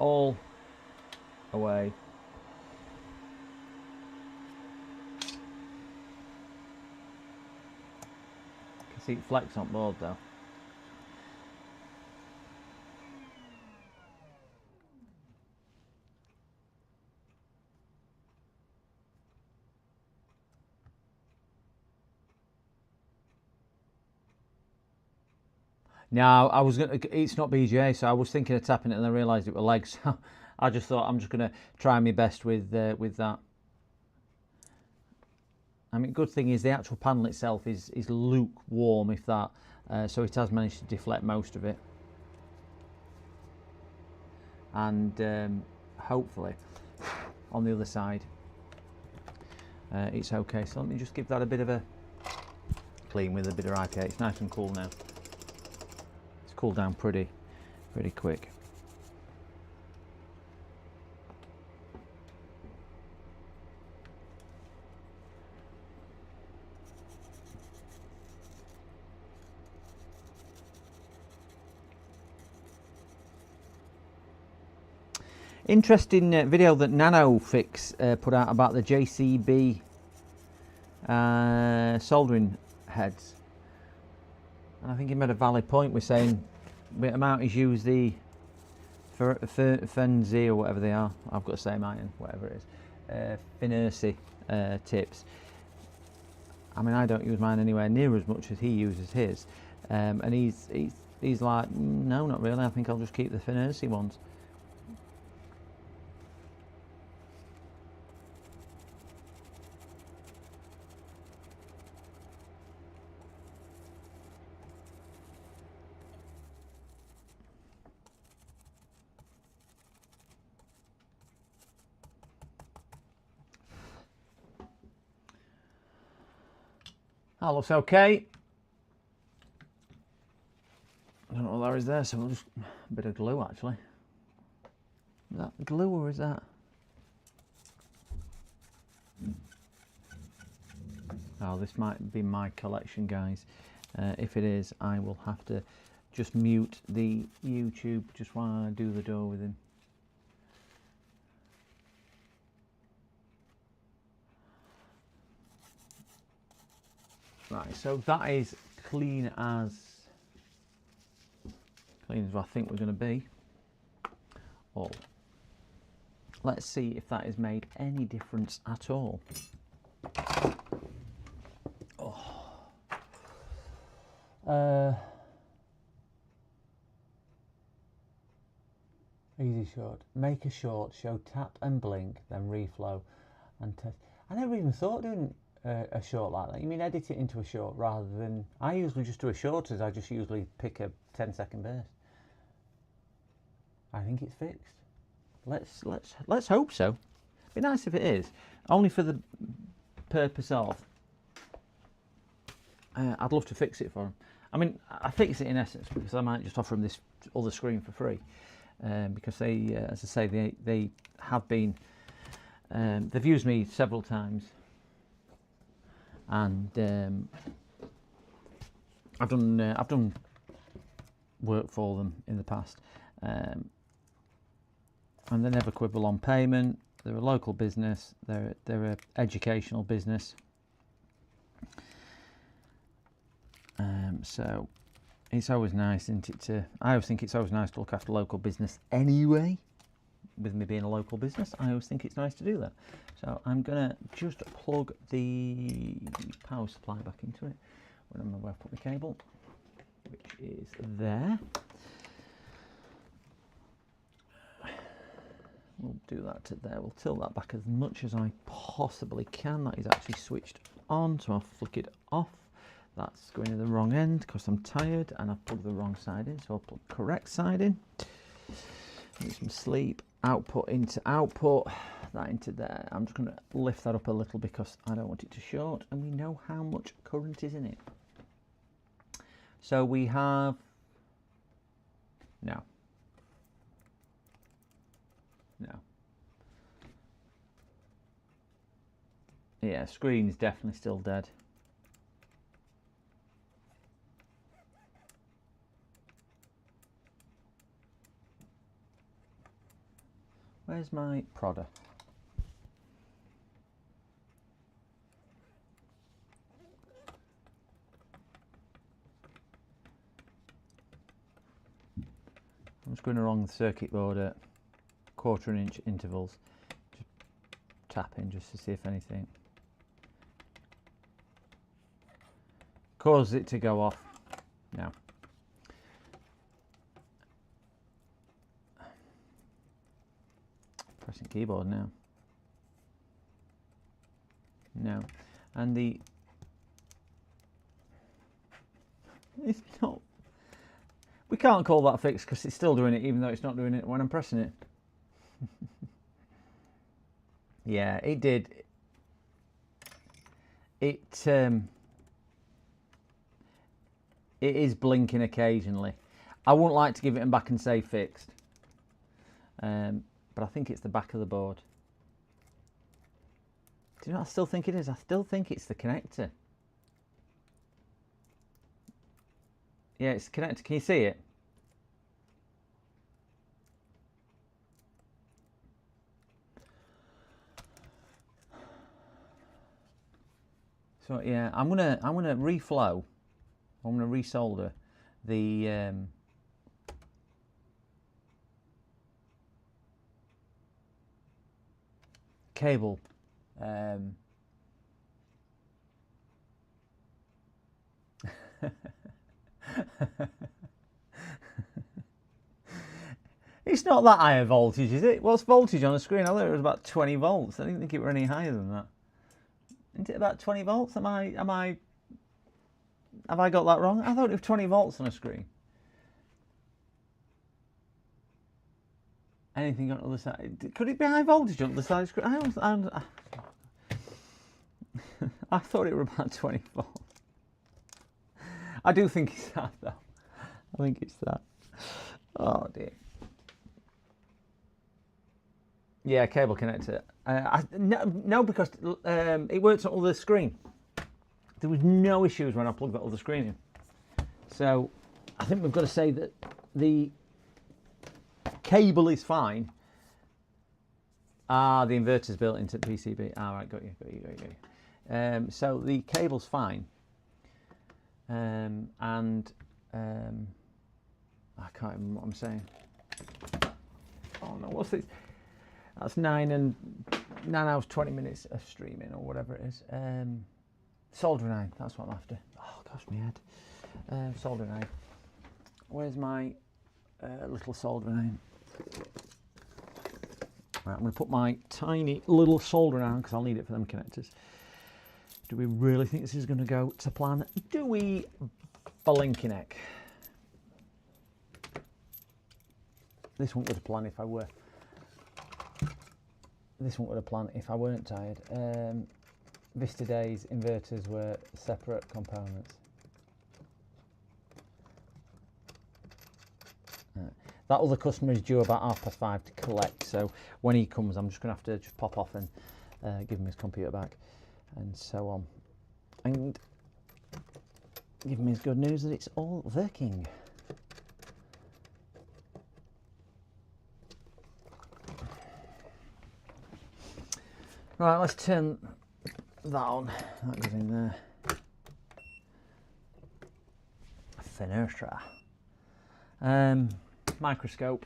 All away. Can see it flex on board though. Now I was gonna. It's not BGA, so I was thinking of tapping it, and I realised it were legs. So I just thought I'm just gonna try my best with that. I mean, good thing is the actual panel itself is lukewarm, if that. So it has managed to deflect most of it, and hopefully on the other side it's okay. So let me just give that a bit of a clean with a bit of IPA. It's nice and cool now. Cool down pretty quick. Interesting video that NanoFix put out about the JCB soldering heads. And I think he made a valid point with saying the amount he's used the Fenzi or whatever they are. I've got the same iron, whatever it is. Finersi tips. I mean, I don't use mine anywhere near as much as he uses his. And he's like, no, not really. I think I'll just keep the Finersi ones. That looks okay. I don't know what there is there, so we'll just a bit of glue actually. Is that glue or is that? Oh, this might be my collection, guys. If it is, I will have to just mute the YouTube just while I do the door with him. Right, so that is clean as I think we're going to be. All let's see if that has made any difference at all. Easy short. Make a short, show tap and blink, then reflow and test. I never even thought doing a short like that. You mean edit it into a short rather than... I usually just do a short as I just usually pick a 10-second burst. I think it's fixed. Let's hope so. It'd be nice if it is. Only for the purpose of... I'd love to fix it for them. I mean, I fix it in essence because I might just offer them this other screen for free. Because they, as I say, they have been, they've used me several times, and I've done work for them in the past, and they never quibble on payment. They're a local business. They're an educational business. So it's always nice, isn't it? I always think it's always nice to look after local business anyway. With me being a local business, I always think it's nice to do that. So I'm going to just plug the power supply back into it. I don't know where I've put the cable, which is there. We'll do that to there. We'll tilt that back as much as I possibly can. That is actually switched on, so I'll flick it off. That's going in the wrong end because I'm tired and I've plugged the wrong side in, so I'll plug the correct side in. Need some sleep. Output into output, that into there. I'm just going to lift that up a little because I don't want it to short, and we know how much current is in it. So we have no. Yeah, screen is definitely still dead. Where's my prodder? I'm just going along the circuit board at 1/4 inch intervals. Just tapping just to see if anything causes it to go off. No. Pressing keyboard now. No. And it's not, we can't call that fixed because it's still doing it even though it's not doing it when I'm pressing it. Yeah, it did. It is blinking occasionally. I wouldn't like to give it back and say fixed. But I think it's the back of the board. Do you know what I still think it is? I still think it's the connector. Yeah, it's the connector. Can you see it? So yeah, I'm gonna reflow. I'm gonna resolder the cable. It's not that high a voltage, is it? What's voltage on the screen? I thought it was about 20 volts. I didn't think it were any higher than that. Isn't it about 20 volts? Have I got that wrong? I thought it was 20 volts on a screen. Anything on the other side? Could it be high voltage on the side of the screen? I thought it were about 20 volts. I do think it's that though. I think it's that. Oh dear. Yeah, cable connector. No, because it works on the screen. There was no issues when I plugged that other screen in. So I think we've got to say that the cable is fine. Ah, the inverter's built into the PCB. Ah, right, got you. So the cable's fine. I can't remember what I'm saying. Oh no, what's this? That's 9 hours 20 minutes of streaming or whatever it is. Soldering iron, that's what I'm after. Oh gosh, my head. Soldering iron. Where's my little soldering iron? Right, I'm going to put my tiny little soldering iron because I'll need it for them connectors. Do we really think this is going to go to plan? Do we? Blinking heck. This won't go to plan if I were. This won't go to plan if I weren't tired. Vista Days inverters were separate components. That other customer is due about 5:30 to collect, so when he comes I'm just going to have to just pop off and give him his computer back and so on. And give him his good news that it's all working. Right, let's turn that on. That goes in there. Fenestra. Microscope.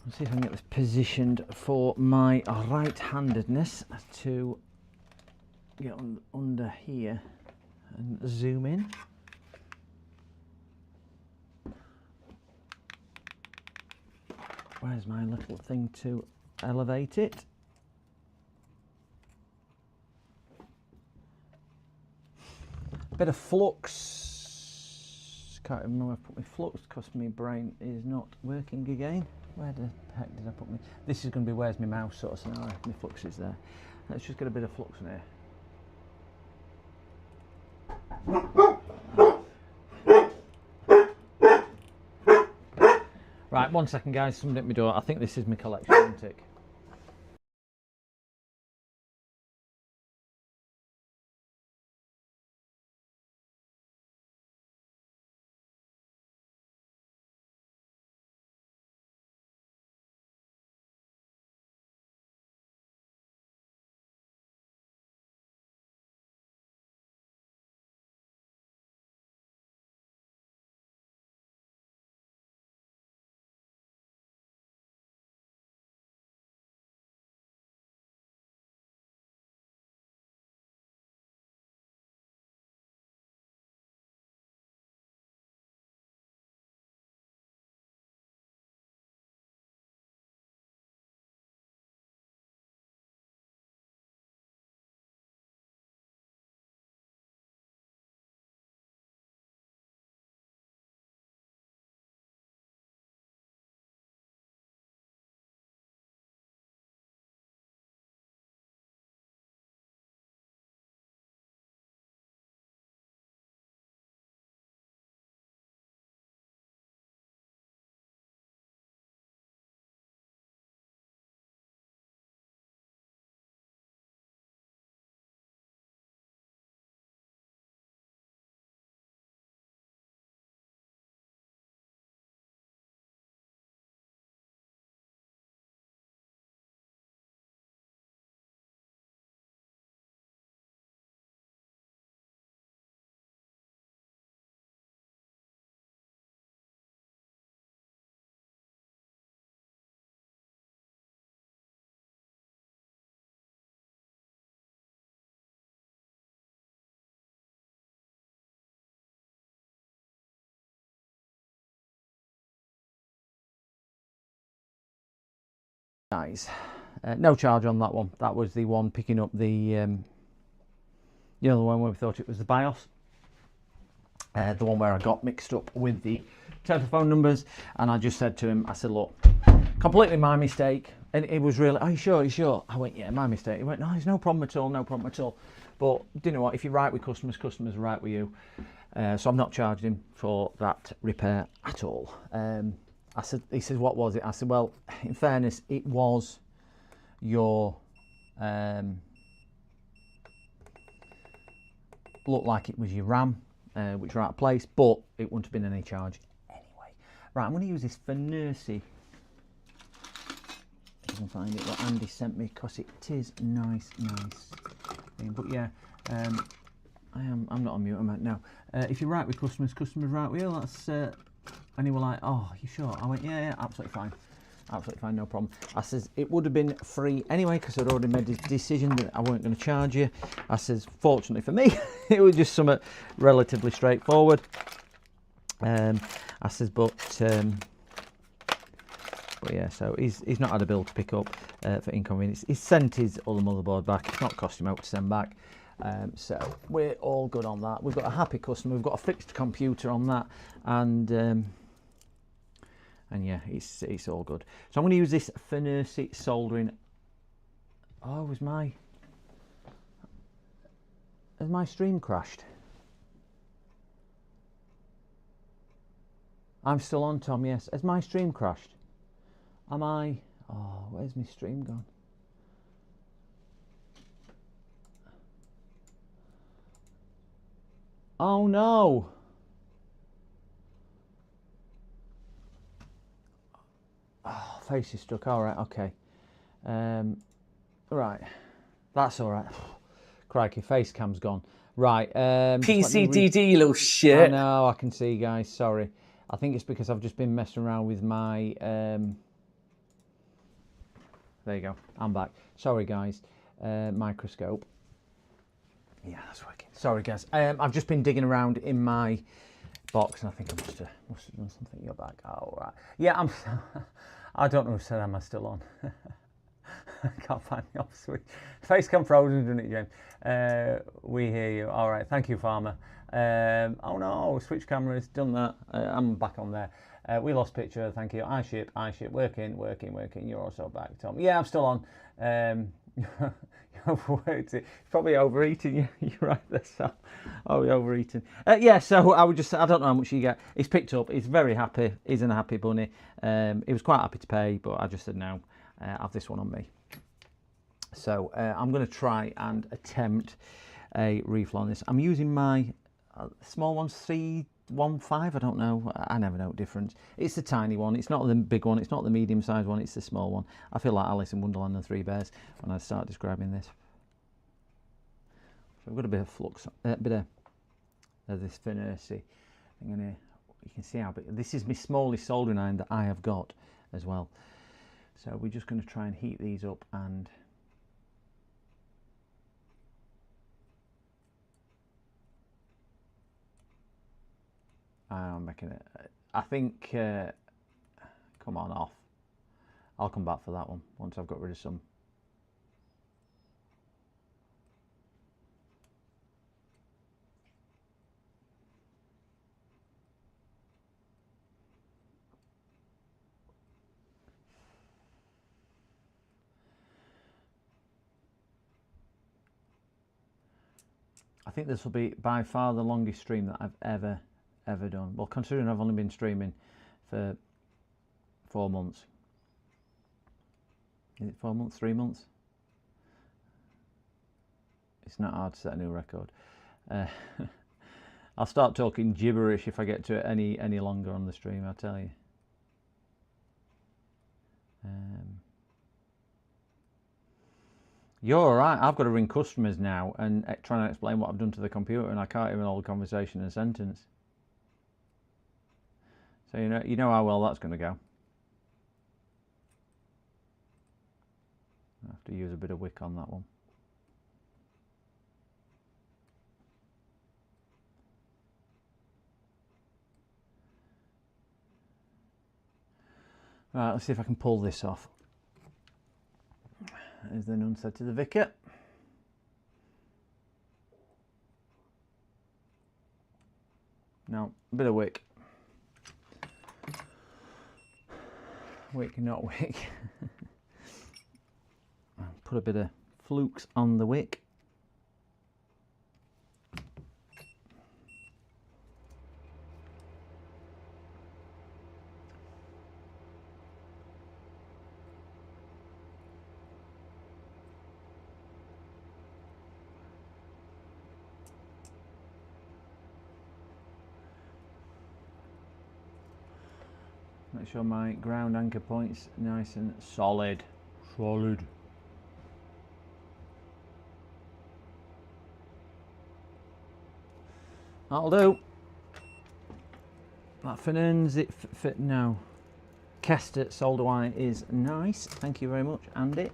Let's see if I can get this positioned for my right-handedness to get under here and zoom in. Where's my little thing to elevate it? Bit of flux. Can't remember where I put my flux because my brain is not working again. Where the heck did I put my... This is going to be where's my mouse sort of scenario. My flux is there. Let's just get a bit of flux in here. Right, 1 second guys, somebody at my door. I think this is my collection, isn't it? Guys, no charge on that one. That was the one picking up the, you know, the one where we thought it was the BIOS. The one where I got mixed up with the telephone numbers, and I just said to him, I said, look, completely my mistake. And it was really, are you sure, are you sure? I went, yeah, my mistake. He went, no, there's no problem at all, no problem at all. But do you know what, if you're right with customers, customers are right with you. So I'm not charging him for that repair at all. I said, he says, what was it? I said, well, in fairness, it was your, looked like it was your RAM, which were out of place, but it wouldn't have been any charge anyway. Right, I'm going to use this Fenersi. If I can find it, what Andy sent me, because it is nice thing. But yeah, I'm not on mute, I'm out now. If you're right with customers, customers right with you. And he was like, oh, you sure? I went, yeah, absolutely fine. Absolutely fine, no problem. I says, it would have been free anyway, because I'd already made a decision that I weren't going to charge you. I says, fortunately for me, it was just something relatively straightforward. I says, but yeah, so he's not had a bill to pick up for inconvenience. He's sent his other motherboard back. It's not cost him out to send back. So we're all good on that. We've got a happy customer. We've got a fixed computer on that, and yeah, it's all good. So I'm going to use this furnace soldering. Oh, has my stream crashed? I'm still on, Tom. Yes. Has my stream crashed? Am I? Oh, where's my stream gone? Oh no! Oh, face is stuck. All right, okay. Right, that's all right. Crikey, face cam's gone. Right. PCDD, you little I shit. know, I can see, guys. Sorry. I think it's because I've just been messing around with my. There you go. I'm back. Sorry, guys. Microscope. Yeah, that's working. Sorry, guys. I've just been digging around in my box, and I think I must have done something. You're back. Oh, right. Yeah, I'm. I don't know who said am I still on. I can't find the off switch. Facecam frozen, doesn't it, James? We hear you. All right. Thank you, Farmer. Oh no, switch cameras. Done that. I'm back on there. We lost picture. Thank you. I ship. Working. You're also back, Tom. Yeah, I'm still on. You're overweight. It's probably overeating. You're right there, Sam. Oh, you're overeating. Yeah, so I would just. I don't know how much you get. He's picked up. He's very happy. He's a happy bunny. He was quite happy to pay, but I just said no. Have this one on me. So I'm going to try and attempt a reflow on this. I'm using my small one, 315. I don't know. I never know the difference. It's the tiny one. It's not the big one. It's not the medium sized one. It's the small one. I feel like Alice in Wonderland and Three Bears when I start describing this. So I've got a bit of flux, a bit of this furnace. I'm gonna. You can see how big. This is my smallest soldering iron that I have got as well. So we're just going to try and heat these up and I'm making it. I think, come on off. I'll come back for that one once I've got rid of some. I think this will be by far the longest stream that I've ever done. Well, considering I've only been streaming for 4 months. Is it 4 months? 3 months? It's not hard to set a new record. I'll start talking gibberish if I get to it any longer on the stream, I'll tell you. You're all right. I've got to ring customers now and try and explain what I've done to the computer, and I can't even hold a conversation in a sentence. So you know how well that's going to go. I have to use a bit of wick on that one. Right, let's see if I can pull this off. As the nun said to the vicar. No, a bit of wick. Wick, not wick. Put a bit of flukes on the wick. Make sure my ground anchor point's nice and solid. Solid. That'll do. That Fernand's it no. Kester Solder Wire is nice. Thank you very much, Andy.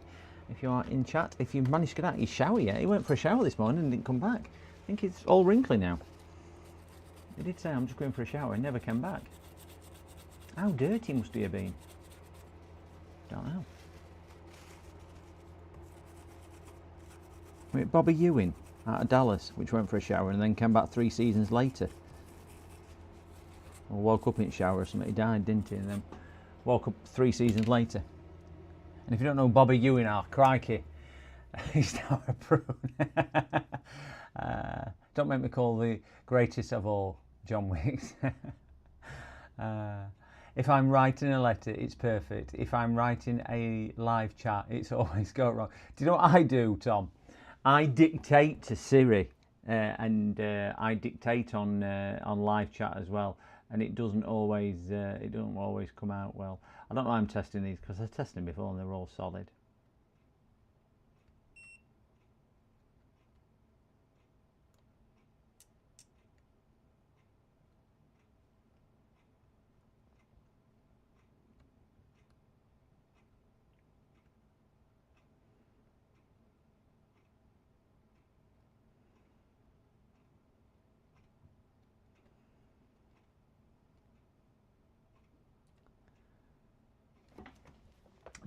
If you are in chat, if you've managed to get out of your shower yet, he went for a shower this morning and didn't come back. I think it's all wrinkly now. He did say, I'm just going for a shower, and never came back. How dirty must he have been? Don't know. Wait, Bobby Ewing out of Dallas, which went for a shower and then came back 3 seasons later. Or woke up in the shower or something. He died, didn't he? And then woke up 3 seasons later. And if you don't know Bobby Ewing, crikey, he's now a prune. Don't make me call the greatest of all John Wicks. If I'm writing a letter, it's perfect. If I'm writing a live chat, it's always go wrong. Do you know what I do, Tom? I dictate to Siri, and I dictate on live chat as well, and it doesn't always come out well. I don't know why I'm testing these, because I tested them before and they were all solid.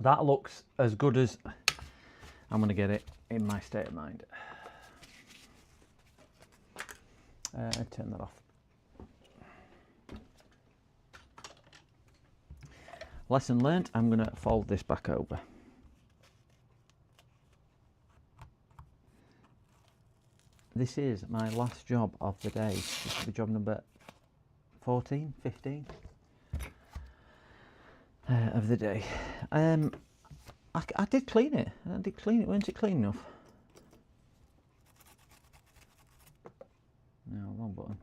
That looks as good as I'm going to get it in my state of mind. Turn that off. Lesson learnt, I'm going to fold this back over. This is my last job of the day. This will be job number 14, 15. Of the day. I did clean it. Weren't it clean enough? No, wrong button.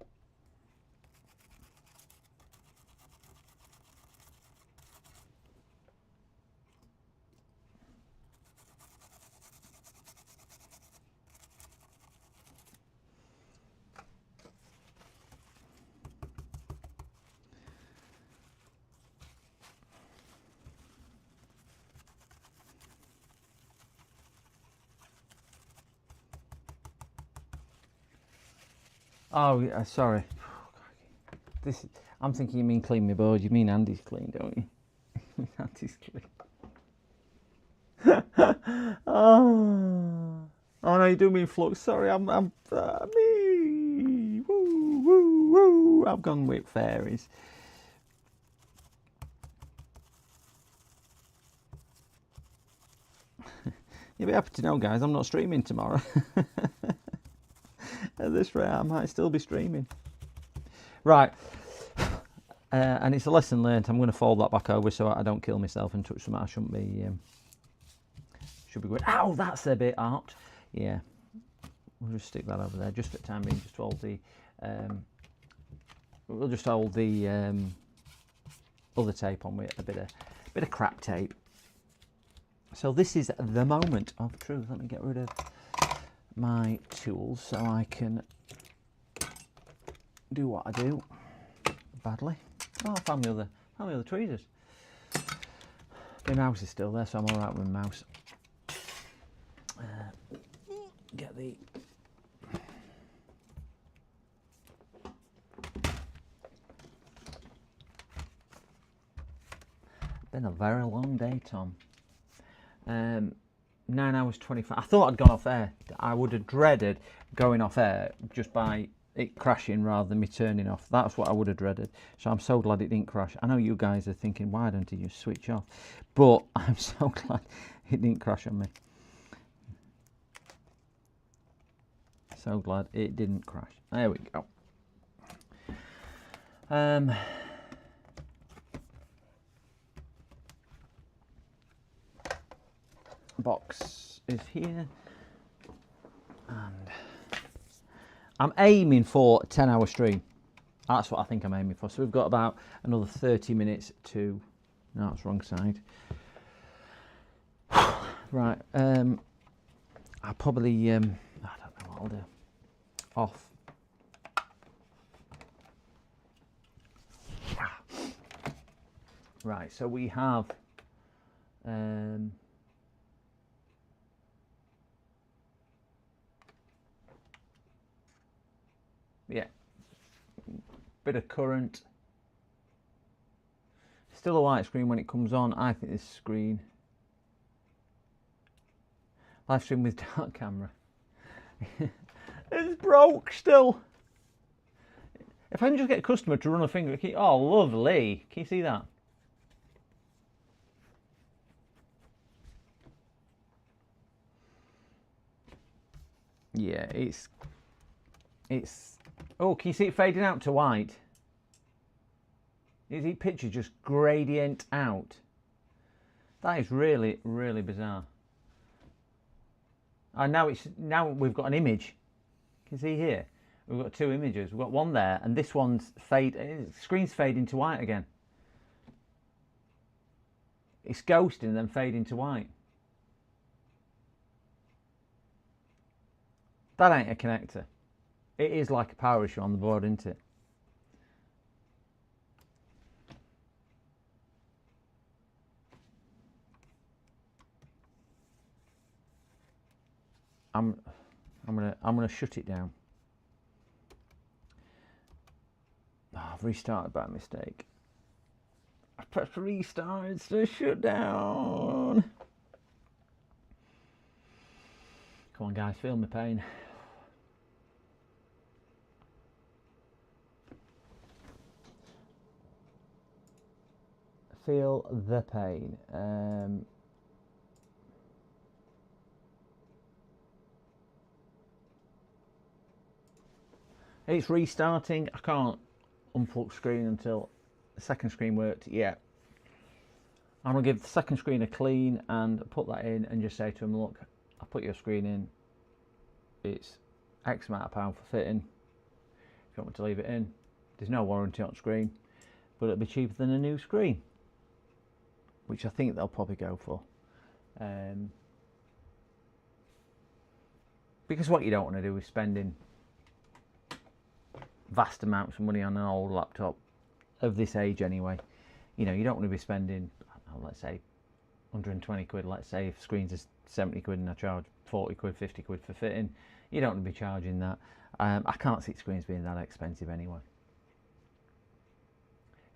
Oh, yeah, sorry. I'm thinking you mean clean my board. You mean Andy's clean, don't you? Andy's clean. Oh no, you do mean flux. Sorry, I'm me. Woo, woo, woo. I've gone with fairies. You'll be happy to know, guys, I'm not streaming tomorrow. At this rate, I might still be streaming. Right, and it's a lesson learned. I'm going to fold that back over so I don't kill myself and touch something I shouldn't be. Should be going. Ow, that's a bit out. Yeah, we'll just stick that over there just for the time being. Just hold the. We'll just hold the other tape on with a bit of crap tape. So this is the moment of truth. Let me get rid of my tools so I can do what I do badly. Oh, I found the other tweezers. My mouse is still there, so I'm alright with my mouse. Get the been a very long day, Tom. 9 hours 25. I thought I'd gone off air. I would have dreaded going off air just by it crashing rather than me turning off. That's what I would have dreaded. So I'm so glad it didn't crash. I know you guys are thinking, why don't you just switch off? But I'm so glad it didn't crash on me. So glad it didn't crash. There we go. Box is here, and I'm aiming for a 10-hour stream. That's what I think I'm aiming for. So we've got about another 30 minutes to. No, it's wrong side. Right. I'll probably. I don't know what I'll do. Off. Right, so we have yeah, bit of current. Still a white screen when it comes on. I think this screen. Live stream with dark camera. It's broke still. If I can just get a customer to run a finger key. Oh, lovely. Can you see that? Yeah, it's. Oh, can you see it fading out to white? Is the picture just gradient out? That is really, really bizarre. And now we've got an image. You can see here, we've got two images. We've got one there, and this one's screen's fading to white again. It's ghosting and then fading to white. That ain't a connector. It is like a power issue on the board, isn't it? I'm gonna shut it down. Oh, I've restarted by mistake. I pressed restart instead of shut down. Come on, guys, feel my pain. Feel the pain. It's restarting. I can't unplug screen until the second screen worked. Yeah. I'm going to give the second screen a clean and put that in and just say to them, look, I put your screen in. It's X amount of pound for fitting. If you want me to leave it in, there's no warranty on screen, but it'll be cheaper than a new screen, which I think they'll probably go for. Because what you don't want to do is spending vast amounts of money on an old laptop of this age anyway. You know, you don't want to be spending, I don't know, let's say 120 quid. Let's say if screens are 70 quid and I charge 40 quid, 50 quid for fitting, you don't want to be charging that. I can't see screens being that expensive anyway.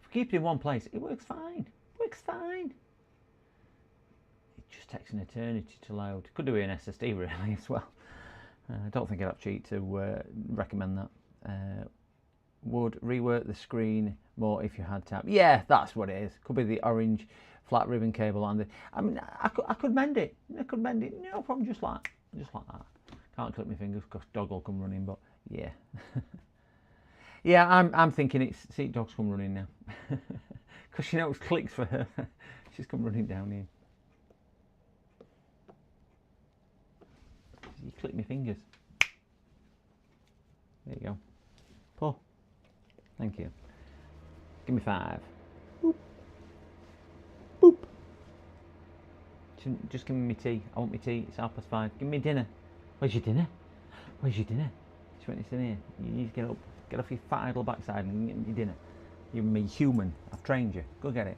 If we keep it in one place, it works fine. It works fine. It just takes an eternity to load. Could do with an SSD really as well. I don't think I'd cheat to recommend that. Would rework the screen more if you had tap. Yeah, that's what it is. Could be the orange flat ribbon cable on the. I mean, I could mend it. I could mend it. No problem. Just like that. Can't click my fingers because dog will come running. But yeah, yeah. I'm thinking it's see dog's come running now because she knows clicks for her. She's come running down here. You click my fingers. There you go. Pull. Thank you. Give me 5. Boop. Boop. Just give me my tea. I want my tea. It's 5:30. Give me dinner. Where's your dinner? Where's your dinner? Just when it's in here. You need to get up. Get off your fat idle backside and get your dinner. You're me human. I've trained you. Go get it.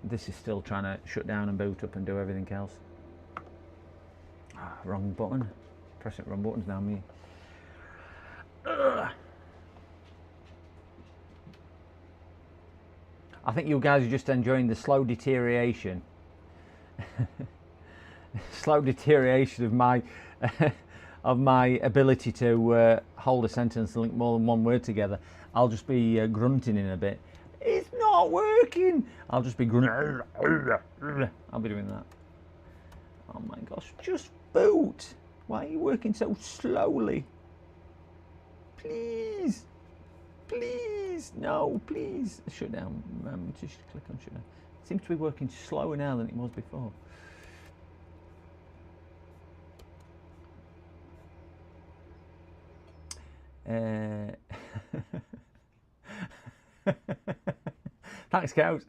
This is still trying to shut down and boot up and do everything else. Ah, wrong button. Pressing wrong buttons now, me. Ugh. I think you guys are just enjoying the slow deterioration. Slow deterioration of my ability to hold a sentence and link more than one word together. I'll just be grunting in a bit. It's not working. I'll just be grunting. I'll be doing that. Oh my gosh, just boot. Why are you working so slowly? Please. Please. No, please. Shut down. Just click on shut down. It seems to be working slower now than it was before. Thanks, Cows.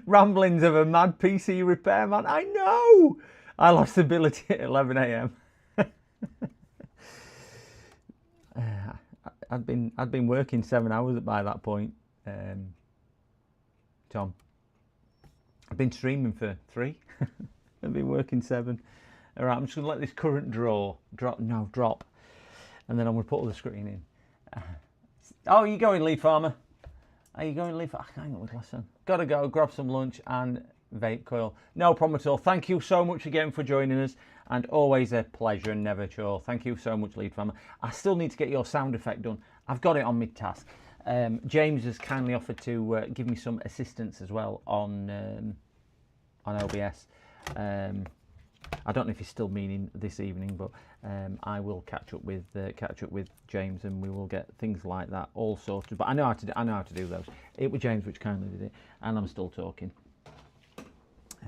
Ramblings of a mad PC repairman. I know. I lost ability at 11 a.m. I'd been working 7 hours by that point. Tom. I've been streaming for 3. I've been working 7. All right, I'm just going to let this current drop, and then I'm going to put all the screen in. Oh, you going, lead farmer? Are you going, lead farmer? Hang on with glass on. Got to go, grab some lunch and vape coil. No problem at all. Thank you so much again for joining us, and always a pleasure and never a chore. Thank you so much, lead farmer. I still need to get your sound effect done. I've got it on mid-task. James has kindly offered to give me some assistance as well on OBS. I don't know if he's still meaning this evening, but I will catch up with James, and we will get things like that all sorted. But I know how to do those. It was James which kindly did it, and I'm still talking.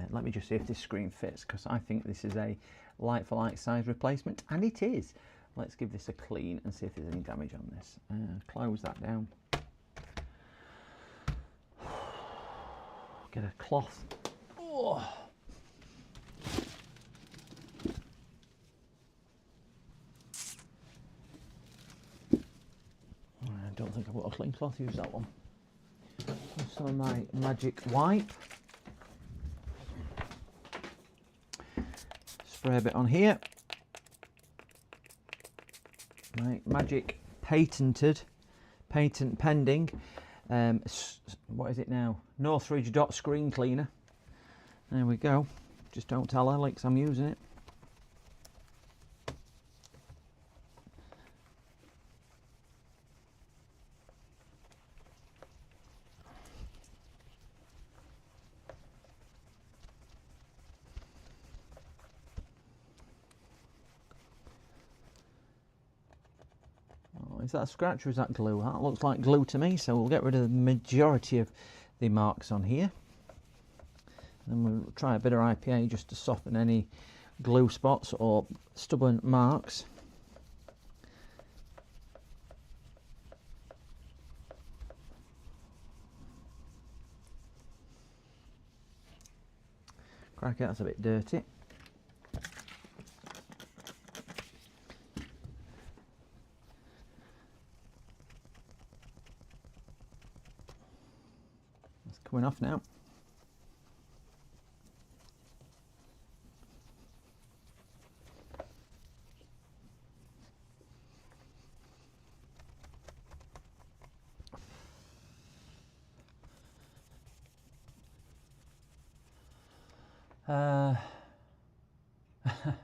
Let me just see if this screen fits, because I think this is a like-for-like size replacement, and it is. Let's give this a clean and see if there's any damage on this. Close that down. Get a cloth. Oh. I don't think I've got a clean cloth. Use that one. Some of my magic wipe. Spray a bit on here. My magic patent pending. What is it now? Northridge dot screen cleaner. There we go. Just don't tell Alex I'm using it. Is that a scratch or is that glue? That looks like glue to me, so we'll get rid of the majority of the marks on here. Then we'll try a bit of IPA just to soften any glue spots or stubborn marks. Crack it, that's a bit dirty. Coming off now.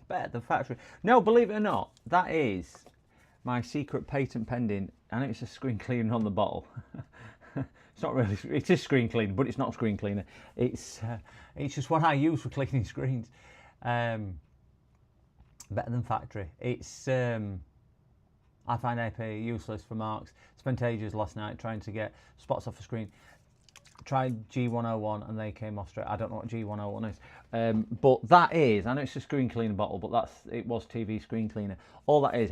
Better than factory. No, believe it or not, that is my secret patent pending, and it's a screen cleaner on the bottle. It's not really, it is screen cleaner, but it's not screen cleaner. It's just what I use for cleaning screens. Better than factory. It's I find AP useless for marks. Spent ages last night trying to get spots off the screen. Tried G101 and they came off straight. I don't know what G101 is. But that is, I know it's a screen cleaner bottle, but it was TV screen cleaner. All that is,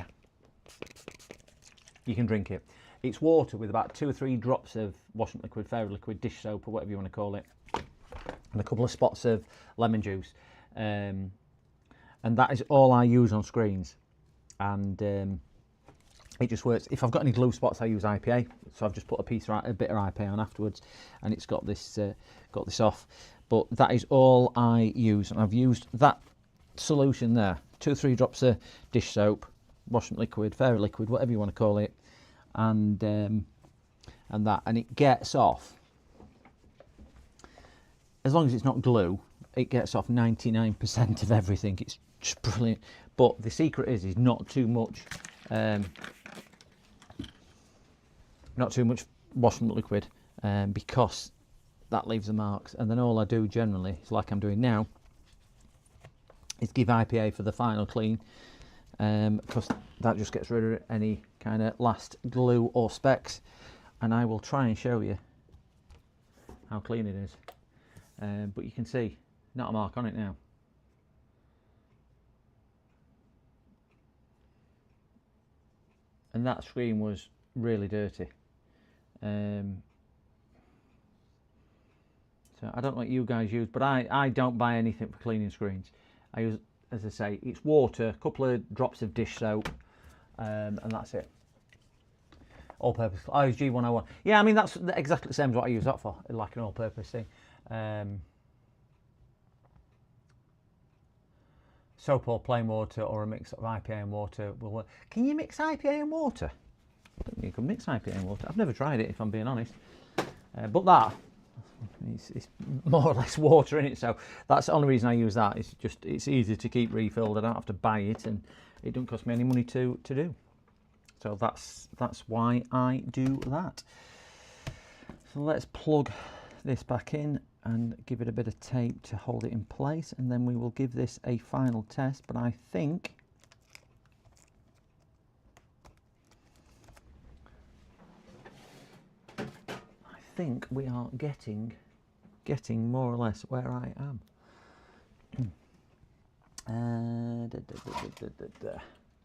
you can drink it. It's water with about 2 or 3 drops of washing liquid, fairy liquid, dish soap, or whatever you want to call it, and a couple of spots of lemon juice. And that is all I use on screens. And it just works. If I've got any glue spots, I use IPA. So I've just put a bit of IPA on afterwards, and it's got this off. But that is all I use, and I've used that solution there. 2 or 3 drops of dish soap, washing liquid, fairy liquid, whatever you want to call it. And it gets off, as long as it's not glue, it gets off 99% of everything. It's just brilliant. But the secret is not too much washing liquid, because that leaves the marks. And then all I do generally is, like I'm doing now, is give IPA for the final clean, because that just gets rid of any kind of last glue or specks. And I will try and show you how clean it is, but you can see not a mark on it now. And that screen was really dirty. So I don't know what you guys use, but I don't buy anything for cleaning screens. I use, as I say, it's water, a couple of drops of dish soap, and that's it. all-purpose. I use G101. Yeah, I mean that's exactly the same as what I use that for, like an all-purpose thing. Soap or plain water or a mix of IPA and water will work. Can you mix IPA and water? I don't think you can mix IPA and water. I've never tried it, if I'm being honest. But that, it's more or less water in it, so that's the only reason I use that. It's just, it's easy to keep refilled. I don't have to buy it, and it doesn't cost me any money to do. So that's why I do that. So let's plug this back in and give it a bit of tape to hold it in place, and then we will give this a final test. But I think we are getting more or less where I am.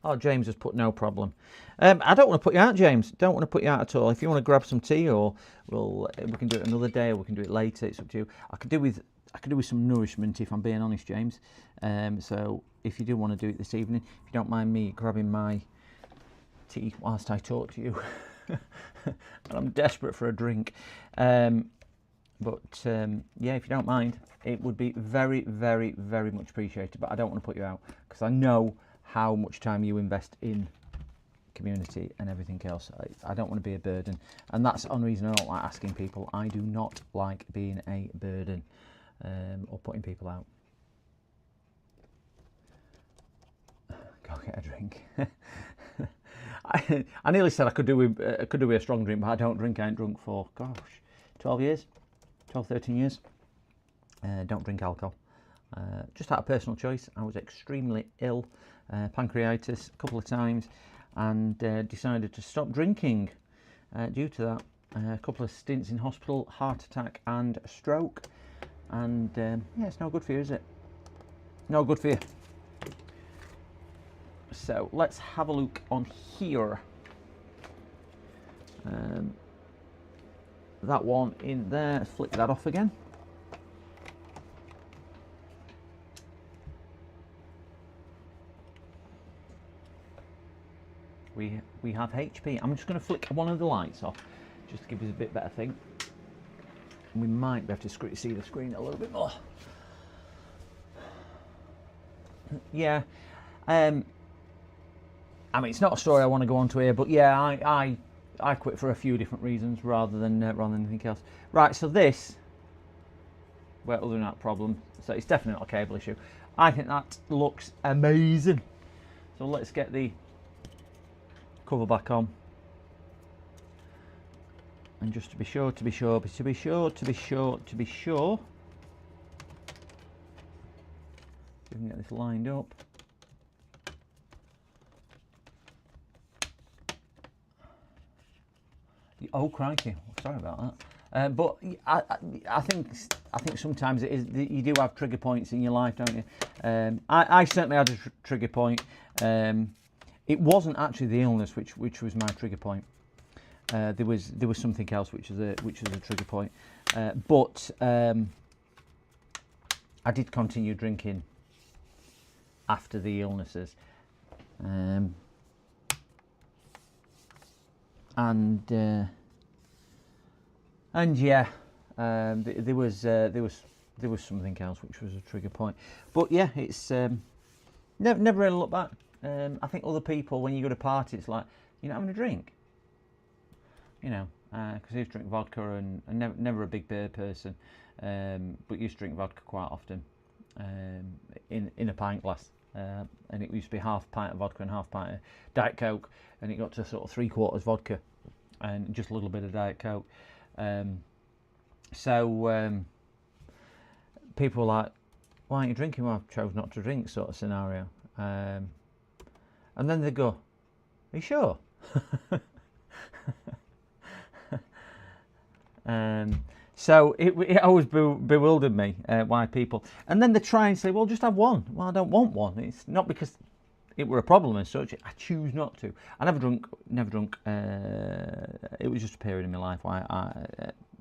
Oh, James has put no problem. I don't want to put you out, James. Don't want to put you out at all. If you want to grab some tea, or we can do it another day, or we can do it later. It's up to you. I could do with some nourishment, if I'm being honest, James. So if you do want to do it this evening, if you don't mind me grabbing my tea whilst I talk to you, and I'm desperate for a drink. Yeah, if you don't mind, it would be very, very, very much appreciated. But I don't want to put you out, because I know how much time you invest in community and everything else. I don't want to be a burden, and that's the only reason I don't like asking people. I do not like being a burden, or putting people out. Go get a drink. I nearly said I could do with a strong drink, but I don't drink. I ain't drunk for, gosh, 12 years, 12, 13 years. Don't drink alcohol. Just out of personal choice. I was extremely ill, pancreatitis a couple of times, and decided to stop drinking due to that. A couple of stints in hospital, heart attack and stroke, and yeah, it's no good for you, is it? No good for you. So let's have a look on here. That one in there, let's flick that off again. We have HP. I'm just going to flick one of the lights off, just to give us a bit better thing. And we might be able to see the screen a little bit more. Yeah. I mean, it's not a story I want to go on to here, but yeah, I quit for a few different reasons rather than anything else. Right, so this, well, other than that problem, so it's definitely not a cable issue. I think that looks amazing. So let's get the cover back on, and just to be sure, we can get this lined up. Oh crikey! Sorry about that. But I think sometimes it is, you do have trigger points in your life, don't you? I certainly had a trigger point. It wasn't actually the illness which was my trigger point. There was something else which was a trigger point. But I did continue drinking after the illnesses, and yeah, there was something else which was a trigger point. But yeah, it's never really looked back. I think other people, when you go to parties, it's like, you're not having a drink, you know, because I used to drink vodka, and never a big beer person, but used to drink vodka quite often, in a pint glass, and it used to be half pint of vodka and half pint of Diet Coke, and it got to sort of 3/4 vodka and just a little bit of Diet Coke. People were like, why aren't you drinking? Well, I chose not to drink, sort of scenario. And then they go, are you sure? So it always bewildered me why people, and then they try and say, well, just have one. Well, I don't want one. It's not because it were a problem as such. I choose not to. I never drunk. It was just a period in my life why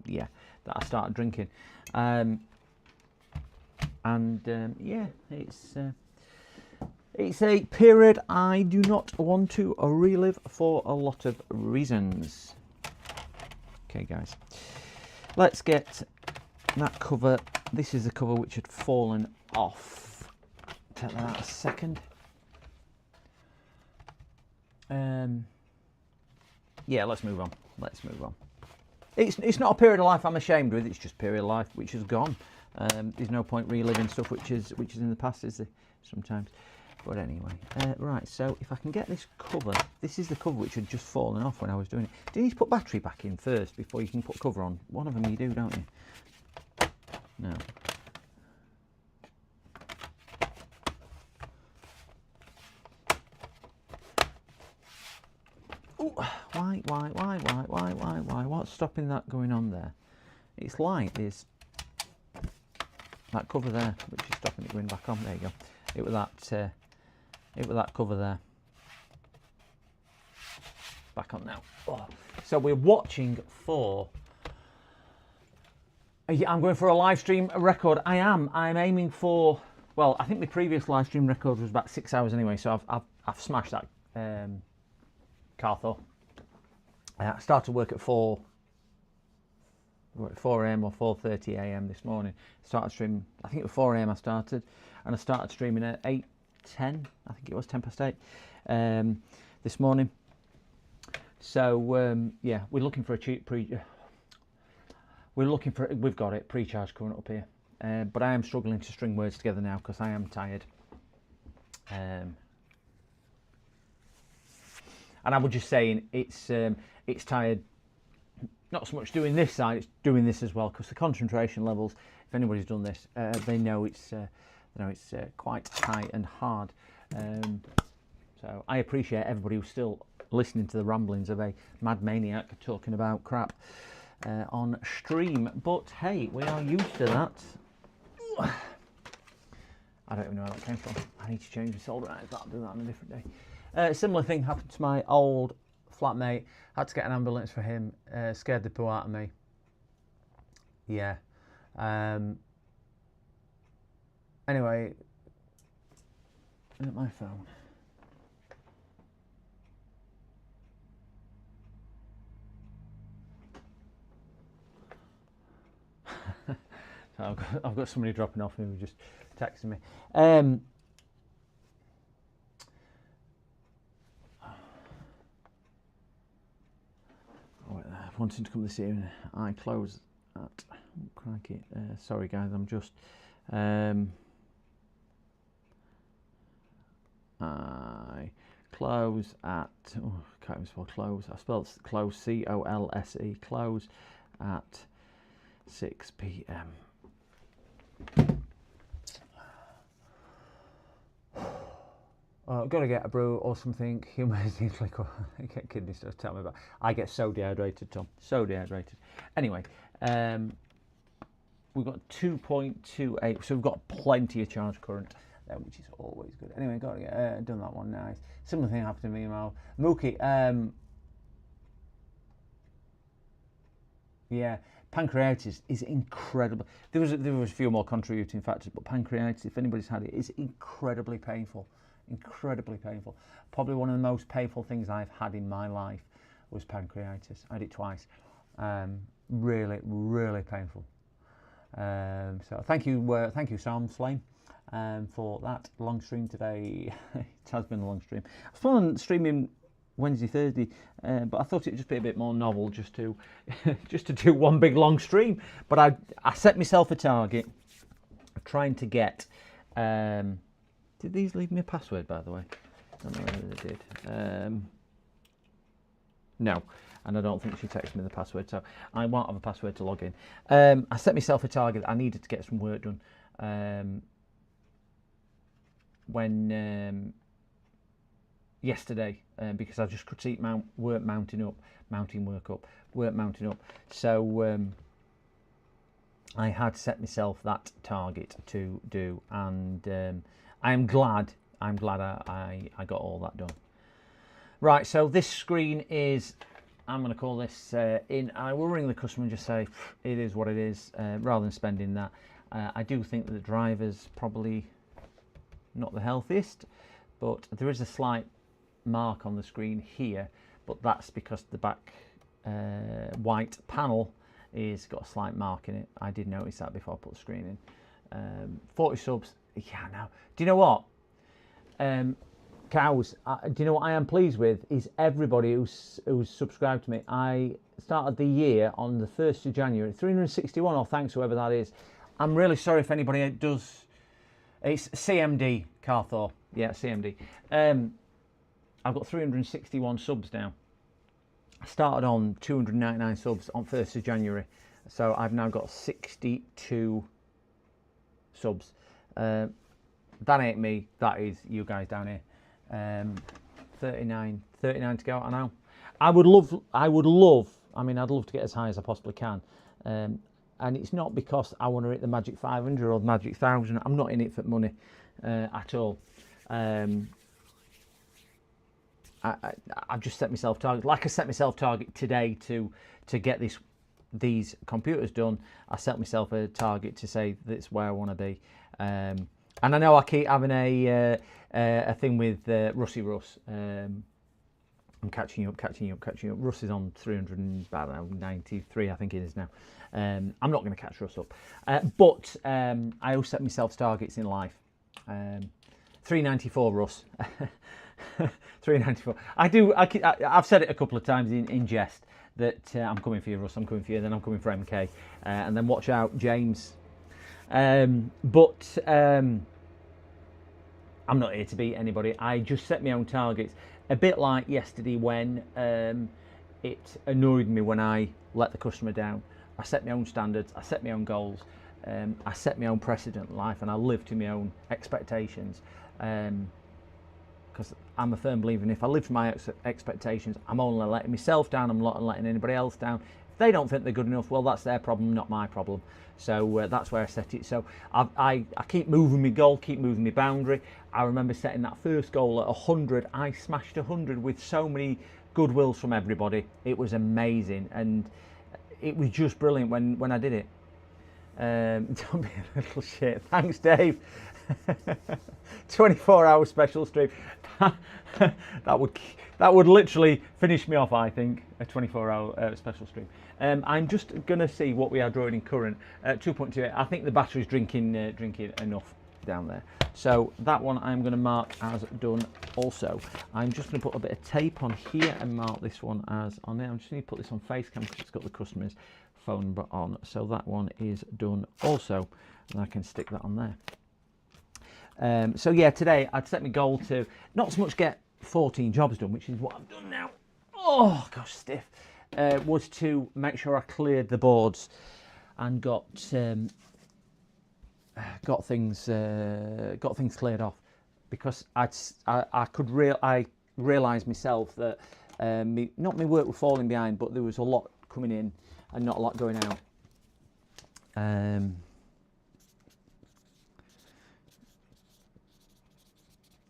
that I started drinking, yeah, it's It's a period I do not want to relive for a lot of reasons. Okay, guys, let's get that cover. This is the cover which had fallen off. Take that out a second. Yeah, let's move on. Let's move on. It's not a period of life I'm ashamed with. It's just a period of life which is gone. There's no point reliving stuff which is in the past, is there? Sometimes. But anyway, right. So if I can get this cover, this is the cover which had just fallen off when I was doing it. Do you need to put battery back in first before you can put cover on? One of them you do, don't you? No. Ooh, why? What's stopping that going on there? It's like there's that cover there, which is stopping it going back on. There you go. It was that cover there. Back on now. Oh. So we're watching for. I'm going for a live stream record. I'm aiming for. Well, I think the previous live stream record was about 6 hours anyway. So I've smashed that. Cartho. I started work at 4 a.m. or 4:30 a.m. this morning. Started streaming. I think it was 4 a.m. I started, and I started streaming at 8:10. I think it was 8:10 this morning. So yeah, we're looking for a cheap we've got it pre-charge current up here, but I am struggling to string words together now because I am tired. And I was just saying it's tired, not so much doing this side, it's doing this as well, because the concentration levels, if anybody's done this, they know it's quite high and hard. So I appreciate everybody who's still listening to the ramblings of a mad maniac talking about crap on stream. But hey, we are used to that. I don't even know where that came from. I need to change the solder out. I'll do that on a different day. Similar thing happened to my old flatmate. Had to get an ambulance for him. Scared the poo out of me. Yeah. Anyway, at my phone. So I've got somebody dropping off who was just texting me. Wanting to come this evening. I close at. Oh, crikey. Sorry, guys. I'm just. I close at. Oh, I can't even spell close. I spelled close. C-O-L-S-E. Close at 6 p.m. I've got to get a brew or something. Humans need liquor. I get kidney stones. Tell me about. I get so dehydrated, Tom. So dehydrated. Anyway, we've got 2.28, so we've got plenty of charge current, which is always good. Anyway, got to get done that one. Nice. Similar thing happened to me now. Mookie. Yeah, pancreatitis is incredible. There was a few more contributing factors, but pancreatitis, if anybody's had it, is incredibly painful. Incredibly painful. Probably one of the most painful things I've had in my life was pancreatitis. I had it twice. Really, really painful. So thank you, Sam Flame, for that long stream today. It has been a long stream. I was planning on streaming Wednesday, Thursday, but I thought it'd just be a bit more novel just to do one big long stream. But I set myself a target of trying to get. Did these leave me a password, by the way? I don't know whether they did. No, and I don't think she texted me the password, so I won't have a password to log in. I set myself a target. I needed to get some work done. When yesterday, because I just could see work mounting up. So I had set myself that target to do, and I'm glad I got all that done. Right, so this screen is, I'm going to call this in. I will ring the customer and just say it is what it is, rather than spending that. I do think that the driver's probably not the healthiest, but there is a slight mark on the screen here, but that's because the back white panel is got a slight mark in it. I did notice that before I put the screen in. 40 subs, yeah, now, do you know what? Cows, do you know what I am pleased with is everybody who's subscribed to me. I started the year on the 1st of January, 361, or thanks whoever that is. I'm really sorry if anybody does. It's CMD, Carthor. Yeah, CMD. I've got 361 subs now. I started on 299 subs on 1st of January. So I've now got 62 subs. That ain't me, that is you guys down here. 39 to go, I know. I'd love, I mean, I'd love to get as high as I possibly can. And it's not because I want to hit the magic 500 or the magic 1,000. I'm not in it for money at all. I've just set myself target. Like I set myself target today to get these computers done. I set myself a target to say that's where I want to be. And I know I keep having a thing with Rusty Russ. I'm catching up. Russ is on 393, I think it is now. I'm not going to catch Russ up. But I always set myself targets in life. 394 Russ. 394. I've said it a couple of times in jest that I'm coming for you, Russ. I'm coming for you. Then I'm coming for MK. And then watch out, James. But I'm not here to beat anybody. I just set my own targets. A bit like yesterday when it annoyed me when I let the customer down. I set my own standards, I set my own goals, I set my own precedent in life, and I live to my own expectations. Because I'm a firm believer in if I live to my expectations, I'm only letting myself down, I'm not letting anybody else down. If they don't think they're good enough, well, that's their problem, not my problem. So that's where I set it. So I keep moving my goal, keep moving my boundary. I remember setting that first goal at 100. I smashed 100 with so many goodwills from everybody. It was amazing, and it was just brilliant when I did it. Don't be a little shit. Thanks, Dave. 24-hour special stream. that would literally finish me off, I think, a 24-hour special stream. I'm just gonna see what we are drawing in current. 2.28. I think the battery's drinking enough down there. So that one I'm going to mark as done. Also, I'm just going to put a bit of tape on here and mark this one as on there. I'm just going to put this on Facecam because it's got the customer's phone number on. So that one is done also, and I can stick that on there. So yeah, today I'd set my goal to not so much get 14 jobs done, which is what I've done now. Oh gosh, stiff. Was to make sure I cleared the boards and got things cleared off, because I realised myself that not my work was falling behind, but there was a lot coming in and not a lot going out.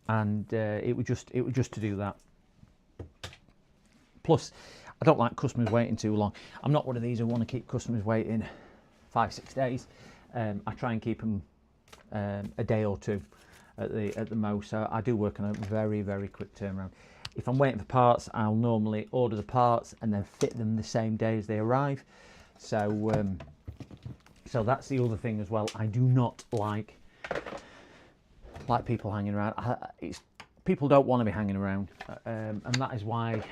And it was just to do that. Plus, I don't like customers waiting too long. I'm not one of these who want to keep customers waiting 5-6 days. I try and keep them a day or two at the most. So I do work on a very, very quick turnaround. If I'm waiting for parts, I'll normally order the parts and then fit them the same day as they arrive. So so that's the other thing as well. I do not like people hanging around. People don't want to be hanging around, and that is why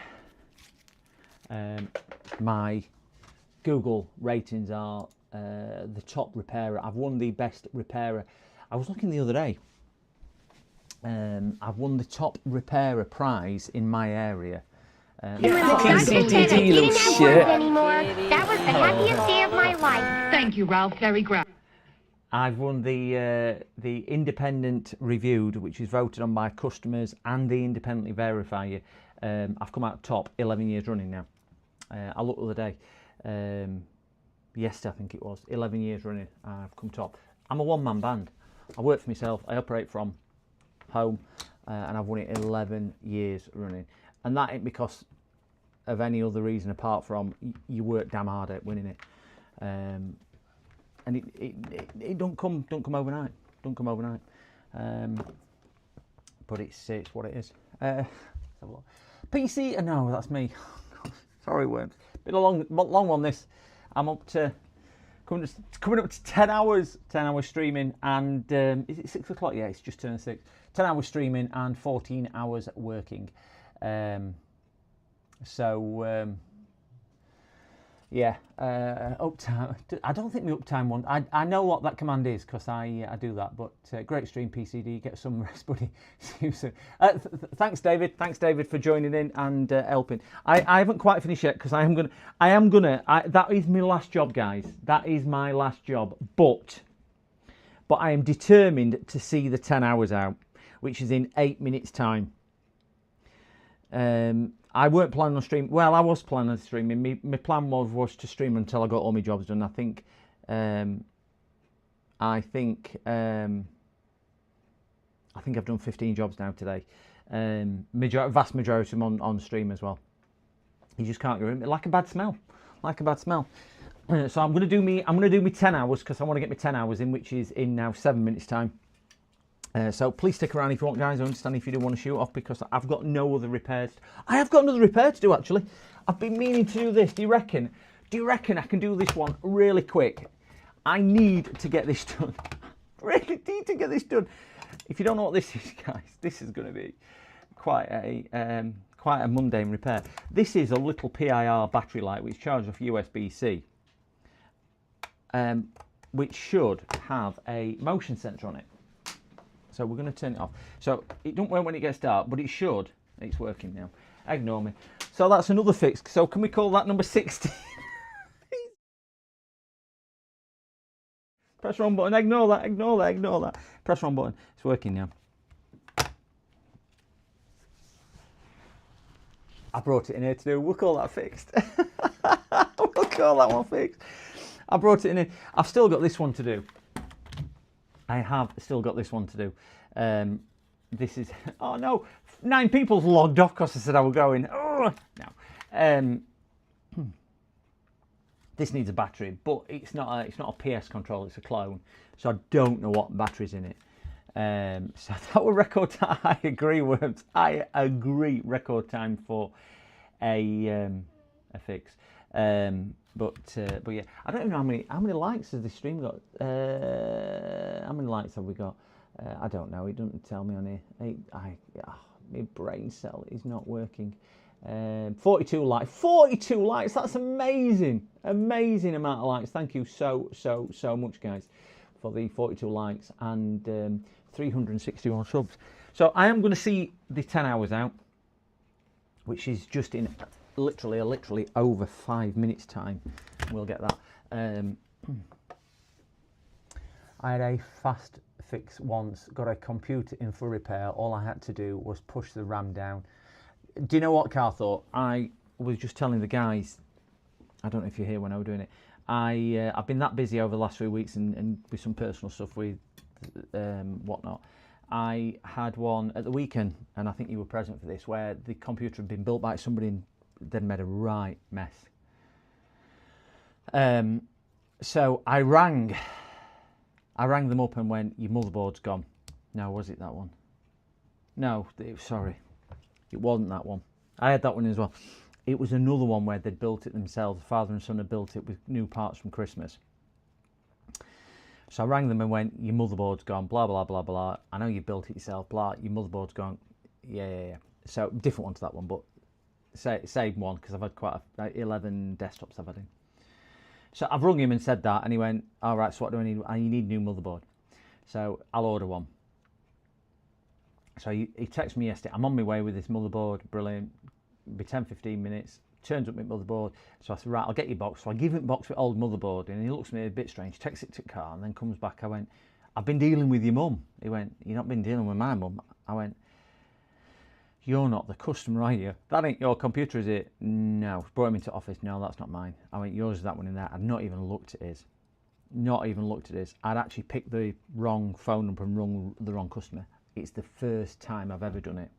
my Google ratings are the top repairer. I've won the best repairer. I was looking the other day. I've won the top repairer prize in my area. PCDD, you little shit. That was the happiest day of my life. Thank you, Ralph. Very great. I've won the independent reviewed, which is voted on by customers and the independently verify you. I've come out top 11 years running now. I looked the other day. Yesterday, I think it was 11 years running. I've come top. I'm a one-man band. I work for myself. I operate from home, and I've won it 11 years running. And that ain't because of any other reason apart from you work damn hard at winning it. And it don't come overnight. Don't come overnight. but it's what it is. Let's have a look. PC, no, that's me. Sorry, worms. Been a long one. This. I'm up to coming up to 10 hours. 10 hours streaming, and is it 6 o'clock? Yeah, it's just turned 6. 10 hours streaming and 14 hours working. Yeah, uptime. I don't think the uptime one. I know what that command is because I do that. But great stream, PCD. Get some rest, buddy. See you soon. Thanks, David. Thanks, David, for joining in and helping. I haven't quite finished yet because that is my last job, guys. That is my last job. But I am determined to see the 10 hours out, which is in 8 minutes' time. I weren't planning on streaming. Well, I was planning on streaming. My plan was to stream until I got all my jobs done. I think I've done 15 jobs now today. Vast majority of them on stream as well. You just can't go in. Like a bad smell. So I'm gonna do me 10 hours because I want to get my 10 hours in, which is in now 7 minutes time. So please stick around if you want, guys. I understand if you do want to shoot off because I've got no other repairs. I have got another repair to do, actually. I've been meaning to do this. Do you reckon I can do this one really quick? I need to get this done. Really need to get this done. If you don't know what this is, guys, this is going to be quite a mundane repair. This is a little PIR battery light which charges off USB-C, which should have a motion sensor on it. So we're going to turn it off. So it don't work when it gets dark, but it should. It's working now. Ignore me. So that's another fix. So can we call that number 16? Press wrong button. Ignore that. Press wrong button. It's working now. I brought it in here to do. We'll call that fixed. We'll call that one fixed. I brought it in here. I've still got this one to do. I have still got this one to do. This is, oh no, 9 people's logged off because I said I was going. Oh, no. This needs a battery, but it's not a PS control, it's a clone. So I don't know what battery's in it. So that was record time. I agree, Worms. I agree, record time for a fix. But yeah, I don't even know how many likes has this stream got. How many likes have we got? I don't know. It doesn't tell me on here. My brain cell is not working. 42 likes. 42 likes. That's amazing. Amazing amount of likes. Thank you so much, guys, for the 42 likes and 361 subs. So I am going to see the 10 hours out, which is just in literally over 5 minutes time. We'll get that. I had a fast fix once, got a computer in for repair. All I had to do was push the RAM down. Do you know what, Carthor? I was just telling the guys, I don't know if you're here when I was doing it, I've been that busy over the last few weeks and with some personal stuff with whatnot. I had one at the weekend, and I think you were present for this, where the computer had been built by somebody and they'd made a right mess. So I rang them up and went, your motherboard's gone. No, was it that one? No, sorry. It wasn't that one. I had that one as well. It was another one where they'd built it themselves. The father and son had built it with new parts from Christmas. So I rang them and went, your motherboard's gone, blah, blah, blah, blah. I know you built it yourself, blah, your motherboard's gone. Yeah. So different one to that one, but same one, because I've had quite 11 desktops I've had in. So I've rung him and said that, and he went, all right, so what do I need? You need a new motherboard. So I'll order one. So he texted me yesterday, I'm on my way with this motherboard, brilliant. It'll be 10-15 minutes, turns up my motherboard. So I said, right, I'll get your box. So I give him a box with old motherboard, and he looks at me a bit strange, takes it to the car, and then comes back. I went, I've been dealing with your mum. He went, you've not been dealing with my mum. I went, you're not the customer, are you? That ain't your computer, is it? No. Brought him into office. No, that's not mine. I went, yours is that one in there. I'd not even looked at his. Not even looked at his. I'd actually picked the wrong phone number and rung the wrong customer. It's the first time I've ever done it.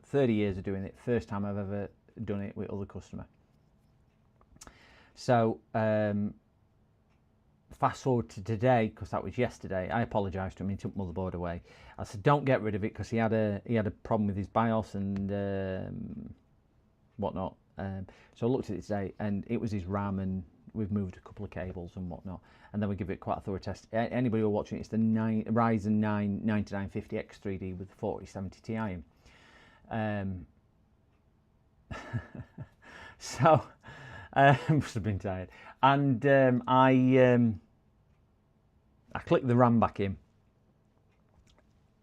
30 years of doing it. First time I've ever done it with other customer. So fast forward to today, because that was yesterday. I apologised to him. He took motherboard away. I said, don't get rid of it, because he had a problem with his BIOS and whatnot. So I looked at it today, and it was his RAM, and we've moved a couple of cables and whatnot, and then we give it quite a thorough test. Anybody who are watching, it's the Ryzen 9 9950 X3D with 4070 Ti in. So must have been tired, and I clicked the RAM back in,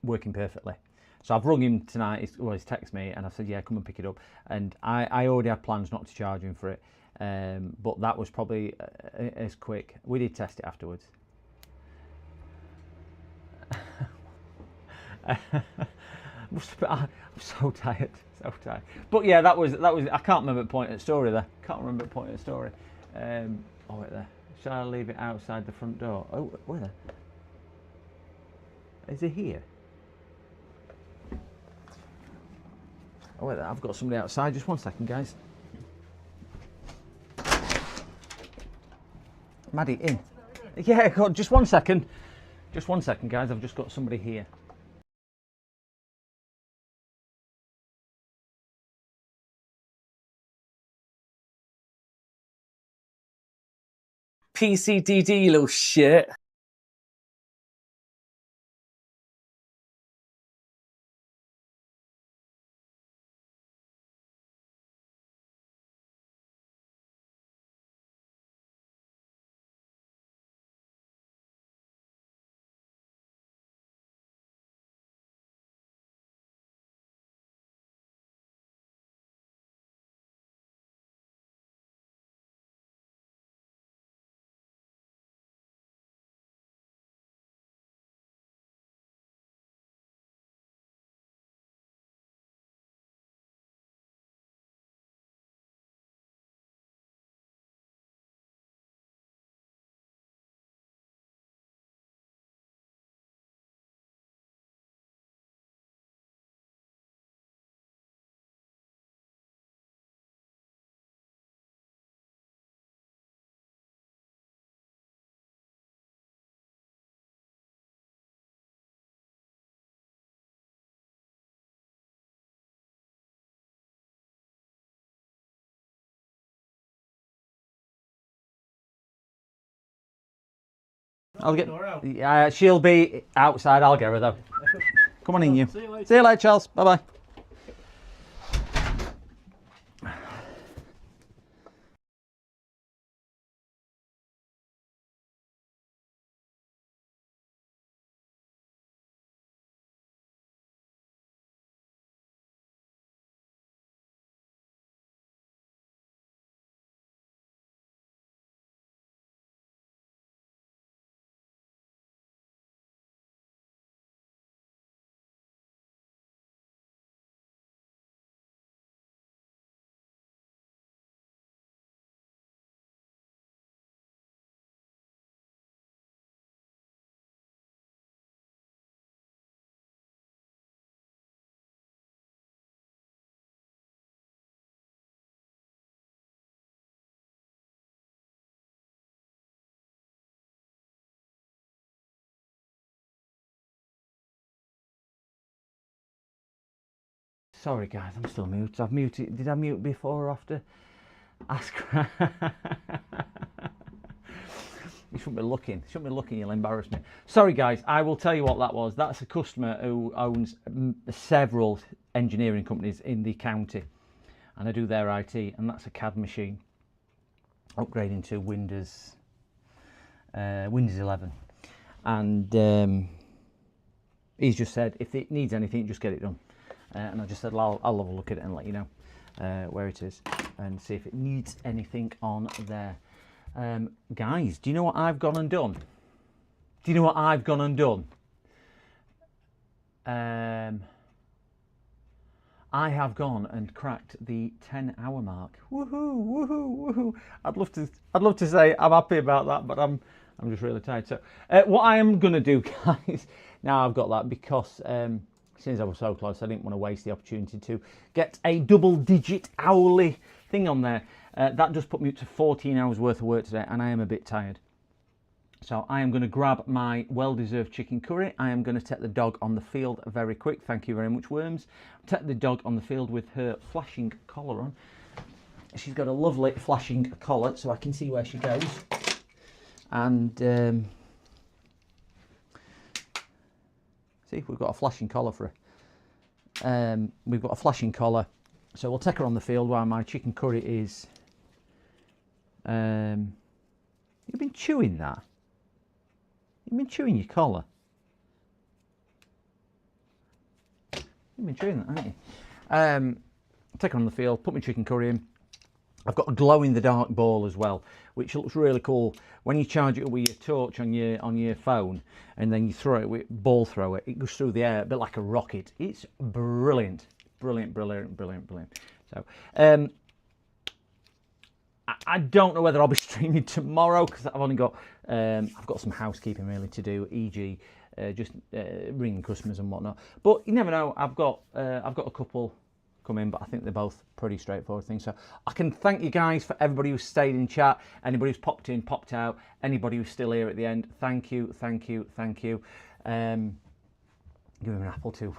working perfectly. So I've rung him tonight. He's texted me, and I said, yeah, come and pick it up. And I already had plans not to charge him for it, but that was probably as quick. We did test it afterwards. I'm so tired, so tired. But yeah, that was. I can't remember the point of the story there. Can't remember the point of the story. Oh, wait there. Shall I leave it outside the front door? Oh, where there? Is he here? Oh, wait there. I've got somebody outside. Just one second, guys. Maddie, in. Yeah, God, just one second. Just one second, guys. I've just got somebody here. PCDD, you little shit. I'll get. She'll be outside. I'll get her though. Come on in, you. See you later, Charles. Bye bye. Sorry guys, I'm still muted. I've muted. Did I mute before or after? Ask. You shouldn't be looking. You'll embarrass me. Sorry guys, I will tell you what that was. That's a customer who owns several engineering companies in the county, and I do their IT, and that's a CAD machine upgrading to Windows 11, and he's just said if it needs anything, just get it done. And I just said, I'll have a look at it and let you know where it is and see if it needs anything on there. Guys, do you know what I've gone and done? I have gone and cracked the 10-hour mark. Woohoo, woohoo, woohoo. I'd love to say I'm happy about that, but I'm just really tired. So what I am going to do, guys, now I've got that, because since I was so close, I didn't want to waste the opportunity to get a double-digit hourly thing on there. That just put me up to 14 hours worth of work today, and I am a bit tired. So I am going to grab my well-deserved chicken curry. I am going to take the dog on the field very quick. Thank you very much, Worms. Take the dog on the field with her flashing collar on. She's got a lovely flashing collar, so I can see where she goes. And see, we've got a flashing collar for her. We've got a flashing collar, so we'll take her on the field while my chicken curry is. You've been chewing that. You've been chewing your collar. You've been chewing that, haven't you? Take her on the field, put my chicken curry in. I've got a glow-in-the-dark ball as well, which looks really cool. When you charge it up with your torch on your phone, and then you throw it with ball thrower, it goes through the air a bit like a rocket. It's brilliant, brilliant, brilliant, brilliant, brilliant. So, I don't know whether I'll be streaming tomorrow because I've only got I've got some housekeeping really to do, e.g. Just ringing customers and whatnot. But you never know. I've got a couple come in, but I think they're both pretty straightforward things. So I can thank you guys for everybody who's stayed in chat, anybody who's popped in, popped out, anybody who's still here at the end. Thank you, thank you, thank you. Give him an apple too.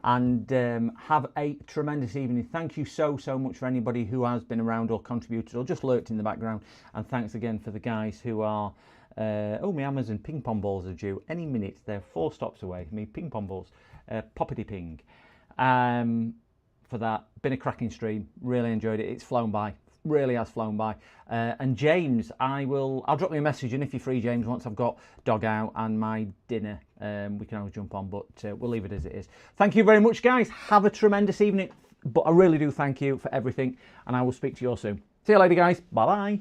And have a tremendous evening. Thank you so much for anybody who has been around or contributed or just lurked in the background. And thanks again for the guys who are oh, my Amazon ping pong balls are due any minute. They're 4 stops away. Me ping pong balls, poppity ping. For that, been a cracking stream. Really enjoyed it. It's flown by. Really has flown by. And James, I'll drop you a message, and if you're free, James, once I've got dog out and my dinner, we can always jump on, but we'll leave it as it is. Thank you very much, guys. Have a tremendous evening. But I really do thank you for everything, and I will speak to you all soon. See you later, guys. Bye bye.